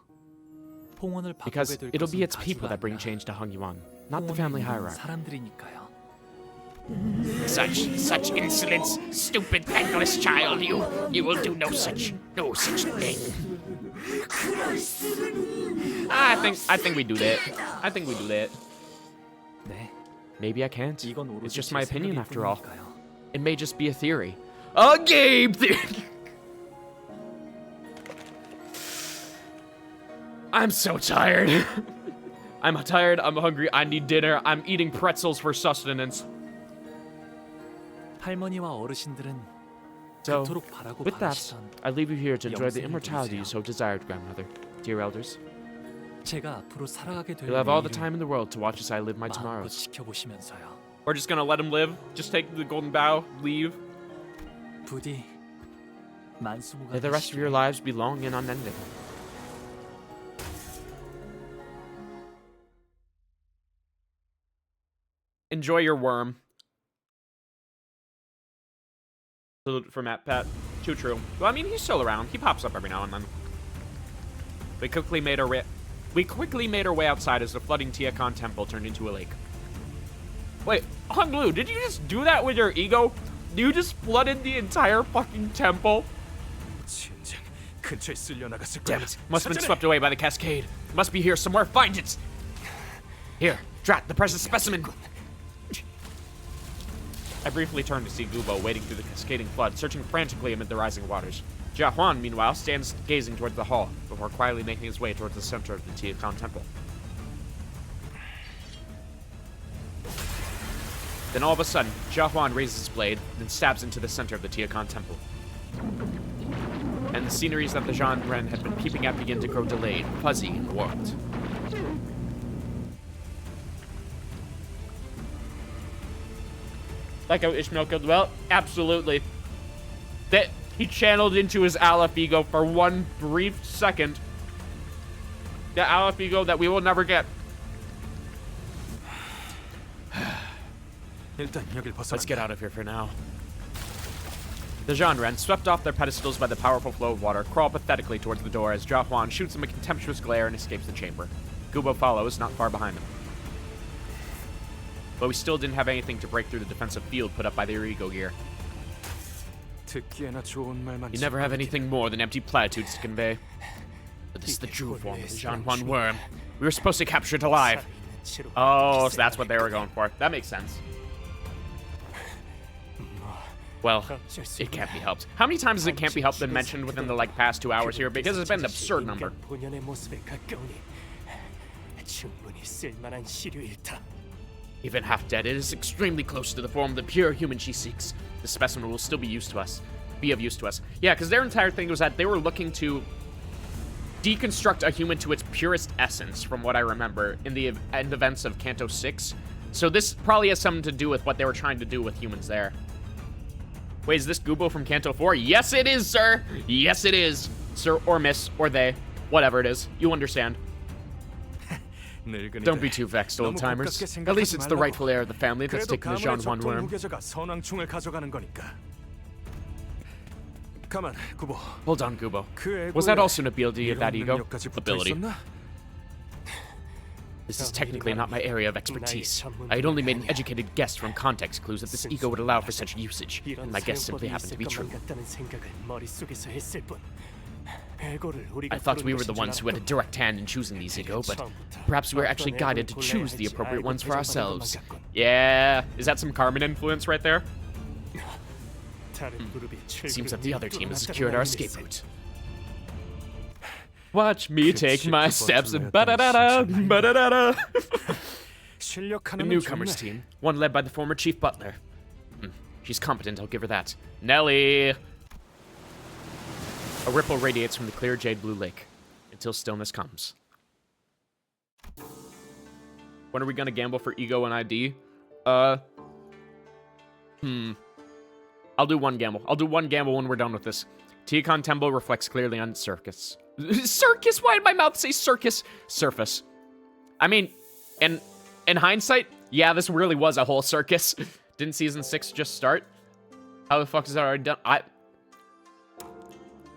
홍원을 Because 바꾸게 될 it'll be 것은 its people 가수가 that bring 아니라 change to Han Yuan, not the 홍원에 family 있는 hierarchy. 사람들이니까요. Such insolence, stupid, thankless child. You will do no such thing. I think we do that. I think we do that. 네. Maybe I can't. 이건 오로지 It's just 제 my opinion 생각일 after all. 뿐이니까요. It may just be a theory. A game theory. I'm so tired. I'm tired, I'm hungry, I need dinner, I'm eating pretzels for sustenance. 할머니와 어르신들은 So, 그토록 바라고 with that, 바라시던 I leave you here to enjoy the 영생을 immortality you 누리세요. so desired, grandmother. Dear elders, 제가 앞으로 살아가게 될 you'll have all the 내일을 time in the world to watch as I live my 마음껏 tomorrows. 지켜보시면서요. We're just gonna let him live? Just take the golden bow, leave? 부디 만수무가 May the rest of your lives be long and unending. Enjoy your worm. Salute from Matt Pat. Too true. Well, I mean, he's still around. He pops up every now and then. We quickly made our way outside as the flooding Tiacon temple turned into a lake. Wait, Honglu, did you just do that with your ego? You just flooded the entire fucking temple? Damn it. Must have been swept away by the cascade. Must be here somewhere. Find it! Here, Drat, the precious specimen. I briefly turned to see Gubo wading through the cascading flood, searching frantically amid the rising waters. Jia Huan, meanwhile, stands gazing towards the hall, before quietly making his way towards the center of the Tiacon temple. Then all of a sudden, Jia Huan raises his blade, then stabs into the center of the Tiacon temple. And the sceneries that the Zhan Ren had been peeping at begin to grow delayed, fuzzy, and warped. Like how Ishmael killed well? Absolutely. That he channeled into his Aleph ego for one brief second. The Aleph ego that we will never get. Let's get out of here for now. The Zhan Ren, swept off their pedestals by the powerful flow of water, crawl pathetically towards the door as Jia Huan shoots him a contemptuous glare and escapes the chamber. Gubo follows, not far behind him. But we still didn't have anything to break through the defensive field put up by their ego gear. You never have anything more than empty platitudes to convey. But this is the true form of the Zhan Huan worm. We were supposed to capture it alive. Oh, so that's what they were going for. That makes sense. Well, it can't be helped. How many times has it can't be helped been mentioned within the past 2 hours here? Because it's been an absurd number. Even half dead, it is extremely close to the form of the pure human she seeks. The specimen will still be used to us. Be of use to us. Yeah, because their entire thing was that they were looking to deconstruct a human to its purest essence, from what I remember, in the end events of Canto 6. So this probably has something to do with what they were trying to do with humans there. Wait, is this Gubo from Canto 4? Yes, it is, sir! Yes, it is! Sir or miss, or they. Whatever it is. You understand. Don't be too vexed, old-timers. At least it's the rightful heir of the family that's taken the Zhan Huan worm. Hold on, Gubo. Was that also an ability of that ego? Ability. This is technically not my area of expertise. I had only made an educated guess from context clues that this ego would allow for such usage, and my guess simply happened to be true. I thought we were the ones who had a direct hand in choosing these ego, but perhaps we were actually guided to choose the appropriate ones for ourselves. Yeah, is that some Carmen influence right there? Seems that the other team has secured our escape route. Watch me take my steps and ba-da-da-da, ba-da-da-da. The newcomers team, one led by the former Chief Butler. She's competent, I'll give her that. Nelly! A ripple radiates from the clear jade blue lake, until stillness comes. When are we gonna gamble for ego and ID? I'll do one gamble. I'll do one gamble when we're done with this. Tiacon Temple reflects clearly on circus. Circus? Why did my mouth say circus? Surface. I mean, in hindsight, yeah, this really was a whole circus. Didn't season 6 just start? How the fuck is that already done?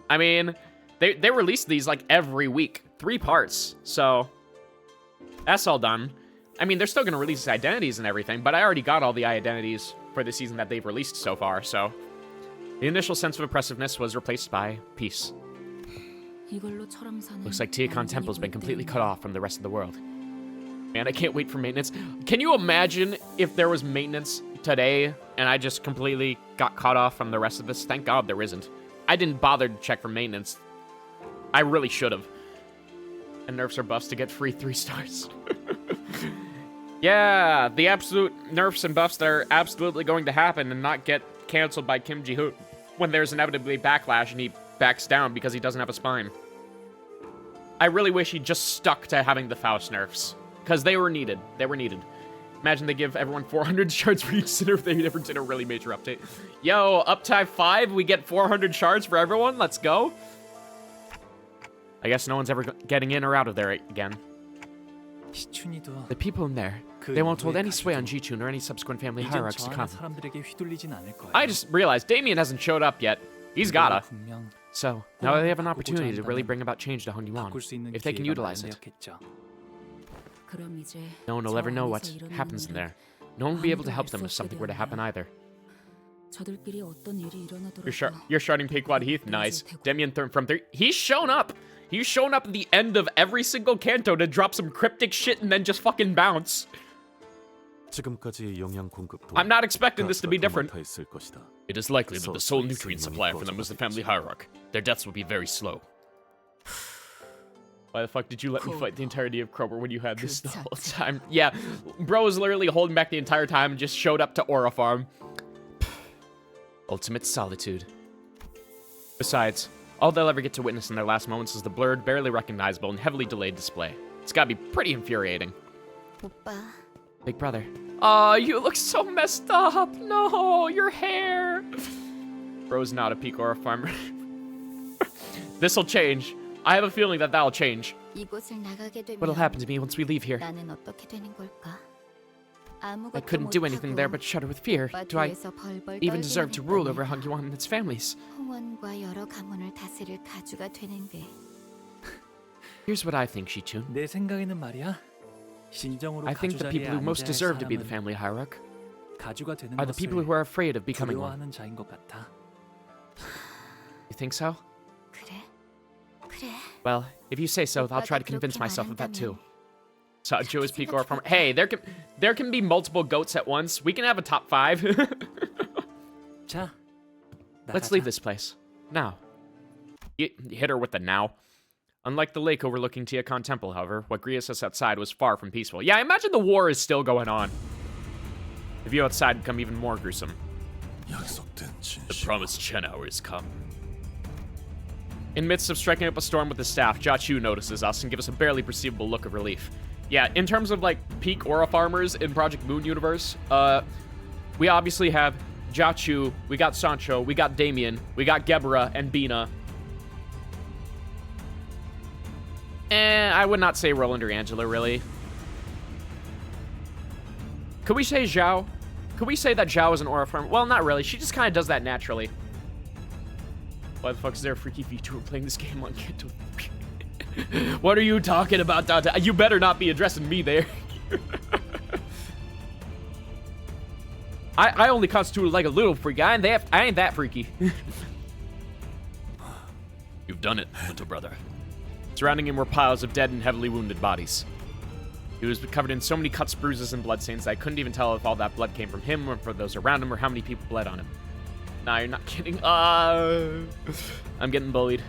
I mean, they released these like every week. 3 parts, so that's all done. I mean, they're still gonna release identities and everything, but I already got all the identities for the season that they've released so far, so the initial sense of oppressiveness was replaced by peace. Looks like Tiacon Temple's been completely cut off from the rest of the world. Man, I can't wait for maintenance. Can you imagine if there was maintenance today and I just completely got cut off from the rest of this? Thank God there isn't. I didn't bother to check for maintenance. I really should have. and nerfs or buffs to get free 3 stars. Yeah, the absolute nerfs and buffs that are absolutely going to happen and not get canceled by Kim Ji-hoon when there's inevitably backlash and he backs down because he doesn't have a spine. I really wish he just stuck to having the Faust nerfs, because they were needed. They were needed. Imagine they give everyone 400 shards for each sinner if they ever did a really major update. Yo, up to 5, we get 400 shards for everyone. Let's go. I guess no one's ever getting in or out of there again. The people in there, they won't hold any sway on Ji-chun or any subsequent family hierarchs to come. I just realized Damien hasn't showed up yet. He's gotta. So, now they have an opportunity to really bring about change to Hongyuan, if they can utilize it. No one will ever know what happens in there. No one will be able to help them if something were to happen either. You're starting Pequod Heath, nice. Damien from 3. He's shown up! He's shown up at the end of every single canto to drop some cryptic shit and then just fucking bounce. I'm not expecting this to be different. It is likely that the sole nutrient supplier for them was the family hierarch. Their deaths will be very slow. Why the fuck did you let me fight the entirety of Krober when you had this the whole time? Yeah, bro was literally holding back the entire time and just showed up to Aura Farm. Ultimate solitude. Besides, all they'll ever get to witness in their last moments is the blurred, barely recognizable, and heavily delayed display. It's gotta be pretty infuriating. 오빠. Big brother. Aw, you look so messed up. No, your hair. Bro's not a peak Aura farmer. This'll change. I have a feeling that that'll change. What'll happen to me once we leave here? I couldn't do anything there but shudder with fear. Do I even deserve to rule over Hongyuan and its families? Here's what I think, Shi-chun. I think the people who most deserve to be the family hierarch are the people who are afraid of becoming one. You think so? Well, if you say so, I'll try to convince myself of that too. So, Joe's peak Aura farmer. Hey, there can be multiple goats at once. We can have a top 5. Let's leave this place. Now. You hit her with the now. Unlike the lake overlooking Tiakan Temple, however, what greeted us outside was far from peaceful. Yeah, I imagine the war is still going on. The view outside would become even more gruesome. The promised Chen hour has come. In midst of striking up a storm with his staff, Jia-Chu notices us and gives us a barely perceivable look of relief. Yeah, in terms of, like, peak Aura farmers in Project Moon universe, we obviously have Jia-Chu, we got Sancho, we got Damien, we got Gebra and Bina. I would not say Roland or Angela, really. Could we say Zhao? Could we say that Zhao is an Aura farmer? Well, not really. She just kind of does that naturally. Why the fuck is there a freaky VTuber playing this game on Kanto? What are you talking about, Dante? You better not be addressing me there. I only constitute like a little freak. I ain't that freaky. You've done it, little brother. Surrounding him were piles of dead and heavily wounded bodies. He was covered in so many cuts, bruises, and bloodstains that I couldn't even tell if all that blood came from him or from those around him or how many people bled on him. Nah, you're not kidding. I'm getting bullied.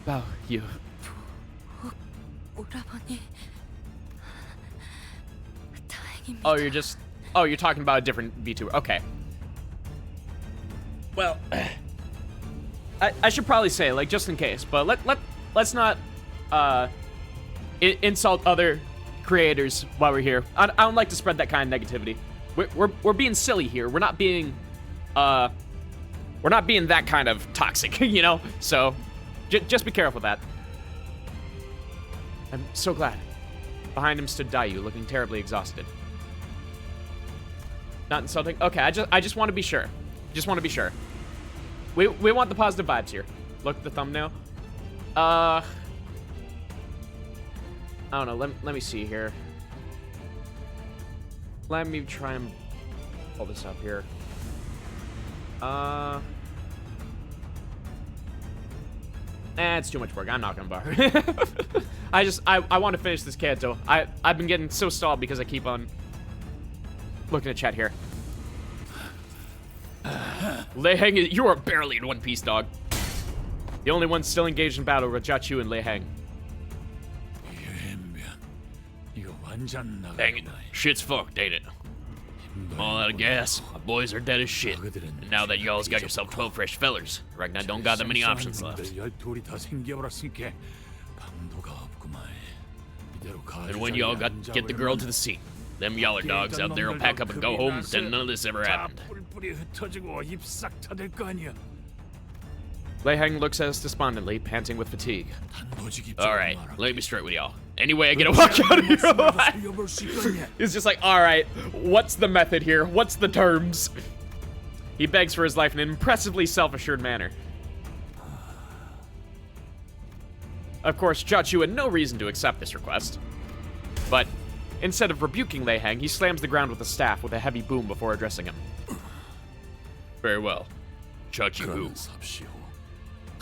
Wow, you. Oh, you're talking about a different VTuber. Okay. Well, I should probably say, like, just in case, but let's not insult other creators while we're here. I don't like to spread that kind of negativity. We're being silly here. We're not being that kind of toxic, you know? So just be careful with that. I'm so glad. Behind him stood Dayu, looking terribly exhausted. Not insulting. Okay, I just want to be sure. Just want to be sure. We want the positive vibes here. Look at the thumbnail. I don't know. Let me see here. Let me try and pull this up here. It's too much work. I'm not gonna bother. I want to finish this canto. I've been getting so stalled because I keep on looking at chat here. Lei Heng, you are barely in one piece, dog. The only one still engaged in battle were Jia-Chu and Lei Heng. Dang it. Shit's fucked, ain't it? All out of gas, my boys are dead as shit. And now that y'all's got yourself 12 fresh fellers, I reckon I don't got that many options left. And when y'all get the girl to the scene, them yaller dogs out there will pack up and go home and pretend none of this ever happened. Lei Heng looks at us despondently, panting with fatigue. Alright, let me straight with y'all. Anyway, I get a walk out of here. He's just like, alright, what's the method here? What's the terms? He begs for his life in an impressively self-assured manner. Of course, Jiachu had no reason to accept this request. But instead of rebuking Lei Heng, he slams the ground with a staff with a heavy boom before addressing him. Very well. Jiachu who?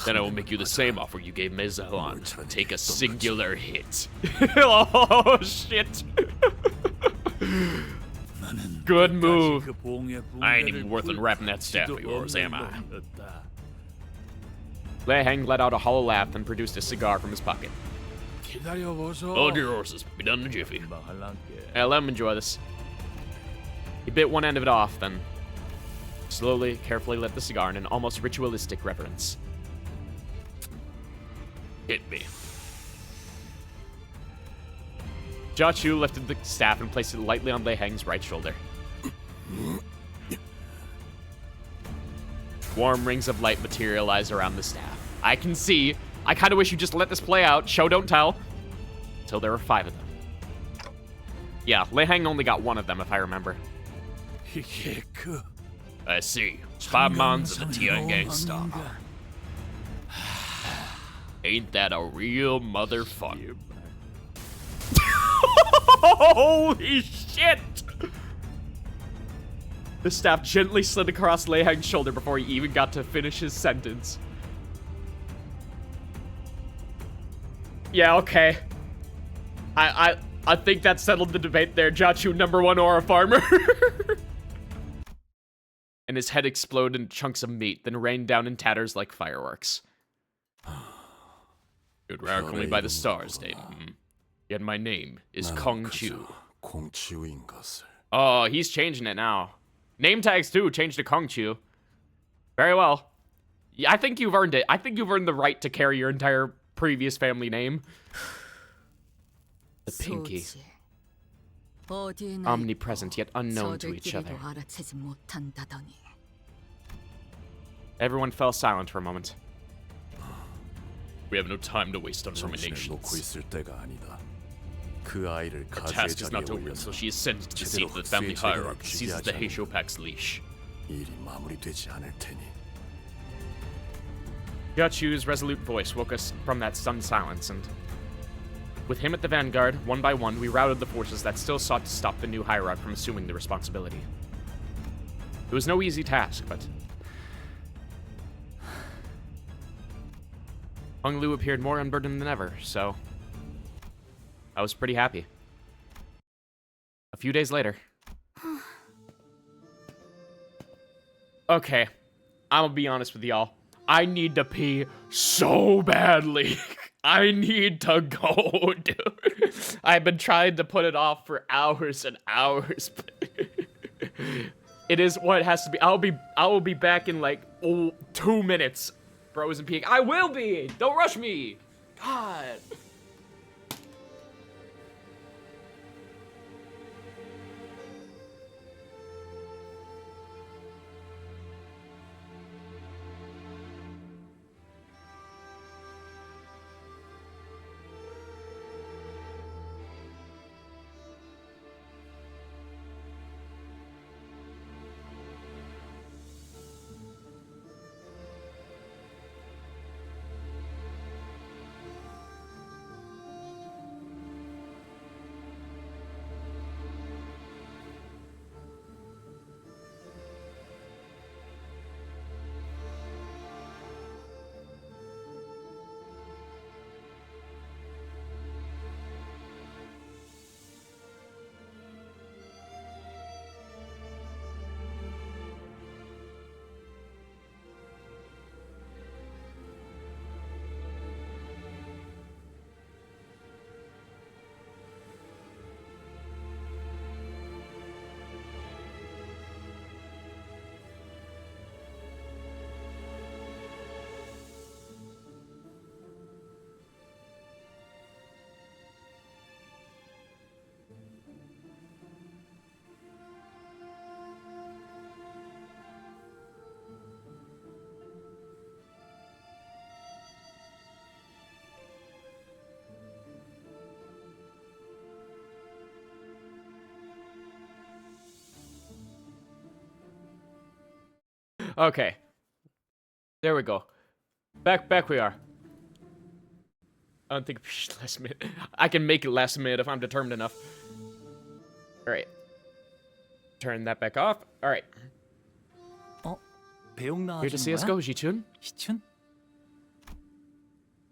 Then I will make you the same offer you gave Mezalan. Take a singular hit. Oh, shit. Good move. I ain't even worth unwrapping that staff of yours, am I? Lei Heng let out a hollow laugh and produced a cigar from his pocket. Hold your horses. Be done in a jiffy. Yeah, let him enjoy this. He bit one end of it off, then slowly, carefully lit the cigar in an almost ritualistic reverence. Hit me. Jiachu lifted the staff and placed it lightly on Lei Heng's right shoulder. Warm rings of light materialize around the staff. I can see. I kind of wish you just let this play out. Show, don't tell. Until there were 5 of them. Yeah, Lei Heng only got 1 of them, if I remember. I see. 5 mons of the Tian Gang star. Ain't that a real motherfucker? Holy shit! The staff gently slid across Lei Heng's shoulder before he even got to finish his sentence. Yeah, okay. I think that settled the debate there. Jiachu, #1 aura farmer. And his head exploded in chunks of meat, then rained down in tatters like fireworks. You'd call me by the stars, Dave. Yet my name is Kong Chu. Oh, he's changing it now. Name tags too, changed to Kong Chu. Very well. Yeah, I think you've earned it. I think you've earned the right to carry your entire previous family name. The Pinky. Omnipresent yet unknown to each other. Everyone fell silent for a moment. We have no time to waste on ruminations. The task is not over until she is sent to the seat of the family hierarchy and seizes the Heisho Pack's leash. Jiachu's resolute voice woke us from that stunned silence, and with him at the vanguard, one by one, we routed the forces that still sought to stop the new hierarch from assuming the responsibility. It was no easy task, but Hung Lu appeared more unburdened than ever, so I was pretty happy. A few days later. Okay, I'm gonna be honest with y'all. I need to pee so badly. I need to go, dude. I've been trying to put it off for hours and hours. It is what it has to be. I will be back in like 2 minutes. Bros and peeing. I will be. Don't rush me. God. Okay. There we go. Back we are. I don't think we should less mid. I can make it less mid if I'm determined enough. Alright. Turn that back off. Alright. Here to see us go, Ji-chun.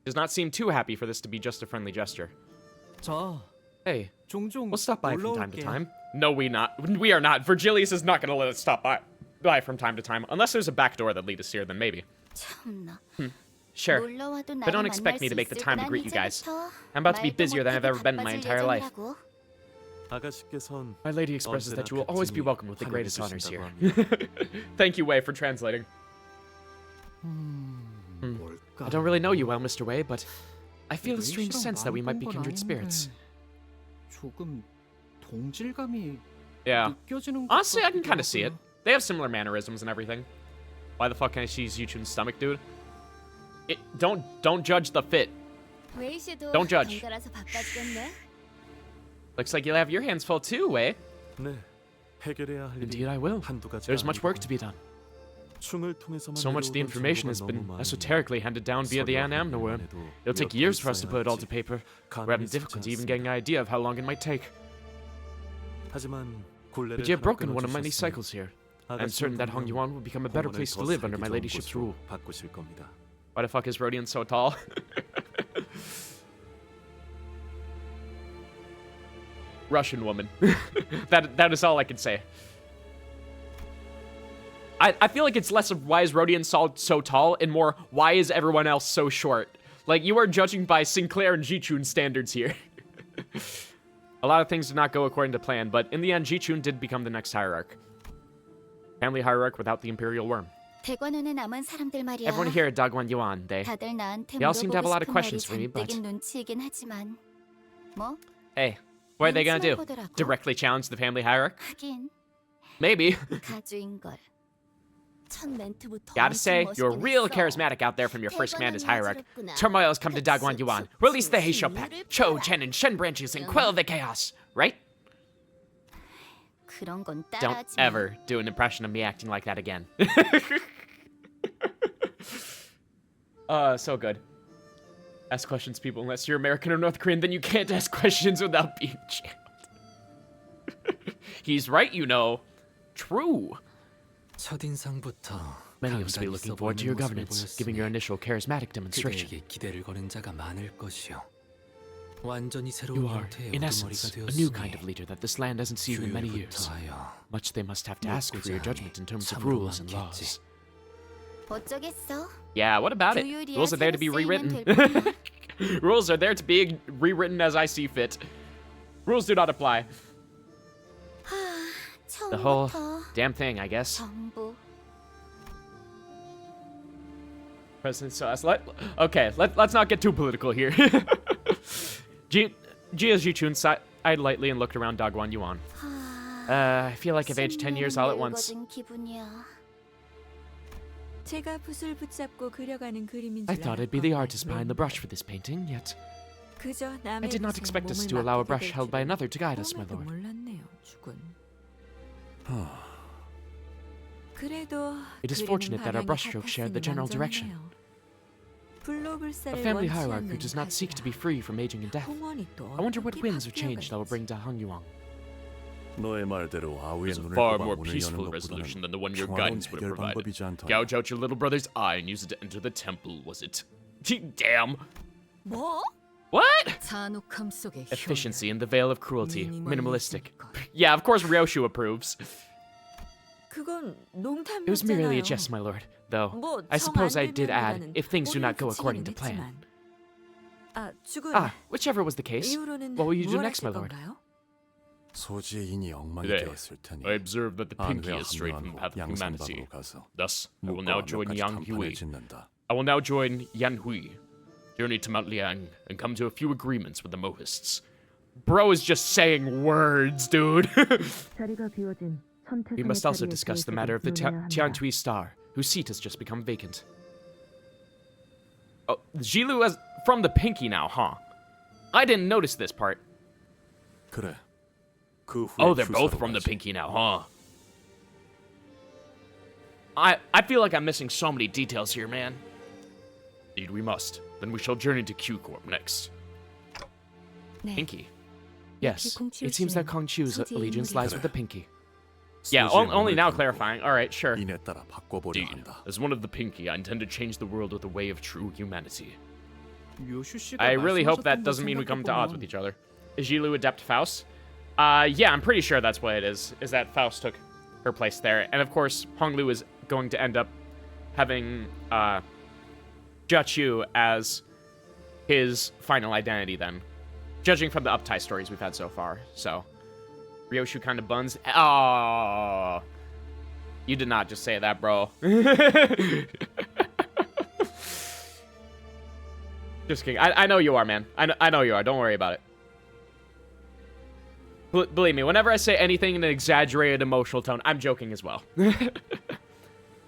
Does not seem too happy for this to be just a friendly gesture. Hey, we'll stop by from time to time. No, we are not. Virgilius is not going to let us stop by from time to time. Unless there's a back door that leads us here, then maybe. Sure, but don't expect me to make the time to greet you guys. I'm about to be busier than I've ever been in my entire life. My lady expresses that you will always be welcome with the greatest honors here. Thank you, Wei, for translating. I don't really know you well, Mr. Wei, but I feel a strange sense that we might be kindred spirits. Yeah. Honestly, I can kind of see it. They have similar mannerisms and everything. Why the fuck can't I see Ji-chun's stomach, dude? Don't judge the fit. Don't judge. Looks like you'll have your hands full too, Wei. Indeed I will. There's much work to be done. So much of the information has been esoterically handed down via the Anamna worm. It'll take years for us to put it all to paper. We're having difficulty even getting an idea of how long it might take. But you have broken one of many cycles here. I'm certain that Hong Yuan will become a better place to live under my ladyship's rule. Why the fuck is Rodion so tall? Russian woman. that is all I can say. I feel like it's less of why is Rodion so tall and more why is everyone else so short. Like, you are judging by Sinclair and Ji-chun standards here. A lot of things did not go according to plan, but in the end, Ji-chun did become the next hierarch. Family hierarch without the Imperial worm. Everyone here at Dagwan Yuan, they all seem to have a lot of questions for me, but... Hey, what are they gonna do? Directly challenge the family hierarch? Maybe. Gotta say, you're real charismatic out there from your first command as hierarch. Turmoil has come to Dagwan Yuan. Release the Heisho Pack, Cho, Chen, and Shen branches and quell the chaos, right? Don't ever do an impression of me acting like that again. So good. Ask questions, people. Unless you're American or North Korean, then you can't ask questions without being jailed. He's right, you know. True. Many of us will be looking forward to your governance, giving your initial charismatic demonstration. You are, in essence, a new kind of leader that this land hasn't seen in many years. Much they must have to ask for your judgment in terms of rules and laws. Yeah, what about it? Rules are there to be rewritten. Rules are there to be rewritten as I see fit. Rules do not apply. The whole damn thing, I guess. President Celeste, let's not get too political here. Ji-chun sighed lightly and looked around Dagwan Yuan. I feel like I've aged 10 years all at once. I thought I'd be the artist behind the brush for this painting, yet I did not expect us to allow a brush held by another to guide us, my lord. It is fortunate that our brushstrokes shared the general direction. A family hierarch who does not seek to be free from aging and death. I wonder what winds or change that will bring to Hong Yuan. It was a far more peaceful resolution than the one your guidance would have provided. Gouge out your little brother's eye and use it to enter the temple, was it? Damn. What? Efficiency in the veil of cruelty. Minimalistic. Yeah, of course Ryoshu approves. It was merely a jest, my lord. Though, I suppose I did add, if things do not go according to plan. Whichever was the case, what will you do next, my lord? Today, I observed that the pinky is strayed from the path of humanity. Thus, I will now join Yan Hui, journey to Mount Liang, and come to a few agreements with the Mohists. Bro is just saying words, dude. We must also discuss the matter of the Tiantui Star, whose seat has just become vacant. Oh, Jilu is from the pinky now, huh? I didn't notice this part. Oh, they're both from the pinky now, huh? I feel like I'm missing so many details here, man. Indeed we must. Then we shall journey to Q-Corp next. Pinky. Yes, it seems that Kong Chu's allegiance lies with the Pinky. Yeah, only now clarifying. Alright, sure. 이내 따라 바꿔보려 Indeed. 한다. As one of the Pinky, I intend to change the world with a way of true humanity. 료슈 씨가 I really hope that 말씀하셨던 doesn't 거 mean we come to odds 생각해보면 with each other. Is Jilu adept Faust? Yeah, I'm pretty sure that's what it is that Faust took her place there. And of course, Honglu is going to end up having Jiaqiu as his final identity then. Judging from the uptie stories we've had so far. So, Ryoshu kind of buns. Oh, you did not just say that, bro. Just kidding. I know you are, man. I know you are. Don't worry about it. Believe me, whenever I say anything in an exaggerated emotional tone, I'm joking as well.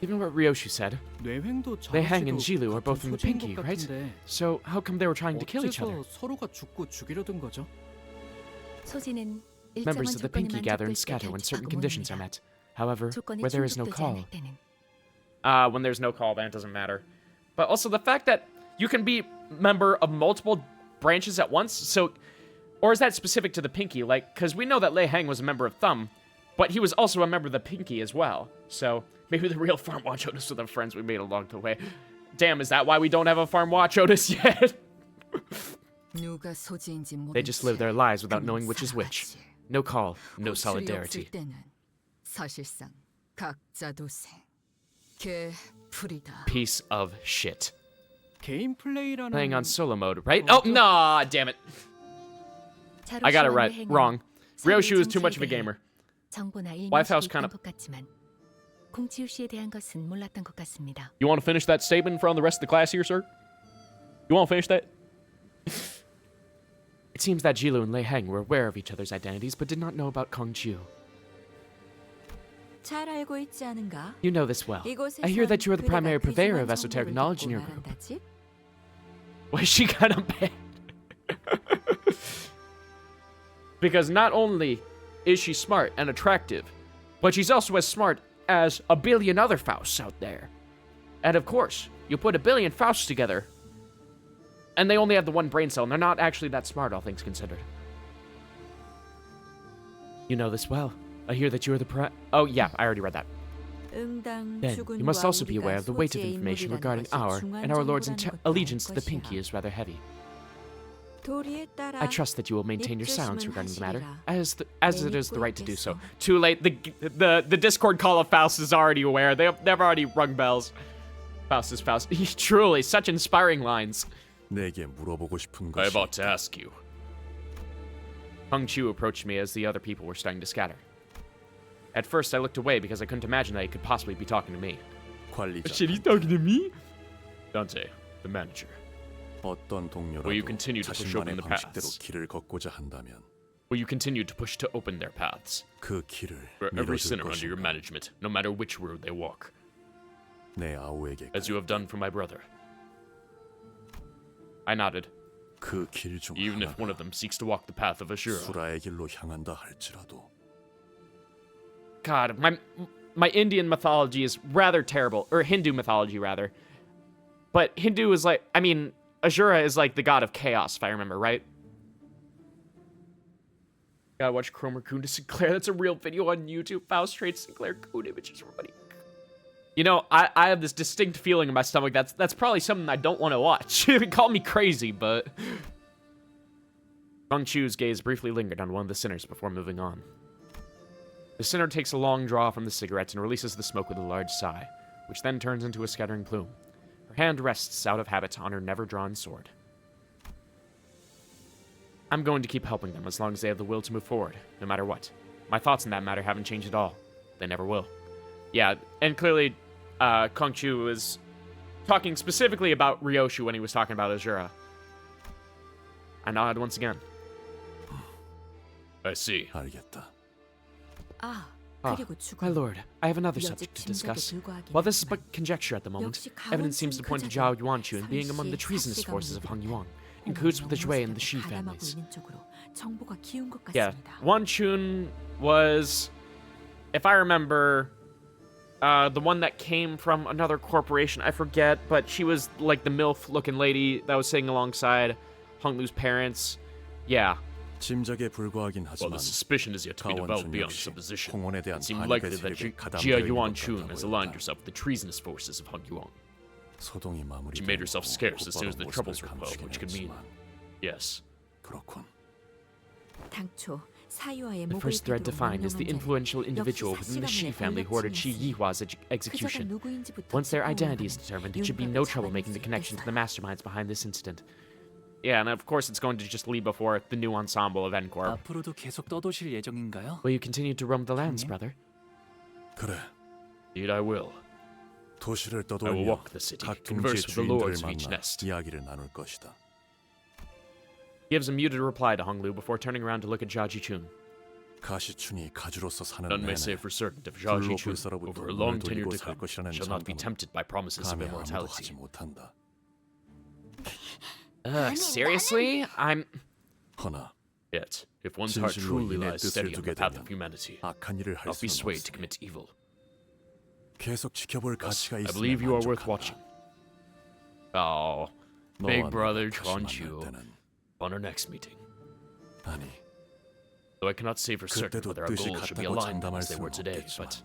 Given what Ryoshu said, Lei Hang and Jilu are both from the Pinky, right? So how come they were trying to kill each other? 서로가 죽고 죽이려던 거죠? Members of the Pinky gather and scatter when certain conditions are met. However, where there is no call. When there's no call, then it doesn't matter. But also the fact that you can be member of multiple branches at once, so... Or is that specific to the Pinky? Like, because we know that Lei Hang was a member of Thumb, but he was also a member of the Pinky as well. So, maybe the real Farm Watch Otis were the friends we made along the way. Damn, is that why we don't have a Farm Watch Otis yet? They just live their lives without knowing which is which. No call, no solidarity. Piece of shit. Playing on solo mode, right? Oh, nah, damn it. I got it wrong. Ryoshu is too much of a gamer. Wife House kind of... You want to finish that statement for the rest of the class here, sir? You want to finish that? It seems that Jilu and Lei Hang were aware of each other's identities, but did not know about Kong Chu. You know this well. I hear that you are the primary purveyor of esoteric knowledge in your group. Why is she kind of bad? Because not only is she smart and attractive, but she's also as smart as a billion other Fausts out there. And of course, you put a billion Fausts together, and they only have the one brain cell, and they're not actually that smart, all things considered. You know this well. I hear that you are the Oh, yeah, I already read that. Then, you must also be aware of the weight of information regarding our and our Lord's allegiance to the Pinky is rather heavy. I trust that you will maintain your silence regarding the matter, as it is the right to do so. Too late. The Discord call of Faust is already aware. They've already rung bells. Faust is Faust. Truly, such inspiring lines. 내게 물어보고 싶은 I'm about to ask you. Kong Chu approached me as the other people were starting to scatter. At first, I looked away because I couldn't imagine that he could possibly be talking to me. Shit, he's talking to me? Dante, the manager. 어떤 동료라도 Will you continue to push open 자신만의 the 방식대로 paths? 길을 걷고자 한다면 Will you continue to push to open their paths? 그 길을 For every 밀어줄 sinner under your 것인가? management, no matter which road they walk, 내 아우에게 as you have done for my brother. I nodded. 그 길 중 Even if one of them seeks to walk the path of Ashura. 수라의 길로 향한다 할지라도 God, my Indian mythology is rather terrible, or Hindu mythology rather. But Hindu is like, I mean, Ashura is like the god of chaos, if I remember right. Gotta watch Chrome Raccoon to Sinclair. That's a real video on YouTube. Faust trades Sinclair Coon images for money. You know, I have this distinct feeling in my stomach that's probably something I don't want to watch. Call me crazy, but... Kong Chu's gaze briefly lingered on one of the sinners before moving on. The sinner takes a long draw from the cigarettes and releases the smoke with a large sigh, which then turns into a scattering plume. Her hand rests out of habit on her never-drawn sword. I'm going to keep helping them as long as they have the will to move forward, no matter what. My thoughts in that matter haven't changed at all. They never will. Yeah, and clearly, Kong Chu was talking specifically about Ryoshu when he was talking about Ashura. I nodded once again. I see. 알겠다. My lord, I have another subject to discuss. While this is but conjecture at the moment, evidence seems to point to Zhao Yuanqun being among the treasonous forces of Hong Yuan, in cahoots with the Zhui and the Shi families. Yeah, Yuanqun was, if I remember, The one that came from another corporation, I forget, but she was like the MILF-looking lady that was sitting alongside Honglu's parents. Yeah. 짐작에 불과하긴 While 하지만 the suspicion is yet to be developed beyond supposition, 홍원에 대한 it seemed 반역의 likely that 세력에 Jia 가담되어 있는 Yuan 것 Chun 같아 has aligned 보였다. herself with the treasonous forces of Hong Yuan. 소동이 She made herself scarce as soon as the 곧바로 troubles 모습을 were quelled, which could mean... 감추긴 Yes. 그렇군. 당초 사유와의 The first thread defined is the influential individual within the Shi family who ordered Shi Yihua's execution. Once their identity is determined, it should be no trouble making the connection to the masterminds behind this incident. Yeah, and of course it's going to just lead before the new ensemble of N-Corp. 앞으로도 계속 떠도실 예정인가요? Will you continue to roam the lands, brother? 그래. Indeed I will. 도시를 I will 떠돌며 walk the city, 각 converse 둥지의 with the 주인들을 lords of each 만나 nest. 이야기를 나눌 것이다. He gives a muted reply to Honglu before turning around to look at Jia Jichun. 가시춘이 가주로서 사는 None may 내내 say for certain if Jia 불로 Jichun, 불사로부터 over a 눈을 long tenure 돌리고 to 살 come, 것이라는 shall not be 장담은 tempted by promises of 감히 아무도 immortality. 하지 못한다. Seriously? I'm... 허나 Yet, if one's heart 진실로 truly 인의 lies 뜻을 steady on 두게 the path 되면 of humanity, 악한 일을 할 not be 수는 swayed to 없으니 commit evil. 계속 지켜볼 Thus, 가치가 I 있으면 believe you are worth 만족한다. watching. Oh, 너와 big 내가 brother 다시 Chuanqiu, 만날 때는 on our next meeting. 아니 Though I cannot say for certain 그때도 whether our 뜻이 goals should be 같다고 aligned 장담할 as they were 수는 today, 없겠지만 but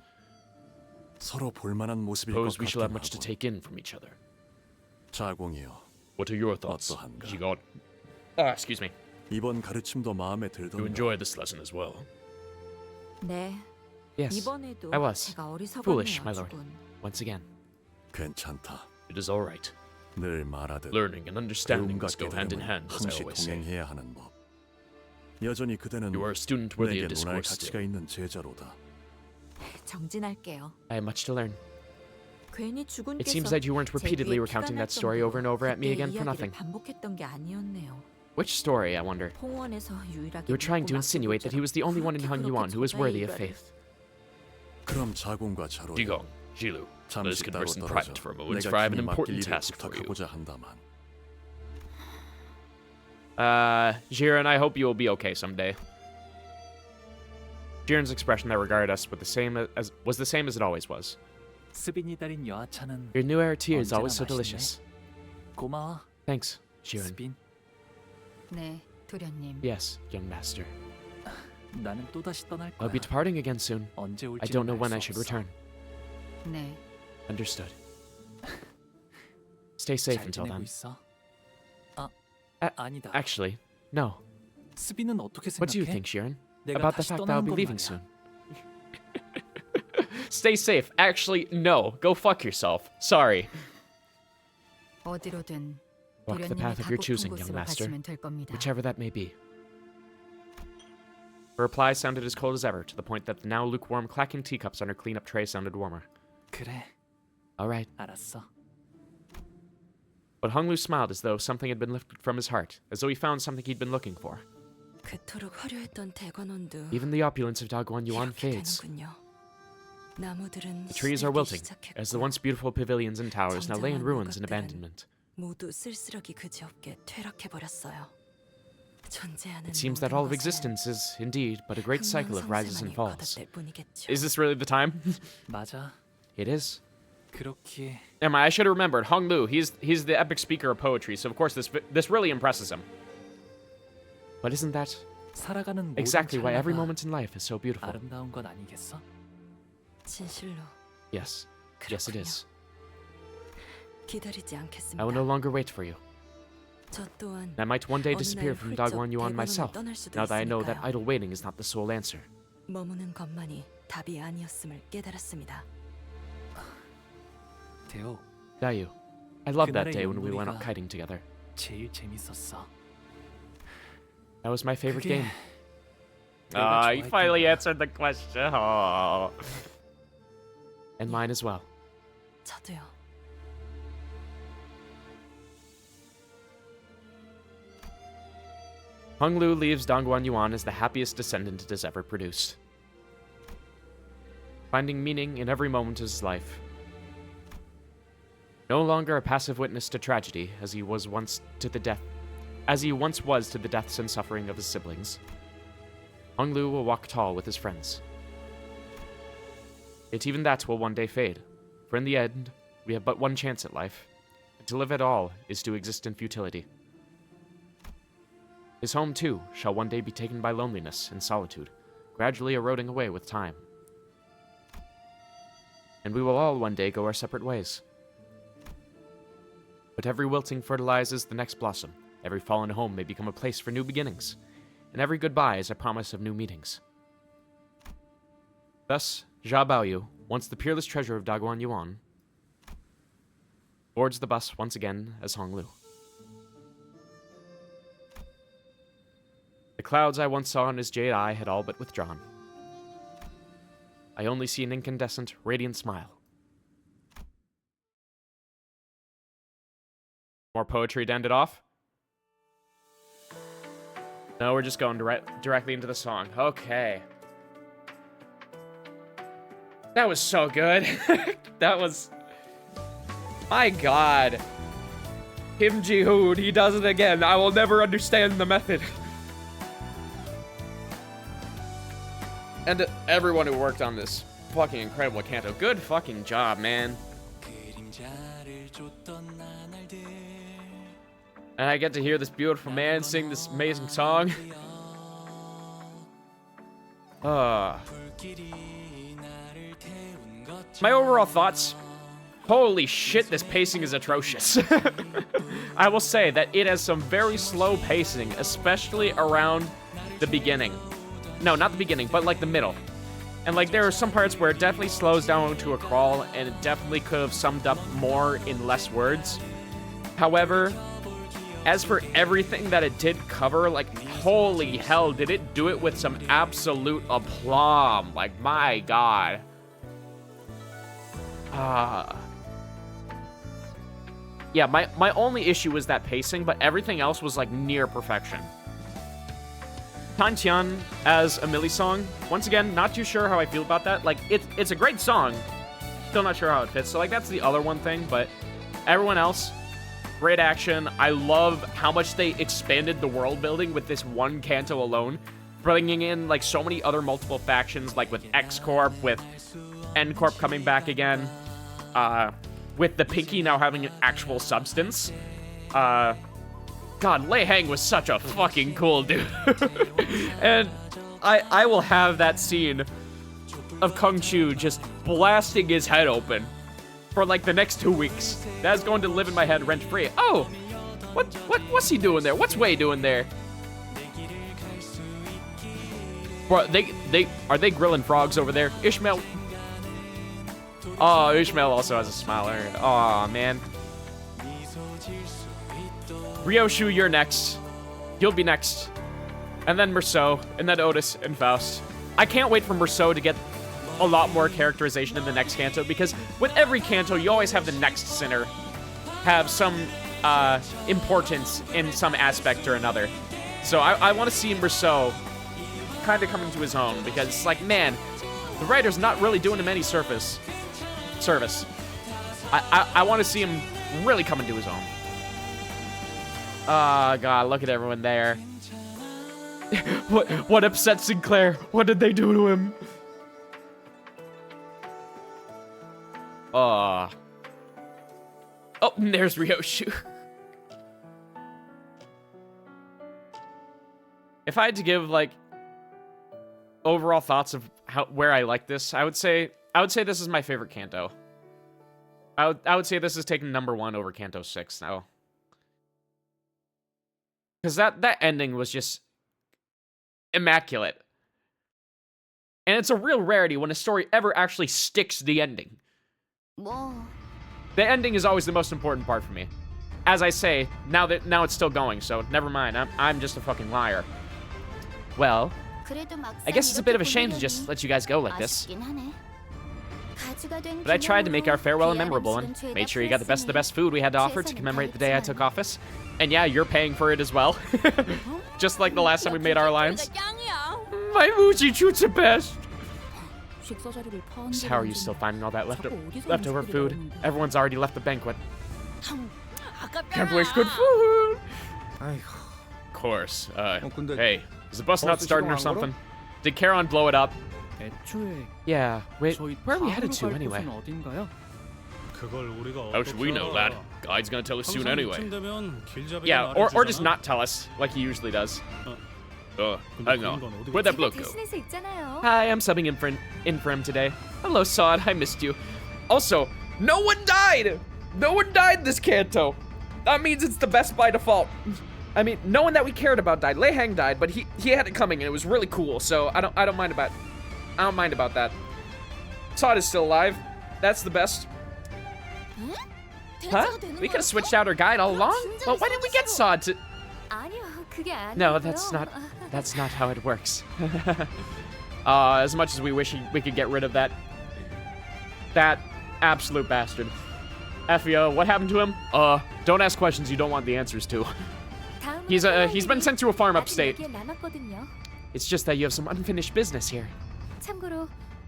서로 볼만한 모습일 것 suppose we shall have 같긴 much to 하고. take in from each other. 자공이여 What are your thoughts, 어떠한가? Jigot? excuse me. 이번 가르침도 마음에 You 들던가. enjoy this lesson as well. 네. Yes, 이번에도 I was. 제가 어리석었네요, Foolish, my lord. 조금. Once again. 괜찮다. It is all right. 늘 말하듯 Learning and understanding 배움과 must go hand in 깨달음은 hand, as I 항시 always say. 동행해야 하는 법. 여전히 그대는 You are a student worthy 내게 of 논할 discourse 가치가 still. 있는 제자로다. 정진할게요. I have much to learn. 괜히 주군께서 It seems that you weren't 제 repeatedly 귀에 recounting 피가 날 that story over and over at me 정도로 again for 그때의 nothing. 이야기를 반복했던 게 아니었네요. Which story, I wonder? 홍원에서 유일하게 You were trying to 믿고 insinuate that he was the only one in Hong Yuan who was worthy of faith. 그럼 자공과 자로 Jigong, Jilu, let us 잠시 따로 converse in 떨어져 private for a moment, 내가 for I have an 김이 맡길 important 일을 task for you. 부탁하고자 한다만. Jiren, I hope you will be okay someday. Jiren's expression that regarded us was the same as it always was. 스빈이 달인 여하차는 Your new era tea is 언제나 always so 맛있네. delicious. 고마워, Thanks, Jiren. 스빈. 네, 도련님. Yes, young master. 나는 또다시 떠날 I'll 거야. be departing again soon. 언제 올지 I don't know when I should return. 네. Understood. Stay safe 잘 until 지내고 then. 있어? 아니다. Actually, no. 스빈은 어떻게 What do you 생각해? think, Jiren? 내가 About the 다시 fact that I'll 떠나는 be 건 leaving 말이야. soon. Stay safe. Actually, no. Go fuck yourself. Sorry. 어디로든 Walk the 도련님이 path of your 가고픈 choosing, young 곳으로 master. 가시면 될 겁니다. Whichever that may be. Her reply sounded as cold as ever, to the point that the now lukewarm clacking teacups on her clean-up tray sounded warmer. 그래, All right. 알았어. But Honglu smiled as though something had been lifted from his heart, as though he found something he'd been looking for. 그토록 화려했던 대관원도 Even the opulence of Daguan Yuan 이렇게 fades. 되는군요. 나무들은 The trees are 시들기 wilting, 시작했고 as the once beautiful pavilions and towers now lay in 정정한 ruins and 것들은 abandonment. 모두 쓸쓸하기 그지없게 퇴락해버렸어요. 존재하는 It seems that all of 모든 것은 existence is, indeed, but a great cycle of rises and falls. 거듭될 뿐이겠죠. Is this really the time? 맞아. It is. 그렇게 Am I should have remembered. Honglu, he's the epic speaker of poetry, so of course this really impresses him. But isn't that 살아가는 모든 exactly why every 찰나가 moment in life is so beautiful? 아름다운 건 아니겠어? 진실로 Yes. Yes, it is. 기다리지 않겠습니다. I will no longer wait for you. 저 또한 I might one day 어느 disappear 날 from 훌쩍 Daguan Yuan 대관원을 myself, 떠날 수도 now that I know that 있으니까요. idle waiting is not the sole answer. 머무는 것만이 답이 아니었음을 깨달았습니다. 대호, Dayu, I loved that 그날의 day when we went out 윷놀이가 kiting together. 제일 재밌었어. That was my favorite 그게 game. 내가 He 좋아했던 finally 거야. answered the question. Oh. And mine as well. 저도요. Honglu leaves Dongguan Yuan as the happiest descendant it has ever produced, finding meaning in every moment of his life. No longer a passive witness to tragedy, as he once was to the deaths and suffering of his siblings, Honglu will walk tall with his friends. Yet even that will one day fade, for in the end, we have but one chance at life, and to live at all is to exist in futility. His home, too, shall one day be taken by loneliness and solitude, gradually eroding away with time. And we will all one day go our separate ways. But every wilting fertilizes the next blossom, every fallen home may become a place for new beginnings, and every goodbye is a promise of new meetings. Thus, Jia Baoyu, once the peerless treasure of Daguan Yuan, boards the bus once again as Honglu. The clouds I once saw in his jade eye had all but withdrawn. I only see an incandescent, radiant smile. More poetry to end it off? No, we're just going directly into the song. Okay. That was so good. That was... My god. Kim Ji-hoon, he does it again. I will never understand the method. And everyone who worked on this fucking incredible canto. Good fucking job, man. And I get to hear this beautiful man sing this amazing song. My overall thoughts. Holy shit, this pacing is atrocious. I will say that it has some very slow pacing, especially around the beginning. No, not the beginning, but like the middle. And like there are some parts where it definitely slows down to a crawl, and it definitely could have summed up more in less words. However, as for everything that it did cover, like, holy hell, did it do it with some absolute aplomb. Like, my god. Yeah, my only issue was that pacing, but everything else was, like, near perfection. Tantian as a Millie song, once again, not too sure how I feel about that. Like, it's a great song. Still not sure how it fits. So, like, that's the other one thing, but everyone else... Great action. I love how much they expanded the world building with this one canto alone, bringing in like so many other multiple factions, like with X Corp, with N Corp coming back again, with the Pinky now having an actual substance. God, Lei Hang was such a fucking cool dude. And I will have that scene of Kung Chu just blasting his head open for like the next 2 weeks. That's going to live in my head rent-free. Oh, what's he doing there? What's Wei doing there? Bro, are they grilling frogs over there? Ishmael. Oh, Ishmael also has a smiler. Oh man. Ryoshu, you're next. You'll be next. And then Merceau, and then Otis and Faust. I can't wait for Merceau to get a lot more characterization in the next canto, because with every canto, you always have the next sinner have some importance in some aspect or another. So I want to see Merceau kind of coming to his own, because it's like, man, the writer's not really doing him any service. I want to see him really coming to his own. Oh, God, look at everyone there. What upset Sinclair? What did they do to him? Oh, and there's Ryoshu. If I had to give like overall thoughts of where I like this, I would say this is my favorite canto. I would say this is taking #1 over Canto 6 now. Because that ending was just immaculate. And it's a real rarity when a story ever actually sticks the ending. Whoa. The ending is always the most important part for me. As I say, now it's still going, so never mind. I'm just a fucking liar. Well, I guess it's a bit of a shame to just let you guys go like this. But I tried to make our farewell memorable and made sure you got the best of the best food we had to offer to commemorate the day I took office. And yeah, you're paying for it as well. Just like the last time we made our alliance. My Muji Chut's the best. So how are you still finding all that leftover food? Everyone's already left the banquet. Can't waste good food. Of course. Hey, is the bus not starting or something? Did Charon blow it up? Yeah, wait, where are we headed to anyway? How should we know, lad? Guide's gonna tell us soon anyway. Yeah, or just not tell us, like he usually does. Hang on. Where'd that bloke go? Hi, I'm subbing in for him today. Hello, Sod, I missed you. Also, no one died! No one died this canto. That means it's the best by default. I mean, no one that we cared about died. Lei Hang died, but he had it coming and it was really cool, so I don't mind about that. Sod is still alive. That's the best. Huh? We could have switched out our guide all along? Well, why didn't we get Sod to... No, that's not how it works. As much as we wish we could get rid of that absolute bastard. Effia, what happened to him? Don't ask questions you don't want the answers to. He's been sent to a farm upstate. It's just that you have some unfinished business here.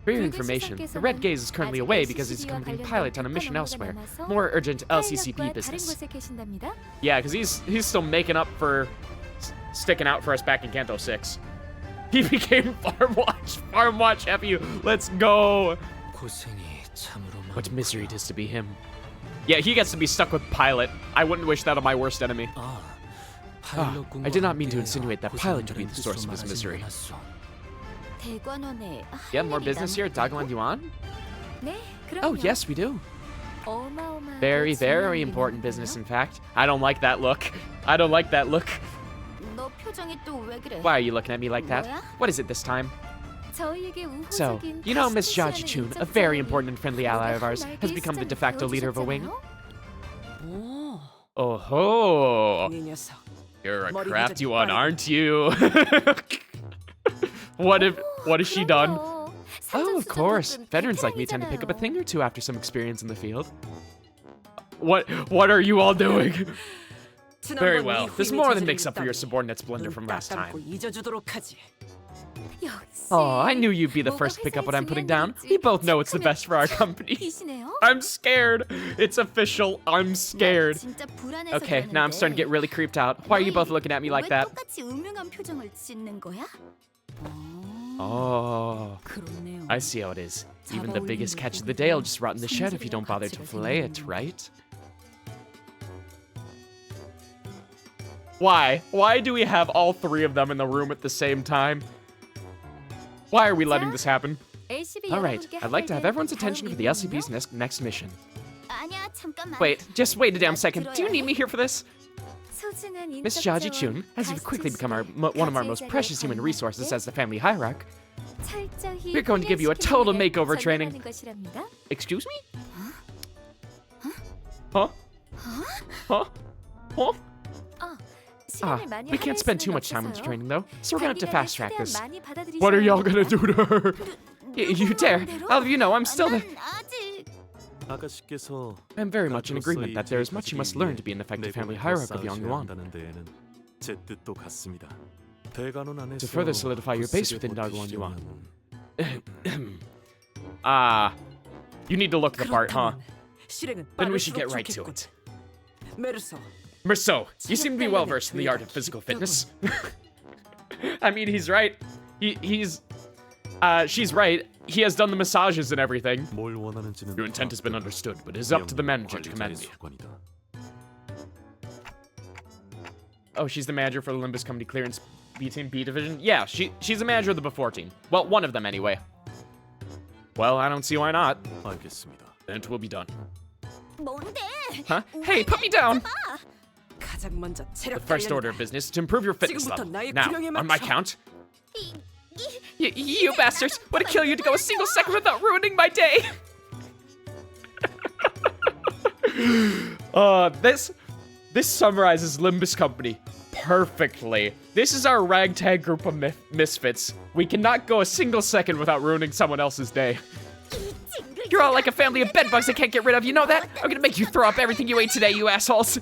For your information, the Red Gaze is currently away because he's a company pilot on a mission elsewhere. More urgent LCCP business. Yeah, because he's still making up for sticking out for us back in Canto 6. He became Farm Watch, F you. Let's go. What misery it is to be him. Yeah, he gets to be stuck with Pilot. I wouldn't wish that on my worst enemy. I did not mean to insinuate that Pilot would be the source of his misery. You have more business here at Daguan Yuan? Oh, yes, we do. Very, very important business, in fact. I don't like that look. I don't like that look. Why are you looking at me like that? What is it this time? So, you know Miss Jaji-chun, a very important and friendly ally of ours, has become the de facto leader of a wing? Oh ho! You're a crafty one, aren't you? What has she done? Oh, of course. Veterans like me tend to pick up a thing or two after some experience in the field. What are you all doing? Very well. This more than makes up for your subordinate's blunder from last time. Oh, I knew you'd be the first to pick up what I'm putting down. We both know it's the best for our company. I'm scared. It's official. I'm scared. Okay, now I'm starting to get really creeped out. Why are you both looking at me like that? Oh, I see how it is. Even the biggest catch of the day will just rot in the shed if you don't bother to fillet it, right? Why? Why do we have all three of them in the room at the same time? Why are we letting this happen? Alright, I'd like to have everyone's attention for the LCP's next mission. Wait, just wait a damn second. Do you need me here for this? Miss Jaji-chun, as you've quickly become one of our most precious human resources as the family hierarch, we're going to give you a total makeover training. Excuse me? Huh? Huh? Huh? We can't spend too much time on the training though, so we're gonna have to fast track this. What are y'all gonna do to her? You dare. I'll have you know, I'm still the... I'm very much in agreement that there is much you must learn to be an effective family hierarch of Yongyuan. To further solidify your base within Daguan Yuan. You need to look the part, huh? Then we should get right to it. Merceau, you seem to be well versed in the art of physical fitness. I mean, he's right. She's right. He has done the massages and everything. Your intent has been understood, but it is up to the manager to command me. Oh, she's the manager for the Limbus Company Clearance B Team B Division? Yeah, she's the manager of the before team. Well, one of them anyway. Well, I don't see why not. Then it will be done. Huh? Hey, put me down! The first order of business is to improve your fitness level. Now, on my count. You bastards! Would it kill you to go a single second without ruining my day? This summarizes Limbus Company perfectly. This is our ragtag group of misfits. We cannot go a single second without ruining someone else's day. You're all like a family of bedbugs I can't get rid of, you know that? I'm gonna make you throw up everything you ate today, you assholes.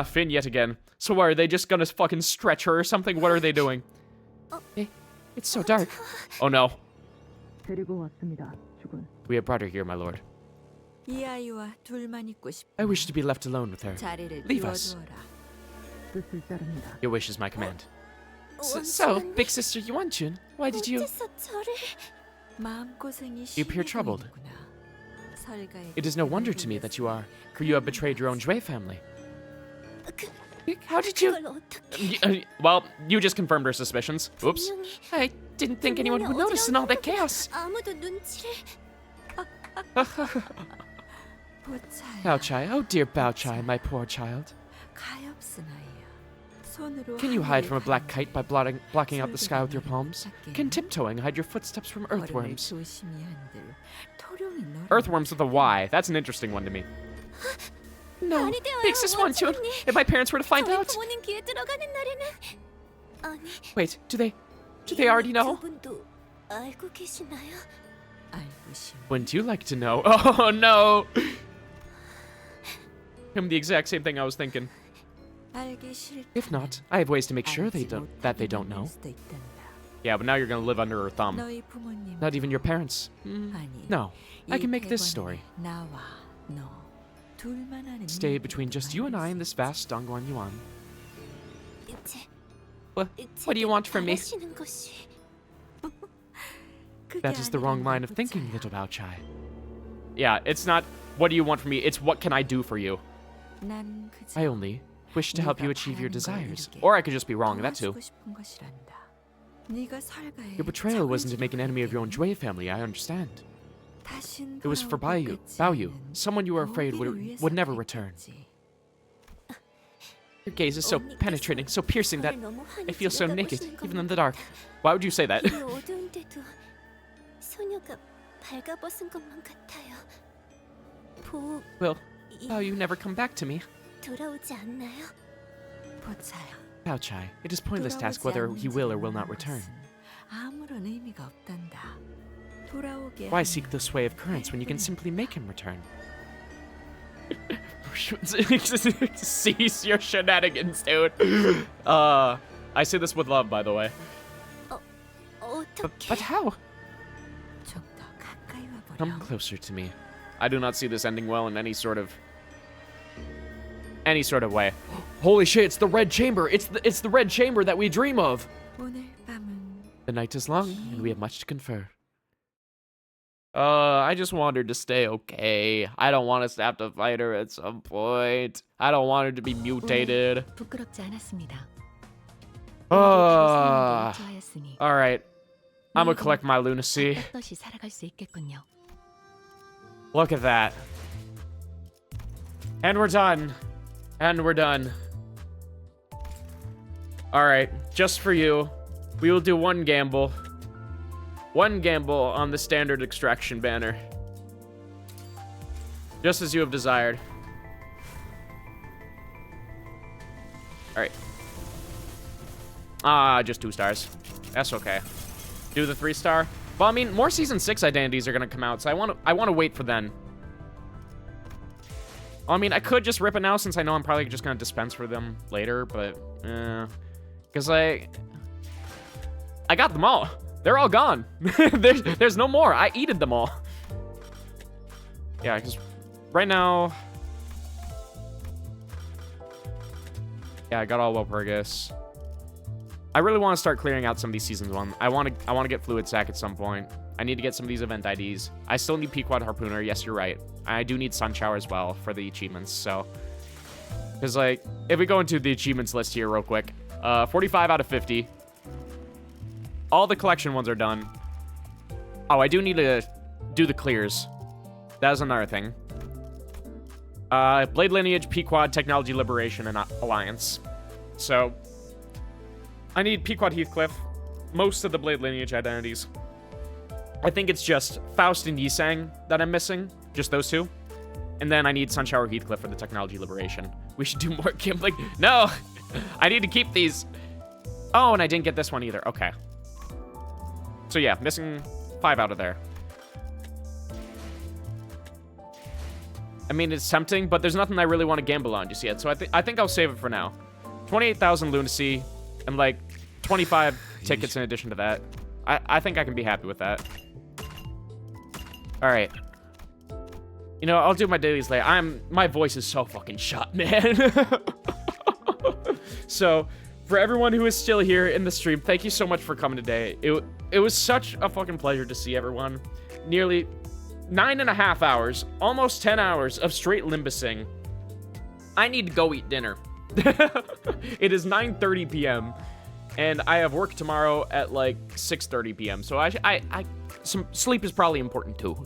Finn yet again. So are they just gonna fucking stretch her or something? What are they doing? Hey, it's so dark. Oh no. We have brought her here, my lord. I wish to be left alone with her. Leave us. Your wish is my command. So, big sister Yuan-chun, why did you... You appear troubled. It is no wonder to me that you have betrayed your own Jue family. How did you... well, you just confirmed her suspicions. Oops. I didn't think anyone would notice in all that chaos. Bao-chai, oh dear Bao-chai, my poor child. Can you hide from a black kite by blocking out the sky with your palms? Can tiptoeing hide your footsteps from earthworms? Earthworms with a Y. That's an interesting one to me. No, big sis Yuan-chun. If my parents were to find out. Wait, do they already know? Wouldn't you like to know? Oh no! The exact same thing I was thinking. If not, I have ways to make sure they don't know. Yeah, but now you're gonna live under her thumb. Not even your parents. No, I can make this story. Stay between just you and I in this vast Dongguan Yuan. What do you want from me? That is the wrong line of thinking, little Bao-chai. Yeah, it's not what do you want from me, it's what can I do for you. I only wish to help you achieve your desires. Or I could just be wrong, that too. Your betrayal wasn't to make an enemy of your own Jue family, I understand. It was for Bao-yu, someone you were afraid would never return. Your gaze is so penetrating, so piercing that I feel so naked, even in the dark. Why would you say that? Will Bao-yu never come back to me? Bao-chai, it is pointless to ask whether he will or will not return. Why seek the sway of currents when you can simply make him return? Cease your shenanigans, dude. I say this with love, by the way. But how? Come closer to me. I do not see this ending well in any sort of way. Holy shit, it's the red chamber. It's the red chamber that we dream of. The night is long and we have much to confer. I just want her to stay okay. I don't want us to have to fight her at some point. I don't want her to be mutated. Alright. I'm gonna collect my lunacy. Look at that. And we're done. And we're done. Alright, just for you, we will do one gamble. One gamble on the standard extraction banner. Just as you have desired. Alright. Just 2 stars. That's okay. Do the 3-star. Well, I mean, more Season 6 identities are gonna come out, so I wanna wait for them. I mean, I could just rip it now since I know I'm probably just gonna dispense for them later, but, because I got them all. They're all gone. There's no more. I eated them all. Yeah, because right now... Yeah, I got all Walpurgis. I really want to start clearing out some of these Seasons 1. I want to get Fluid Sack at some point. I need to get some of these event IDs. I still need Pequod Harpooner. Yes, you're right. I do need Sun Shower as well for the achievements, so... Because, like, if we go into the achievements list here real quick, 45 out of 50. All the collection ones are done. Oh, I do need to do the clears. That is another thing. Blade Lineage, Pequod, Technology Liberation, and Alliance. So, I need Pequod Heathcliff, most of the Blade Lineage identities. I think it's just Faust and Yisang that I'm missing. Just those 2. And then I need Sunshower Heathcliff for the Technology Liberation. We should do more gambling. No! I need to keep these. Oh, and I didn't get this one either. Okay. So yeah, missing 5 out of there. I mean, it's tempting, but there's nothing I really want to gamble on just yet. So I think I'll save it for now. 28,000 lunacy and like 25 tickets in addition to that. I think I can be happy with that. All right. You know, I'll do my dailies later. My voice is so fucking shot, man. So, for everyone who is still here in the stream, thank you so much for coming today. It was such a fucking pleasure to see everyone. Nearly 9.5 hours, almost 10 hours of straight Limbusing. I need to go eat dinner. It is 9:30 p.m. and I have work tomorrow at like 6:30 p.m. So some sleep is probably important too.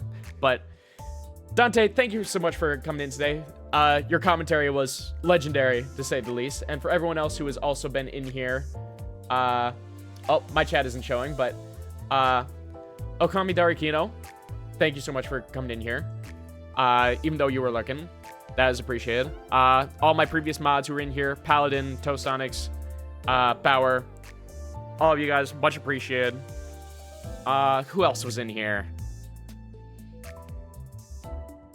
But Dante, thank you so much for coming in today. Your commentary was legendary, to say the least. And for everyone else who has also been in here, oh, my chat isn't showing, but Okami Darikino, thank you so much for coming in here. Even though you were lurking, that is appreciated. All my previous mods who were in here, Paladin, Toastonics, Bauer, all of you guys, much appreciated. Who else was in here?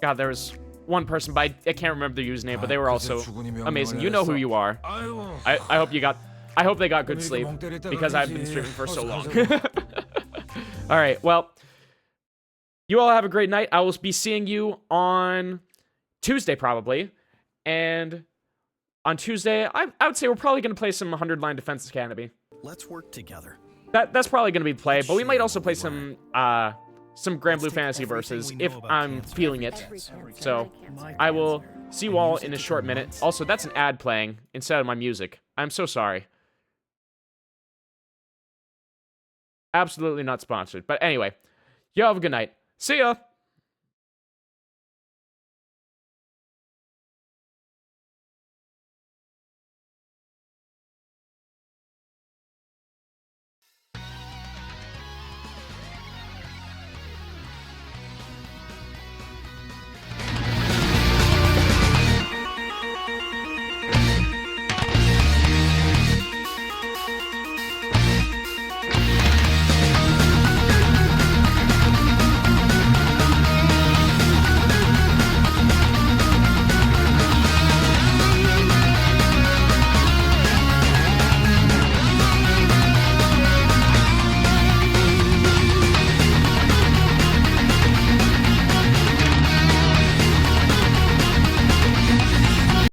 God, there was one person, but I can't remember the username, but they were also amazing. You know who you are. I hope they got good sleep, because I've been streaming for so long. All right, well, you all have a great night. I will be seeing you on Tuesday, probably. And on Tuesday, I would say we're probably going to play some 100 Line Defense Academy. Let's work together. That's probably going to be the play, but we might also play some Grand Blue Fantasy Versus if I'm feeling it. So I will see you all in a short minute. Also, that's an ad playing instead of my music. I'm so sorry. Absolutely not sponsored. But anyway, you have a good night. See ya!